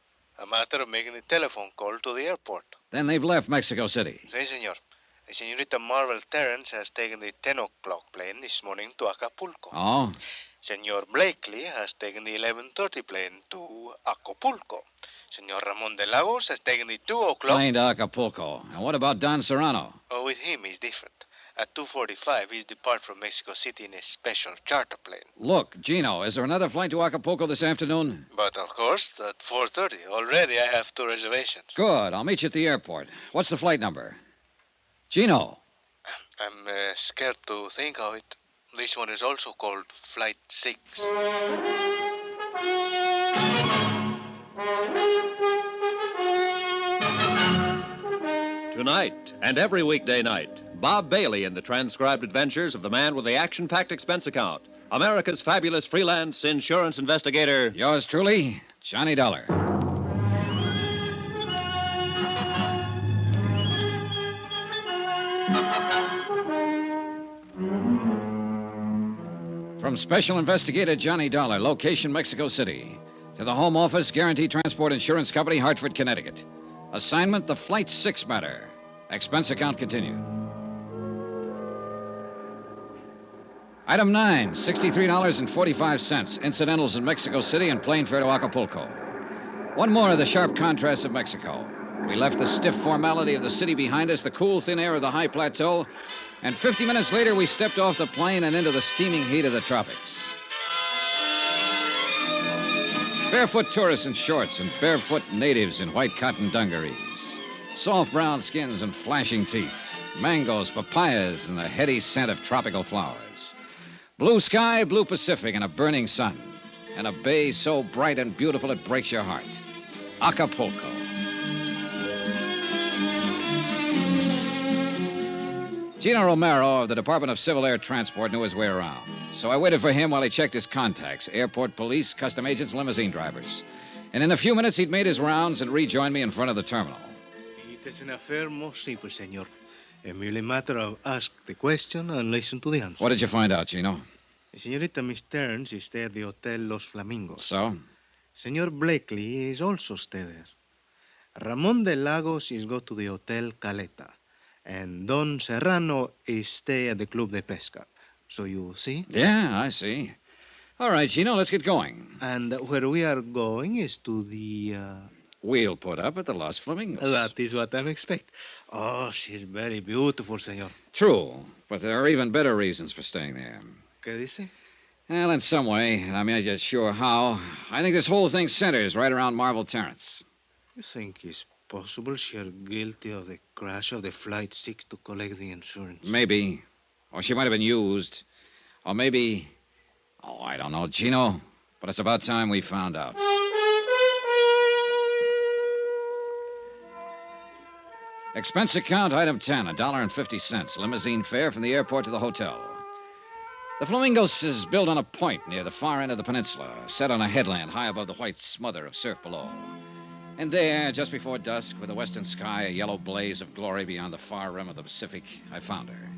A matter of making a telephone call to the airport. Then they've left Mexico City. Si, senor. The señorita Marvel Terrence has taken the 10 o'clock plane this morning to Acapulco. Oh? Senor Blakely has taken the 11:30 plane to Acapulco. Senor Ramon de Lagos has taken the 2 o'clock... Plane to Acapulco. And what about Don Serrano? Oh, with him, it's different. At 2:45, he's depart from Mexico City in a special charter plane. Look, Gino, is there another flight to Acapulco this afternoon? But, of course, at 4:30. Already I have 2 reservations. Good. I'll meet you at the airport. What's the flight number? Gino. I'm scared to think of it. This one is also called Flight 6. Tonight and every weekday night, Bob Bailey in the transcribed adventures of the man with the action-packed expense account, America's fabulous freelance insurance investigator. Yours truly, Johnny Dollar. From Special Investigator Johnny Dollar, location Mexico City, To the Home Office, Guaranty Transport Insurance Company, Hartford, Connecticut. Assignment, the Flight 6 matter. Expense account continued. Item 9, $63.45. Incidentals in Mexico City and plane fare to Acapulco. One more of the sharp contrasts of Mexico. We left the stiff formality of the city behind us, the cool, thin air of the high plateau, and 50 minutes later, we stepped off the plane and into the steaming heat of the tropics. Barefoot tourists in shorts and barefoot natives in white cotton dungarees. Soft brown skins and flashing teeth. Mangoes, papayas, and the heady scent of tropical flowers. Blue sky, blue Pacific, and a burning sun. And a bay so bright and beautiful it breaks your heart. Acapulco. Gino Romero of the Department of Civil Air Transport knew his way around. So I waited for him while he checked his contacts, airport police, custom agents, limousine drivers. And in a few minutes, he'd made his rounds and rejoined me in front of the terminal. It is an affair most simple, senor. A merely matter of ask the question and listen to the answer. What did you find out, Gino? Senorita Miss Stearns is stay at the Hotel Los Flamingos. So? Senor Blakely is also stay there. Ramon de Lagos is go to the Hotel Caleta. And Don Serrano is stay at the Club de Pesca. So you see? Yeah, I see. All right, Gino, let's get going. And where we are going is to the... We'll put up at the Los Flamingos. That is what I'm expecting. Oh, she's very beautiful, senor. True, but there are even better reasons for staying there. ¿Qué dice? Well, in some way, I'm not yet sure how, I think this whole thing centers right around Marble Terrace. You think it's possible she's guilty of the crash of the Flight 6 to collect the insurance? Maybe. Or she might have been used. Or maybe... Oh, I don't know, Gino. But it's about time we found out. Expense account, item 10, $1.50. Limousine fare from the airport to the hotel. The Flamingos is built on a point near the far end of the peninsula, set on a headland high above the white smother of surf below. And there, just before dusk, with the western sky a yellow blaze of glory beyond the far rim of the Pacific, I found her.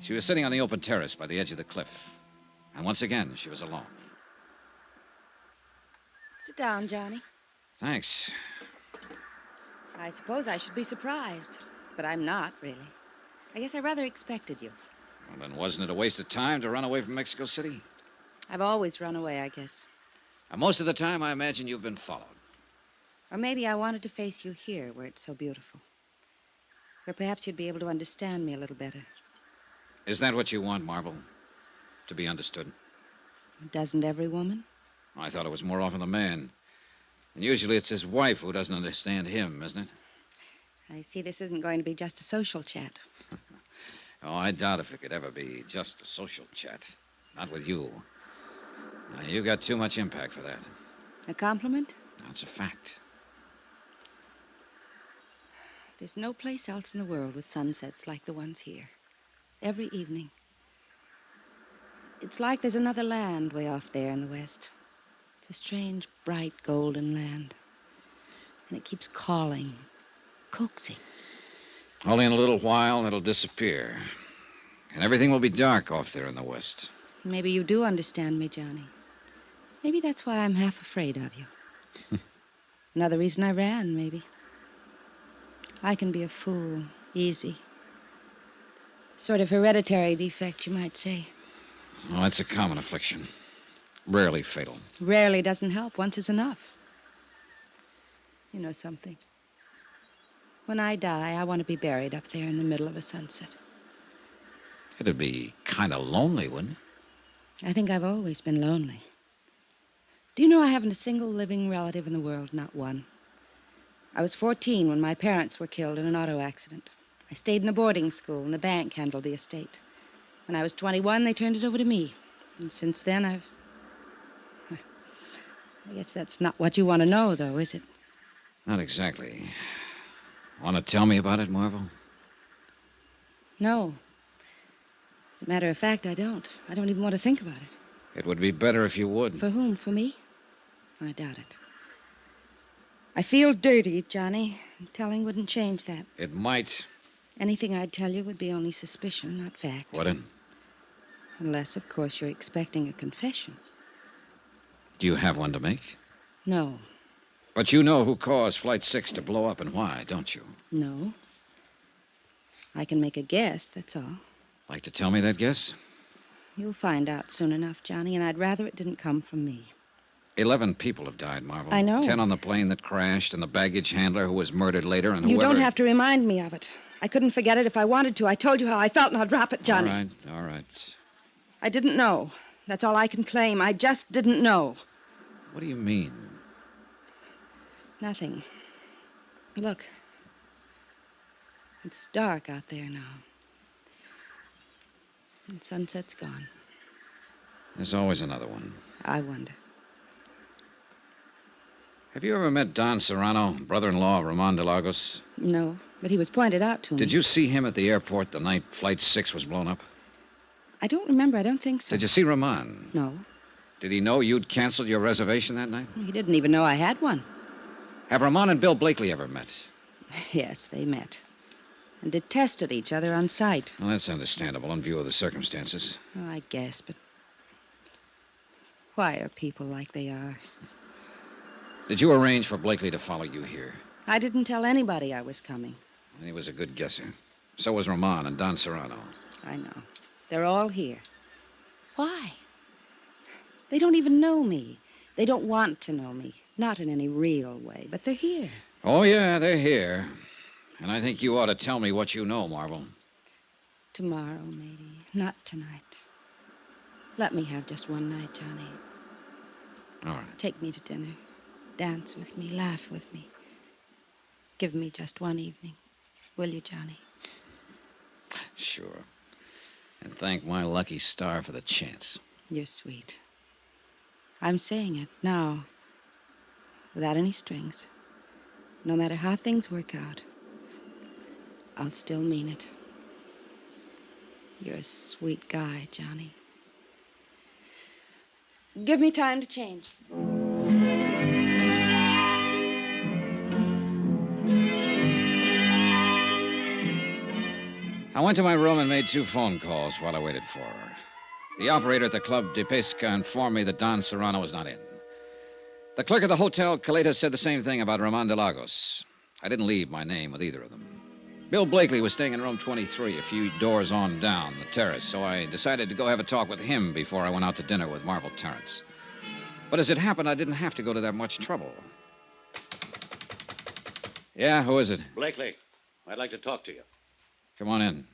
She was sitting on the open terrace by the edge of the cliff. And once again, she was alone. Sit down, Johnny. Thanks. I suppose I should be surprised, but I'm not, really. I guess I rather expected you. Well, then wasn't it a waste of time to run away from Mexico City? I've always run away, I guess. And most of the time, I imagine you've been followed. Or maybe I wanted to face you here, where it's so beautiful. Where perhaps you'd be able to understand me a little better. Is that what you want, Marble? To be understood? Doesn't every woman? I thought it was more often the man. And usually it's his wife who doesn't understand him, isn't it? I see this isn't going to be just a social chat. Oh, I doubt if it could ever be just a social chat. Not with you. Now, you got too much impact for that. A compliment? That's a fact. There's no place else in the world with sunsets like the ones here. Every evening. It's like there's another land way off there in the west. It's a strange, bright, golden land. And it keeps calling, coaxing. Only in a little while, it'll disappear. And everything will be dark off there in the west. Maybe you do understand me, Johnny. Maybe that's why I'm half afraid of you. Another reason I ran, maybe. I can be a fool, easy. Sort of hereditary defect, you might say. Oh, that's a common affliction. Rarely fatal. Rarely doesn't help. Once is enough. You know something? When I die, I want to be buried up there in the middle of a sunset. It'd be kind of lonely, wouldn't it? I think I've always been lonely. Do you know I haven't a single living relative in the world? Not one. I was 14 when my parents were killed in an auto accident. I stayed in a boarding school, and the bank handled the estate. When I was 21, they turned it over to me. And since then, I guess that's not what you want to know, though, is it? Not exactly. Want to tell me about it, Marvel? No. As a matter of fact, I don't. I don't even want to think about it. It would be better if you would. For whom? For me? I doubt it. I feel dirty, Johnny. Telling wouldn't change that. It might. Anything I'd tell you would be only suspicion, not fact. Wouldn't? Unless, of course, you're expecting a confession. Do you have one to make? No. But you know who caused Flight 6 to blow up and why, don't you? No. I can make a guess, that's all. Like to tell me that guess? You'll find out soon enough, Johnny, and I'd rather it didn't come from me. 11 people have died, Marvel. I know. 10 on the plane that crashed, and the baggage handler who was murdered later, and You whoever... don't have to remind me of it. I couldn't forget it if I wanted to. I told you how I felt. Now drop it, Johnny. All right. I didn't know. That's all I can claim. I just didn't know. What do you mean? Nothing. Look. It's dark out there now. And sunset's gone. There's always another one. I wonder. Have you ever met Don Serrano, brother-in-law of Ramon de Lagos? No, but he was pointed out to me. Did you see him at the airport the night Flight 6 was blown up? I don't remember. I don't think so. Did you see Ramon? No. Did he know you'd canceled your reservation that night? He didn't even know I had one. Have Ramon and Bill Blakely ever met? Yes, they met. And detested each other on sight. Well, that's understandable in view of the circumstances. Oh, I guess, but why are people like they are? Did you arrange for Blakely to follow you here? I didn't tell anybody I was coming. He was a good guesser. So was Ramon and Don Serrano. I know. They're all here. Why? They don't even know me. They don't want to know me. Not in any real way, but they're here. Oh, yeah, they're here. And I think you ought to tell me what you know, Marvel. Tomorrow, maybe. Not tonight. Let me have just one night, Johnny. All right. Take me to dinner. Dance with me. Laugh with me. Give me just one evening. Will you, Johnny? Sure. And thank my lucky star for the chance. You're sweet. I'm saying it now, without any strings. No matter how things work out, I'll still mean it. You're a sweet guy, Johnny. Give me time to change. I went to my room and made 2 phone calls while I waited for her. The operator at the Club de Pesca informed me that Don Serrano was not in. The clerk at the Hotel Caleta said the same thing about Ramon de Lagos. I didn't leave my name with either of them. Bill Blakely was staying in room 23, a few doors on down the terrace, so I decided to go have a talk with him before I went out to dinner with Marvel Terrence. But as it happened, I didn't have to go to that much trouble. Yeah, who is it? Blakely, I'd like to talk to you. Come on in.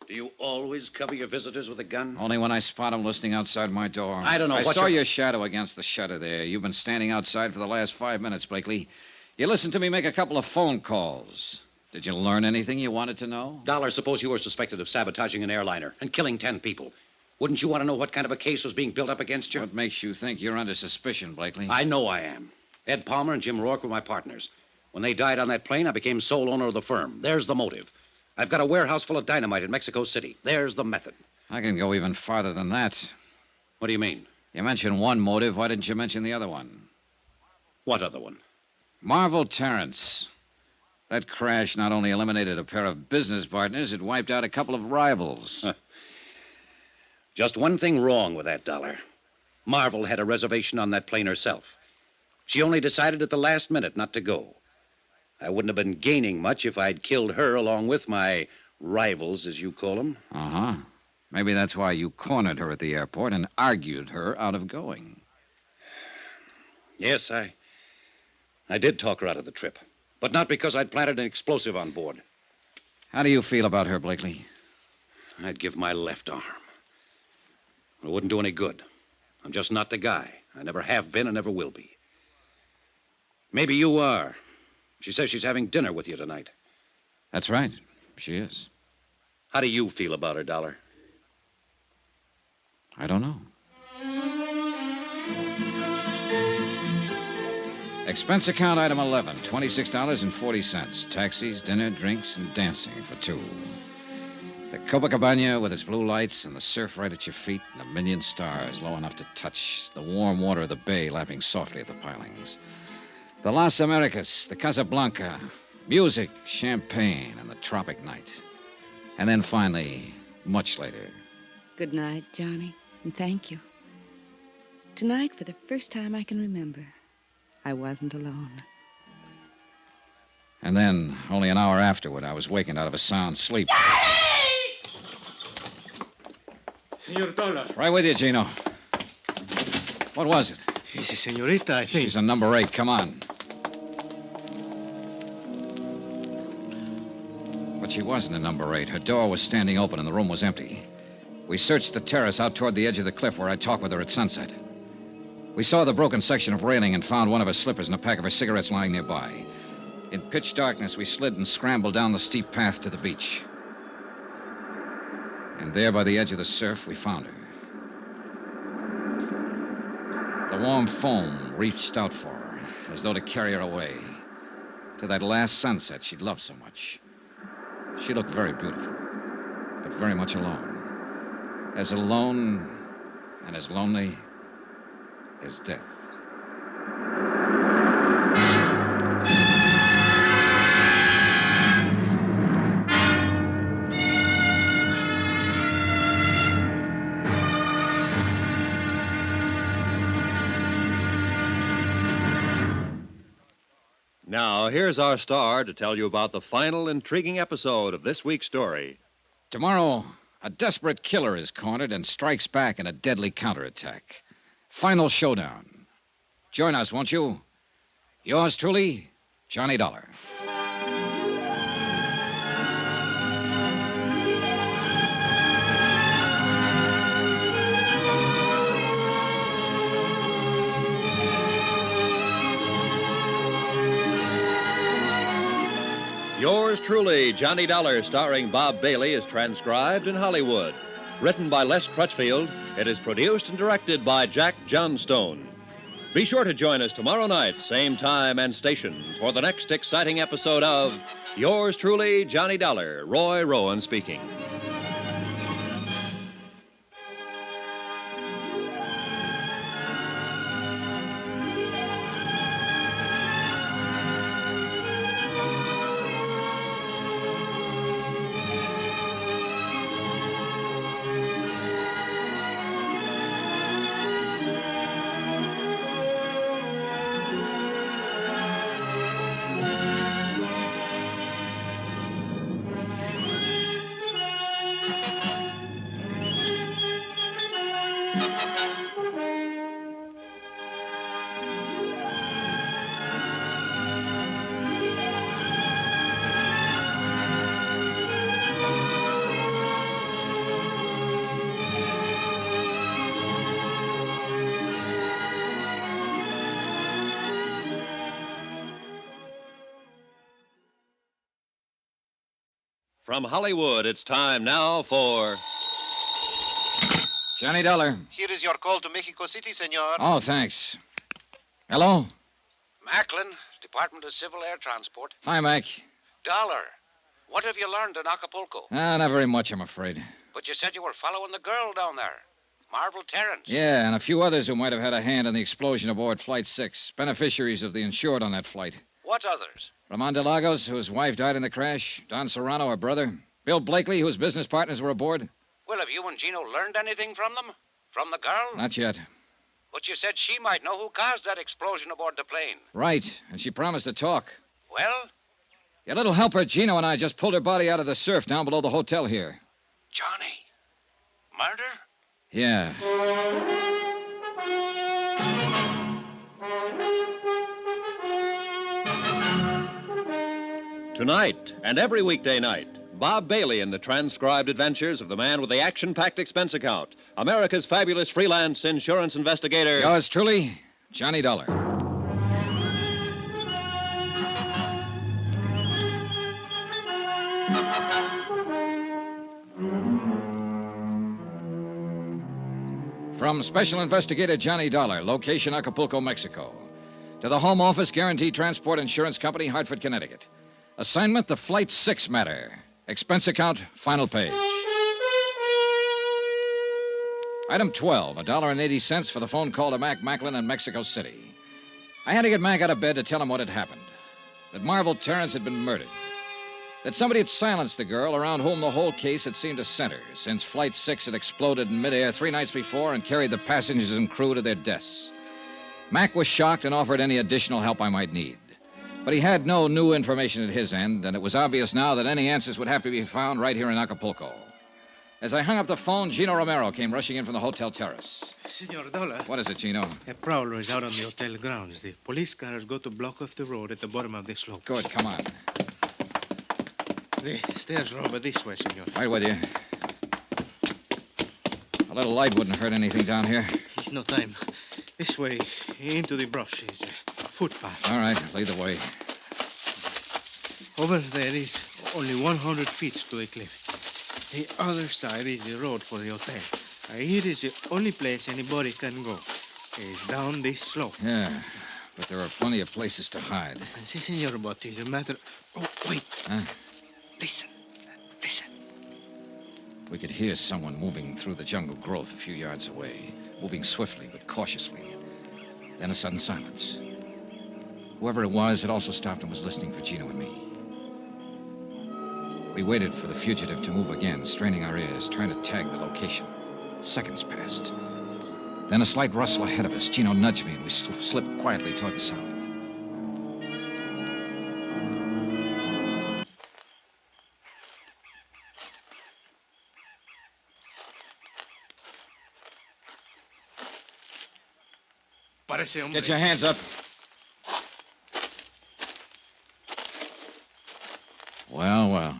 Do you always cover your visitors with a gun? Only when I spot them listening outside my door. I don't know I what saw you're... your shadow against the shutter there. You've been standing outside for the last 5 minutes, Blakely. You listened to me make a couple of phone calls. Did you learn anything you wanted to know? Dollar, suppose you were suspected of sabotaging an airliner and killing 10 people. Wouldn't you want to know what kind of a case was being built up against you? What makes you think you're under suspicion, Blakely? I know I am. Ed Palmer and Jim Rourke were my partners. When they died on that plane, I became sole owner of the firm. There's the motive. I've got a warehouse full of dynamite in Mexico City. There's the method. I can go even farther than that. What do you mean? You mentioned one motive. Why didn't you mention the other one? What other one? Marvel Terrence. That crash not only eliminated a pair of business partners, it wiped out a couple of rivals. Just one thing wrong with that, Dollar. Marvel had a reservation on that plane herself. She only decided at the last minute not to go. I wouldn't have been gaining much if I'd killed her along with my rivals, as you call them. Uh-huh. Maybe that's why you cornered her at the airport and argued her out of going. Yes, I did talk her out of the trip. But not because I'd planted an explosive on board. How do you feel about her, Blakely? I'd give my left arm. It wouldn't do any good. I'm just not the guy. I never have been and never will be. Maybe you are. She says she's having dinner with you tonight. That's right. She is. How do you feel about her, Dollar? I don't know. Expense account item 11, $26.40. Taxis, dinner, drinks, and dancing for 2. The Copacabana with its blue lights and the surf right at your feet and a million stars low enough to touch. The warm water of the bay lapping softly at the pilings. The Las Americas, the Casablanca, music, champagne, and the tropic night. And then finally, much later. Good night, Johnny, and thank you. Tonight, for the first time I can remember, I wasn't alone. And then, only an hour afterward, I was wakened out of a sound sleep. Senor Dollar. Right with you, Gino. What was it? It's a senorita, I think. She's a number 8. Come on. But she wasn't a number 8. Her door was standing open and the room was empty. We searched the terrace out toward the edge of the cliff where I talked with her at sunset. We saw the broken section of railing and found one of her slippers and a pack of her cigarettes lying nearby. In pitch darkness, we slid and scrambled down the steep path to the beach. And there by the edge of the surf, we found her. The warm foam reached out for her, as though to carry her away, to that last sunset she'd loved so much. She looked very beautiful, but very much alone. As alone and as lonely as death. Now, here's our star to tell you about the final intriguing episode of this week's story. Tomorrow, a desperate killer is cornered and strikes back in a deadly counterattack. Final showdown. Join us, won't you? Yours truly, Johnny Dollar. Yours truly, Johnny Dollar, starring Bob Bailey, is transcribed in Hollywood. Written by Les Crutchfield, it is produced and directed by Jack Johnstone. Be sure to join us tomorrow night, same time and station, for the next exciting episode of Yours truly, Johnny Dollar. Roy Rowan speaking. From Hollywood, it's time now for... Johnny Dollar. Here is your call to Mexico City, senor. Oh, thanks. Hello? Macklin, Department of Civil Air Transport. Hi, Mac. Dollar, what have you learned in Acapulco? Not very much, I'm afraid. But you said you were following the girl down there, Marvel Terrence. Yeah, and a few others who might have had a hand in the explosion aboard Flight 6. Beneficiaries of the insured on that flight. What others? Ramon de Lagos, whose wife died in the crash. Don Serrano, her brother. Bill Blakely, whose business partners were aboard. Well, have you and Gino learned anything from them? From the girl? Not yet. But you said she might know who caused that explosion aboard the plane. Right, and she promised to talk. Well? Your little helper, Gino, and I just pulled her body out of the surf down below the hotel here. Johnny? Murder? Yeah. Tonight and every weekday night, Bob Bailey in the transcribed adventures of the man with the action-packed expense account, America's fabulous freelance insurance investigator. Yours truly, Johnny Dollar. From Special Investigator Johnny Dollar, location Acapulco, Mexico. To the Home Office Guaranteed Transport Insurance Company, Hartford, Connecticut. Assignment, the Flight 6 matter. Expense account, final page. Item 12, $1.80 for the phone call to Mac Macklin in Mexico City. I had to get Mac out of bed to tell him what had happened. That Marvel Terrence had been murdered. That somebody had silenced the girl around whom the whole case had seemed to center, since Flight 6 had exploded in midair 3 nights before and carried the passengers and crew to their deaths. Mac was shocked and offered any additional help I might need. But he had no new information at his end, and it was obvious now that any answers would have to be found right here in Acapulco. As I hung up the phone, Gino Romero came rushing in from the hotel terrace. Senor Dollar. What is it, Gino? A prowler is out on the hotel grounds. The police cars go to block off the road at the bottom of the slope. Good, come on. The stairs are over this way, senor. Right with you. A little light wouldn't hurt anything down here. It's no time. This way, into the brush, is a footpath. All right, lead the way. Over there is only 100 feet to the cliff. The other side is the road for the hotel. Here is the only place anybody can go. It's down this slope. Yeah, but there are plenty of places to hide. Si, senor, but it's a matter... Oh, wait. Huh? Listen. We could hear someone moving through the jungle growth a few yards away, moving swiftly but cautiously. Then a sudden silence. Whoever it was had also stopped and was listening for Gino and me. We waited for the fugitive to move again, straining our ears, trying to tag the location. Seconds passed. Then a slight rustle ahead of us. Gino nudged me, and we slipped quietly toward the sound. Get your hands up. Well.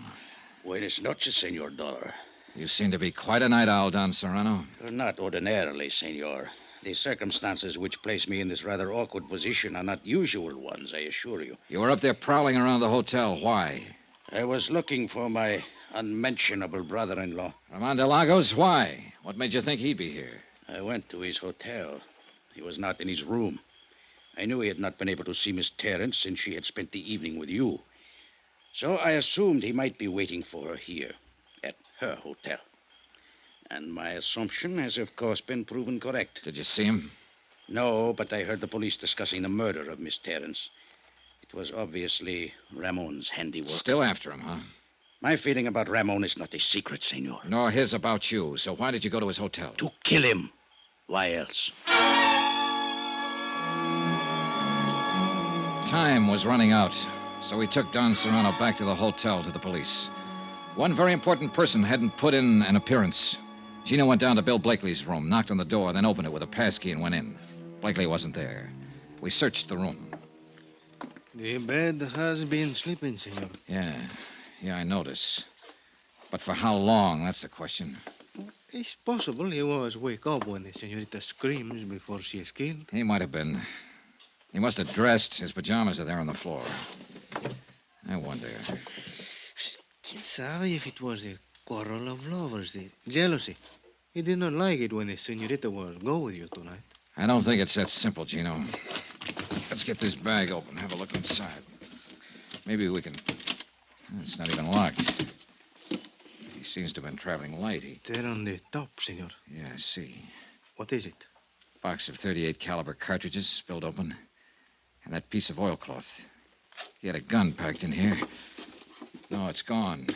Buenas noches, Senor Dollar. You seem to be quite a night owl, Don Serrano. Not ordinarily, Senor. The circumstances which place me in this rather awkward position are not usual ones, I assure you. You were up there prowling around the hotel. Why? I was looking for my unmentionable brother-in-law. Ramon de Lagos? Why? What made you think he'd be here? I went to his hotel. He was not in his room. I knew he had not been able to see Miss Terrence since she had spent the evening with you. So I assumed he might be waiting for her here, at her hotel. And my assumption has, of course, been proven correct. Did you see him? No, but I heard the police discussing the murder of Miss Terrence. It was obviously Ramon's handiwork. Still after him, huh? My feeling about Ramon is not a secret, Senor. Nor his about you. So why did you go to his hotel? To kill him. Why else? Time was running out, so we took Don Serrano back to the hotel to the police. One very important person hadn't put in an appearance. Gino went down to Bill Blakely's room, knocked on the door, then opened it with a passkey and went in. Blakely wasn't there. We searched the room. The bed has been sleeping, senor. Yeah, I notice. But for how long, that's the question. It's possible he was wake up when the senorita screams before she is killed. He might have been. He must have dressed. His pajamas are there on the floor. I wonder. Quien sabe if it was a quarrel of lovers, the jealousy. He did not like it when the senorita was go with you tonight. I don't think it's that simple, Gino. Let's get this bag open, have a look inside. Maybe we can... It's not even locked. He seems to have been traveling light. There on the top, senor. Yeah, I see. What is it? Box of 38 caliber cartridges spilled open. And that piece of oilcloth. He had a gun packed in here. No, it's gone.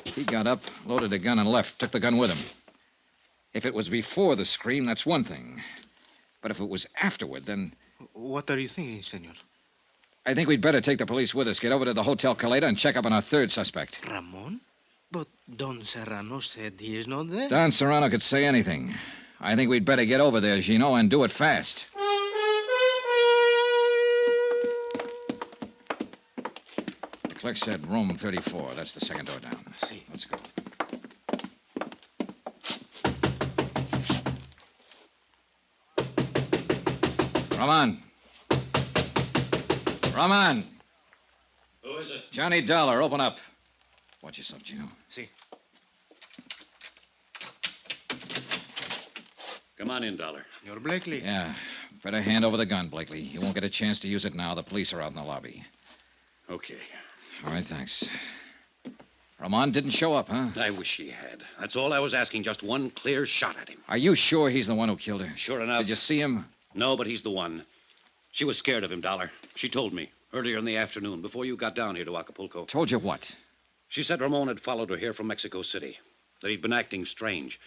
He got up, loaded a gun, and left. Took the gun with him. If it was before the scream, that's one thing. But if it was afterward, then... What are you thinking, senor? I think we'd better take the police with us, get over to the Hotel Caleta, and check up on our third suspect. Ramon? But Don Serrano said he is not there. Don Serrano could say anything. I think we'd better get over there, Gino, and do it fast. The clerk said room 34. That's the second door down. See. Let's go. Ramon. Ramon. Who is it? Johnny Dollar. Open up. Watch yourself, Gino. See. Come on in, Dollar. You're Blakely. Yeah. Better hand over the gun, Blakely. You won't get a chance to use it now. The police are out in the lobby. Okay. All right, thanks. Ramon didn't show up, huh? I wish he had. That's all I was asking, just one clear shot at him. Are you sure he's the one who killed her? Sure enough. Did you see him? No, but he's the one. She was scared of him, Dollar. She told me earlier in the afternoon, before you got down here to Acapulco. Told you what? She said Ramon had followed her here from Mexico City, that he'd been acting strange.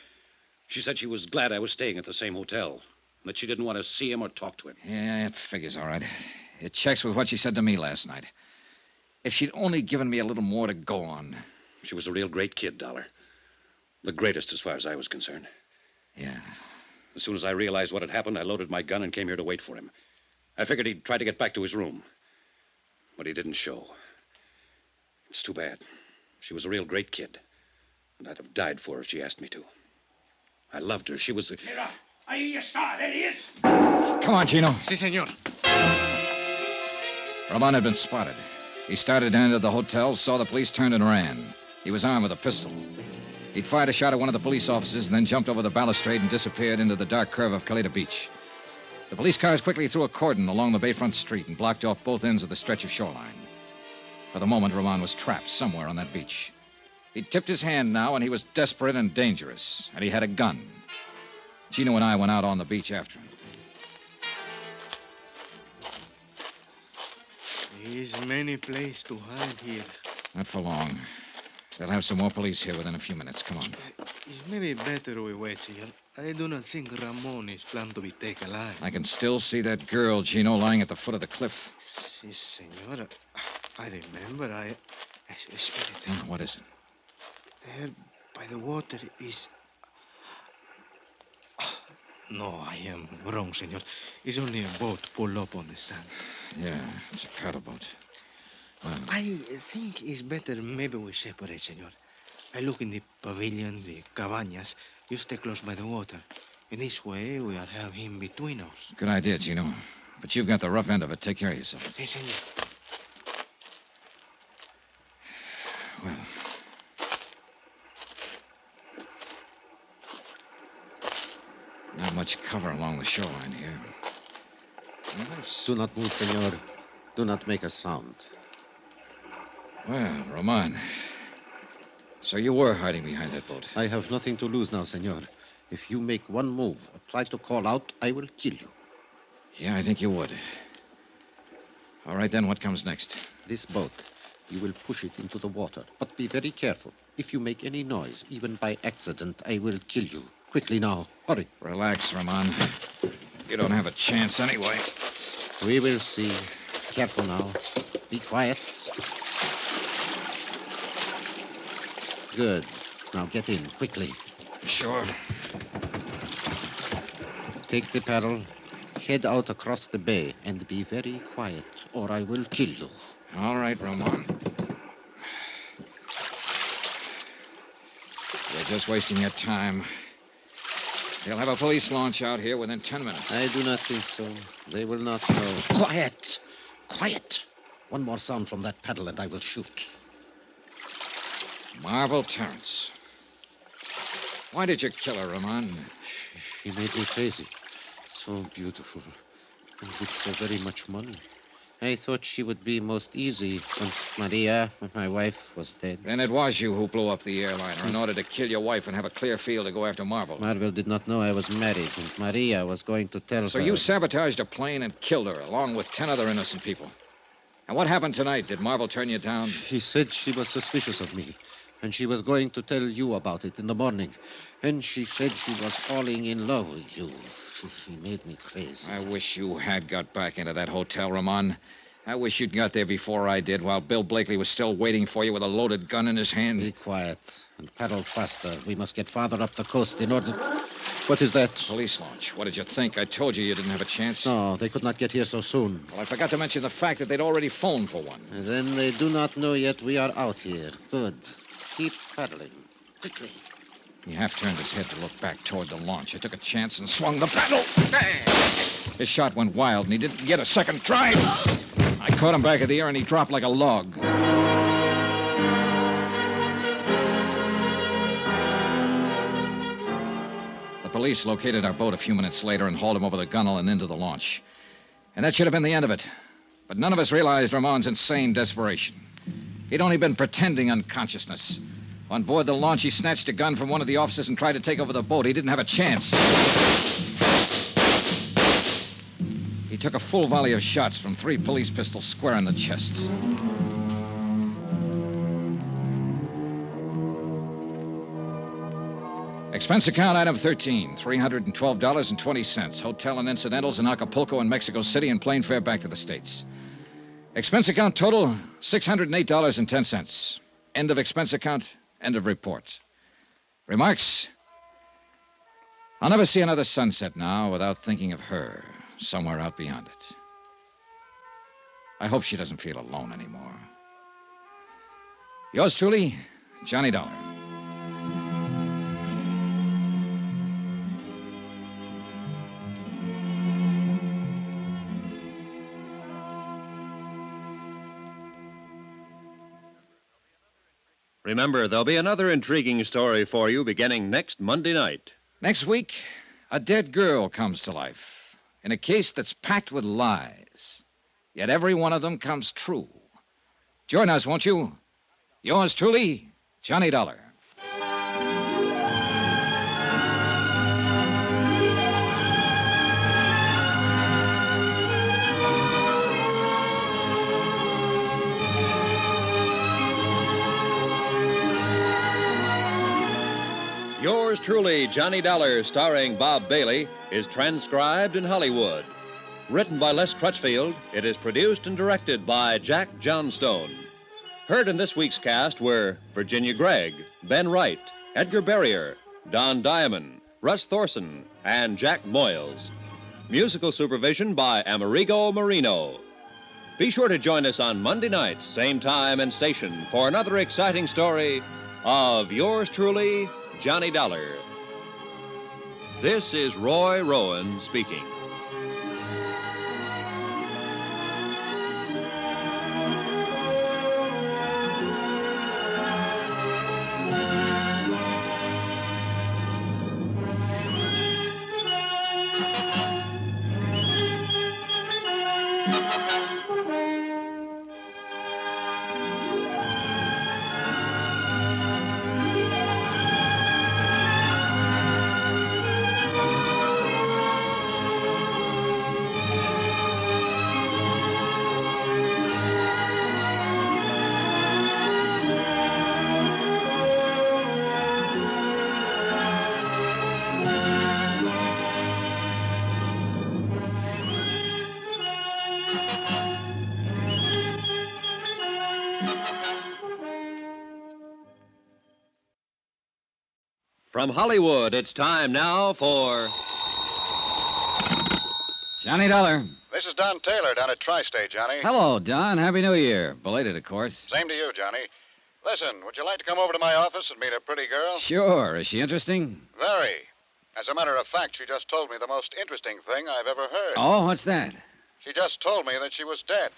She said she was glad I was staying at the same hotel, and that she didn't want to see him or talk to him. Yeah, it figures all right. It checks with what she said to me last night. If she'd only given me a little more to go on. She was a real great kid, Dollar. The greatest as far as I was concerned. Yeah. As soon as I realized what had happened, I loaded my gun and came here to wait for him. I figured he'd try to get back to his room. But he didn't show. It's too bad. She was a real great kid. And I'd have died for her if she asked me to. I loved her. She was the... Mira, ahí está. There he is. Come on, Gino. Si, senor. Ramon had been spotted. He started to enter the hotel, saw the police, turned and ran. He was armed with a pistol. He'd fired a shot at one of the police officers and then jumped over the balustrade and disappeared into the dark curve of Caleta Beach. The police cars quickly threw a cordon along the bayfront street and blocked off both ends of the stretch of shoreline. For the moment, Ramon was trapped somewhere on that beach. He'd tipped his hand now, and he was desperate and dangerous, and he had a gun. Gino and I went out on the beach after him. There's many places to hide here. Not for long. They'll have some more police here within a few minutes. Come on. It's maybe better we wait, senor. I do not think Ramon is planned to be taken alive. I can still see that girl, Gino, lying at the foot of the cliff. Si, senor. I remember. Espérate. What is it? There by the water is... No, I am wrong, senor. It's only a boat pulled up on the sand. Yeah, it's a paddle boat. Well, I think it's better maybe we separate, senor. I look in the pavilion, the cabañas. You stay close by the water. In this way, we'll have him between us. good idea, Gino. But you've got the rough end of it. Take care of yourself. Si, senor. Well... Not much cover along the shoreline here. Do not move, senor. Do not make a sound. Well, Roman. So you were hiding behind that boat. I have nothing to lose now, senor. If you make one move or try to call out, I will kill you. Yeah, I think you would. All right, then, what comes next? This boat. You will push it into the water, but be very careful. If you make any noise, even by accident, I will kill you. Quickly now. Hurry. Relax, Ramon. You don't have a chance anyway. We will see. Careful now. Be quiet. Good. Now get in, quickly. Sure. Take the paddle, head out across the bay, and be very quiet, or I will kill you. All right, Ramon. You're just wasting your time. They'll have a police launch out here within 10 minutes. I do not think so. They will not know. Quiet! Quiet! One more sound from that paddle and I will shoot. Marvel Terrence. Why did you kill her, Ramon? She made me crazy. So beautiful. And with so very much money. I thought she would be most easy once Maria, my wife, was dead. Then it was you who blew up the airliner in order to kill your wife and have a clear field to go after Marvel. Marvel did not know I was married, and Maria was going to tell her. So you sabotaged a plane and killed her, along with 10 other innocent people. And what happened tonight? Did Marvel turn you down? She said she was suspicious of me, and she was going to tell you about it in the morning. And she said she was falling in love with you. She made me crazy. I wish you had got back into that hotel, Ramon. I wish you'd got there before I did, while Bill Blakely was still waiting for you with a loaded gun in his hand. Be quiet and paddle faster. We must get farther up the coast in order... What is that? Police launch. What did you think? I told you didn't have a chance. No, they could not get here so soon. Well, I forgot to mention the fact that they'd already phoned for one. And then they do not know yet we are out here. Good. Keep paddling. Quickly. He half turned his head to look back toward the launch. I took a chance and swung the paddle. His shot went wild, and he didn't get a second try. I caught him back of the ear, and he dropped like a log. The police located our boat a few minutes later and hauled him over the gunwale and into the launch. And that should have been the end of it. But none of us realized Ramon's insane desperation. He'd only been pretending unconsciousness. On board the launch, he snatched a gun from one of the officers and tried to take over the boat. He didn't have a chance. He took a full volley of shots from 3 police pistols square in the chest. Expense account item 13, $312.20. Hotel and incidentals in Acapulco and Mexico City and plane fare back to the States. Expense account total, $608.10. End of expense account, end of report. Remarks? I'll never see another sunset now without thinking of her somewhere out beyond it. I hope she doesn't feel alone anymore. Yours truly, Johnny Dollar. Remember, there'll be another intriguing story for you beginning next Monday night. Next week, a dead girl comes to life in a case that's packed with lies. Yet every one of them comes true. Join us, won't you? Yours truly, Johnny Dollar. Yours truly, Johnny Dollar, starring Bob Bailey, is transcribed in Hollywood. Written by Les Crutchfield, it is produced and directed by Jack Johnstone. Heard in this week's cast were Virginia Gregg, Ben Wright, Edgar Barrier, Don Diamond, Russ Thorson, and Jack Moyles. Musical supervision by Amerigo Marino. Be sure to join us on Monday night, same time and station, for another exciting story of yours truly, Johnny Dollar. This is Roy Rowan speaking. From Hollywood, it's time now for Johnny Dollar. This is Don Taylor down at Tri-State, Johnny. Hello, Don. Happy New Year. Belated, of course. Same to you, Johnny. Listen, would you like to come over to my office and meet a pretty girl? Sure. Is she interesting? Very. As a matter of fact, she just told me the most interesting thing I've ever heard. Oh, what's that? She just told me that she was dead.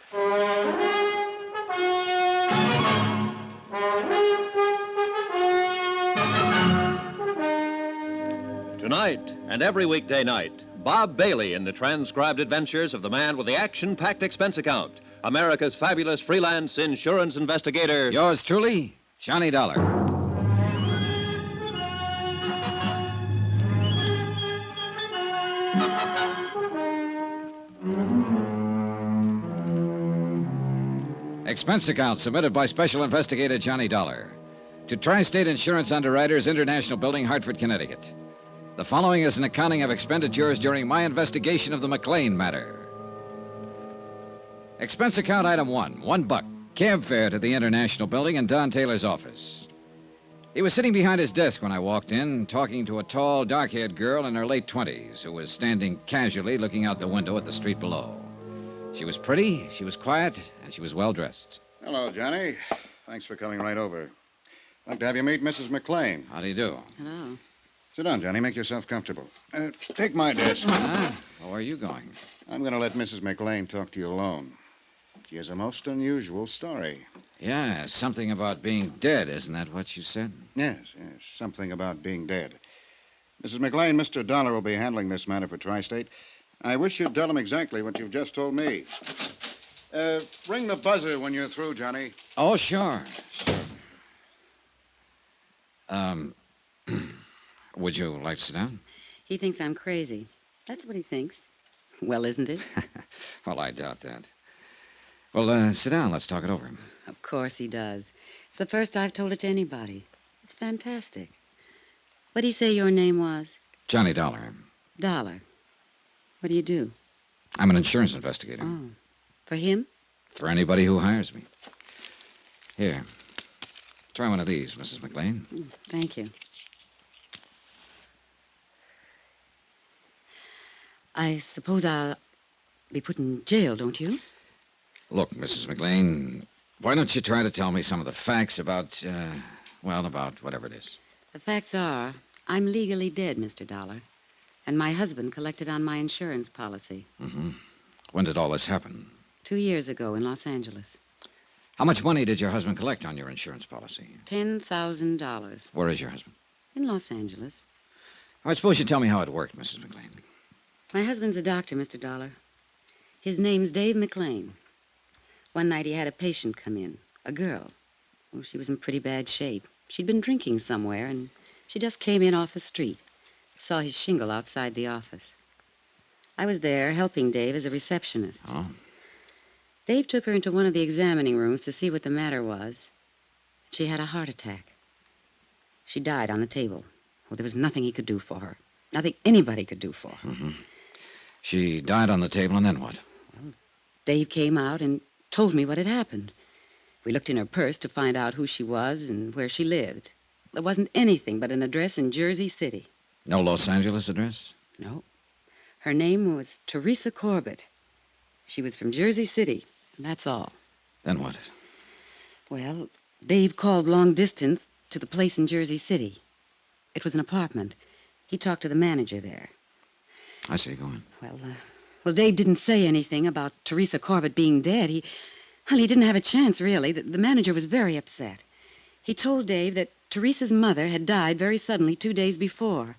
Tonight and every weekday night, Bob Bailey in the transcribed adventures of the man with the action-packed expense account, America's fabulous freelance insurance investigator. Yours truly, Johnny Dollar. Expense account submitted by Special Investigator Johnny Dollar to Tri-State Insurance Underwriters, International Building, Hartford, Connecticut. The following is an accounting of expenditures during my investigation of the McLean matter. Expense account item $1, cab fare to the International Building in Don Taylor's office. He was sitting behind his desk when I walked in, talking to a tall, dark-haired girl in her late 20s who was standing casually looking out the window at the street below. She was pretty, she was quiet, and she was well-dressed. Hello, Johnny. Thanks for coming right over. I'd like to have you meet Mrs. McLean. How do you do? Hello. Sit down, Johnny. Make yourself comfortable. Take my desk. Where are you going? I'm going to let Mrs. McLean talk to you alone. She has a most unusual story. Yeah, something about being dead. Isn't that what you said? Yes, something about being dead. Mrs. McLean, Mr. Dollar will be handling this matter for Tri-State. I wish you'd tell him exactly what you've just told me. Ring the buzzer when you're through, Johnny. Oh, sure. Would you like to sit down? He thinks I'm crazy. That's what he thinks. Well, isn't it? Well, I doubt that. Well, sit down. Let's talk it over. Of course he does. It's the first I've told it to anybody. It's fantastic. What'd he say your name was? Johnny Dollar. Dollar. What do you do? I'm an insurance investigator. Oh. For him? For anybody who hires me. Here. Try one of these, Mrs. McLean. Thank you. I suppose I'll be put in jail, don't you? Look, Mrs. McLean, why don't you try to tell me some of the facts about, about whatever it is. The facts are, I'm legally dead, Mr. Dollar. And my husband collected on my insurance policy. Mm-hmm. When did all this happen? 2 years ago in Los Angeles. How much money did your husband collect on your insurance policy? $10,000. Where is your husband? In Los Angeles. I suppose you tell me how it worked, Mrs. McLean. My husband's a doctor, Mr. Dollar. His name's Dave McLean. One night he had a patient come in, a girl. Oh, she was in pretty bad shape. She'd been drinking somewhere, and she just came in off the street. Saw his shingle outside the office. I was there helping Dave as a receptionist. Oh? Dave took her into one of the examining rooms to see what the matter was. She had a heart attack. She died on the table. Well, there was nothing he could do for her. Nothing anybody could do for her. Mm-hmm. She died on the table, and then what? Well, Dave came out and told me what had happened. We looked in her purse to find out who she was and where she lived. There wasn't anything but an address in Jersey City. No Los Angeles address? No. Her name was Teresa Corbett. She was from Jersey City, and that's all. Then what? Well, Dave called long distance to the place in Jersey City. It was an apartment. He talked to the manager there. I see. Go on. Well, Dave didn't say anything about Teresa Corbett being dead. He didn't have a chance, really. The manager was very upset. He told Dave that Teresa's mother had died very suddenly 2 days before.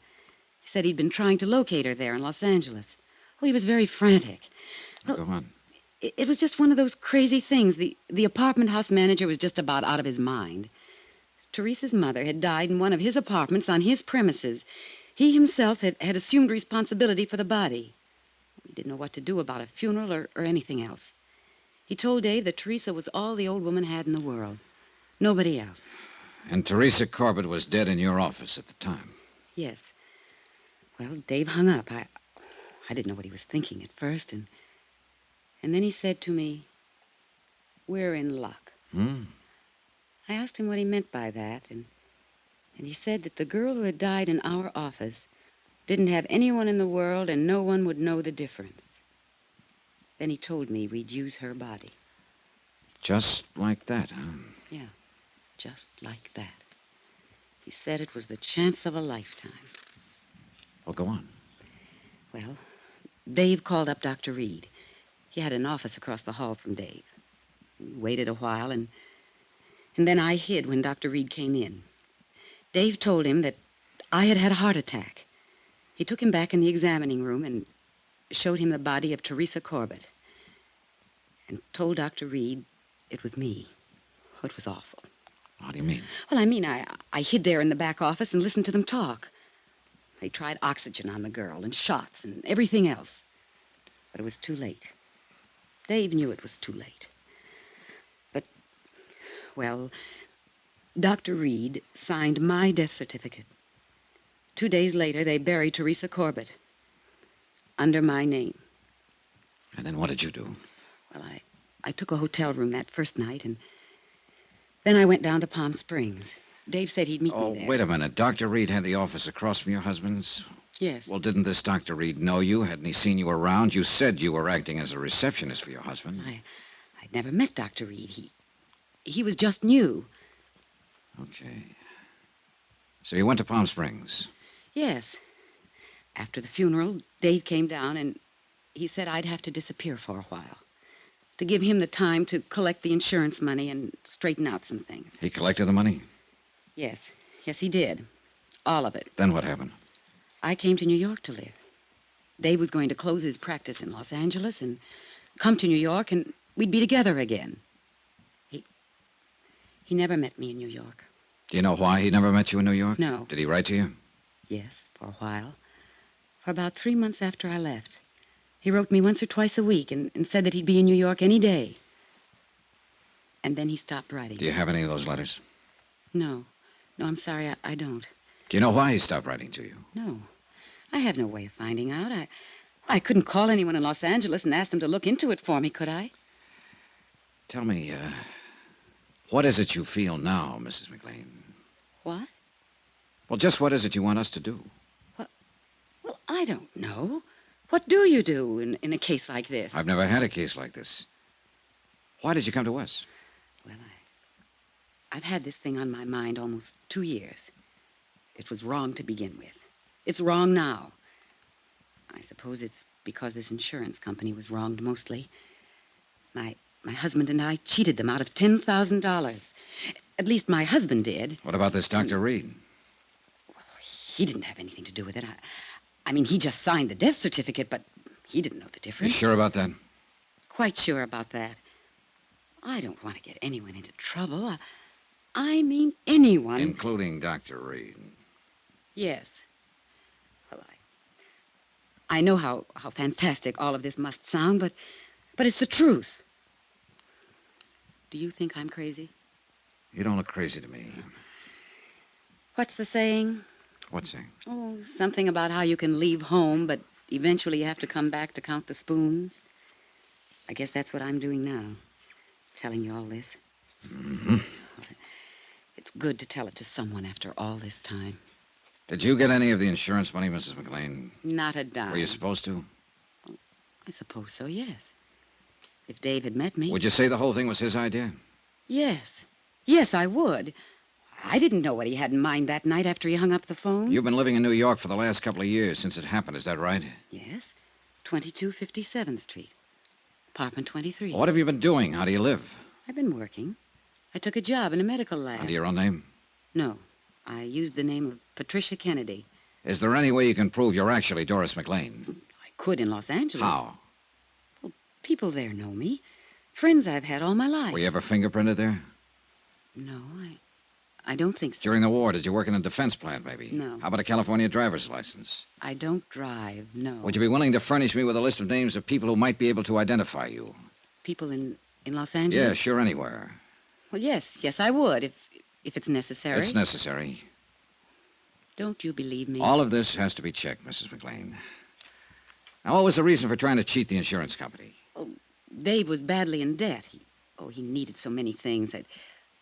He said he'd been trying to locate her there in Los Angeles. Oh, he was very frantic. Well, go on. It was just one of those crazy things. The apartment house manager was just about out of his mind. Teresa's mother had died in one of his apartments on his premises. He himself had assumed responsibility for the body. He didn't know what to do about a funeral or anything else. He told Dave that Teresa was all the old woman had in the world. Nobody else. And Teresa Corbett was dead in your office at the time? Yes. Well, Dave hung up. I didn't know what he was thinking at first, and then he said to me, "We're in luck." I asked him what he meant by that, and he said that the girl who had died in our office didn't have anyone in the world and no one would know the difference. Then he told me we'd use her body. Just like that, huh? Yeah, just like that. He said it was the chance of a lifetime. Well, go on. Well, Dave called up Dr. Reed. He had an office across the hall from Dave. We waited a while, and then I hid when Dr. Reed came in. Dave told him that I had had a heart attack. He took him back in the examining room and showed him the body of Teresa Corbett and told Dr. Reed it was me. Oh, it was awful. How do you mean? Well, I mean, I hid there in the back office and listened to them talk. They tried oxygen on the girl and shots and everything else. But it was too late. Dave knew it was too late. But, well, Dr. Reed signed my death certificate. 2 days later, they buried Teresa Corbett under my name. And then what did you do? Well, I took a hotel room that first night, and then I went down to Palm Springs. Dave said he'd meet me there. Oh, wait a minute. Dr. Reed had the office across from your husband's? Yes. Well, didn't this Dr. Reed know you? Hadn't he seen you around? You said you were acting as a receptionist for your husband. I'd never met Dr. Reed. He was just new. Okay. So you went to Palm Springs? Yes. After the funeral, Dave came down, and he said I'd have to disappear for a while to give him the time to collect the insurance money and straighten out some things. He collected the money? Yes. Yes, he did. All of it. Then what happened? I came to New York to live. Dave was going to close his practice in Los Angeles and come to New York, and we'd be together again. He never met me in New York. Do you know why he never met you in New York? No. Did he write to you? Yes, for a while. For about 3 months after I left. He wrote me once or twice a week and said that he'd be in New York any day. And then he stopped writing. Do you have any of those letters? No. No, I'm sorry, I don't. Do you know why he stopped writing to you? No. I have no way of finding out. I couldn't call anyone in Los Angeles and ask them to look into it for me, could I? Tell me, what is it you feel now, Mrs. McLean? What? Well, just what is it you want us to do? Well, I don't know. What do you do in a case like this? I've never had a case like this. Why did you come to us? Well, I've had this thing on my mind almost 2 years. It was wrong to begin with. It's wrong now. I suppose it's because this insurance company was wronged mostly. My husband and I cheated them out of $10,000. At least my husband did. What about this Dr. Reed? Well, he didn't have anything to do with it. I mean, he just signed the death certificate, but he didn't know the difference. You sure about that? Quite sure about that. I don't want to get anyone into trouble. I mean anyone. Including Dr. Reed. Yes. Well, I know how fantastic all of this must sound, but it's the truth. Do you think I'm crazy? You don't look crazy to me. What's the saying? What's saying? Oh, something about how you can leave home, but eventually you have to come back to count the spoons. I guess that's what I'm doing now, telling you all this. Mm-hmm. It's good to tell it to someone after all this time. Did you get any of the insurance money, Mrs. McLean? Not a dime. Were you supposed to? I suppose so, yes. If Dave had met me... Would you say the whole thing was his idea? Yes. Yes, I would. I didn't know what he had in mind that night after he hung up the phone. You've been living in New York for the last couple of years since it happened, is that right? Yes. 2257th Street. Apartment 23. What have you been doing? How do you live? I've been working. I took a job in a medical lab. Under your own name? No. I used the name of Patricia Kennedy. Is there any way you can prove you're actually Doris McLean? I could in Los Angeles. How? Well, people there know me. Friends I've had all my life. Were you ever fingerprinted there? No, I don't think so. During the war, did you work in a defense plant, maybe? No. How about a California driver's license? I don't drive, no. Would you be willing to furnish me with a list of names of people who might be able to identify you? People in Los Angeles? Yeah, sure, anywhere. Well, yes, I would, if it's necessary. It's necessary. Don't you believe me? All of this has to be checked, Mrs. McLean. Now, what was the reason for trying to cheat the insurance company? Oh, Dave was badly in debt. He needed so many things that...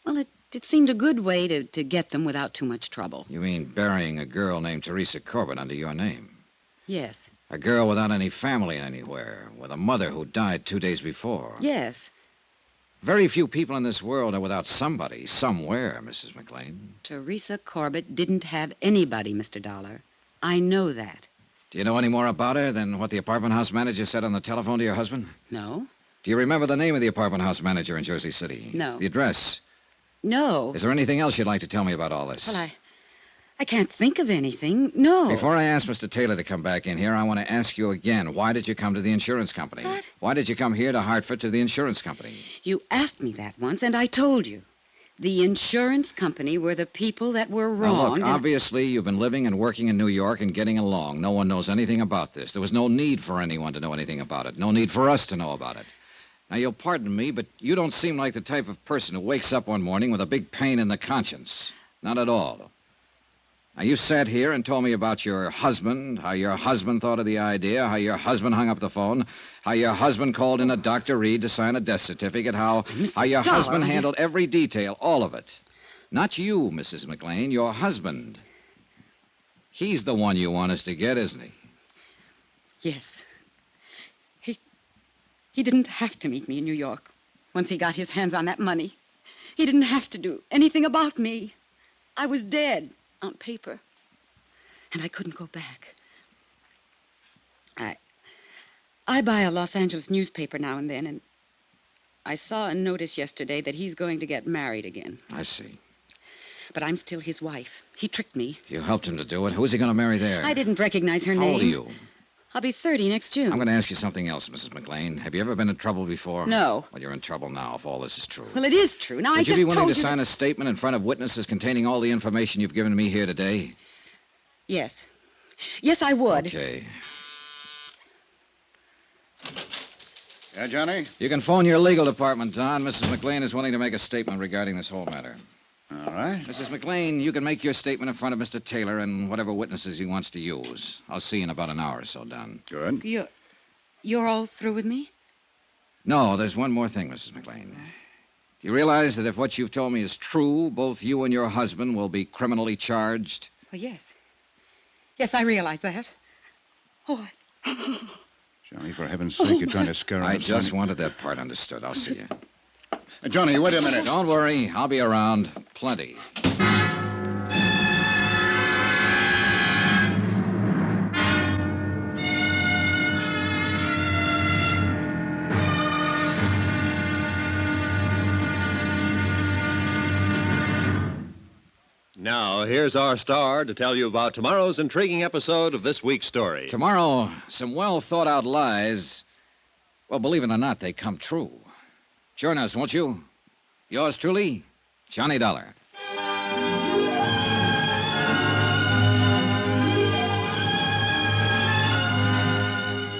Well, it seemed a good way to get them without too much trouble. You mean burying a girl named Teresa Corbett under your name? Yes. A girl without any family anywhere, with a mother who died 2 days before. Yes. Very few people in this world are without somebody, somewhere, Mrs. McLean. Teresa Corbett didn't have anybody, Mr. Dollar. I know that. Do you know any more about her than what the apartment house manager said on the telephone to your husband? No. Do you remember the name of the apartment house manager in Jersey City? No. The address? No. Is there anything else you'd like to tell me about all this? Well, I can't think of anything. No. Before I ask Mr. Taylor to come back in here, I want to ask you again, why did you come to the insurance company? What? Why did you come here to Hartford to the insurance company? You asked me that once, and I told you. The insurance company were the people that were wrong. Now, look, obviously, you've been living and working in New York and getting along. No one knows anything about this. There was no need for anyone to know anything about it. No need for us to know about it. Now, you'll pardon me, but you don't seem like the type of person who wakes up one morning with a big pain in the conscience. Not at all. Now, you sat here and told me about your husband, how your husband thought of the idea, how your husband hung up the phone, how your husband called in a Dr. Reed to sign a death certificate, how your husband handled every detail, all of it. Not you, Mrs. McLean, your husband. He's the one you want us to get, isn't he? Yes. He didn't have to meet me in New York once he got his hands on that money. He didn't have to do anything about me. I was dead on paper, and I couldn't go back. I buy a Los Angeles newspaper now and then, and I saw a notice yesterday that he's going to get married again. I see. But I'm still his wife. He tricked me. You helped him to do it. Who's he going to marry there? I didn't recognize her name. How old are you? I'll be 30 next June. I'm going to ask you something else, Mrs. McLean. Have you ever been in trouble before? No. Well, you're in trouble now, if all this is true. Well, it is true. Now, Would you be willing to sign a statement in front of witnesses containing all the information you've given me here today? Yes. Yes, I would. Okay. Yeah, Johnny? You can phone your legal department, Don. Mrs. McLean is willing to make a statement regarding this whole matter. All right. Mrs. McLean, you can make your statement in front of Mr. Taylor and whatever witnesses he wants to use. I'll see you in about an hour or so, Don. Good. You're all through with me? No, there's one more thing, Mrs. McLean. Do you realize that if what you've told me is true, both you and your husband will be criminally charged? Oh, yes. Yes, I realize that. Oh, Johnny, for heaven's sake, you're trying to scare us. I just wanted that part understood. I'll see you. Johnny, wait a minute. Don't worry. I'll be around. Plenty. Now, here's our star to tell you about tomorrow's intriguing episode of this week's story. Tomorrow, some well-thought-out lies, well, believe it or not, they come true. Join us, won't you? Yours truly, Johnny Dollar.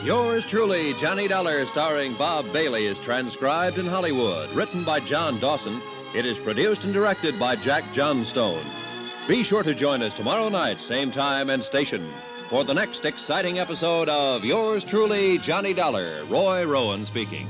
Yours truly, Johnny Dollar, starring Bob Bailey, is transcribed in Hollywood. Written by John Dawson, it is produced and directed by Jack Johnstone. Be sure to join us tomorrow night, same time and station, for the next exciting episode of Yours truly, Johnny Dollar. Roy Rowan speaking.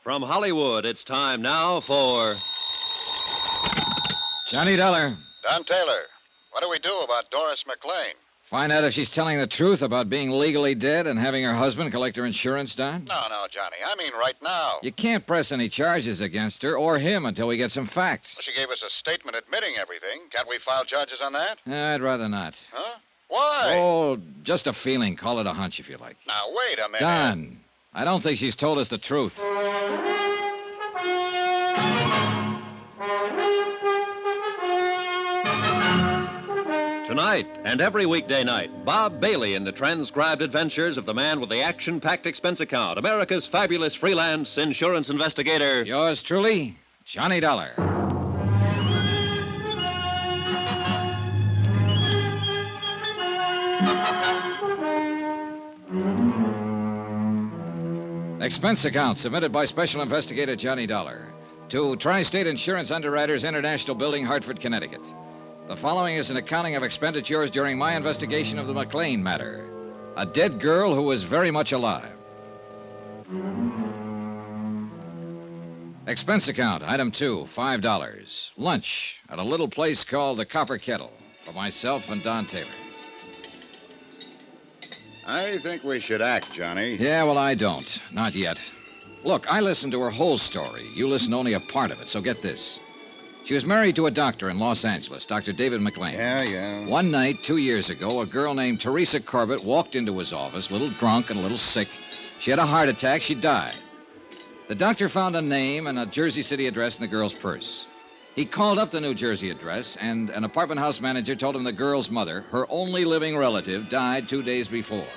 From Hollywood, it's time now for Johnny Dollar. Don Taylor, what do we do about Doris McLean? Find out if she's telling the truth about being legally dead and having her husband collect her insurance, Don? No, Johnny. I mean right now. You can't press any charges against her or him until we get some facts. Well, she gave us a statement admitting everything. Can't we file charges on that? I'd rather not. Huh? Why? Oh, just a feeling. Call it a hunch if you like. Now, wait a minute. Don, I don't think she's told us the truth. Tonight and every weekday night, Bob Bailey in the transcribed adventures of the man with the action-packed expense account, America's fabulous freelance insurance investigator. Yours truly, Johnny Dollar. Expense account submitted by Special Investigator Johnny Dollar to Tri-State Insurance Underwriters International Building, Hartford, Connecticut. The following is an accounting of expenditures during my investigation of the McLean matter. A dead girl who was very much alive. Expense account, item 2, $5. Lunch at a little place called the Copper Kettle for myself and Don Taylor. I think we should act, Johnny. Yeah, well, I don't. Not yet. Look, I listened to her whole story. You listened only a part of it, so get this. She was married to a doctor in Los Angeles, Dr. David McLean. Yeah. One night, 2 years ago, a girl named Teresa Corbett walked into his office, a little drunk and a little sick. She had a heart attack. She died. The doctor found a name and a Jersey City address in the girl's purse. He called up the New Jersey address, and an apartment house manager told him the girl's mother, her only living relative, died 2 days before.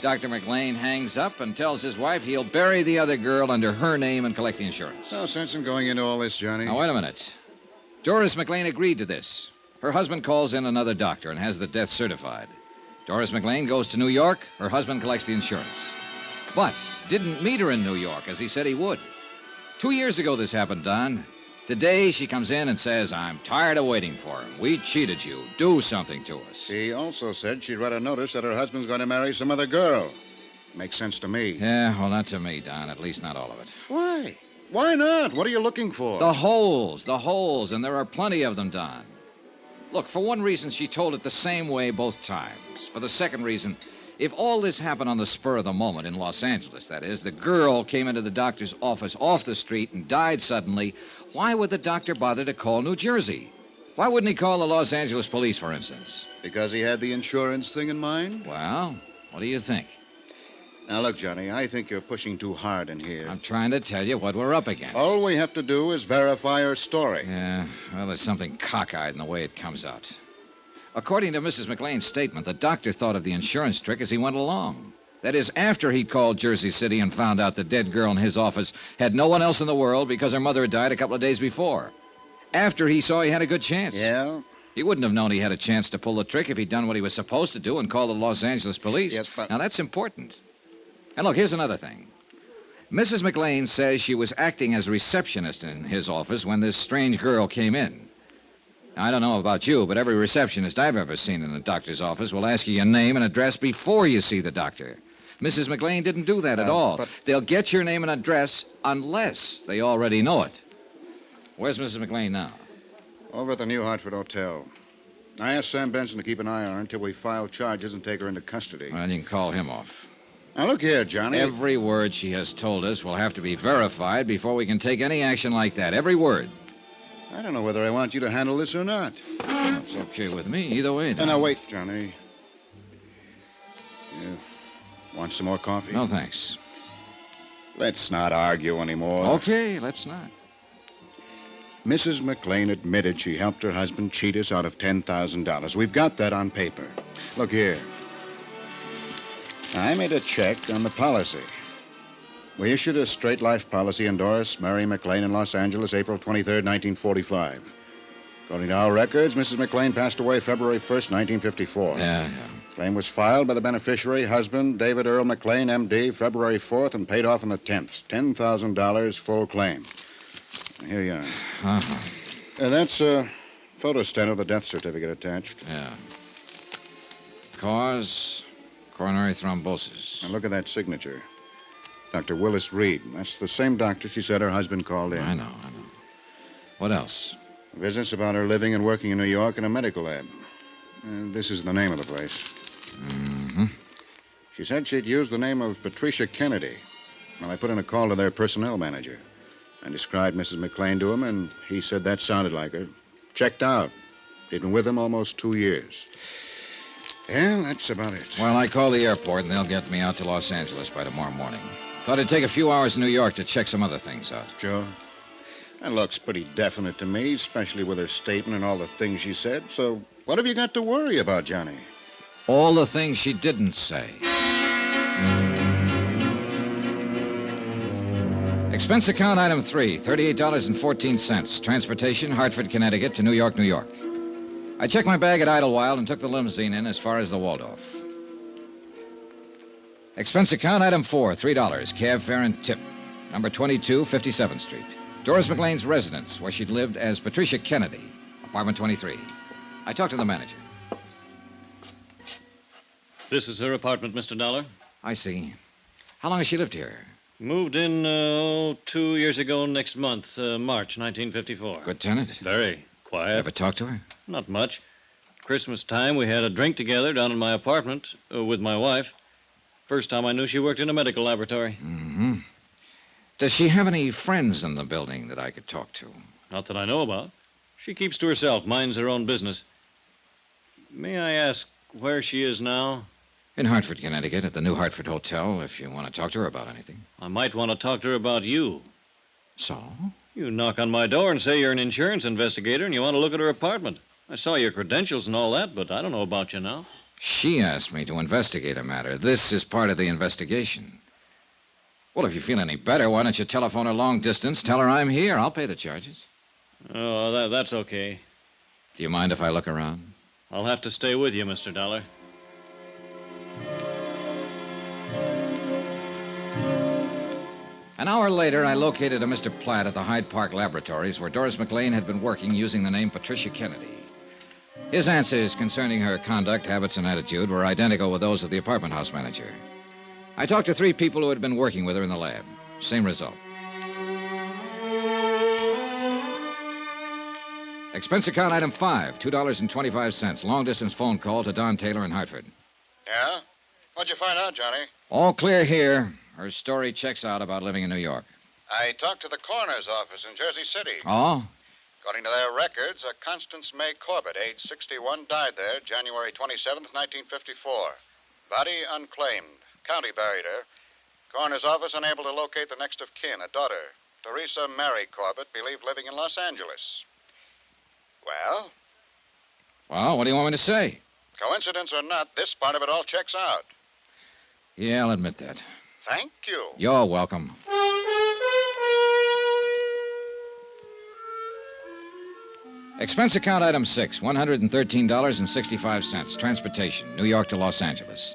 Dr. McLean hangs up and tells his wife he'll bury the other girl under her name and collect the insurance. No sense in going into all this, Johnny. Now, wait a minute. Doris McLean agreed to this. Her husband calls in another doctor and has the death certified. Doris McLean goes to New York. Her husband collects the insurance. But didn't meet her in New York, as he said he would. 2 years ago this happened, Don. Today she comes in and says, I'm tired of waiting for him. We cheated you. Do something to us. She also said she'd read a notice that her husband's going to marry some other girl. Makes sense to me. Yeah, well, not to me, Don. At least not all of it. Why? Why not? What are you looking for? The holes, and there are plenty of them, Don. Look, for one reason, she told it the same way both times. For the second reason, if all this happened on the spur of the moment in Los Angeles, that is, the girl came into the doctor's office off the street and died suddenly, why would the doctor bother to call New Jersey? Why wouldn't he call the Los Angeles police, for instance? Because he had the insurance thing in mind? Well, what do you think? Now, look, Johnny, I think you're pushing too hard in here. I'm trying to tell you what we're up against. All we have to do is verify her story. Yeah, well, there's something cockeyed in the way it comes out. According to Mrs. McLean's statement, the doctor thought of the insurance trick as he went along. That is, after he called Jersey City and found out the dead girl in his office had no one else in the world because her mother had died a couple of days before. After he saw he had a good chance. Yeah? He wouldn't have known he had a chance to pull the trick if he'd done what he was supposed to do and called the Los Angeles police. Yes, but... Now, that's important. And look, here's another thing. Mrs. McLean says she was acting as a receptionist in his office when this strange girl came in. Now, I don't know about you, but every receptionist I've ever seen in a doctor's office will ask you your name and address before you see the doctor. Mrs. McLean didn't do that at all. But... They'll get your name and address unless they already know it. Where's Mrs. McLean now? Over at the New Hartford Hotel. I asked Sam Benson to keep an eye on her until we file charges and take her into custody. Well, you can call him off. Now, look here, Johnny. Every word she has told us will have to be verified before we can take any action like that. Every word. I don't know whether I want you to handle this or not. It's okay with me. Either way, Don. Now, wait, Johnny. You want some more coffee? No, thanks. Let's not argue anymore. Okay, let's not. Mrs. McLean admitted she helped her husband cheat us out of $10,000. We've got that on paper. Look here. I made a check on the policy. We issued a straight life policy endorsed Mary McLean in Los Angeles, April 23rd, 1945. According to our records, Mrs. McLean passed away February 1st, 1954. Yeah. Claim was filed by the beneficiary, husband, David Earl McLean, M.D., February 4th, and paid off on the 10th. $10,000, full claim. Here you are. Uh-huh. That's a photostat of the death certificate attached. Yeah. Cause, coronary thrombosis. Now look at that signature. Dr. Willis Reed. That's the same doctor she said her husband called in. I know. What else? Business about her living and working in New York in a medical lab. This is the name of the place. Mm-hmm. She said she'd used the name of Patricia Kennedy. Well, I put in a call to their personnel manager. I described Mrs. McLean to him, and he said that sounded like her. Checked out. He'd been with them almost 2 years. Yeah, that's about it. Well, I called the airport, and they'll get me out to Los Angeles by tomorrow morning. Thought it'd take a few hours in New York to check some other things out. Sure. That looks pretty definite to me, especially with her statement and all the things she said. So what have you got to worry about, Johnny? All the things she didn't say. Expense account item 3, $38.14. Transportation, Hartford, Connecticut to New York, New York. I checked my bag at Idlewild and took the limousine in as far as the Waldorf. Expense account item 4, $3, cab fare and tip. Number 22, 57th Street. Doris McLean's residence, where she'd lived as Patricia Kennedy, apartment 23. I talked to the manager. This is her apartment, Mr. Dollar. I see. How long has she lived here? Moved in, 2 years ago next month, March 1954. Good tenant? Very quiet. Ever talk to her? Not much. Christmas time, we had a drink together down in my apartment with my wife. First time I knew she worked in a medical laboratory. Mm-hmm. Does she have any friends in the building that I could talk to? Not that I know about. She keeps to herself, minds her own business. May I ask where she is now? In Hartford, Connecticut, at the New Hartford Hotel, if you want to talk to her about anything. I might want to talk to her about you. So? You knock on my door and say you're an insurance investigator and you want to look at her apartment. I saw your credentials and all that, but I don't know about you now. She asked me to investigate a matter. This is part of the investigation. Well, if you feel any better, why don't you telephone her long distance, tell her I'm here. I'll pay the charges. Oh, that's okay. Do you mind if I look around? I'll have to stay with you, Mr. Dollar. An hour later, I located a Mr. Platt at the Hyde Park Laboratories, where Doris McLean had been working using the name Patricia Kennedy. His answers concerning her conduct, habits, and attitude were identical with those of the apartment house manager. I talked to 3 people who had been working with her in the lab. Same result. Expense account item 5, $2.25. Long distance phone call to Don Taylor in Hartford. Yeah? What'd you find out, Johnny? All clear here. Her story checks out about living in New York. I talked to the coroner's office in Jersey City. Oh? According to their records, a Constance May Corbett, age 61, died there January 27th, 1954. Body unclaimed. County buried her. Coroner's office unable to locate the next of kin, a daughter, Teresa Mary Corbett, believed living in Los Angeles. Well? Well, what do you want me to say? Coincidence or not, this part of it all checks out. Yeah, I'll admit that. Thank you. You're welcome. Expense account item 6, $113.65. Transportation, New York to Los Angeles.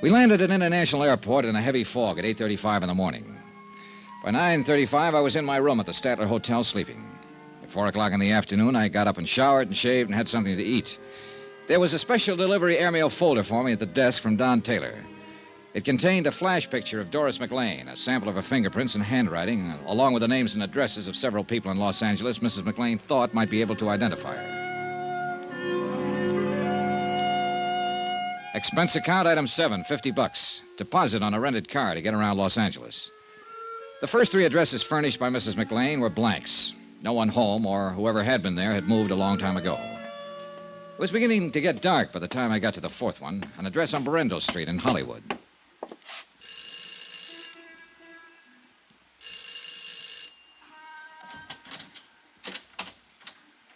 We landed at International Airport in a heavy fog at 8:35 in the morning. By 9:35, I was in my room at the Statler Hotel sleeping. At 4 o'clock in the afternoon, I got up and showered and shaved and had something to eat. There was a special delivery airmail folder for me at the desk from Don Taylor. It contained a flash picture of Doris McLean, a sample of her fingerprints and handwriting, along with the names and addresses of several people in Los Angeles Mrs. McLean thought might be able to identify her. Expense account item 7, $50. Deposit on a rented car to get around Los Angeles. The first 3 addresses furnished by Mrs. McLean were blanks. No one home or whoever had been there had moved a long time ago. It was beginning to get dark by the time I got to the 4th one, an address on Berendo Street in Hollywood.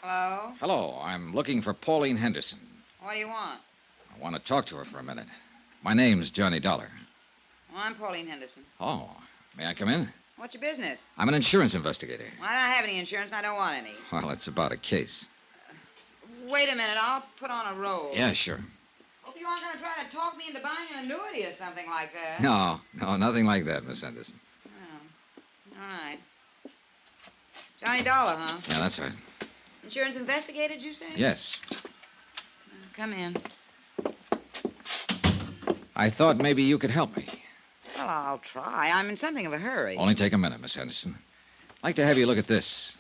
Hello? Hello, I'm looking for Pauline Henderson. What do you want? I want to talk to her for a minute. My name's Johnny Dollar. Well, I'm Pauline Henderson. Oh, may I come in? What's your business? I'm an insurance investigator. Well, I don't have any insurance, and I don't want any. Well, it's about a case. Wait a minute, I'll put on a roll. Yeah, sure. Hope you aren't going to try to talk me into buying an annuity or something like that. No, nothing like that, Miss Henderson. Oh, all right. Johnny Dollar, huh? Yeah, that's right. Insurance investigator, did you say? Yes. Come in. I thought maybe you could help me. Well, I'll try. I'm in something of a hurry. Only take a minute, Miss Henderson. I'd like to have you look at this.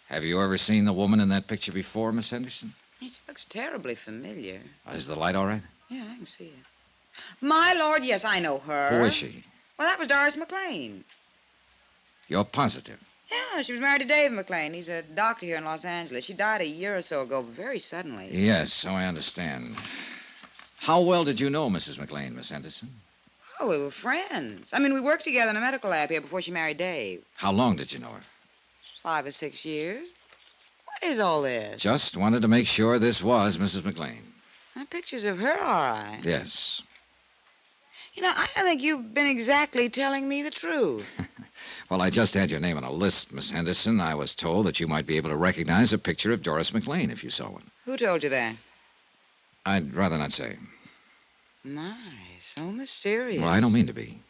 Have you ever seen the woman in that picture before, Miss Henderson? She looks terribly familiar. Is the light all right? Yeah, I can see it. My lord, yes, I know her. Who is she? Well, that was Doris McLean. You're positive? Yeah, she was married to Dave McLean. He's a doctor here in Los Angeles. She died a year or so ago, very suddenly. Yes, so I understand. How well did you know Mrs. McLean, Miss Henderson? Oh, we were friends. I mean, we worked together in a medical lab here before she married Dave. How long did you know her? 5 or 6 years. What is all this? Just wanted to make sure this was Mrs. McLean. Pictures of her, all right. Yes. You know, I don't think you've been exactly telling me the truth. Well, I just had your name on a list, Miss Henderson. I was told that you might be able to recognize a picture of Doris McLean if you saw one. Who told you that? I'd rather not say. My, so mysterious. Well, I don't mean to be.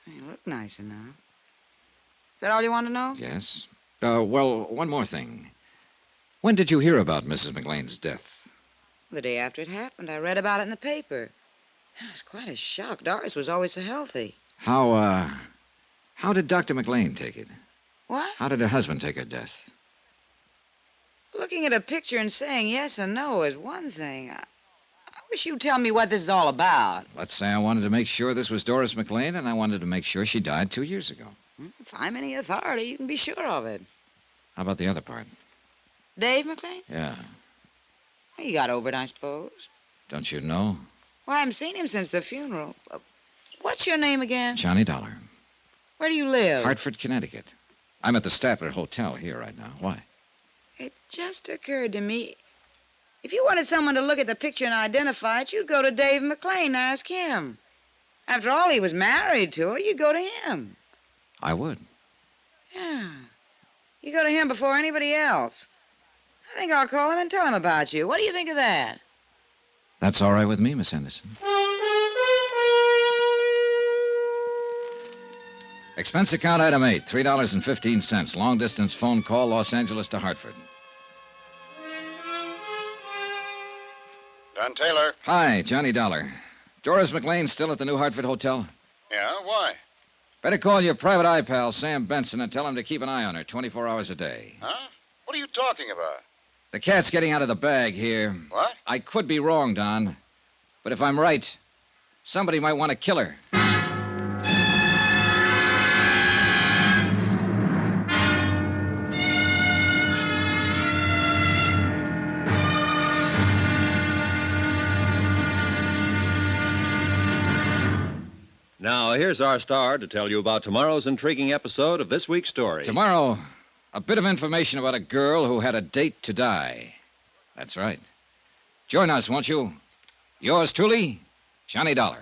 You look nice enough. Is that all you want to know? Yes. Well, one more thing. When did you hear about Mrs. McLean's death? The day after it happened. I read about it in the paper. It was quite a shock. Doris was always so healthy. How did Dr. McLean take it? What? How did her husband take her death? Looking at a picture and saying yes or no is one thing. I wish you'd tell me what this is all about. Let's say I wanted to make sure this was Doris McLean, and I wanted to make sure she died 2 years ago. If I'm any authority, you can be sure of it. How about the other part? Dave McLean? Yeah. He got over it, I suppose. Don't you know? Well, I haven't seen him since the funeral. What's your name again? Johnny Dollar. Where do you live? Hartford, Connecticut. I'm at the Statler Hotel here right now. Why? It just occurred to me. If you wanted someone to look at the picture and identify it, you'd go to Dave McLean and ask him. After all, he was married to her. You'd go to him. I would. Yeah. You go to him before anybody else. I think I'll call him and tell him about you. What do you think of that? That's all right with me, Miss Henderson. Expense account item 8, $3.15. Long distance phone call, Los Angeles to Hartford. Don Taylor. Hi, Johnny Dollar. Doris McLean still at the New Hartford Hotel? Yeah, why? Better call your private eye pal, Sam Benson, and tell him to keep an eye on her 24 hours a day. Huh? What are you talking about? The cat's getting out of the bag here. What? I could be wrong, Don. But if I'm right, somebody might want to kill her. Now, here's our star to tell you about tomorrow's intriguing episode of this week's story. Tomorrow, a bit of information about a girl who had a date to die. That's right. Join us, won't you? Yours truly, Johnny Dollar.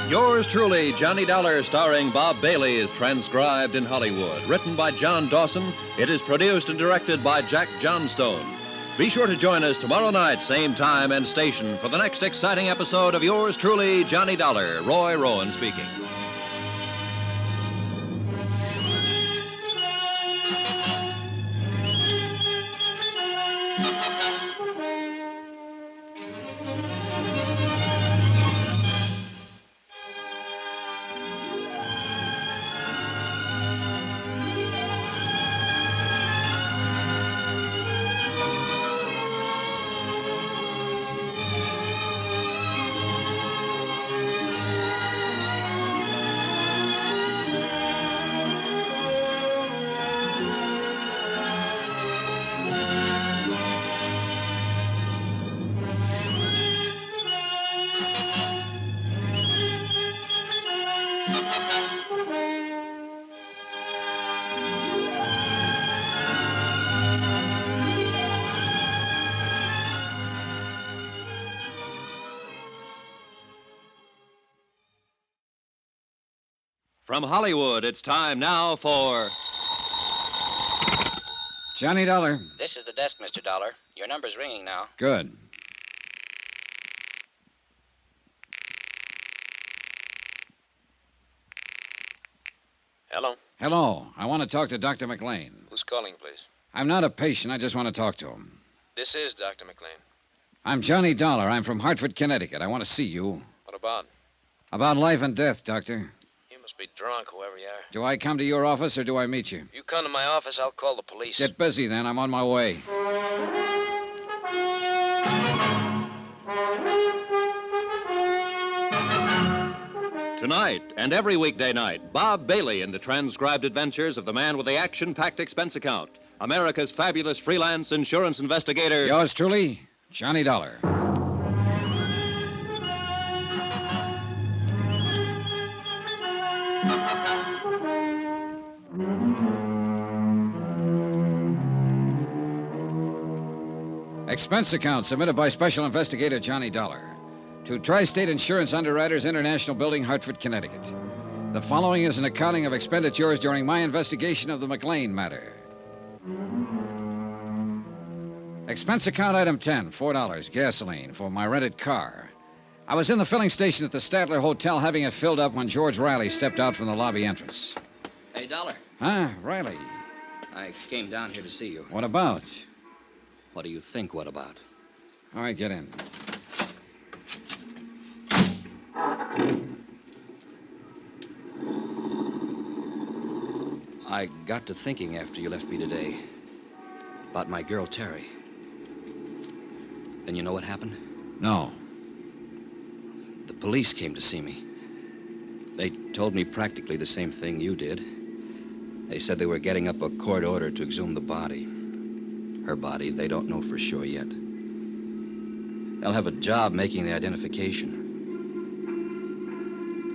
Yours truly, Johnny Dollar, starring Bob Bailey, is transcribed in Hollywood. Written by John Dawson, it is produced and directed by Jack Johnstone. Be sure to join us tomorrow night, same time and station, for the next exciting episode of Yours truly, Johnny Dollar. Roy Rowan speaking. From Hollywood, it's time now for Johnny Dollar. This is the desk, Mr. Dollar. Your number's ringing now. Good. Hello. Hello. I want to talk to Dr. McLean. Who's calling, please? I'm not a patient. I just want to talk to him. This is Dr. McLean. I'm Johnny Dollar. I'm from Hartford, Connecticut. I want to see you. What about? About life and death, Doctor. You must be drunk, whoever you are. Do I come to your office or do I meet you? You come to my office, I'll call the police. Get busy then. I'm on my way. Tonight and every weekday night, Bob Bailey in the transcribed adventures of the man with the action-packed expense account, America's fabulous freelance insurance investigator. Yours truly, Johnny Dollar. Expense account submitted by Special Investigator Johnny Dollar to Tri-State Insurance Underwriters International Building, Hartford, Connecticut. The following is an accounting of expenditures during my investigation of the McLean matter. Expense account item 10, $4, gasoline for my rented car. I was in the filling station at the Statler Hotel having it filled up when George Riley stepped out from the lobby entrance. Hey, Dollar. Huh, Riley? I came down here to see you. What about? What do you think, what about? All right, get in. I got to thinking after you left me today about my girl, Terry. And you know what happened? No. The police came to see me. They told me practically the same thing you did. They said they were getting up a court order to exhume the body. Her body, they don't know for sure yet. They'll have a job making the identification.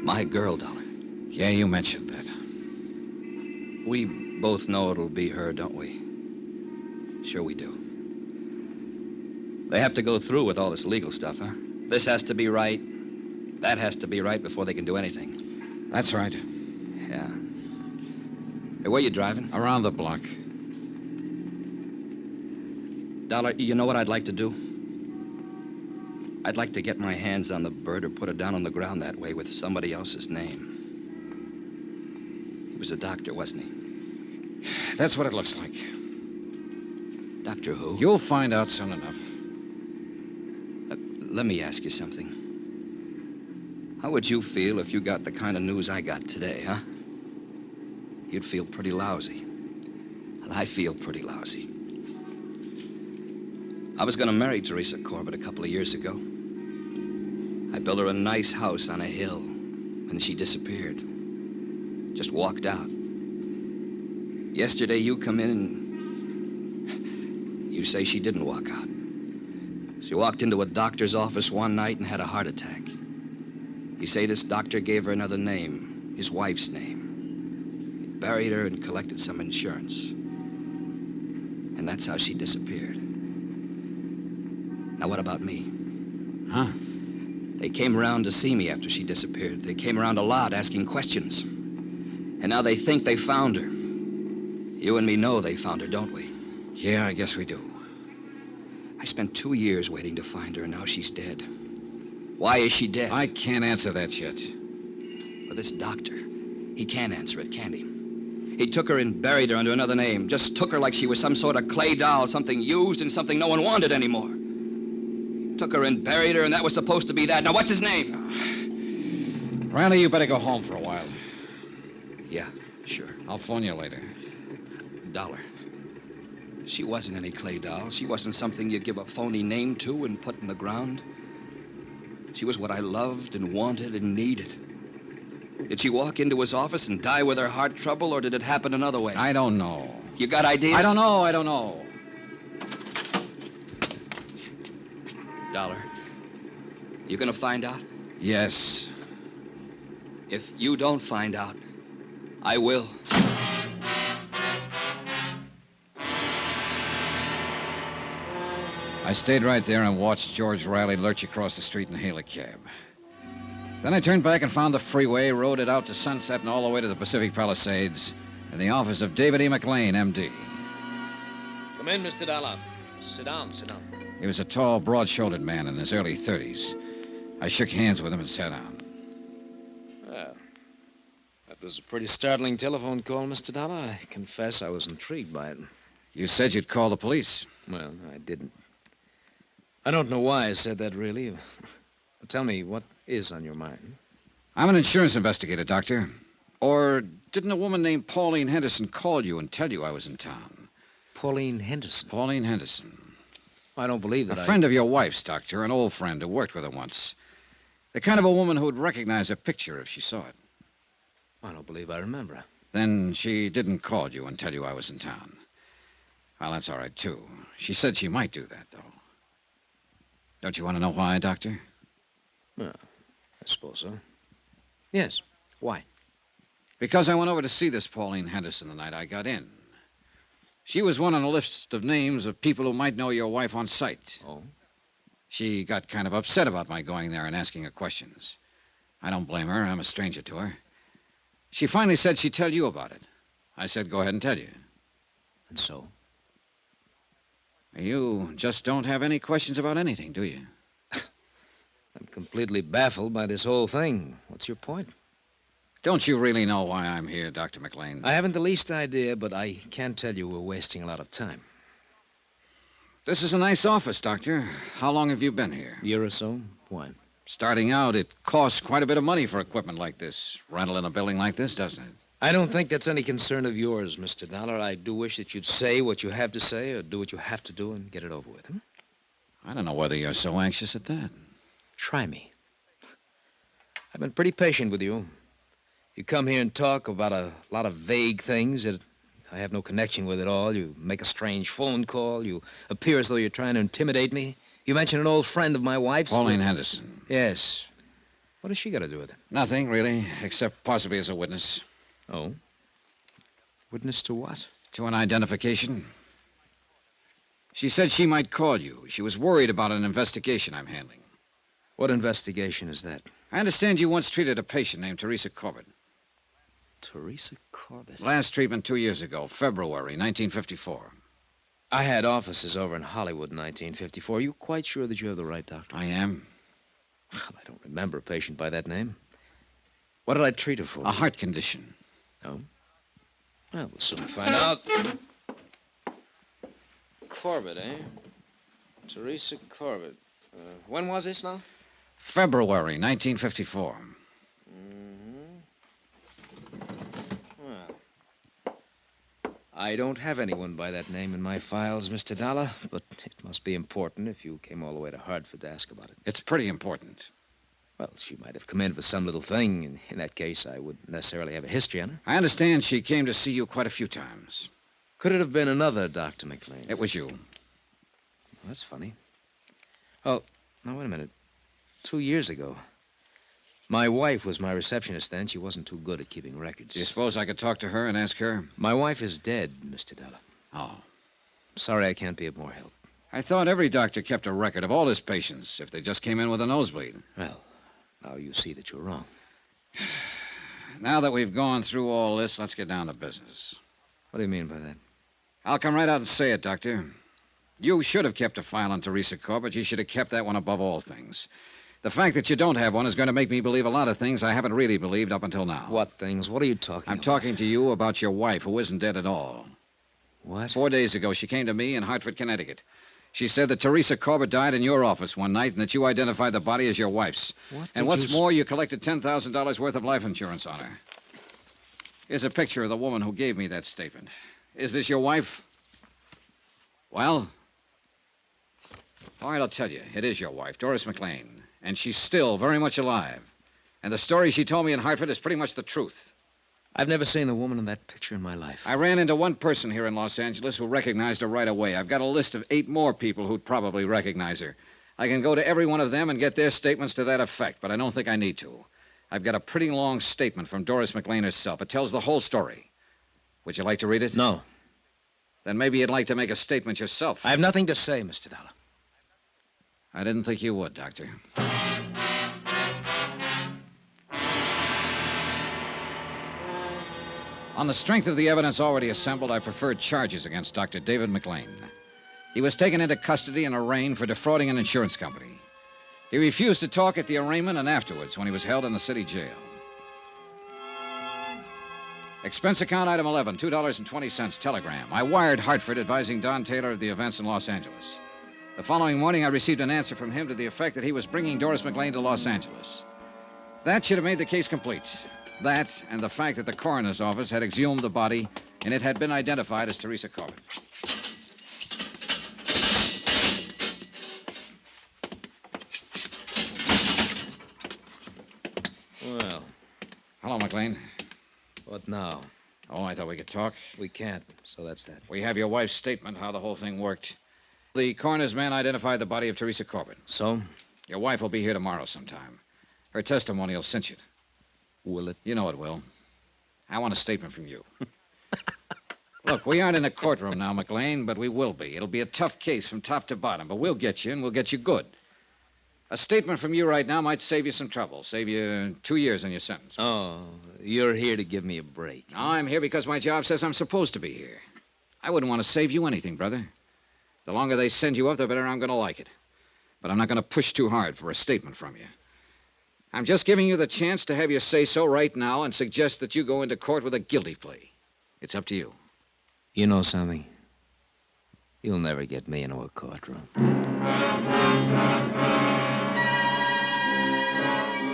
My girl, Dollar. Yeah, you mentioned that. We both know it'll be her, don't we? Sure we do. They have to go through with all this legal stuff, huh? This has to be right. That has to be right before they can do anything. That's right. Yeah. Hey, where you driving? Around the block. Dollar, you know what I'd like to do? I'd like to get my hands on the bird or put it down on the ground that way with somebody else's name. He was a doctor, wasn't he? That's what it looks like. Doctor who? You'll find out soon enough. let me ask you something. How would you feel if you got the kind of news I got today, huh? You'd feel pretty lousy. Well, I feel pretty lousy. I was going to marry Teresa Corbett a couple of years ago. I built her a nice house on a hill, and she disappeared. Just walked out. Yesterday, you come in and you say she didn't walk out. She walked into a doctor's office one night and had a heart attack. You say this doctor gave her another name, his wife's name. He buried her and collected some insurance. And that's how she disappeared. Now, what about me? Huh? They came around to see me after she disappeared. They came around a lot asking questions. And now they think they found her. You and me know they found her, don't we? Yeah, I guess we do. I spent 2 years waiting to find her, and now she's dead. Why is she dead? I can't answer that yet. But this doctor, he can't answer it, can he? He took her and buried her under another name. Just took her like she was some sort of clay doll, something used and something no one wanted anymore. He took her and buried her, and that was supposed to be that. Now, what's his name? Riley, you better go home for a while. Yeah, sure. I'll phone you later. Dollar. She wasn't any clay doll. She wasn't something you give a phony name to and put in the ground. She was what I loved and wanted and needed. Did she walk into his office and die with her heart trouble, or did it happen another way? I don't know. You got ideas? I don't know. Dollar. You gonna find out? Yes. If you don't find out, I will. I stayed right there and watched George Riley lurch across the street and hail a cab. Then I turned back and found the freeway, rode it out to Sunset and all the way to the Pacific Palisades in the office of David E. McLean, M.D. Come in, Mr. Dollar. Sit down. He was a tall, broad-shouldered man in his early 30s. I shook hands with him and sat down. Well, that was a pretty startling telephone call, Mr. Dollar. I confess I was intrigued by it. You said you'd call the police. Well, I didn't. I don't know why I said that, really. Tell me, what is on your mind? I'm an insurance investigator, Doctor. Or didn't a woman named Pauline Henderson call you and tell you I was in town? Pauline Henderson? Pauline Henderson. I don't believe that. A friend of your wife's, Doctor, an old friend who worked with her once. The kind of a woman who would recognize a picture if she saw it. I don't believe I remember her. Then she didn't call you and tell you I was in town. Well, that's all right, too. She said she might do that, though. Don't you want to know why, Doctor? Well, I suppose so. Yes. Why? Because I went over to see this Pauline Henderson the night I got in. She was one on a list of names of people who might know your wife on sight. Oh? She got kind of upset about my going there and asking her questions. I don't blame her. I'm a stranger to her. She finally said she'd tell you about it. I said, go ahead and tell you. And so? You just don't have any questions about anything, do you? I'm completely baffled by this whole thing. What's your point? Don't you really know why I'm here, Dr. McLean? I haven't the least idea, but I can't tell you we're wasting a lot of time. This is a nice office, Doctor. How long have you been here? A year or so. Why? Starting out, it costs quite a bit of money for equipment like this. Rental in a building like this, doesn't it? I don't think that's any concern of yours, Mr. Dollar. I do wish that you'd say what you have to say or do what you have to do and get it over with. I don't know whether you're so anxious at that. Try me. I've been pretty patient with you. You come here and talk about a lot of vague things that I have no connection with at all. You make a strange phone call. You appear as though you're trying to intimidate me. You mention an old friend of my wife's. Pauline Henderson. Yes. What has she got to do with it? Nothing, really, except possibly as a witness. Oh? Witness to what? To an identification. She said she might call you. She was worried about an investigation I'm handling. What investigation is that? I understand you once treated a patient named Teresa Corbett. Teresa Corbett? Last treatment 2 years ago, February 1954. I had offices over in Hollywood in 1954. Are you quite sure that you have the right doctor? I am. Well, I don't remember a patient by that name. What did I treat her for? A heart condition. Oh? Well, we'll soon find out. Corbett, eh? Teresa Corbett. When was this now? February 1954. Well, I don't have anyone by that name in my files, Mr. Dollar, but it must be important if you came all the way to Hartford to ask about it. It's pretty important. Well, she might have come in for some little thing, and in that case, I wouldn't necessarily have a history on her. I understand she came to see you quite a few times. Could it have been another Dr. McLean? It was you. Well, that's funny. Oh, now, wait a minute. 2 years ago. My wife was my receptionist then. She wasn't too good at keeping records. Do you suppose I could talk to her and ask her? My wife is dead, Mr. Dollar. Oh. Sorry I can't be of more help. I thought every doctor kept a record of all his patients if they just came in with a nosebleed. Well, now you see that you're wrong. Now that we've gone through all this, let's get down to business. What do you mean by that? I'll come right out and say it, Doctor. You should have kept a file on Teresa Corbett. You should have kept that one above all things. The fact that you don't have one is going to make me believe a lot of things I haven't really believed up until now. What things? What are you talking about? I'm talking to you about your wife, who isn't dead at all. What? 4 days ago, she came to me in Hartford, Connecticut. She said that Teresa Corbett died in your office one night and that you identified the body as your wife's. And what's more, you collected $10,000 worth of life insurance on her. Here's a picture of the woman who gave me that statement. Is this your wife? Well? All right, I'll tell you. It is your wife, Doris McLean. And she's still very much alive. And the story she told me in Hartford is pretty much the truth. I've never seen the woman in that picture in my life. I ran into one person here in Los Angeles who recognized her right away. I've got a list of 8 more people who'd probably recognize her. I can go to every one of them and get their statements to that effect, but I don't think I need to. I've got a pretty long statement from Doris McLean herself. It tells the whole story. Would you like to read it? No. Then maybe you'd like to make a statement yourself. I have nothing to say, Mr. Dollar. I didn't think you would, Doctor. On the strength of the evidence already assembled, I preferred charges against Dr. David McLean. He was taken into custody and arraigned for defrauding an insurance company. He refused to talk at the arraignment and afterwards when he was held in the city jail. Expense account item 11, $2.20, telegram. I wired Hartford advising Don Taylor of the events in Los Angeles. The following morning, I received an answer from him to the effect that he was bringing Doris McLean to Los Angeles. That should have made the case complete. That and the fact that the coroner's office had exhumed the body and it had been identified as Teresa Corbett. Well. Hello, McLean. What now? Oh, I thought we could talk. We can't, so that's that. We have your wife's statement, how the whole thing worked. The coroner's man identified the body of Teresa Corbett. So? Your wife will be here tomorrow sometime. Her testimony will cinch it. Will it? You know it will. I want a statement from you. Look, we aren't in a courtroom now, McLean, but we will be. It'll be a tough case from top to bottom, but we'll get you, and we'll get you good. A statement from you right now might save you some trouble, save you 2 years on your sentence. Oh, you're here to give me a break. No, I'm here because my job says I'm supposed to be here. I wouldn't want to save you anything, brother. The longer they send you up, the better I'm going to like it. But I'm not going to push too hard for a statement from you. I'm just giving you the chance to have your say-so right now and suggest that you go into court with a guilty plea. It's up to you. You know something? You'll never get me into a courtroom.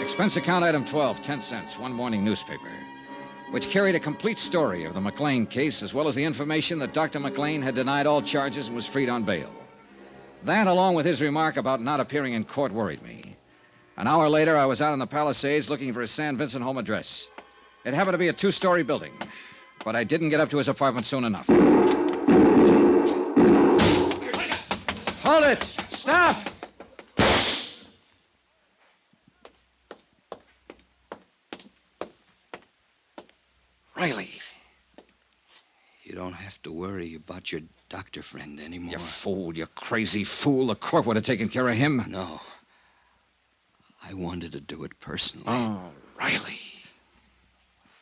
Expense account item 12, 10 cents, one morning newspaper, which carried a complete story of the McLean case as well as the information that Dr. McLean had denied all charges and was freed on bail. That, along with his remark about not appearing in court, worried me. An hour later, I was out in the Palisades looking for his San Vincent home address. It happened to be a 2-story building, but I didn't get up to his apartment soon enough. Hold it! Stop! Riley, you don't have to worry about your doctor friend anymore. You fool, you crazy fool. The court would have taken care of him. No. I wanted to do it personally. Oh, Riley.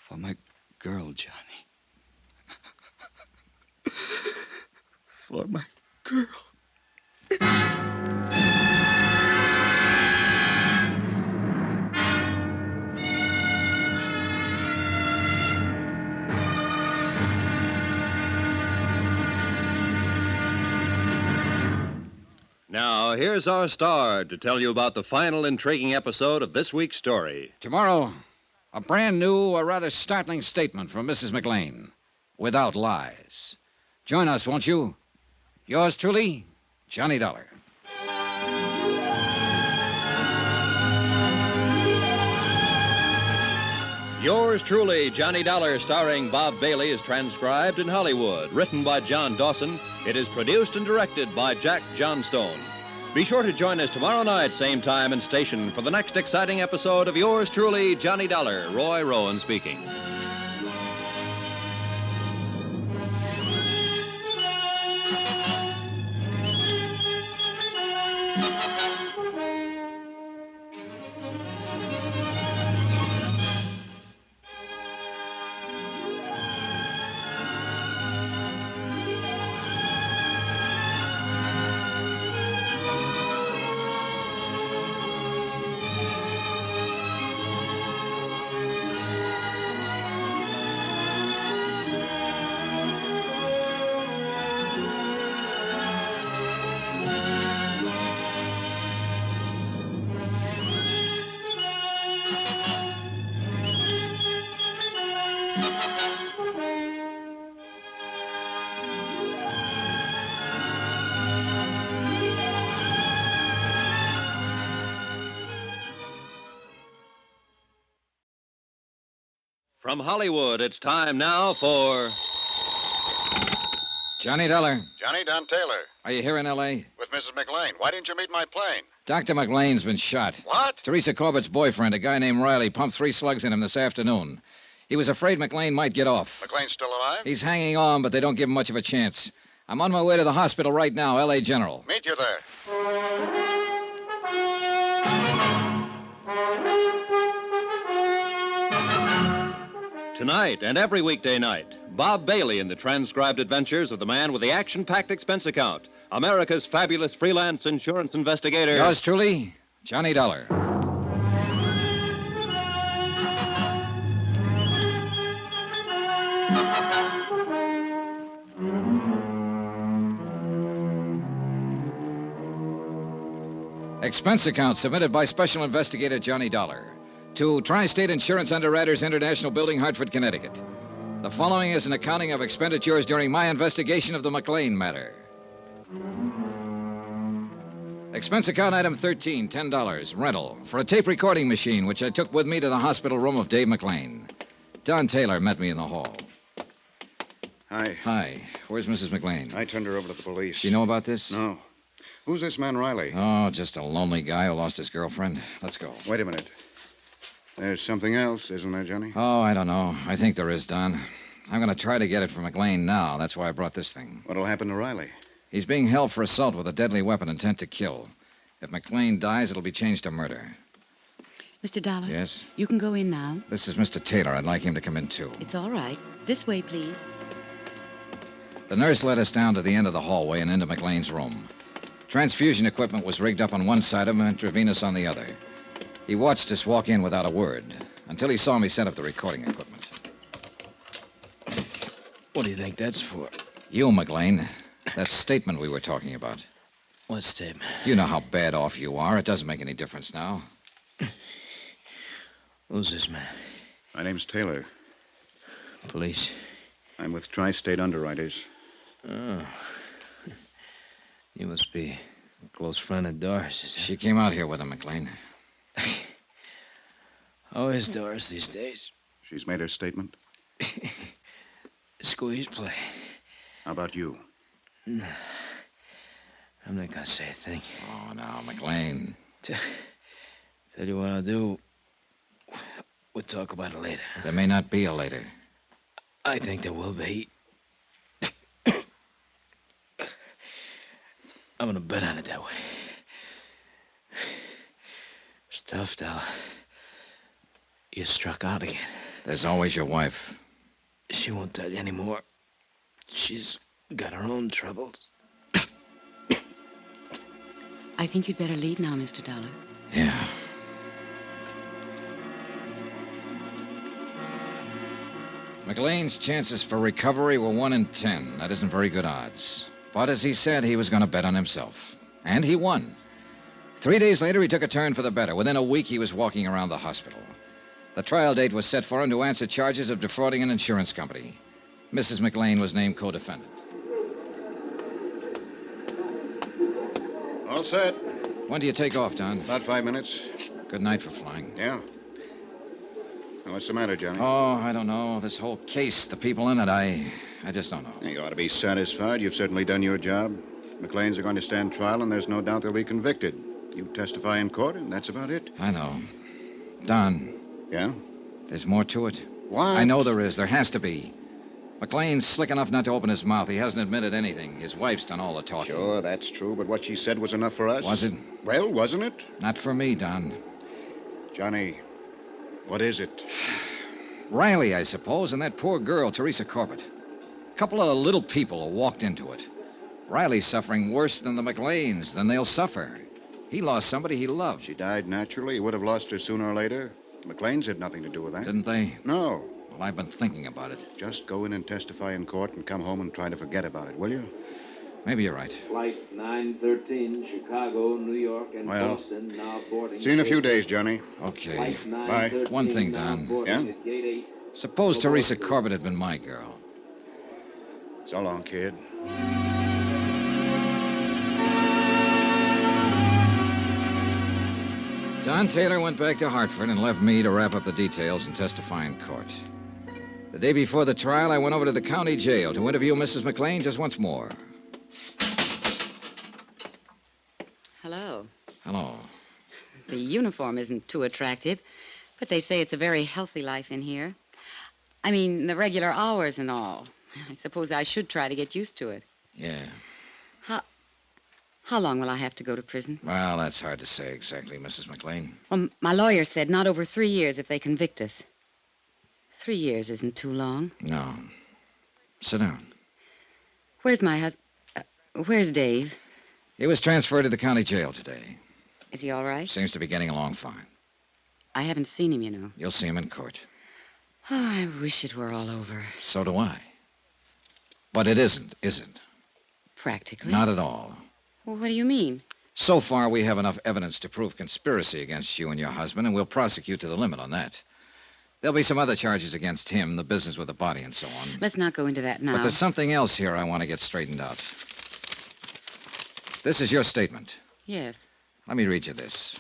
For my girl, Johnny. For my girl. Now, here's our star to tell you about the final intriguing episode of this week's story. Tomorrow, a brand new, a rather startling statement from Mrs. McLean, without lies. Join us, won't you? Yours truly, Johnny Dollar. Yours truly, Johnny Dollar, starring Bob Bailey, is transcribed in Hollywood. Written by John Dawson, it is produced and directed by Jack Johnstone. Be sure to join us tomorrow night, same time and station, for the next exciting episode of Yours truly, Johnny Dollar. Roy Rowan speaking. From Hollywood, it's time now for... Johnny Dollar. Johnny Don Taylor. Are you here in L.A.? With Mrs. McLean. Why didn't you meet my plane? Dr. McLean's been shot. What? Teresa Corbett's boyfriend, a guy named Riley, pumped 3 slugs in him this afternoon. He was afraid McLean might get off. McLean's still alive? He's hanging on, but they don't give him much of a chance. I'm on my way to the hospital right now, L.A. General. Meet you there. Tonight and every weekday night, Bob Bailey in the transcribed adventures of the man with the action-packed expense account, America's fabulous freelance insurance investigator. Yours truly, Johnny Dollar. Expense account submitted by Special Investigator Johnny Dollar to Tri-State Insurance Underwriters International Building, Hartford, Connecticut. The following is an accounting of expenditures during my investigation of the McLean matter. Expense account item 13, $10, rental, for a tape recording machine which I took with me to the hospital room of Dave McLean. Don Taylor met me in the hall. Hi. Hi. Where's Mrs. McLean? I turned her over to the police. Do you know about this? No. Who's this man, Riley? Oh, just a lonely guy who lost his girlfriend. Let's go. Wait a minute. There's something else, isn't there, Johnny? Oh, I don't know. I think there is, Don. I'm going to try to get it from McLean now. That's why I brought this thing. What'll happen to Riley? He's being held for assault with a deadly weapon intent to kill. If McLean dies, it'll be changed to murder. Mr. Dollar? Yes? You can go in now. This is Mr. Taylor. I'd like him to come in, too. It's all right. This way, please. The nurse led us down to the end of the hallway and into McLean's room. Transfusion equipment was rigged up on one side of him, intravenous on the other. He watched us walk in without a word, until he saw me set up the recording equipment. What do you think that's for? You, McLean. That statement we were talking about. What statement? You know how bad off you are. It doesn't make any difference now. Who's this man? My name's Taylor. Police? I'm with Tri-State Underwriters. Oh. You must be a close friend of Doris's. She came out here with him, McLean. How is Doris these days? She's made her statement. Squeeze play. How about you? No. I'm not going to say a thing. Oh, now, McLean. Tell you what I'll do. We'll talk about it later. There may not be a later. I think there will be. I'm going to bet on it that way. It's tough, Dal. You struck out again. There's always your wife. She won't tell you anymore. She's got her own troubles. I think you'd better leave now, Mr. Dollar. Yeah. McLean's chances for recovery were 1 in 10. That isn't very good odds. But as he said, he was going to bet on himself. And he won. 3 days later, he took a turn for the better. Within a week, he was walking around the hospital. The trial date was set for him to answer charges of defrauding an insurance company. Mrs. McLean was named co-defendant. All set. When do you take off, Don? About 5 minutes. Good night for flying. Yeah. Now, what's the matter, Johnny? Oh, I don't know. This whole case, the people in it, I just don't know. You ought to be satisfied. You've certainly done your job. McLean's are going to stand trial, and there's no doubt they'll be convicted. You testify in court, and that's about it. I know. Don. Yeah? There's more to it. What? I know there is. There has to be. McLean's slick enough not to open his mouth. He hasn't admitted anything. His wife's done all the talking. Sure, that's true, but what she said was enough for us. Was it? Well, wasn't it? Not for me, Don. Johnny, what is it? Riley, I suppose, and that poor girl, Teresa Corbett. A couple of little people who walked into it. Riley's suffering worse than the McLeans, than they'll suffer. He lost somebody he loved. She died naturally. He would have lost her sooner or later. The McLeans had nothing to do with that. Didn't they? No. Well, I've been thinking about it. Just go in and testify in court and come home and try to forget about it, will you? Maybe you're right. Flight 913, Chicago, New York, and Well, Boston, now boarding. see you in a few days, Johnny. Okay. Flight Bye. 913, One thing, now Don. boarding Yeah? at Gate 8. Suppose Teresa Corbett had been my girl. So long, kid. John Taylor went back to Hartford and left me to wrap up the details and testify in court. The day before the trial, I went over to the county jail to interview Mrs. McLean just once more. Hello. Hello. The uniform isn't too attractive, but they say it's a very healthy life in here. I mean, the regular hours and all. I suppose I should try to get used to it. Yeah. How long will I have to go to prison? Well, that's hard to say exactly, Mrs. McLean. Well, my lawyer said not over 3 years if they convict us. 3 years isn't too long. No. Sit down. Where's my husband? Where's Dave? He was transferred to the county jail today. Is he all right? Seems to be getting along fine. I haven't seen him, you know. You'll see him in court. Oh, I wish it were all over. So do I. But it isn't, is it? Practically. Not at all. Well, what do you mean? So far, we have enough evidence to prove conspiracy against you and your husband, and we'll prosecute to the limit on that. There'll be some other charges against him, the business with the body and so on. Let's not go into that now. But there's something else here I want to get straightened out. This is your statement. Yes. Let me read you this.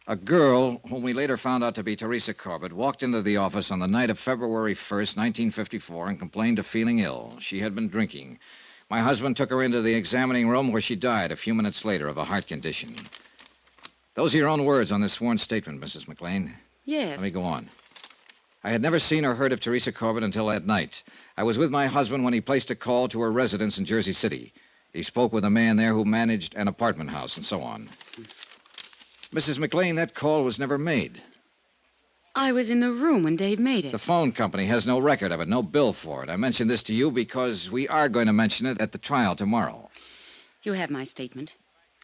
A girl, whom we later found out to be Teresa Corbett, walked into the office on the night of February 1st, 1954, and complained of feeling ill. She had been drinking. My husband took her into the examining room where she died a few minutes later of a heart condition. Those are your own words on this sworn statement, Mrs. McLean. Yes. Let me go on. I had never seen or heard of Teresa Corbett until that night. I was with my husband when he placed a call to her residence in Jersey City. He spoke with a man there who managed an apartment house and so on. Mrs. McLean, that call was never made. I was in the room when Dave made it. The phone company has no record of it, no bill for it. I mentioned this to you because we are going to mention it at the trial tomorrow. You have my statement.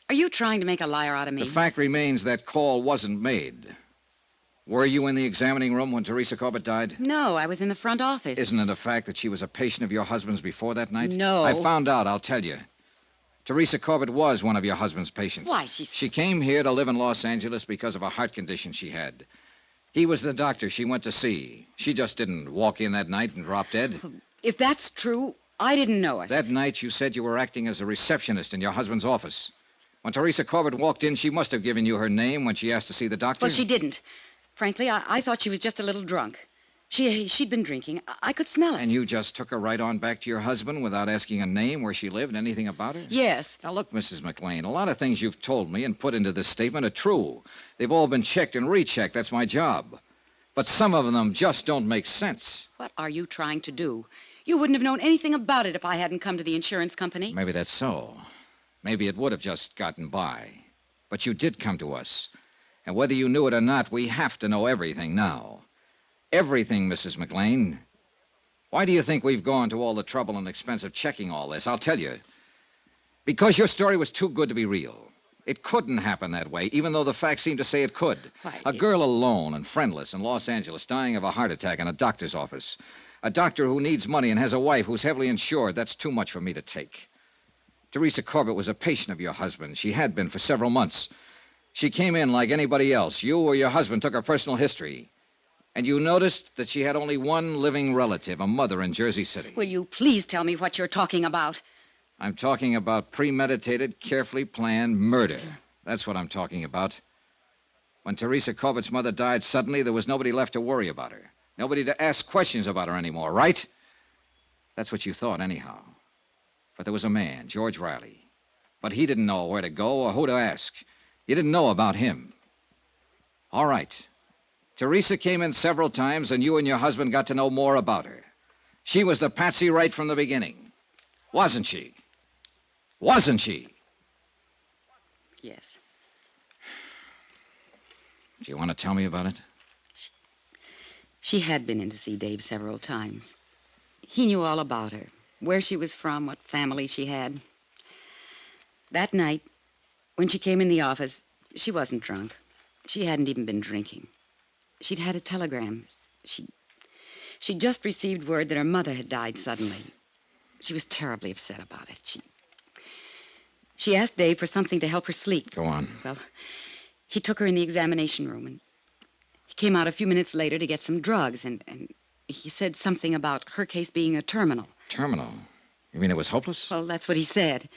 Are you trying to make a liar out of me? The fact remains that call wasn't made. Were you in the examining room when Teresa Corbett died? No, I was in the front office. Isn't it a fact that she was a patient of your husband's before that night? No. I found out, I'll tell you. Teresa Corbett was one of your husband's patients. Why, She came here to live in Los Angeles because of a heart condition she had. He was the doctor she went to see. She just didn't walk in that night and drop dead. If that's true, I didn't know it. That night, you said you were acting as a receptionist in your husband's office. When Teresa Corbett walked in, she must have given you her name when she asked to see the doctor. Well, she didn't. Frankly, I thought she was just a little drunk. She'd been drinking. I could smell it. And you just took her right on back to your husband without asking a name, where she lived, anything about her? Yes. Now, look, Mrs. McLean, a lot of things you've told me and put into this statement are true. They've all been checked and rechecked. That's my job. But some of them just don't make sense. What are you trying to do? You wouldn't have known anything about it if I hadn't come to the insurance company. Maybe that's so. Maybe it would have just gotten by. But you did come to us. And whether you knew it or not, we have to know everything now. Everything, Mrs. McLean. Why do you think we've gone to all the trouble and expense of checking all this? I'll tell you. Because your story was too good to be real. It couldn't happen that way, even though the facts seem to say it could. A girl alone and friendless in Los Angeles dying of a heart attack in a doctor's office. A doctor who needs money and has a wife who's heavily insured. That's too much for me to take. Teresa Corbett was a patient of your husband. She had been for several months. She came in like anybody else. You or your husband took her personal history. And you noticed that she had only one living relative, a mother in Jersey City. Will you please tell me what you're talking about? I'm talking about premeditated, carefully planned murder. That's what I'm talking about. When Teresa Corbett's mother died suddenly, there was nobody left to worry about her. Nobody to ask questions about her anymore, right? That's what you thought, anyhow. But there was a man, George Riley. But he didn't know where to go or who to ask. You didn't know about him. All right. Teresa came in several times, and you and your husband got to know more about her. She was the patsy right from the beginning. Wasn't she? Wasn't she? Yes. Do you want to tell me about it? She had been in to see Dave several times. He knew all about her, where she was from, what family she had. That night, when she came in the office, she wasn't drunk. She hadn't even been drinking. She'd had a telegram. She'd just received word that her mother had died suddenly. She was terribly upset about it. She asked Dave for something to help her sleep. Go on. Well, he took her in the examination room, and he came out a few minutes later to get some drugs, and he said something about her case being a terminal. Terminal? You mean it was hopeless? Well, that's what he said.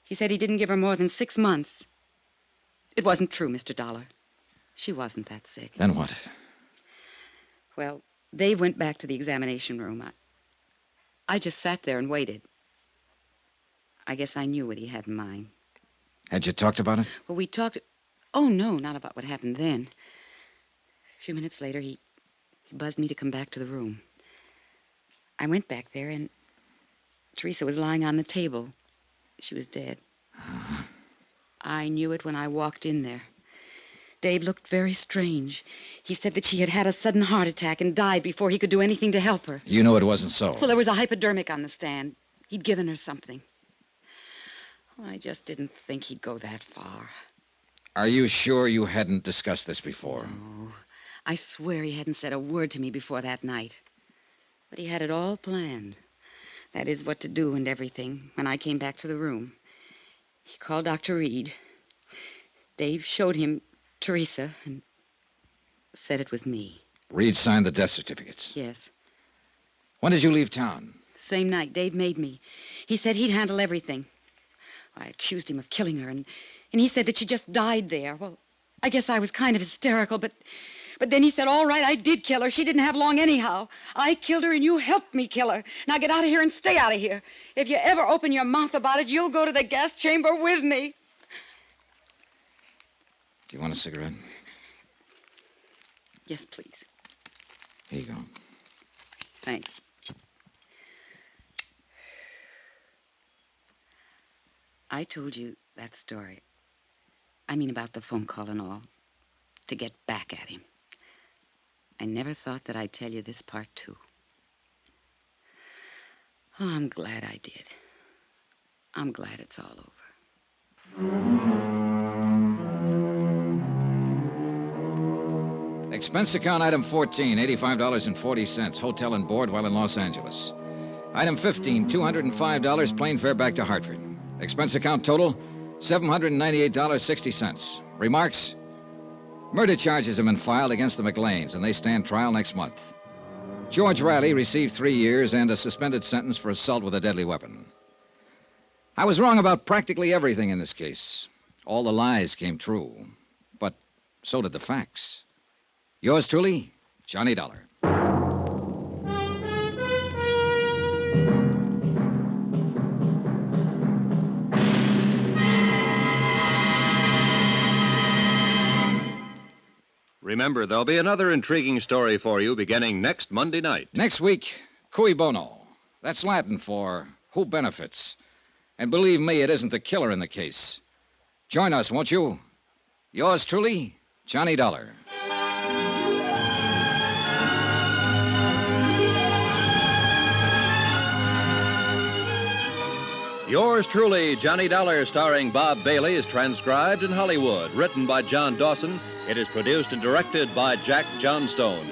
He said he didn't give her more than 6 months. It wasn't true, Mr. Dollar. She wasn't that sick. Then what? Well, Dave went back to the examination room. I just sat there and waited. I guess I knew what he had in mind. Had you talked about it? Well, we talked... Oh, no, not about what happened then. A few minutes later, he buzzed me to come back to the room. I went back there, and Teresa was lying on the table. She was dead. I knew it when I walked in there. Dave looked very strange. He said that she had had a sudden heart attack and died before he could do anything to help her. You know it wasn't so. Well, there was a hypodermic on the stand. He'd given her something. I just didn't think he'd go that far. Are you sure you hadn't discussed this before? No. I swear he hadn't said a word to me before that night. But he had it all planned. That is, what to do and everything, when I came back to the room. He called Dr. Reed. Dave showed him Teresa and said it was me. Reed signed the death certificates. Yes. When did you leave town? The same night Dave made me. He said he'd handle everything. I accused him of killing her, and he said that she just died there. Well, I guess I was kind of hysterical, but then he said, all right, I did kill her. She didn't have long anyhow. I killed her, and you helped me kill her. Now get out of here and stay out of here. If you ever open your mouth about it, you'll go to the gas chamber with me. Do you want a cigarette? Yes, please. Here you go. Thanks. I told you that story. I mean about the phone call and all. To get back at him. I never thought that I'd tell you this part, too. Oh, I'm glad I did. I'm glad it's all over. Expense account item 14, $85.40, hotel and board while in Los Angeles. Item 15, $205, plane fare back to Hartford. Expense account total, $798.60. Remarks? Murder charges have been filed against the McLeans, and they stand trial next month. George Riley received 3 years and a suspended sentence for assault with a deadly weapon. I was wrong about practically everything in this case. All the lies came true, but so did the facts. Yours truly, Johnny Dollar. Remember, there'll be another intriguing story for you beginning next Monday night. Next week, cui bono. That's Latin for who benefits. And believe me, it isn't the killer in the case. Join us, won't you? Yours truly, Johnny Dollar. Yours truly, Johnny Dollar, starring Bob Bailey, is transcribed in Hollywood. Written by John Dawson. It is produced and directed by Jack Johnstone.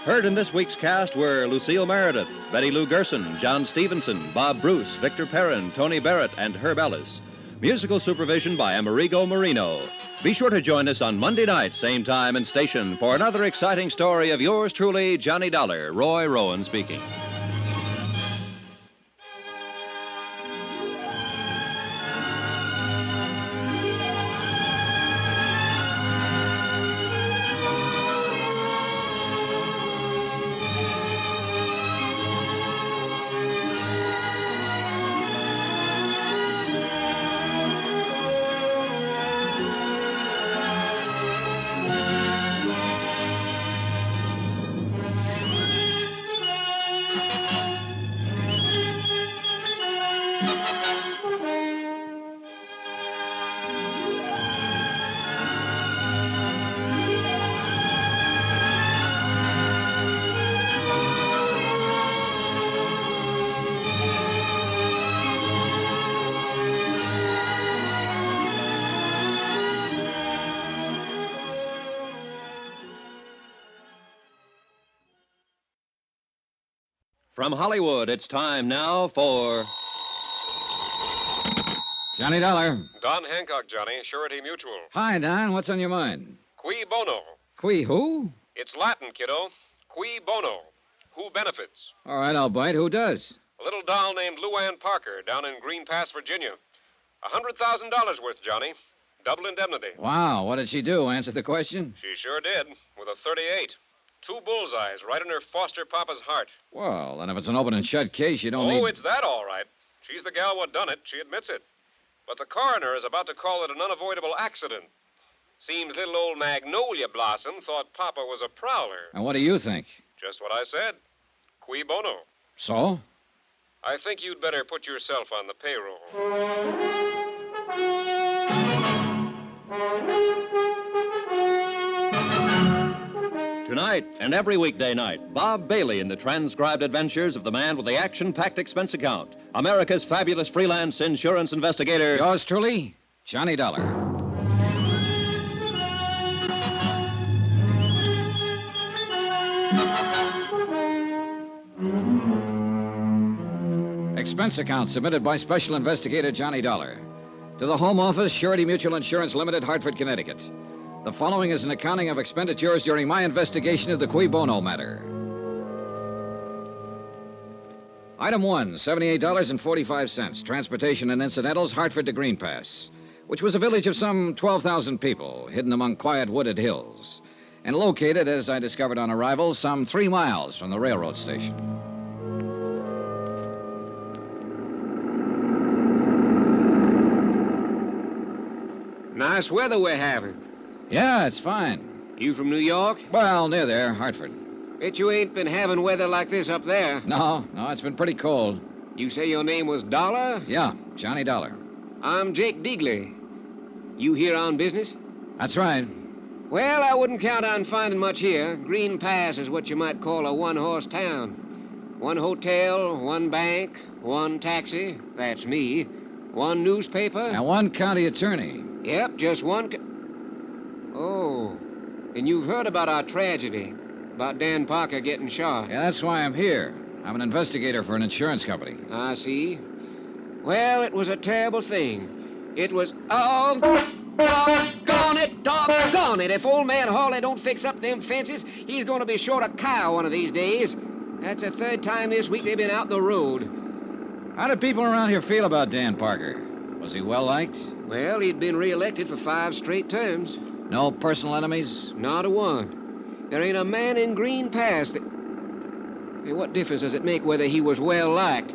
Heard in this week's cast were Lucille Meredith, Betty Lou Gerson, John Stevenson, Bob Bruce, Victor Perrin, Tony Barrett, and Herb Ellis. Musical supervision by Amerigo Marino. Be sure to join us on Monday night, same time and station, for another exciting story of yours truly, Johnny Dollar. Roy Rowan speaking. From Hollywood, it's time now for Johnny Dollar. Don Hancock, Johnny. Surety Mutual. Hi, Don. What's on your mind? Cui bono. Qui who? It's Latin, kiddo. Cui bono. Who benefits? All right, I'll bite. Who does? A little doll named Luann Parker down in Green Pass, Virginia. $100,000 worth, Johnny. Double indemnity. Wow, what did she do? Answer the question? She sure did, with a 38. 2 bullseyes right in her foster papa's heart. Well, then if it's an open and shut case, you don't Oh, need... it's that all right. She's the gal what done it. She admits it. But the coroner is about to call it an unavoidable accident. Seems little old Magnolia Blossom thought Papa was a prowler. And what do you think? Just what I said. Cui bono. So? I think you'd better put yourself on the payroll. Tonight and every weekday night, Bob Bailey in the transcribed adventures of the man with the action-packed expense account, America's fabulous freelance insurance investigator. Yours truly, Johnny Dollar. Expense account submitted by Special Investigator Johnny Dollar. To the Home Office, Surety Mutual Insurance Limited, Hartford, Connecticut. The following is an accounting of expenditures during my investigation of the Cui Bono matter. Item 1, $78.45. Transportation and incidentals, Hartford to Green Pass, which was a village of some 12,000 people, hidden among quiet wooded hills, and located, as I discovered on arrival, some 3 miles from the railroad station. Nice weather we're having. Yeah, it's fine. You from New York? Well, near there, Hartford. Bet you ain't been having weather like this up there. No, it's been pretty cold. You say your name was Dollar? Yeah, Johnny Dollar. I'm Jake Deagley. You here on business? That's right. Well, I wouldn't count on finding much here. Green Pass is what you might call a one-horse town. 1 hotel, 1 bank, 1 taxi, that's me, 1 newspaper. And 1 county attorney. Yep, just 1... Oh, and you've heard about our tragedy, about Dan Parker getting shot. Yeah, that's why I'm here. I'm an investigator for an insurance company. I see. Well, it was a terrible thing. It was... Oh, doggone it. If old man Hawley don't fix up them fences, he's going to be short a cow one of these days. That's the 3rd time this week they've been out the road. How did people around here feel about Dan Parker? Was he well-liked? Well, he'd been re-elected for 5 straight terms. No personal enemies? Not a one. There ain't a man in Green Pass that... Hey, what difference does it make whether he was well-liked?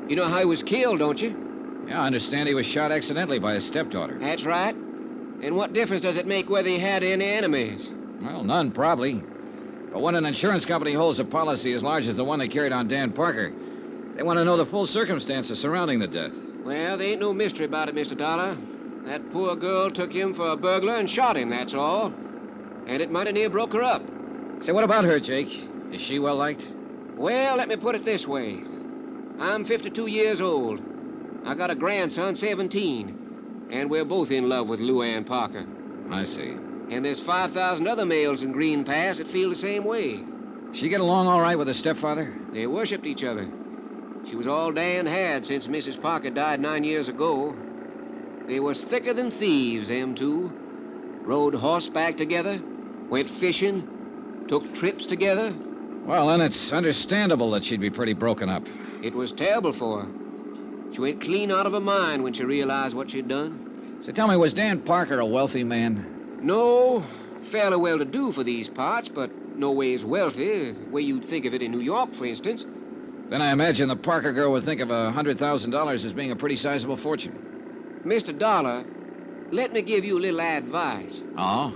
You know how he was killed, don't you? Yeah, I understand he was shot accidentally by his stepdaughter. That's right. And what difference does it make whether he had any enemies? Well, none, probably. But when an insurance company holds a policy as large as the one they carried on Dan Parker, they want to know the full circumstances surrounding the death. Well, there ain't no mystery about it, Mr. Dollar. That poor girl took him for a burglar and shot him, that's all. And it mighty near broke her up. Say, what about her, Jake? Is she well-liked? Well, let me put it this way. I'm 52 years old. I got a grandson, 17. And we're both in love with Luann Parker. I see. And there's 5,000 other males in Green Pass that feel the same way. She get along all right with her stepfather? They worshipped each other. She was all Dan had since Mrs. Parker died 9 years ago. They was thicker than thieves, them two. Rode horseback together, went fishing, took trips together. Well, then it's understandable that she'd be pretty broken up. It was terrible for her. She went clean out of her mind when she realized what she'd done. So tell me, was Dan Parker a wealthy man? No, fairly well-to-do for these parts, but no ways wealthy, the way you'd think of it in New York, for instance. Then I imagine the Parker girl would think of $100,000 as being a pretty sizable fortune. Mr. Dollar, let me give you a little advice. Oh?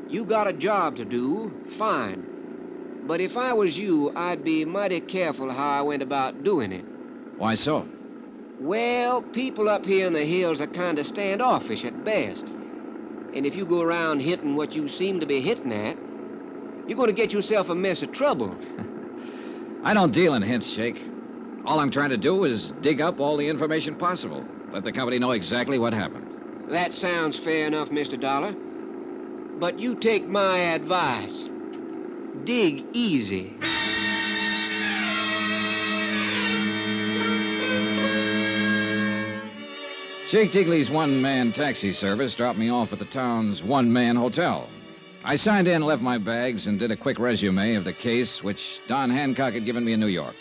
You got a job to do, fine. But if I was you, I'd be mighty careful how I went about doing it. Why so? Well, people up here in the hills are kind of standoffish at best. And if you go around hitting what you seem to be hitting at, you're going to get yourself a mess of trouble. I don't deal in hints, Jake. All I'm trying to do is dig up all the information possible. Let the company know exactly what happened. That sounds fair enough, Mr. Dollar. But you take my advice. Dig easy. Jake Digley's one-man taxi service dropped me off at the town's one-man hotel. I signed in, left my bags, and did a quick resume of the case which Don Hancock had given me in New York.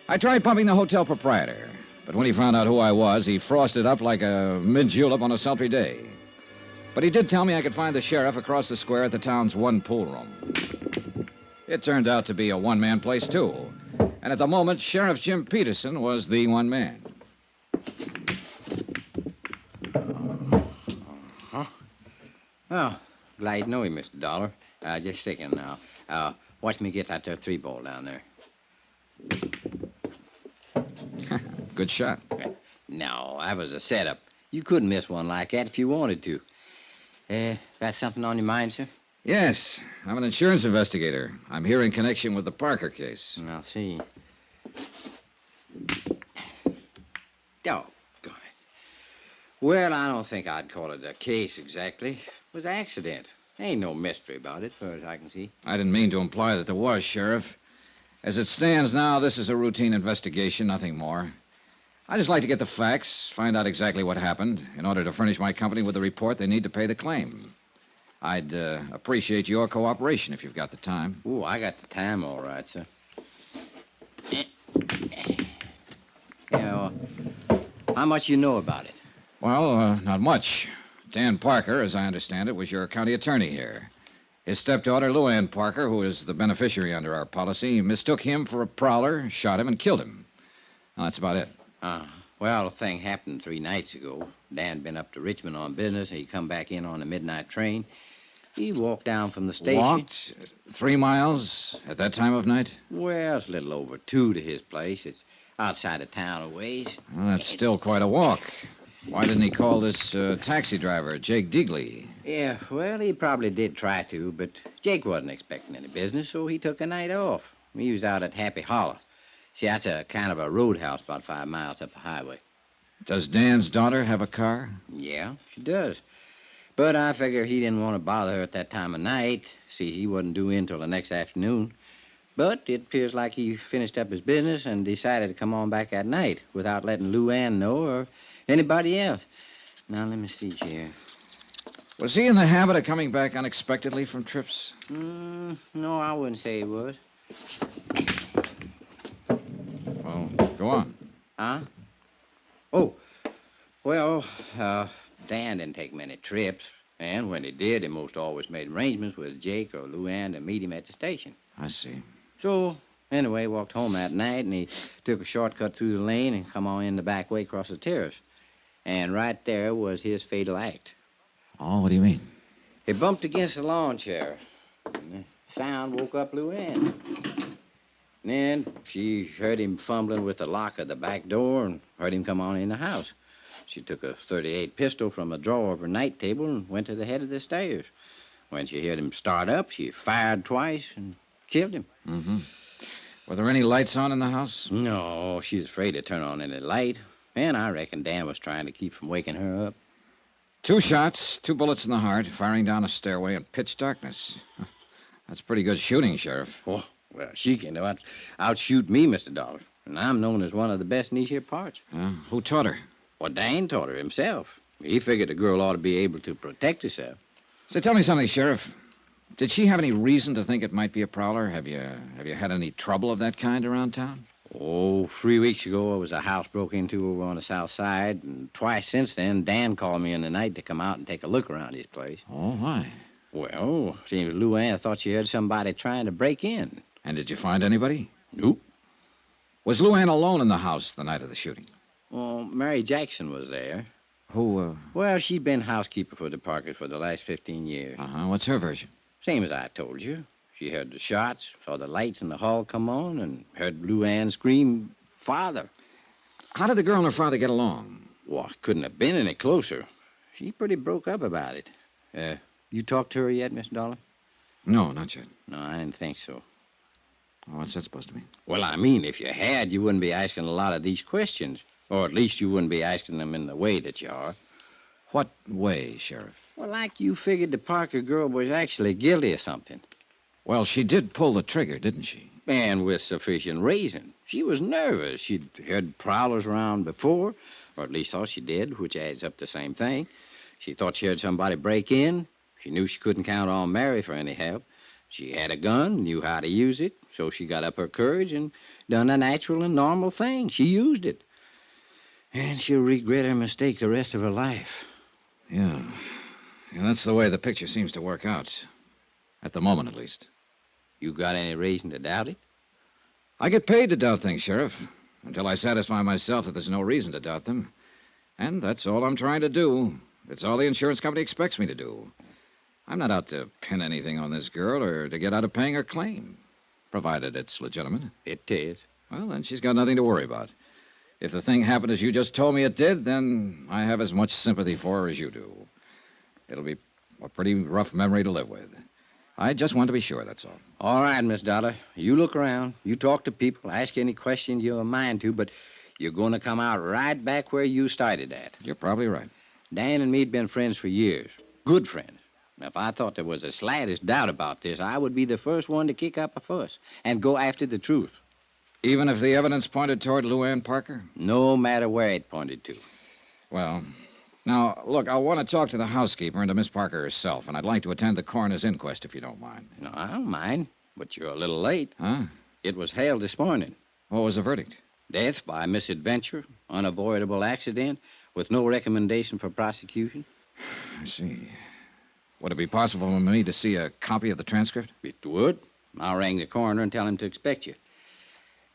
I tried pumping the hotel proprietor, but when he found out who I was, he frosted up like a mid-julep on a sultry day. But he did tell me I could find the sheriff across the square at the town's one pool room. It turned out to be a one-man place, too. And at the moment, Sheriff Jim Peterson was the one man. Oh, glad to know you, Mr. Dollar. Just a second now. Watch me get that there 3-ball down there. Good shot. No, that was a setup. You couldn't miss one like that if you wanted to. Got something on your mind, sir? Yes, I'm an insurance investigator. I'm here in connection with the Parker case. I'll see. Doggone it. Well, I don't think I'd call it a case exactly. It was an accident. Ain't no mystery about it, far as I can see. I didn't mean to imply that there was, Sheriff. As it stands now, this is a routine investigation, nothing more. I just like to get the facts, find out exactly what happened, in order to furnish my company with the report they need to pay the claim. I'd appreciate your cooperation if you've got the time. Oh, I got the time all right, sir. Yeah, how much you know about it? Well, not much. Dan Parker, as I understand it, was your county attorney here. His stepdaughter, Lou Ann Parker, who is the beneficiary under our policy, mistook him for a prowler, shot him, and killed him. Well, that's about it. Well, the thing happened 3 nights ago. Dan been up to Richmond on business. He come back in on a midnight train. He walked down from the station. Walked 3 miles at that time of night? Well, it's a little over 2 to his place. It's outside of town a ways. Well, that's still quite a walk. Why didn't he call this taxi driver, Jake Digley? Yeah, well, he probably did try to, but Jake wasn't expecting any business, so he took a night off. He was out at Happy Hollow. See, that's a kind of a roadhouse about 5 miles up the highway. Does Dan's daughter have a car? Yeah, she does. But I figure he didn't want to bother her at that time of night. See, he wasn't due in till the next afternoon. But it appears like he finished up his business and decided to come on back at night without letting Lou Ann know or anybody else. Now, let me see here. Was he in the habit of coming back unexpectedly from trips? No, I wouldn't say he was. Well, go on. Huh? Oh, well, Dan didn't take many trips. And when he did, he most always made arrangements with Jake or Lou Ann to meet him at the station. I see. So, anyway, walked home that night, and he took a shortcut through the lane and come on in the back way across the terrace. And right there was his fatal act. Oh, what do you mean? He bumped against the lawn chair. And the sound woke up Lou Ann. And then she heard him fumbling with the lock of the back door and heard him come on in the house. She took a .38 pistol from a drawer of her night table and went to the head of the stairs. When she heard him start up, she fired twice and killed him. Mm-hmm. Were there any lights on in the house? No, she was afraid to turn on any light. And I reckon Dan was trying to keep from waking her up. 2 shots, 2 bullets in the heart, firing down a stairway in pitch darkness. That's pretty good shooting, Sheriff. Oh, Well, she can outshoot me, Mr. Dollar. And I'm known as one of the best in these here parts. Who taught her? Well, Dan taught her himself. He figured a girl ought to be able to protect herself. So tell me something, Sheriff. Did she have any reason to think it might be a prowler? Have you had any trouble of that kind around town? Oh, 3 weeks ago, there was a house broke into over on the south side, and twice since then, Dan called me in the night to come out and take a look around his place. Oh, why? Well, seems Lou Ann thought she heard somebody trying to break in. And did you find anybody? Nope. Was Lou Ann alone in the house the night of the shooting? Well, Mary Jackson was there. Who, Well, she'd been housekeeper for the Parkers for the last 15 years. What's her version? Same as I told you. She heard the shots, saw the lights in the hall come on, and heard Lou Ann scream, "Father." How did the girl and her father get along? Well, couldn't have been any closer. She pretty broke up about it. You talked to her yet, Mr. Dollar? No, not yet. No, I didn't think so. What's that supposed to mean? Well, I mean, if you had, you wouldn't be asking a lot of these questions. Or at least you wouldn't be asking them in the way that you are. What way, Sheriff? Well, like you figured the Parker girl was actually guilty of something. Well, she did pull the trigger, didn't she? And with sufficient reason. She was nervous. She'd heard prowlers around before, or at least thought she did, which adds up to the same thing. She thought she heard somebody break in. She knew she couldn't count on Mary for any help. She had a gun, knew how to use it, so she got up her courage and done a natural and normal thing. She used it. And she'll regret her mistake the rest of her life. Yeah. That's the way the picture seems to work out. At the moment, at least. You got any reason to doubt it? I get paid to doubt things, Sheriff, until I satisfy myself that there's no reason to doubt them. And that's all I'm trying to do. It's all the insurance company expects me to do. I'm not out to pin anything on this girl or to get out of paying her claim, provided it's legitimate. It is. Well, then she's got nothing to worry about. If the thing happened as you just told me it did, then I have as much sympathy for her as you do. It'll be a pretty rough memory to live with. I just want to be sure, that's all. All right, Miss Dollar. You look around. You talk to people. Ask any questions you're a mind to, but you're going to come out right back where you started at. You're probably right. Dan and me'd been friends for years. Good friends. If I thought there was the slightest doubt about this, I would be the first one to kick up a fuss and go after the truth. Even if the evidence pointed toward Lou Ann Parker? No matter where it pointed to. Well, now, look, I want to talk to the housekeeper and to Miss Parker herself, and I'd like to attend the coroner's inquest if you don't mind. No, I don't mind, but you're a little late. Huh? It was held this morning. What was the verdict? Death by misadventure, unavoidable accident, with no recommendation for prosecution. I see. Would it be possible for me to see a copy of the transcript? It would. I'll ring the coroner and tell him to expect you.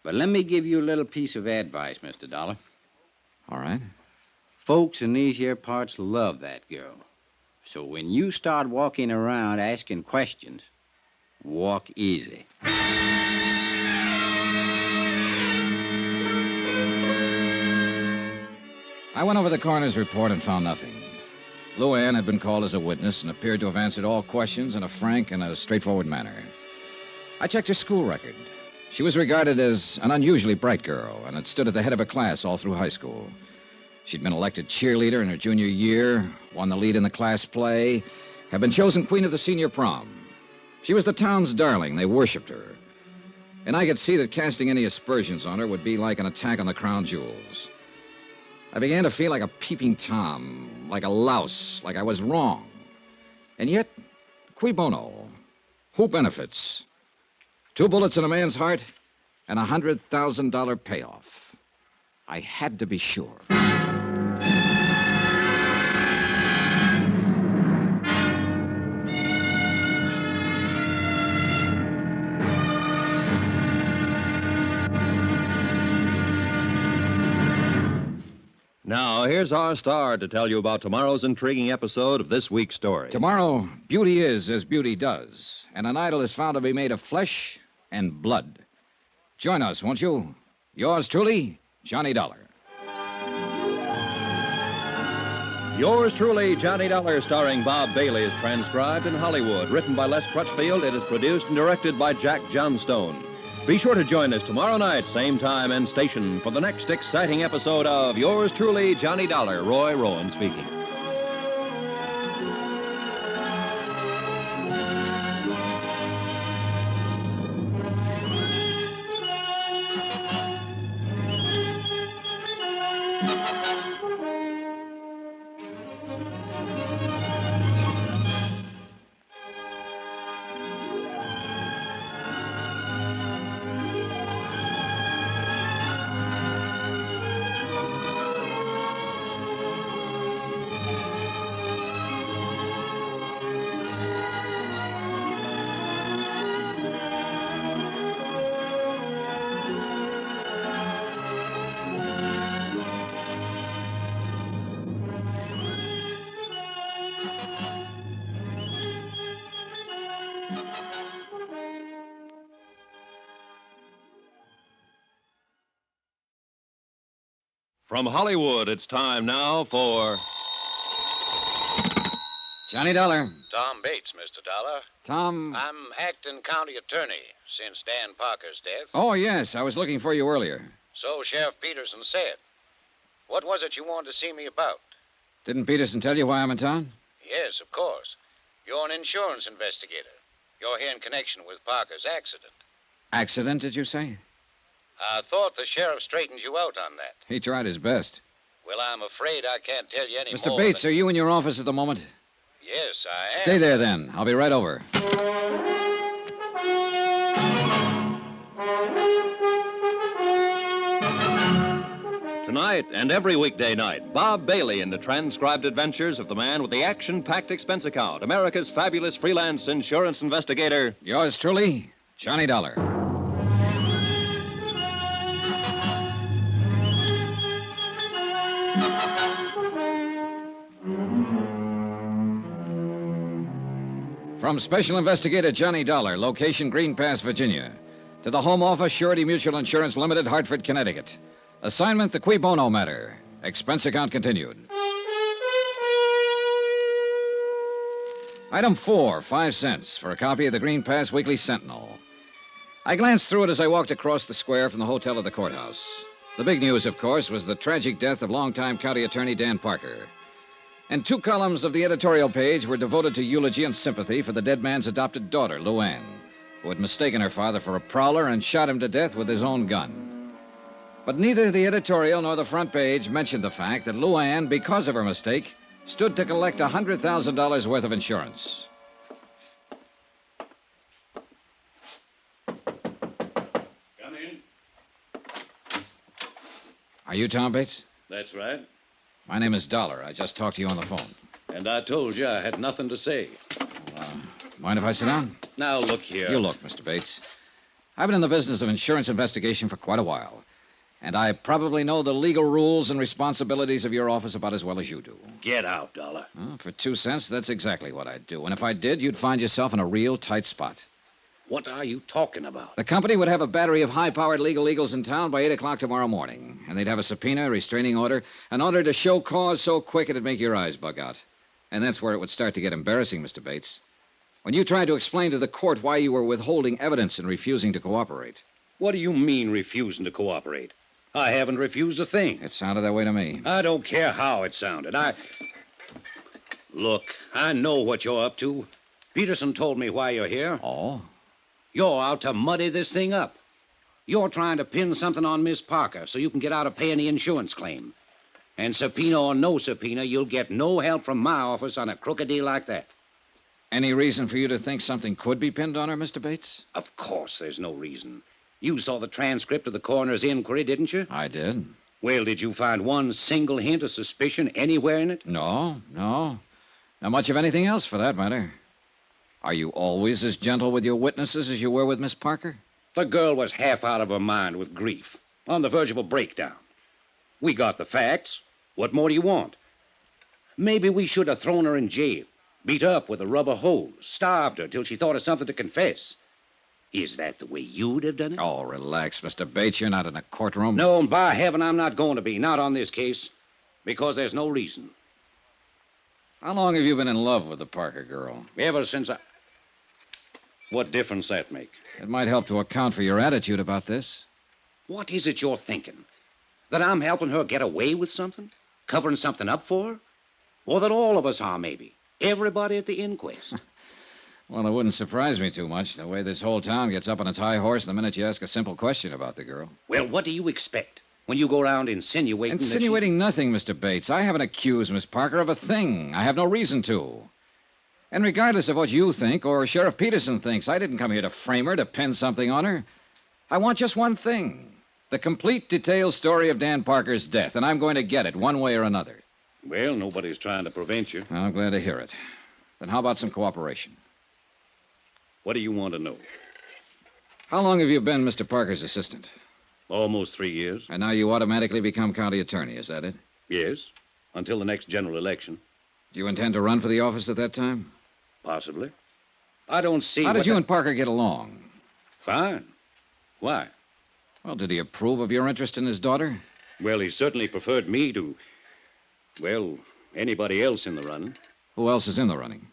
But let me give you a little piece of advice, Mr. Dollar. All right. Folks in these here parts love that girl. So when you start walking around asking questions, walk easy. I went over the coroner's report and found nothing. Lou Ann had been called as a witness and appeared to have answered all questions in a frank and a straightforward manner. I checked her school record. She was regarded as an unusually bright girl and had stood at the head of her class all through high school. She'd been elected cheerleader in her junior year, won the lead in the class play, had been chosen queen of the senior prom. She was the town's darling. They worshipped her. And I could see that casting any aspersions on her would be like an attack on the crown jewels. I began to feel like a peeping Tom, like a louse, like I was wrong. And yet, cui bono? Who benefits? 2 bullets in a man's heart and a $100,000 payoff. I had to be sure. Now, here's our star to tell you about tomorrow's intriguing episode of this week's story. Tomorrow, beauty is as beauty does, and an idol is found to be made of flesh and blood. Join us, won't you? Yours truly, Johnny Dollar. Yours truly, Johnny Dollar, starring Bob Bailey, is transcribed in Hollywood. Written by Les Crutchfield, it is produced and directed by Jack Johnstone. Be sure to join us tomorrow night, same time and station, for the next exciting episode of Yours truly, Johnny Dollar. Roy Rowan speaking. From Hollywood, it's time now for Johnny Dollar. Tom Bates, Mr. Dollar. Tom. I'm acting county attorney since Dan Parker's death. Oh, yes. I was looking for you earlier. So Sheriff Peterson said. What was it you wanted to see me about? Didn't Peterson tell you why I'm in town? Yes, of course. You're an insurance investigator. You're here in connection with Parker's accident. Accident, did you say? I thought the sheriff straightened you out on that. He tried his best. Well, I'm afraid I can't tell you any more. Mr. Bates, are you in your office at the moment? Yes, I am. Stay there, then. I'll be right over. Tonight and every weekday night, Bob Bailey in the transcribed adventures of the man with the action-packed expense account, America's fabulous freelance insurance investigator. Yours truly, Johnny Dollar. From Special Investigator Johnny Dollar, location Green Pass, Virginia, to the Home Office, Surety Mutual Insurance Limited, Hartford, Connecticut. Assignment, the Cui Bono matter. Expense account continued. Item 4, 5 cents for a copy of the Green Pass Weekly Sentinel. I glanced through it as I walked across the square from the hotel to the courthouse. The big news, of course, was the tragic death of longtime county attorney Dan Parker. And 2 columns of the editorial page were devoted to eulogy and sympathy for the dead man's adopted daughter, Luann, who had mistaken her father for a prowler and shot him to death with his own gun. But neither the editorial nor the front page mentioned the fact that Luann, because of her mistake, stood to collect $100,000 worth of insurance. Come in. Are you Tom Bates? That's right. My name is Dollar. I just talked to you on the phone. And I told you I had nothing to say. Mind if I sit down? Now, look here. You look, Mr. Bates. I've been in the business of insurance investigation for quite a while. And I probably know the legal rules and responsibilities of your office about as well as you do. Get out, Dollar. Well, for 2 cents, that's exactly what I'd do. And if I did, you'd find yourself in a real tight spot. What are you talking about? The company would have a battery of high-powered legal eagles in town by 8 o'clock tomorrow morning. And they'd have a subpoena, a restraining order, an order to show cause so quick it'd make your eyes bug out. And that's where it would start to get embarrassing, Mr. Bates. When you tried to explain to the court why you were withholding evidence and refusing to cooperate. What do you mean, refusing to cooperate? I haven't refused a thing. It sounded that way to me. I don't care how it sounded. Look, I know what you're up to. Peterson told me why you're here. Oh? You're out to muddy this thing up. You're trying to pin something on Miss Parker so you can get out of paying the insurance claim. And subpoena or no subpoena, you'll get no help from my office on a crooked deal like that. Any reason for you to think something could be pinned on her, Mr. Bates? Of course there's no reason. You saw the transcript of the coroner's inquiry, didn't you? I did. Well, did you find one single hint of suspicion anywhere in it? No. Not much of anything else, for that matter. Are you always as gentle with your witnesses as you were with Miss Parker? The girl was half out of her mind with grief, on the verge of a breakdown. We got the facts. What more do you want? Maybe we should have thrown her in jail, beat her up with a rubber hose, starved her till she thought of something to confess. Is that the way you'd have done it? Oh, relax, Mr. Bates. You're not in a courtroom. No, and by heaven, I'm not going to be. Not on this case. Because there's no reason. How long have you been in love with the Parker girl? Ever since I... What difference that make? It might help to account for your attitude about this. What is it you're thinking? That I'm helping her get away with something? Covering something up for her? Or that all of us are, maybe? Everybody at the inquest? Well, it wouldn't surprise me too much, the way this whole town gets up on its high horse the minute you ask a simple question about the girl. Well, what do you expect when you go around insinuating Insinuating nothing, Mr. Bates. I haven't accused Miss Parker of a thing. I have no reason to. And regardless of what you think or Sheriff Peterson thinks, I didn't come here to frame her, to pin something on her. I want just one thing. The complete detailed story of Dan Parker's death, and I'm going to get it one way or another. Well, nobody's trying to prevent you. I'm glad to hear it. Then how about some cooperation? What do you want to know? How long have you been Mr. Parker's assistant? Almost 3 years. And now you automatically become county attorney, is that it? Yes, until the next general election. Do you intend to run for the office at that time? Possibly. I don't see... How did you and Parker get along? Fine. Why? Well, did he approve of your interest in his daughter? Well, he certainly preferred me to, well, anybody else in the running. Who else is in the running?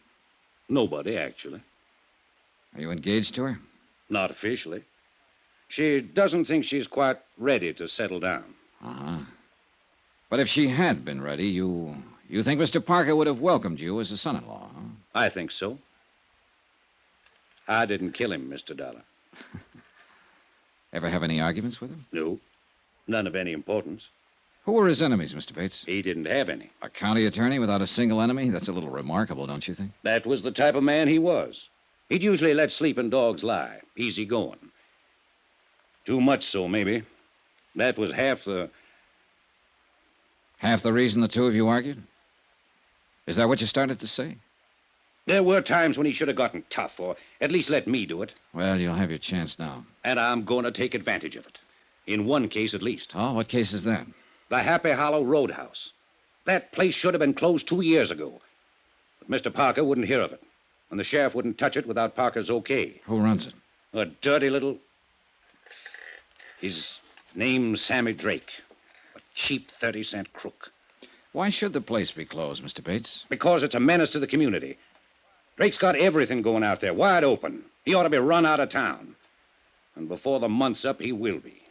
Nobody, actually. Are you engaged to her? Not officially. She doesn't think she's quite ready to settle down. Uh-huh. But if she had been ready, you think Mr. Parker would have welcomed you as a son-in-law, huh? I think so. I didn't kill him, Mr. Dollar. Ever have any arguments with him? No. None of any importance. Who were his enemies, Mr. Bates? He didn't have any. A county attorney without a single enemy? That's a little remarkable, don't you think? That was the type of man he was. He'd usually let sleeping dogs lie. Easy going. Too much so, maybe. That was half the... Half the reason the two of you argued? Is that what you started to say? There were times when he should have gotten tough, or at least let me do it. Well, you'll have your chance now. And I'm going to take advantage of it. In one case, at least. Oh, what case is that? The Happy Hollow Roadhouse. That place should have been closed 2 years ago. But Mr. Parker wouldn't hear of it. And the sheriff wouldn't touch it without Parker's okay. Who runs it? A dirty little... His name's Sammy Drake. A cheap 30-cent crook. Why should the place be closed, Mr. Bates? Because it's a menace to the community. Drake's got everything going out there, wide open. He ought to be run out of town. And before the month's up, he will be.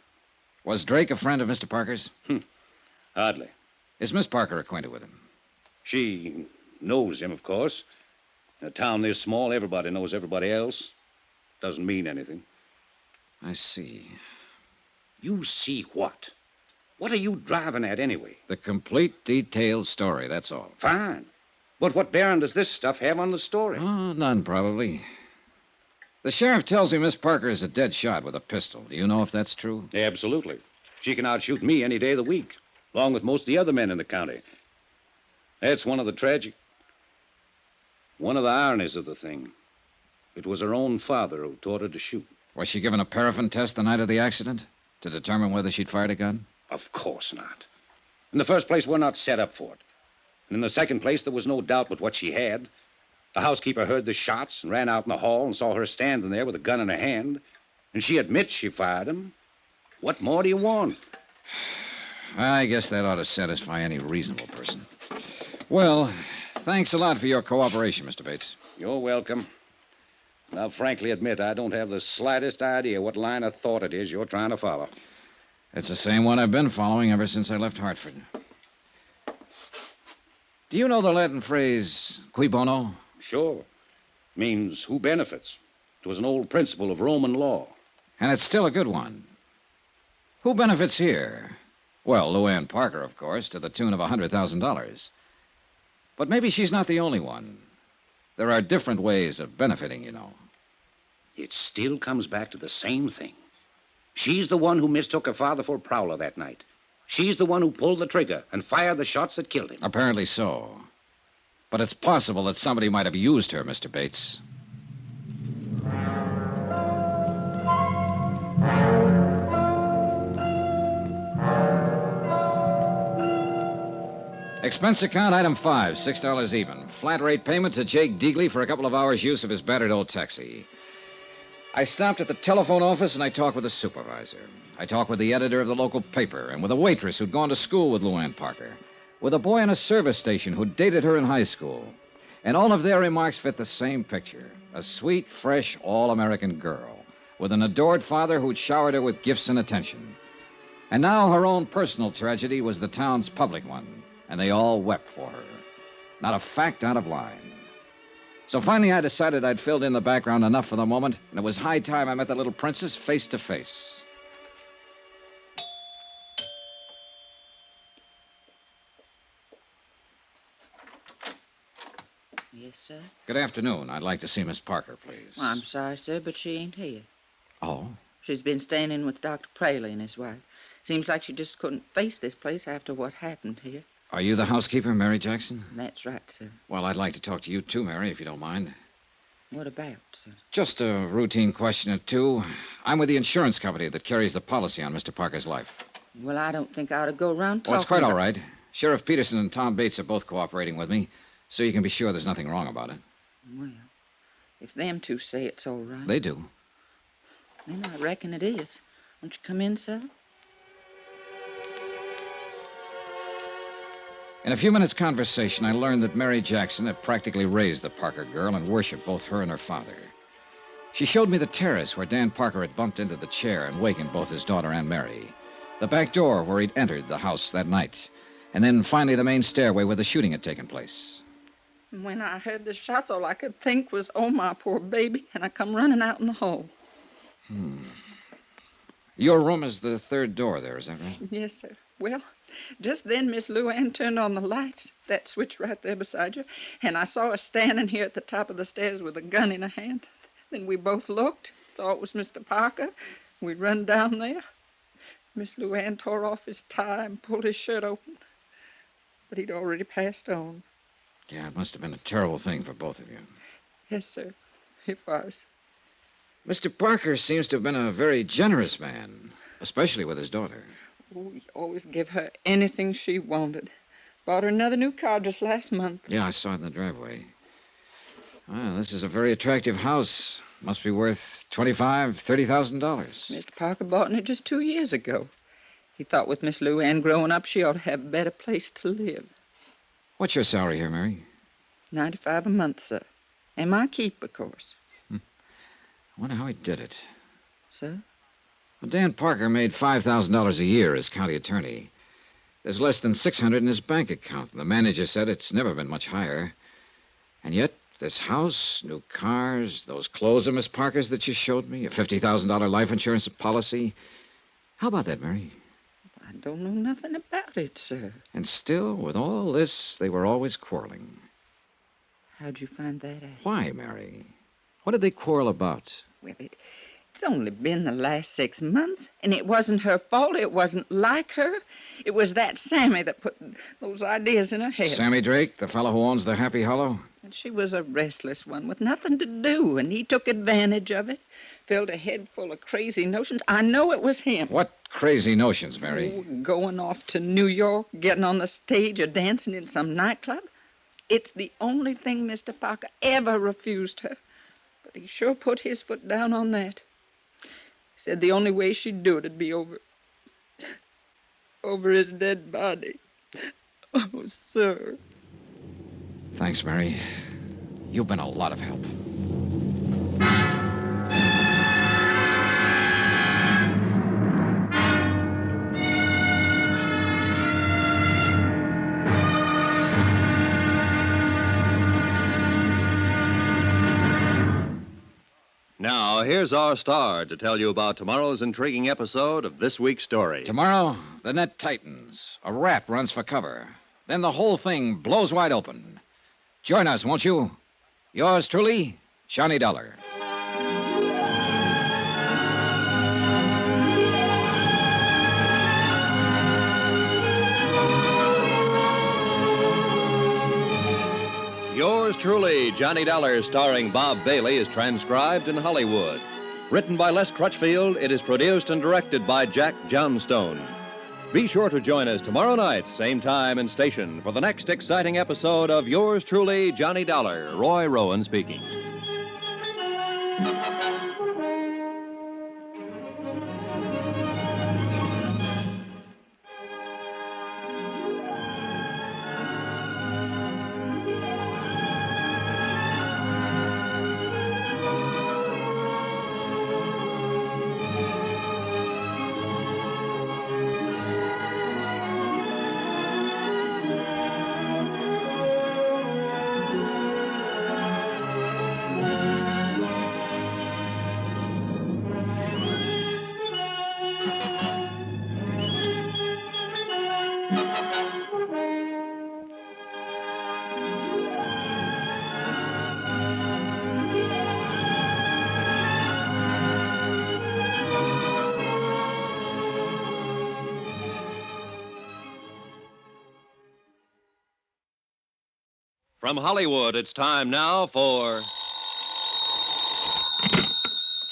Was Drake a friend of Mr. Parker's? Hardly. Is Miss Parker acquainted with him? She knows him, of course. In a town this small, everybody knows everybody else. Doesn't mean anything. I see. You see what? What are you driving at, anyway? The complete, detailed story, that's all. Fine. But what bearing does this stuff have on the story? Oh, none, probably. The sheriff tells me Miss Parker is a dead shot with a pistol. Do you know if that's true? Absolutely. She can outshoot me any day of the week, along with most of the other men in the county. That's one of the ironies of the thing. It was her own father who taught her to shoot. Was she given a paraffin test the night of the accident to determine whether she'd fired a gun? Of course not. In the first place, we're not set up for it. And in the second place, there was no doubt but what she had. The housekeeper heard the shots and ran out in the hall and saw her standing there with a gun in her hand. And she admits she fired him. What more do you want? I guess that ought to satisfy any reasonable person. Well, thanks a lot for your cooperation, Mr. Bates. You're welcome. And I'll frankly admit I don't have the slightest idea what line of thought it is you're trying to follow. It's the same one I've been following ever since I left Hartford. Do you know the Latin phrase, cui bono? Sure. Means who benefits. It was an old principle of Roman law. And it's still a good one. Who benefits here? Well, Luann Parker, of course, to the tune of $100,000. But maybe she's not the only one. There are different ways of benefiting, you know. It still comes back to the same thing. She's the one who mistook her father for a prowler that night. She's the one who pulled the trigger and fired the shots that killed him. Apparently so. But it's possible that somebody might have used her, Mr. Bates. Expense account, item 5, $6 even. Flat rate payment to Jake Deagley for a couple of hours' use of his battered old taxi. I stopped at the telephone office and I talked with the supervisor. I talked with the editor of the local paper and with a waitress who'd gone to school with Luann Parker, with a boy in a service station who'd dated her in high school. And all of their remarks fit the same picture. A sweet, fresh, all-American girl with an adored father who'd showered her with gifts and attention. And now her own personal tragedy was the town's public one, and they all wept for her. Not a fact out of line. So finally I decided I'd filled in the background enough for the moment, and it was high time I met the little princess face to face. Yes, sir? Good afternoon. I'd like to see Miss Parker, please. Well, I'm sorry, sir, but she ain't here. Oh? She's been staying in with Dr. Praley and his wife. Seems like she just couldn't face this place after what happened here. Are you the housekeeper, Mary Jackson? That's right, sir. Well, I'd like to talk to you too, Mary, if you don't mind. What about, sir? Just a routine question or two. I'm with the insurance company that carries the policy on Mr. Parker's life. Well, I don't think I ought to go around talking Well, it's quite all about... right. Sheriff Peterson and Tom Bates are both cooperating with me, so you can be sure there's nothing wrong about it. Well, if them two say it's all right... They do. Then I reckon it is. Won't you come in, sir? In a few minutes' conversation, I learned that Mary Jackson had practically raised the Parker girl and worshipped both her and her father. She showed me the terrace where Dan Parker had bumped into the chair and wakened both his daughter and Mary, the back door where he'd entered the house that night, and then finally the main stairway where the shooting had taken place. When I heard the shots, all I could think was, oh, my poor baby, and I come running out in the hall. Your room is the third door there, is that right? Yes, sir. Well, just then Miss Luann turned on the lights, that switch right there beside you, and I saw her standing here at the top of the stairs with a gun in her hand. Then we both looked, saw it was Mr. Parker. We run down there. Miss Luann tore off his tie and pulled his shirt open, but he'd already passed on. Yeah, it must have been a terrible thing for both of you. Yes, sir, it was. Mr. Parker seems to have been a very generous man, especially with his daughter. Oh, he always gave her anything she wanted. Bought her another new car just last month. Yeah, I saw it in the driveway. Well, this is a very attractive house. Must be worth $25,000-$30,000. Mr. Parker bought it just 2 years ago. He thought with Miss Luann growing up, she ought to have a better place to live. What's your salary here, Mary? $95 a month, sir. And my keep, of course. I wonder how he did it. Sir? Well, Dan Parker made $5,000 a year as county attorney. There's less than $600 in his bank account. The manager said it's never been much higher. And yet, this house, new cars, those clothes of Miss Parker's that you showed me, a $50,000 life insurance policy. How about that, Mary? I don't know nothing about it, sir. And still, with all this, they were always quarreling. How'd you find that out? Why, Mary? What did they quarrel about? Well, it's only been the last 6 months, and it wasn't her fault. It wasn't like her. It was that Sammy that put those ideas in her head. Sammy Drake, the fellow who owns the Happy Hollow? And she was a restless one with nothing to do, and he took advantage of it. Filled her head full of crazy notions. I know it was him. What crazy notions, Mary? Oh, going off to New York, getting on the stage, or dancing in some nightclub. It's the only thing Mr. Parker ever refused her. But he sure put his foot down on that. He said the only way she'd do it'd be over his dead body. Oh, sir. Thanks, Mary. You've been a lot of help. Now, here's our star to tell you about tomorrow's intriguing episode of this week's story. Tomorrow, the net tightens. A rat runs for cover. Then the whole thing blows wide open. Join us, won't you? Yours truly, Johnny Dollar. Yours truly, Johnny Dollar, starring Bob Bailey, is transcribed in Hollywood. Written by Les Crutchfield, it is produced and directed by Jack Johnstone. Be sure to join us tomorrow night, same time and station, for the next exciting episode of Yours truly, Johnny Dollar. Roy Rowan speaking. From Hollywood, it's time now for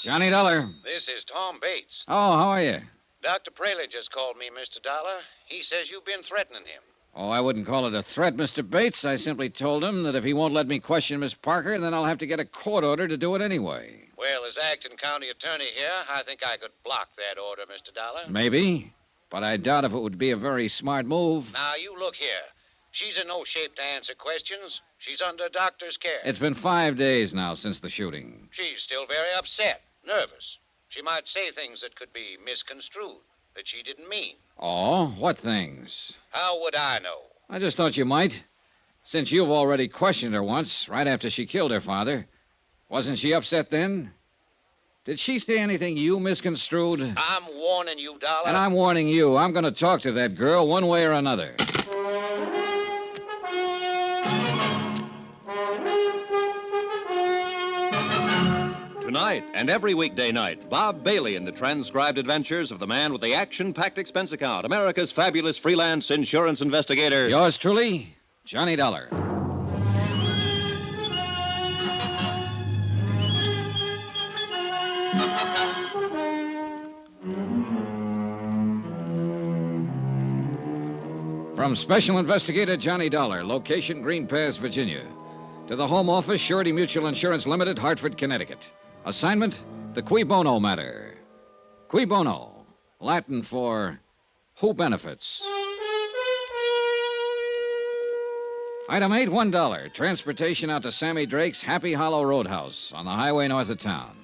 Johnny Dollar. This is Tom Bates. Oh, how are you? Dr. Praley just called me, Mr. Dollar. He says you've been threatening him. Oh, I wouldn't call it a threat, Mr. Bates. I simply told him that if he won't let me question Miss Parker, then I'll have to get a court order to do it anyway. Well, as acting county attorney here, I think I could block that order, Mr. Dollar. Maybe, but I doubt if it would be a very smart move. Now, you look here. She's in no shape to answer questions. She's under doctor's care. It's been 5 days now since the shooting. She's still very upset, nervous. She might say things that could be misconstrued, that she didn't mean. Oh, what things? How would I know? I just thought you might. Since you've already questioned her once, right after she killed her father. Wasn't she upset then? Did she say anything you misconstrued? I'm warning you, Dollar. And I'm warning you. I'm going to talk to that girl one way or another. Tonight and every weekday night, Bob Bailey in the transcribed adventures of the man with the action-packed expense account, America's fabulous freelance insurance investigator. Yours truly, Johnny Dollar. From Special Investigator Johnny Dollar, location Green Pass, Virginia, to the Home Office, Surety Mutual Insurance Limited, Hartford, Connecticut. Assignment, the Cui Bono matter. Cui Bono, Latin for who benefits. Item 8, $1. Transportation out to Sammy Drake's Happy Hollow Roadhouse on the highway north of town.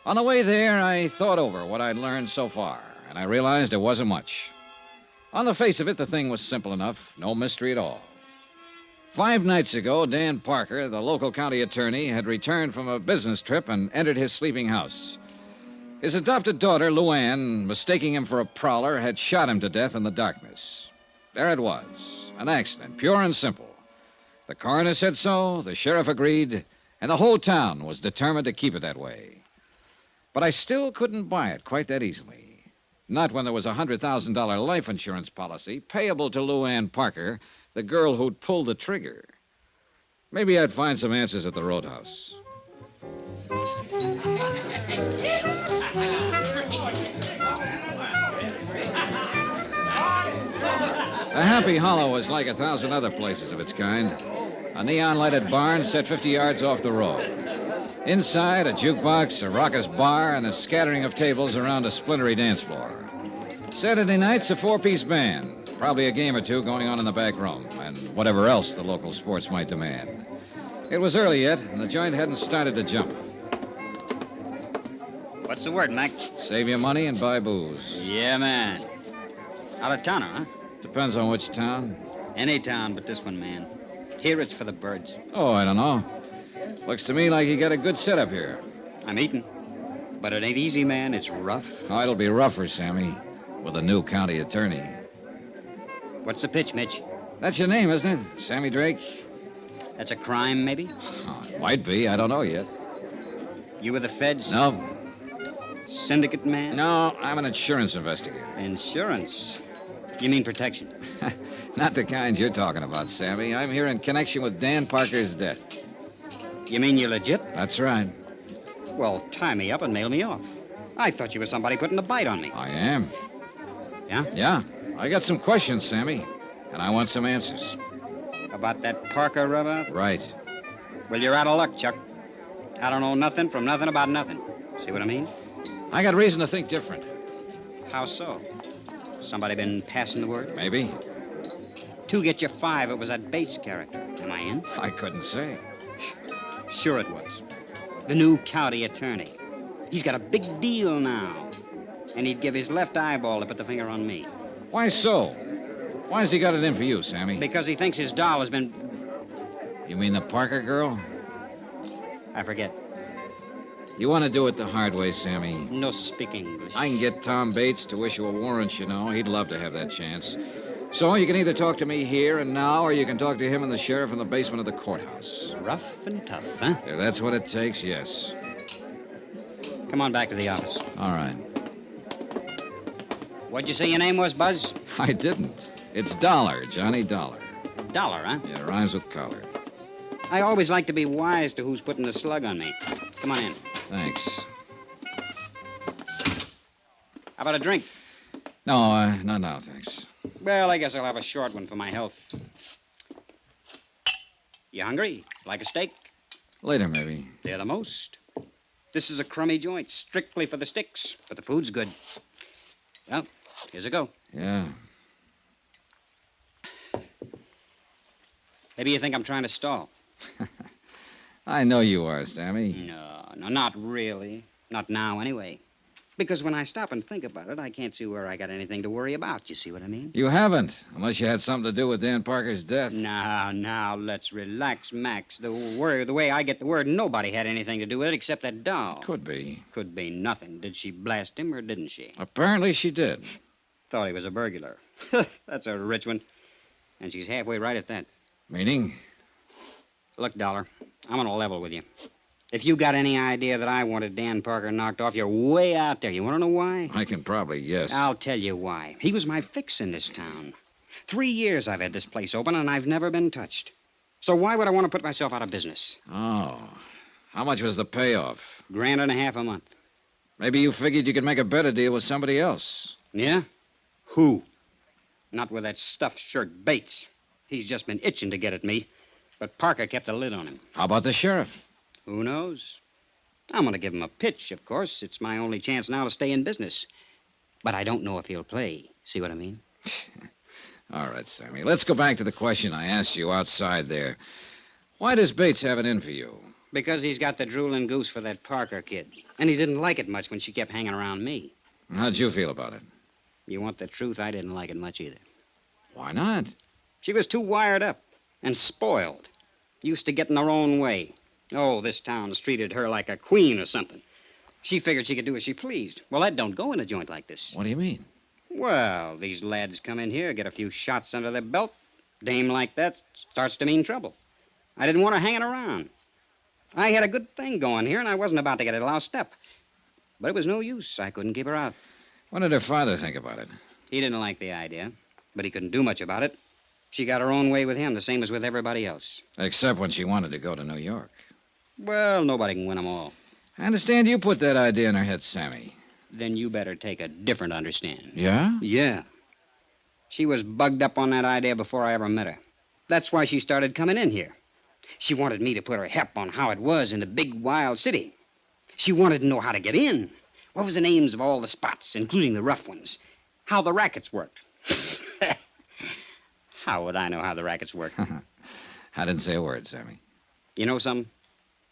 On the way there, I thought over what I'd learned so far, and I realized it wasn't much. On the face of it, the thing was simple enough, no mystery at all. 5 nights ago, Dan Parker, the local county attorney, had returned from a business trip and entered his sleeping house. His adopted daughter, Luann, mistaking him for a prowler, had shot him to death in the darkness. There it was, an accident, pure and simple. The coroner said so, the sheriff agreed, and the whole town was determined to keep it that way. But I still couldn't buy it quite that easily. Not when there was a $100,000 life insurance policy payable to Luann Parker, the girl who'd pulled the trigger. Maybe I'd find some answers at the roadhouse. The Happy Hollow was like 1,000 other places of its kind. A neon-lighted barn set 50 yards off the road. Inside, a jukebox, a raucous bar, and a scattering of tables around a splintery dance floor. Saturday nights, a 4-piece band. Probably a game or two going on in the back room, and whatever else the local sports might demand. It was early yet, and the joint hadn't started to jump. What's the word, Mac? Save your money and buy booze. Yeah, man. Out of towner, huh? Depends on which town. Any town but this one, man. Here it's for the birds. Oh, I don't know. Looks to me like you got a good setup here. I'm eating. But it ain't easy, man. It's rough. Oh, it'll be rougher, Sammy, with a new county attorney. What's the pitch, Mitch? That's your name, isn't it? Sammy Drake? That's a crime, maybe? Oh, it might be. I don't know yet. You with the feds? No. Syndicate man? No, I'm an insurance investigator. Insurance? You mean protection? Not the kind you're talking about, Sammy. I'm here in connection with Dan Parker's death. You mean you're legit? That's right. Well, tie me up and mail me off. I thought you were somebody putting a bite on me. I am. Yeah? Yeah. I got some questions, Sammy, and I want some answers. About that Parker rub-out? Right. Well, you're out of luck, Chuck. I don't know nothing from nothing about nothing. See what I mean? I got reason to think different. How so? Somebody been passing the word? Maybe. 2 get you 5. It was that Bates character. Am I in? I couldn't say. Sure it was. The new county attorney. He's got a big deal now. And he'd give his left eyeball to put the finger on me. Why so? Why has he got it in for you, Sammy? Because he thinks his doll has been... You mean the Parker girl? I forget. You want to do it the hard way, Sammy. No speak English. I can get Tom Bates to issue a warrant, you know. He'd love to have that chance. So you can either talk to me here and now, or you can talk to him and the sheriff in the basement of the courthouse. Rough and tough, huh? If that's what it takes, yes. Come on back to the office. All right. What'd you say your name was, Buzz? I didn't. It's Dollar, Johnny Dollar. Dollar, huh? Yeah, rhymes with collar. I always like to be wise to who's putting the slug on me. Come on in. Thanks. How about a drink? No, not now, thanks. Well, I guess I'll have a short one for my health. You hungry? Like a steak? Later, maybe. They're the most. This is a crummy joint, strictly for the sticks, but the food's good. Well, here's a go. Yeah. Maybe you think I'm trying to stall. I know you are, Sammy. No, not really. Not now, anyway. Because when I stop and think about it, I can't see where I got anything to worry about. You see what I mean? You haven't, unless you had something to do with Dan Parker's death. Now, let's relax, Max. The way I get the word, nobody had anything to do with it except that doll. Could be. Could be nothing. Did she blast him or didn't she? Apparently she did. Thought he was a burglar. That's a rich one. And she's halfway right at that. Meaning? Look, Dollar, I'm on a level with you. If you got any idea that I wanted Dan Parker knocked off, you're way out there. You want to know why? I can probably guess. I'll tell you why. He was my fix in this town. 3 years I've had this place open, and I've never been touched. So why would I want to put myself out of business? Oh. How much was the payoff? $1.50 a month. Maybe you figured you could make a better deal with somebody else. Yeah? Who? Not with that stuffed shirt Bates. He's just been itching to get at me. But Parker kept a lid on him. How about the sheriff? Who knows? I'm going to give him a pitch, of course. It's my only chance now to stay in business. But I don't know if he'll play. See what I mean? All right, Sammy. Let's go back to the question I asked you outside there. Why does Bates have it in for you? Because he's got the drooling goose for that Parker kid. And he didn't like it much when she kept hanging around me. How'd you feel about it? You want the truth? I didn't like it much either. Why not? She was too wired up and spoiled. Used to getting her own way. Oh, this town's treated her like a queen or something. She figured she could do as she pleased. Well, that don't go in a joint like this. What do you mean? Well, these lads come in here, get a few shots under their belt. Dame like that starts to mean trouble. I didn't want her hanging around. I had a good thing going here, and I wasn't about to get it lost up. But it was no use. I couldn't keep her out. What did her father think about it? He didn't like the idea, but he couldn't do much about it. She got her own way with him, the same as with everybody else. Except when she wanted to go to New York. Well, nobody can win them all. I understand you put that idea in her head, Sammy. Then you better take a different understanding. Yeah? Yeah. She was bugged up on that idea before I ever met her. That's why she started coming in here. She wanted me to put her hep on how it was in the big, wild city. She wanted to know how to get in. What was the names of all the spots, including the rough ones? How the rackets worked. How would I know how the rackets work? I didn't say a word, Sammy. You know something?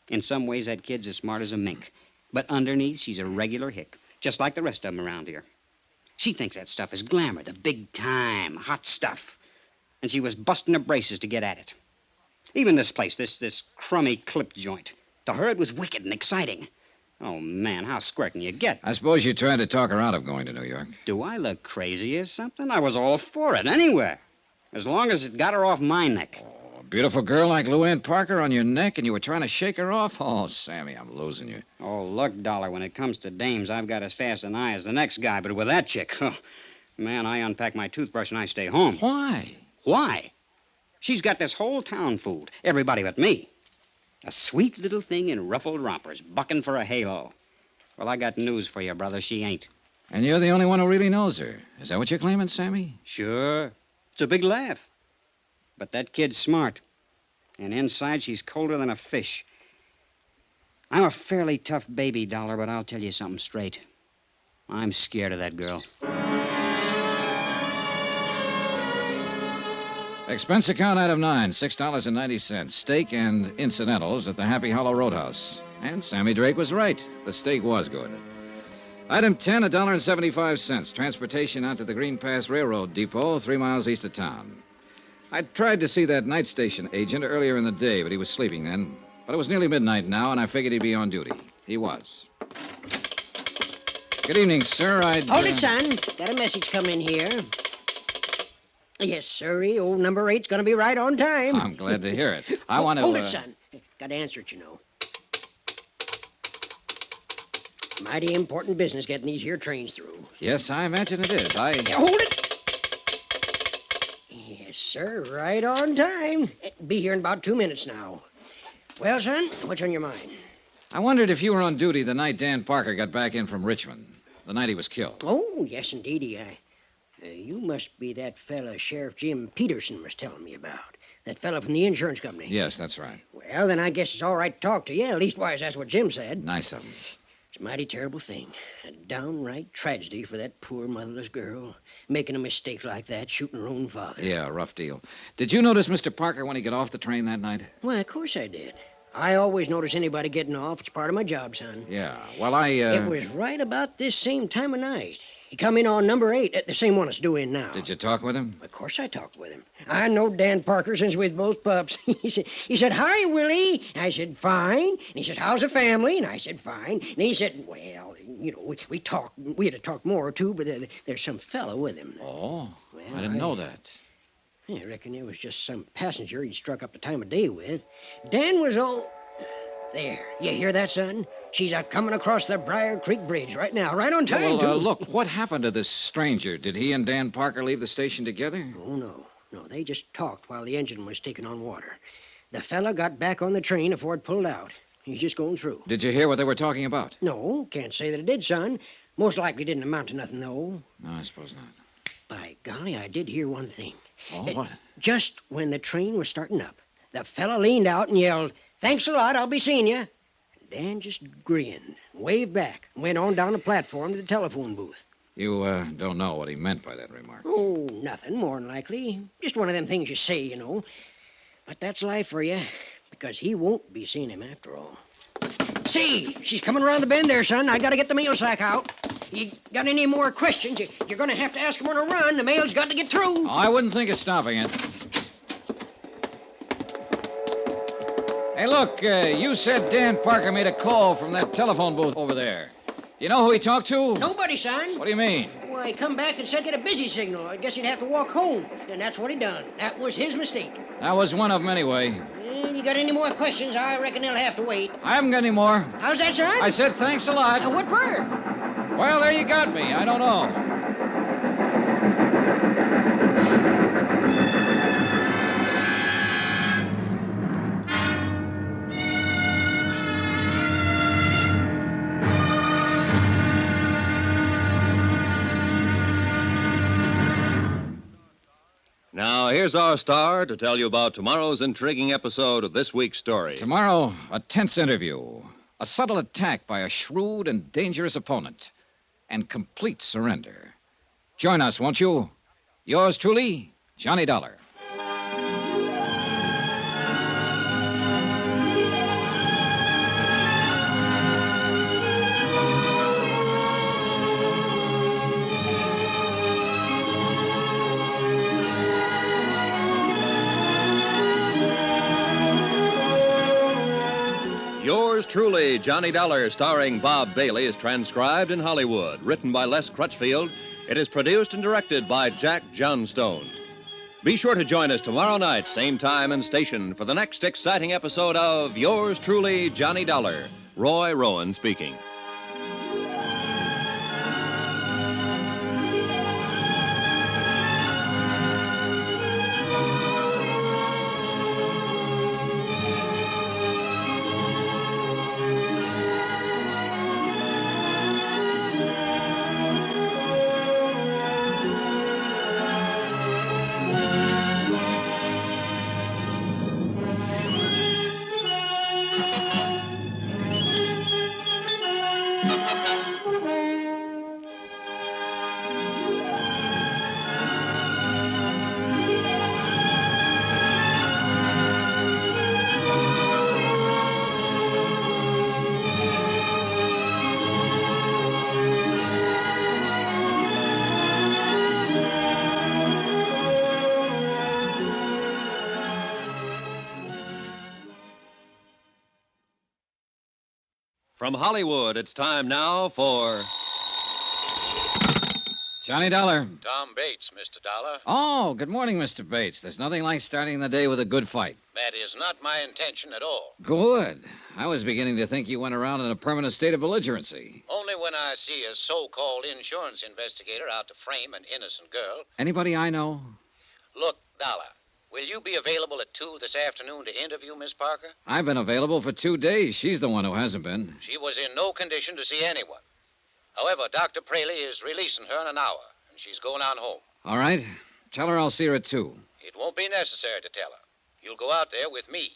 In some ways, that kid's as smart as a mink. But underneath, she's a regular hick, just like the rest of them around here. She thinks that stuff is glamour, the big time, hot stuff. And she was busting her braces to get at it. Even this place, this crummy clip joint. To her, it was wicked and exciting. Oh, man, how square can you get? I suppose you tried to talk her out of going to New York. Do I look crazy or something? I was all for it, anywhere. As long as it got her off my neck. Oh, a beautiful girl like Luann Parker on your neck, and you were trying to shake her off? Oh, Sammy, I'm losing you. Oh, look, Dollar, when it comes to dames, I've got as fast an eye as the next guy. But with that chick, oh, man, I unpack my toothbrush and I stay home. Why? Why? She's got this whole town fooled. Everybody but me. A sweet little thing in ruffled rompers, bucking for a halo. Well, I got news for you, brother. She ain't. And you're the only one who really knows her. Is that what you're claiming, Sammy? Sure. It's a big laugh. But that kid's smart. And inside, she's colder than a fish. I'm a fairly tough baby, Dollar, but I'll tell you something straight. I'm scared of that girl. Expense account item 9, $6.90. Steak and incidentals at the Happy Hollow Roadhouse. And Sammy Drake was right. The steak was good. Item 10, $1.75. Transportation out to the Green Pass Railroad Depot, 3 miles east of town. I tried to see that night station agent earlier in the day, but he was sleeping then. But it was nearly midnight now, and I figured he'd be on duty. He was. Good evening, sir. Hold it, son. Got a message coming here. Yes, sirree. Old number 8's going to be right on time. I'm glad to hear it. I want to... Hold it, son. Got to answer it, you know. Mighty important business getting these here trains through. Yes, I imagine it is. Hold it! Yes, sir. Right on time. Be here in about 2 minutes now. Well, son, what's on your mind? I wondered if you were on duty the night Dan Parker got back in from Richmond. The night he was killed. Oh, yes, indeedy. You must be that fella Sheriff Jim Peterson was telling me about. That fella from the insurance company. Yes, that's right. Well, then I guess it's all right to talk to you. Leastwise, that's what Jim said. Nice of him. It's a mighty terrible thing. A downright tragedy for that poor motherless girl. Making a mistake like that, shooting her own father. Yeah, rough deal. Did you notice Mr. Parker when he got off the train that night? Why, of course I did. I always notice anybody getting off. It's part of my job, son. Yeah, well, It was right about this same time of night. He come in on number 8, the same one that's due in now. Did you talk with him? Of course I talked with him. I know Dan Parker since we was both pups. he said, "Hi, Willie." I said, "Fine." And he said, "How's the family?" And I said, "Fine." And he said, "Well, we talked. We had to talk more, too, but there's some fellow with him." Oh, well, I didn't know that. I reckon it was just some passenger he struck up the time of day with. Dan was all... There, you hear that, son? She's a-coming across the Briar Creek Bridge right now, right on time, Well, too. look, what happened to this stranger? Did he and Dan Parker leave the station together? Oh, no. No, they just talked while the engine was taking on water. The fella got back on the train afore it pulled out. He's just going through. Did you hear what they were talking about? No, can't say that it did, son. Most likely didn't amount to nothing, though. No, I suppose not. By golly, I did hear one thing. Oh, what? Just when the train was starting up, the fella leaned out and yelled, "Thanks a lot, I'll be seeing you." Dan just grinned, waved back, and went on down the platform to the telephone booth. You don't know what he meant by that remark. Oh, nothing, more than likely. Just one of them things you say, you know. But that's life for you, because he won't be seeing him after all. See, she's coming around the bend there, son. I gotta get the mail sack out. You got any more questions? You're gonna have to ask him on a run. The mail's got to get through. Oh, I wouldn't think of stopping it. Hey, look, you said Dan Parker made a call from that telephone booth over there. You know who he talked to? Nobody, son. What do you mean? Why, he come back and said get a busy signal. I guess he'd have to walk home. And that's what he done. That was his mistake. That was one of them anyway. You got any more questions? I reckon they'll have to wait. I haven't got any more. How's that, son? I said thanks a lot. What for? Well, there you got me. I don't know. Now, here's our star to tell you about tomorrow's intriguing episode of this week's story. Tomorrow, a tense interview, a subtle attack by a shrewd and dangerous opponent, and complete surrender. Join us, won't you? Yours truly, Johnny Dollar. Yours truly, Johnny Dollar, starring Bob Bailey, is transcribed in Hollywood. Written by Les Crutchfield, it is produced and directed by Jack Johnstone. Be sure to join us tomorrow night, same time and station, for the next exciting episode of Yours truly, Johnny Dollar. Roy Rowan speaking. From Hollywood, it's time now for Johnny Dollar. Tom Bates, Mr. Dollar. Oh, good morning, Mr. Bates. There's nothing like starting the day with a good fight. That is not my intention at all. Good. I was beginning to think you went around in a permanent state of belligerency. Only when I see a so-called insurance investigator out to frame an innocent girl. Anybody I know? Look, Dollar, will you be available at 2 this afternoon to interview Miss Parker? I've been available for 2 days. She's the one who hasn't been. She was in no condition to see anyone. However, Dr. Praley is releasing her in an hour, and she's going on home. All right. Tell her I'll see her at 2. It won't be necessary to tell her. You'll go out there with me,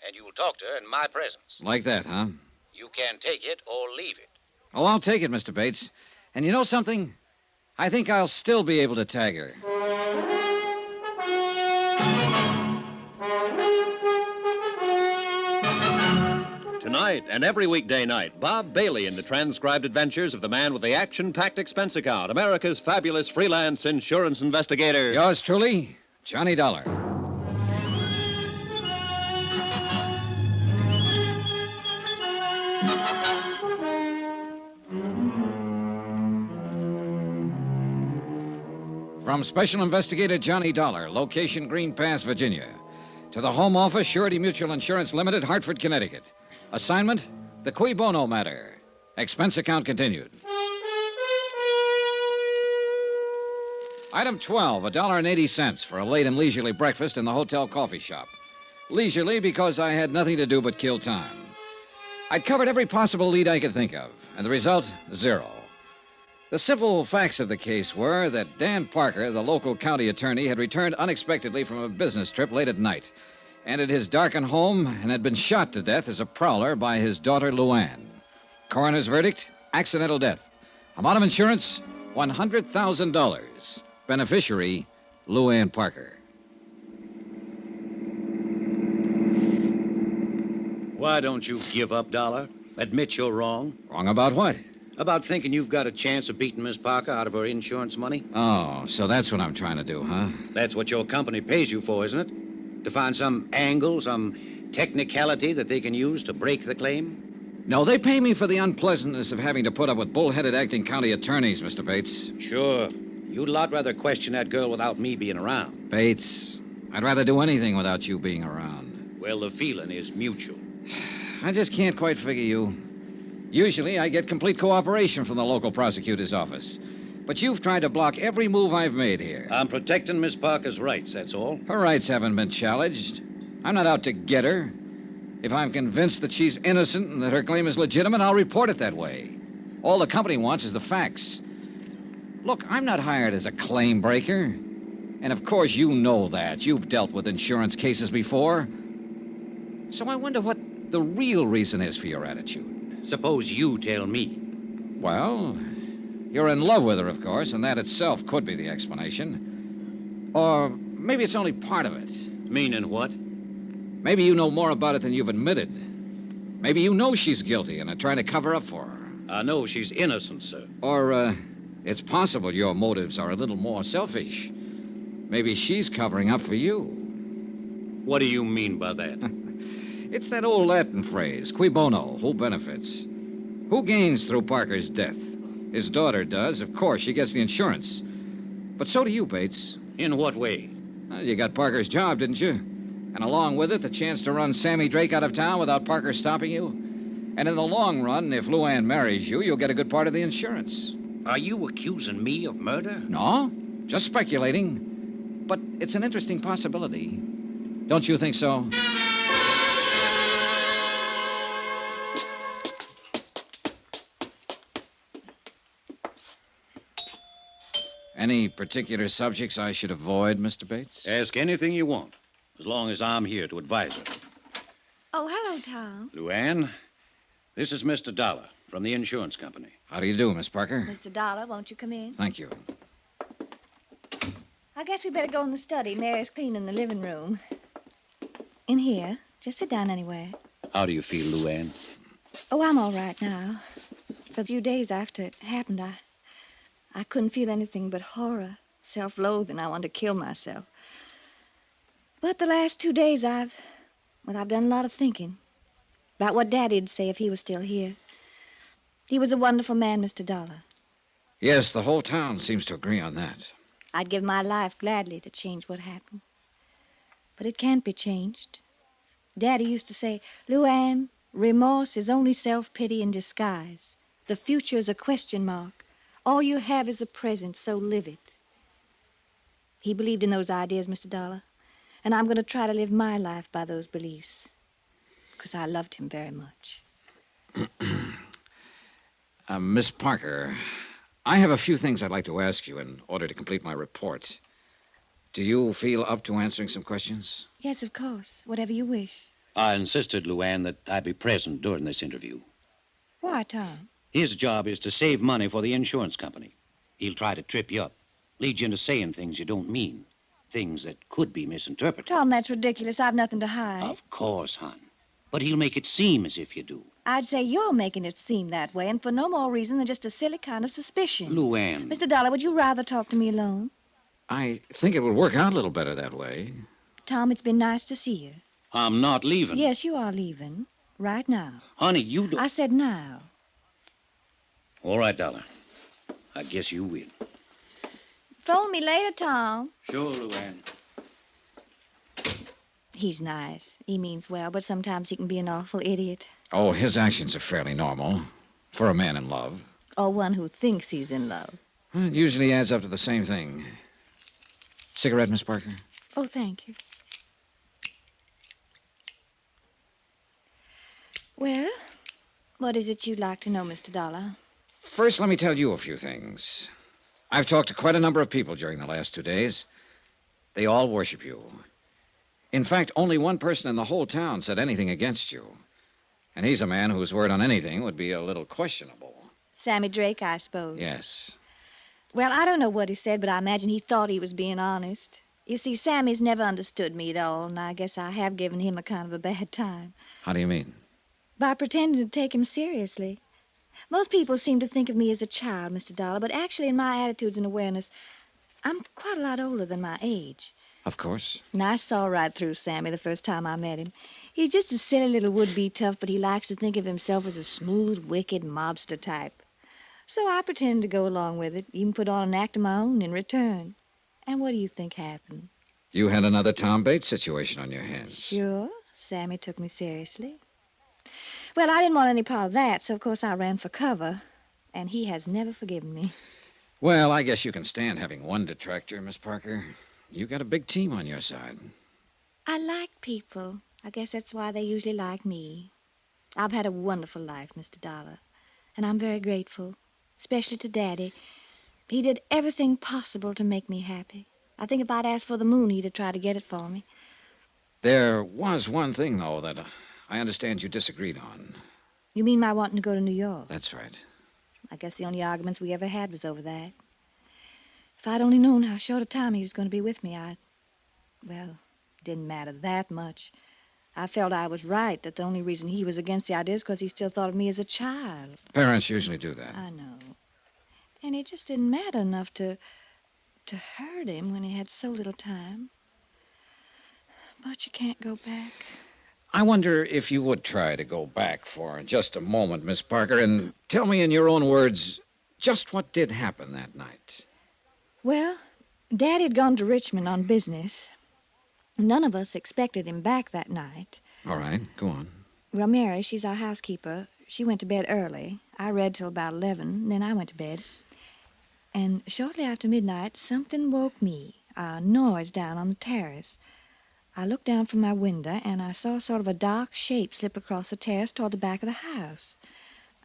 and you'll talk to her in my presence. Like that, huh? You can take it or leave it. Oh, I'll take it, Mr. Bates. And you know something? I think I'll still be able to tag her. Tonight and every weekday night, Bob Bailey in the transcribed adventures of the man with the action-packed expense account, America's fabulous freelance insurance investigator. Yours truly, Johnny Dollar. From Special Investigator Johnny Dollar, location Green Pass, Virginia, to the Home Office, Surety Mutual Insurance Limited, Hartford, Connecticut. Assignment, the Cui Bono matter. Expense account continued. Item 12, $1.80 for a late and leisurely breakfast in the hotel coffee shop. Leisurely because I had nothing to do but kill time. I'd covered every possible lead I could think of, and the result, 0. The simple facts of the case were that Dan Parker, the local county attorney, had returned unexpectedly from a business trip late at night, entered his darkened home, and had been shot to death as a prowler by his daughter, Luann. Coroner's verdict, accidental death. Amount of insurance, $100,000. Beneficiary, Luann Parker. Why don't you give up, Dollar? Admit you're wrong. Wrong about what? About thinking you've got a chance of beating Miss Parker out of her insurance money? Oh, so that's what I'm trying to do, huh? That's what your company pays you for, isn't it? To find some angle, some technicality that they can use to break the claim? No, they pay me for the unpleasantness of having to put up with bull-headed acting county attorneys, Mr. Bates. Sure. You'd a lot rather question that girl without me being around. Bates, I'd rather do anything without you being around. Well, the feeling is mutual. I just can't quite figure you. Usually, I get complete cooperation from the local prosecutor's office. But you've tried to block every move I've made here. I'm protecting Miss Parker's rights, that's all. Her rights haven't been challenged. I'm not out to get her. If I'm convinced that she's innocent and that her claim is legitimate, I'll report it that way. All the company wants is the facts. Look, I'm not hired as a claim breaker. And of course you know that. You've dealt with insurance cases before. So I wonder what the real reason is for your attitude. Suppose you tell me. Well, you're in love with her, of course, and that itself could be the explanation. Or maybe it's only part of it. Meaning what? Maybe you know more about it than you've admitted. Maybe you know she's guilty and are trying to cover up for her. I know she's innocent, sir. Or, it's possible your motives are a little more selfish. Maybe she's covering up for you. What do you mean by that? It's that old Latin phrase, cui bono, who benefits? Who gains through Parker's death? His daughter does. Of course, she gets the insurance. But so do you, Bates. In what way? Well, you got Parker's job, didn't you? And along with it, the chance to run Sammy Drake out of town without Parker stopping you. And in the long run, if Luann marries you, you'll get a good part of the insurance. Are you accusing me of murder? No, just speculating. But it's an interesting possibility. Don't you think so? Any particular subjects I should avoid, Mr. Bates? Ask anything you want, as long as I'm here to advise her. Oh, hello, Tom. Luann, this is Mr. Dollar from the insurance company. How do you do, Miss Parker? Mr. Dollar, won't you come in? Thank you. I guess we better go in the study. Mary's cleaning the living room. In here. Just sit down anywhere. How do you feel, Luann? Oh, I'm all right now. For a few days after it happened, I couldn't feel anything but horror, self-loathing. I wanted to kill myself. But the last 2 days, I've done a lot of thinking about what Daddy'd say if he was still here. He was a wonderful man, Mr. Dollar. Yes, the whole town seems to agree on that. I'd give my life gladly to change what happened. But it can't be changed. Daddy used to say, Luann, remorse is only self-pity in disguise. The future is a question mark. All you have is the present, so live it. He believed in those ideas, Mr. Dollar, and I'm going to try to live my life by those beliefs, because I loved him very much. Miss Parker, I have a few things I'd like to ask you in order to complete my report. Do you feel up to answering some questions? Yes, of course. Whatever you wish. I insisted, Luann, that I be present during this interview. Why, Tom? His job is to save money for the insurance company. He'll try to trip you up, lead you into saying things you don't mean, things that could be misinterpreted. Tom, that's ridiculous. I've nothing to hide. Of course, hon. But he'll make it seem as if you do. I'd say you're making it seem that way, and for no more reason than just a silly kind of suspicion. Luann. Mr. Dollar, would you rather talk to me alone? I think it would work out a little better that way. Tom, it's been nice to see you. I'm not leaving. Yes, you are leaving. Right now. Honey, you don't... I said now. All right, Dollar. I guess you win. Phone me later, Tom. Sure, Luann. He's nice. He means well, but sometimes he can be an awful idiot. Oh, his actions are fairly normal for a man in love. Or one who thinks he's in love. Well, it usually adds up to the same thing. Cigarette, Miss Parker? Oh, thank you. Well, what is it you'd like to know, Mr. Dollar? First, let me tell you a few things. I've talked to quite a number of people during the last 2 days. They all worship you. In fact, only one person in the whole town said anything against you. And he's a man whose word on anything would be a little questionable. Sammy Drake, I suppose. Yes. Well, I don't know what he said, but I imagine he thought he was being honest. You see, Sammy's never understood me at all, and I guess I have given him a kind of a bad time. How do you mean? By pretending to take him seriously. Most people seem to think of me as a child, Mr. Dollar, but actually in my attitudes and awareness, I'm quite a lot older than my age. Of course. And I saw right through Sammy the first time I met him. He's just a silly little would-be tough, but he likes to think of himself as a smooth, wicked mobster type. So I pretended to go along with it, even put on an act of my own in return. And what do you think happened? You had another Tom Bates situation on your hands. Sure. Sammy took me seriously. Well, I didn't want any part of that, so of course I ran for cover. And he has never forgiven me. Well, I guess you can stand having one detractor, Miss Parker. You got a big team on your side. I like people. I guess that's why they usually like me. I've had a wonderful life, Mr. Dollar. And I'm very grateful, especially to Daddy. He did everything possible to make me happy. I think if I'd asked for the moon, he'd have tried to get it for me. There was one thing, though, that I understand you disagreed on. You mean my wanting to go to New York? That's right. I guess the only arguments we ever had was over that. If I'd only known how short a time he was going to be with me, well, it didn't matter that much. I felt I was right, that the only reason he was against the idea is because he still thought of me as a child. Parents usually do that. I know. And it just didn't matter enough to hurt him when he had so little time. But you can't go back. I wonder if you would try to go back for just a moment, Miss Parker, and tell me in your own words just what did happen that night. Well, Daddy had gone to Richmond on business. None of us expected him back that night. All right, go on. Well, Mary, she's our housekeeper. She went to bed early. I read till about 11, and then I went to bed. And shortly after midnight, something woke me, a noise down on the terrace. I looked down from my window, and I saw sort of a dark shape slip across the terrace toward the back of the house.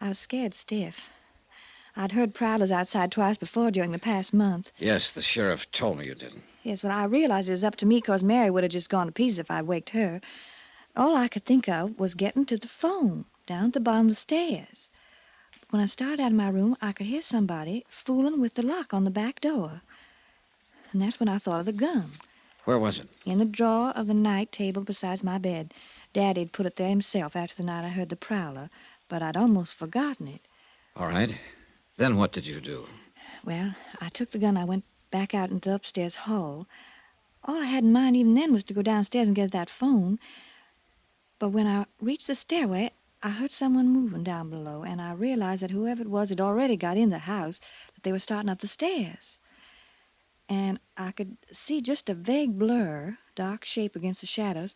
I was scared stiff. I'd heard prowlers outside twice before during the past month. Yes, the sheriff told me you didn't. Yes, well, I realized it was up to me because Mary would have just gone to pieces if I'd waked her. All I could think of was getting to the phone down at the bottom of the stairs. When I started out of my room, I could hear somebody fooling with the lock on the back door. And that's when I thought of the gun. Where was it? In the drawer of the night table beside my bed. Daddy'd put it there himself after the night I heard the prowler, but I'd almost forgotten it. All right. Then what did you do? Well, I took the gun. I went back out into the upstairs hall. All I had in mind even then was to go downstairs and get that phone. But when I reached the stairway, I heard someone moving down below, and I realized that whoever it was had already got in the house, that they were starting up the stairs. And I could see just a vague blur, dark shape against the shadows.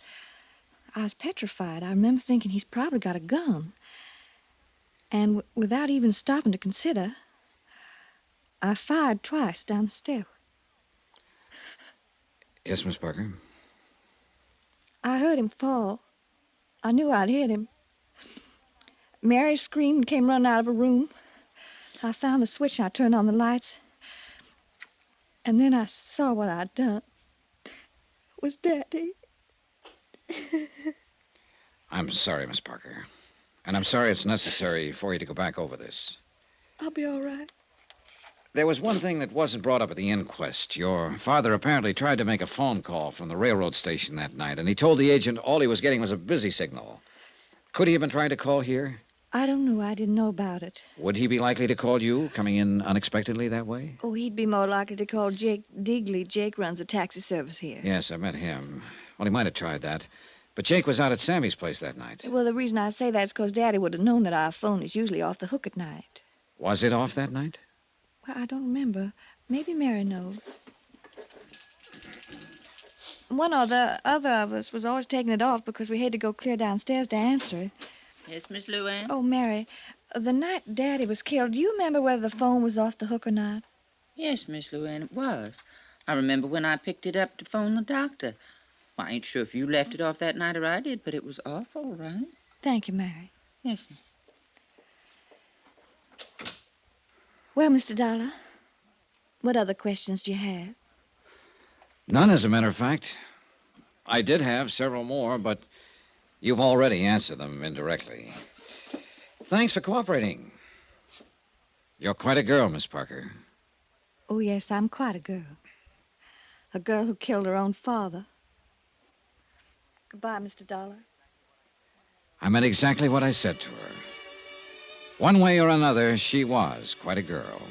I was petrified. I remember thinking he's probably got a gun. And without even stopping to consider, I fired twice down the stairway. Yes, Miss Parker? I heard him fall. I knew I'd hit him. Mary screamed and came running out of her room. I found the switch and I turned on the lights. And then I saw what I'd done. It was Daddy. I'm sorry, Miss Parker. And I'm sorry it's necessary for you to go back over this. I'll be all right. There was one thing that wasn't brought up at the inquest. Your father apparently tried to make a phone call from the railroad station that night, and he told the agent all he was getting was a busy signal. Could he have been trying to call here? I don't know. I didn't know about it. Would he be likely to call you, coming in unexpectedly that way? Oh, he'd be more likely to call Jake Digley. Jake runs a taxi service here. Yes, I met him. Well, he might have tried that. But Jake was out at Sammy's place that night. Well, the reason I say that is because Daddy would have known that our phone is usually off the hook at night. Was it off that night? Well, I don't remember. Maybe Mary knows. One or the other of us was always taking it off because we had to go clear downstairs to answer it. Yes, Miss Luann? Oh, Mary, the night Daddy was killed, do you remember whether the phone was off the hook or not? Yes, Miss Luann, it was. I remember when I picked it up to phone the doctor. Well, I ain't sure if you left it off that night or I did, but it was off all right. Thank you, Mary. Yes, ma'am. Well, Mr. Dollar, what other questions do you have? None, as a matter of fact. I did have several more, but you've already answered them indirectly. Thanks for cooperating. You're quite a girl, Miss Parker. Oh, yes, I'm quite a girl. A girl who killed her own father. Goodbye, Mr. Dollar. I meant exactly what I said to her. One way or another, she was quite a girl.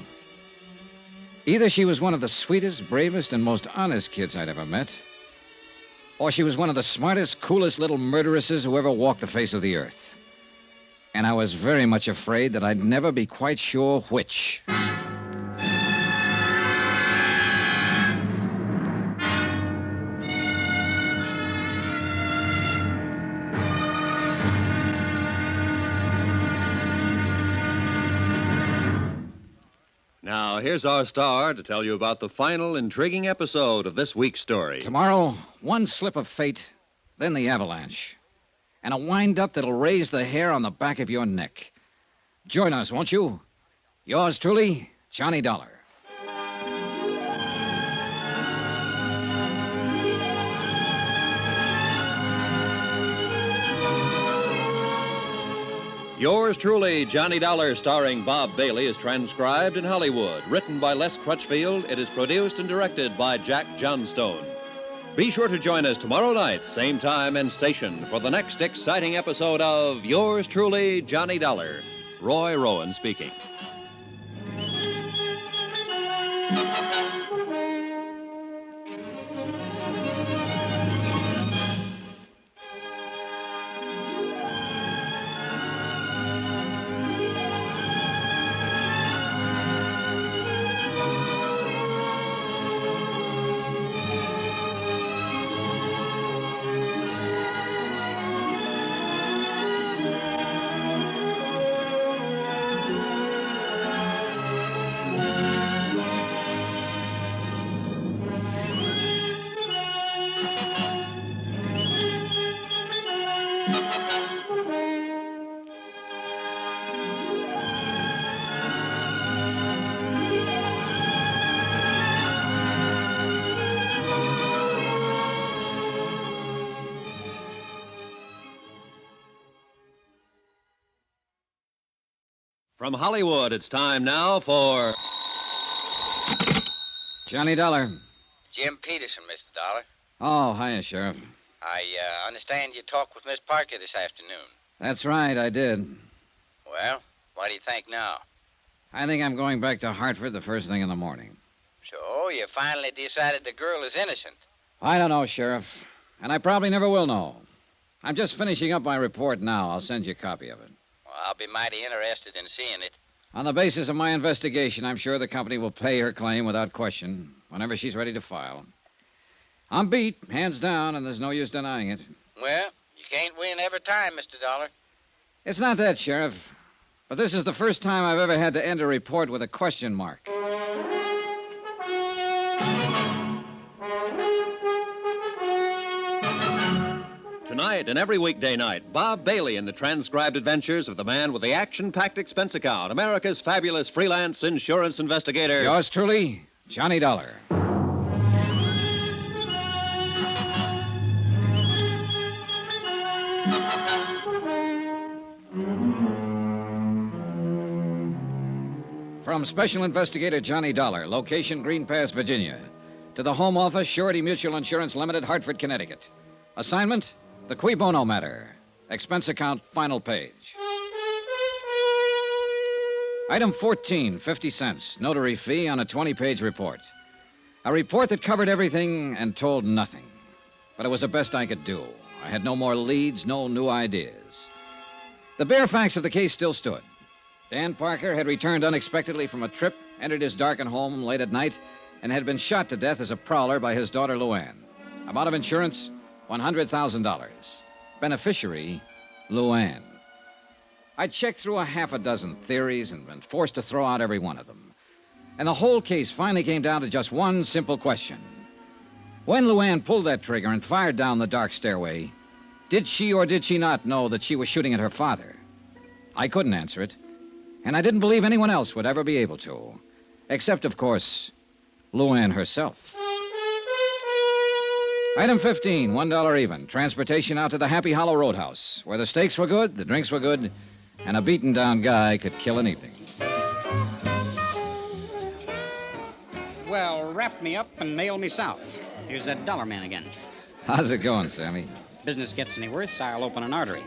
Either she was one of the sweetest, bravest, and most honest kids I'd ever met, or she was one of the smartest, coolest little murderesses who ever walked the face of the earth. And I was very much afraid that I'd never be quite sure which. Now, here's our star to tell you about the final intriguing episode of this week's story. Tomorrow, one slip of fate, then the avalanche. And a wind-up that'll raise the hair on the back of your neck. Join us, won't you? Yours truly, Johnny Dollar. Yours truly, Johnny Dollar, starring Bob Bailey, is transcribed in Hollywood. Written by Les Crutchfield, it is produced and directed by Jack Johnstone. Be sure to join us tomorrow night, same time and station, for the next exciting episode of Yours truly, Johnny Dollar. Roy Rowan speaking. From Hollywood, it's time now for Johnny Dollar. Jim Peterson, Mr. Dollar. Oh, hiya, Sheriff. I understand you talked with Miss Parker this afternoon. That's right, I did. Well, what do you think now? I think I'm going back to Hartford the first thing in the morning. So, you finally decided the girl is innocent. I don't know, Sheriff. And I probably never will know. I'm just finishing up my report now. I'll send you a copy of it. Well, I'll be mighty interested in seeing it. On the basis of my investigation, I'm sure the company will pay her claim without question whenever she's ready to file. I'm beat, hands down, and there's no use denying it. Well, you can't win every time, Mr. Dollar. It's not that, Sheriff. But this is the first time I've ever had to end a report with a question mark. Tonight and every weekday night, Bob Bailey in the transcribed adventures of the man with the action-packed expense account, America's fabulous freelance insurance investigator. Yours truly, Johnny Dollar. From Special Investigator Johnny Dollar, location Green Pass, Virginia, to the Home Office, Surety Mutual Insurance Limited, Hartford, Connecticut. Assignment, the Cui Bono matter. Expense account, final page. Item 14, 50 cents. Notary fee on a 20-page report. A report that covered everything and told nothing. But it was the best I could do. I had no more leads, no new ideas. The bare facts of the case still stood. Dan Parker had returned unexpectedly from a trip, entered his darkened home late at night, and had been shot to death as a prowler by his daughter, Luann. Amount of insurance, $100,000. Beneficiary, Luann. I checked through a half a dozen theories and been forced to throw out every one of them. And the whole case finally came down to just one simple question. When Luann pulled that trigger and fired down the dark stairway, did she or did she not know that she was shooting at her father? I couldn't answer it, and I didn't believe anyone else would ever be able to. Except, of course, Luann herself. Item 15, $1 even. Transportation out to the Happy Hollow Roadhouse, where the steaks were good, the drinks were good, and a beaten-down guy could kill an evening. Well, wrap me up and nail me south. Here's that dollar man again. How's it going, Sammy? Business gets any worse, I'll open an artery.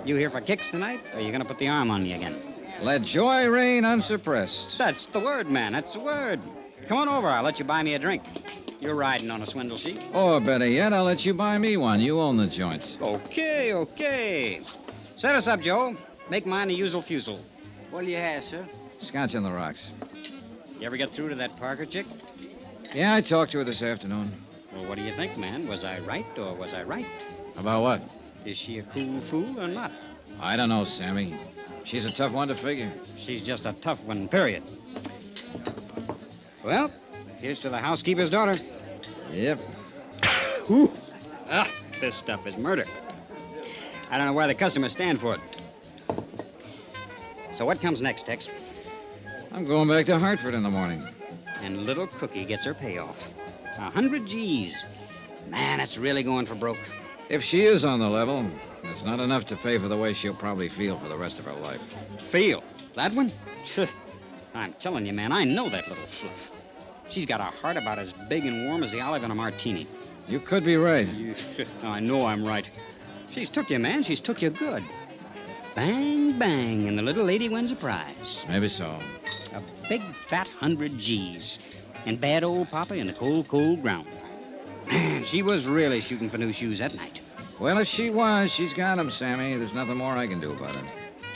You here for kicks tonight, or are you going to put the arm on me again? Let joy reign unsuppressed. That's the word, man. That's the word. Come on over. I'll let you buy me a drink. You're riding on a swindle sheet. Or better yet, I'll let you buy me one. You own the joint. Okay. Set us up, Joe. Make mine the usual fusel. What'll you have, sir? Scotch on the rocks. You ever get through to that Parker chick? Yeah, I talked to her this afternoon. Well, what do you think, man? Was I right or was I right? About what? Is she a cool fool or not? I don't know, Sammy. She's a tough one to figure. She's just a tough one, period. Well, here's to the housekeeper's daughter. Yep. Whew. This stuff is murder. I don't know why the customers stand for it. So what comes next, Tex? I'm going back to Hartford in the morning. And little Cookie gets her payoff. 100 G's. Man, it's really going for broke. If she is on the level, it's not enough to pay for the way she'll probably feel for the rest of her life. Feel? That one? I'm telling you, man, I know that little fluff. She's got a heart about as big and warm as the olive in a martini. You could be right. I know I'm right. She's took you, man. She's took you good. Bang, bang, and the little lady wins a prize. Maybe so. A big, fat 100 G's. And bad old Papa in the cold, cold ground. Man, she was really shooting for new shoes that night. Well, if she was, she's got 'em, Sammy. There's nothing more I can do about it.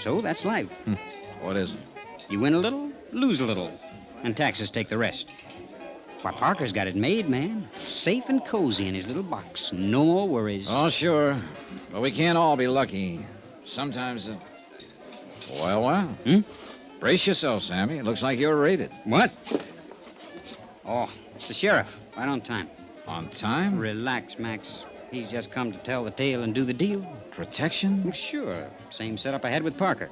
So that's life. What isn't? You win a little, lose a little, and taxes take the rest. Why, Parker's got it made, man. Safe and cozy in his little box. No more worries. Oh, sure. But we can't all be lucky. Sometimes it... Well. Brace yourself, Sammy. It looks like you're raided. What? Oh, it's the sheriff. Right on time. On time? Relax, Max. He's just come to tell the tale and do the deal. Protection? Sure. Same setup I had with Parker.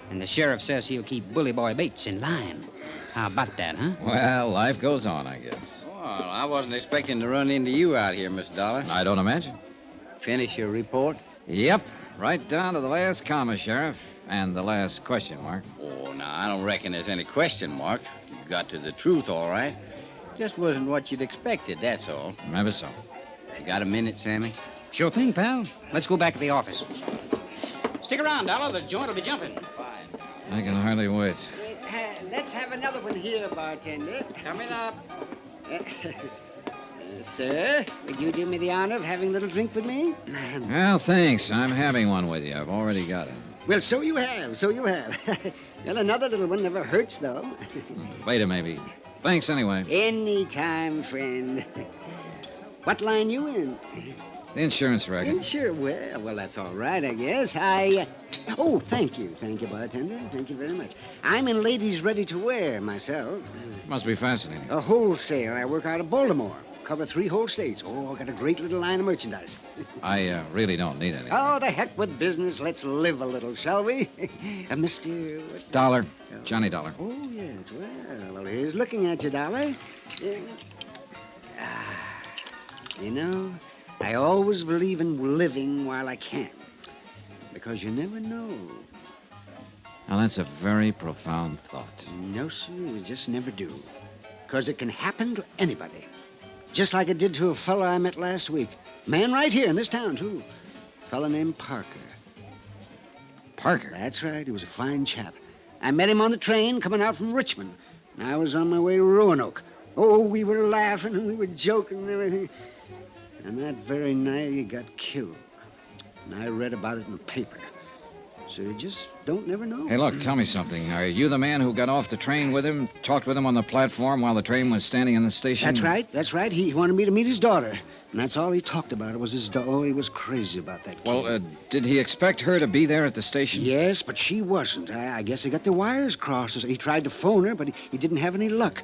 And the sheriff says he'll keep Bully Boy Bates in line. How about that, huh? Well, life goes on, I guess. Well, I wasn't expecting to run into you out here, Miss Dollar. I don't imagine. Finish your report? Yep. Right down to the last comma, Sheriff. And the last question mark. Oh, now, I don't reckon there's any question mark. You got to the truth, all right. Just wasn't what you'd expected, that's all. Maybe so. You got a minute, Sammy? Sure thing, pal. Let's go back to the office. Stick around, Dollar. The joint will be jumping. Fine. I can hardly wait. Let's have another one here, bartender. Coming up. Sir, would you do me the honor of having a little drink with me? Well, thanks. I'm having one with you. I've already got it. Well, so you have. Well, another little one never hurts, though. Later, maybe. Thanks, anyway. Any time, friend. What line you in? The insurance racket. Well, that's all right, I guess. Oh, thank you, bartender. Thank you very much. I'm in ladies' ready-to-wear myself. Must be fascinating. A wholesale. I work out of Baltimore. Cover 3 whole states. Oh, got a great little line of merchandise. I really don't need anything. Oh, the heck with business. Let's live a little, shall we? Mr. What? Dollar. Johnny Dollar. Oh, yes. Well, here's looking at you, Dollar. You know, I always believe in living while I can. Because you never know. Now, that's a very profound thought. No, sir, you just never do. Because it can happen to anybody. Just like it did to a fellow I met last week. Man right here in this town, too. A fellow named Parker. Parker? That's right. He was a fine chap. I met him on the train coming out from Richmond. And I was on my way to Roanoke. Oh, we were laughing and we were joking and everything. And that very night he got killed. And I read about it in the paper. So you just don't never know. Hey, look, tell me something. Are you the man who got off the train with him, talked with him on the platform while the train was standing in the station? That's right. That's right. He wanted me to meet his daughter. And that's all he talked about. It was his daughter. Oh, he was crazy about that kid. Well, did he expect her to be there at the station? Yes, but she wasn't. I guess he got the wires crossed. He tried to phone her, but he didn't have any luck.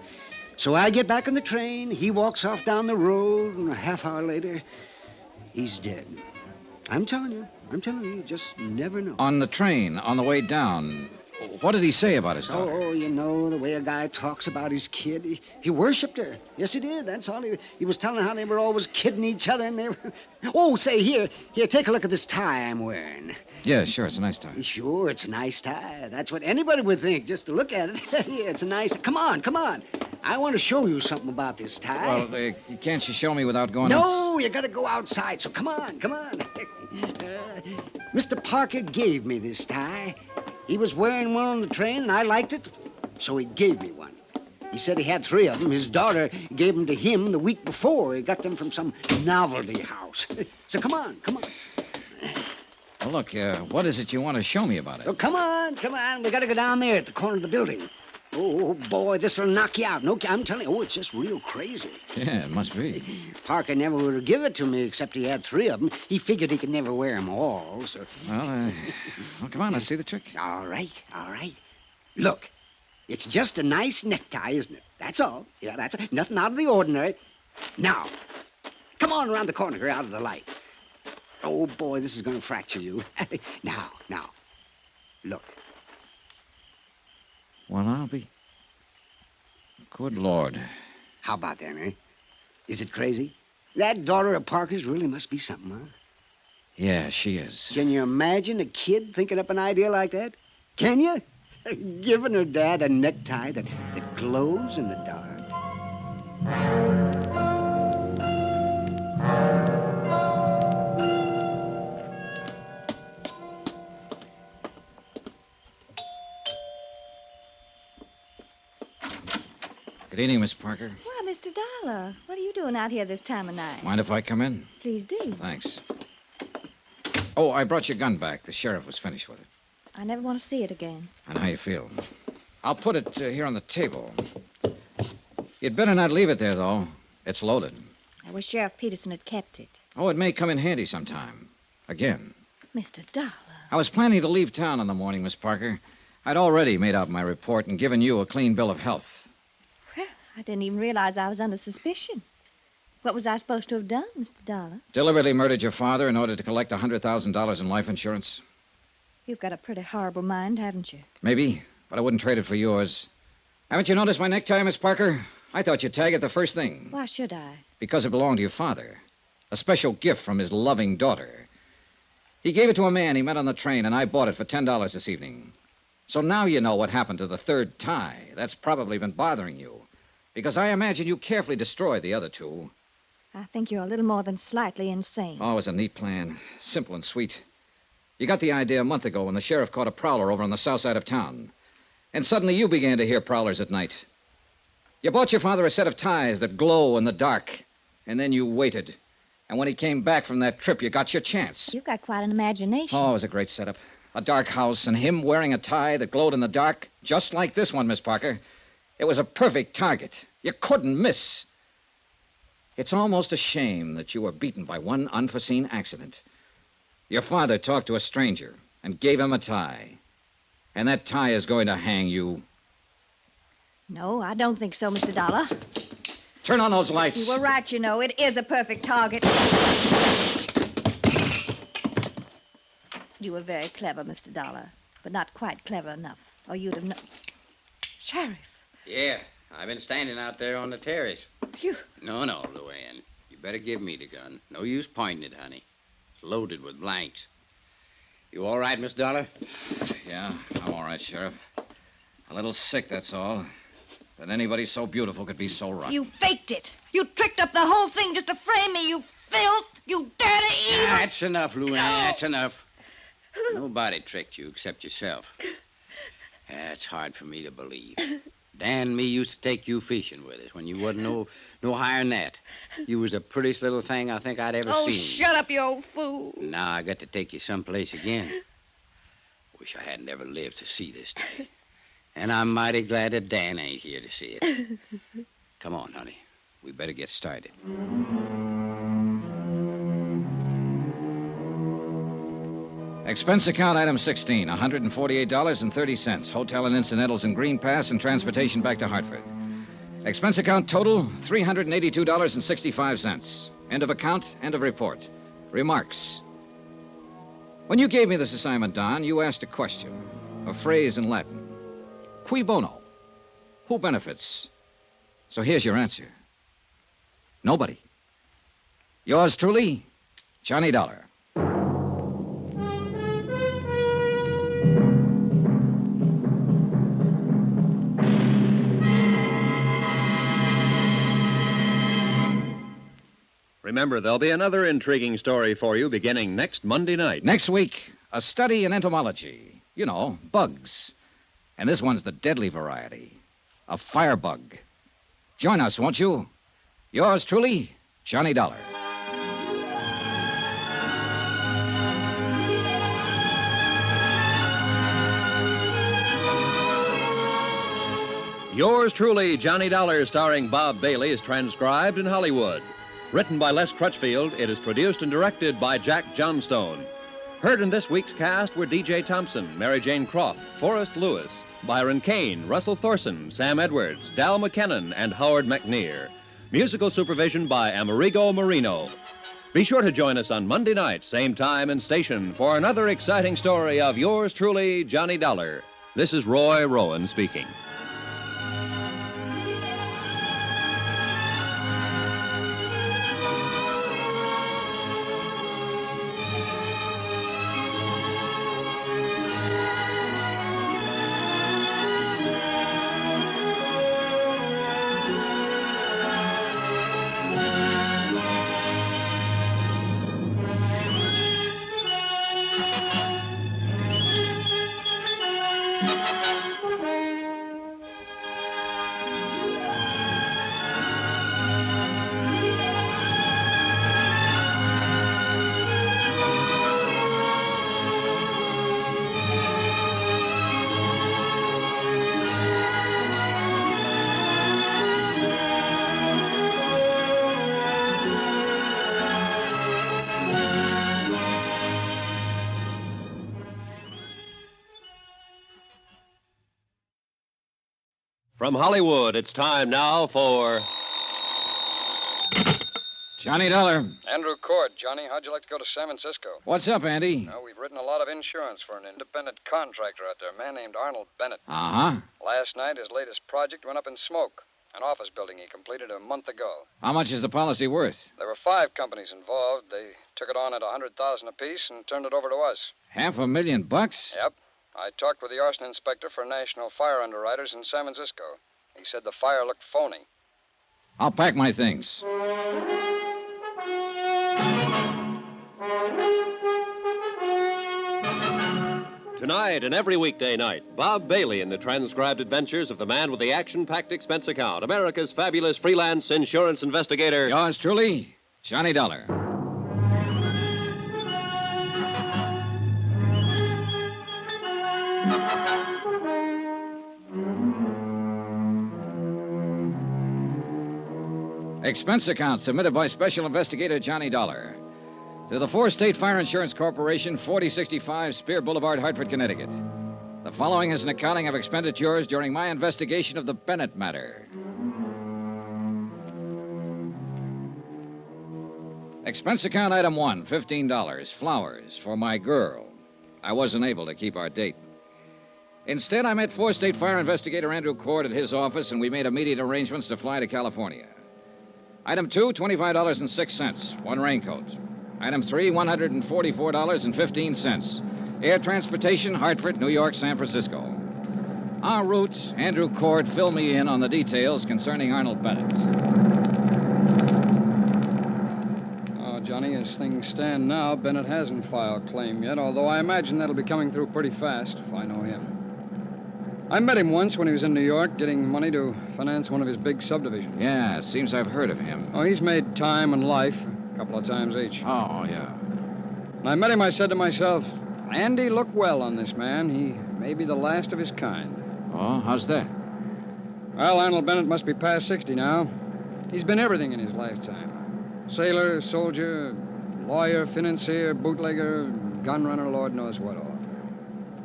So I get back on the train. He walks off down the road, and a half hour later, he's dead. I'm telling you, you just never know. On the train, on the way down, what did he say about his daughter? Oh, you know, the way a guy talks about his kid. He worshipped her. Yes, he did. That's all. He was telling how they were always kidding each other, and they were... Oh, say, here, take a look at this tie I'm wearing. Yeah, sure, it's a nice tie. Sure, it's a nice tie. That's what anybody would think, just to look at it. Yeah, it's a nice... Come on. I want to show you something about this tie. Well, can't you show me without going No, you got to go outside, so come on. Mr. Parker gave me this tie. He was wearing one on the train, and I liked it, so he gave me one. He said he had 3 of them. His daughter gave them to him the week before. He got them from some novelty house. So come on. Well, look, what is it you want to show me about it? Oh, come on. We got to go down there at the corner of the building. Oh, boy, this'll knock you out. No, I'm telling you, it's just real crazy. Yeah, it must be. Parker never would have given it to me, except he had 3 of them. He figured he could never wear them all, so... Well, come on, let's see the trick. All right. Look, it's just a nice necktie, isn't it? That's all. Yeah, that's it. Nothing out of the ordinary. Now, come on around the corner here, out of the light. Oh, boy, this is going to fracture you. Now, look. Well, I'll be... Good Lord. How about that, eh? Is it crazy? That daughter of Parker's really must be something, huh? Yeah, she is. Can you imagine a kid thinking up an idea like that? Can you? Giving her dad a necktie that glows in the dark. Good evening, Miss Parker. Why, Mr. Dollar, what are you doing out here this time of night? Mind if I come in? Please do. Thanks. Oh, I brought your gun back. The sheriff was finished with it. I never want to see it again. And how you feel? I'll put it here on the table. You'd better not leave it there, though. It's loaded. I wish Sheriff Peterson had kept it. Oh, it may come in handy sometime. Again. Mr. Dollar. I was planning to leave town in the morning, Miss Parker. I'd already made out my report and given you a clean bill of health. Well, I didn't even realize I was under suspicion. What was I supposed to have done, Mr. Dollar? Deliberately murdered your father in order to collect $100,000 in life insurance. You've got a pretty horrible mind, haven't you? Maybe, but I wouldn't trade it for yours. Haven't you noticed my necktie, Miss Parker? I thought you'd tag it the first thing. Why should I? Because it belonged to your father. A special gift from his loving daughter. He gave it to a man he met on the train, and I bought it for $10 this evening. So now you know what happened to the third tie. That's probably been bothering you. Because I imagine you carefully destroyed the other 2. I think you're a little more than slightly insane. Oh, it was a neat plan. Simple and sweet. You got the idea a month ago when the sheriff caught a prowler over on the south side of town. And suddenly you began to hear prowlers at night. You bought your father a set of ties that glow in the dark. And then you waited. And when he came back from that trip, you got your chance. You've got quite an imagination. Oh, it was a great setup. A dark house and him wearing a tie that glowed in the dark, just like this one, Miss Parker. It was a perfect target. You couldn't miss. It's almost a shame that you were beaten by one unforeseen accident. Your father talked to a stranger and gave him a tie. And that tie is going to hang you. No, I don't think so, Mr. Dollar. Turn on those lights. You were right, you know. It is a perfect target. You were very clever, Mr. Dollar, but not quite clever enough, or you'd have known. Sheriff. Yeah, I've been standing out there on the terrace. You... No, Luann. You better give me the gun. No use pointing it, honey. It's loaded with blanks. You all right, Miss Dollar? Yeah, I'm all right, Sheriff. A little sick, that's all. That anybody so beautiful could be so rotten. You faked it. You tricked up the whole thing just to frame me, you filth, you dirty evil. That's enough, Luann. That's enough. Nobody tricked you except yourself. That's hard for me to believe. Dan and me used to take you fishing with us when you wasn't no higher than that. You was the prettiest little thing I think I'd ever Oh, seen. shut up, you old fool. Now I got to take you someplace again. Wish I hadn't ever lived to see this day. And I'm mighty glad that Dan ain't here to see it. Come on, honey. We better get started. Expense account item 16, $148.30. Hotel and incidentals in Green Pass and transportation back to Hartford. Expense account total, $382.65. End of account, end of report. Remarks. When you gave me this assignment, Don, you asked a question, a phrase in Latin. Cui bono? Who benefits? So here's your answer. Nobody. Yours truly, Johnny Dollar. Remember, there'll be another intriguing story for you beginning next Monday night. Next week, a study in entomology. You know, bugs. And this one's the deadly variety, a firebug. Join us, won't you? Yours truly, Johnny Dollar. Yours truly, Johnny Dollar, starring Bob Bailey, is transcribed in Hollywood. Written by Les Crutchfield, it is produced and directed by Jack Johnstone. Heard in this week's cast were D.J. Thompson, Mary Jane Croft, Forrest Lewis, Byron Kane, Russell Thorson, Sam Edwards, Dal McKennon, and Howard McNear. Musical supervision by Amerigo Marino. Be sure to join us on Monday night, same time and station, for another exciting story of yours truly, Johnny Dollar. This is Roy Rowan speaking. From Hollywood, it's time now for Johnny Dollar. Andrew Cord. Johnny, how'd you like to go to San Francisco? What's up, Andy? Well, we've written a lot of insurance for an independent contractor out there, a man named Arnold Bennett. Uh-huh. Last night, his latest project went up in smoke. An office building he completed a month ago. How much is the policy worth? There were 5 companies involved. They took it on at $100,000 apiece and turned it over to us. $500,000? Yep. I talked with the arson inspector for National Fire Underwriters in San Francisco. He said the fire looked phony. I'll pack my things. Tonight and every weekday night, Bob Bailey in the transcribed adventures of the man with the action-packed expense account, America's fabulous freelance insurance investigator. Yours truly, Johnny Dollar. Expense account submitted by Special Investigator Johnny Dollar to the 4-State Fire Insurance Corporation, 4065 Spear Boulevard, Hartford, Connecticut. The following is an accounting of expenditures during my investigation of the Bennett matter. Expense account item 1, $15, flowers for my girl. I wasn't able to keep our date. Instead, I met 4-State Fire Investigator Andrew Cord at his office, and we made immediate arrangements to fly to California. Item 2, $25.06, one raincoat. Item 3, $144.15. Air transportation, Hartford, New York, San Francisco. En route, Andrew Cord filled me in on the details concerning Arnold Bennett. Oh, Johnny, as things stand now, Bennett hasn't filed claim yet, although I imagine that'll be coming through pretty fast if I know him. I met him once when he was in New York getting money to finance one of his big subdivisions. Yeah, seems I've heard of him. Oh, he's made time and life a couple of times each. Oh, yeah. When I met him, I said to myself, Andy, look well on this man. He may be the last of his kind. Oh, how's that? Well, Arnold Bennett must be past 60 now. He's been everything in his lifetime. Sailor, soldier, lawyer, financier, bootlegger, gun runner, Lord knows what all.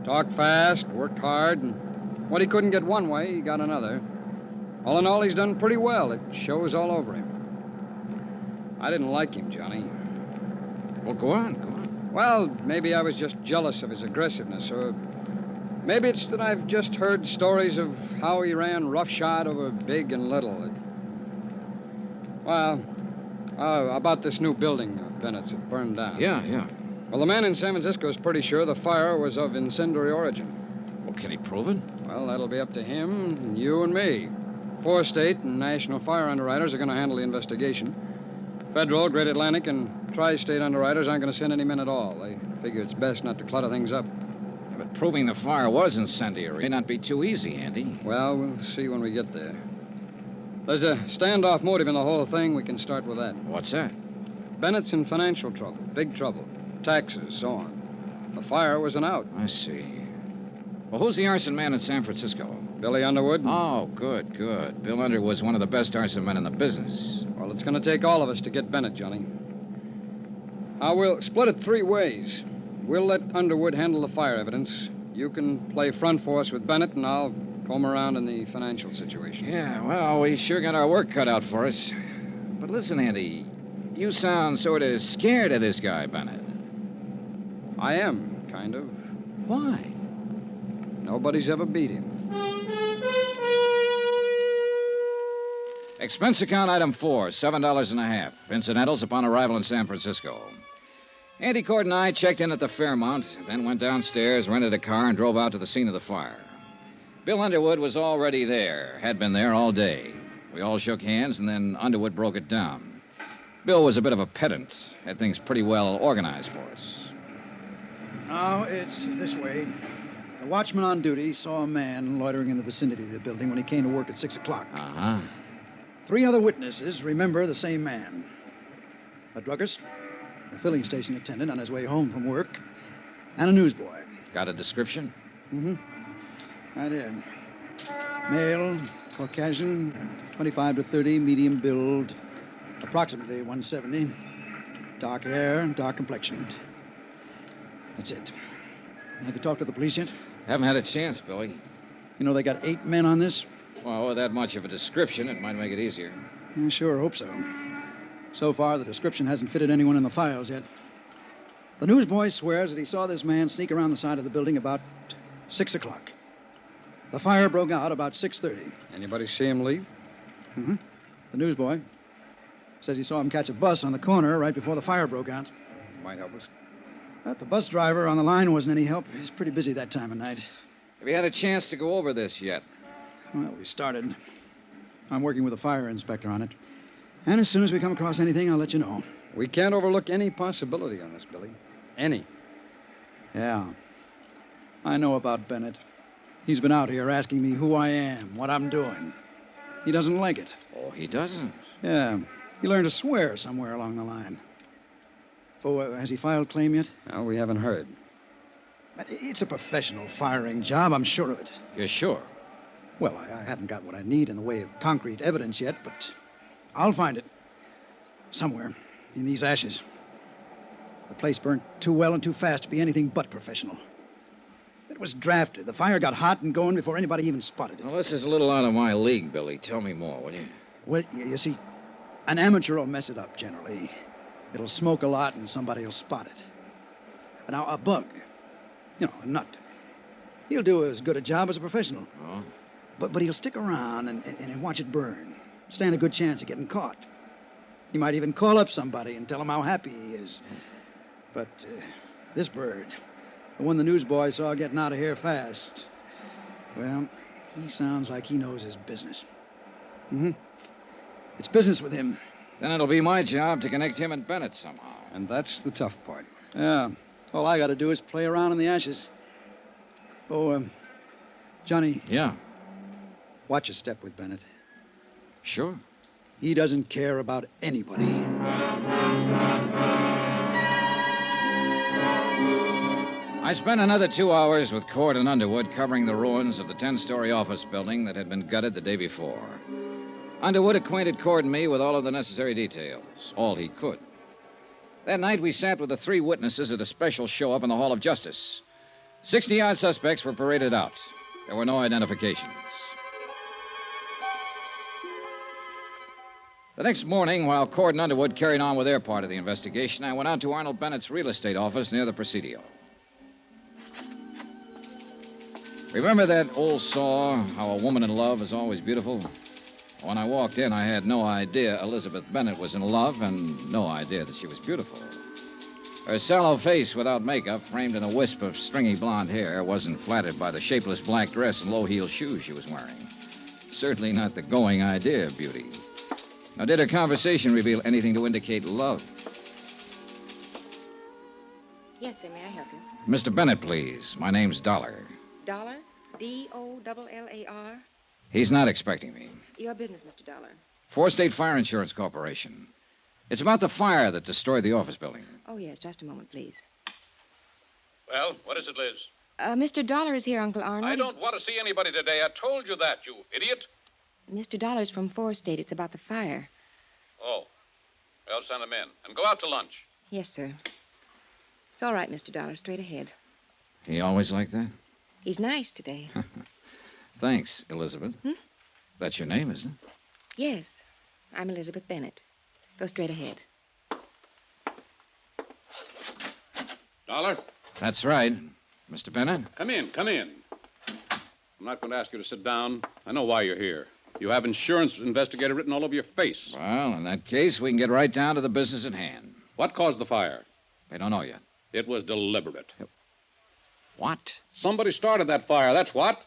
Talked fast, worked hard, and what he couldn't get one way, he got another. All in all, he's done pretty well. It shows all over him. I didn't like him, Johnny. Well, go on. Well, maybe I was just jealous of his aggressiveness, or maybe it's that I've just heard stories of how he ran roughshod over big and little. Well, about this new building of Bennett's that burned down. Yeah. Well, the man in San Francisco is pretty sure the fire was of incendiary origin. Well, can he prove it? Well, that'll be up to him, and you, and me. 4 state and national fire underwriters are going to handle the investigation. Federal, Great Atlantic, and tri-state underwriters aren't going to send any men at all. They figure it's best not to clutter things up. Yeah, but proving the fire was incendiary may not be too easy, Andy. Well, we'll see when we get there. There's a standoff motive in the whole thing. We can start with that. What's that? Bennett's in financial trouble, big trouble. Taxes, so on. The fire was an out. I see. Well, who's the arson man in San Francisco? Billy Underwood. Oh, good. Bill Underwood's one of the best arson men in the business. Well, it's going to take all of us to get Bennett, Johnny. Now, we'll split it 3 ways. We'll let Underwood handle the fire evidence. You can play front force with Bennett, and I'll comb around in the financial situation. Yeah, well, we sure got our work cut out for us. But listen, Andy, you sound sort of scared of this guy, Bennett. I am, kind of. Why? Nobody's ever beat him. Expense account item 4, $7.50. Incidentals upon arrival in San Francisco. Andy Cord and I checked in at the Fairmount, then went downstairs, rented a car, and drove out to the scene of the fire. Bill Underwood was already there, had been there all day. We all shook hands, and then Underwood broke it down. Bill was a bit of a pedant, had things pretty well organized for us. Now, it's this way. The watchman on duty saw a man loitering in the vicinity of the building when he came to work at 6 o'clock. Uh-huh. 3 other witnesses remember the same man. A druggist, a filling station attendant on his way home from work, and a newsboy. Got a description? Mm-hmm. I did. Male, Caucasian, 25 to 30, medium build, approximately 170. Dark hair and dark complexioned. That's it. Have you talked to the police yet? Haven't had a chance, Billy. You know they got 8 men on this? Well, with that much of a description, it might make it easier. I sure hope so. So far, the description hasn't fitted anyone in the files yet. The newsboy swears that he saw this man sneak around the side of the building about 6 o'clock. The fire broke out about 6:30. Anybody see him leave? Mm-hmm. The newsboy says he saw him catch a bus on the corner right before the fire broke out. Might help us. But the bus driver on the line wasn't any help. He's pretty busy that time of night. Have you had a chance to go over this yet? Well, we started. I'm working with a fire inspector on it. And as soon as we come across anything, I'll let you know. We can't overlook any possibility on this, Billy. Any. Yeah. I know about Bennett. He's been out here asking me who I am, what I'm doing. He doesn't like it. Oh, he doesn't? Yeah. He learned to swear somewhere along the line. Oh, has he filed claim yet? No, we haven't heard. It's a professional firing job, I'm sure of it. You're sure? Well, I haven't got what I need in the way of concrete evidence yet, but I'll find it. Somewhere in these ashes. The place burned too well and too fast to be anything but professional. It was drafted. The fire got hot and going before anybody even spotted it. Well, this is a little out of my league, Billy. Tell me more, will you? Well, you see, an amateur will mess it up generally. It'll smoke a lot and somebody will spot it. Now, a bug, a nut, he'll do as good a job as a professional. Oh? But he'll stick around and watch it burn. Stand a good chance of getting caught. He might even call up somebody and tell him how happy he is. But this bird, The one the newsboy saw getting out of here fast. Well, he sounds like he knows his business. Mm-hmm. It's business with him. Then it'll be my job to connect him and Bennett somehow. And that's the tough part. Yeah. All I got to do is play around in the ashes. Oh, Johnny. Yeah? Watch your step with Bennett. Sure. He doesn't care about anybody. I spent another 2 hours with Cord and Underwood covering the ruins of the 10-story office building that had been gutted the day before. Underwood acquainted Cord and me with all of the necessary details, all he could. That night, we sat with the 3 witnesses at a special show-up in the Hall of Justice. 60-odd suspects were paraded out. There were no identifications. The next morning, while Cord and Underwood carried on with their part of the investigation, I went out to Arnold Bennett's real estate office near the Presidio. Remember that old saw, how a woman in love is always beautiful? When I walked in, I had no idea Elizabeth Bennett was in love and no idea that she was beautiful. Her sallow face without makeup, framed in a wisp of stringy blonde hair, wasn't flattered by the shapeless black dress and low-heeled shoes she was wearing. Certainly not the going idea of beauty. Now, did her conversation reveal anything to indicate love? Yes, sir. May I help you? Mr. Bennett, please. My name's Dollar. Dollar? D-O-L-L-A-R? He's not expecting me. Your business, Mr. Dollar. Four State Fire Insurance Corporation. It's about the fire that destroyed the office building. Oh, yes. Just a moment, please. Well, what is it, Liz? Mr. Dollar is here, Uncle Arnold. I don't want to see anybody today. I told you that, you idiot. Mr. Dollar's from Four State. It's about the fire. Oh. Well, send him in. And go out to lunch. Yes, sir. It's all right, Mr. Dollar. Straight ahead. He always like that? He's nice today. Thanks, Elizabeth. That's your name, isn't it? Yes. I'm Elizabeth Bennett. Go straight ahead. Dollar? That's right. Mr. Bennett? Come in, come in. I'm not going to ask you to sit down. I know why you're here. You have insurance investigator written all over your face. Well, in that case, we can get right down to the business at hand. What caused the fire? They don't know yet. It was deliberate. What? Somebody started that fire, that's what.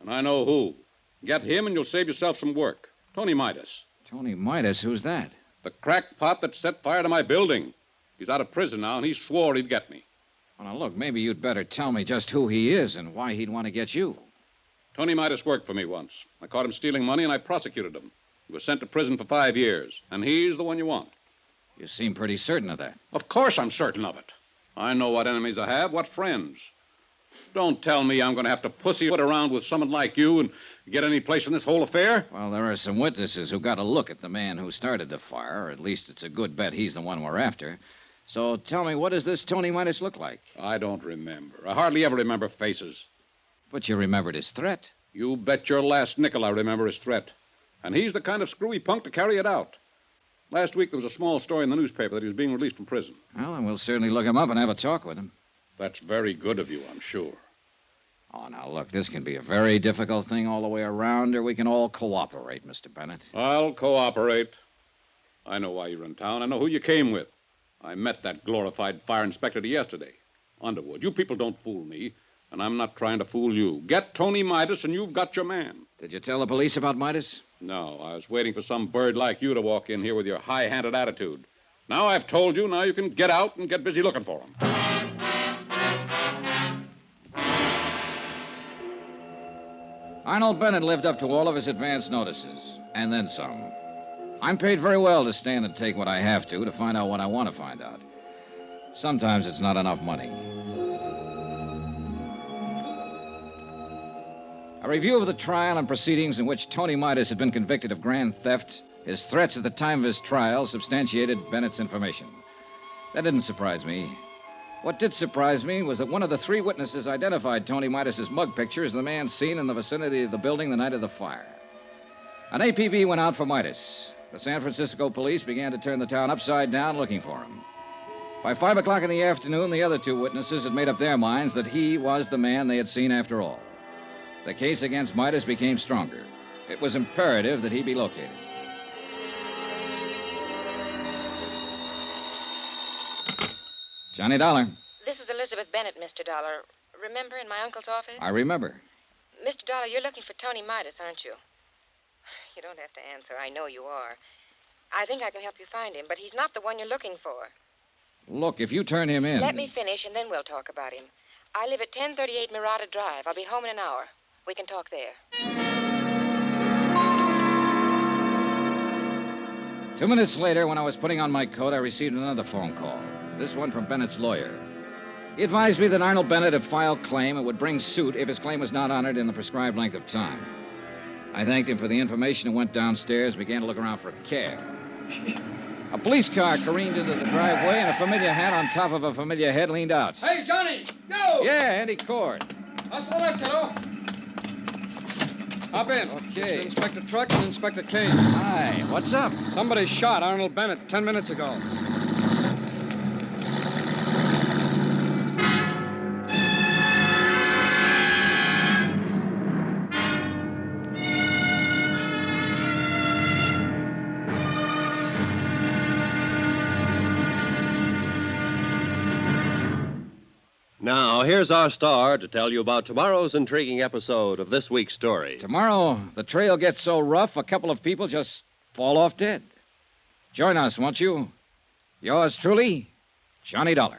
And I know who. Get him and you'll save yourself some work. Tony Midas. Tony Midas? Who's that? The crackpot that set fire to my building. He's out of prison now, and he swore he'd get me. Well, now, look, maybe you'd better tell me just who he is and why he'd want to get you. Tony Midas worked for me once. I caught him stealing money, and I prosecuted him. He was sent to prison for 5 years, and he's the one you want. You seem pretty certain of that. Of course I'm certain of it. I know what enemies I have, what friends. Don't tell me I'm going to have to pussyfoot around with someone like you and get any place in this whole affair. Well, there are some witnesses who got a look at the man who started the fire, or at least it's a good bet he's the one we're after. So tell me, what does this Tony Midas look like? I don't remember. I hardly ever remember faces. But you remembered his threat. You bet your last nickel I remember his threat. And he's the kind of screwy punk to carry it out. Last week there was a small story in the newspaper that he was being released from prison. Well, then we'll certainly look him up and have a talk with him. That's very good of you, I'm sure. Oh, now, look, this can be a very difficult thing all the way around, or we can all cooperate, Mr. Bennett. I'll cooperate. I know why you're in town. I know who you came with. I met that glorified fire inspector yesterday. Underwood, you people don't fool me, and I'm not trying to fool you. Get Tony Midas, and you've got your man. Did you tell the police about Midas? No, I was waiting for some bird like you to walk in here with your high-handed attitude. Now I've told you, now you can get out and get busy looking for him. Arnold Bennett lived up to all of his advance notices, and then some. I'm paid very well to stand and take what I have to find out what I want to find out. Sometimes it's not enough money. A review of the trial and proceedings in which Tony Midas had been convicted of grand theft, his threats at the time of his trial substantiated Bennett's information. That didn't surprise me. What did surprise me was that one of the 3 witnesses identified Tony Midas's mug picture as the man seen in the vicinity of the building the night of the fire. An APB went out for Midas. The San Francisco police began to turn the town upside down looking for him. By 5 o'clock in the afternoon, the other 2 witnesses had made up their minds that he was the man they had seen after all. The case against Midas became stronger. It was imperative that he be located. Johnny Dollar. This is Elizabeth Elizabeth Bennett, Mr. Dollar. Remember in my uncle's office? I remember. Mr. Dollar, you're looking for Tony Midas, aren't you? You don't have to answer. I know you are. I think I can help you find him, but he's not the one you're looking for. Look, if you turn him in... Let me finish, and then we'll talk about him. I live at 1038 Murata Drive. I'll be home in an hour. We can talk there. 2 minutes later, when I was putting on my coat, I received another phone call. This one from Bennett's lawyer. He advised me that Arnold Bennett had filed claim and would bring suit if his claim was not honored in the prescribed length of time. I thanked him for the information and went downstairs, began to look around for a cab. A police car careened into the driveway, and a familiar hat on top of a familiar head leaned out. Hey, Johnny! Go! Yeah, Andy Cord. How's the left, kiddo? Hop in. Okay. This is Inspector Truck and Inspector Kane. Hi, what's up? Somebody shot Arnold Bennett 10 minutes ago. Now, here's our star to tell you about tomorrow's intriguing episode of this week's story. Tomorrow, the trail gets so rough, a couple of people just fall off dead. Join us, won't you? Yours truly, Johnny Dollar.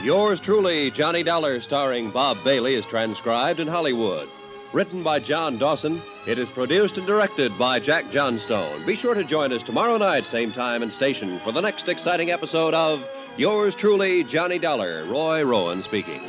Yours truly, Johnny Dollar, starring Bob Bailey, is transcribed in Hollywood. Written by John Dawson, it is produced and directed by Jack Johnstone. Be sure to join us tomorrow night, same time and station, for the next exciting episode of Yours truly, Johnny Dollar. Roy Rowan speaking.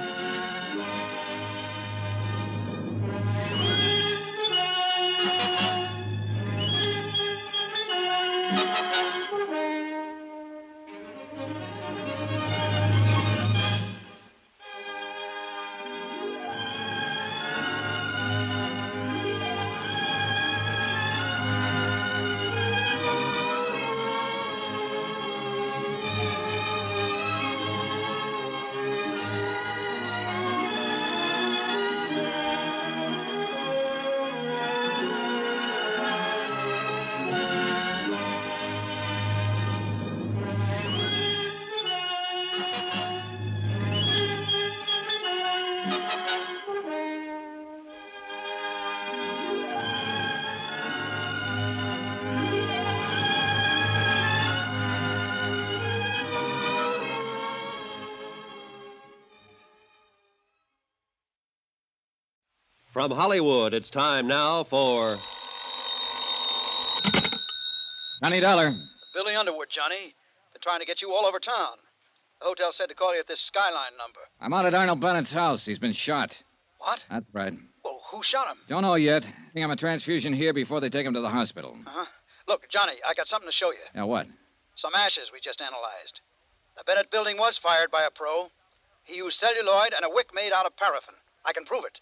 From Hollywood, it's time now for... Johnny Dollar. Billy Underwood, Johnny. They're trying to get you all over town. The hotel said to call you at this Skyline number. I'm out at Arnold Bennett's house. He's been shot. What? That's right. Well, who shot him? Don't know yet. I think I'm a transfusion here before they take him to the hospital. Uh-huh. Look, Johnny, I got something to show you. Yeah, what? Some ashes we just analyzed. The Bennett building was fired by a pro. He used celluloid and a wick made out of paraffin. I can prove it.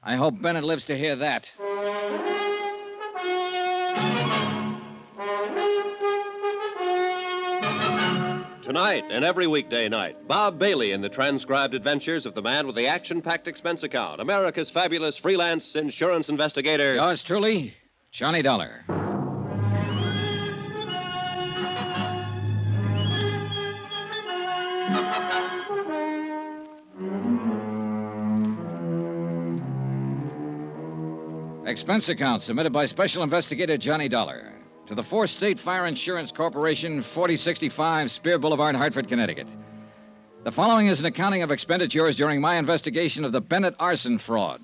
I hope Bennett lives to hear that. Tonight and every weekday night, Bob Bailey in the transcribed adventures of the man with the action-packed expense account, America's fabulous freelance insurance investigator. Yours truly, Johnny Dollar. Expense account submitted by Special Investigator Johnny Dollar to the 4th State Fire Insurance Corporation, 4065 Spear Boulevard, Hartford, Connecticut. The following is an accounting of expenditures during my investigation of the Bennett arson fraud.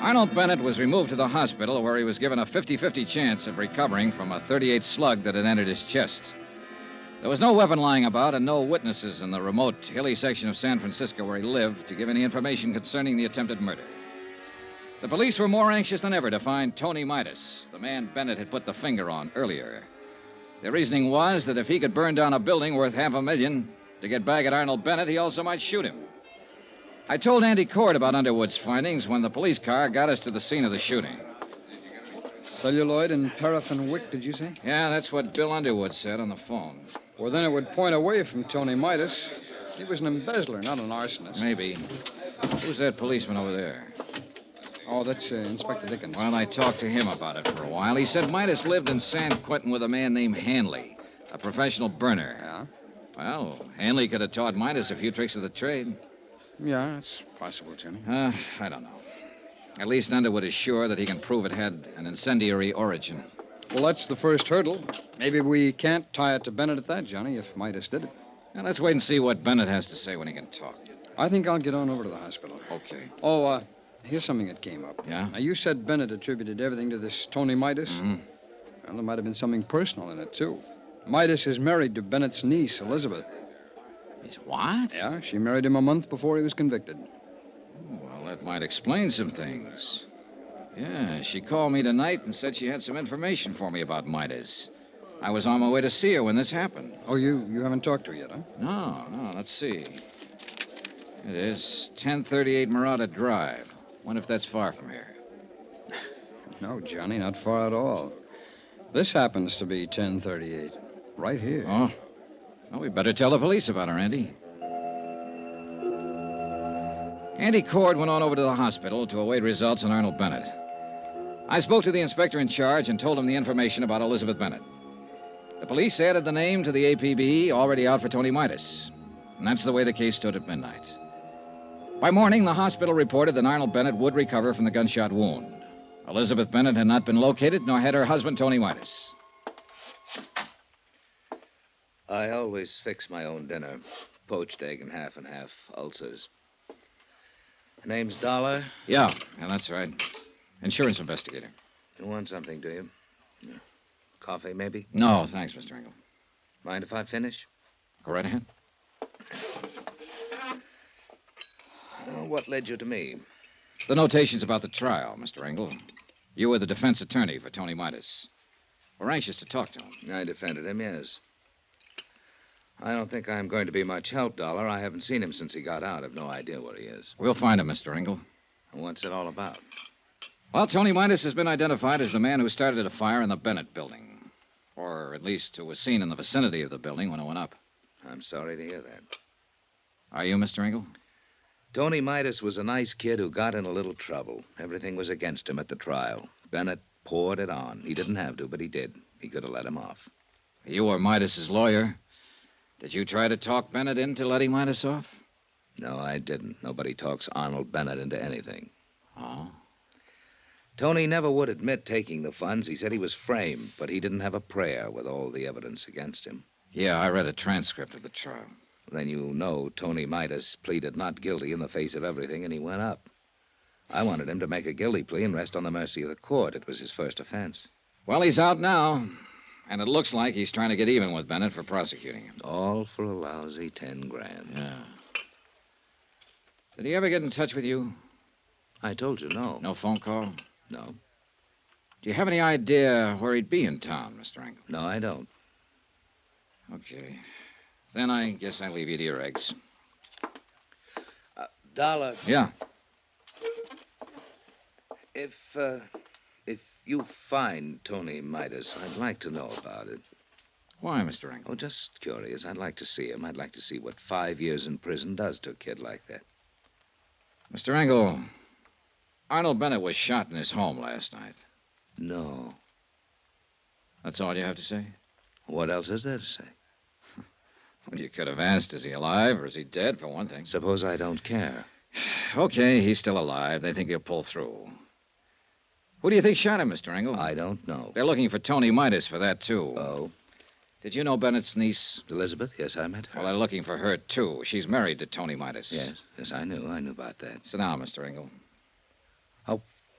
Arnold Bennett was removed to the hospital where he was given a 50-50 chance of recovering from a .38 slug that had entered his chest. There was no weapon lying about and no witnesses in the remote, hilly section of San Francisco where he lived to give any information concerning the attempted murder. The police were more anxious than ever to find Tony Midas, the man Bennett had put the finger on earlier. Their reasoning was that if he could burn down a building worth $500,000 to get back at Arnold Bennett, he also might shoot him. I told Andy Cord about Underwood's findings when the police car got us to the scene of the shooting. Celluloid and paraffin wick, did you say? Yeah, that's what Bill Underwood said on the phone. Well, then it would point away from Tony Midas. He was an embezzler, not an arsonist. Maybe. Who's that policeman over there? Oh, that's Inspector Dickens. Well, I talked to him about it for a while. He said Midas lived in San Quentin with a man named Hanley, a professional burner. Yeah? Well, Hanley could have taught Midas a few tricks of the trade. Yeah, it's possible, Johnny. I don't know. At least Underwood is sure that he can prove it had an incendiary origin. Well, that's the first hurdle. Maybe we can't tie it to Bennett at that, Johnny, if Midas did it. Now, let's wait and see what Bennett has to say when he can talk. I think I'll get on over to the hospital. Okay. Oh, here's something that came up. Yeah? Now, you said Bennett attributed everything to this Tony Midas. Mm-hmm. Well, there might have been something personal in it, too. Midas is married to Bennett's niece, Elizabeth. He's what? Yeah, she married him a month before he was convicted. Well, that might explain some things. Yeah, she called me tonight and said she had some information for me about Midas. I was on my way to see her when this happened. Oh, you haven't talked to her yet, huh? No, let's see. It is 1038 Murata Drive. Wonder if that's far from here. No, Johnny, not far at all. This happens to be 1038. Right here. Oh? Well, we better tell the police about her, Andy. Andy Cord went on over to the hospital to await results on Arnold Bennett. I spoke to the inspector in charge and told him the information about Elizabeth Bennett. The police added the name to the APB already out for Tony Midas. And that's the way the case stood at midnight. By morning, the hospital reported that Arnold Bennett would recover from the gunshot wound. Elizabeth Bennett had not been located, nor had her husband, Tony Midas. I always fix my own dinner. Poached egg and half, ulcers. Name's Dollar? Yeah, that's right. Insurance investigator. You want something, do you? Yeah. Coffee, maybe? No, thanks, Mr. Engel. Mind if I finish? Go right ahead. What led you to me? The notations about the trial, Mr. Engel. You were the defense attorney for Tony Midas. We're anxious to talk to him. I defended him, yes. I don't think I'm going to be much help, Dollar. I haven't seen him since he got out. I've no idea where he is. We'll find him, Mr. Engel. What's it all about? Well, Tony Midas has been identified as the man who started a fire in the Bennett building. Or at least who was seen in the vicinity of the building when it went up. I'm sorry to hear that. Are you, Mr. Engel? Tony Midas was a nice kid who got in a little trouble. Everything was against him at the trial. Bennett poured it on. He didn't have to, but he did. He could have let him off. You were Midas's lawyer. Did you try to talk Bennett into letting Midas off? No, I didn't. Nobody talks Arnold Bennett into anything. Oh? Tony never would admit taking the funds. He said he was framed, but he didn't have a prayer with all the evidence against him. Yeah, I read a transcript of the trial. Then you know Tony Midas pleaded not guilty in the face of everything, and he went up. I wanted him to make a guilty plea and rest on the mercy of the court. It was his first offense. Well, he's out now, and it looks like he's trying to get even with Bennett for prosecuting him. All for a lousy 10 grand. Yeah. Did he ever get in touch with you? I told you, no. No phone call? No. Do you have any idea where he'd be in town, Mr. Engel? No, I don't. Okay. Then I guess I leave you to your eggs. Dollar. Yeah. If you find Tony Midas, I'd like to know about it. Why, Mr. Engel? Oh, just curious. I'd like to see him. I'd like to see what 5 years in prison does to a kid like that. Mr. Engel, Arnold Bennett was shot in his home last night. No. That's all you have to say? What else is there to say? Well, you could have asked, is he alive or is he dead, for one thing? Suppose I don't care. Okay, he's still alive. They think he'll pull through. Who do you think shot him, Mr. Engel? I don't know. They're looking for Tony Midas for that, too. Oh? Did you know Bennett's niece? Elizabeth? Yes, I met her. Well, they're looking for her, too. She's married to Tony Midas. Yes, I knew. I knew about that. Sit down, Mr. Engel.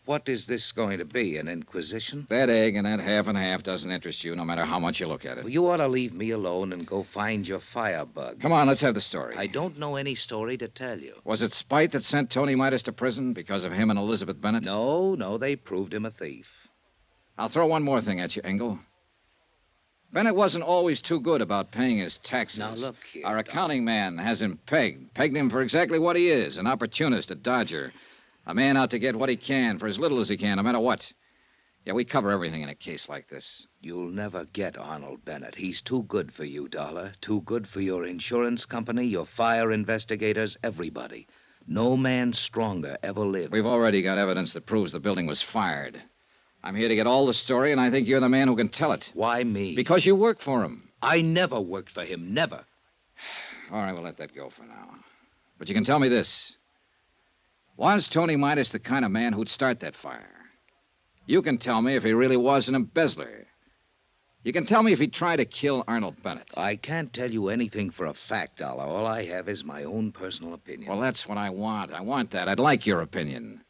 What is this going to be, an inquisition? That egg and that half and half doesn't interest you, no matter how much you look at it. Well, you ought to leave me alone and go find your firebug. Come on, let's have the story. I don't know any story to tell you. Was it spite that sent Tony Midas to prison because of him and Elizabeth Bennett? No, they proved him a thief. I'll throw one more thing at you, Engel. Bennett wasn't always too good about paying his taxes. Now, look here. Our accounting man has him pegged him for exactly what he is, an opportunist, a dodger. A man out to get what he can for as little as he can, no matter what. Yeah, we cover everything in a case like this. You'll never get Arnold Bennett. He's too good for you, Dollar. Too good for your insurance company, your fire investigators, everybody. No man stronger ever lived. We've already got evidence that proves the building was fired. I'm here to get all the story, and I think you're the man who can tell it. Why me? Because you work for him. I never worked for him, never. All right, we'll let that go for now. But you can tell me this. Was Tony Midas the kind of man who'd start that fire? You can tell me if he really was an embezzler. You can tell me if he tried to kill Arnold Bennett. I can't tell you anything for a fact, Dollar. All I have is my own personal opinion. Well, that's what I want. I want that. I'd like your opinion.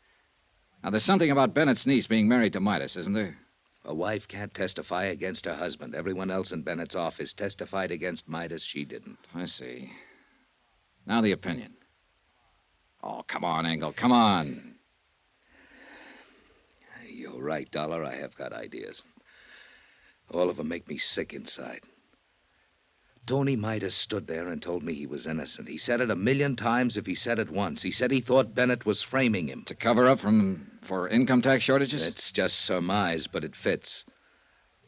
Now, there's something about Bennett's niece being married to Midas, isn't there? A wife can't testify against her husband. Everyone else in Bennett's office testified against Midas. She didn't. I see. Now the opinion. Oh, come on, Engel. Come on. You're right, Dollar. I have got ideas. All of them make me sick inside. Tony Midas stood there and told me he was innocent. He said it 1,000,000 times if he said it once. He said he thought Bennett was framing him. To cover up for income tax shortages? It's just surmise, but it fits.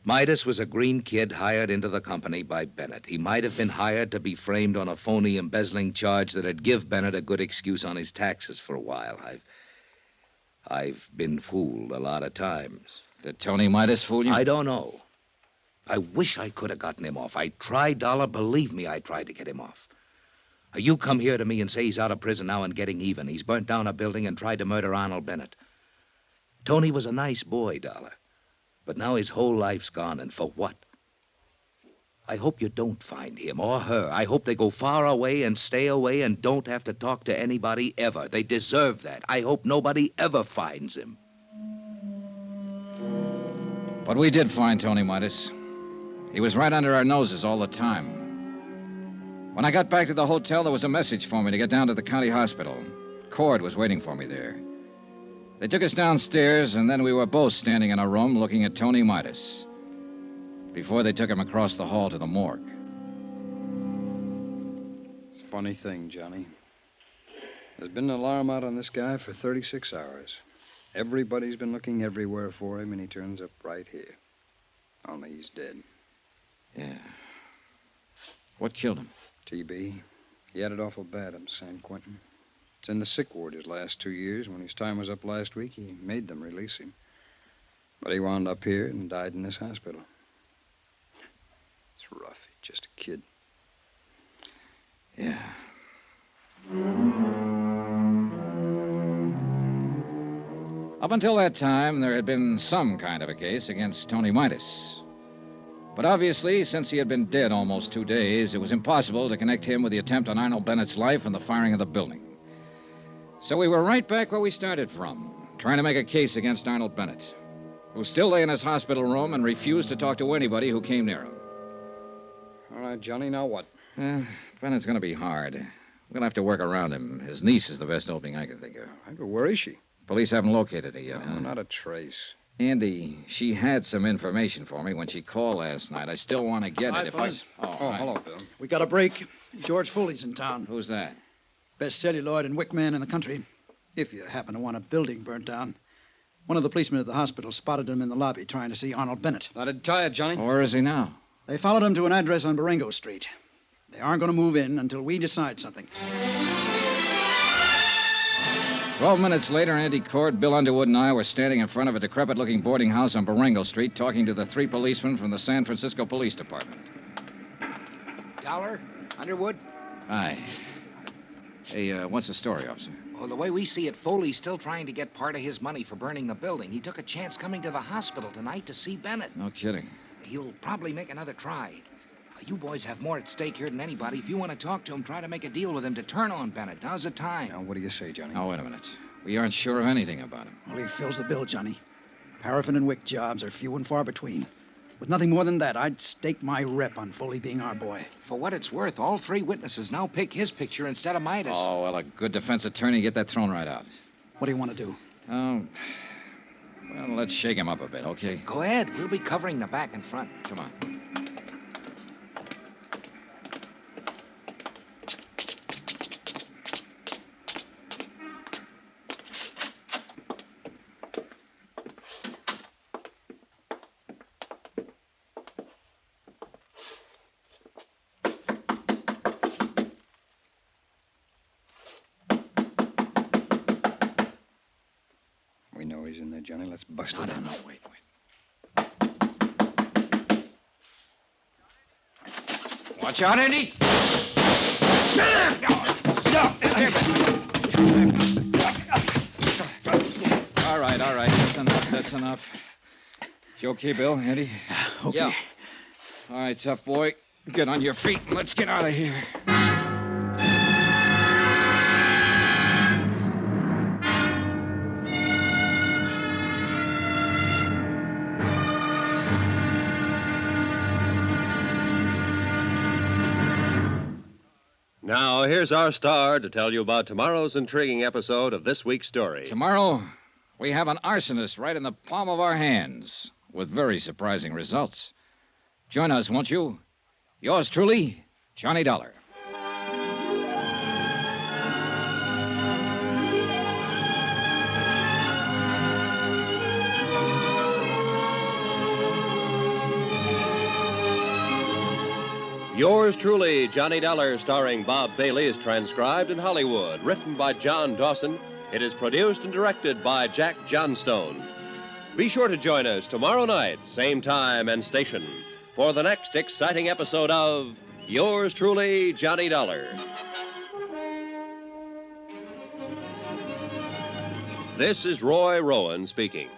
Midas was a green kid hired into the company by Bennett. He might have been hired to be framed on a phony embezzling charge that'd give Bennett a good excuse on his taxes for a while. I've been fooled a lot of times. Did Tony Midas fool you? I don't know. I wish I could have gotten him off. I tried, Dollar. Believe me, I tried to get him off. You come here to me and say he's out of prison now and getting even. He's burnt down a building and tried to murder Arnold Bennett. Tony was a nice boy, Dollar. But now his whole life's gone, and for what? I hope you don't find him or her. I hope they go far away and stay away and don't have to talk to anybody ever. They deserve that. I hope nobody ever finds him. But we did find Tony Midas. He was right under our noses all the time. When I got back to the hotel, there was a message for me to get down to the county hospital. Cord was waiting for me there. They took us downstairs, and then we were both standing in a room looking at Tony Midas before they took him across the hall to the morgue. It's a funny thing, Johnny. There's been an alarm out on this guy for 36 hours. Everybody's been looking everywhere for him, and he turns up right here. Only he's dead. Yeah. What killed him? TB. He had it awful bad up in San Quentin. It's in the sick ward his last 2 years. When his time was up last week, he made them release him. But he wound up here and died in this hospital. It's rough. He's just a kid. Yeah. Up until that time, there had been some kind of a case against Tony Midas. But obviously, since he had been dead almost 2 days, it was impossible to connect him with the attempt on Arnold Bennett's life and the firing of the building. So we were right back where we started from, trying to make a case against Arnold Bennett, who still lay in his hospital room and refused to talk to anybody who came near him. All right, Johnny, now what? Bennett's going to be hard. We'll have to work around him. His niece is the best opening I can think of. Where is she? Police haven't located her yet. No, not a trace. Andy, she had some information for me when she called last night. I still want to get it. Hello, Bill. We got a break. George Foley's in town. Who's that? Best celluloid and wick man in the country. If you happen to want a building burnt down. One of the policemen at the hospital spotted him in the lobby trying to see Arnold Bennett. That'd tie it, Johnny. Where is he now? They followed him to an address on Baringo Street. They aren't going to move in until we decide something. 12 minutes later, Andy Cord, Bill Underwood, and I were standing in front of a decrepit-looking boarding house on Baringo Street talking to the 3 policemen from the San Francisco Police Department. Dollar? Underwood? Hi. Hey, what's the story, officer? Well, the way we see it, Foley's still trying to get part of his money for burning the building. He took a chance coming to the hospital tonight to see Bennett. No kidding. He'll probably make another try. You boys have more at stake here than anybody. If you want to talk to him, try to make a deal with him to turn on Bennett. Now's the time. Now, what do you say, Johnny? Now, wait a minute. We aren't sure of anything about him. Well, he fills the bill, Johnny. Paraffin and wick jobs are few and far between. With nothing more than that, I'd stake my rep on Foley being our boy. For what it's worth, all 3 witnesses now pick his picture instead of Midas. Oh, well, a good defense attorney, get that thrown right out. What do you want to do? Oh, well, let's shake him up a bit, okay? Go ahead. We'll be covering the back and front. Come on. noise in there, Johnny. Let's bust it in. No, wait. Watch out, Eddie! All right. That's enough. You okay, Bill? Eddie? Okay. Yeah. All right, tough boy. Get on your feet and let's get out of here. Now, here's our star to tell you about tomorrow's intriguing episode of this week's story. Tomorrow, we have an arsonist right in the palm of our hands with very surprising results. Join us, won't you? Yours truly, Johnny Dollar. Yours truly, Johnny Dollar, starring Bob Bailey, is transcribed in Hollywood. Written by John Dawson, it is produced and directed by Jack Johnstone. Be sure to join us tomorrow night, same time and station, for the next exciting episode of Yours truly, Johnny Dollar. This is Roy Rowan speaking.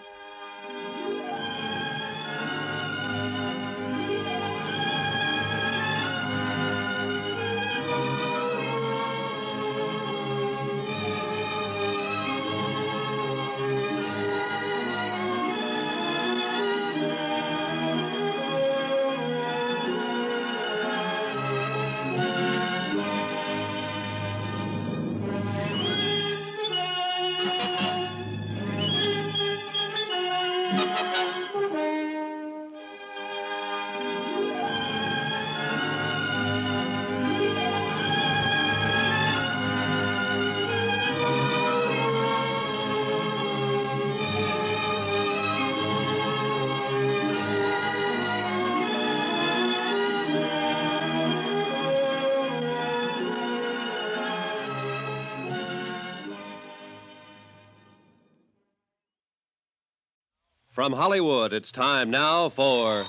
From Hollywood, it's time now for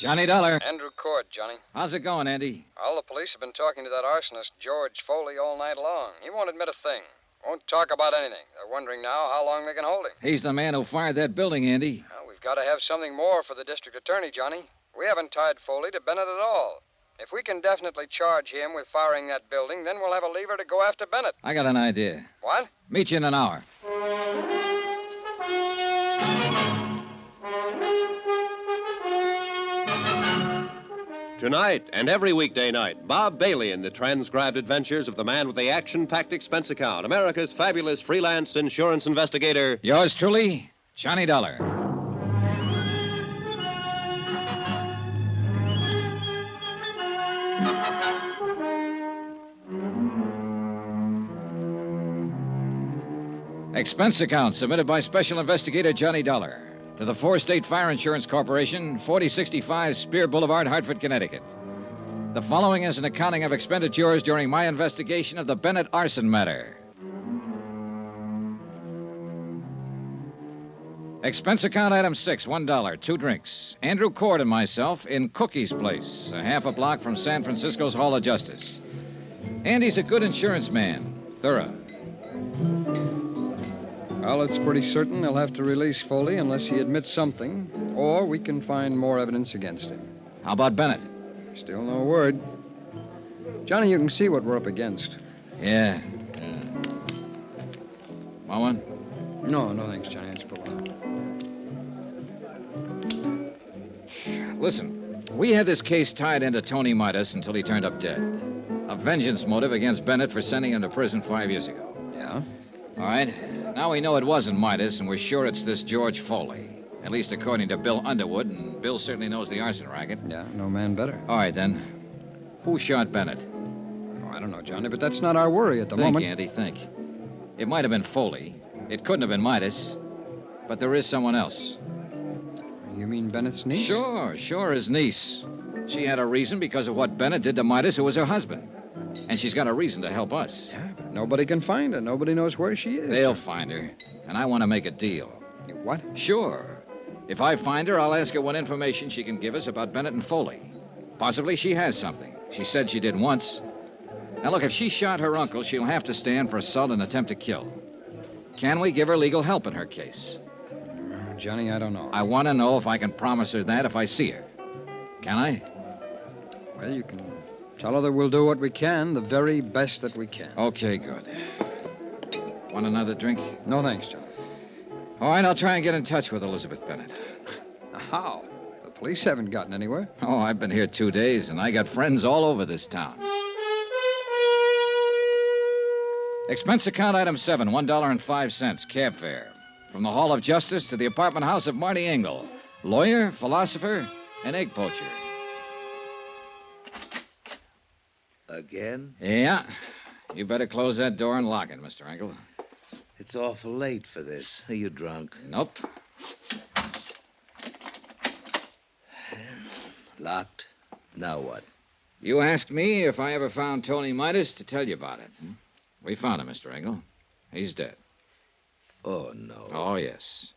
Johnny Dollar. Andrew Cord, Johnny. How's it going, Andy? All the police have been talking to that arsonist, George Foley, all night long. He won't admit a thing. Won't talk about anything. They're wondering now how long they can hold him. He's the man who fired that building, Andy. Well, we've got to have something more for the district attorney, Johnny. We haven't tied Foley to Bennett at all. If we can definitely charge him with firing that building, then we'll have a lever to go after Bennett. I got an idea. What? Meet you in an hour. Tonight and every weekday night, Bob Bailey in the transcribed adventures of the man with the action-packed expense account, America's fabulous freelance insurance investigator. Yours truly, Johnny Dollar. Expense account submitted by Special Investigator Johnny Dollar to the Four-State Fire Insurance Corporation, 4065 Spear Boulevard, Hartford, Connecticut. The following is an accounting of expenditures during my investigation of the Bennett arson matter. Expense account item 6, $1, 2 drinks. Andrew Cord and myself in Cookie's Place, a half a block from San Francisco's Hall of Justice. Andy's a good insurance man, thorough. Well, it's pretty certain they'll have to release Foley unless he admits something, or we can find more evidence against him. How about Bennett? Still no word. Johnny, you can see what we're up against. Yeah. Want one? No, thanks, Johnny. Let's pull it out. Listen, we had this case tied into Tony Midas until he turned up dead. A vengeance motive against Bennett for sending him to prison 5 years ago. Yeah? All right. Now we know it wasn't Midas, and we're sure it's this George Foley. At least according to Bill Underwood, and Bill certainly knows the arson racket. Yeah, no man better. All right, then. Who shot Bennett? Oh, I don't know, Johnny, but that's not our worry at the moment. Think, Andy, think. It might have been Foley. It couldn't have been Midas. But there is someone else. You mean Bennett's niece? Sure, his niece. She had a reason because of what Bennett did to Midas, who was her husband. And she's got a reason to help us. Yeah, but nobody can find her. Nobody knows where she is. They'll find her. And I want to make a deal. You what? Sure. If I find her, I'll ask her what information she can give us about Bennett and Foley. Possibly she has something. She said she did once. Now, look, if she shot her uncle, she'll have to stand for assault and attempt to kill. Can we give her legal help in her case? Johnny, I don't know. I want to know if I can promise her that if I see her. Can I? Well, you can tell her that we'll do what we can, the very best that we can. Okay, good. Want another drink? No, thanks, John. All right, I'll try and get in touch with Elizabeth Bennett. How? The police haven't gotten anywhere. Oh, I've been here 2 days, and I got friends all over this town. Expense account item 7, $1.05, cab fare. From the Hall of Justice to the apartment house of Marty Engel, lawyer, philosopher, and egg poacher. Again? Yeah. You better close that door and lock it, Mr. Engel. It's awful late for this. Are you drunk? Nope. Locked. Now what? You asked me if I ever found Tony Midas to tell you about it. We found him, Mr. Engel. He's dead. Oh, no. Oh, yes.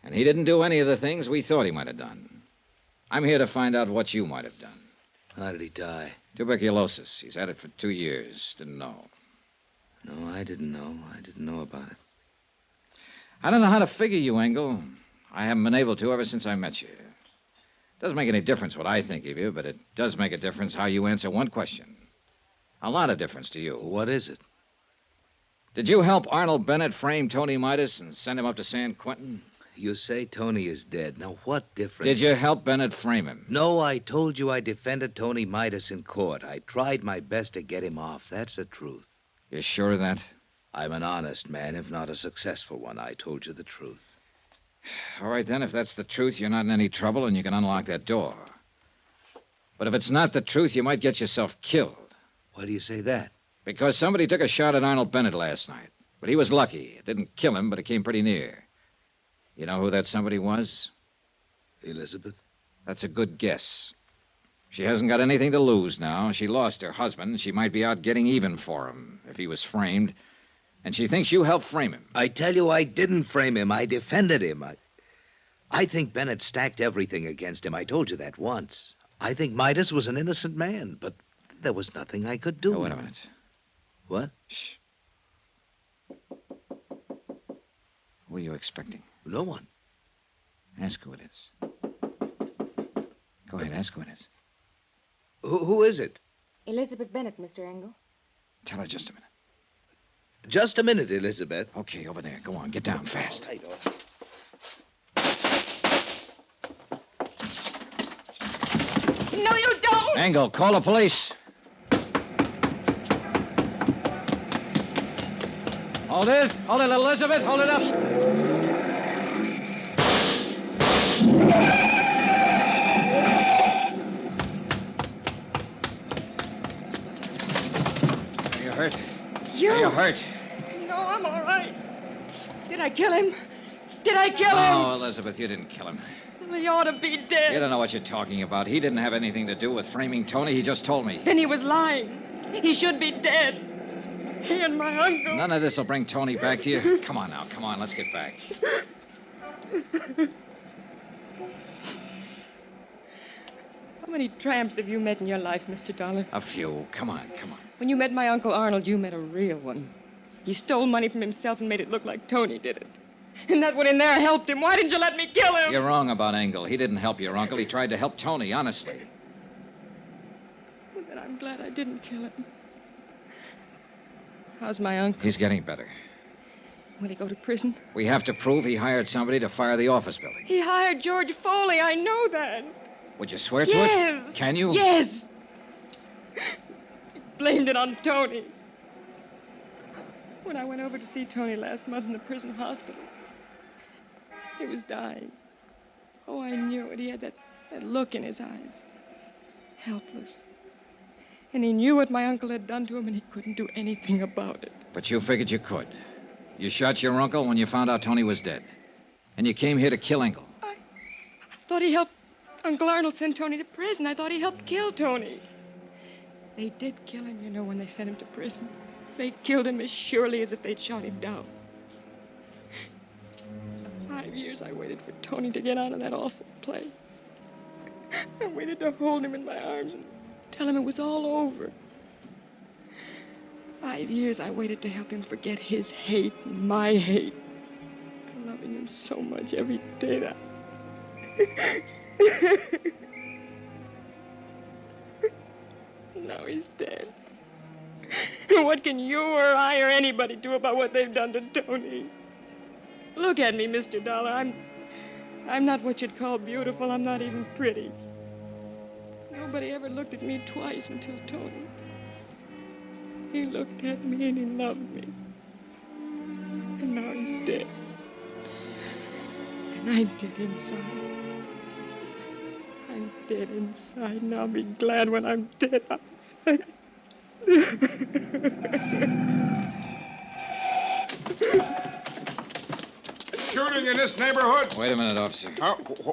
And he didn't do any of the things we thought he might have done. I'm here to find out what you might have done. How did he die? Tuberculosis. He's had it for 2 years. Didn't know. No, I didn't know. I didn't know about it. I don't know how to figure you, Engel. I haven't been able to ever since I met you. Doesn't make any difference what I think of you, but it does make a difference how you answer one question. A lot of difference to you. What is it? Did you help Arnold Bennett frame Tony Midas and send him up to San Quentin? You say Tony is dead. Now, what difference? Did you help Bennett frame him? No, I told you I defended Tony Midas in court. I tried my best to get him off. That's the truth. You're sure of that? I'm an honest man, if not a successful one. I told you the truth. All right, then, if that's the truth, you're not in any trouble and you can unlock that door. But if it's not the truth, you might get yourself killed. Why do you say that? Because somebody took a shot at Arnold Bennett last night. But he was lucky. It didn't kill him, but it came pretty near. You know who that somebody was? Elizabeth? That's a good guess. She hasn't got anything to lose now. She lost her husband. She might be out getting even for him if he was framed. And she thinks you helped frame him. I tell you, I didn't frame him. I defended him. I think Bennett stacked everything against him. I told you that once. I think Midas was an innocent man, but there was nothing I could do. Oh, wait a minute. What? Shh. Who are you expecting? No one. Ask who it is. Go ahead, ask who it is. Who is it? Elizabeth Bennett, Mr. Engel. Tell her just a minute. Just a minute, Elizabeth. Okay, over there. Go on, get down fast. All right. No, you don't! Engel, call the police. Hold it, Elizabeth, hold it up. Are you hurt? You? Are you hurt? No, I'm all right. Did I kill him? Did I kill him? No, Elizabeth, you didn't kill him. Well, he ought to be dead. You don't know what you're talking about. He didn't have anything to do with framing Tony. He just told me. Then he was lying. He should be dead. He and my uncle. None of this will bring Tony back to you. Come on now, come on, let's get back. How many tramps have you met in your life, Mr. Dollar? A few. Come on, come on. When you met my Uncle Arnold, you met a real one. He stole money from himself and made it look like Tony did it. And that one in there helped him. Why didn't you let me kill him? You're wrong about Engel. He didn't help your uncle. He tried to help Tony, honestly. Well, then I'm glad I didn't kill him. How's my uncle? He's getting better. Will he go to prison? We have to prove he hired somebody to fire the office building. He hired George Foley. I know that. Would you swear to Yes. it? Can you? Yes. He blamed it on Tony. When I went over to see Tony last month in the prison hospital, he was dying. Oh, I knew it. He had that look in his eyes. Helpless. And he knew what my uncle had done to him, and he couldn't do anything about it. But you figured you could. You shot your uncle when you found out Tony was dead. And you came here to kill Engel. I thought he helped Uncle Arnold send Tony to prison. I thought he helped kill Tony. They did kill him, you know, when they sent him to prison. They killed him as surely as if they'd shot him down. 5 years I waited for Tony to get out of that awful place. I waited to hold him in my arms and tell him it was all over. 5 years I waited to help him forget his hate and my hate. Loving him so much every day that... Now he's dead. What can you or I or anybody do about what they've done to Tony? Look at me, Mr. Dollar. I'm not what you'd call beautiful. I'm not even pretty. Nobody ever looked at me twice until Tony. He looked at me and he loved me. And now he's dead. And I'm dead inside. I'm dead inside, and I'll be glad when I'm dead outside. Shooting in this neighborhood? Wait a minute, officer.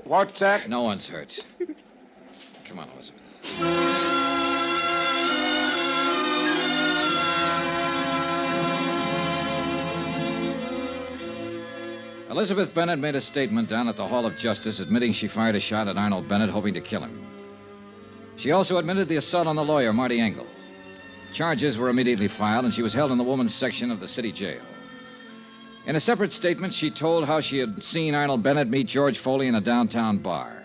What's that? No one's hurt. Come on, Elizabeth. Elizabeth Bennett made a statement down at the Hall of Justice admitting she fired a shot at Arnold Bennett, hoping to kill him. She also admitted the assault on the lawyer, Marty Engel. Charges were immediately filed, and she was held in the women's section of the city jail. In a separate statement, she told how she had seen Arnold Bennett meet George Foley in a downtown bar.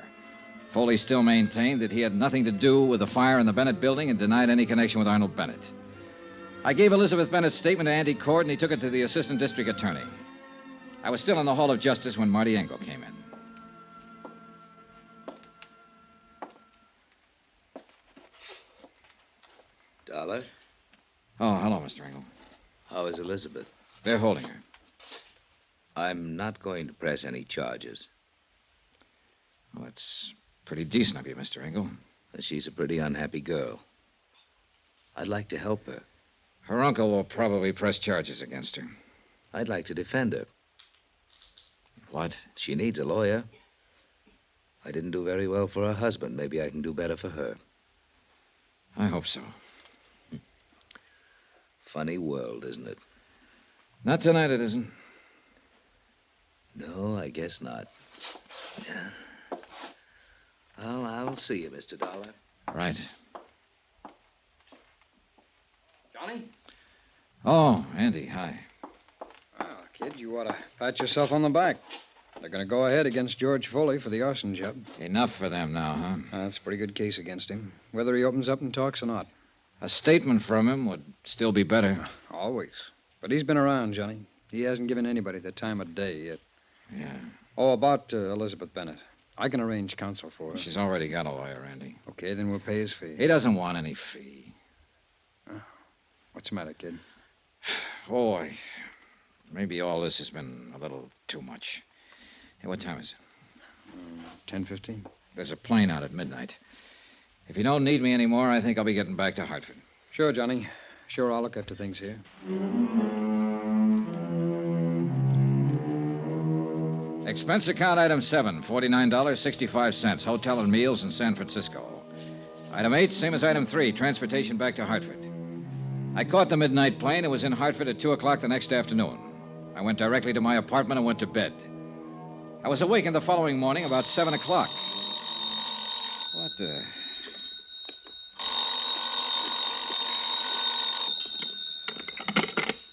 Foley still maintained that he had nothing to do with the fire in the Bennett building and denied any connection with Arnold Bennett. I gave Elizabeth Bennett's statement to Andy Cord, and he took it to the assistant district attorney. I was still in the Hall of Justice when Marty Engel came in. Dollar? Oh, hello, Mr. Engel. How is Elizabeth? They're holding her. I'm not going to press any charges. Well, it's pretty decent of you, Mr. Engel. She's a pretty unhappy girl. I'd like to help her. Her uncle will probably press charges against her. I'd like to defend her. What? She needs a lawyer. I didn't do very well for her husband. Maybe I can do better for her. I hope so. Funny world, isn't it? Not tonight, it isn't. No, I guess not. Yeah. Well, I'll see you, Mr. Dollar. Right. Johnny? Oh, Andy, hi. Well, kid, you ought to pat yourself on the back. They're going to go ahead against George Foley for the arson job. Enough for them now, huh? That's a pretty good case against him, whether he opens up and talks or not. A statement from him would still be better. Always. But he's been around, Johnny. He hasn't given anybody the time of day yet. Yeah. Oh, about Elizabeth Bennett. I can arrange counsel for her. She's already got a lawyer, Andy. Okay, then we'll pay his fee. He doesn't want any fee. What's the matter, kid? Boy, maybe all this has been a little too much. Hey, what time is it? 10:15. There's a plane out at midnight. If you don't need me anymore, I think I'll be getting back to Hartford. Sure, Johnny. Sure, I'll look after things here. Expense account item 7, $49.65. Hotel and meals in San Francisco. Item 8, same as item 3, transportation back to Hartford. I caught the midnight plane and was in Hartford at 2 o'clock the next afternoon. I went directly to my apartment and went to bed. I was awakened the following morning about 7 o'clock. What the...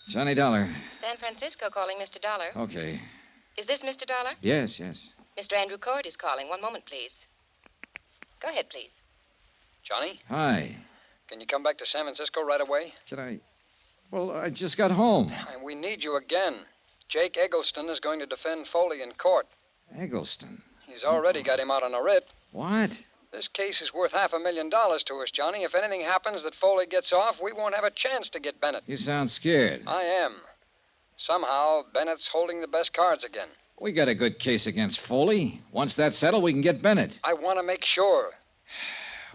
Johnny Dollar. San Francisco calling, Mr. Dollar. Okay. Is this Mr. Dollar? Yes, yes. Mr. Andrew Cord is calling. One moment, please. Go ahead, please. Johnny? Hi. Can you come back to San Francisco right away? Can I... Well, I just got home. We need you again. Jake Eggleston is going to defend Foley in court. Eggleston? He's already got him out on a writ. What? This case is worth $500,000 to us, Johnny. If anything happens that Foley gets off, we won't have a chance to get Bennett. You sound scared. I am. Somehow, Bennett's holding the best cards again. We got a good case against Foley. Once that's settled, we can get Bennett. I want to make sure.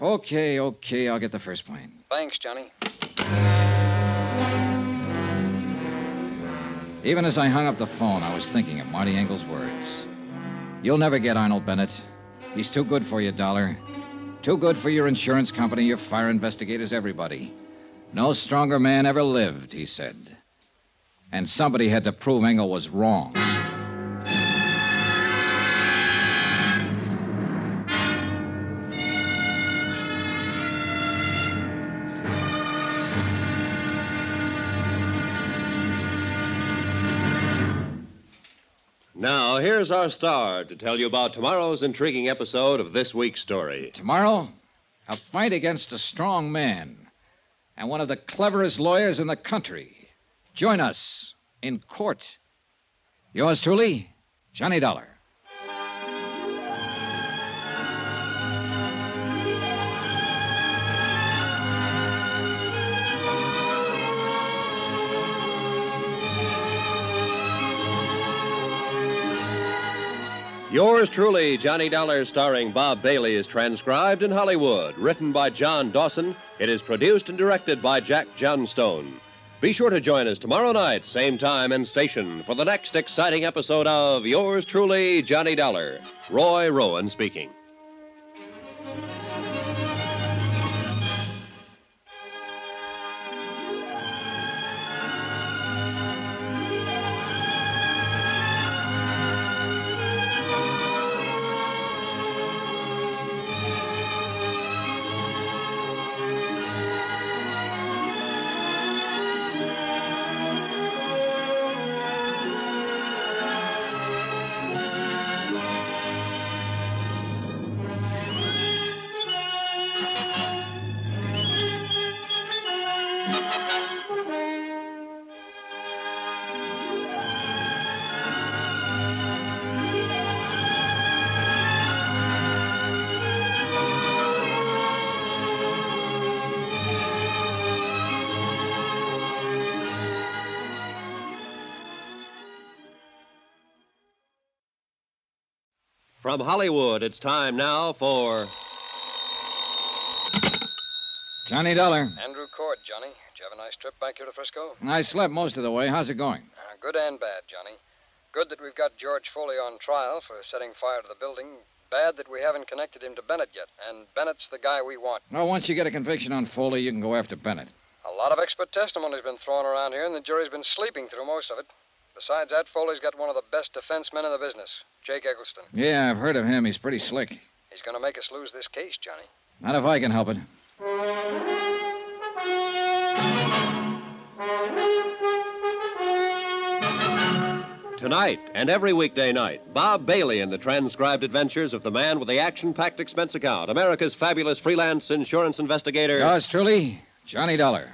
Okay. I'll get the first plane. Thanks, Johnny. Even as I hung up the phone, I was thinking of Marty Engel's words. You'll never get Arnold Bennett. He's too good for you, Dollar. Too good for your insurance company, your fire investigators, everybody. No stronger man ever lived, he said. And somebody had to prove Engel was wrong. Now, here's our star to tell you about tomorrow's intriguing episode of this week's story. Tomorrow, a fight against a strong man and one of the cleverest lawyers in the country. Join us in court. Yours truly, Johnny Dollar. Yours truly, Johnny Dollar, starring Bob Bailey, is transcribed in Hollywood. Written by John Dawson, it is produced and directed by Jack Johnstone. Be sure to join us tomorrow night, same time and station, for the next exciting episode of Yours truly, Johnny Dollar. Roy Rowan speaking. From Hollywood, it's time now for... Johnny Dollar. Andrew Cord, Johnny. Did you have a nice trip back here to Frisco? I slept most of the way. How's it going? Good and bad, Johnny. Good that we've got George Foley on trial for setting fire to the building. Bad that we haven't connected him to Bennett yet. And Bennett's the guy we want. Well, once you get a conviction on Foley, you can go after Bennett. A lot of expert testimony's been thrown around here, and the jury's been sleeping through most of it. Besides that, Foley's got one of the best defense men in the business, Jake Eggleston. Yeah, I've heard of him. He's pretty slick. He's going to make us lose this case, Johnny. Not if I can help it. Tonight and every weekday night, Bob Bailey in the transcribed adventures of the man with the action-packed expense account, America's fabulous freelance insurance investigator. Yours truly, Johnny Dollar.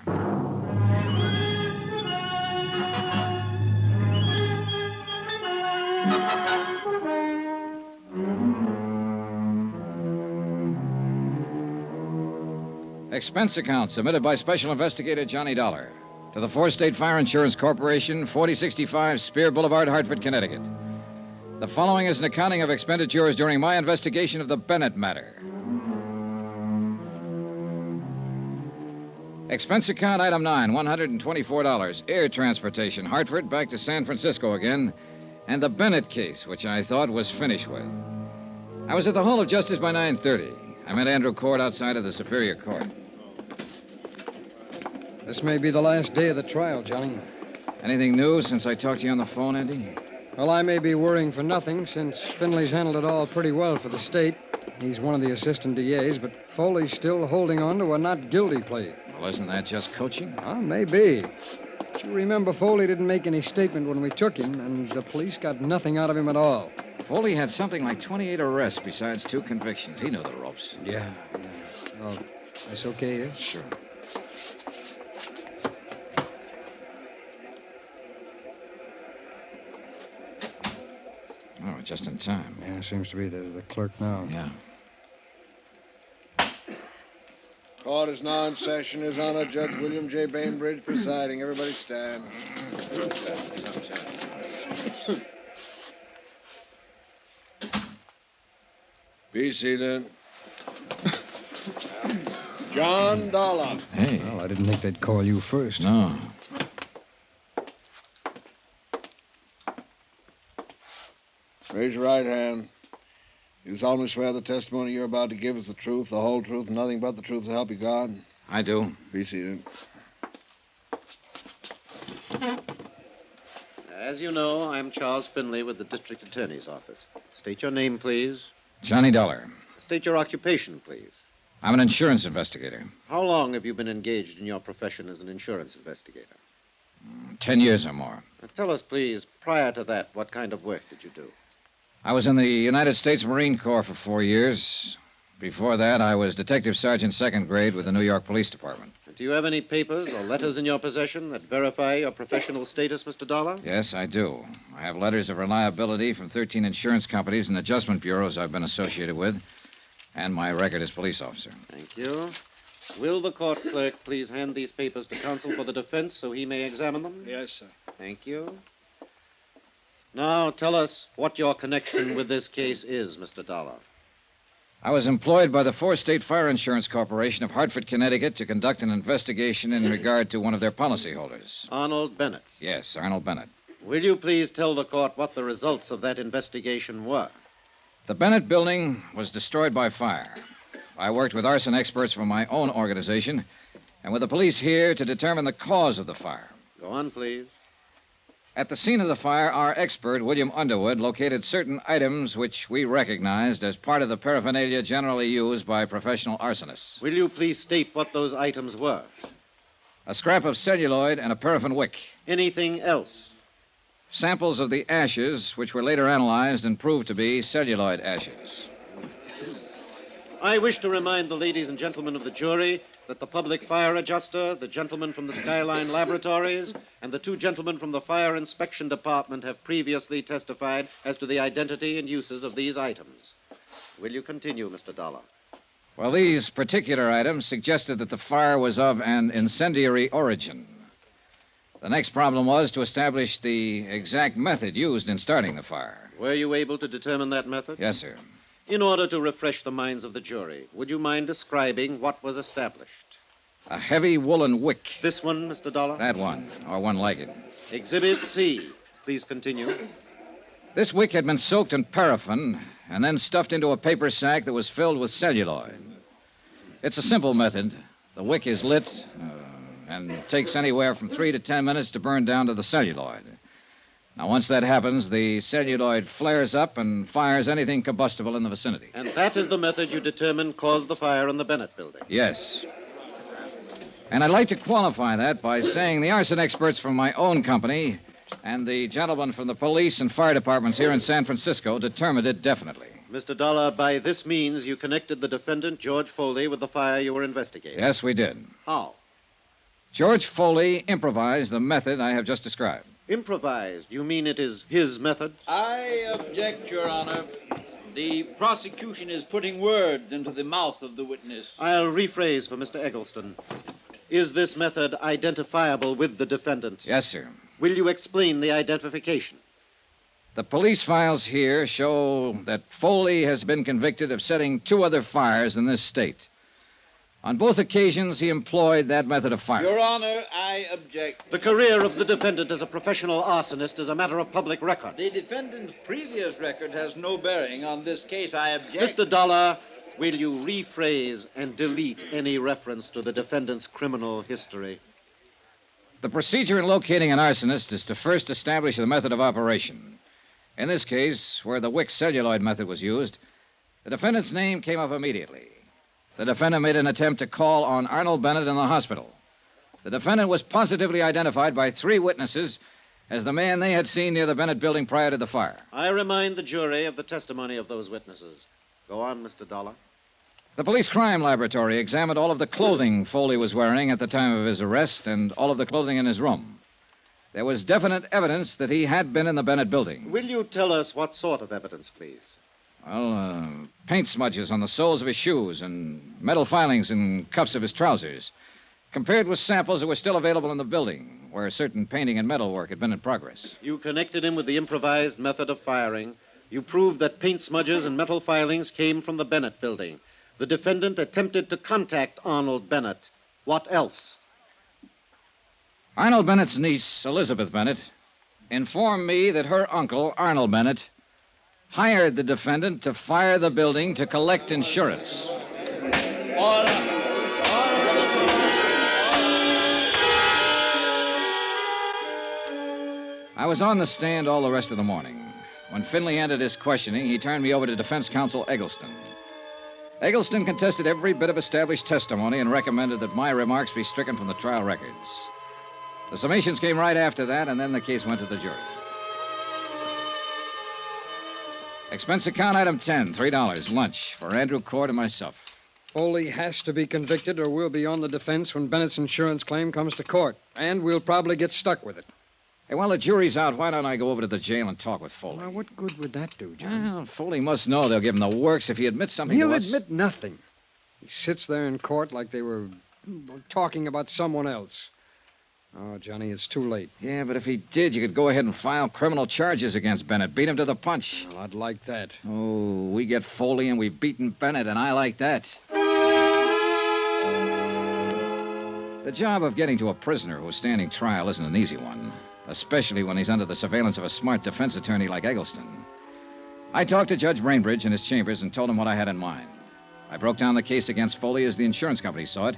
Expense account submitted by Special Investigator Johnny Dollar to the Four State Fire Insurance Corporation, 4065 Spear Boulevard, Hartford, Connecticut. The following is an accounting of expenditures during my investigation of the Bennett matter. Expense account item 9, $124. Air transportation, Hartford back to San Francisco again, and the Bennett case, which I thought was finished with. I was at the Hall of Justice by 9:30. I met Andrew Cord outside of the Superior Court. This may be the last day of the trial, Johnny. Anything new since I talked to you on the phone, Andy? Well, I may be worrying for nothing, since Finley's handled it all pretty well for the state. He's one of the assistant DAs, but Foley's still holding on to a not guilty plea. Well, isn't that just coaching? Well, maybe. But you remember Foley didn't make any statement when we took him, and the police got nothing out of him at all. Foley had something like 28 arrests besides 2 convictions. He knew the ropes. Yeah. Well, that's okay, yeah? Sure. Oh, just in time. Yeah, seems to be the clerk now. Yeah. Court is now in session. His Honor, Judge William J. Bainbridge presiding. Everybody stand. Be seated. John Dollar. Hey. Well, I didn't think they'd call you first. No. Raise your right hand. You solemnly swear the testimony you're about to give is the truth, the whole truth, and nothing but the truth, so help you God? I do. Be seated. As you know, I'm Charles Finley with the District Attorney's Office. State your name, please. Johnny Dollar. State your occupation, please. I'm an insurance investigator. How long have you been engaged in your profession as an insurance investigator? 10 years or more. Now, tell us, please, prior to that, what kind of work did you do? I was in the United States Marine Corps for 4 years. Before that, I was Detective Sergeant second grade with the New York Police Department. Do you have any papers or letters in your possession that verify your professional status, Mr. Dollar? Yes, I do. I have letters of reliability from 13 insurance companies and adjustment bureaus I've been associated with, and my record as police officer. Thank you. Will the court clerk please hand these papers to counsel for the defense so he may examine them? Yes, sir. Thank you. Now, tell us what your connection with this case is, Mr. Dollar. I was employed by the Four-State Fire Insurance Corporation of Hartford, Connecticut, to conduct an investigation in regard to one of their policyholders. Arnold Bennett. Yes, Arnold Bennett. Will you please tell the court what the results of that investigation were? The Bennett building was destroyed by fire. I worked with arson experts from my own organization and with the police here to determine the cause of the fire. Go on, please. At the scene of the fire, our expert, William Underwood, located certain items which we recognized as part of the paraphernalia generally used by professional arsonists. Will you please state what those items were? A scrap of celluloid and a paraffin wick. Anything else? Samples of the ashes, which were later analyzed and proved to be celluloid ashes. I wish to remind the ladies and gentlemen of the jury that the public fire adjuster, the gentleman from the Skyline Laboratories, and the two gentlemen from the Fire Inspection Department have previously testified as to the identity and uses of these items. Will you continue, Mr. Dollar? Well, these particular items suggested that the fire was of an incendiary origin. The next problem was to establish the exact method used in starting the fire. Were you able to determine that method? Yes, sir. In order to refresh the minds of the jury, would you mind describing what was established? A heavy woolen wick. This one, Mr. Dollar? That one, or one like it. Exhibit C. Please continue. This wick had been soaked in paraffin and then stuffed into a paper sack that was filled with celluloid. It's a simple method. The wick is lit and takes anywhere from 3 to 10 minutes to burn down to the celluloid. Now, once that happens, the celluloid flares up and fires anything combustible in the vicinity. And that is the method you determine caused the fire in the Bennett building? Yes. And I'd like to qualify that by saying the arson experts from my own company and the gentlemen from the police and fire departments here in San Francisco determined it definitely. Mr. Dollar, by this means, you connected the defendant, George Foley, with the fire you were investigating. Yes, we did. How? George Foley improvised the method I have just described. Improvised? You mean it is his method? I object, Your Honor. The prosecution is putting words into the mouth of the witness. I'll rephrase for Mr. Eggleston. Is this method identifiable with the defendant? Yes, sir. Will you explain the identification? The police files here show that Foley has been convicted of setting 2 other fires in this state. On both occasions, he employed that method of fire. Your Honor, I object. The career of the defendant as a professional arsonist is a matter of public record. The defendant's previous record has no bearing on this case. I object. Mr. Dollar, will you rephrase and delete any reference to the defendant's criminal history? The procedure in locating an arsonist is to first establish the method of operation. In this case, where the wick celluloid method was used, the defendant's name came up immediately. The defendant made an attempt to call on Arnold Bennett in the hospital. The defendant was positively identified by 3 witnesses as the man they had seen near the Bennett building prior to the fire. I remind the jury of the testimony of those witnesses. Go on, Mr. Dollar. The police crime laboratory examined all of the clothing Foley was wearing at the time of his arrest and all of the clothing in his room. There was definite evidence that he had been in the Bennett building. Will you tell us what sort of evidence, please? Well, paint smudges on the soles of his shoes and metal filings and cuffs of his trousers, compared with samples that were still available in the building, where certain painting and metal work had been in progress. You connected him with the improvised method of firing. You proved that paint smudges and metal filings came from the Bennett building. The defendant attempted to contact Arnold Bennett. What else? Arnold Bennett's niece, Elizabeth Bennett, informed me that her uncle, Arnold Bennett, hired the defendant to fire the building to collect insurance. I was on the stand all the rest of the morning. When Finley ended his questioning, he turned me over to defense counsel Eggleston. Eggleston contested every bit of established testimony and recommended that my remarks be stricken from the trial records. The summations came right after that, and then the case went to the jury. Expense account item 10, $3, lunch for Andrew Cord and myself. Foley has to be convicted or we'll be on the defense when Bennett's insurance claim comes to court. And we'll probably get stuck with it. Hey, while the jury's out, why don't I go over to the jail and talk with Foley? Now, what good would that do, John? Well, Foley must know they'll give him the works if he admits something He'll to us. admit nothing. He sits there in court like they were talking about someone else. Oh, Johnny, it's too late. Yeah, but if he did, you could go ahead and file criminal charges against Bennett. Beat him to the punch. Well, I'd like that. Oh, we get Foley and we've beaten Bennett, and I like that. The job of getting to a prisoner who's standing trial isn't an easy one, especially when he's under the surveillance of a smart defense attorney like Eggleston. I talked to Judge Brainbridge in his chambers and told him what I had in mind. I broke down the case against Foley as the insurance company saw it,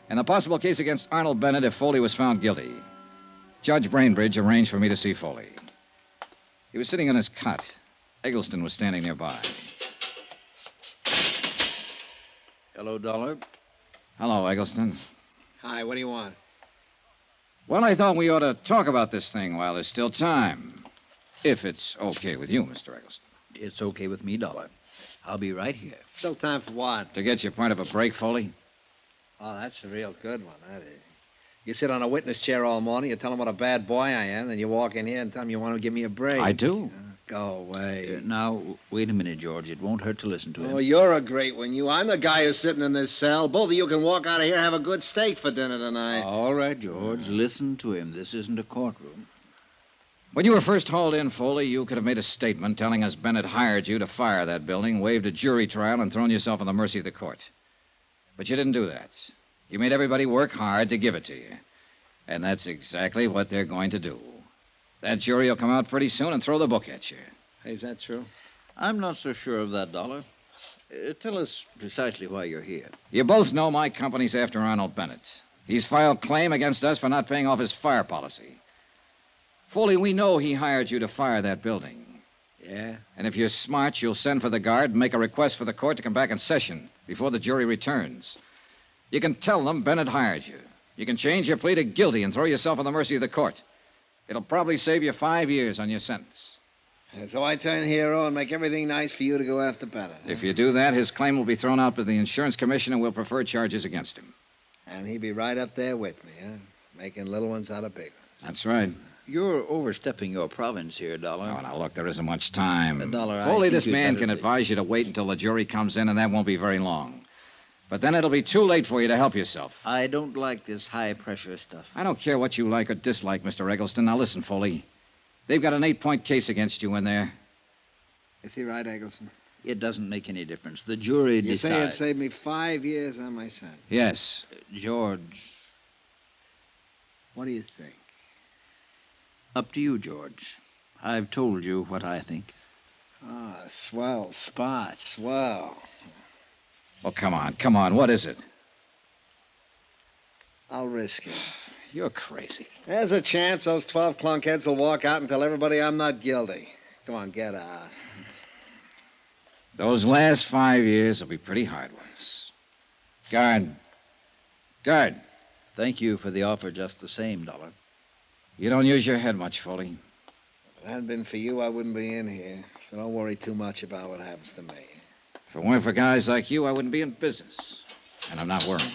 and the possible case against Arnold Bennett if Foley was found guilty. Judge Brainbridge arranged for me to see Foley. He was sitting on his cot. Eggleston was standing nearby. Hello, Dollar. Hello, Eggleston. Hi, what do you want? Well, I thought we ought to talk about this thing while there's still time. If it's okay with you, Mr. Eggleston. It's okay with me, Dollar. I'll be right here. Still time for what? To get you part of a break, Foley? Oh, that's a real good one, that is. You sit on a witness chair all morning, you tell them what a bad boy I am, then you walk in here and tell them you want to give me a break. I do. Go away. Now, wait a minute, George. It won't hurt to listen to him. Oh, you're a great one, you. I'm the guy who's sitting in this cell. Both of you can walk out of here and have a good steak for dinner tonight. All right, George. Listen to him. This isn't a courtroom. When you were first hauled in, Foley, you could have made a statement telling us Bennett hired you to fire that building, waived a jury trial, and thrown yourself on the mercy of the court. But you didn't do that. You made everybody work hard to give it to you. And that's exactly what they're going to do. That jury will come out pretty soon and throw the book at you. Hey, is that true? I'm not so sure of that, Dollar. Tell us precisely why you're here. You both know my company's after Arnold Bennett. He's filed claim against us for not paying off his fire policy. Foley, we know he hired you to fire that building. Yeah? And if you're smart, you'll send for the guard and make a request for the court to come back in session before the jury returns. You can tell them Bennett hired you. You can change your plea to guilty and throw yourself on the mercy of the court. It'll probably save you 5 years on your sentence. And so I turn hero and make everything nice for you to go after Bennett. Huh? If you do that, his claim will be thrown out by the insurance commission and we'll prefer charges against him. And he'd be right up there with me, huh? Making little ones out of big ones. That's right. You're overstepping your province here, Dollar. Oh, now, look, there isn't much time. Dollar, Foley, this man can advise you to wait until the jury comes in, and that won't be very long. But then it'll be too late for you to help yourself. I don't like this high-pressure stuff. I don't care what you like or dislike, Mr. Eggleston. Now, listen, Foley. They've got an 8-point case against you in there. Is he right, Eggleston? It doesn't make any difference. The jury You decides. say it saved me 5 years on my sentence. Yes. George. What do you think? Up to you, George. I've told you what I think. Ah, swell spot, swell. Oh, come on. What is it? I'll risk it. You're crazy. There's a chance those 12 clunkheads will walk out and tell everybody I'm not guilty. Come on, get out. Those last 5 years will be pretty hard ones. Guard. Thank you for the offer just the same, Dollar. You don't use your head much, Foley. If it hadn't been for you, I wouldn't be in here. So don't worry too much about what happens to me. If it weren't for guys like you, I wouldn't be in business. And I'm not worrying.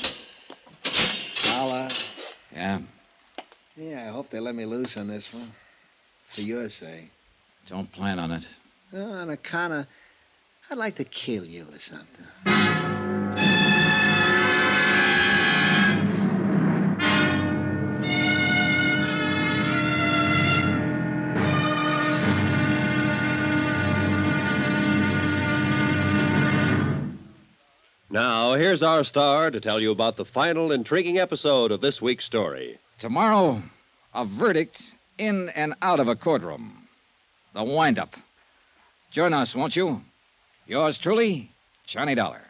Dollar. Yeah? Yeah, I hope they let me loose on this one. For your sake. Don't plan on it. On account of... I'd like to kill you or something. Now, here's our star to tell you about the final intriguing episode of this week's story. Tomorrow, a verdict in and out of a courtroom. The wind-up. Join us, won't you? Yours truly, Johnny Dollar.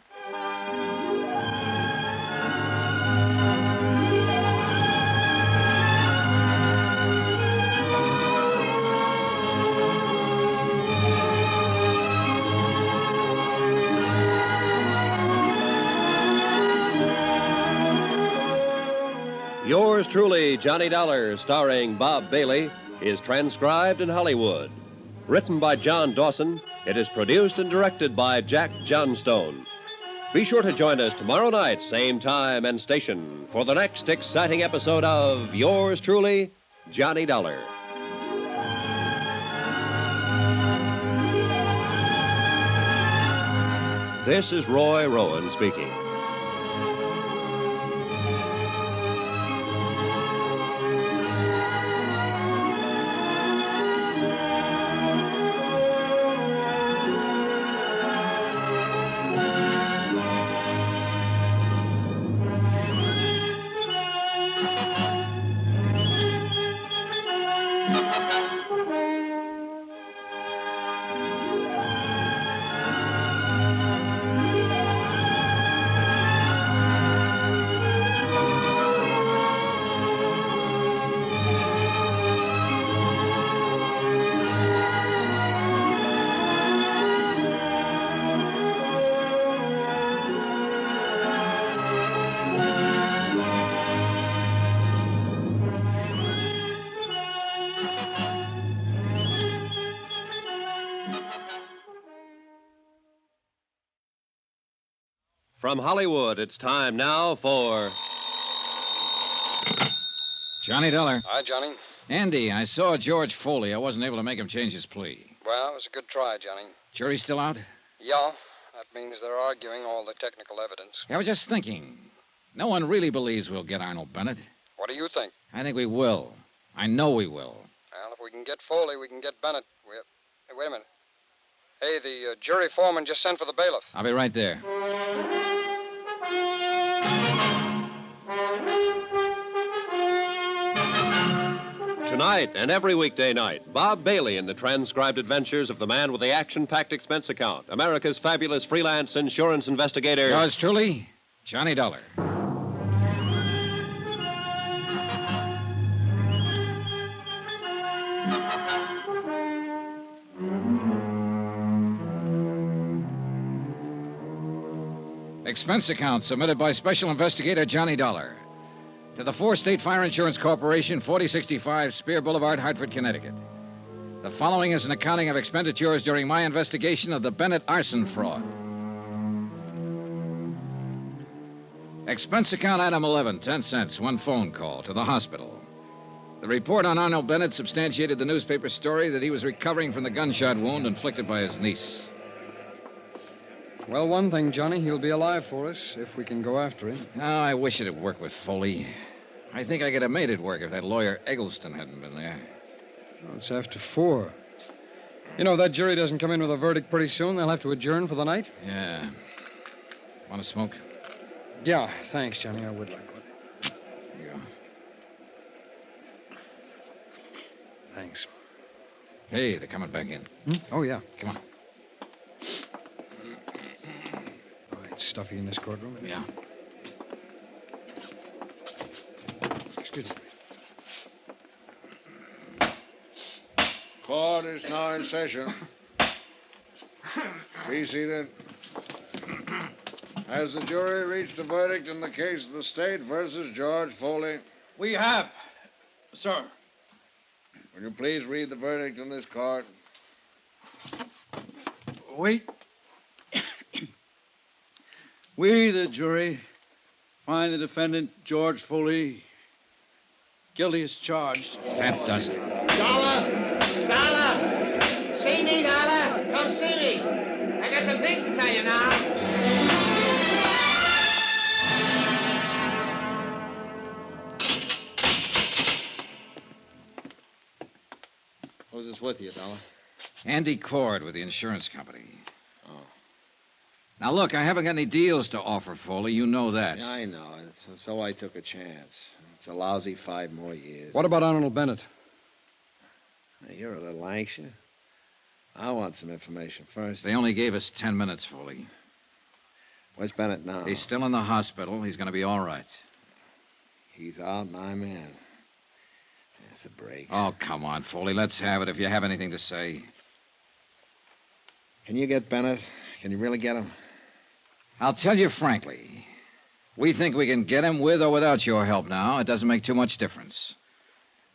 Yours truly, Johnny Dollar, starring Bob Bailey, is transcribed in Hollywood. Written by John Dawson, it is produced and directed by Jack Johnstone. Be sure to join us tomorrow night, same time and station, for the next exciting episode of Yours truly, Johnny Dollar. This is Roy Rowan speaking. From Hollywood, it's time now for Johnny Dollar. Hi, Johnny. Andy, I saw George Foley. I wasn't able to make him change his plea. Well, it was a good try, Johnny. Jury's still out? Yeah, that means they're arguing all the technical evidence. I was just thinking. No one really believes we'll get Arnold Bennett. What do you think? I think we will. I know we will. Well, if we can get Foley, we can get Bennett. Hey, wait a minute. Hey, the jury foreman just sent for the bailiff. I'll be right there. Tonight and every weekday night, Bob Bailey in the transcribed adventures of the man with the action-packed expense account, America's fabulous freelance insurance investigator. Yours truly, Johnny Dollar. Expense account submitted by Special Investigator Johnny Dollar to the 4 State Fire Insurance Corporation, 4065 Spear Boulevard, Hartford, Connecticut. The following is an accounting of expenditures during my investigation of the Bennett arson fraud. Expense account item 11, 10 cents, 1 phone call to the hospital. The report on Arnold Bennett substantiated the newspaper story that he was recovering from the gunshot wound inflicted by his niece. Well, one thing, Johnny, he'll be alive for us if we can go after him. Oh, I wish it'd work with Foley. I think I could have made it work if that lawyer Eggleston hadn't been there. Well, it's after 4. You know, if that jury doesn't come in with a verdict pretty soon, they'll have to adjourn for the night. Yeah. Want to smoke? Yeah, thanks, Johnny. I would like one. Here you go. Thanks. Hey, they're coming back in. Oh, yeah. Come on. It's stuffy in this courtroom. Yeah. Excuse me. Court is now in session. Be seated. Has the jury reached a verdict in the case of the state versus George Foley? We have, sir. Will you please read the verdict in this court? Wait. We, the jury, find the defendant, George Foley, guilty as charged. That does it. Dollar! Dollar! See me, Dollar? Come see me. I got some things to tell you now. Who's this with you, Dollar? Andy Cord with the insurance company. Oh. Now, look, I haven't got any deals to offer, Foley. You know that. Yeah, I know. So I took a chance. It's a lousy 5 more years. What about Arnold Bennett? You're a little anxious. I want some information first. They only gave us 10 minutes, Foley. Where's Bennett now? He's still in the hospital. He's going to be all right. He's out and I'm in. That's a break. Oh, come on, Foley. Let's have it if you have anything to say. Can you get Bennett? Can you really get him? I'll tell you frankly. We think we can get him with or without your help now. It doesn't make too much difference.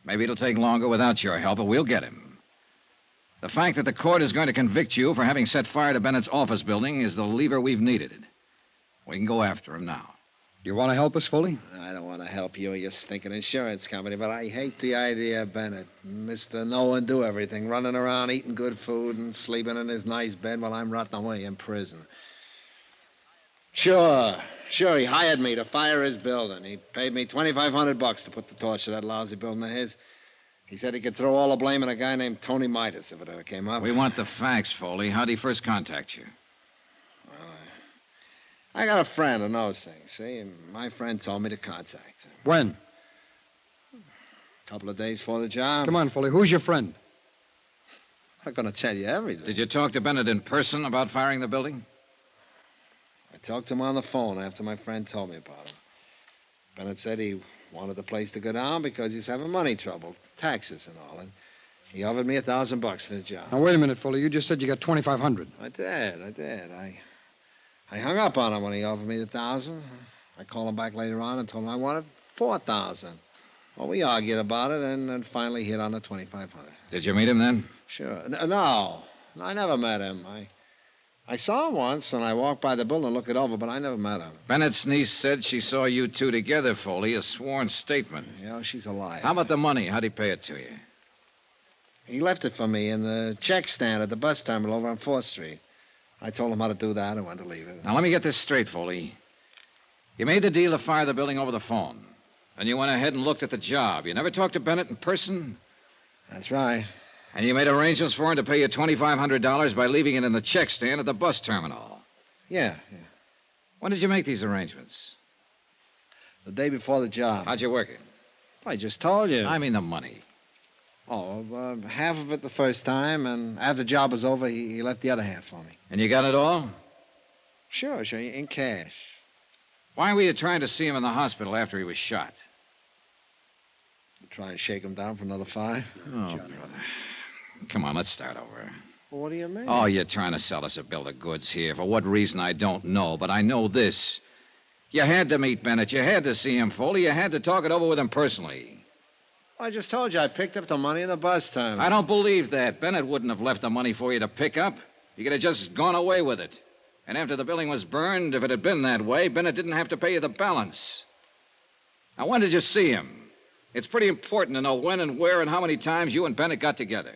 Maybe it'll take longer without your help, but we'll get him. The fact that the court is going to convict you for having set fire to Bennett's office building is the lever we've needed. We can go after him now. Do you want to help us, Foley? I don't want to help you or your stinking insurance company, but I hate the idea of Bennett. Mr. No-one-do everything, running around eating good food and sleeping in his nice bed while I'm rotting away in prison. Sure, he hired me to fire his building. He paid me $2,500 to put the torch to that lousy building of his. He said he could throw all the blame on a guy named Tony Midas if it ever came up. We want the facts, Foley. How'd he first contact you? I got a friend who knows things, see? And my friend told me to contact him. When? A couple of days before the job. Come on, Foley. Who's your friend? I'm not going to tell you everything. Did you talk to Bennett in person about firing the building? I talked to him on the phone after my friend told me about him. Bennett said he wanted the place to go down because he's having money trouble, taxes and all, and he offered me $1,000 for the job. Now, wait a minute, Foley. You just said you got $2,500. I did. I hung up on him when he offered me $1,000. I called him back later on and told him I wanted $4,000. Well, we argued about it and then finally hit on the $2,500. Did you meet him then? Sure. No, I never met him. I saw him once, and I walked by the building and looked it over, but I never met him. Bennett's niece said she saw you two together, Foley, a sworn statement. Yeah, she's a liar. How about the money? How'd he pay it to you? He left it for me in the check stand at the bus terminal over on 4th Street. I told him how to do that and when to leave it. Now, let me get this straight, Foley. You made the deal to fire the building over the phone. And you went ahead and looked at the job. You never talked to Bennett in person? That's right. And you made arrangements for him to pay you $2,500 by leaving it in the check stand at the bus terminal? Yeah. When did you make these arrangements? The day before the job. How'd you work it? I just told you. I mean the money. Half of it the first time, and after the job was over, he left the other half for me. And you got it all? Sure, in cash. Why were you trying to see him in the hospital after he was shot? To try and shake him down for another 5? Oh, brother. Come on, let's start over. Well, what do you mean? Oh, you're trying to sell us a bill of goods here. For what reason, I don't know, but I know this. You had to meet Bennett. You had to see him, Foley. You had to talk it over with him personally. I just told you I picked up the money in the bus terminal. I don't believe that. Bennett wouldn't have left the money for you to pick up. You could have just gone away with it. And after the building was burned, if it had been that way, Bennett didn't have to pay you the balance. Now, when did you see him? It's pretty important to know when and where and how many times you and Bennett got together.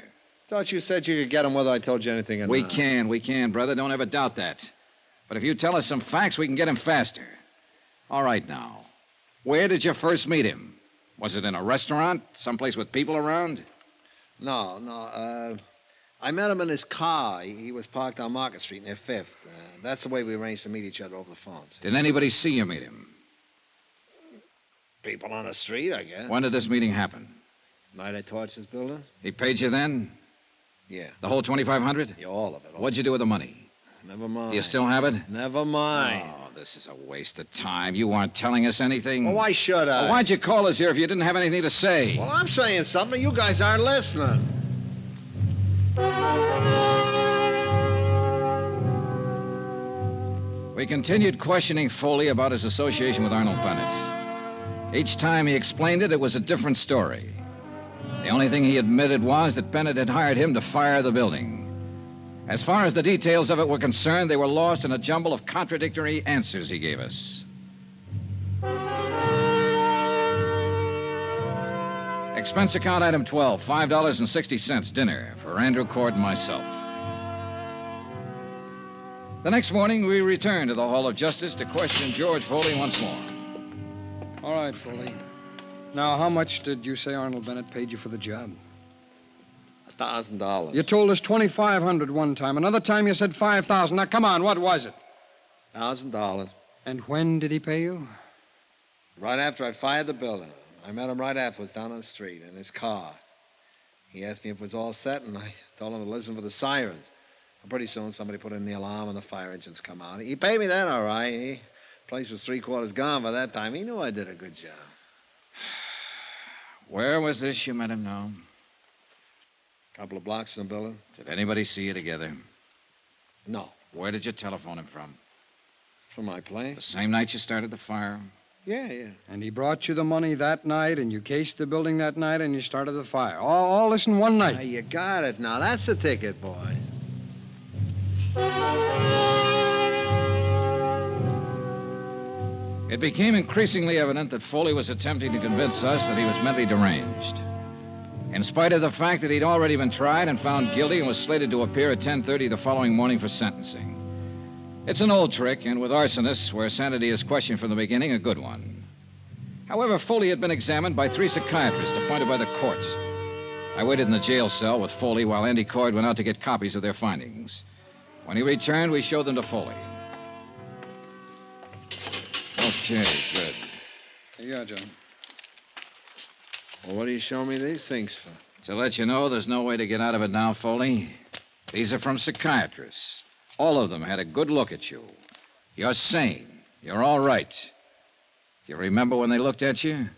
Thought you said you could get him whether I told you anything or not. We can, brother. Don't ever doubt that. But if you tell us some facts, we can get him faster. All right, now. Where did you first meet him? Was it in a restaurant? Someplace with people around? No. I met him in his car. He was parked on Market Street near 5th. That's the way we arranged to meet each other over the phones. Did anybody see you meet him? People on the street, I guess. When did this meeting happen? Night I torched his building. He paid you then? Yeah. The whole $2,500? Yeah, all of it. What'd you do with the money? Never mind. Do you still have it? Never mind. Oh, this is a waste of time. You aren't telling us anything. Well, why should I? Well, why'd you call us here if you didn't have anything to say? Well, I'm saying something. You guys aren't listening. We continued questioning Foley about his association with Arnold Bennett. Each time he explained it, it was a different story. The only thing he admitted was that Bennett had hired him to fire the building. As far as the details of it were concerned, they were lost in a jumble of contradictory answers he gave us. Expense account item 12, $5.60, dinner for Andrew Cord and myself. The next morning, we returned to the Hall of Justice to question George Foley once more. All right, Foley. Now, how much did you say Arnold Bennett paid you for the job? $1,000. You told us $2,500 one time. Another time you said $5,000. Now, come on, what was it? $1,000. And when did he pay you? Right after I fired the building. I met him right afterwards down on the street in his car. He asked me if it was all set, and I told him to listen for the sirens. And pretty soon, somebody put in the alarm, and the fire engines come out. He paid me that, all right. The place was three-quarters gone by that time. He knew I did a good job. Where was this you met him now? A couple of blocks from the building. Did anybody see you together? No. Where did you telephone him from? From my place. The same night you started the fire? Yeah. And he brought you the money that night, and you cased the building that night, and you started the fire. All this in one night. Now, you got it now. That's the ticket, boys. It became increasingly evident that Foley was attempting to convince us that he was mentally deranged. In spite of the fact that he'd already been tried and found guilty and was slated to appear at 10:30 the following morning for sentencing. It's an old trick, and with arsonists, where sanity is questioned from the beginning, a good one. However, Foley had been examined by 3 psychiatrists appointed by the courts. I waited in the jail cell with Foley while Andy Coyd went out to get copies of their findings. When he returned, we showed them to Foley. Okay, good. Here you are, John. Well, what are you showing me these things for? To let you know there's no way to get out of it now, Foley. These are from psychiatrists. All of them had a good look at you. You're sane. You're all right. You remember when they looked at you?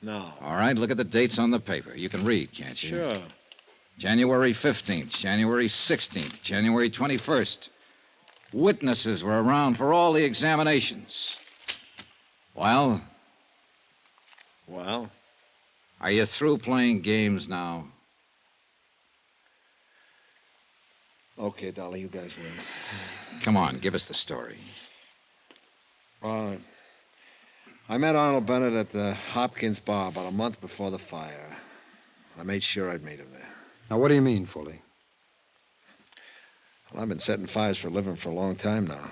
No. All right, look at the dates on the paper. You can read, can't you? Sure. January 15th, January 16th, January 21st. Witnesses were around for all the examinations. Well? Well? Are you through playing games now? Okay, Dolly, you guys win. Come on, give us the story. I met Arnold Bennett at the Hopkins bar about a month before the fire. I made sure I'd meet him there. Now, what do you mean, Foley? Well, I've been setting fires for a living for a long time now.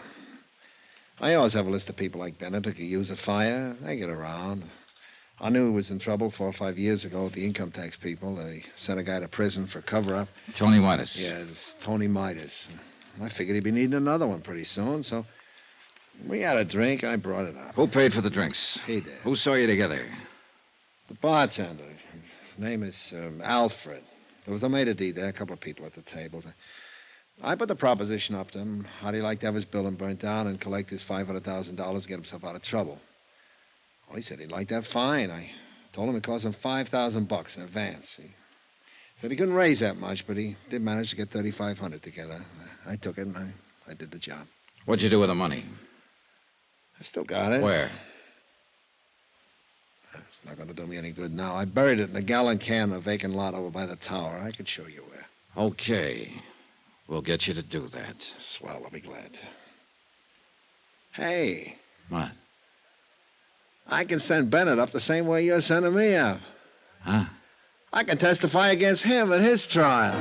I always have a list of people like Bennett who could use a fire. They get around. I knew he was in trouble 4 or 5 years ago with the income tax people. They sent a guy to prison for cover-up. Tony Midas. Yes, Tony Midas. I figured he'd be needing another one pretty soon, so we had a drink. I brought it up. Who paid for the drinks? He did. Who saw you together? The bartender. His name is Alfred. There was a maitre d' there, a couple of people at the tables. I put the proposition up to him. How'd he like to have his building burnt down and collect his $500,000 and get himself out of trouble? Well, he said he'd like that fine. I told him it cost him $5,000 in advance. He said he couldn't raise that much, but he did manage to get $3,500 together. I took it, and I did the job. What'd you do with the money? I still got it. Where? It's not going to do me any good now. I buried it in a gallon can in a vacant lot over by the tower. I could show you where. Okay. We'll get you to do that. Swell, I'll be glad to. Hey. What? I can send Bennett up the same way you're sending me up. Huh? I can testify against him at his trial.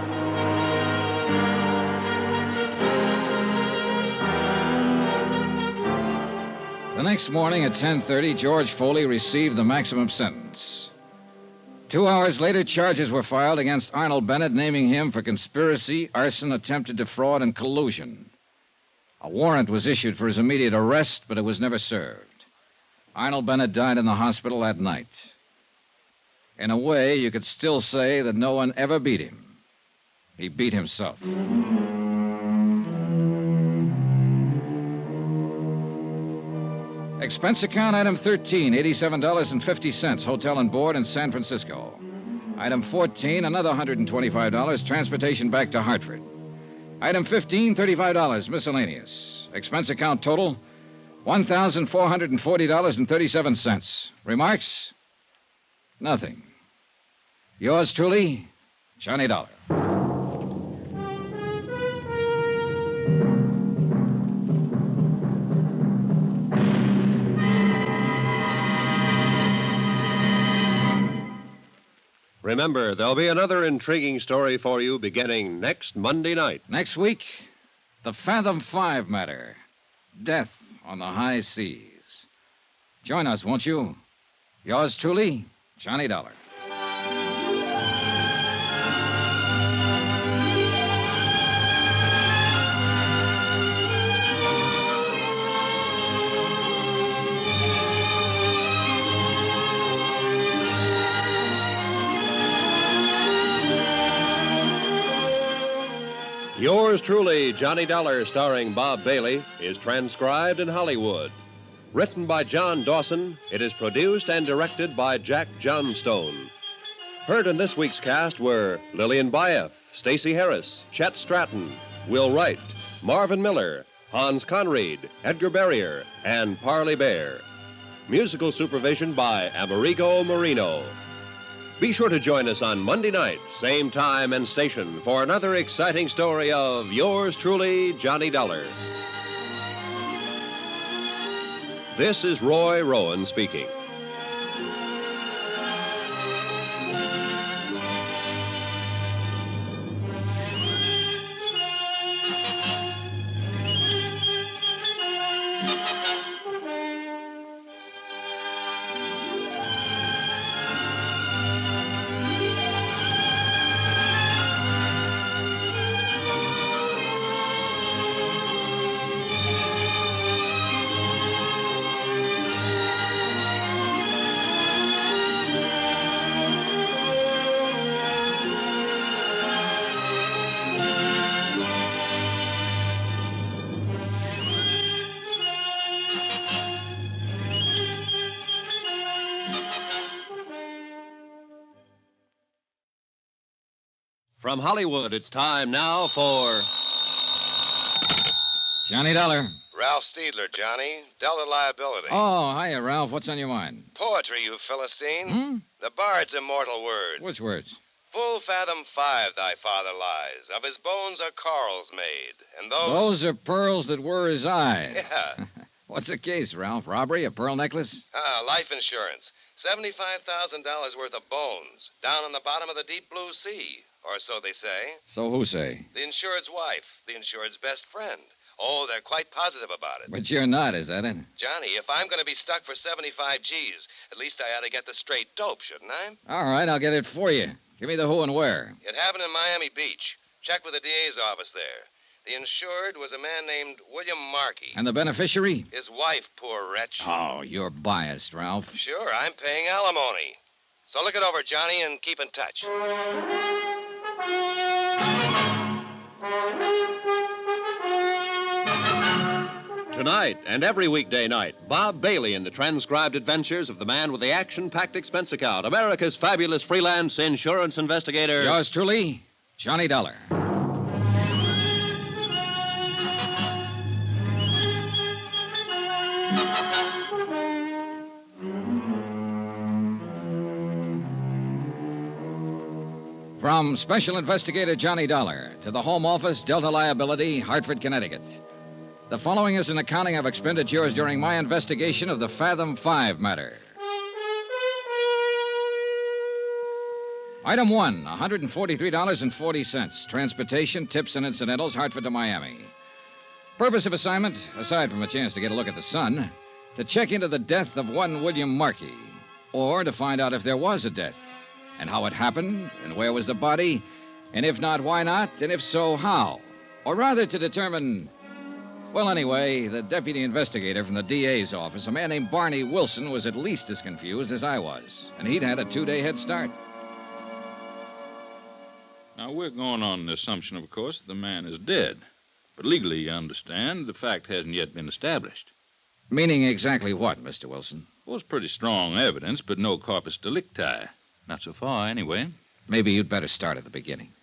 The next morning at 10:30, George Foley received the maximum sentence. 2 hours later, charges were filed against Arnold Bennett, naming him for conspiracy, arson, attempted defraud, and collusion. A warrant was issued for his immediate arrest, but it was never served. Arnold Bennett died in the hospital that night. In a way, you could still say that no one ever beat him. He beat himself. Expense account item 13, $87.50, hotel and board in San Francisco. Item 14, another $125, transportation back to Hartford. Item 15, $35, miscellaneous. Expense account total, $1,440.37. Remarks? Nothing. Yours truly, Johnny Dollar. Remember, there'll be another intriguing story for you beginning next Monday night. Next week, the Fathom 5 matter. Death on the high seas. Join us, won't you? Yours truly, Johnny Dollar. Yours truly, Johnny Dollar, starring Bob Bailey, is transcribed in Hollywood. Written by John Dawson, it is produced and directed by Jack Johnstone. Heard in this week's cast were Lillian Baeff, Stacey Harris, Chet Stratton, Will Wright, Marvin Miller, Hans Conried, Edgar Barrier, and Parley Bear. Musical supervision by Amerigo Marino. Be sure to join us on Monday night, same time and station, for another exciting story of yours truly, Johnny Dollar. This is Roy Rowan speaking. From Hollywood, it's time now for Johnny Dollar. Ralph Steedler, Johnny. Delta Liability. Oh, hiya, Ralph. What's on your mind? Poetry, you Philistine. The bard's immortal words. Which words? Full fathom 5 thy father lies. Of his bones are corals made. And those... Those are pearls that were his eyes. Yeah. What's the case, Ralph? Robbery? A pearl necklace? Life insurance. $75,000 worth of bones. Down on the bottom of the deep blue sea. Or so they say. So who say? The insured's wife. The insured's best friend. Oh, they're quite positive about it. But you're not, is that it? Johnny, if I'm going to be stuck for 75 G's, at least I ought to get the straight dope, shouldn't I? All right, I'll get it for you. Give me the who and where. It happened in Miami Beach. Check with the DA's office there. The insured was a man named William Markey. And the beneficiary? His wife, poor wretch. Oh, you're biased, Ralph. Sure, I'm paying alimony. So look it over, Johnny, and keep in touch. Tonight and every weekday night, Bob Bailey in the transcribed adventures of the man with the action-packed expense account, America's fabulous freelance insurance investigator. Yours truly, Johnny Dollar. From Special Investigator Johnny Dollar to the Home Office, Delta Liability, Hartford, Connecticut. The following is an accounting of expenditures during my investigation of the Fathom 5 matter. Item 1, $143.40. Transportation, tips, and incidentals, Hartford to Miami. Purpose of assignment, aside from a chance to get a look at the sun, to check into the death of one William Markey, or to find out if there was a death, and how it happened, and where was the body, and if not, why not, and if so, how? Or rather, to determine... Well, anyway, the deputy investigator from the DA's office, a man named Barney Wilson, was at least as confused as I was, and he'd had a 2-day head start. Now, we're going on the assumption, of course, that the man is dead. But legally, you understand, the fact hasn't yet been established. Meaning exactly what, Mr. Wilson? Well, it's pretty strong evidence, but no corpus delicti. Not so far, anyway. Maybe you'd better start at the beginning.